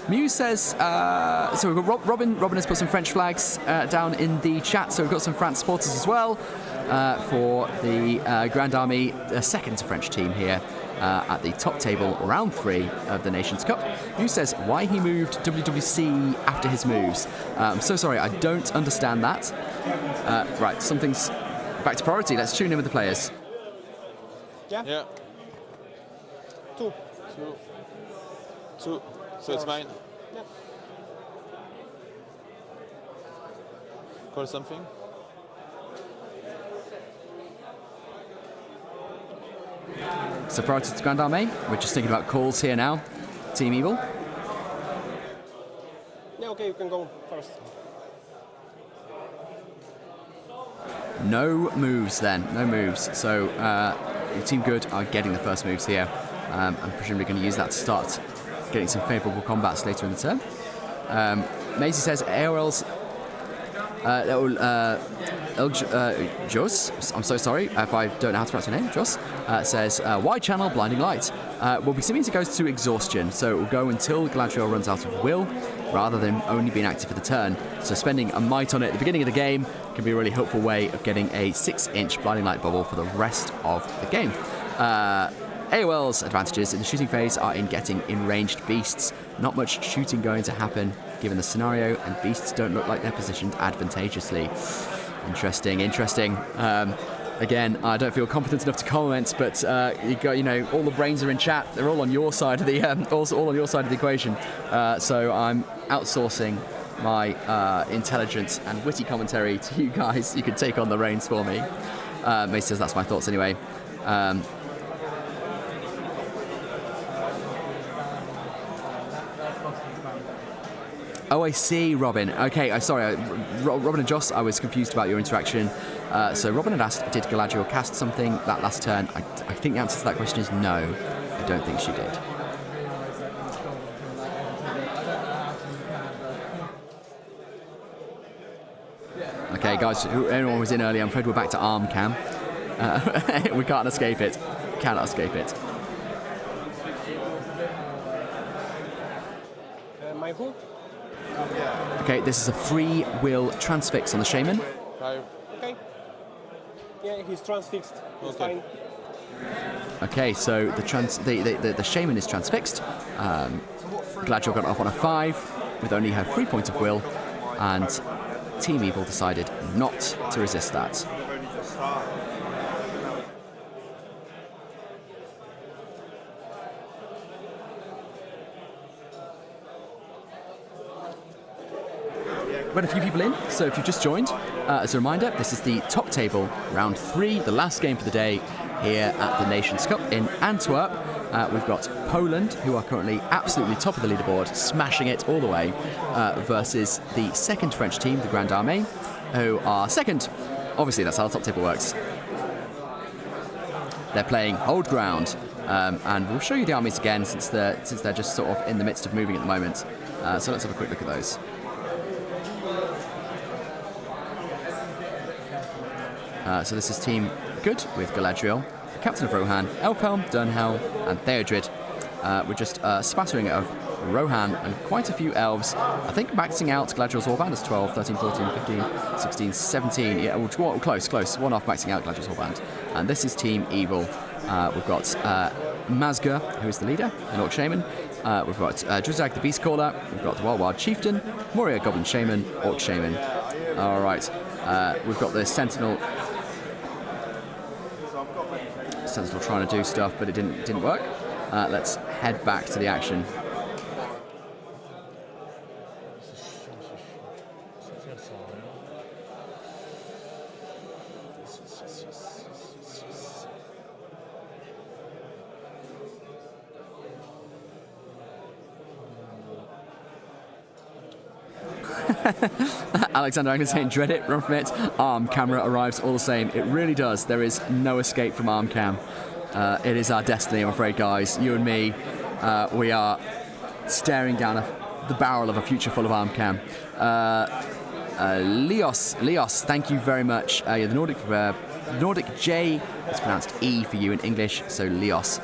Muse says, so we've got Robin has put some French flags down in the chat, so we've got some France supporters as well for the Grand Army, second French team here at the top table, round 3 of the Nations Cup. Muse says, why he moved WWC after his moves. I'm so sorry, I don't understand that. Right, something's back to priority. Let's tune in with the players. Yeah. 2. So it's mine. Yeah. Call something. So priority to Grand Army. We're just thinking about calls here now. Team Evil. Yeah, okay, you can go first. No moves then, no moves. So Team Good are getting the first moves here. I'm presumably going to use that to start getting some favourable combats later in the turn. Maisie says AOL's Jos, I'm so sorry if I don't know how to pronounce your name, Jos, says wide channel blinding light. Well, we means it goes to exhaustion, so it will go until Gladriel runs out of will, rather than only being active for the turn. So spending a might on it at the beginning of the game can be a really helpful way of getting a 6-inch blinding light bubble for the rest of the game. AOL's advantages in the shooting phase are in getting in-ranged beasts. Not much shooting going to happen given the scenario, and beasts don't look like they're positioned advantageously. Interesting. Again, I don't feel competent enough to comment, but you got, all the brains are in chat. They're all on your side of the all on your side of the equation. So I'm outsourcing my intelligence and witty commentary to you guys. You can take on the reins for me. Mace says that's my thoughts anyway. Oh, I see, Robin. Okay, sorry, Robin and Joss, I was confused about your interaction. So Robin had asked, did Galadriel cast something that last turn? I think the answer to that question is no. I don't think she did. Okay, guys, anyone who was in early, I'm afraid we're back to arm cam. We can't escape it. Cannot escape it. My who? Okay, this is a free will transfix on the shaman. Okay. Yeah, he's transfixed. It's fine. Okay, so the shaman is transfixed. Galadriel got off on a 5 with only her 3 points of will, and Team Evil decided not to resist that. We've had a few people in, so if you've just joined, as a reminder, this is the top table, round 3, the last game for the day here at the Nations Cup in Antwerp. We've got Poland, who are currently absolutely top of the leaderboard, smashing it all the way, versus the second French team, the Grande Armée, who are second. Obviously, that's how the top table works. They're playing Hold Ground, and we'll show you the armies again since they're just sort of in the midst of moving at the moment. So let's have a quick look at those. So this is Team Good with Galadriel, the Captain of Rohan, Elfhelm, Durnhell, and Theodred. We're just spattering of Rohan and quite a few elves. I think maxing out Galadriel's Warband is 12, 13, 14, 15, 16, 17. Yeah, close. One off maxing out Galadriel's Warband. And this is Team Evil. We've got Mazga, who is the leader, an Orc Shaman. We've got Drizag, the Beast Caller. We've got the Wild Chieftain, Moria, Goblin Shaman, Orc Shaman. All right. We've got the Sentinel trying to do stuff, but it didn't work. Let's head back to the action. Alexander Anglin saying, dread it, run from it. Arm camera arrives all the same. It really does. There is no escape from arm cam. It is our destiny, I'm afraid, guys. You and me, we are staring down the barrel of a future full of arm cam. Leos, thank you very much. Yeah, the Nordic J is pronounced E for you in English, so Leos.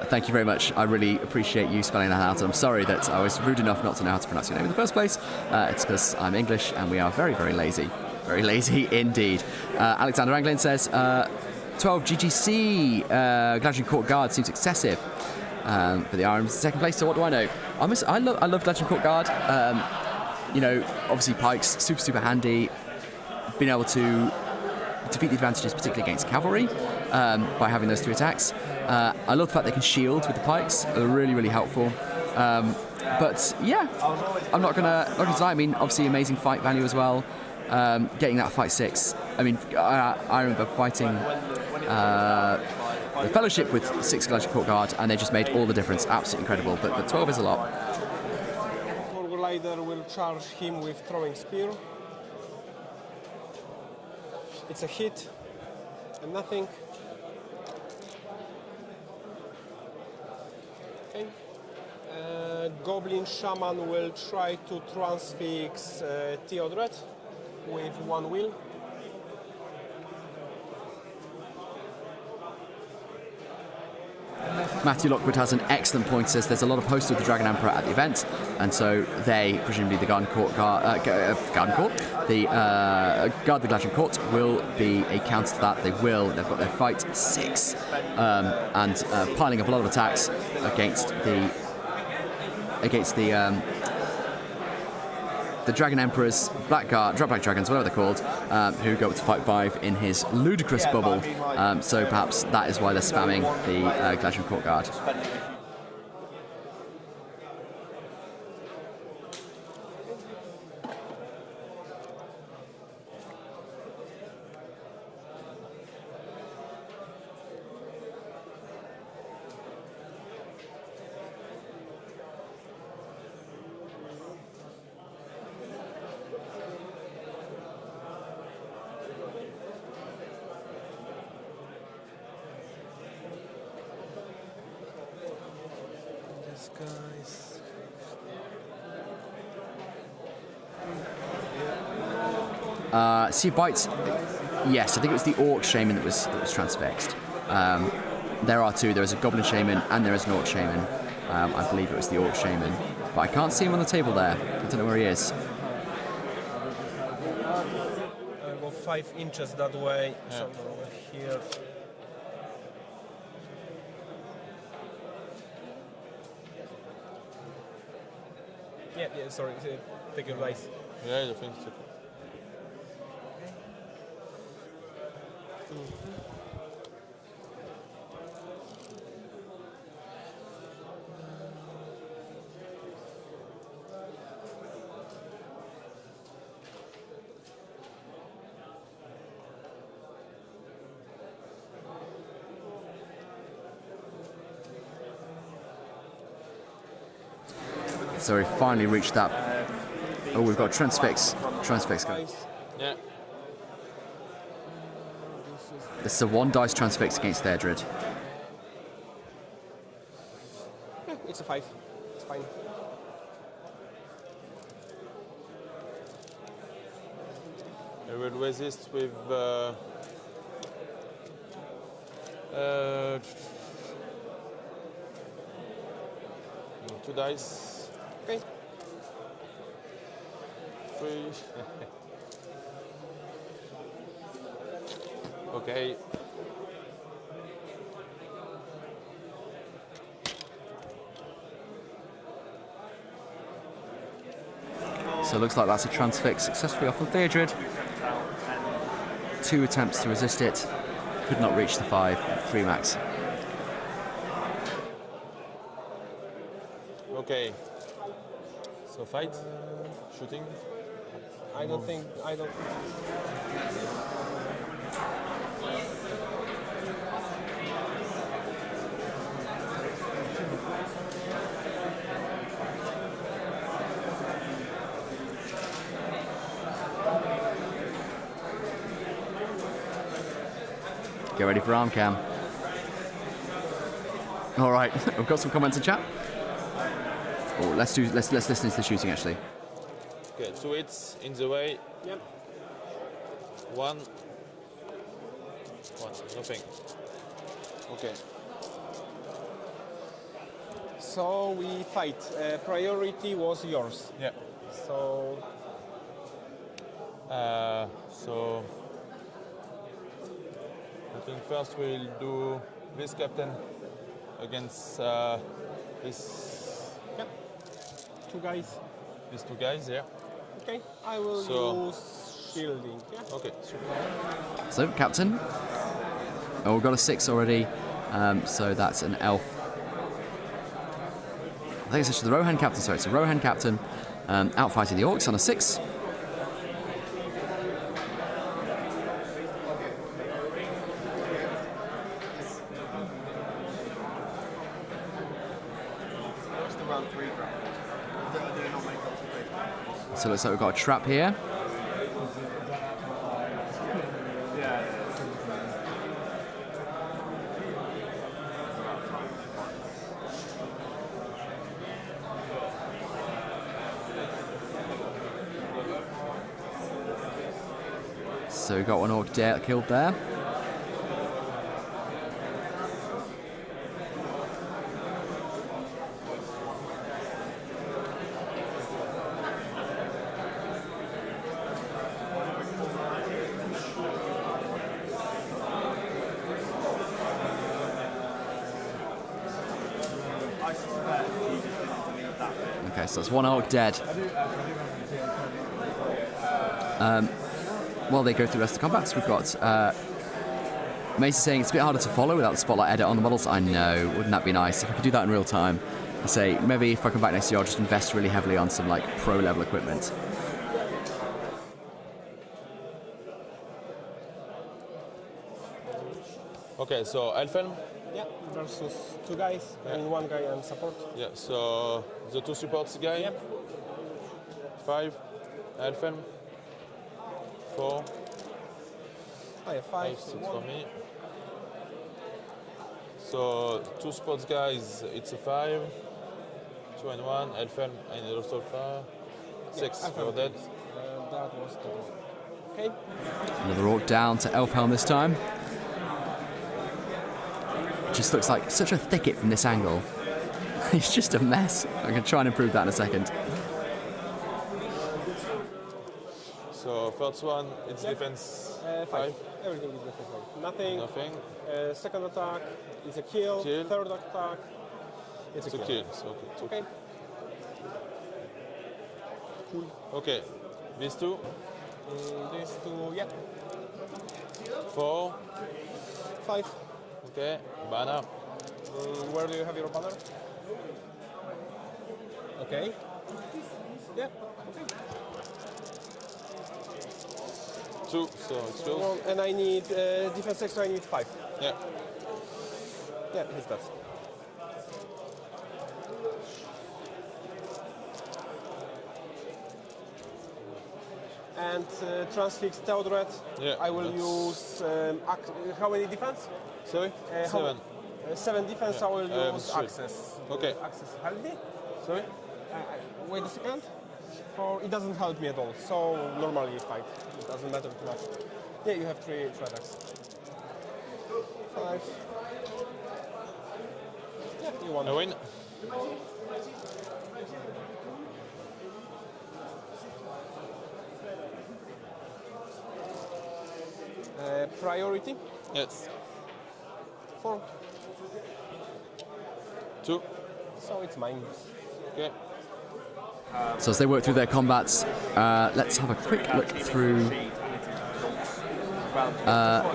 Thank you very much. I really appreciate you spelling that out. And I'm sorry that I was rude enough not to know how to pronounce your name in the first place. It's because I'm English and we are very, very lazy. Very lazy indeed. Alexander Anglin says, 12 GGC, Galadriel Court Guard seems excessive. But the Irons in second place, so what do I know? I love Galadriel Court Guard. You know, obviously pikes, super handy. Being able to defeat the advantages, particularly against cavalry, by having those 3 attacks. I love the fact they can shield with the pikes. They're really helpful. But yeah, I'm not gonna deny. I mean, obviously amazing fight value as well. Getting that fight 6. I mean, I remember fighting the Fellowship with 6 Galadriel Court Guard, and they just made all the difference. Absolutely incredible. But 12 is a lot. Glider will charge him with throwing spear. It's a hit and nothing. Okay. Goblin Shaman will try to transfix Theodred with 1 will. Matthew Lockwood has an excellent point. Says there's a lot of hosts of the Dragon Emperor at the event, and so they, presumably the Garden Court, the Guard the Galadriel Court, will be a counter to that. They've got their fight 6, and piling up a lot of attacks against the Dragon Emperor's Black Dragons, whatever they're called, who go up to fight 5 in his ludicrous bubble. So perhaps that is why they're spamming the Galadriel Court Guard. These guys. See bites. Yes, I think it was the Orc Shaman that was transfixed. There are two. There is a Goblin Shaman and there is an Orc Shaman. I believe it was the Orc Shaman, but I can't see him on the table there. I don't know where he is. I go 5 inches that way. So over here. Yeah, sorry, take your advice. Yeah, I think so. So we finally reached that. Oh, we've got transfix going. Yeah. This is a 1 dice transfix against their Druid. Yeah, it's a 5. It's fine. I will resist with 2 dice. Okay. 3. Okay. So it looks like that's a transfix successfully off of Theodred. 2 attempts to resist it. Could not reach the 5. 3 max. Okay. So fight? Shooting? I don't think. Get ready for arm cam. All right, we've got some comments in chat. Oh, let's listen to the shooting actually. Okay, 2 hits in the way. Yep. 1. Nothing. Okay. So we fight. Priority was yours. Yeah. So. So I think first we'll do this captain against this. Yep. 2 guys. These 2 guys, yeah. Okay. I will use shielding. Yeah. Okay. So captain. Oh, we've got a 6 already. So that's an elf. I think it's actually the Rohan captain. Sorry, it's a Rohan captain out fighting the orcs on a 6. So it looks like we've got a trap here. So we've got one orc killed there. Okay, so that's one orc dead. While they go through the rest of the combats, we've got Mace is saying it's a bit harder to follow without the spotlight edit on the models. I know, wouldn't that be nice if I could do that in real time? I say maybe if I come back next year, I'll just invest really heavily on some like pro level equipment. Okay, so Elfen. Yeah, versus 2 guys and 1 guy on support. Yeah, so the 2 supports guy. Yep. 5. Elfen. 4. I have 5. 6 for me. So 2 sports guys, it's a 5. 2 and 1, Elfen and Sulfur. 6, you're dead. That was the one. Okay. Another orc down to Elfhelm this time. It just looks like such a thicket from this angle. It's just a mess. I'm going to try and improve that in a second. So first one, it's defense 5. Everything is defense 5. Nothing. Nothing. Second attack is a kill. Third attack, it's a kill. So, okay. Cool. Okay, these two. These two, yeah. 4. 5. Okay, banner. Where do you have your banner? Okay. Yeah. Okay. 2, so it's yours. And I need defense extra. I need 5. Yeah. Yeah, he's that. And transfix Theodred. Yeah, I will use how many defense? Sorry? 7. 7 defense. Yeah. I will use three. access. Okay. Access help me? Sorry? Wait a second. For it doesn't help me at all. So normally you fight. It doesn't matter too much. Yeah, you have 3 attacks. 5. Yeah, you won. I win. Priority? Yes. 4. 2. So it's mine. Okay. So as they work through their combats, let's have a quick look through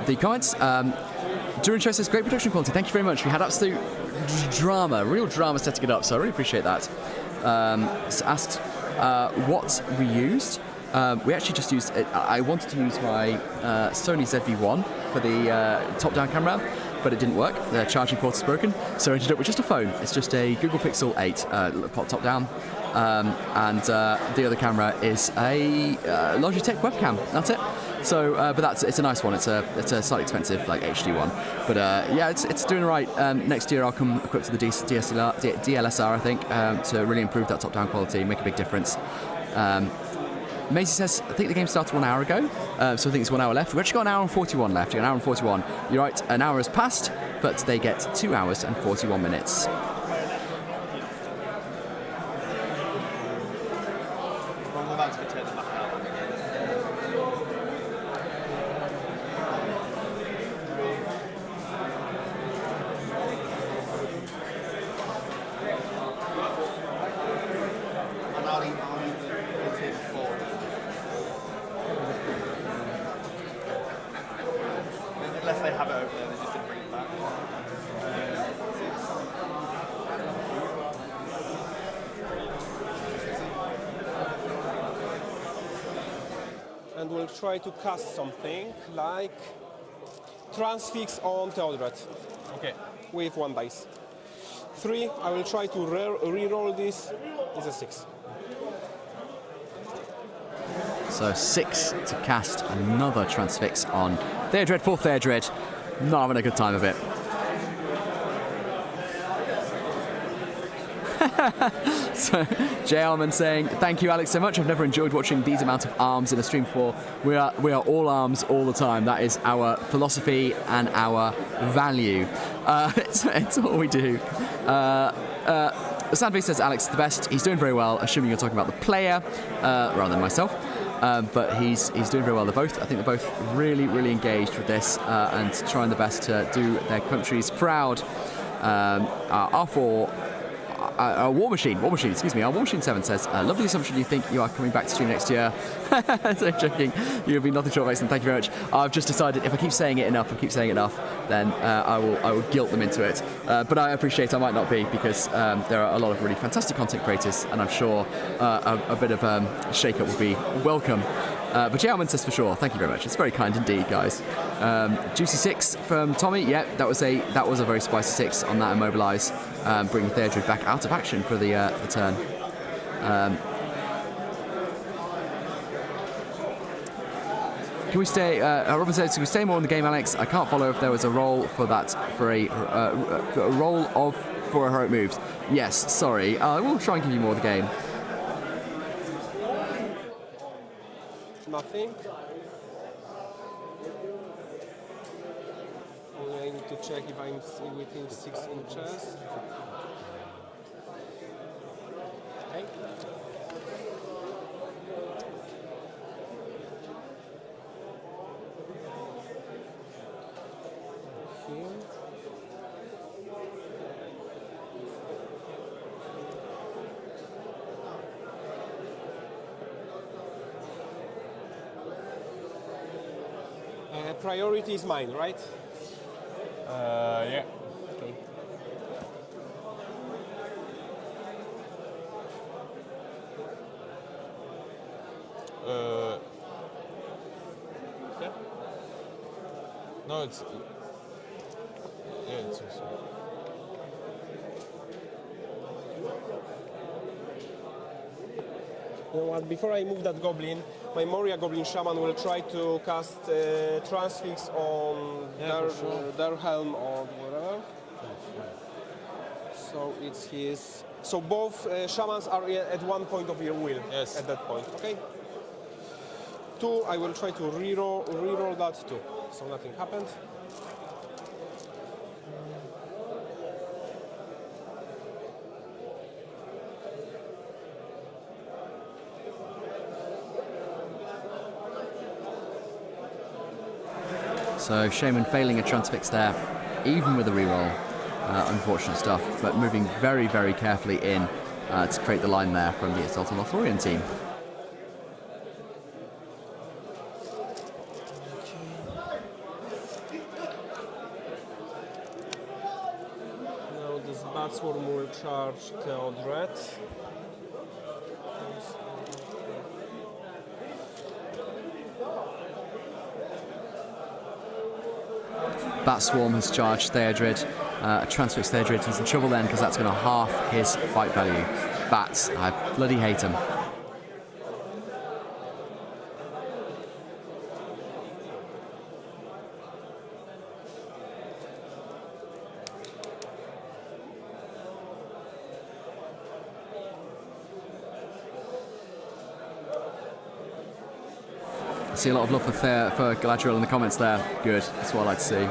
the comments. During show says, great production quality, thank you very much. We had absolute drama, real drama setting it up, so I really appreciate that. Asked what we used. We actually just used, I wanted to use my Sony ZV-1 for the top-down camera, but it didn't work. The charging port is broken, so I ended up with just a phone. It's just a Google Pixel 8 top-down, and the other camera is a Logitech webcam. That's it. So, but it's a nice one. It's a slightly expensive, like HD one. But yeah, it's doing all right. Next year I'll come equipped to the DLSR, I think, to really improve that top-down quality, make a big difference. Maisie says, I think the game started 1 hour ago, so I think it's 1 hour left. We've actually got an hour and 41 left. An hour and 41. You're right, an hour has passed, but they get 2 hours and 41 minutes. Unless they have it over there, they just didn't bring it back. And we'll try to cast something like transfix on Theodred. Okay. With 1 dice. 3, I will try to re-roll this. It's a 6. So 6 to cast another transfix on Theodred. Poor Theodred, not having a good time of it. So Jay Alman saying, thank you Alex so much. I've never enjoyed watching these amount of arms in a stream before. We are all arms all the time. That is our philosophy and our value. It's all we do. Sandvik says Alex is the best. He's doing very well, assuming you're talking about the player rather than myself. But he's doing very well. I think they're both really, really engaged with this and trying their best to do their countries proud. Our War Machine, excuse me, our War Machine 7 says, lovely assumption you think you are coming back to stream next year. So joking, you'll be nothing short of excellent, thank you very much. I've just decided if I keep saying it enough, then I will guilt them into it. But I appreciate I might not be, because there are a lot of really fantastic content creators, and I'm sure a bit of shake-up will be welcome. But Jay Alman says for sure, thank you very much. It's very kind indeed, guys. Juicy 6 from Tommy. Yeah, that was a very spicy 6 on that immobilize, bringing Theodred back out of action for the turn. Can we stay? Robin says, can we stay more in the game, Alex? I can't follow if there was a role for that, for a role of before heroic moves. Yes, sorry. We'll try and give you more of the game. Nothing. Only I need to check if I'm still within 6 inches. Okay. Priority is mine, right? Yeah. Okay. Yeah. No, it's. Yeah, it's also. You know what? Before I move that goblin, my Moria Goblin Shaman will try to cast Transfix on their helm or whatever. So it's his. So both shamans are at one point of your will. Yes. At that point. Okay. 2. I will try to reroll that 2. So nothing happened. So Shaman failing a transfix there, even with a reroll. Unfortunate stuff, but moving very, very carefully in to create the line there from the Assault Lothlorien team. Now this Batsworm will charge Theodred. Bat Swarm has charged Theodred. Transfix Theodred, he's in trouble then because that's going to half his fight value. Bats, I bloody hate him. I see a lot of love for Galadriel in the comments there. Good, that's what I like to see.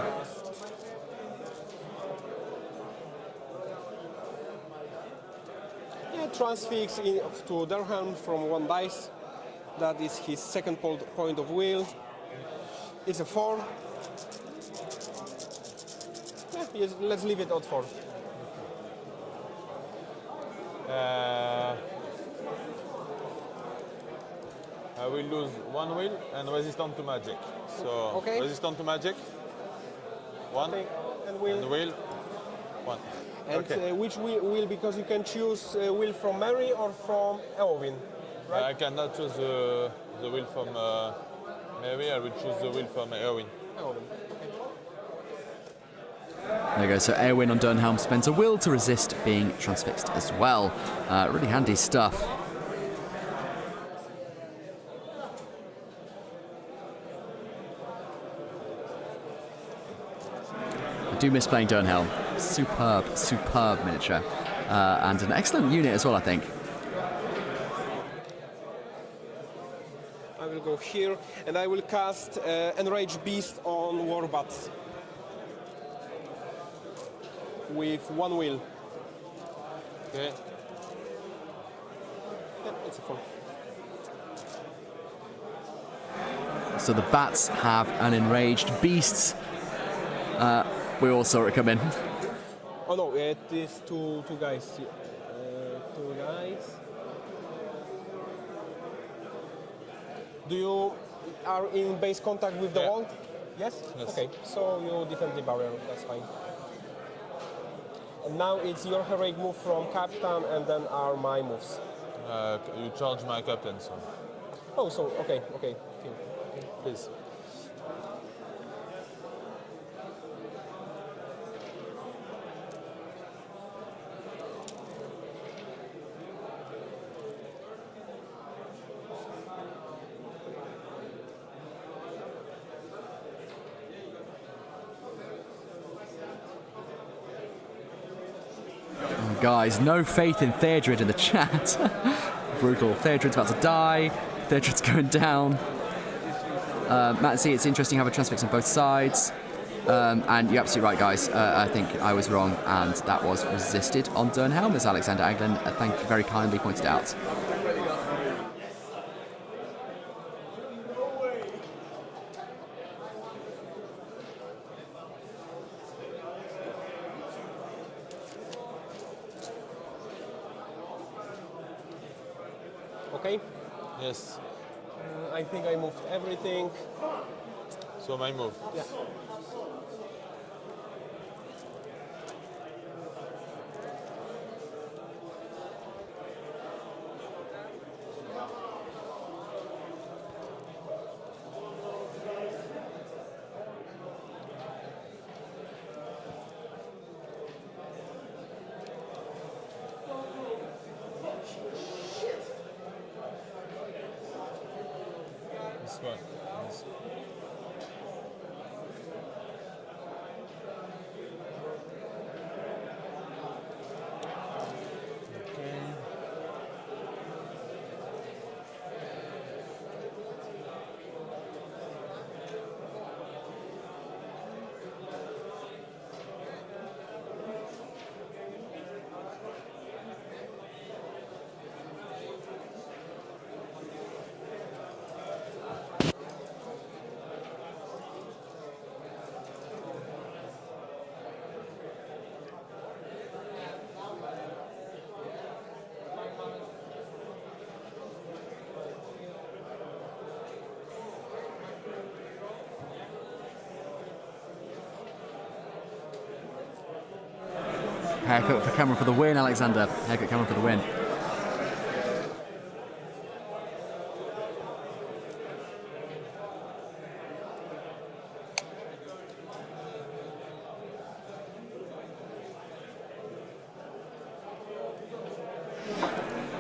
Transfix to Durham from 1 dice. That is his second point of will. It's a 4. Yeah, yes, let's leave it at 4. I will lose 1 will and resistant to magic. So okay. Resistant to magic. 1 and will 1. And okay. Which will, because you can choose will from Mary or from Eowyn, right? I cannot choose the will from Mary, I will choose the will from Eowyn. There you go, so Eowyn on Durnhelm spends a will to resist being transfixed as well. Really handy stuff. I do miss playing Durnhelm. Superb miniature. And an excellent unit as well, I think. I will go here, and I will cast Enraged Beast on Warbats. With 1 will. Okay. Yeah, it's a 4. So the bats have an Enraged Beast. We all saw it come in. Oh no, it is two guys. 2 guys. Do you are in base contact with the wall? Yes? Okay, so you defend the barrier, that's fine. And now it's your heroic move from Captain, and then are my moves. You charge my captain, so. Oh, so, okay. Please. guys, no faith in Theodred in the chat. Brutal. Theodred's about to die. Theodred's going down. Matt and C, it's interesting to have a transfix on both sides. And you're absolutely right, guys. I think I was wrong, and that was resisted on Dernhelm, as Alexander Aglen, thank you, very kindly pointed out. Okay? Yes. I think I moved everything. So my move. Yeah. This one. Yes. Haircut for Cameron for the win, Alexander. Haircut Cameron for the win.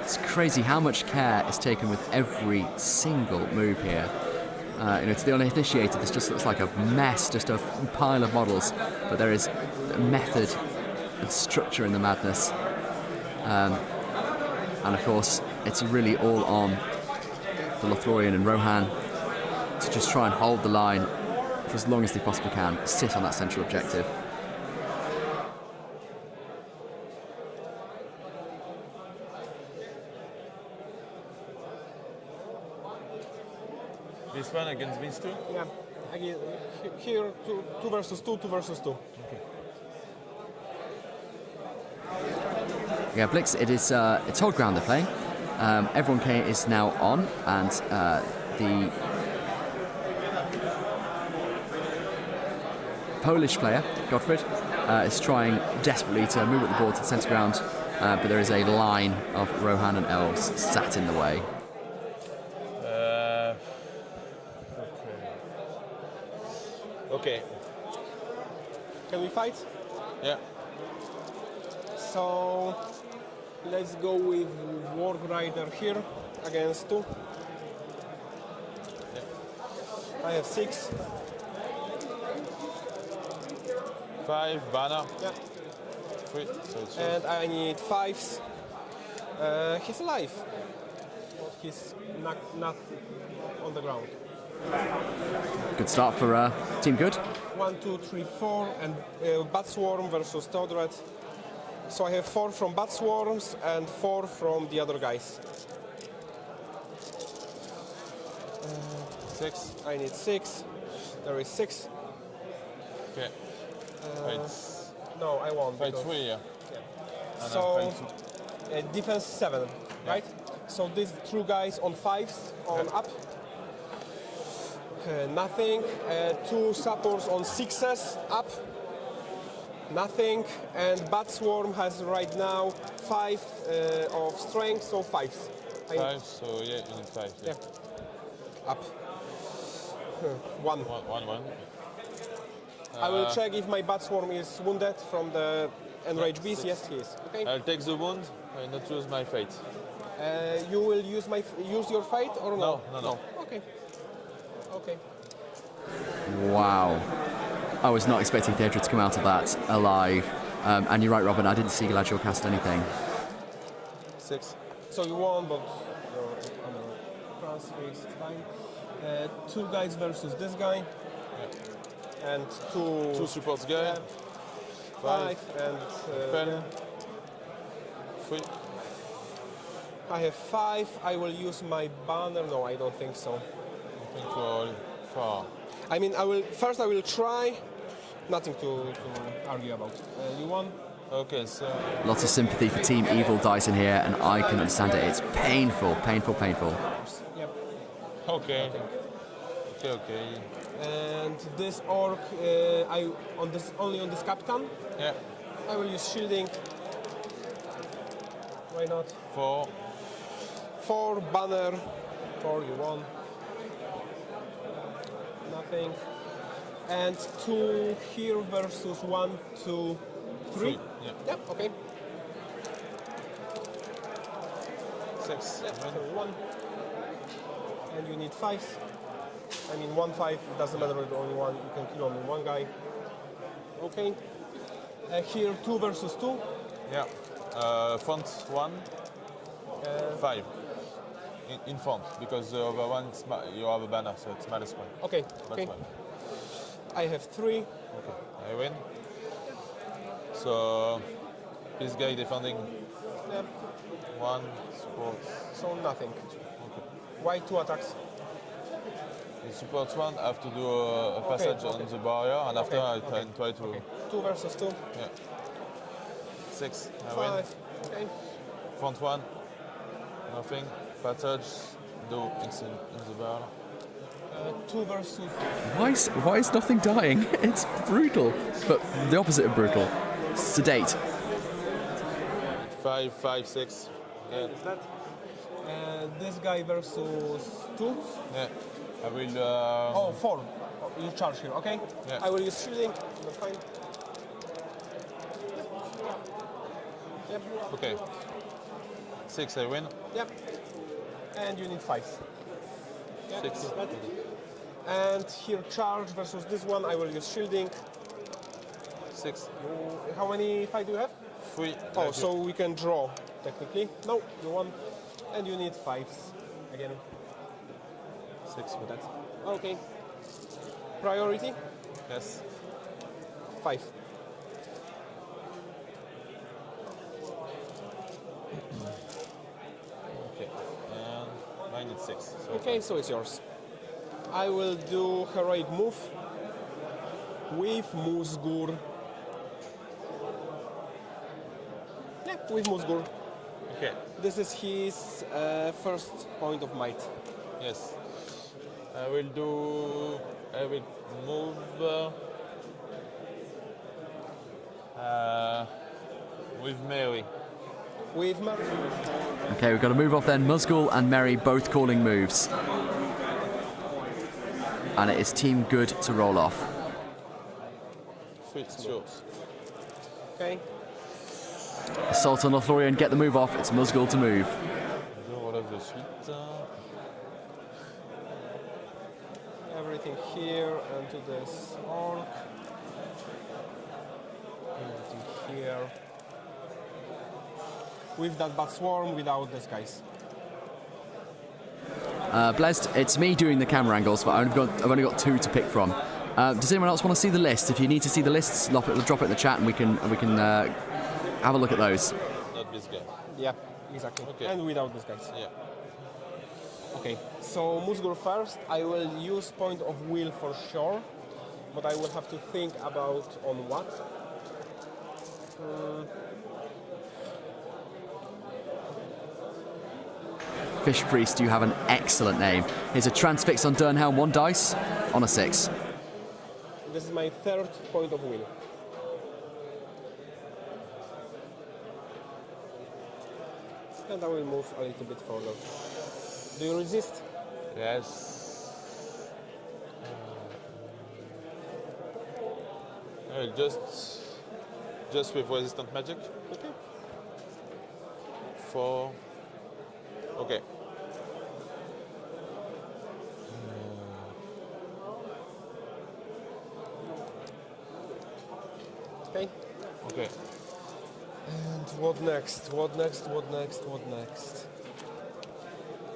It's crazy how much care is taken with every single move here. To the uninitiated, this just looks like a mess, just a pile of models, but there is a method and structure in the madness. And of course, it's really all on the Lothlorien and Rohan to just try and hold the line for as long as they possibly can, sit on that central objective. This one against these two? Yeah. Again, here, two versus two, 2 versus 2. Okay. Yeah, Blix, it's hold ground they're playing. Everyone is now on, and the Polish player, Gottfried, is trying desperately to move up the board to the centre ground, but there is a line of Rohan and Elves sat in the way. Okay. Can we fight? Yeah. So let's go with Warg Rider here against 2. Yeah. I have 6. 5 banner. Yeah. 3. So it's And I need 5s. He's alive. But he's not on the ground. Good start for Team Good. 1, 2, 3, 4, and Batswarm versus Theodred. So I have 4 from Batswarms and 4 from the other guys. 6. I need 6. There is 6. Okay. No, I won't. Fight because- 3, yeah. And So then fight 2. defense 7, right? So these 2 guys on 5s on up. Nothing. 2 supports on 6s up. Nothing. And Batswarm has right now 5 of strength, so 5s. 5, so yeah, you need 5. Yeah. Up. 1. 1. I will check if my Batswarm is wounded from the Enraged Beast. Yes, he is. Okay. I'll take the wound and not use my fate. You will use your fight or no? No. Okay. Okay. Wow. I was not expecting Theodred to come out of that alive. And you're right, Robin, I didn't see Galadriel cast anything. 6. So you won, but you're under France face, it's fine. 2 guys versus this guy. And 2 supports guy. 5 and 3. I have 5. I will use my banner. No, I don't think so. I think for I mean, I will try. Nothing to argue about. You won. Okay, so Lots of sympathy for Team Evil dice in here, and I can understand it. It's painful, painful, painful. Yep. okay. Okay. And this orc, only on this captain. Yeah. I will use shielding. Why not? 4. 4 banner. 4, you won. Nothing. And 2 here versus 1, 2, 3. Yeah. Yep, okay. 6. Yep, so 1. And you need 5. I mean 1, 5, it doesn't matter with only one, you can kill only one guy. Okay. Here 2 versus 2. Yeah. Front 1. 5. In front, because the other one you have a banner, so it's -1. Okay, That's okay. fine. I have 3. Okay, I win. So this guy defending Yep. 1 support. So nothing. Okay. Why 2 attacks? The support 1 have to do a passage on the barrier, and after I try to. 2 versus 2. Yeah. 6. I win. 5. Okay. Front 1. Nothing. Passage. Do it's in the barrier. 2 versus. Why is nothing dying? It's brutal, but the opposite of brutal. Sedate. 5, 5, 6. Yeah. Is that? This guy versus 2. Yeah. I will. 4. You charge here, okay? Yeah. I will use shielding. That's fine. Yep. Okay. 6. I win. Yep. And you need 5. Yep. 6. And here charge versus this one. I will use shielding. 6. How many fight do you have? 3. Oh, so we can draw technically. No, you won. And you need 5s again. 6 for that. Okay. Priority? Yes. 5. Okay. And mine is 6. So Okay, so it's yours. I will do heroic move with Musgur. Yeah, with Musgur. Okay. This is his first point of might. Yes. I will move with Mary. With Mary. Okay, we've got to move off then. Musghal and Merry both calling moves. And it is Team Good to roll off. 3, it's yours. Okay. Assault on Lothlorien, get the move off. It's Musghal to move. Je relève de suite. Everything here and to this orc. Everything here. With that bat swarm, without this guys. Blessed, it's me doing the camera angles, but I've only got 2 to pick from. Does anyone else want to see the list? If you need to see the lists, drop it in the chat, and we can have a look at those. Not this guy. Yeah, exactly. Okay. And without this guys. Yeah. Okay, so Musgur first. I will use point of will for sure, but I will have to think about on what. Fish Priest, you have an excellent name. Here's a transfix on Durnhelm, 1 dice on a 6. This is my 3rd point of will. And I will move a little bit further. Do you resist? Yes. Just with resistant magic. Okay. 4. Okay. Okay. Okay. what next? What next? What next? What next?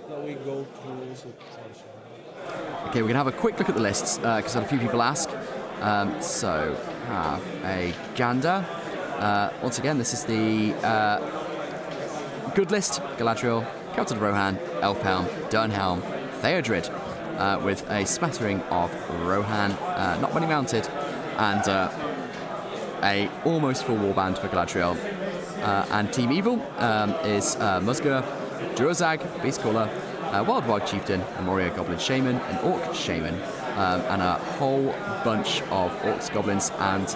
Now we go to. Okay, we're going to have a quick look at the lists because I had a few people ask. So, have a gander. Once again, this is the good list. Galadriel, Count of Rohan, Elfhelm, Durnhelm, Theodred, with a smattering of Rohan, not many mounted, and a almost full warband for Galadriel. And Team Evil is Musga, Durazag, Beastcaller, Wild Warg Chieftain, a Moria Goblin Shaman, an Orc Shaman, and a whole bunch of Orcs, Goblins, and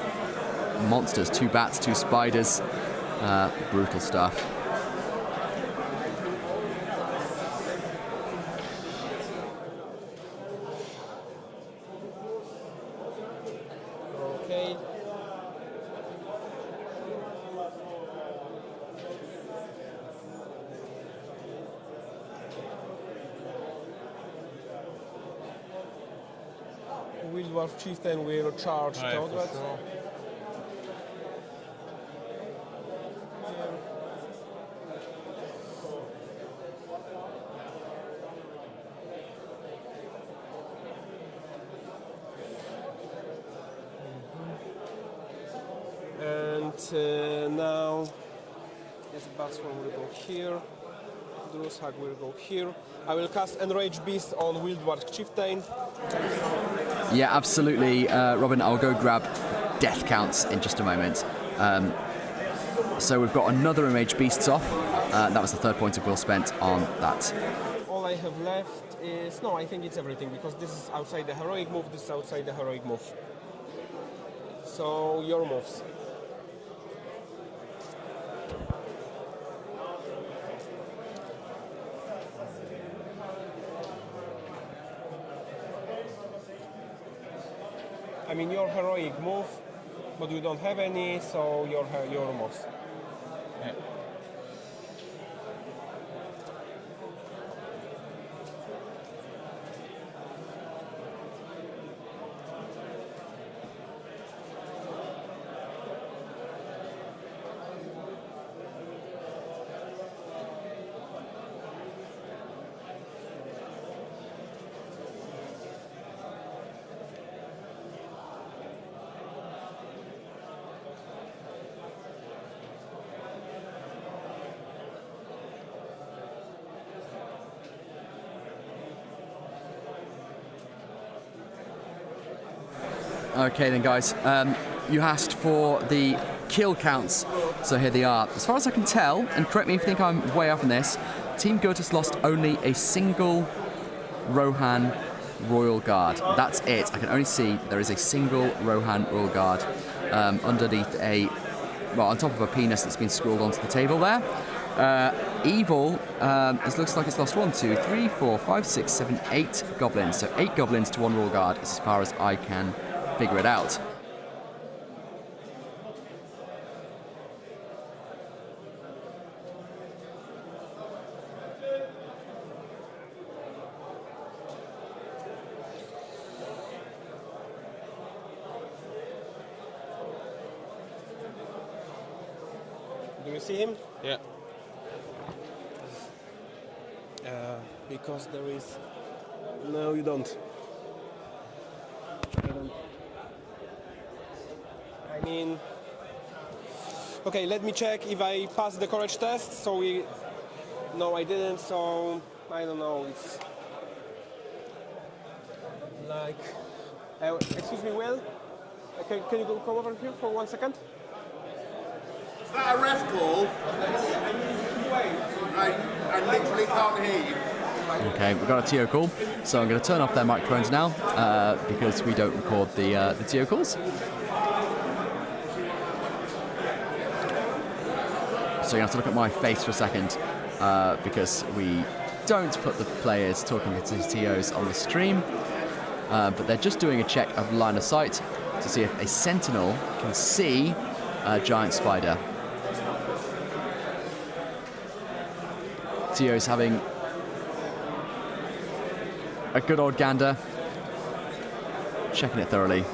monsters. 2 bats, 2 spiders. Brutal stuff. Okay. Wildwarf Chieftain will charge Theodred. And now, yes, Batswan will go here. Druzhag will go here. I will cast Enraged Beast on Wildwarf Chieftain. Yeah, absolutely, Robin. I'll go grab death counts in just a moment. So we've got another Enraged Beasts off. That was the 3rd point of will spent on that. All I have left is... No, I think it's everything, because this is outside the heroic move, this is outside the heroic move. So, your moves. I mean, your heroic move, but you don't have any, so your moves. Yeah. Okay then, guys. You asked for the kill counts, so here they are. As far as I can tell, and correct me if you think I'm way off on this, Team Good has lost only a single Rohan Royal Guard. That's it. I can only see there is a single Rohan Royal Guard underneath on top of a penis that's been scrawled onto the table there. Evil, it looks like it's lost 1, 2, 3, 4, 5, 6, 7, 8 goblins. So 8 goblins to 1 Royal Guard, as far as I can figure it out. Do you see him? Yeah. Because there is... No, you don't. I mean... Okay, let me check if I passed the courage test. So we... No, I didn't, so... I don't know, it's... Like... excuse me, Will? Can you come over here for 1 second? Is that a ref call? I literally can't hear you. Okay, we've got a TO call, so I'm going to turn off their microphones now because we don't record the TO calls. So you have to look at my face for a second because we don't put the players talking to TOs on the stream, but they're just doing a check of line of sight to see if a sentinel can see a giant spider. TO's having a good old gander, checking it thoroughly.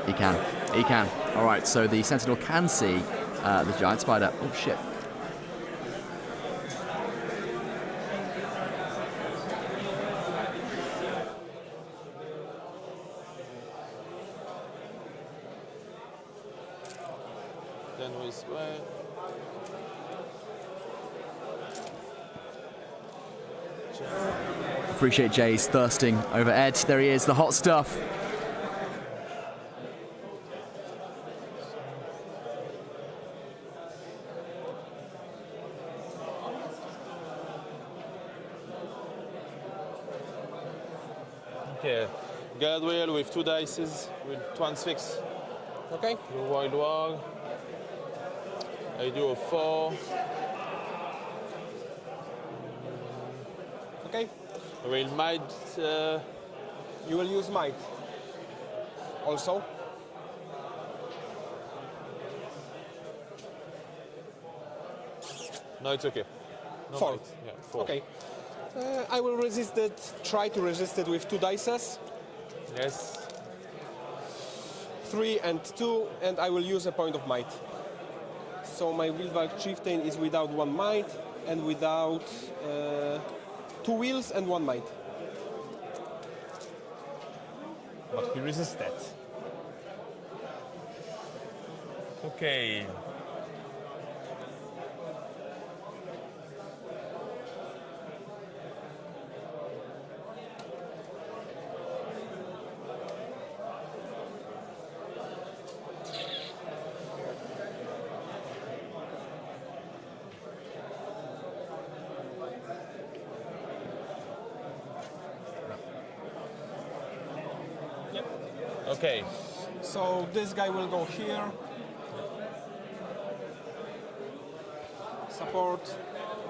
He can. He can. All right, so the Sentinel can see the giant spider. Oh, shit. Then we spray. Appreciate Jay's thirsting over Ed. There he is, the hot stuff. Okay, guard wheel with 2 dices with transfix. Okay. The wild war. I do a 4. Okay. I will might. You will use might. Also. No, it's okay. No 4. might. Yeah, 4. Okay. I will resist it. Try to resist it with 2 dices. Yes. 3 and 2, and I will use a point of might. So my Wildwag Chieftain is without 1 might and without 2 wheels and 1 might. But he resisted. Okay. Okay. So this guy will go here. Support.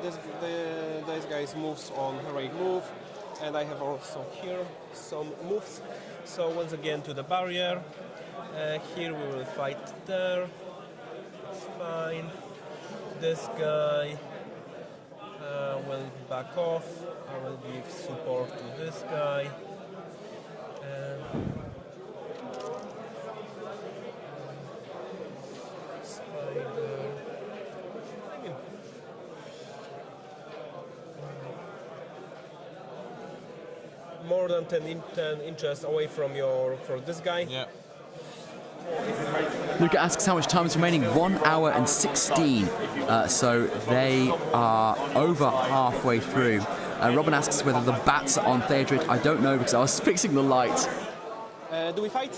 This guy moves on heroic move, and I have also here some moves. So once again to the barrier. Here we will fight there. It's fine. This guy will back off. I will give support to this guy. More than 10 inches away from this guy. Yeah. Luca asks how much time is remaining. 1 hour and 16. So they are over halfway through. Robin asks whether the bats are on Theodred. I don't know because I was fixing the light. Do we fight?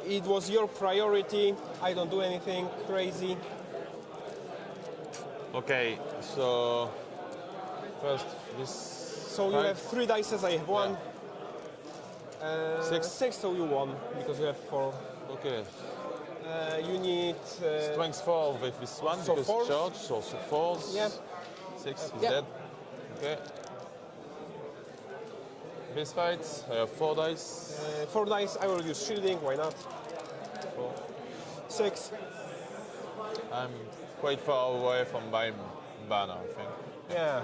It was your priority. I don't do anything crazy. Okay, so first this. So you have 3 dices, I have 1. 6. 6, so you won because you have 4. Okay. You need strength 4 with this one so because 4. charge, so 4s. Yeah. 6 is yeah. dead. Okay. This fight, I have 4 dice. 4 dice, I will use shielding, why not? 4. 6. I'm quite far away from my banner, I think. Yeah,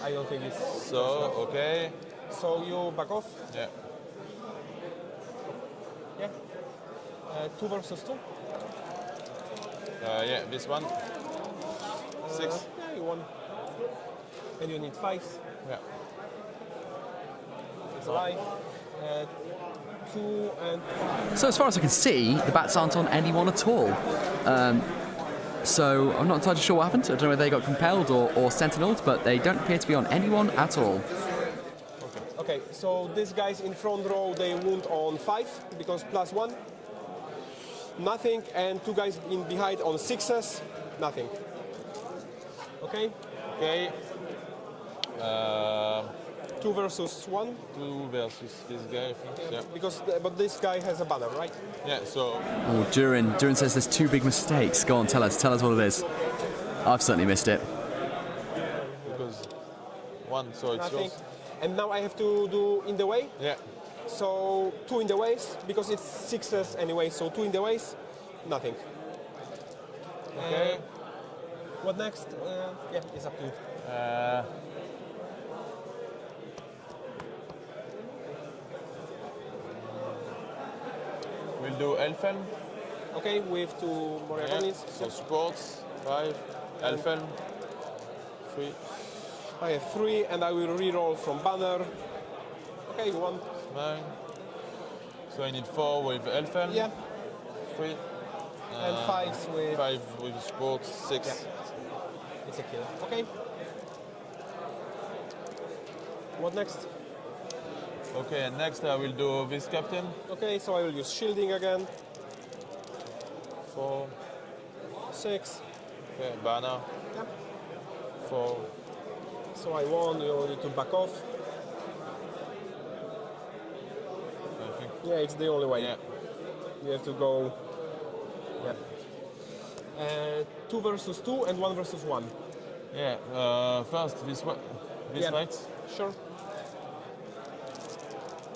I don't think it's... So, okay. So you back off? Yeah. Yeah. 2 versus 2? Yeah, this one. 6. Yeah, you won. And you need 5. Yeah. It's alive. 2 and... So as far as I can see, the bats aren't on anyone at all. So I'm not entirely sure what happened. I don't know whether they got compelled or sentineled, but they don't appear to be on anyone at all. Okay, so these guys in front row, they wound on 5 because +1. Nothing, and 2 guys in behind on 6s, nothing. Okay? Okay. 2 versus 1. 2 versus this guy, I think. Yeah. Because, but this guy has a banner, right? Yeah. So. Oh, Durin says there's 2 big mistakes. Go on, tell us what it is. I've certainly missed it. Because 1, so it's Nothing. yours. And now I have to do in the way. Yeah. So 2 in the waist because it's 6s anyway. So 2 in the waist, nothing. Okay. What next? Yeah, it's up to you. We'll do Elfhelm. Okay, with 2 more agonies. So supports, 5. Elfhelm, 3. I have 3, and I will reroll from banner. Okay, 1. 9. So I need 4 with Elfhelm. Yeah. 3. And 5 with... 5 with sports, 6. Yeah. It's a kill. Okay. What next? Okay, and next I will do Vice Captain. Okay, so I will use shielding again. 4. 6. Okay, banner. Yeah. 4. So I won, you need to back off. I think. Yeah, it's the only way. Yeah. You have to go. Yeah. 2 versus 2 and 1 versus 1. Yeah, first this fight. Sure.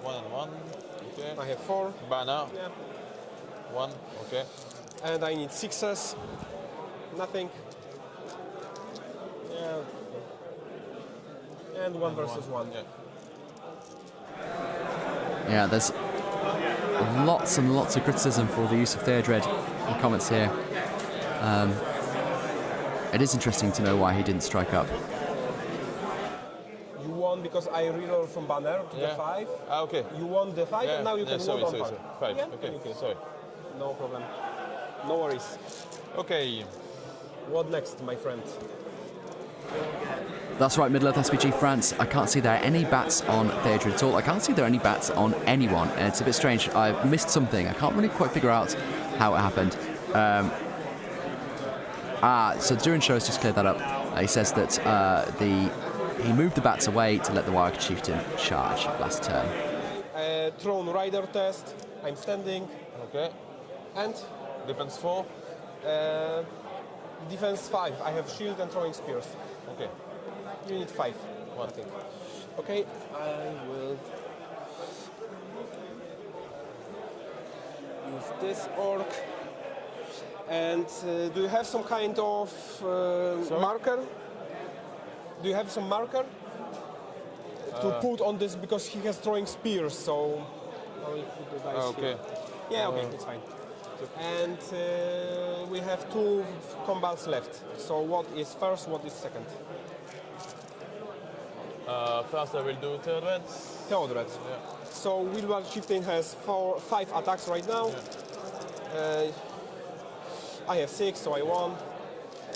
1 and 1. Okay. I have 4. Banner. Yeah. 1. Okay. And I need 6s. Nothing. Yeah. And 1 versus 1. Yeah. Yeah, there's lots and lots of criticism for the use of Theodred in comments here. It is interesting to know why he didn't strike up. You won because I reroll from banner to the 5. Ah, okay. You won the 5 and now you can sorry, vote on sorry. 5. Yeah? Okay, sorry. No problem. No worries. Okay. What next, my friend? That's right, Middle Earth SPG France. I can't see there are any bats on Theodred at all. I can't see there are any bats on anyone. And it's a bit strange. I've missed something. I can't really quite figure out how it happened. So Durin Show has just cleared that up. He says that he moved the bats away to let the Wild Chieftain charge last turn. Throne Rider test. I'm standing. Okay. And? Defense 4. Defense 5. I have shield and throwing spears. Okay. You need 5. One thing. Okay, I will use this orc. And do you have some kind of marker? Do you have some marker to put on this because he has throwing spears? So I will put the dice okay. here. Yeah, okay, it's fine. And we have 2 combats left. So what is first? What is second? First I will do Theodred. Theodred. Yeah. So Wild Chieftain has 5 attacks right now. Yeah. I have 6, so I won.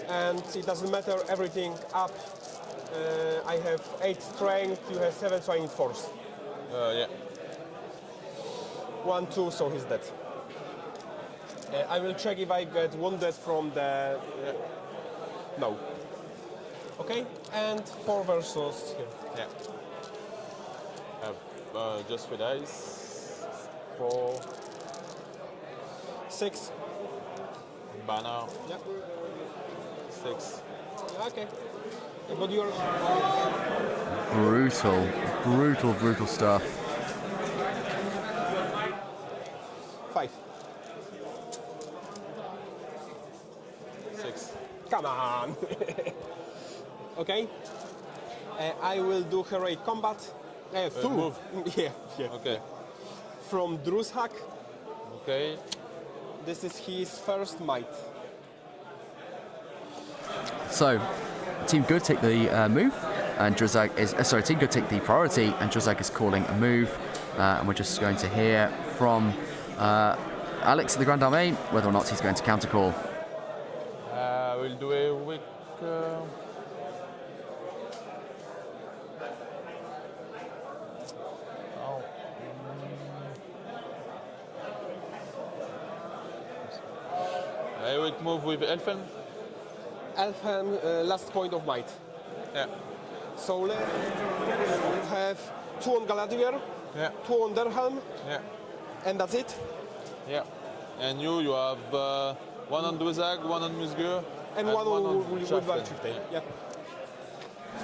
And it doesn't matter, everything up. I have 8 strength, you have 7, so I need force. Yeah. 1, 2, so he's dead. I will check if I get wounded from the... No. Okay, and 4 versus here. Yeah. Have just 3 dice. 4. 6. Banner. Yeah. 6. Okay. But you're... Brutal stuff. 5. 6. Come on! Okay. I will do heroic combat. 2. Move. Yeah. Okay. From Drew's hack. Okay. This is his first might. So, Team Good take the move, and Drazag is Team Good take the priority, and Drazag is calling a move, and we're just going to hear from Alex of the Grand Armée whether or not he's going to counter call. We'll do a weak. A weak move with Elfhelm. Elfhelm, last point of might. Yeah. So we have 2 on Galadriel, Yeah. 2 on Derhelm, Yeah. and that's it. Yeah. And you have 1 on Dwezag, 1 on Musgur, And 1 on Wild Chieftain. Chieftain. Yeah.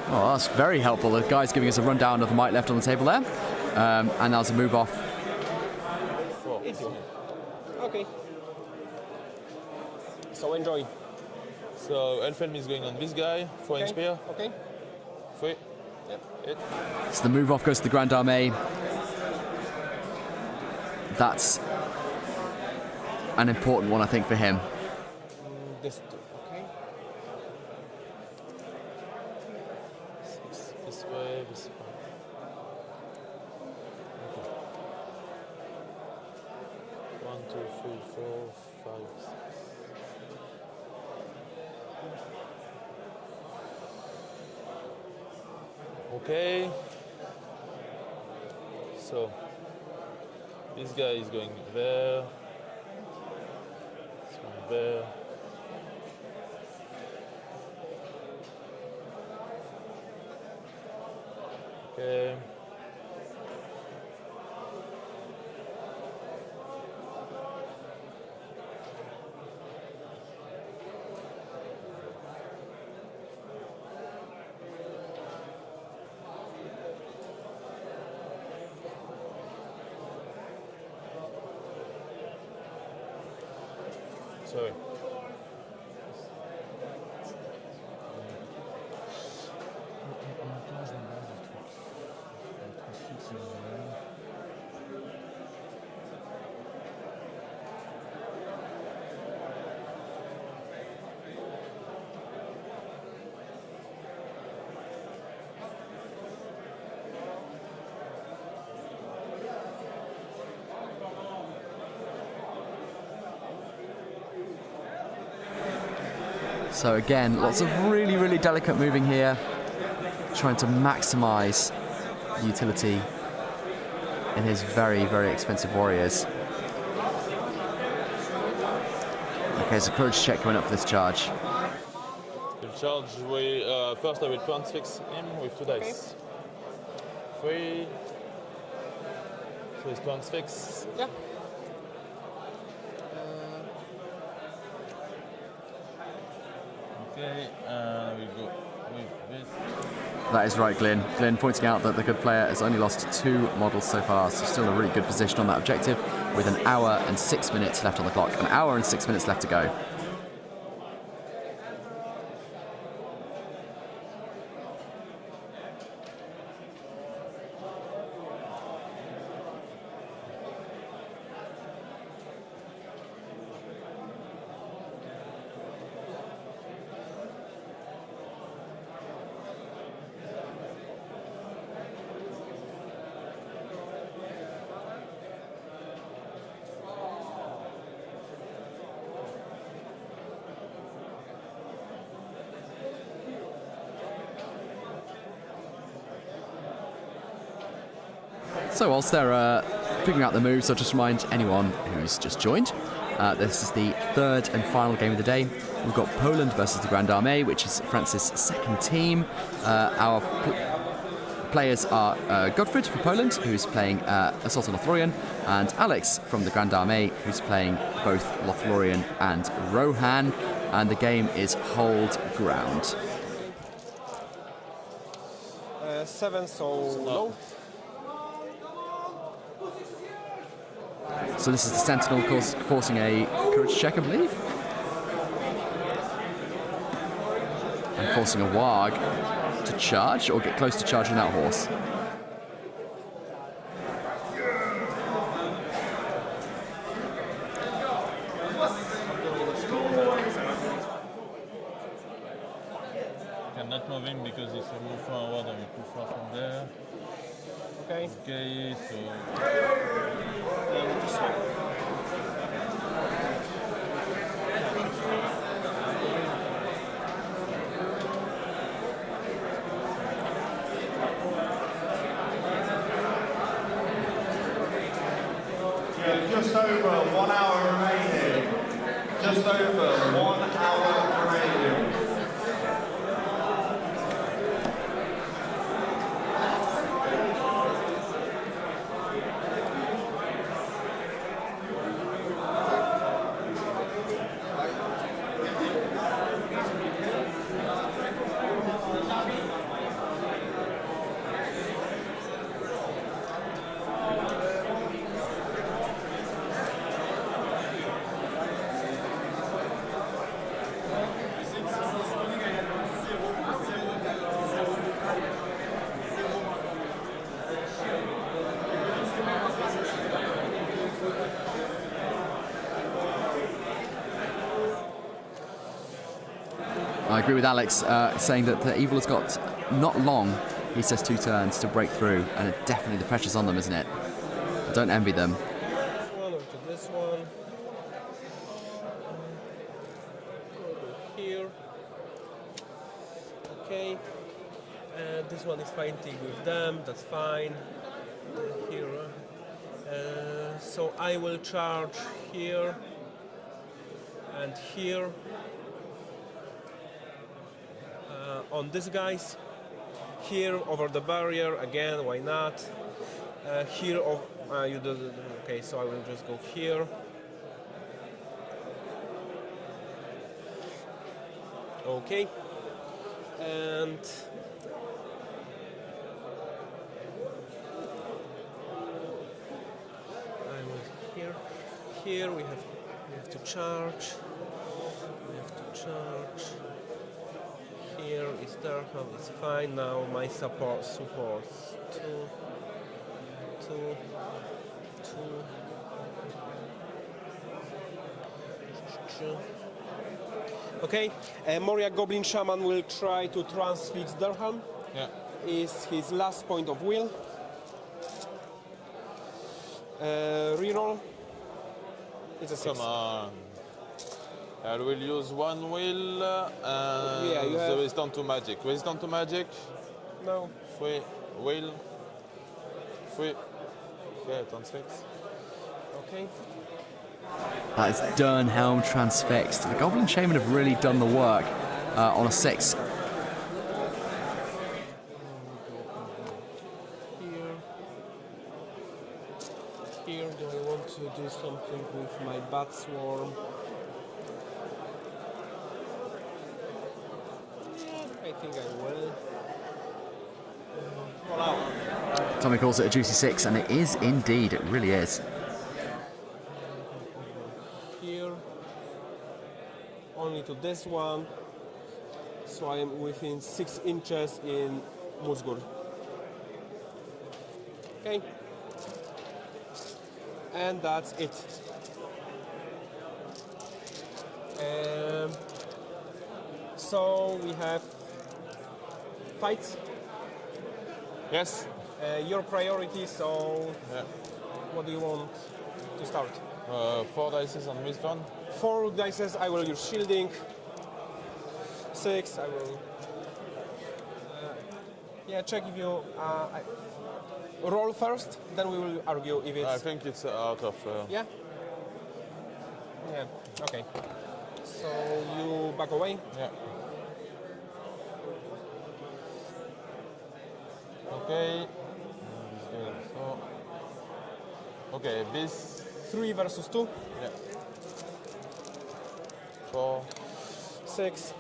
Oh, that's very helpful. The guy's giving us a rundown of the might left on the table there, and now to move off. 4. Easy. Okay. So enjoy. So Elfhelm is going on this guy, throwing spear. Okay. 3. Yep. 8. So the move off goes to the Grand Armée. That's an important one, I think, for him. This two, okay. Six this way, this way. Okay. 1, 2, 3, 4, 5, 6. Okay. So this guy is going there. This one there. Okay. Sorry. So again, lots of really, really delicate moving here, trying to maximise utility in his very, very expensive warriors. Okay, so courage check coming up for this charge. The charge, first I will transfix him with 2 dice. 3. So it's transfix. Yeah. Okay, we go with this. That is right, Glyn. Glyn pointing out that the good player has only lost 2 models so far, so still a really good position on that objective with 1 hour and 6 minutes left on the clock. 1 hour and 6 minutes left to go. So whilst they're figuring out the moves, I'll just remind anyone who's just joined, this is the 3rd and final game of the day. We've got Poland versus the Grande Armée, which is France's second team. Our players are Godfred from Poland, who's playing Assault on Lothlorien, and Alex from the Grande Armée, who's playing both Lothlorien and Rohan. And the game is Hold Ground. 7, so low. So this is the Sentinel, of course, forcing a courage check, I believe. And forcing a Warg to charge, or get close to charging that horse. Cannot move him because it's a move forward and too far from there. Okay. Okay, so. Just over 1 hour remaining. Just over 1 hour remaining. I agree with Alex, saying that the Evil has got not long, he says 2 turns to break through, and definitely the pressure's on them, isn't it? I don't envy them. This one or to this one. Over here. Okay. And this one is fighting with them, that's fine. Here. So I will charge here and here on these guys. Here over the barrier again, why not? Here, you do. Okay, so I will just go here. Okay, and I will here. Here we have to charge. We have to charge. Here is Darkham, it's fine now. My supports 2, 2, 2. Okay, Moria Goblin Shaman will try to transfix Durham. Yeah. Is his last point of will. Reroll. It's a 6. Come on. I will use 1 will and Yeah, you have- the resistance to magic. Resistance to magic? No. 3 will. 3. Yeah, transfix. Okay. That is Durnhelm transfixed. The Goblin Shaman have really done the work on a 6. Here, do I want to do something with my Bat Swarm? I think I will. Tommy calls it a juicy 6, and it is indeed. It really is. Here, only to this one, so I am within 6 inches in Musgur. Okay, and that's it. So we have fights. Yes. Your priority, so Yeah. what do you want to start? 4 dices on wisdom. 4 dices, I will use shielding. 6, I will. Yeah, check if you roll first, then we will argue if it's. I think it's out of. Yeah? Yeah, okay. So you back away? Yeah. Okay. So. Okay, this. 3 versus 2. Yeah. 4. 6.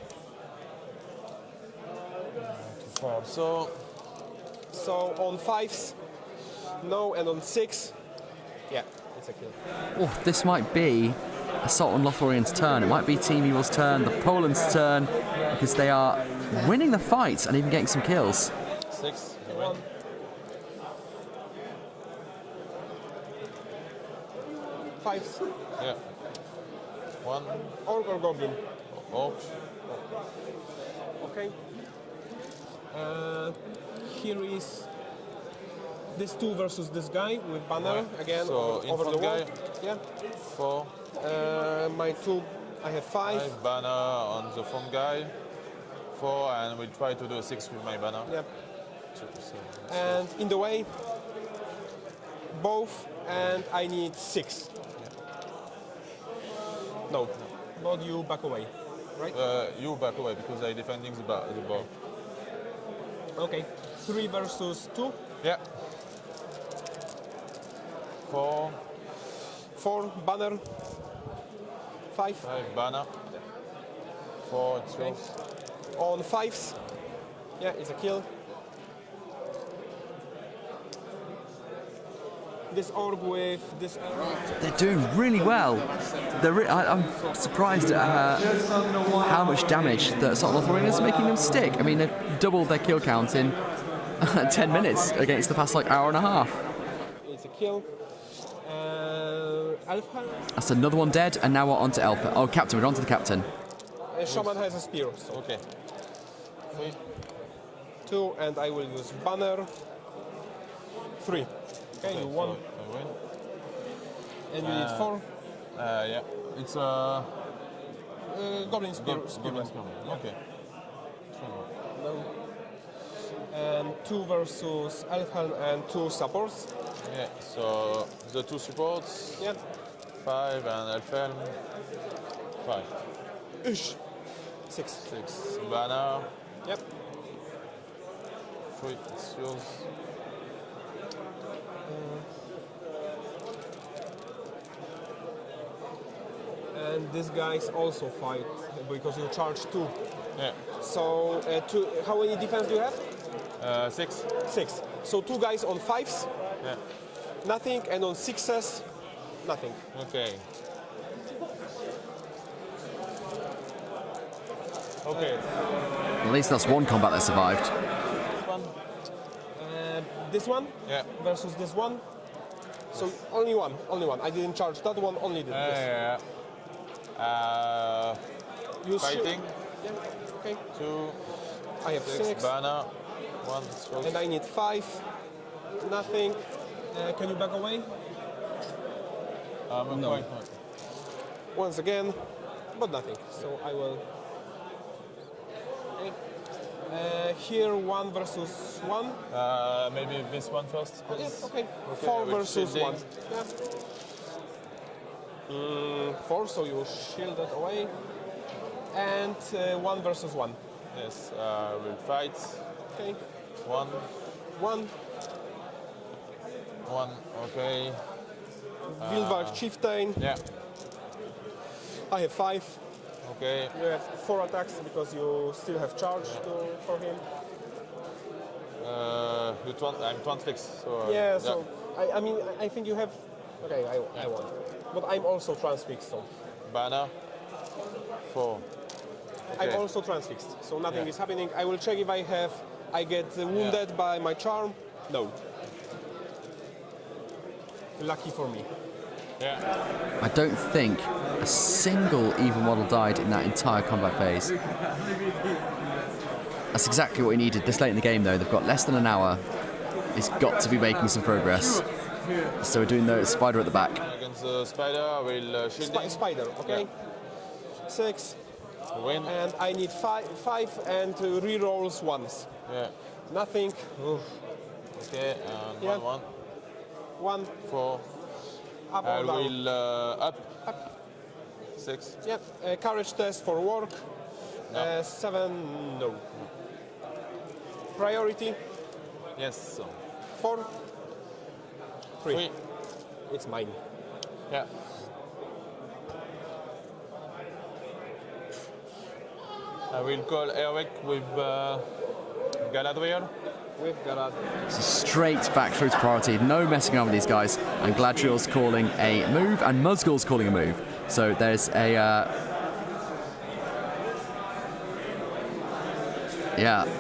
4. So on 5s, no, and on 6, yeah, it's a kill. Oh, this might be Assault on Lothlorien's turn. It might be Team Evil's turn, the Poland's turn, because they are winning the fight and even getting some kills. 6. 1. Fives. Yeah. 1. Orc or Goblin? Orc. Okay. Here is this 2 versus this guy with banner again So over the infant wall. guy. Yeah. 4. My 2, I have 5. 5 banner on the front guy. 4, and we'll try to do a 6 with my banner. Yeah. So, And in the way, both, and I need 6. No, not you, back away, right? you back away because I'm defending the ball. Okay, 3 versus 2. Yeah. 4. 4, banner. 5. 5 banner. 4, it's yours. On 5s, yeah, it's a kill. This orc with this. They're doing really well. I'm surprised at how much damage that Assault on Lothlorien is making them stick. I mean, they've doubled their kill count in 10 minutes against the past hour and a half. It's a kill. Alpha. That's another one dead, and now we're on to Alpha. Oh, Captain, we're on to the Captain. Shaman has a spear. So. Okay. 3. 2, and I will use banner. 3. Okay, you won. So I win. And you need 4. Yeah. It's Goblin spear. Goblin spear. Okay. No. And 2 versus Elfhelm and 2 supports. Yeah. So the 2 supports. Yeah. 5 and Elfhelm. 5. Ish. 6. 6. Banner. Yep. 3. It's yours. And these guys also fight because you charge 2. Yeah. So how many defense do you have? 6. 6. So 2 guys on 5s. Yeah. Nothing, and on 6s, nothing. Okay. Okay. At least that's one combat that survived. This one? Yeah. Versus this one. So only one. I didn't charge that one. Only this. Yeah. You fighting. Yeah. Okay. 2. I have 6. Banner. 1. Strokes. And I need 5. Nothing. Can you back away? No. Once again, but nothing. So I will. Okay. Here 1 versus 1. Maybe this one first, please. Yeah, okay. 4 versus 1. Yeah. 4, so you shield that away. And 1 versus 1. Yes, we'll fight. Okay. 1. 1. 1, okay. Vilvark Chieftain. Yeah. I have 5. Okay. You have 4 attacks because you still have charge for him. I'm 26, so... Yeah, so I mean, I think you have... Okay, I won. But I'm also transfixed, so... Banner. 4. I'm Okay. also transfixed, so nothing is happening. I will check if I get wounded by my charm. No. Lucky for me. Yeah. I don't think a single evil model died in that entire combat phase. That's exactly what we needed this late in the game, though. They've got less than an hour. It's got to be making some progress. So we're doing the spider at the back. Against the spider, I will shield Spider, okay. Yeah. 6. Win. And I need 5 and re-rolls once. Yeah. Nothing. Oof. Okay, and Yeah. 1. 1. 4. Up I or down? will up. 6. Yeah. Courage test for work. No. 7. No. Priority. Yes. 4. 3. 3. It's mine. Yeah. I will call Eric with Galadriel. With Galadriel. So straight back through to priority. No messing around with these guys. And Galadriel's calling a move, and Musgul's calling a move. So there's a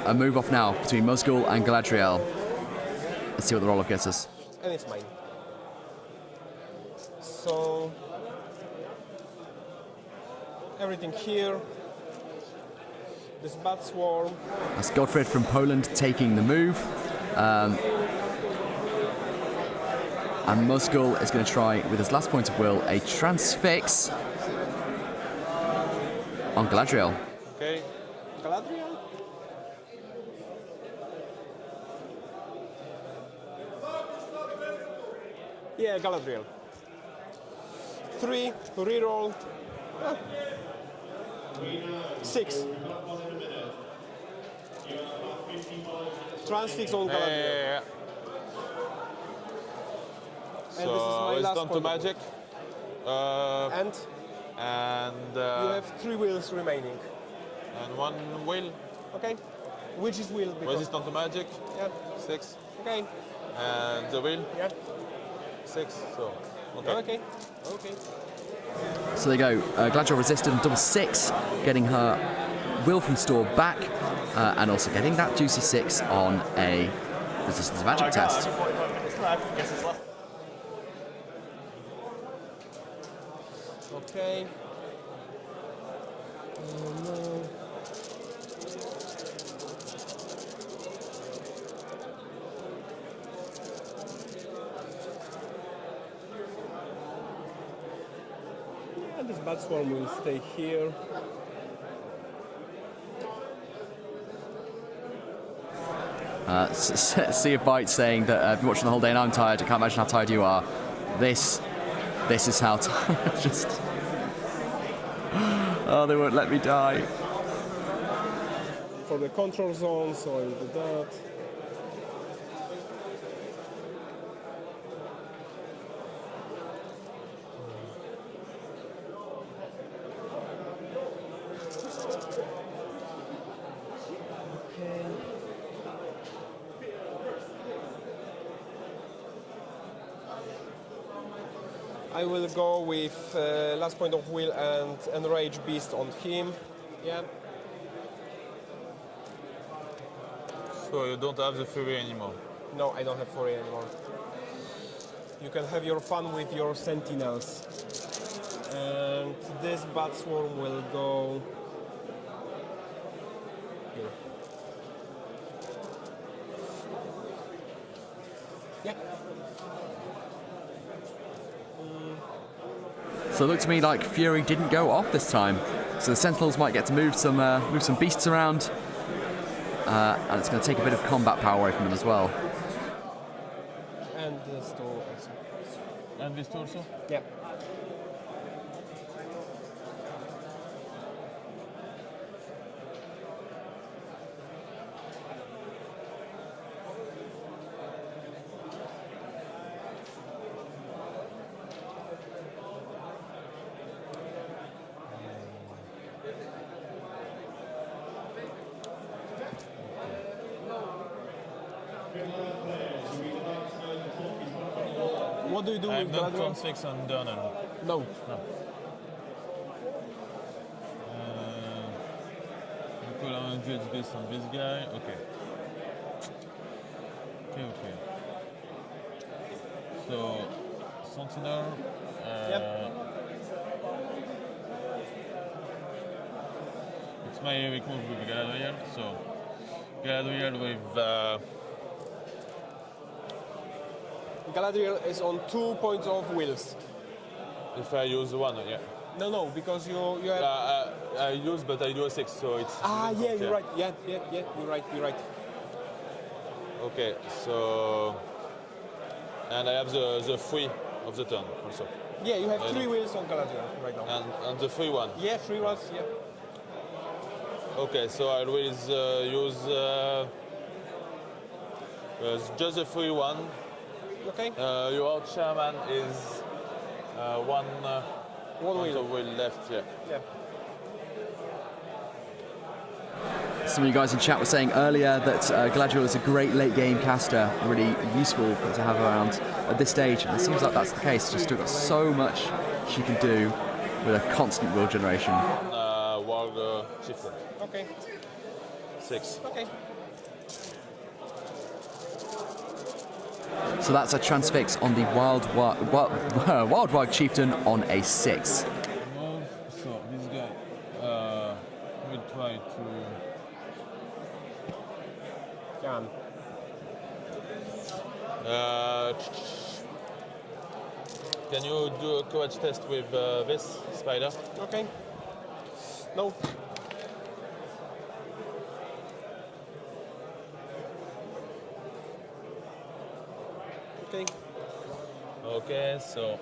a move off now between Musgul and Galadriel. Let's see what the roll-off gets us. And it's mine. So everything here. This bat swarm. That's Godfred from Poland taking the move. And Musgul is going to try, with his last point of will, a transfix on Galadriel. Okay. Galadriel? Yeah, Galadriel. 3, reroll. 6. Transfix on Galadriel. Yeah. And this is my it's last done to point. magic. And And you have 3 wheels remaining. and 1 will. Okay. Which is wheel? Because Resistant to magic. Yeah. 6. Okay. And the will. Yeah. 6. So. Okay. Okay. Okay. So there you go. Galadriel resisted on double 6, getting her will from store back, and also getting that juicy 6 on a resistance to magic test. Okay. No. Yeah, this bat swarm will stay here. Sea of Bites saying that I've been watching the whole day and I'm tired. I can't imagine how tired you are. This is how tired. Just oh, they won't let me die. For the control zone, so I'll do that. I will go with last point of will and enrage beast on him. Yeah. So you don't have the fury anymore? No, I don't have fury anymore. You can have your fun with your sentinels. And this bat swarm will go here. Yeah. So it looked to me like Fury didn't go off this time. So the Sentinels might get to move some beasts around, and it's going to take a bit of combat power away from them as well. And this door also. And this also? Yeah. What do you do I with have not Galadriel? transfix on Donan. No. You put 100 based on this guy. Okay. Okay. So, Sentinel. It's my heroic move with Galadriel. So, Galadriel with. Galadriel is on 2 points of wills. If I use one, yeah. No, because you have. I use, but I do a 6, so it's. Yeah, you're right. Yeah, you're right. Okay, so. And I have the 3 of the turn also. Yeah, you have 3 wills on Galadriel right now. And the 3 one. Yeah, 3 ones, yeah. Okay, so I always use just the 3 one. Okay. Your chairman is one wheel left, yeah. Some of you guys in chat were saying earlier that Galadriel is a great late game caster, really useful to have around at this stage, and it seems like that's the case. She's still got so much she can do with a constant will generation. World Chieftain. Okay. 6. Okay. So that's a transfix on the Wild Wag Chieftain on a 6. Move. So this guy will try to. Can you do a courage test with this spider? Okay. No. Okay. Okay, so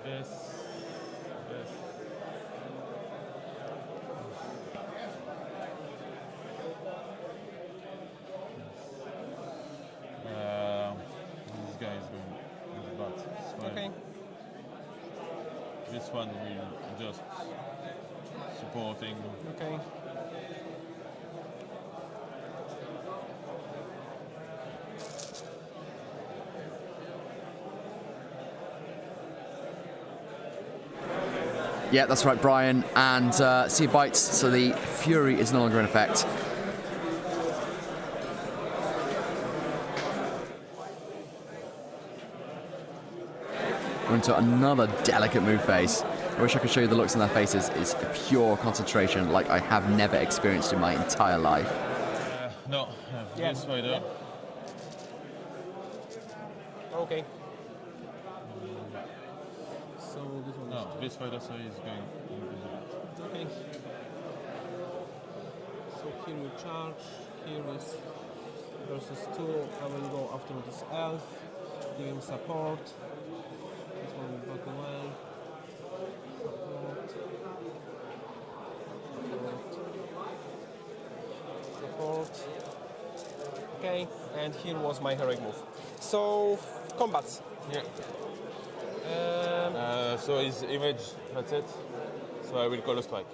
this. This guy is going with the bat. So Okay. This one will just supporting. Okay. Yeah, that's right, Brian. And Sea of Bites, so the Fury is no longer in effect. We're into another delicate move phase. I wish I could show you the looks on their faces. It's pure concentration like I have never experienced in my entire life. No, this way there. Okay. So this one. No, this way also is going. Okay. So here we charge. Here is versus 2. I will go after this elf. Give him support. This one will back away. Support. Okay, and here was my heroic move. So, combats. Yeah. So his image, that's it. So I will call a strike.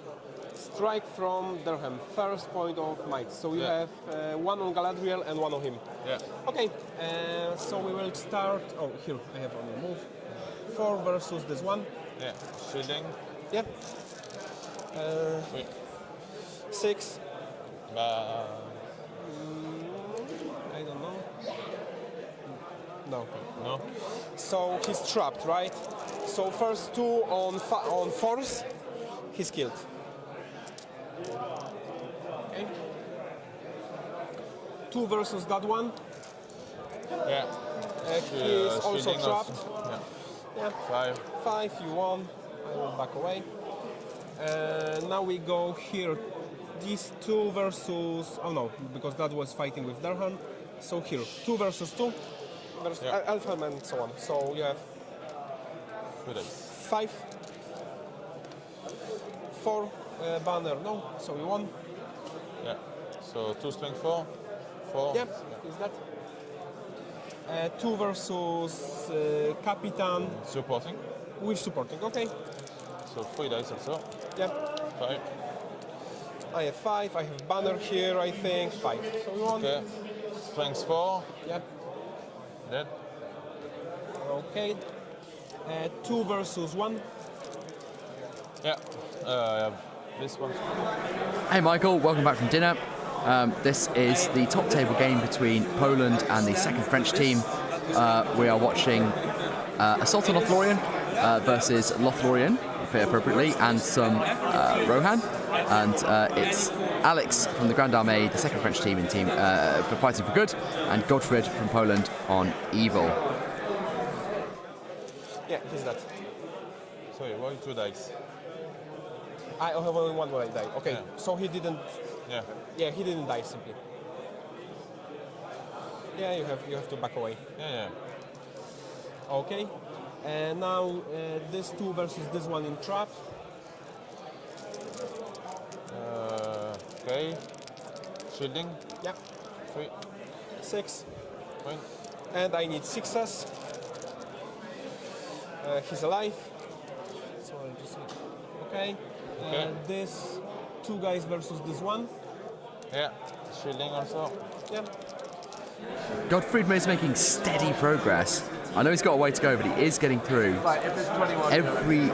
Strike from Durham, first point of might. So you have one on Galadriel and one on him. Yeah. Okay, so we will start. Oh, here I have only move. 4 versus this one. Yeah. Shielding. Yeah. 6. I don't know. No. No. So he's trapped, right? So first 2 on force, he's killed. Okay. 2 versus that one. Yeah. He is also trapped. Also. Yeah. 5. 5, you won. I will back away. Now we go here. These 2 versus. Oh no, because that was fighting with Darhan. So here, 2 versus 2. Versus Alpha and so on. So you have 5. 4 banner, no. So you won. Yeah. So 2 strength 4. 4. Yep, is that? 2 versus Capitan. Supporting. With supporting, okay. So 3 dice also. Yep. 5. I have 5. I have banner here, I think. 5. So you won. Okay. Strength 4. Yep. Dead. Okay. 2 versus 1. Yeah. I have this one. Hey Michael, welcome back from dinner. This is the top table game between Poland and the second French team. We are watching Assault on Lothlorien versus Lothlorien, appropriately, and some Rohan. And it's Alex from the Grand Armée, the second French team, for Fighting for Good, and Godfred from Poland on Evil. Yeah, he's that. Sorry, why 2 dice? I have only one die. Okay, Yeah. so he didn't. Yeah. Yeah, he didn't die simply. Yeah, you have to back away. Yeah. Okay, and now this 2 versus this one in trap. Okay. Shielding. Yeah. 3. 6. Point. And I need 6s. He's alive. So I'll just okay. This 2 guys versus this one. Yeah. Shielding also. Yeah. Godfred is making steady progress. I know he's got a way to go, but he is getting through. Every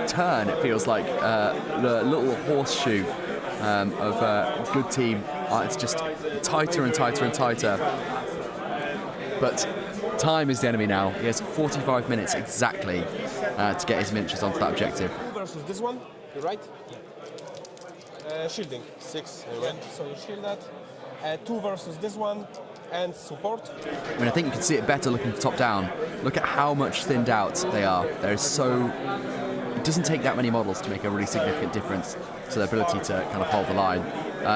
turn, it feels like the little horseshoe of a good team. It's just tighter and tighter and tighter. But time is the enemy now. He has 45 minutes exactly to get his miniatures onto that objective. 2 versus this one. You're right. Shielding. 6. Yeah. So you shield that. 2 versus this one. And support. I mean, I think you can see it better looking top down. Look at how much thinned out they are. There is so... It doesn't take that many models to make a really significant difference to their ability to kind of hold the line.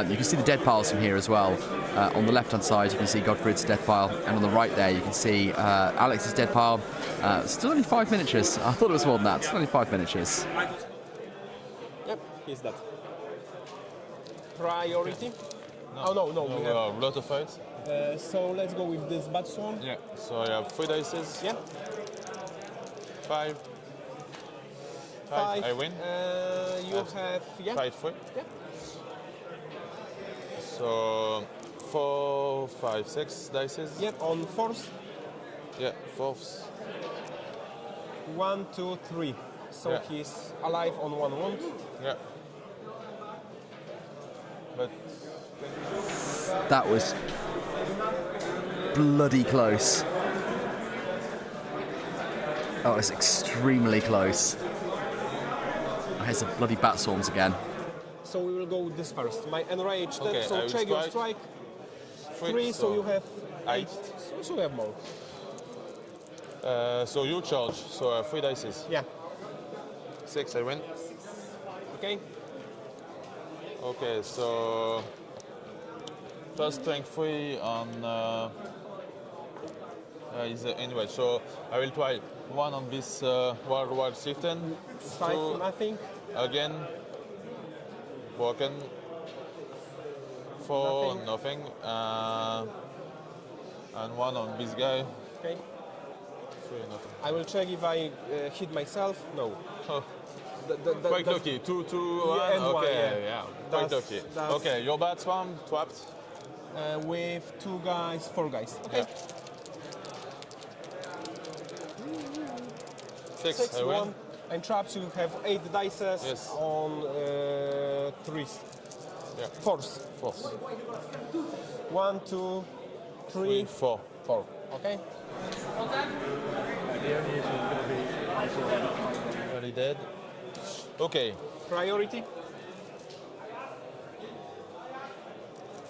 You can see the dead piles from here as well. On the left-hand side, you can see Godfred's dead pile, and on the right there, you can see Alex's dead pile. Still only 5 miniatures. I thought it was more than that. Still only 5 miniatures. Yep, he's that. Priority? No. No, we have a lot of fights. So let's go with this bad swan. Yeah. So I have 3 dices. Yeah. 5. 5. I win. You have Fight 3. Yeah. So 4, 5, 6 dices. Yep. On force. Yeah. 4s. 1, 2, 3. So he's alive on 1 wound. Yeah. But that was bloody close. Oh, it's extremely close. here's the bloody bat swarms again. So we will go with this first. My enraged. Okay, So I will check your strike. strike. 3, so you have 8. 8. So you have more. So you charge. So 3 dices. Yeah. 6, I win. Okay. Okay, so first strength 3 on. Anyway, so I will try 1 on this Wild Chieftain. 5, nothing. Again, broken. 4, nothing. And 1 on this guy. Okay. 3, nothing. I will check if I hit myself. No. Oh. Quite lucky. 2, 2, 1. Yeah, and okay, one, yeah. Quite lucky. Okay, your bat swarm trapped. With 2 guys, 4 guys. Okay. Yeah. 6, I win. 1. And traps, you have 8 dices Yes. on 3s. Yeah. 4s. 1, 2, 3, 4. 4. Okay. Already dead. Okay. Priority.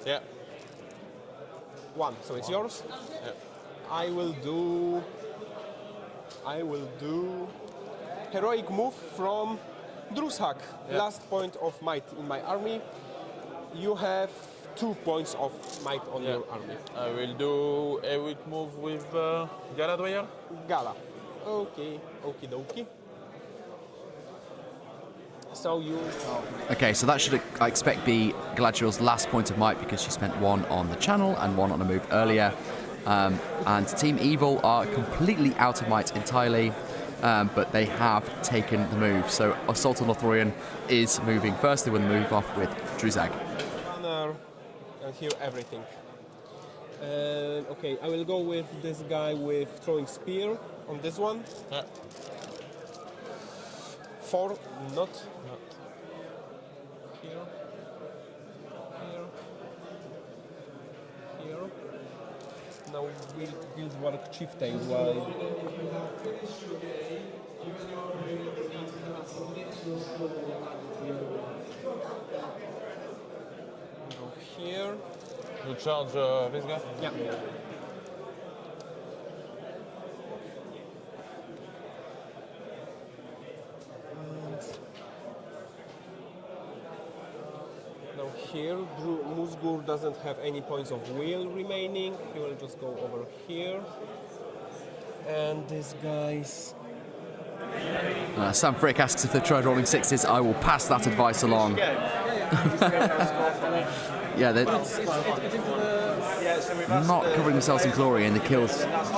Yeah. 1. So it's yours. Yeah. I will do heroic move from Drushak. Yeah. Last point of might in my army. You have 2 points of might on your army. I will do a weak move with Galadriel. Gala. Okay, okie dokie. So you. Okay, so that should, I expect, be Galadriel's last point of might because she spent 1 on the channel and 1 on a move earlier. And Team Evil are completely out of might entirely, but they have taken the move. So Assault on Lothlorien is moving first. They will move off with Druzag. Banner and here everything. Okay, I will go with this guy with throwing spear on this one. Yeah. 4, not. Here. Here. Here. Now we'll build work chieftain while. Go here. You charge this guy? Yeah. Now here, Musgur doesn't have any points of will remaining. He will just go over here. And this guy's... Sam Frick asks if they've tried rolling 6s. I will pass that advice along. Yeah, they're not covering themselves in glory in the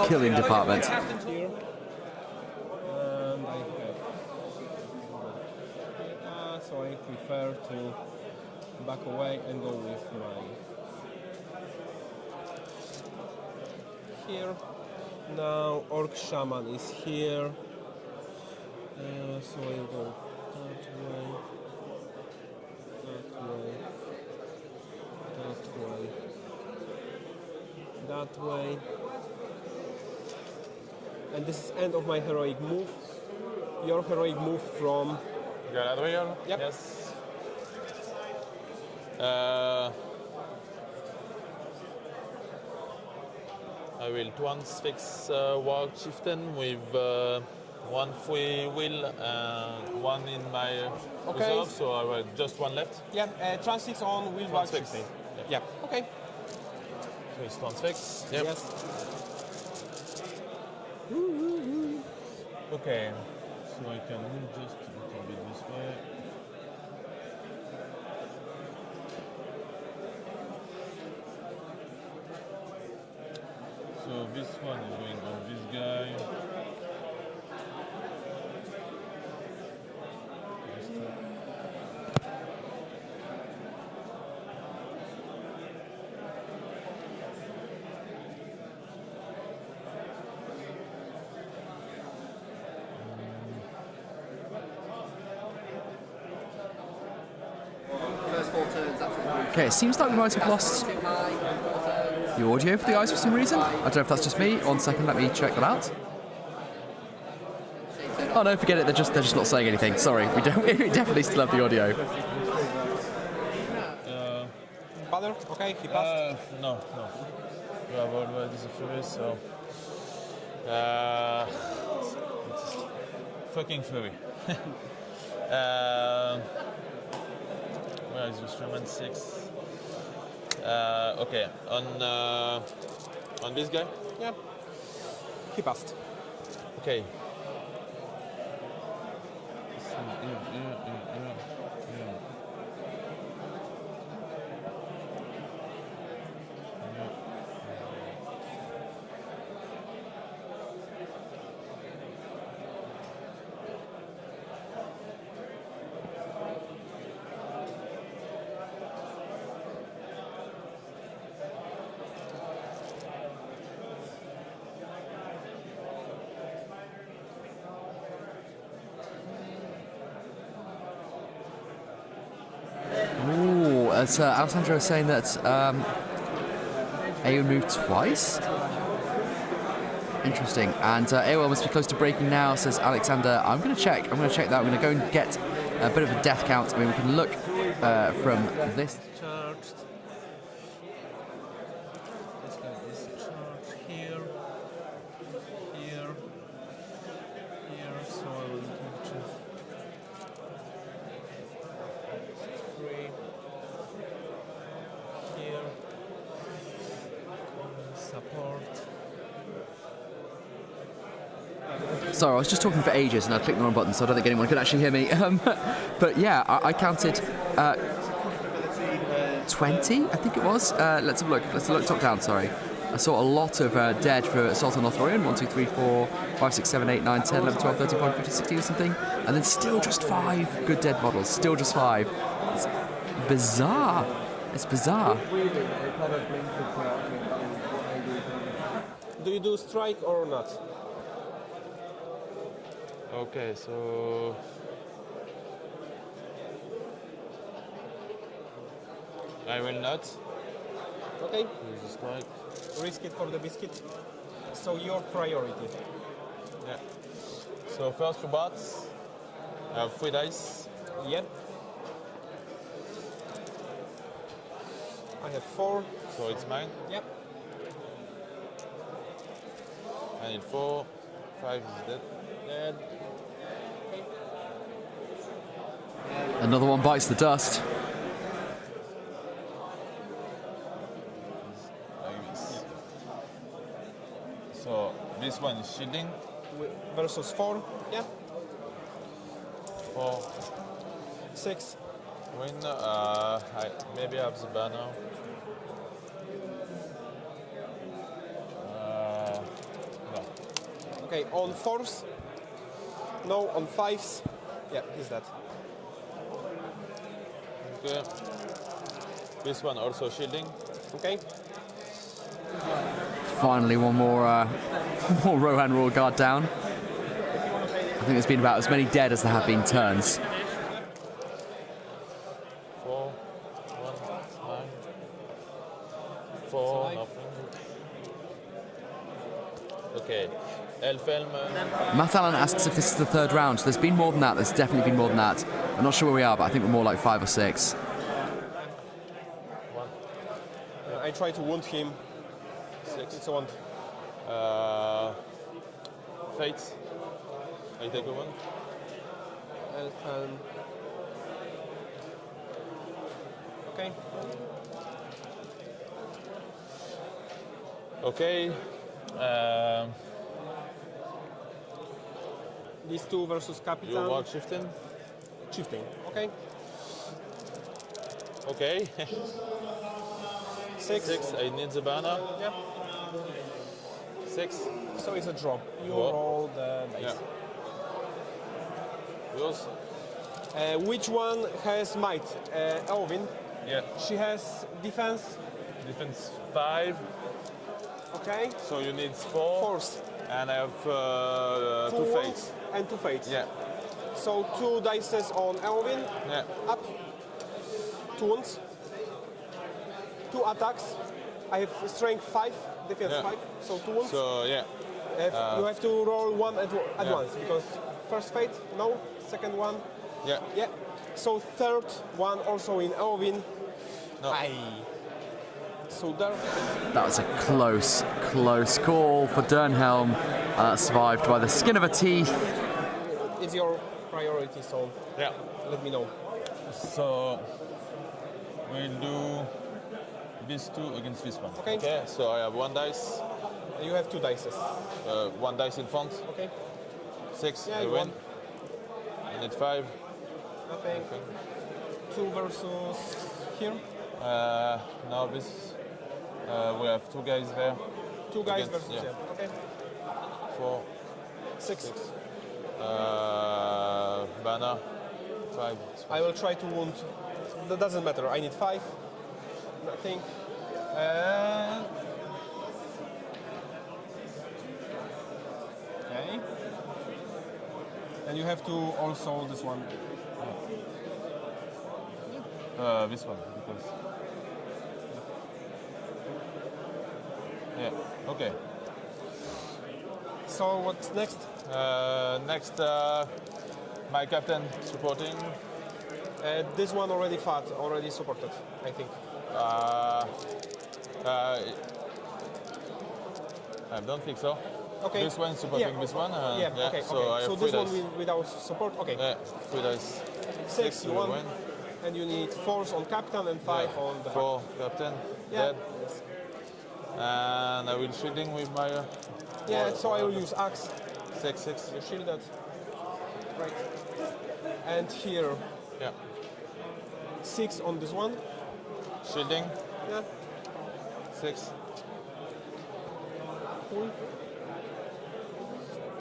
killing department. Here. And I have... so I prefer to back away and go with my... Here. Now Orc Shaman is here. So I'll go that way, that way. And this is end of my heroic move. Your heroic move from Galadriel? Yep. Yes. I will transfix Wild Chieftain with 1 free will and 1 in my reserve, so I will just 1 left. Yeah, transfix on will Wild Transfix. Chieftain. Yeah, okay. So it's transfix. Yep. Yes. Okay, so I can move just a little bit this way. So this one is going on this guy. First 4 turns, that's it. Okay, it seems like we might have lost the audio for the guys for some reason. I don't know if that's just me. 1 second, let me check that out. Oh no, forget it. They're just not saying anything. Sorry, we definitely still have the audio. Bother? Okay, he passed. No. We have already the Fury, so. It's fucking Fury. Where is the instrument? 6. Okay, on this guy? Yeah. He passed. Okay. As Alessandro was saying that Aeon moved twice. Interesting. And AOL must be close to breaking now, says Alexander. I'm going to check that. I'm going to go and get a bit of a death count. I mean, we can look from this. Charged. This guy is charged here. Here. So I will do just 3. Here. Support. Sorry, I was just talking for ages and I clicked the wrong button, so I don't think anyone could actually hear me. But yeah, I counted 20, I think it was. Let's have a look. Let's look top down, sorry. I saw a lot of dead for Assault on Lothlorien. 1, 2, 3, 4, 5, 6, 7, 8, 9, 10, 11, 12, 13, 14, 15, 16 or something. And then still just 5 good dead models. Still just 5. It's bizarre. It's bizarre. Do you do strike or not? Okay, so. I will not. Okay. Use the strike. Risk it for the biscuit. So your priority. Yeah. So first 2 bats. I have 3 dice. Yep. I have 4. So it's mine. Yep. I need 4. 5 is dead. Dead. Another one bites the dust. Like this. So this one is shielding. Versus 4. Yeah. 4. 6. Win. Maybe I have the banner. No. Okay, on 4s. No, on 5s. Yeah, he's dead. Okay. This one also shielding. Okay. Finally, one more Rohan Royal Guard down. I think there's been about as many dead as there have been turns. 4, 1, 9. 4, nothing. Okay. Elfhelm. Matt Allen asks if this is the 3rd round. There's been more than that. There's definitely been more than that. I'm not sure where we are, but I think we're more like 5 or 6. I try to wound him. 6. It's a 1. Fate. I take a 1. Elfhelm. Okay. Okay. These 2 versus Capitan. You work shifting? Shifting. Okay. Okay. 6. 6. I need the banner. Yeah. 6. So it's a draw. You Draw. roll the dice. Yeah. Yours? Which one has might? Elvin. Yeah. She has defense. Defense 5. Okay. So you need 4. Force. And I have 2 wounds fates. and 2 fates. Yeah. So 2 dices on Elvin. Yeah. Up. 2 wounds. 2 attacks. I have strength 5, defense Yeah. 5. So 2 wounds. So yeah. You have to roll one at once, because first fate, no. Second one, yeah. Yeah. So third one also in Ovin. No. Aye. So there. That was a close call for Dernhelm. Survived by the skin of her teeth. It's your priority, so yeah. Let me know. So we'll do this two against this one. Okay. Okay. So I have one dice. You have two dices. One dice in front. Okay. 6. Yeah, I you win. won. I need 5. Nothing. 2 versus here. Now this. We have 2 guys there. 2 guys Against- versus yeah. Okay. 4. 6. Banner. 5. I will try to wound. That doesn't matter. I need 5. Nothing. Okay. And you have to also this one. This one because. Yeah. Okay. So what's next? Next, my captain supporting. This one already fought, already supported, I think. I don't think so. Okay. This one supporting this one. Yeah. Okay. So okay. I have So 3 this one dice. without support. Okay. Yeah, 3 dice. 6 you will won. win. And you need 4s on captain and 5 on the. 4 captain. Yeah. Dead. And I will shielding with my. Yeah. So I will use axe. 6. You shielded. Right. And here. Yeah. 6 on this one. Shielding. Yeah. 6. Cool.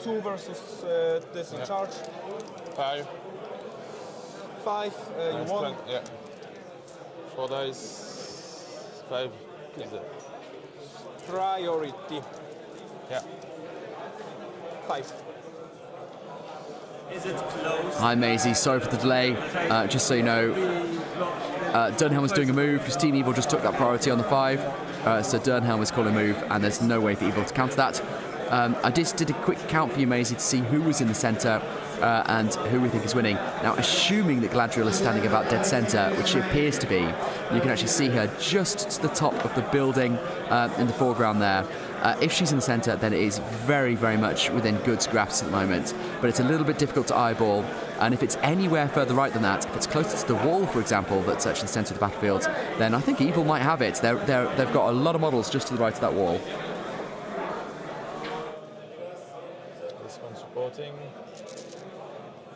2 versus this in charge. 5. 5. You won. Yeah. 4 dice. 5. Yeah. Is it? Priority. Yeah. 5. Is it close? Hi Maisie, sorry for the delay. Just so you know, Dernhelm was doing a move because Team Evil just took that priority on the 5. So Dernhelm was calling a move, and there's no way for Evil to counter that. I just did a quick count for you, Maisie, to see who was in the centre and who we think is winning. Now, assuming that Gladriel is standing about dead centre, which she appears to be, you can actually see her just to the top of the building in the foreground there. If she's in the centre, then it is very, very much within Good's grasp at the moment. But it's a little bit difficult to eyeball. And if it's anywhere further right than that, if it's closer to the wall, for example, that's actually the centre of the battlefield, then I think Evil might have it. They've got a lot of models just to the right of that wall. This one supporting.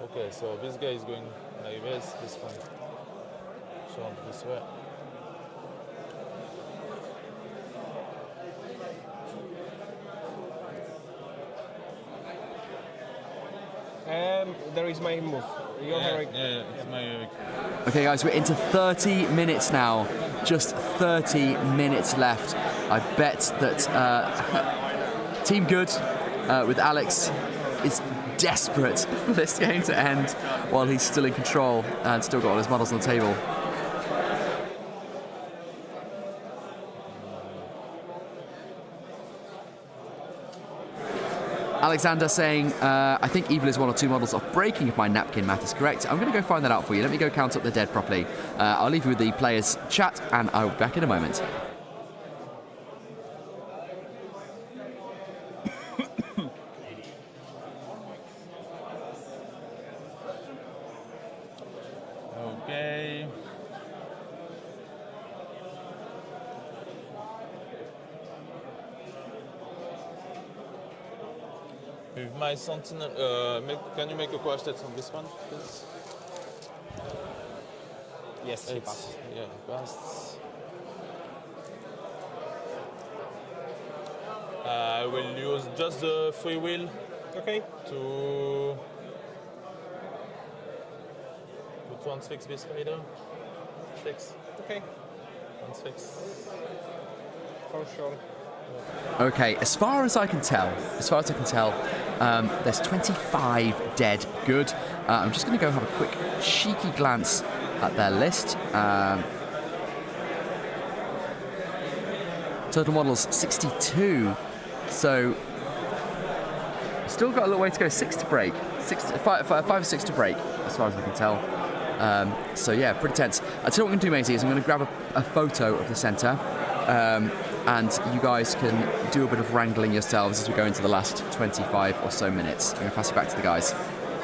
Okay, so this guy is going like this one. So this way. There is my move. Your Herrick. Yeah, it's my Herrick. Okay, guys, we're into 30 minutes now. Just 30 minutes left. I bet that Team Good with Alex is desperate for this game to end while he's still in control and still got all his models on the table. Alexander saying, I think Evil is 1 or 2 models off breaking if my napkin math is correct. I'm going to go find that out for you. Let me go count up the dead properly. I'll leave you with the players' chat and I'll be back in a moment. Okay. With my sentinel, can you make a crash test on this one, please? Yes, he passed. Yeah, he passed. I will use just the free will. Okay. To transfix this spider. Fix. Okay. Transfix. For sure. Okay, as far as I can tell, there's 25 dead Good. I'm just going to go have a quick cheeky glance at their list. Total models 62. So still got a little way to go. 6 to break. 5 or 6 to break, as far as I can tell. So yeah, pretty tense. I tell you what I'm going to do, Maisie, is I'm going to grab a photo of the centre, and you guys can do a bit of wrangling yourselves as we go into the last 25 or so minutes. I'm going to pass it back to the guys.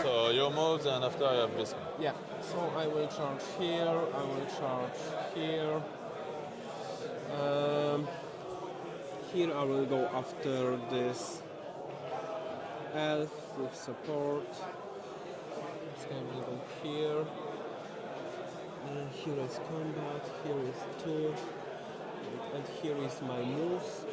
So your moves, and after I have this one. Yeah, so I will charge here, I will charge here. Here I will go after this elf with support. This guy will go here. Here is combat, here is 2, and here is my moves.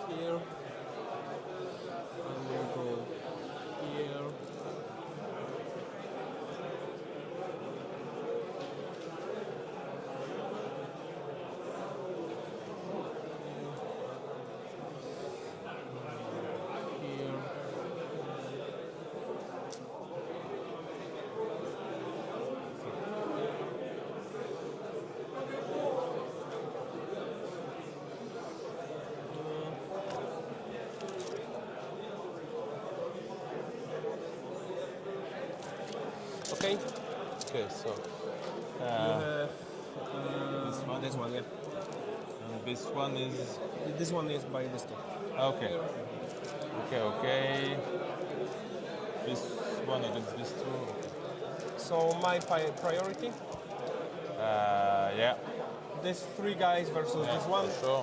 Here, I will go here. Okay. Okay, so You have this one, yeah. and this one is. This one is by this two. Okay. Okay. This one against this two. Okay. So my priority. Yeah. These 3 guys versus this one. Sure.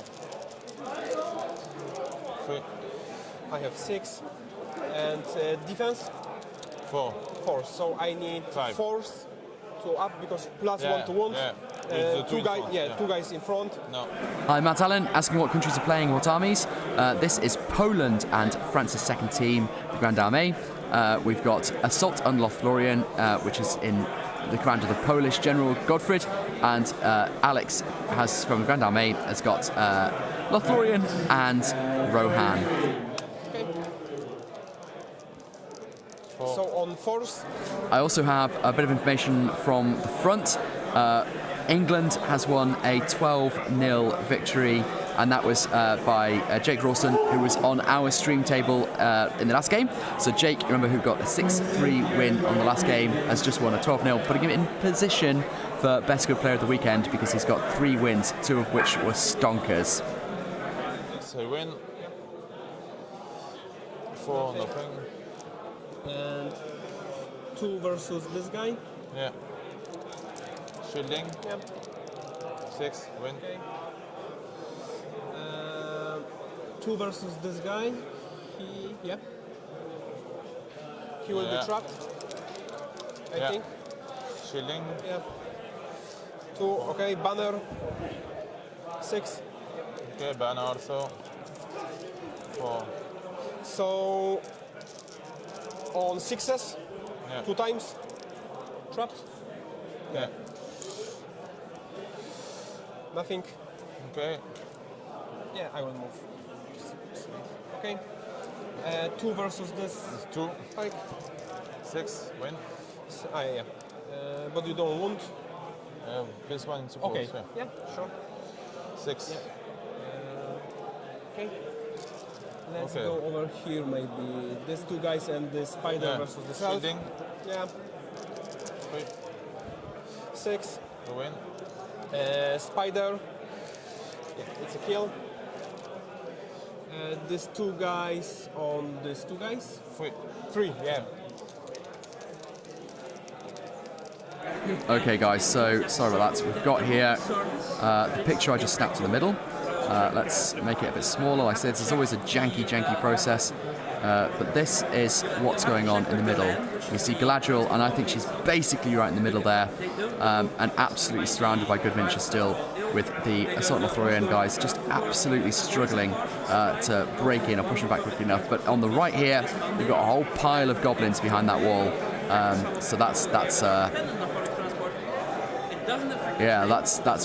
3. I have 6, and defense. 4. 4. So I need 5. force to up because plus Yeah, 1 to wound. yeah. With the 2 in guys, front, yeah, 2 guys in front. No. Hi, Matt Allen, asking what countries are playing, what armies. This is Poland and France's second team, the Grande Armée. We've got Assault on Lothlorien, which is in the command of the Polish General Godfried, and Alex has from the Grande Armée has got Lothlorien and Rohan. So on force. I also have a bit of information from the front. England has won a 12-0 victory, and that was by Jake Rawson, who was on our stream table in the last game. So Jake, remember, who got a 6-3 win on the last game, has just won a 12-0, putting him in position for Best Good Player of the Weekend because he's got 3 wins, 2 of which were stonkers. So win. 4, nothing. And 2 versus this guy. Yeah. Shielding. Yep. 6, win. Okay. 2 versus this guy. He will be trapped. I think. Shielding. Yeah. 2. Okay. Banner. 6. Okay. Banner also. 4. So on 6s, Yeah. 2 times trapped. Yeah. Nothing. Okay. Yeah, I will move. Okay. 2 versus this. 2. Like 6, win. Yeah. But you don't wound. This one support. Okay. Yeah, sure. 6. Yeah. Okay. Let's Okay. go over here. Maybe these 2 guys and the spider versus the self. Shielding. Yeah. 3. 6. To win. Spider. Yeah, it's a kill. These 2 guys on these 2 guys. 3. Yeah. Okay, guys, so sorry about that. We've got here the picture I just snapped in the middle. Let's make it a bit smaller. Like I said, it's always a janky process. But this is what's going on in the middle. You see Galadriel, and I think she's basically right in the middle there, and absolutely surrounded by good miniatures still, with the Assault Lothlorien guys just absolutely struggling to break in or push them back quickly enough. But on the right here, you've got a whole pile of goblins behind that wall. So that's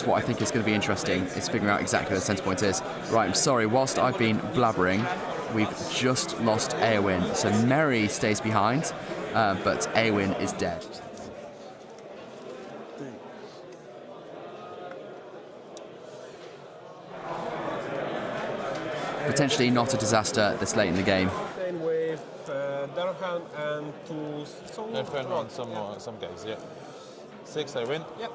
what I think is going to be interesting, is figuring out exactly where the centre point is. Right, I'm sorry, whilst I've been blabbering, we've just lost Eowyn. So Merry stays behind, but Eowyn is dead. Potentially not a disaster this late in the game. Then with Durham and two some and some guys, yeah. 6, I win. Yep.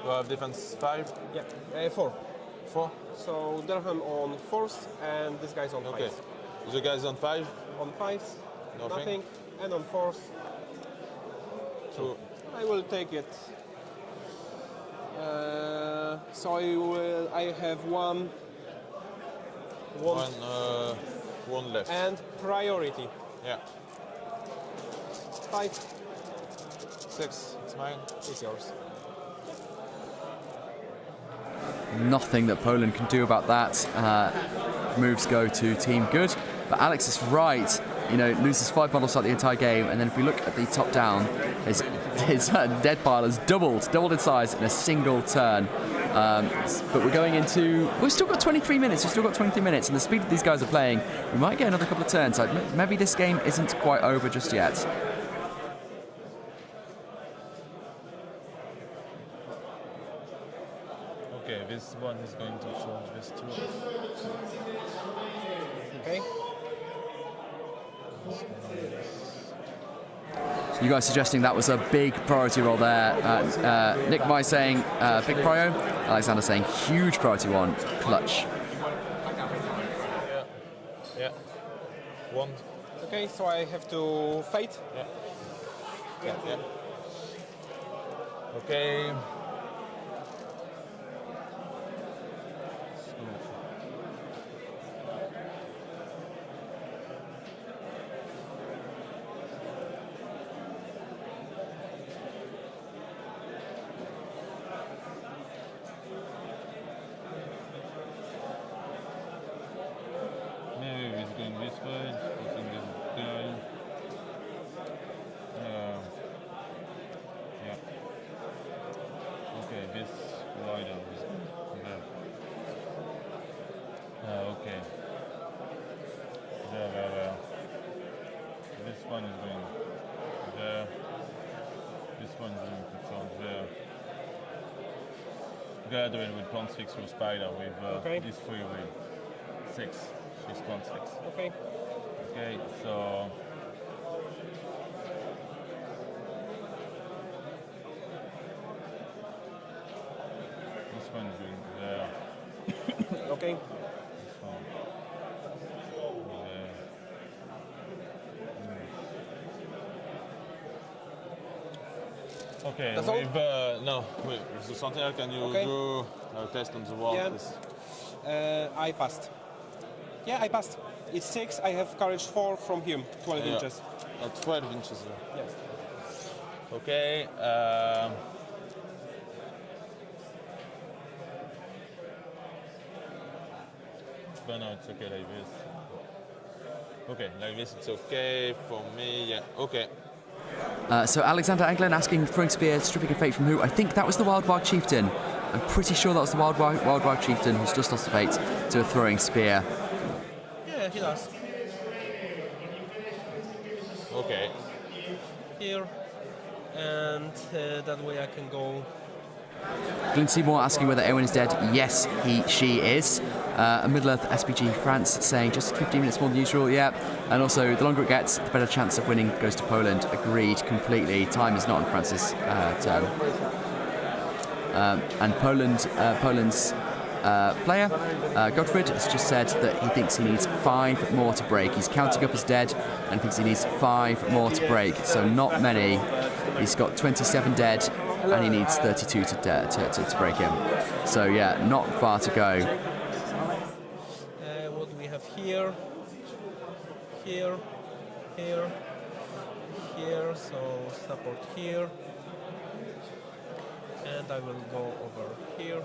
You have defense 5? Yeah, 4. 4? So Durham on 4th and this guy's on 5th. Okay. The guys on 5? On 5th, Nothing. and on 4th, 2. I will take it. So I have one left. And priority. Yeah. 5. 6, it's mine. It's yours. Nothing that Poland can do about that. Moves go to Team Good. But Alex is right. You know, loses 5 models throughout the entire game, and then if we look at the top down, his dead pile has doubled in size in a single turn. But we're going into... We've still got 23 minutes. And the speed that these guys are playing, we might get another couple of turns. So maybe this game isn't quite over just yet. Okay, this one is going to charge this 2. Okay. So you guys suggesting that was a big priority roll there. Nick Mai saying big prio. Alexander saying huge priority one, clutch. Yeah. 1. Okay, so I have to fight. Yeah. Okay. Maybe it's going this way. I think this guy. Yeah. Okay, this rider is there. Okay. There. This one is going there. This one is going to charge there. Gathering with plant 6 through spider with this 3 with 6. She's plant 6. Okay. Okay, so this one is going there. Okay. This one there. Okay, That's all? with the Sentinel, can you do a test on the wall, please? I passed. Yeah, I passed. It's 6. I have courage 4 from him. 12 inches. 12 inches. Yes. Okay. But no, it's okay like this. Okay, like this it's okay for me. Yeah. Okay. So Alexander Anglin asking throwing spear, stripping a fate from who? I think that was the Wild Chieftain. I'm pretty sure that was the Wild Chieftain who's just lost the fate to a throwing spear. Yeah, he does. Okay. Here. And that way I can go. Glenn Seymour asking whether Eowyn is dead. Yes, she is. Middle-earth SPG France saying just 15 minutes more than usual. Yeah. And also, the longer it gets, the better chance of winning goes to Poland. Agreed completely. Time is not on France's turn. And Poland's player, Godfred, has just said that he thinks he needs 5 more to break. He's counting up his dead and thinks he needs 5 more to break. So not many. He's got 27 dead and he needs 32 to break him. So yeah, not far to go. What do we have here? Here. So support here. And I will go over here.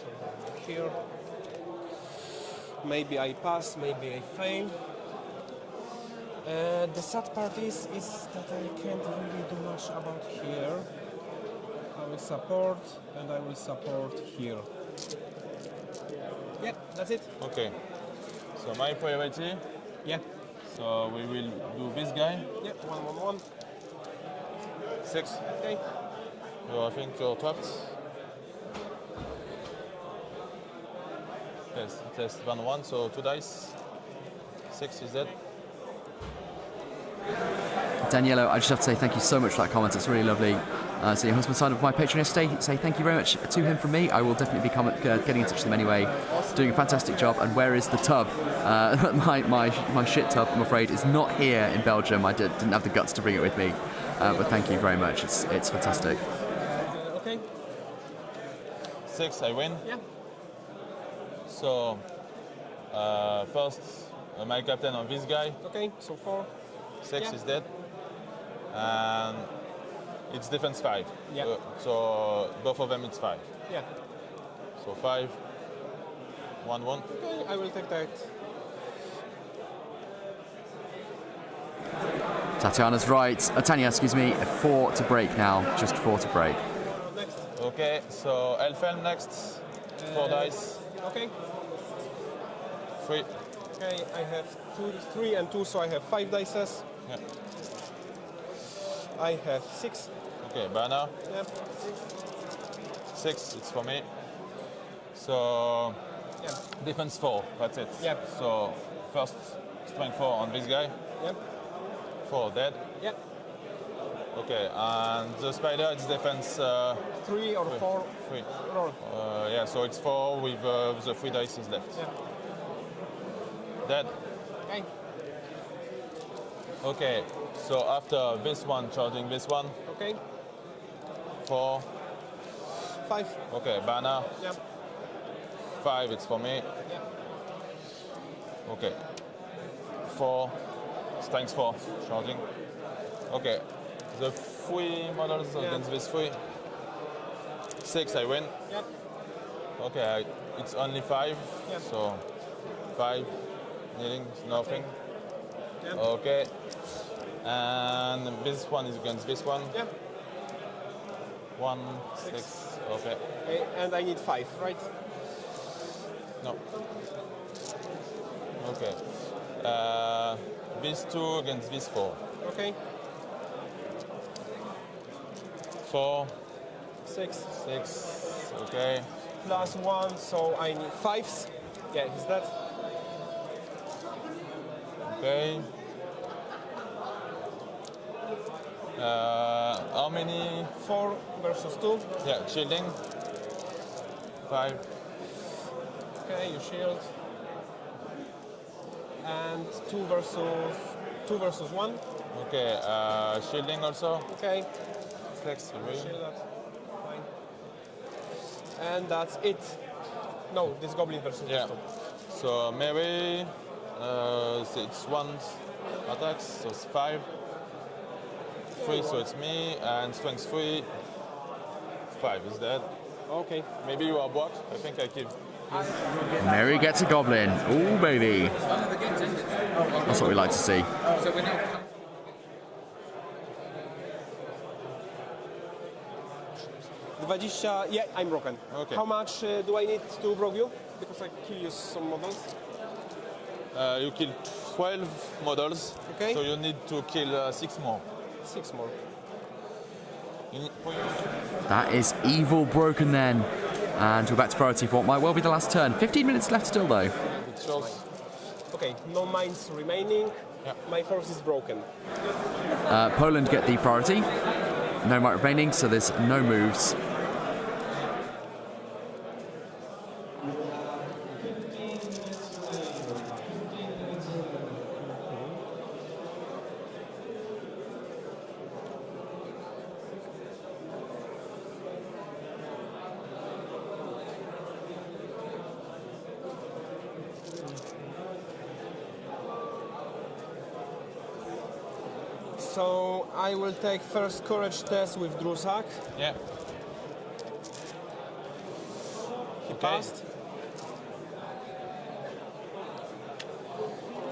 So here. Maybe I pass, maybe I fail. The sad part is that I can't really do much about here. will support, and I will support here. Yeah, that's it. Okay. So my priority. Yeah. So we will do this guy. Yeah, 1-1-1. 6. Okay. So I think you're trapped. Yes, test 1-1, so 2 dice. 6 is dead. Daniello, I just have to say thank you so much for that comment. It's really lovely. So your husband signed up for my Patreon yesterday. Say thank you very much to him from me. I will definitely be getting in touch with him anyway. Doing a fantastic job. And where is the tub? My shit tub, I'm afraid, is not here in Belgium. I didn't have the guts to bring it with me. But thank you very much. It's fantastic. Okay. 6, I win. Yeah. So first, my captain on this guy. Okay, so 4. 6 is dead. And it's defense 5. Yeah. So both of them it's 5. Yeah. So 5, 1-1. Okay, I will take that. Tatiana's right. Tanya, excuse me. 4 to break now. Just 4 to break. Okay, so Elfhelm next. 4 dice. Okay. 3. Okay, I have 3 and 2, so I have 5 dices. Yeah. I have 6. Okay, banner. Yeah. 6, it's for me. So yeah. Defense 4, that's it. Yeah. So first strength 4 on this guy. Yep. 4 dead. Yep. Okay, and the spider it's defense 3 or 4. 3. Roll. Yeah, so it's 4 with the 3 dice left. Yeah. Dead. Okay. Okay, so after this one, charging this one. Okay. 4. 5. Okay, banner. Yep. 5, it's for me. Yep. Okay. 4. Strength 4, charging. Okay. The 3 models against this 3. 6, I win. Yep. Okay, it's only 5. Yep. So 5, needing nothing. Yep. Okay. And this one is against this one. Yep. 1, 6. Okay. Okay, and I need 5, right? No. Okay. These 2 against these 4. Okay. 4. 6. 6. Okay. Plus 1, so I need 5s. Yeah, is that? Okay. How many? 4 versus 2. Yeah, shielding. 5. Okay, you shield. And 2 versus 1. Okay, shielding also. Okay. 6, you win. Shield that. Fine. And that's it. No, this goblin versus Yeah. this two. So melee, it's 1 attacks, so it's 5. 3, so it's me, and strength 3. 5 is dead. Okay. Maybe you are blocked. I think I give. Mary gets a goblin. Ooh, baby. That's what we like to see. So we're now. 20, yeah, I'm broken. Okay. How much do I need to broke you? Because I kill you some models. You kill 12 models, Okay. so you need to kill 6 more. 6 more. That is evil broken then. And we're back to priority for what might well be the last turn. 15 minutes left still though. It shows. Okay, no mines remaining. Yeah. My force is broken. Poland get the priority. No might remaining, so there's no moves. So I will take first courage test with Drusak. Yeah. He passed.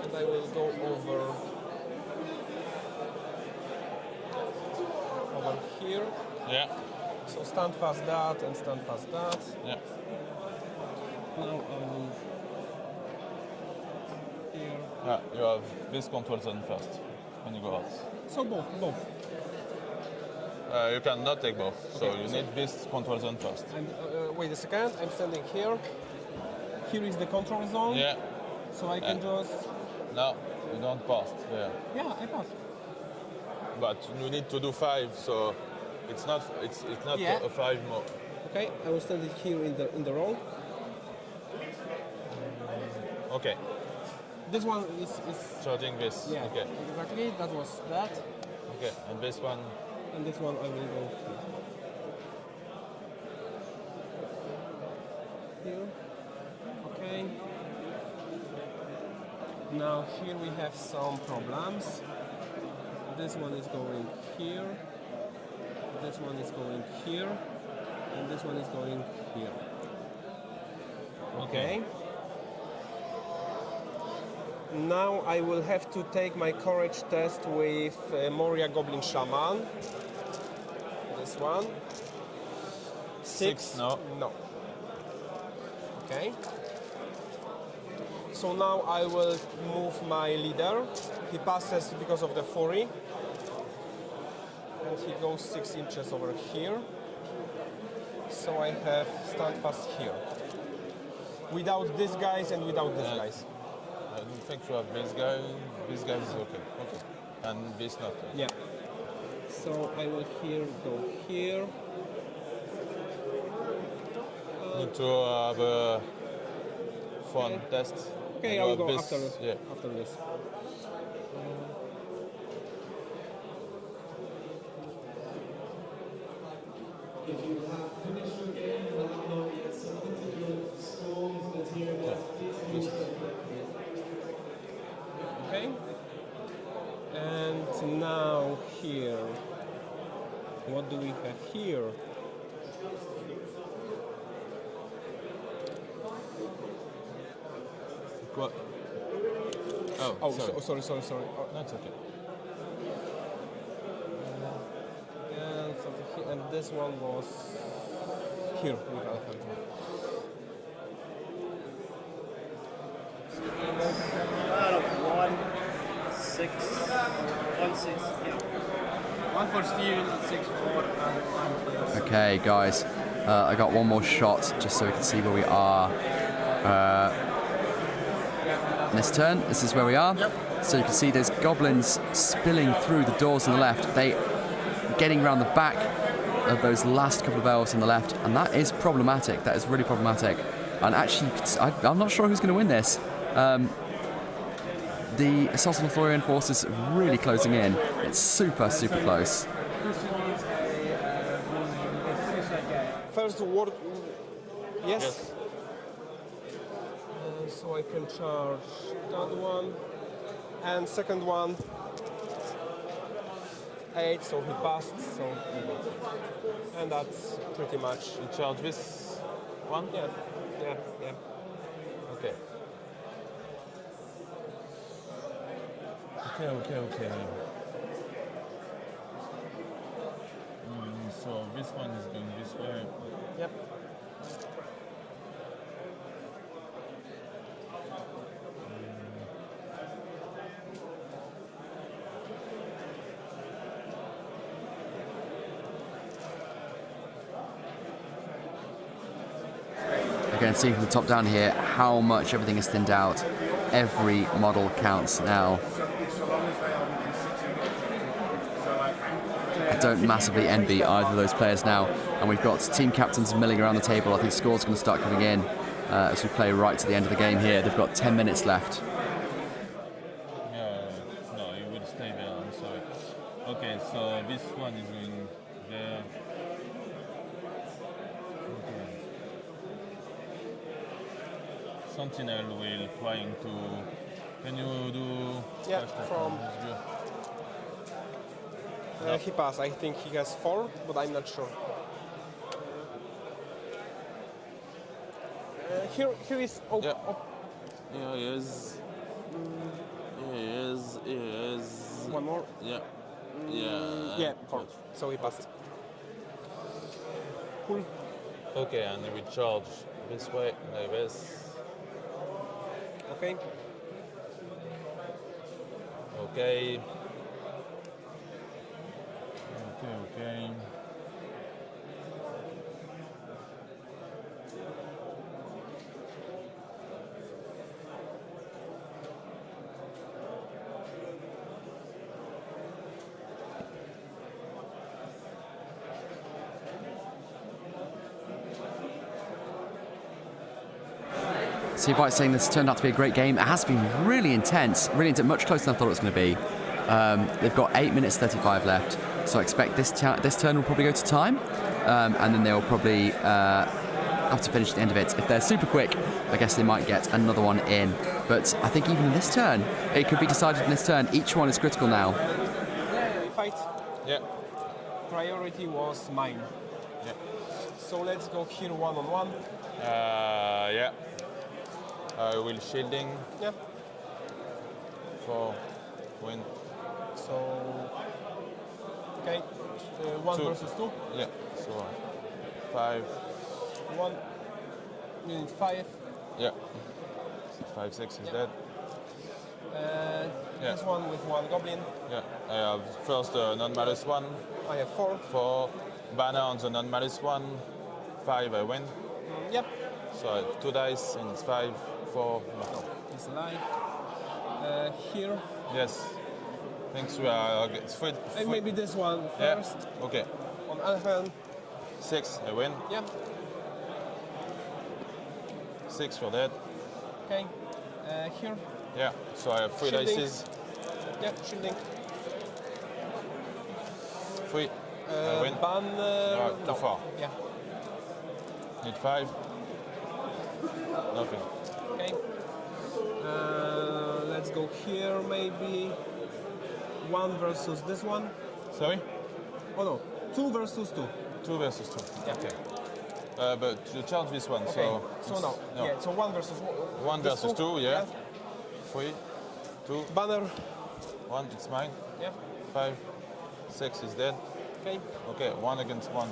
And I will go over here. Yeah. So stand fast that and stand fast that. Yeah. Now I will here. Yeah, you have this control zone first when you go out. So both. You cannot take both, so you need this control zone first. Wait a second, I'm standing here. Here is the control zone. Yeah. So I can just... No, you don't pass there. Yeah, I pass. But you need to do 5, so it's not Yeah. a 5 more. Okay, I will stand it here in the row. Okay. This one is Charging this. yeah, Okay. exactly. That was that. Okay, and this one. And this one I will go here. Okay. Now here we have some problems. This one is going here. This one is going here. And this one is going here. Okay. Now I will have to take my courage test with Moria Goblin Shaman. This one. 6. No. No. Okay. So now I will move my leader. He passes because of the fury. And he goes 6 inches over here. So I have stand fast here. Without these guys and without these guys. I don't think you have this guy. This guy is okay. Okay. And this not. Yeah. So I will here go here. Need to have a fun test. Okay, And I you will have go this. after this. If you have finished your game, let me know you get submitted your score, material, Okay. And now here. What do we have here? What? Oh, sorry. Oh, That's okay. And something here, and this one was here with Alejandro. One, 6, 1, 6, yeah. 1 for Steven, 6 for Okay, guys, I got one more shot just so we can see where we are. This turn, this is where we are. Yep. So you can see there's goblins spilling through the doors on the left. They getting around the back of those last couple of elves on the left, and that is problematic. That is really problematic. And actually, I'm not sure who's going to win this. The Assault and Authorian forces really closing in. It's super close. First word, yes. So I can charge that one, and second one, 8. So he passed. So and that's pretty much. You charge this one? Yeah. Okay. Okay. So this one is going this way. Yep. Again, seeing from the top down here how much everything is thinned out. Every model counts now. I don't massively envy either of those players now. And we've got team captains milling around the table. I think scores are going to start coming in as we play right to the end of the game here. They've got 10 minutes left. No, you will stay there, I'm sorry. Okay, so this one is going there. Okay. Sentinel will trying to... Can you do... Yeah, from... he passed. I think he has 4, but I'm not sure. Here is... Yeah, he is. He is. One more? Yeah. Yeah, 4. So he passed. Cool. Okay, and we charge this way, like this. Okay. Okay. Okay. So you're right saying this turned out to be a great game. It has been really intense, much closer than I thought it was going to be. They've got 8 minutes 35 left, so I expect this turn will probably go to time, and then they'll probably have to finish at the end of it. If they're super quick, I guess they might get another one in. But I think even in this turn, it could be decided in this turn. Each one is critical now. Fight. Yeah. Priority was mine. Yeah. So let's go here one-on-one. Yeah. I will shielding. Yeah. For win. So, okay, 1 versus 2. Yeah, so 5. 1, you need 5. Yeah. 5, 6 is dead. This one with 1 goblin. Yeah, I have first the non-malus 1. I have 4. 4. Banner on the non-malus 1. 5, I win. Yep. So I have 2 dice and it's 5, 4. He's alive. Here. Yes. Thanks. We are. Okay. Maybe this one first. Yeah. Okay. On other hand. 6, I win. Yeah. 6, you're dead. Okay. Here. Yeah. So I have 3 Shielding. dices. Yeah, shielding. 3. I win. Banner. Too far. Yeah. Need 5. Nothing. Okay. Let's go here, maybe 1 versus this one. Sorry? Oh no, 2 versus 2. 2 versus 2. Yeah. Okay. But you charge this one, Okay. so. No. Yeah. So 1 versus 1 versus 2, yeah. 3, 2. Banner. 1, it's mine. Yeah. 5, 6 is dead. Okay. Okay, 1 against 1.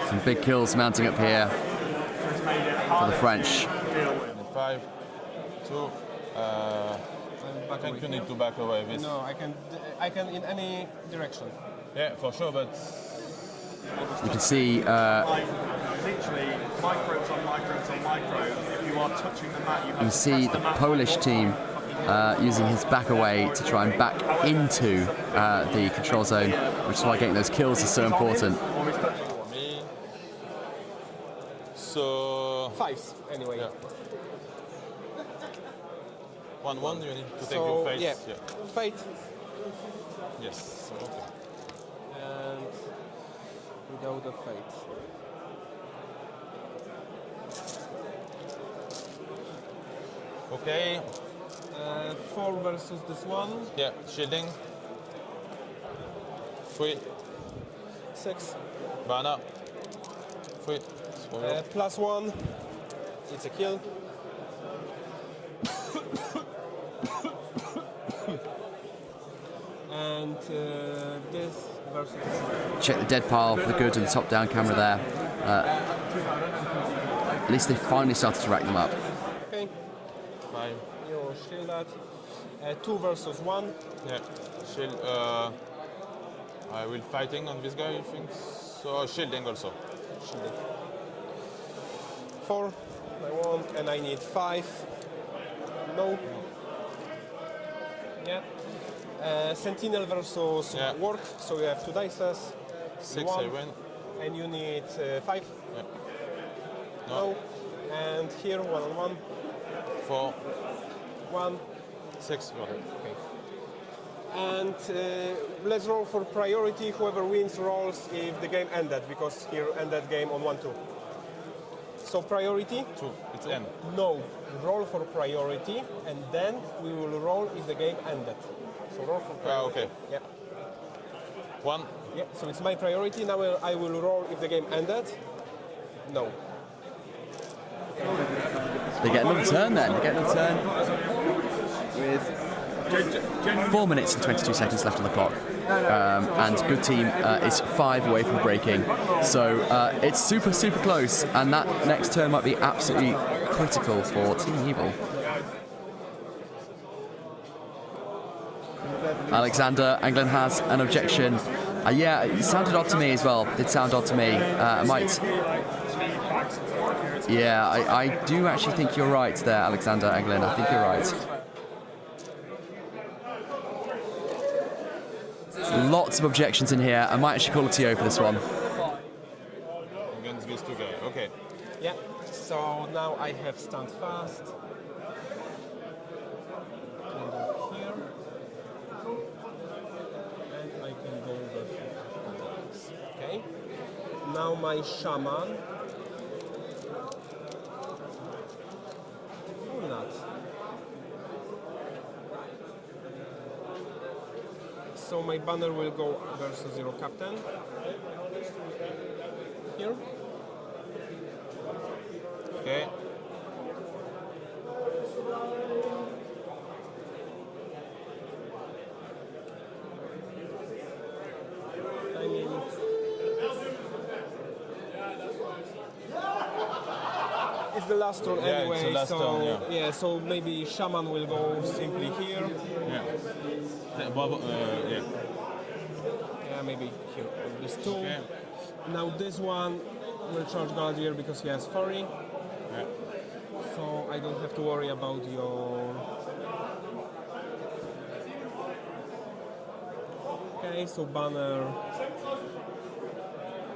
Some big kills mounting up here for the French. 5, 2. I think you need to back away this. No, I can in any direction. Yeah, for sure, but you can see literally microbes on microbes on microbes. If you are touching the mat, you have you to see press the mat Polish team using his back away to try and back into the control zone, which is why getting those kills is so important. me. So 5s anyway. Yeah. 1-1, you need to take So, your face. yeah. Fate. Yes. Okay. And without a fate. Okay. 4 versus this one. Yeah, shielding. 3. 6. Banner. 3. +1. It's a kill. And this versus. Check the dead pile for the good and the top-down camera there. At least they finally started to rack them up. Okay. 5. You shield that. 2 versus 1. Yeah. Shield. I will fighting on this guy, I think. So shielding also. Shielding. 4. I want, and I need 5. No. Yeah. Sentinel versus work, so you have 2 dices. 6, I win. And you need 5. Yeah. No. And here 1-on-1. 4. 1. 6. Okay. And let's roll for priority. Whoever wins rolls if the game ended, because here ended game on 1-2. So priority? 2. It's end. No. Roll for priority, and then we will roll if the game ended. So roll for priority. Okay. Yeah. 1. Yeah. So it's my priority. Now I will roll if the game ended. No. They get another turn then. They get another turn with 4 minutes and 22 seconds left on the clock. And good team is 5 away from breaking. So it's super, super close. And that next turn might be absolutely critical for Team Evil. Alexander Anglin has an objection. Yeah, it sounded odd to me as well. It sounded odd to me. Yeah, I do actually think you're right there, Alexander Anglin. I think you're right. Lots of objections in here. I might actually call a TO for this one. Against these two guys. Okay. Yeah. So now I have stand fast. And go here. And I can go the. Okay. Now my shaman. Or not. So my banner will go versus zero captain. Here. Okay. I mean, it's the last turn anyway, it's the last so turn, yeah. so maybe shaman will go simply here. Yeah. Yeah, maybe here on this two. Okay. Now this one will charge Galadier because he has 40. Yeah. So I don't have to worry about your. Okay, so banner.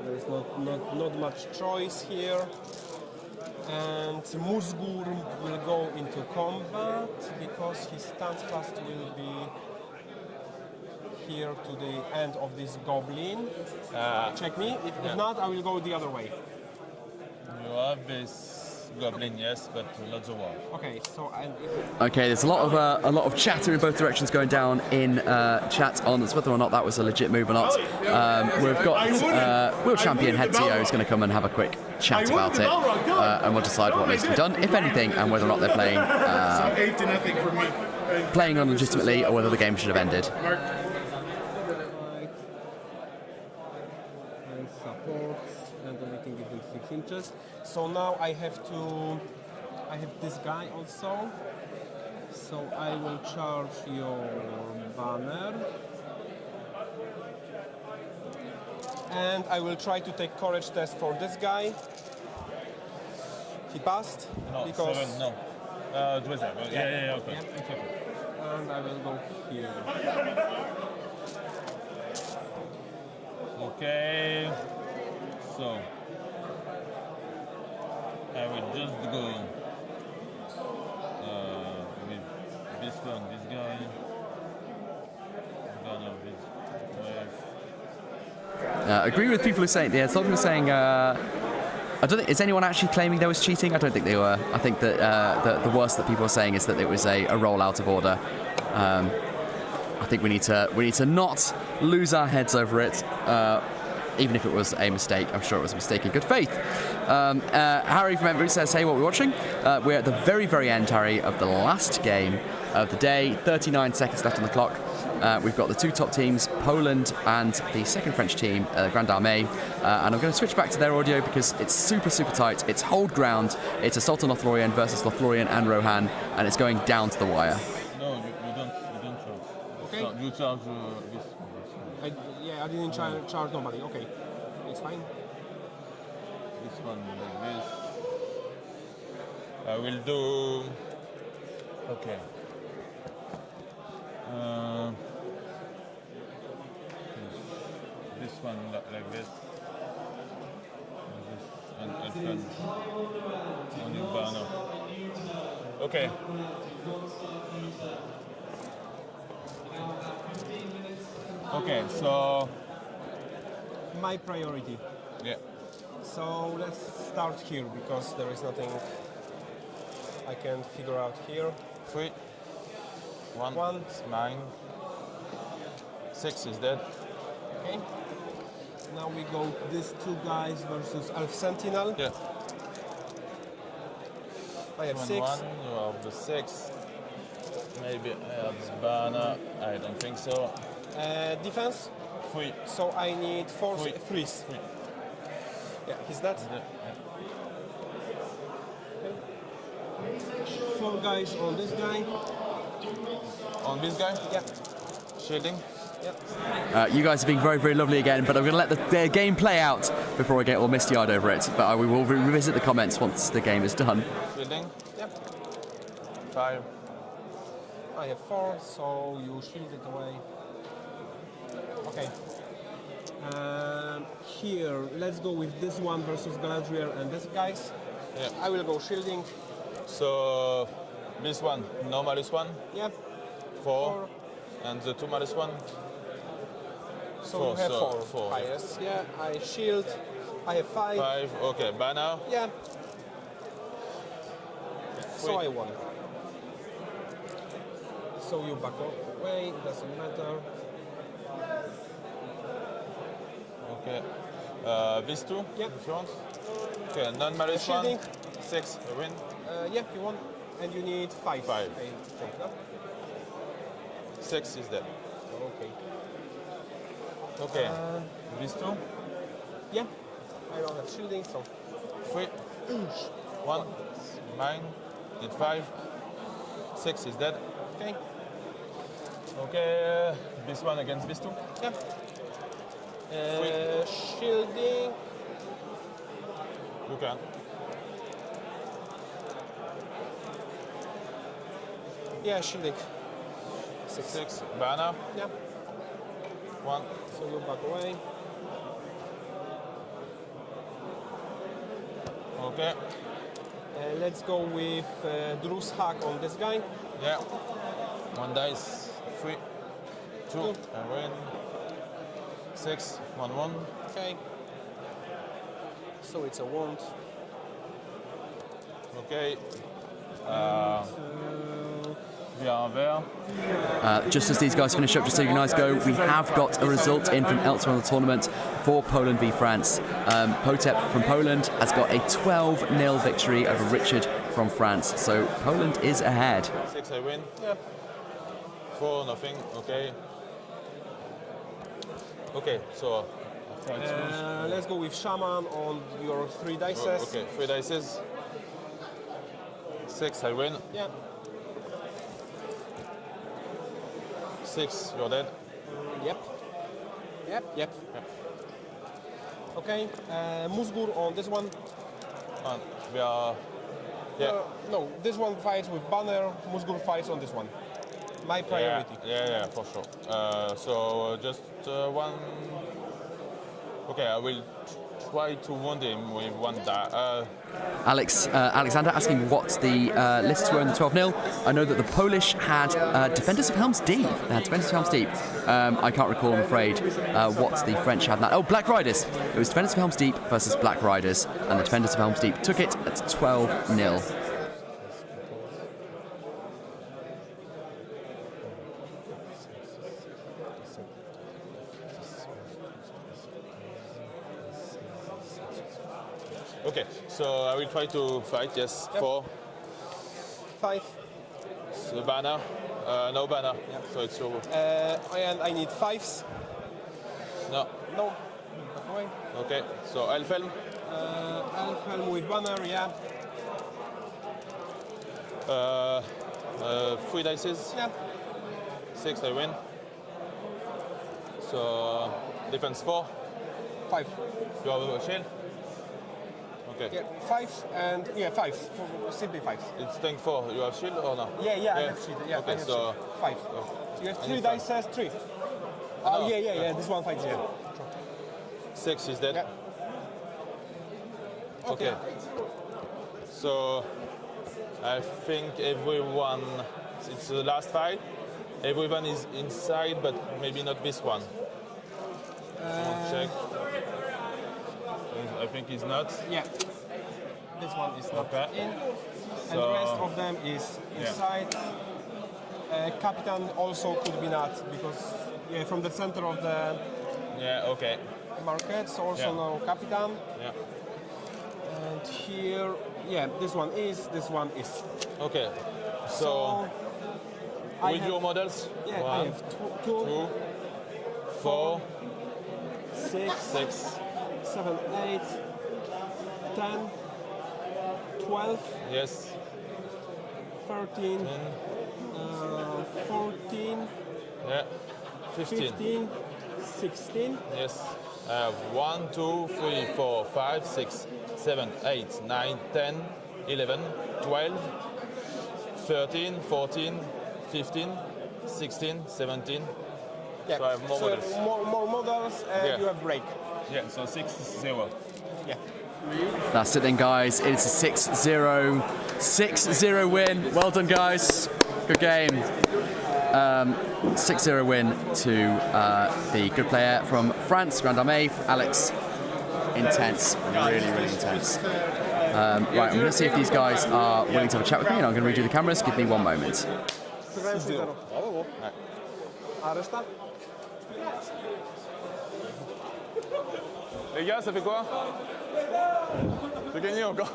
There is not much choice here. And Musgur will go into combat because his stance fast will be here to the end of this goblin. Check me. If not, I will go the other way. You have this goblin, yes, but not the wall. Okay, so Okay, there's a lot of chatter in both directions going down in chat on whether or not that was a legit move or not. We've got World Champion Head TO is going to come and have a quick chat about it, and we'll decide what needs to be done, if anything, and whether or not they're playing playing on legitimately or whether the game should have ended. So now I have this guy also. So I will charge your banner. And I will try to take courage test for this guy. He passed. No, because 7, no. It was that. Yeah, okay. Yeah. It's okay. And I will go here. Okay. So I will just go with this one, this guy. Agree with people who say, yeah, some people are saying, I don't think, is anyone actually claiming there was cheating? I don't think they were. I think that the worst that people are saying is that it was a roll out of order. I think we need to not lose our heads over it. Even if it was a mistake, I'm sure it was a mistake in good faith. Harry from Antwerp says, hey, what are we watching? We're at the very, very end, Harry, of the last game of the day. 39 seconds left on the clock. We've got the two top teams, Poland and the second French team, Grande Armée. And I'm going to switch back to their audio because it's super, super tight. It's hold ground. It's Assault on Lothlorien versus Lothlorien and Rohan, and it's going down to the wire. No, you don't charge. Okay. You charge this. I didn't charge nobody. Okay, it's fine. This one like this. I will do. Okay. This one like this. And on your banner. Okay. Okay, so my priority. Yeah. So let's start here because there is nothing I can figure out here. 3. 1. It's mine. 6 is dead. Okay. Now we go these two guys versus Elf Sentinel. Yeah. I have 6. 1. You have the 6. Maybe I have banner. I don't think so. Defense? 3. So I need 4 Three. threes. Yeah, he's that. Yeah. 4 guys on this guy. On this guy? Yeah. Shielding? You guys are being very, very lovely again, but I'm going to let the game play out before I get all misty-eyed over it. But we will revisit the comments once the game is done. Shielding? Yep. 5. I have 4, so you shield it away. Okay. Here, let's go with this one versus Galadriel and this guys. Yeah. I will go shielding. So this one, no malus 1? Yep. 4. And the 2 malus 1? So 4, you have so 4. 4. Highest. Yeah, I shield. I have 5. 5, okay, banner. Yeah. So I won. So you back away, doesn't matter. Okay. These 2, Yep. if you want. Okay, non malus 1. Shielding. 6, I win. Yep, you won. And you need 5. 5. Okay, take that. 6 is dead. Okay. Okay. These 2. Yeah. I don't have shielding, so 3. 1. Mine. Need 5. 6 is dead. okay. Okay. This one against these 2. Yeah. Shielding. You can. Yeah, shielding. 6. Banner. Yeah. 1. So you back away. Okay. Let's go with Drew's hack on this guy. Yeah. 1 dice. 3. 2. I win. 6. 1, 1. Okay. So it's a wound. Okay. We are there. Just as these guys finish up, just so you guys go, we have got a result in from elsewhere in the tournament for Poland v France. Potep from Poland has got a 12-0 victory over Richard from France. So Poland is ahead. 6 I win. Yeah. 4 nothing. Okay. Okay, so Let's go with Shaman on your 3 dices. okay, 3 dices. 6 I win. Yeah. 6 you're dead. Yep. Yep. Okay. Musgur on this one. And we are. Yeah. No, this one fights with banner. Musgur fights on this one. My priority. Yeah, for sure. So just 1. Okay, I will try to wound him with 1 die. Alexander asking what the lists were in the 12-0. I know that the Polish had Defenders of Helm's Deep. They had Defenders of Helm's Deep. I can't recall, I'm afraid, what the French had. Oh, Black Riders. It was Defenders of Helm's Deep versus Black Riders, and the Defenders of Helm's Deep took it at 12-0. Okay, so I will try to fight. Yes, Yep. 4. 5. So banner. No banner. So it's your. And I need 5s. No. No. Back away. Okay, so Elfhelm. Elfhelm with banner, yeah. 3 dices. Yeah. 6 I win. So defense 4. 5. You have a shield. Okay. Yeah, 5 and 5. Simply 5. It's tank 4. You have shield or no? Yeah, I have shield. Yeah, Okay, I have so shield. 5. You have I 3 need dice, 3. No. Yeah. This one fights, yeah. 6 is dead. Yeah. Okay. So I think everyone. It's the last fight. Everyone is inside, but maybe not this one. Check. I think he's not. Yeah. This one is not in. And So- the rest of them is inside. Capitan also could be not, because from the center of the Yeah. Okay. markets also no Capitan. Yeah. And here, this one is, this one is. Okay. So With your models? Yeah, One, I have two, 4, 6, 7, 8, 10, 12, yes, 13, 14, yeah, 15, 16. yes. I have 1, 2, 3, 4, 5, 6, 7, 8, 9, 10, 11, 12, 13, 14, 15, 16, 17. Yeah. So I have more models. More models, and Yeah. you have break. Yeah, so 6-0. Yeah. That's it then, guys. It's a 6-0 win. Well done, guys. Good game. 6-0 win to the good player from France, Grand Armée, Alex. Intense, really, really intense. Right, I'm going to see if these guys are willing to have a chat with me, and I'm going to redo the cameras. Give me one moment. Les gars, ça fait quoi? J'ai gagné encore.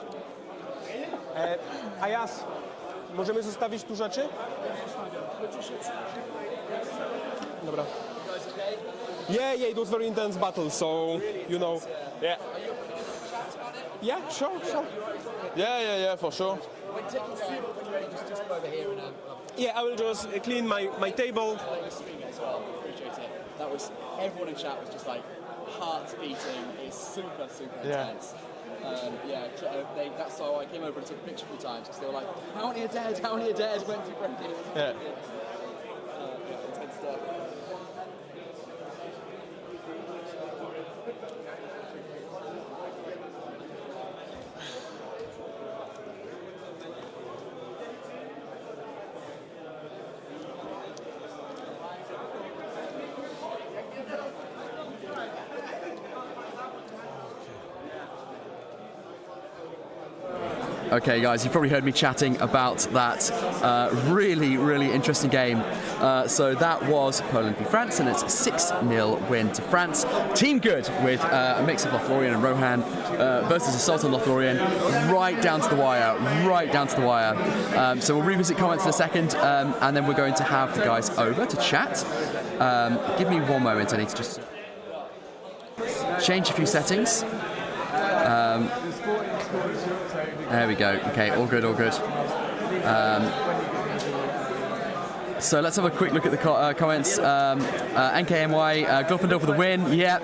Ajas, możemy zostawić tu rzeczy? Dobra. Yeah, it was very intense battle, so, you know. Yeah. Yeah, sure. Yeah, for sure. Yeah, I will just clean my table. That was, everyone in chat was just like, hearts beating, it's super Yeah. intense. That's why I came over and took a picture a few times, because they were like, how many are dead, went through breaking. Yeah. Intense stuff. Okay, guys, you've probably heard me chatting about that really, really interesting game. So that was Poland v France, and it's a 6-0 win to France. Team Good with a mix of Lothlorien and Rohan versus Assault on Lothlorien, right down to the wire. So we'll revisit comments in a second, and then we're going to have the guys over to chat. Give me one moment, I need to just change a few settings. There we go. Okay, all good. So let's have a quick look at the comments. NKMY, Glorfindel for the win. Yeah.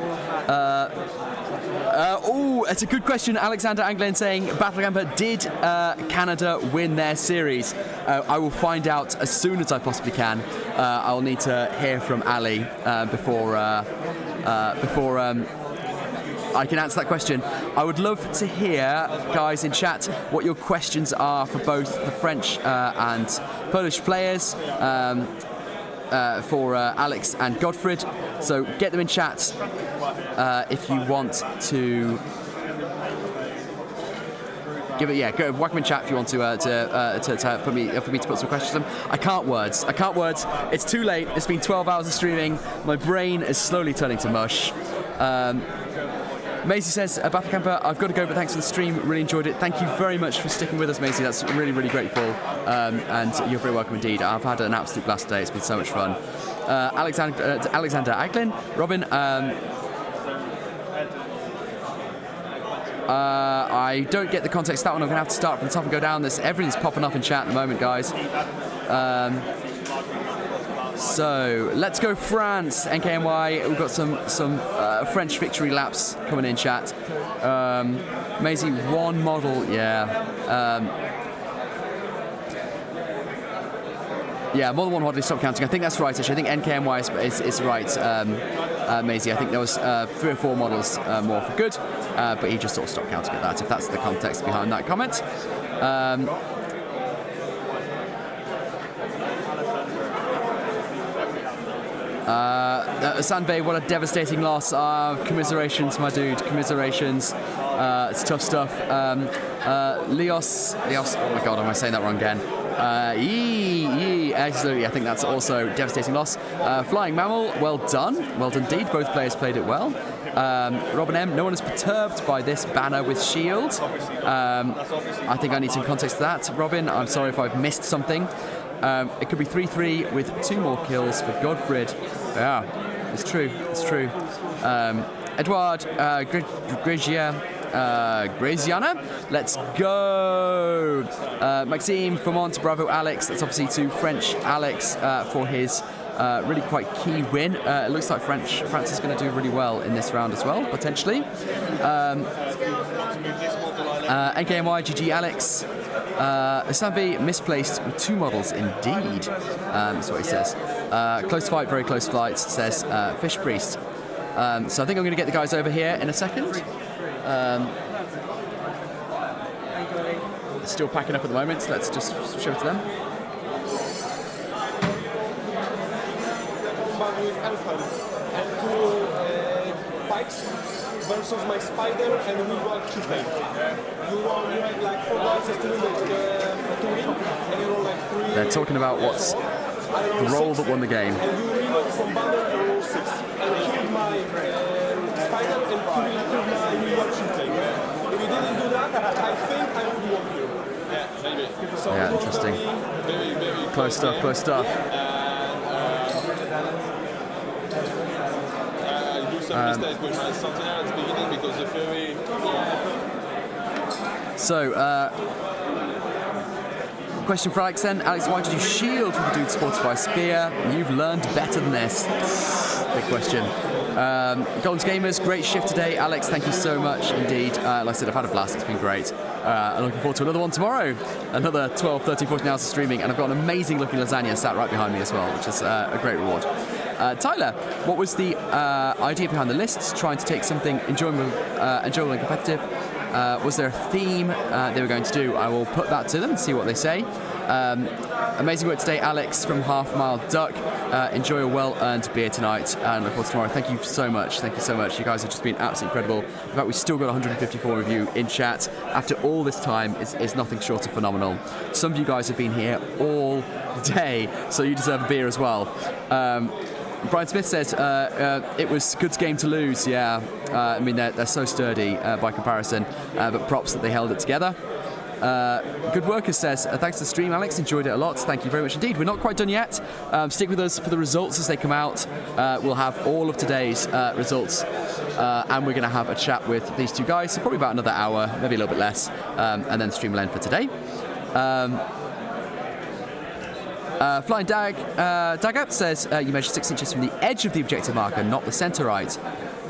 It's a good question. Alexander Anglin saying, Battlecamper, did Canada win their series? I will find out as soon as I possibly can. I'll need to hear from Ali before I can answer that question. I would love to hear, guys in chat, what your questions are for both the French and Polish players, for Alex and Godfred. So get them in chat if you want to. Go whack them in chat if you want to put me for me to put some questions on. I can't words. It's too late. It's been 12 hours of streaming. My brain is slowly turning to mush. Maisie says, Battlecamper, I've got to go, but thanks for the stream. Really enjoyed it. Thank you very much for sticking with us, Maisie. That's really, really grateful. And you're very welcome indeed. I've had an absolute blast today. It's been so much fun. Alexander Aglin, Robin, I don't get the context of that one. I'm going to have to start from the top and go down. Everything's popping up in chat at the moment, guys. So let's go France, NKMY. We've got some French victory laps coming in chat. Maisie, one model, yeah. More than one model, stop counting. I think that's right, actually. I think NKMY is right, Maisie. I think there was 3 or 4 models more for good, but he just sort of stopped counting at that, if that's the context behind that comment. Sanvey, what a devastating loss. Commiserations, my dude. Commiserations. It's tough stuff. Leos. Oh my god, am I saying that wrong again? Absolutely. I think that's also a devastating loss. Flying Mammal, well done. Well done indeed. Both players played it well. Robin M, no one is perturbed by this banner with shield. I think I need some context to that. Robin, I'm sorry if I've missed something. It could be 3-3 with 2 more kills for Godfred. Yeah, it's true. It's true. Edouard Graziana, let's go. Maxime, Vermont, Bravo, Alex. That's obviously to French Alex for his really quite key win. It looks like France is going to do really well in this round as well, potentially. NKMY, GG Alex. Asambi misplaced with 2 models indeed. That's what he says. Close fight, very close fight, says Fish Priest. So I think I'm going to get the guys over here in a second. Still packing up at the moment, so let's just switch over to them. With Antwerp and 2 bikes versus my spider and we want to play. You have like 4 guys to win, and you roll like 3. They're talking about what's the roll that won the game. And you reload from banner and roll 6. And kill my spider and kill my rewatch play. If you didn't do that, I think I would want you. Yeah, maybe. So yeah, interesting. Very close stuff, close stuff. Mistake with my Sentinel at the beginning because the Fury. So, question for Alex then. Alex, why did you shield with the dude supported by spear? You've learned better than this. Big question. Golden's Gamers, great shift today. Alex, thank you so much indeed. Like I said, I've had a blast. It's been great. I'm looking forward to another one tomorrow. Another 12, 13, 14 hours of streaming. And I've got an amazing looking lasagna sat right behind me as well, which is a great reward. Tyler, what was the idea behind the lists? Trying to take something enjoyable and competitive. Was there a theme they were going to do? I will put that to them and see what they say. Amazing work today, Alex from Half Mile Duck. Enjoy a well-earned beer tonight and look forward to tomorrow. Thank you so much. Thank you so much. You guys have just been absolutely incredible. In fact, we've still got 154 of you in chat after all this time. Is nothing short of phenomenal. Some of you guys have been here all day, so you deserve a beer as well. Brian Smith says it was good game to lose. Yeah, I mean they're so sturdy by comparison, but props that they held it together. Good Workers says thanks to the stream, Alex. Enjoyed it a lot. Thank you very much indeed. We're not quite done yet. Stick with us for the results as they come out. We'll have all of today's results, and we're going to have a chat with these 2 guys. So probably about another hour, maybe a little bit less, and then the stream will end for today. Flying Dagup says you measure 6 inches from the edge of the objective marker, not the centre right.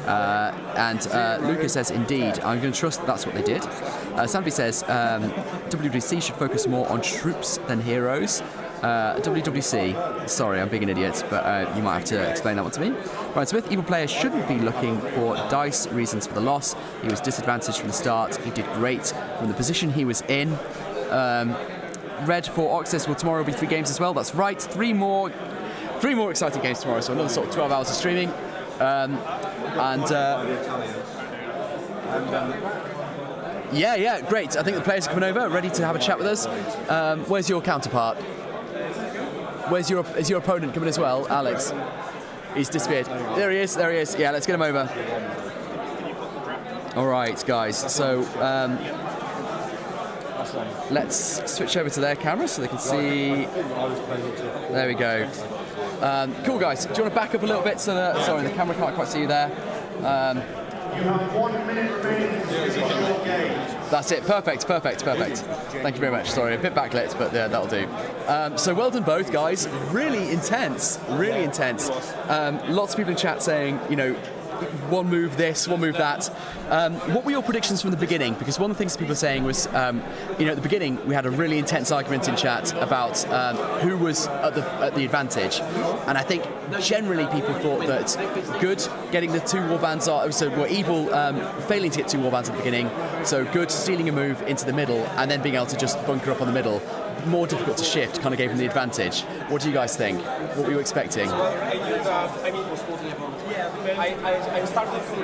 And Lucas says, indeed, I'm going to trust that's what they did. Sandy says WWC should focus more on troops than heroes. WWC, sorry, I'm being an idiot, but you might have to explain that one to me. Brian Smith, evil player shouldn't be looking for dice reasons for the loss. He was disadvantaged from the start. He did great from the position he was in. Red for Oxus, well, tomorrow will be 3 games as well. That's right, 3 more exciting games tomorrow, so another sort of 12 hours of streaming. Yeah, great. I think the players are coming over, ready to have a chat with us. Where's your counterpart? Is your opponent coming as well, Alex? He's disappeared. There he is. Yeah, let's get him over. All right, guys. So let's switch over to their camera so they can see. There we go. Cool, guys. Do you want to back up a little bit so that, sorry, the camera can't quite see you there. You have 1 minute remaining. That's it. Perfect. Thank you very much. Sorry, a bit backlit, but yeah, that'll do. So well done both, guys. Really intense. Lots of people in chat saying, one move this, one move that. What were your predictions from the beginning? Because one of the things people were saying was, at the beginning we had a really intense argument in chat about who was at the advantage, and I think generally people thought that Good getting the 2 warbands were evil failing to get 2 warbands at the beginning, so Good stealing a move into the middle and then being able to just bunker up on the middle. More difficult to shift, kind of gave him the advantage. What do you guys think? What were you expecting? I started to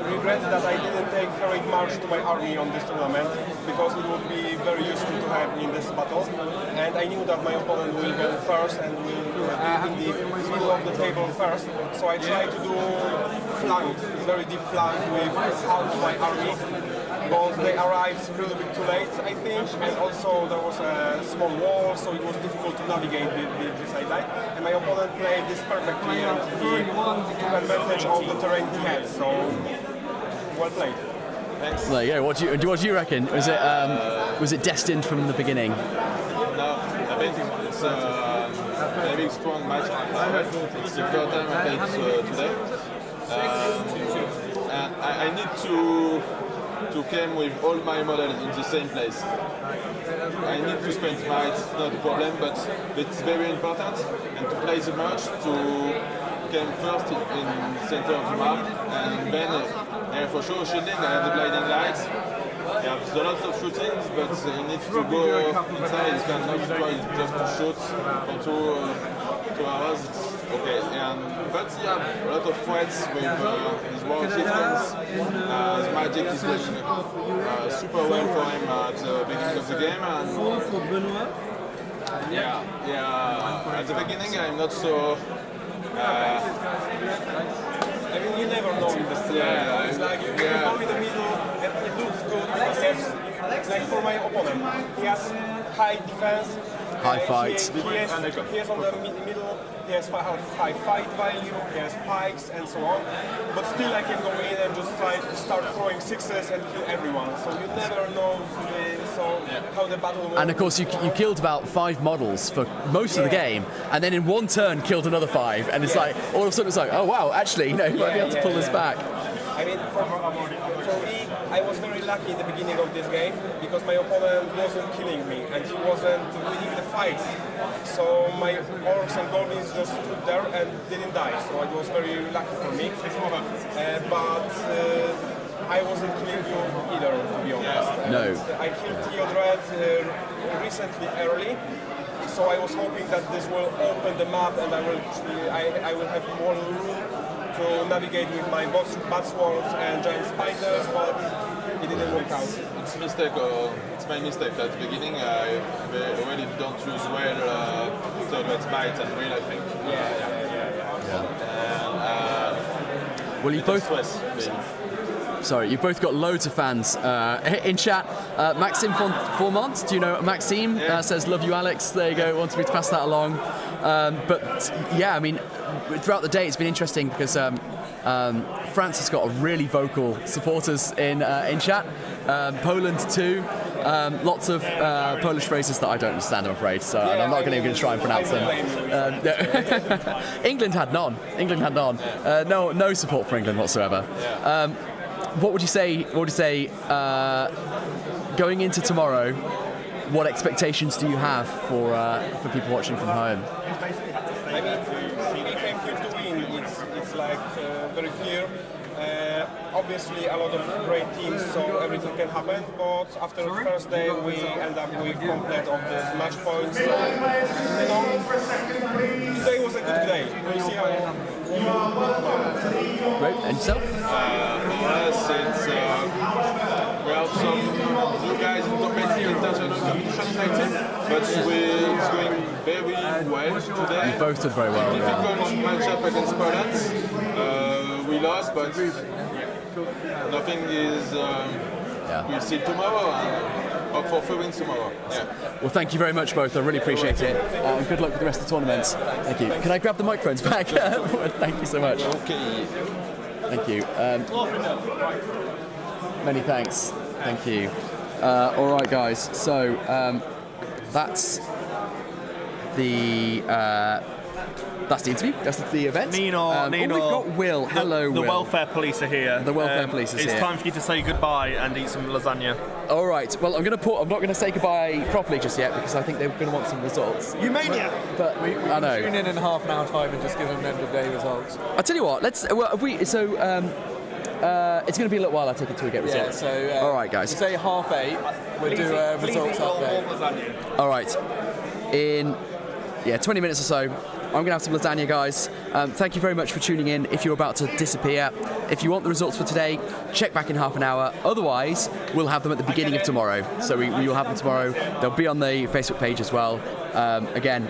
regret that I didn't take heroic march to my army on this tournament because it would be very useful to have in this battle. And I knew that my opponent will go first and will be in the middle of the table first. So I tried to do flank, very deep flank with half my army. but they arrived a little bit too late, I think, and also there was a small wall, so it was difficult to navigate this side. And my opponent played this perfectly, and he took advantage of the terrain he had, so well played. Thanks. There you go. What do you reckon? Was it destined from the beginning? No, I think it's a very strong match. It's the third time I played today. And I need to come with all my models in the same place. I need to spend might, it's not a problem, but it's very important. And to play the match, to come first in the center of the map, and then for sure shooting, I have the blinding lights. I have a lot of shootings, but he needs to go inside. He cannot try just to shoot for 2 hours. It's okay, but he has a lot of threats with his war systems. His magic is going super well for him at the beginning of the game. And at the beginning I'm not so. I mean, you never know in the stream. It's like you go in the middle and it looks good because like for my opponent, he has high defense. High fights. He has on the middle, he has high fight value, he has spikes and so on. But still I can go in and just try to start throwing sixes and kill everyone. So you never know how the battle will. And of course you killed about 5 models for most of the game, and then in one turn killed another 5, and it's like all of a sudden it's like, oh wow, actually, you might be able to pull this back. I mean, for me, I was very lucky in the beginning of this game because my opponent wasn't killing me and he wasn't winning the fights. So my orcs and goblins just stood there and didn't die. So it was very lucky for me. But I wasn't killing you either, to be honest. No. I killed Theodred recently early. So I was hoping that this will open the map and I will have more room to navigate with my bat swords and giant spiders, but it didn't work out. It's a mistake. It's my mistake. At the beginning, I really don't use well Theodred's bite and wheel, I think. Well, you both. Sorry, you've both got loads of fans in chat. Maxime Formont, do you know Maxime? Says, love you, Alex. There you go, wants me to pass that along. But yeah, I mean, throughout the day it's been interesting because France has got a really vocal supporters in chat. Poland too. Lots of Polish phrases that I don't understand, I'm afraid, so and I'm not going to try and pronounce them. England had none. No support for England whatsoever. What would you say? Going into tomorrow, what expectations do you have for people watching from home? I mean, we came here to win. It's like very clear. Obviously, a lot of great teams, so everything can happen. But after the first day, we end up with complete of the match points. So, today was a good day. We'll see how. Great. And yourself? For us, it's we have some new guys in competitive international competition like team, but it's going very well today. You both did very well. Difficult matchup against Poland. We lost, but nothing is. We'll see tomorrow and hope for 3 wins tomorrow. Well, thank you very much, both. I really appreciate it. And good luck with the rest of the tournament. Thank you. Can I grab the microphones back? Thank you so much. Okay. Thank you. Many thanks. Thank you. All right, guys. So that's the interview. That's the event. Nino. We've got Will. Hello, the Will. welfare police are here. The welfare police is it's here. It's time for you to say goodbye and eat some lasagna. All right. Well, I'm not going to say goodbye properly just yet because I think they're going to want some results. You maniac! But we I know. Tune in half an hour time and just give them end of day results. I tell you what. Let's. Well, if we. So. It's going to be a little while, I think, until we get results. Yeah, so all right, guys. Say 8:30. We'll do a results update. All right. In 20 minutes or so, I'm going to have some lasagna, guys. Thank you very much for tuning in. If you're about to disappear, if you want the results for today, check back in half an hour. Otherwise, we'll have them at the beginning of tomorrow. So we will have them tomorrow. They'll be on the Facebook page as well. Again,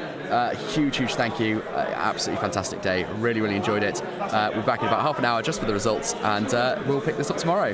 huge thank you. Absolutely fantastic day. Really enjoyed it. We'll be back in about half an hour just for the results, and we'll pick this up tomorrow.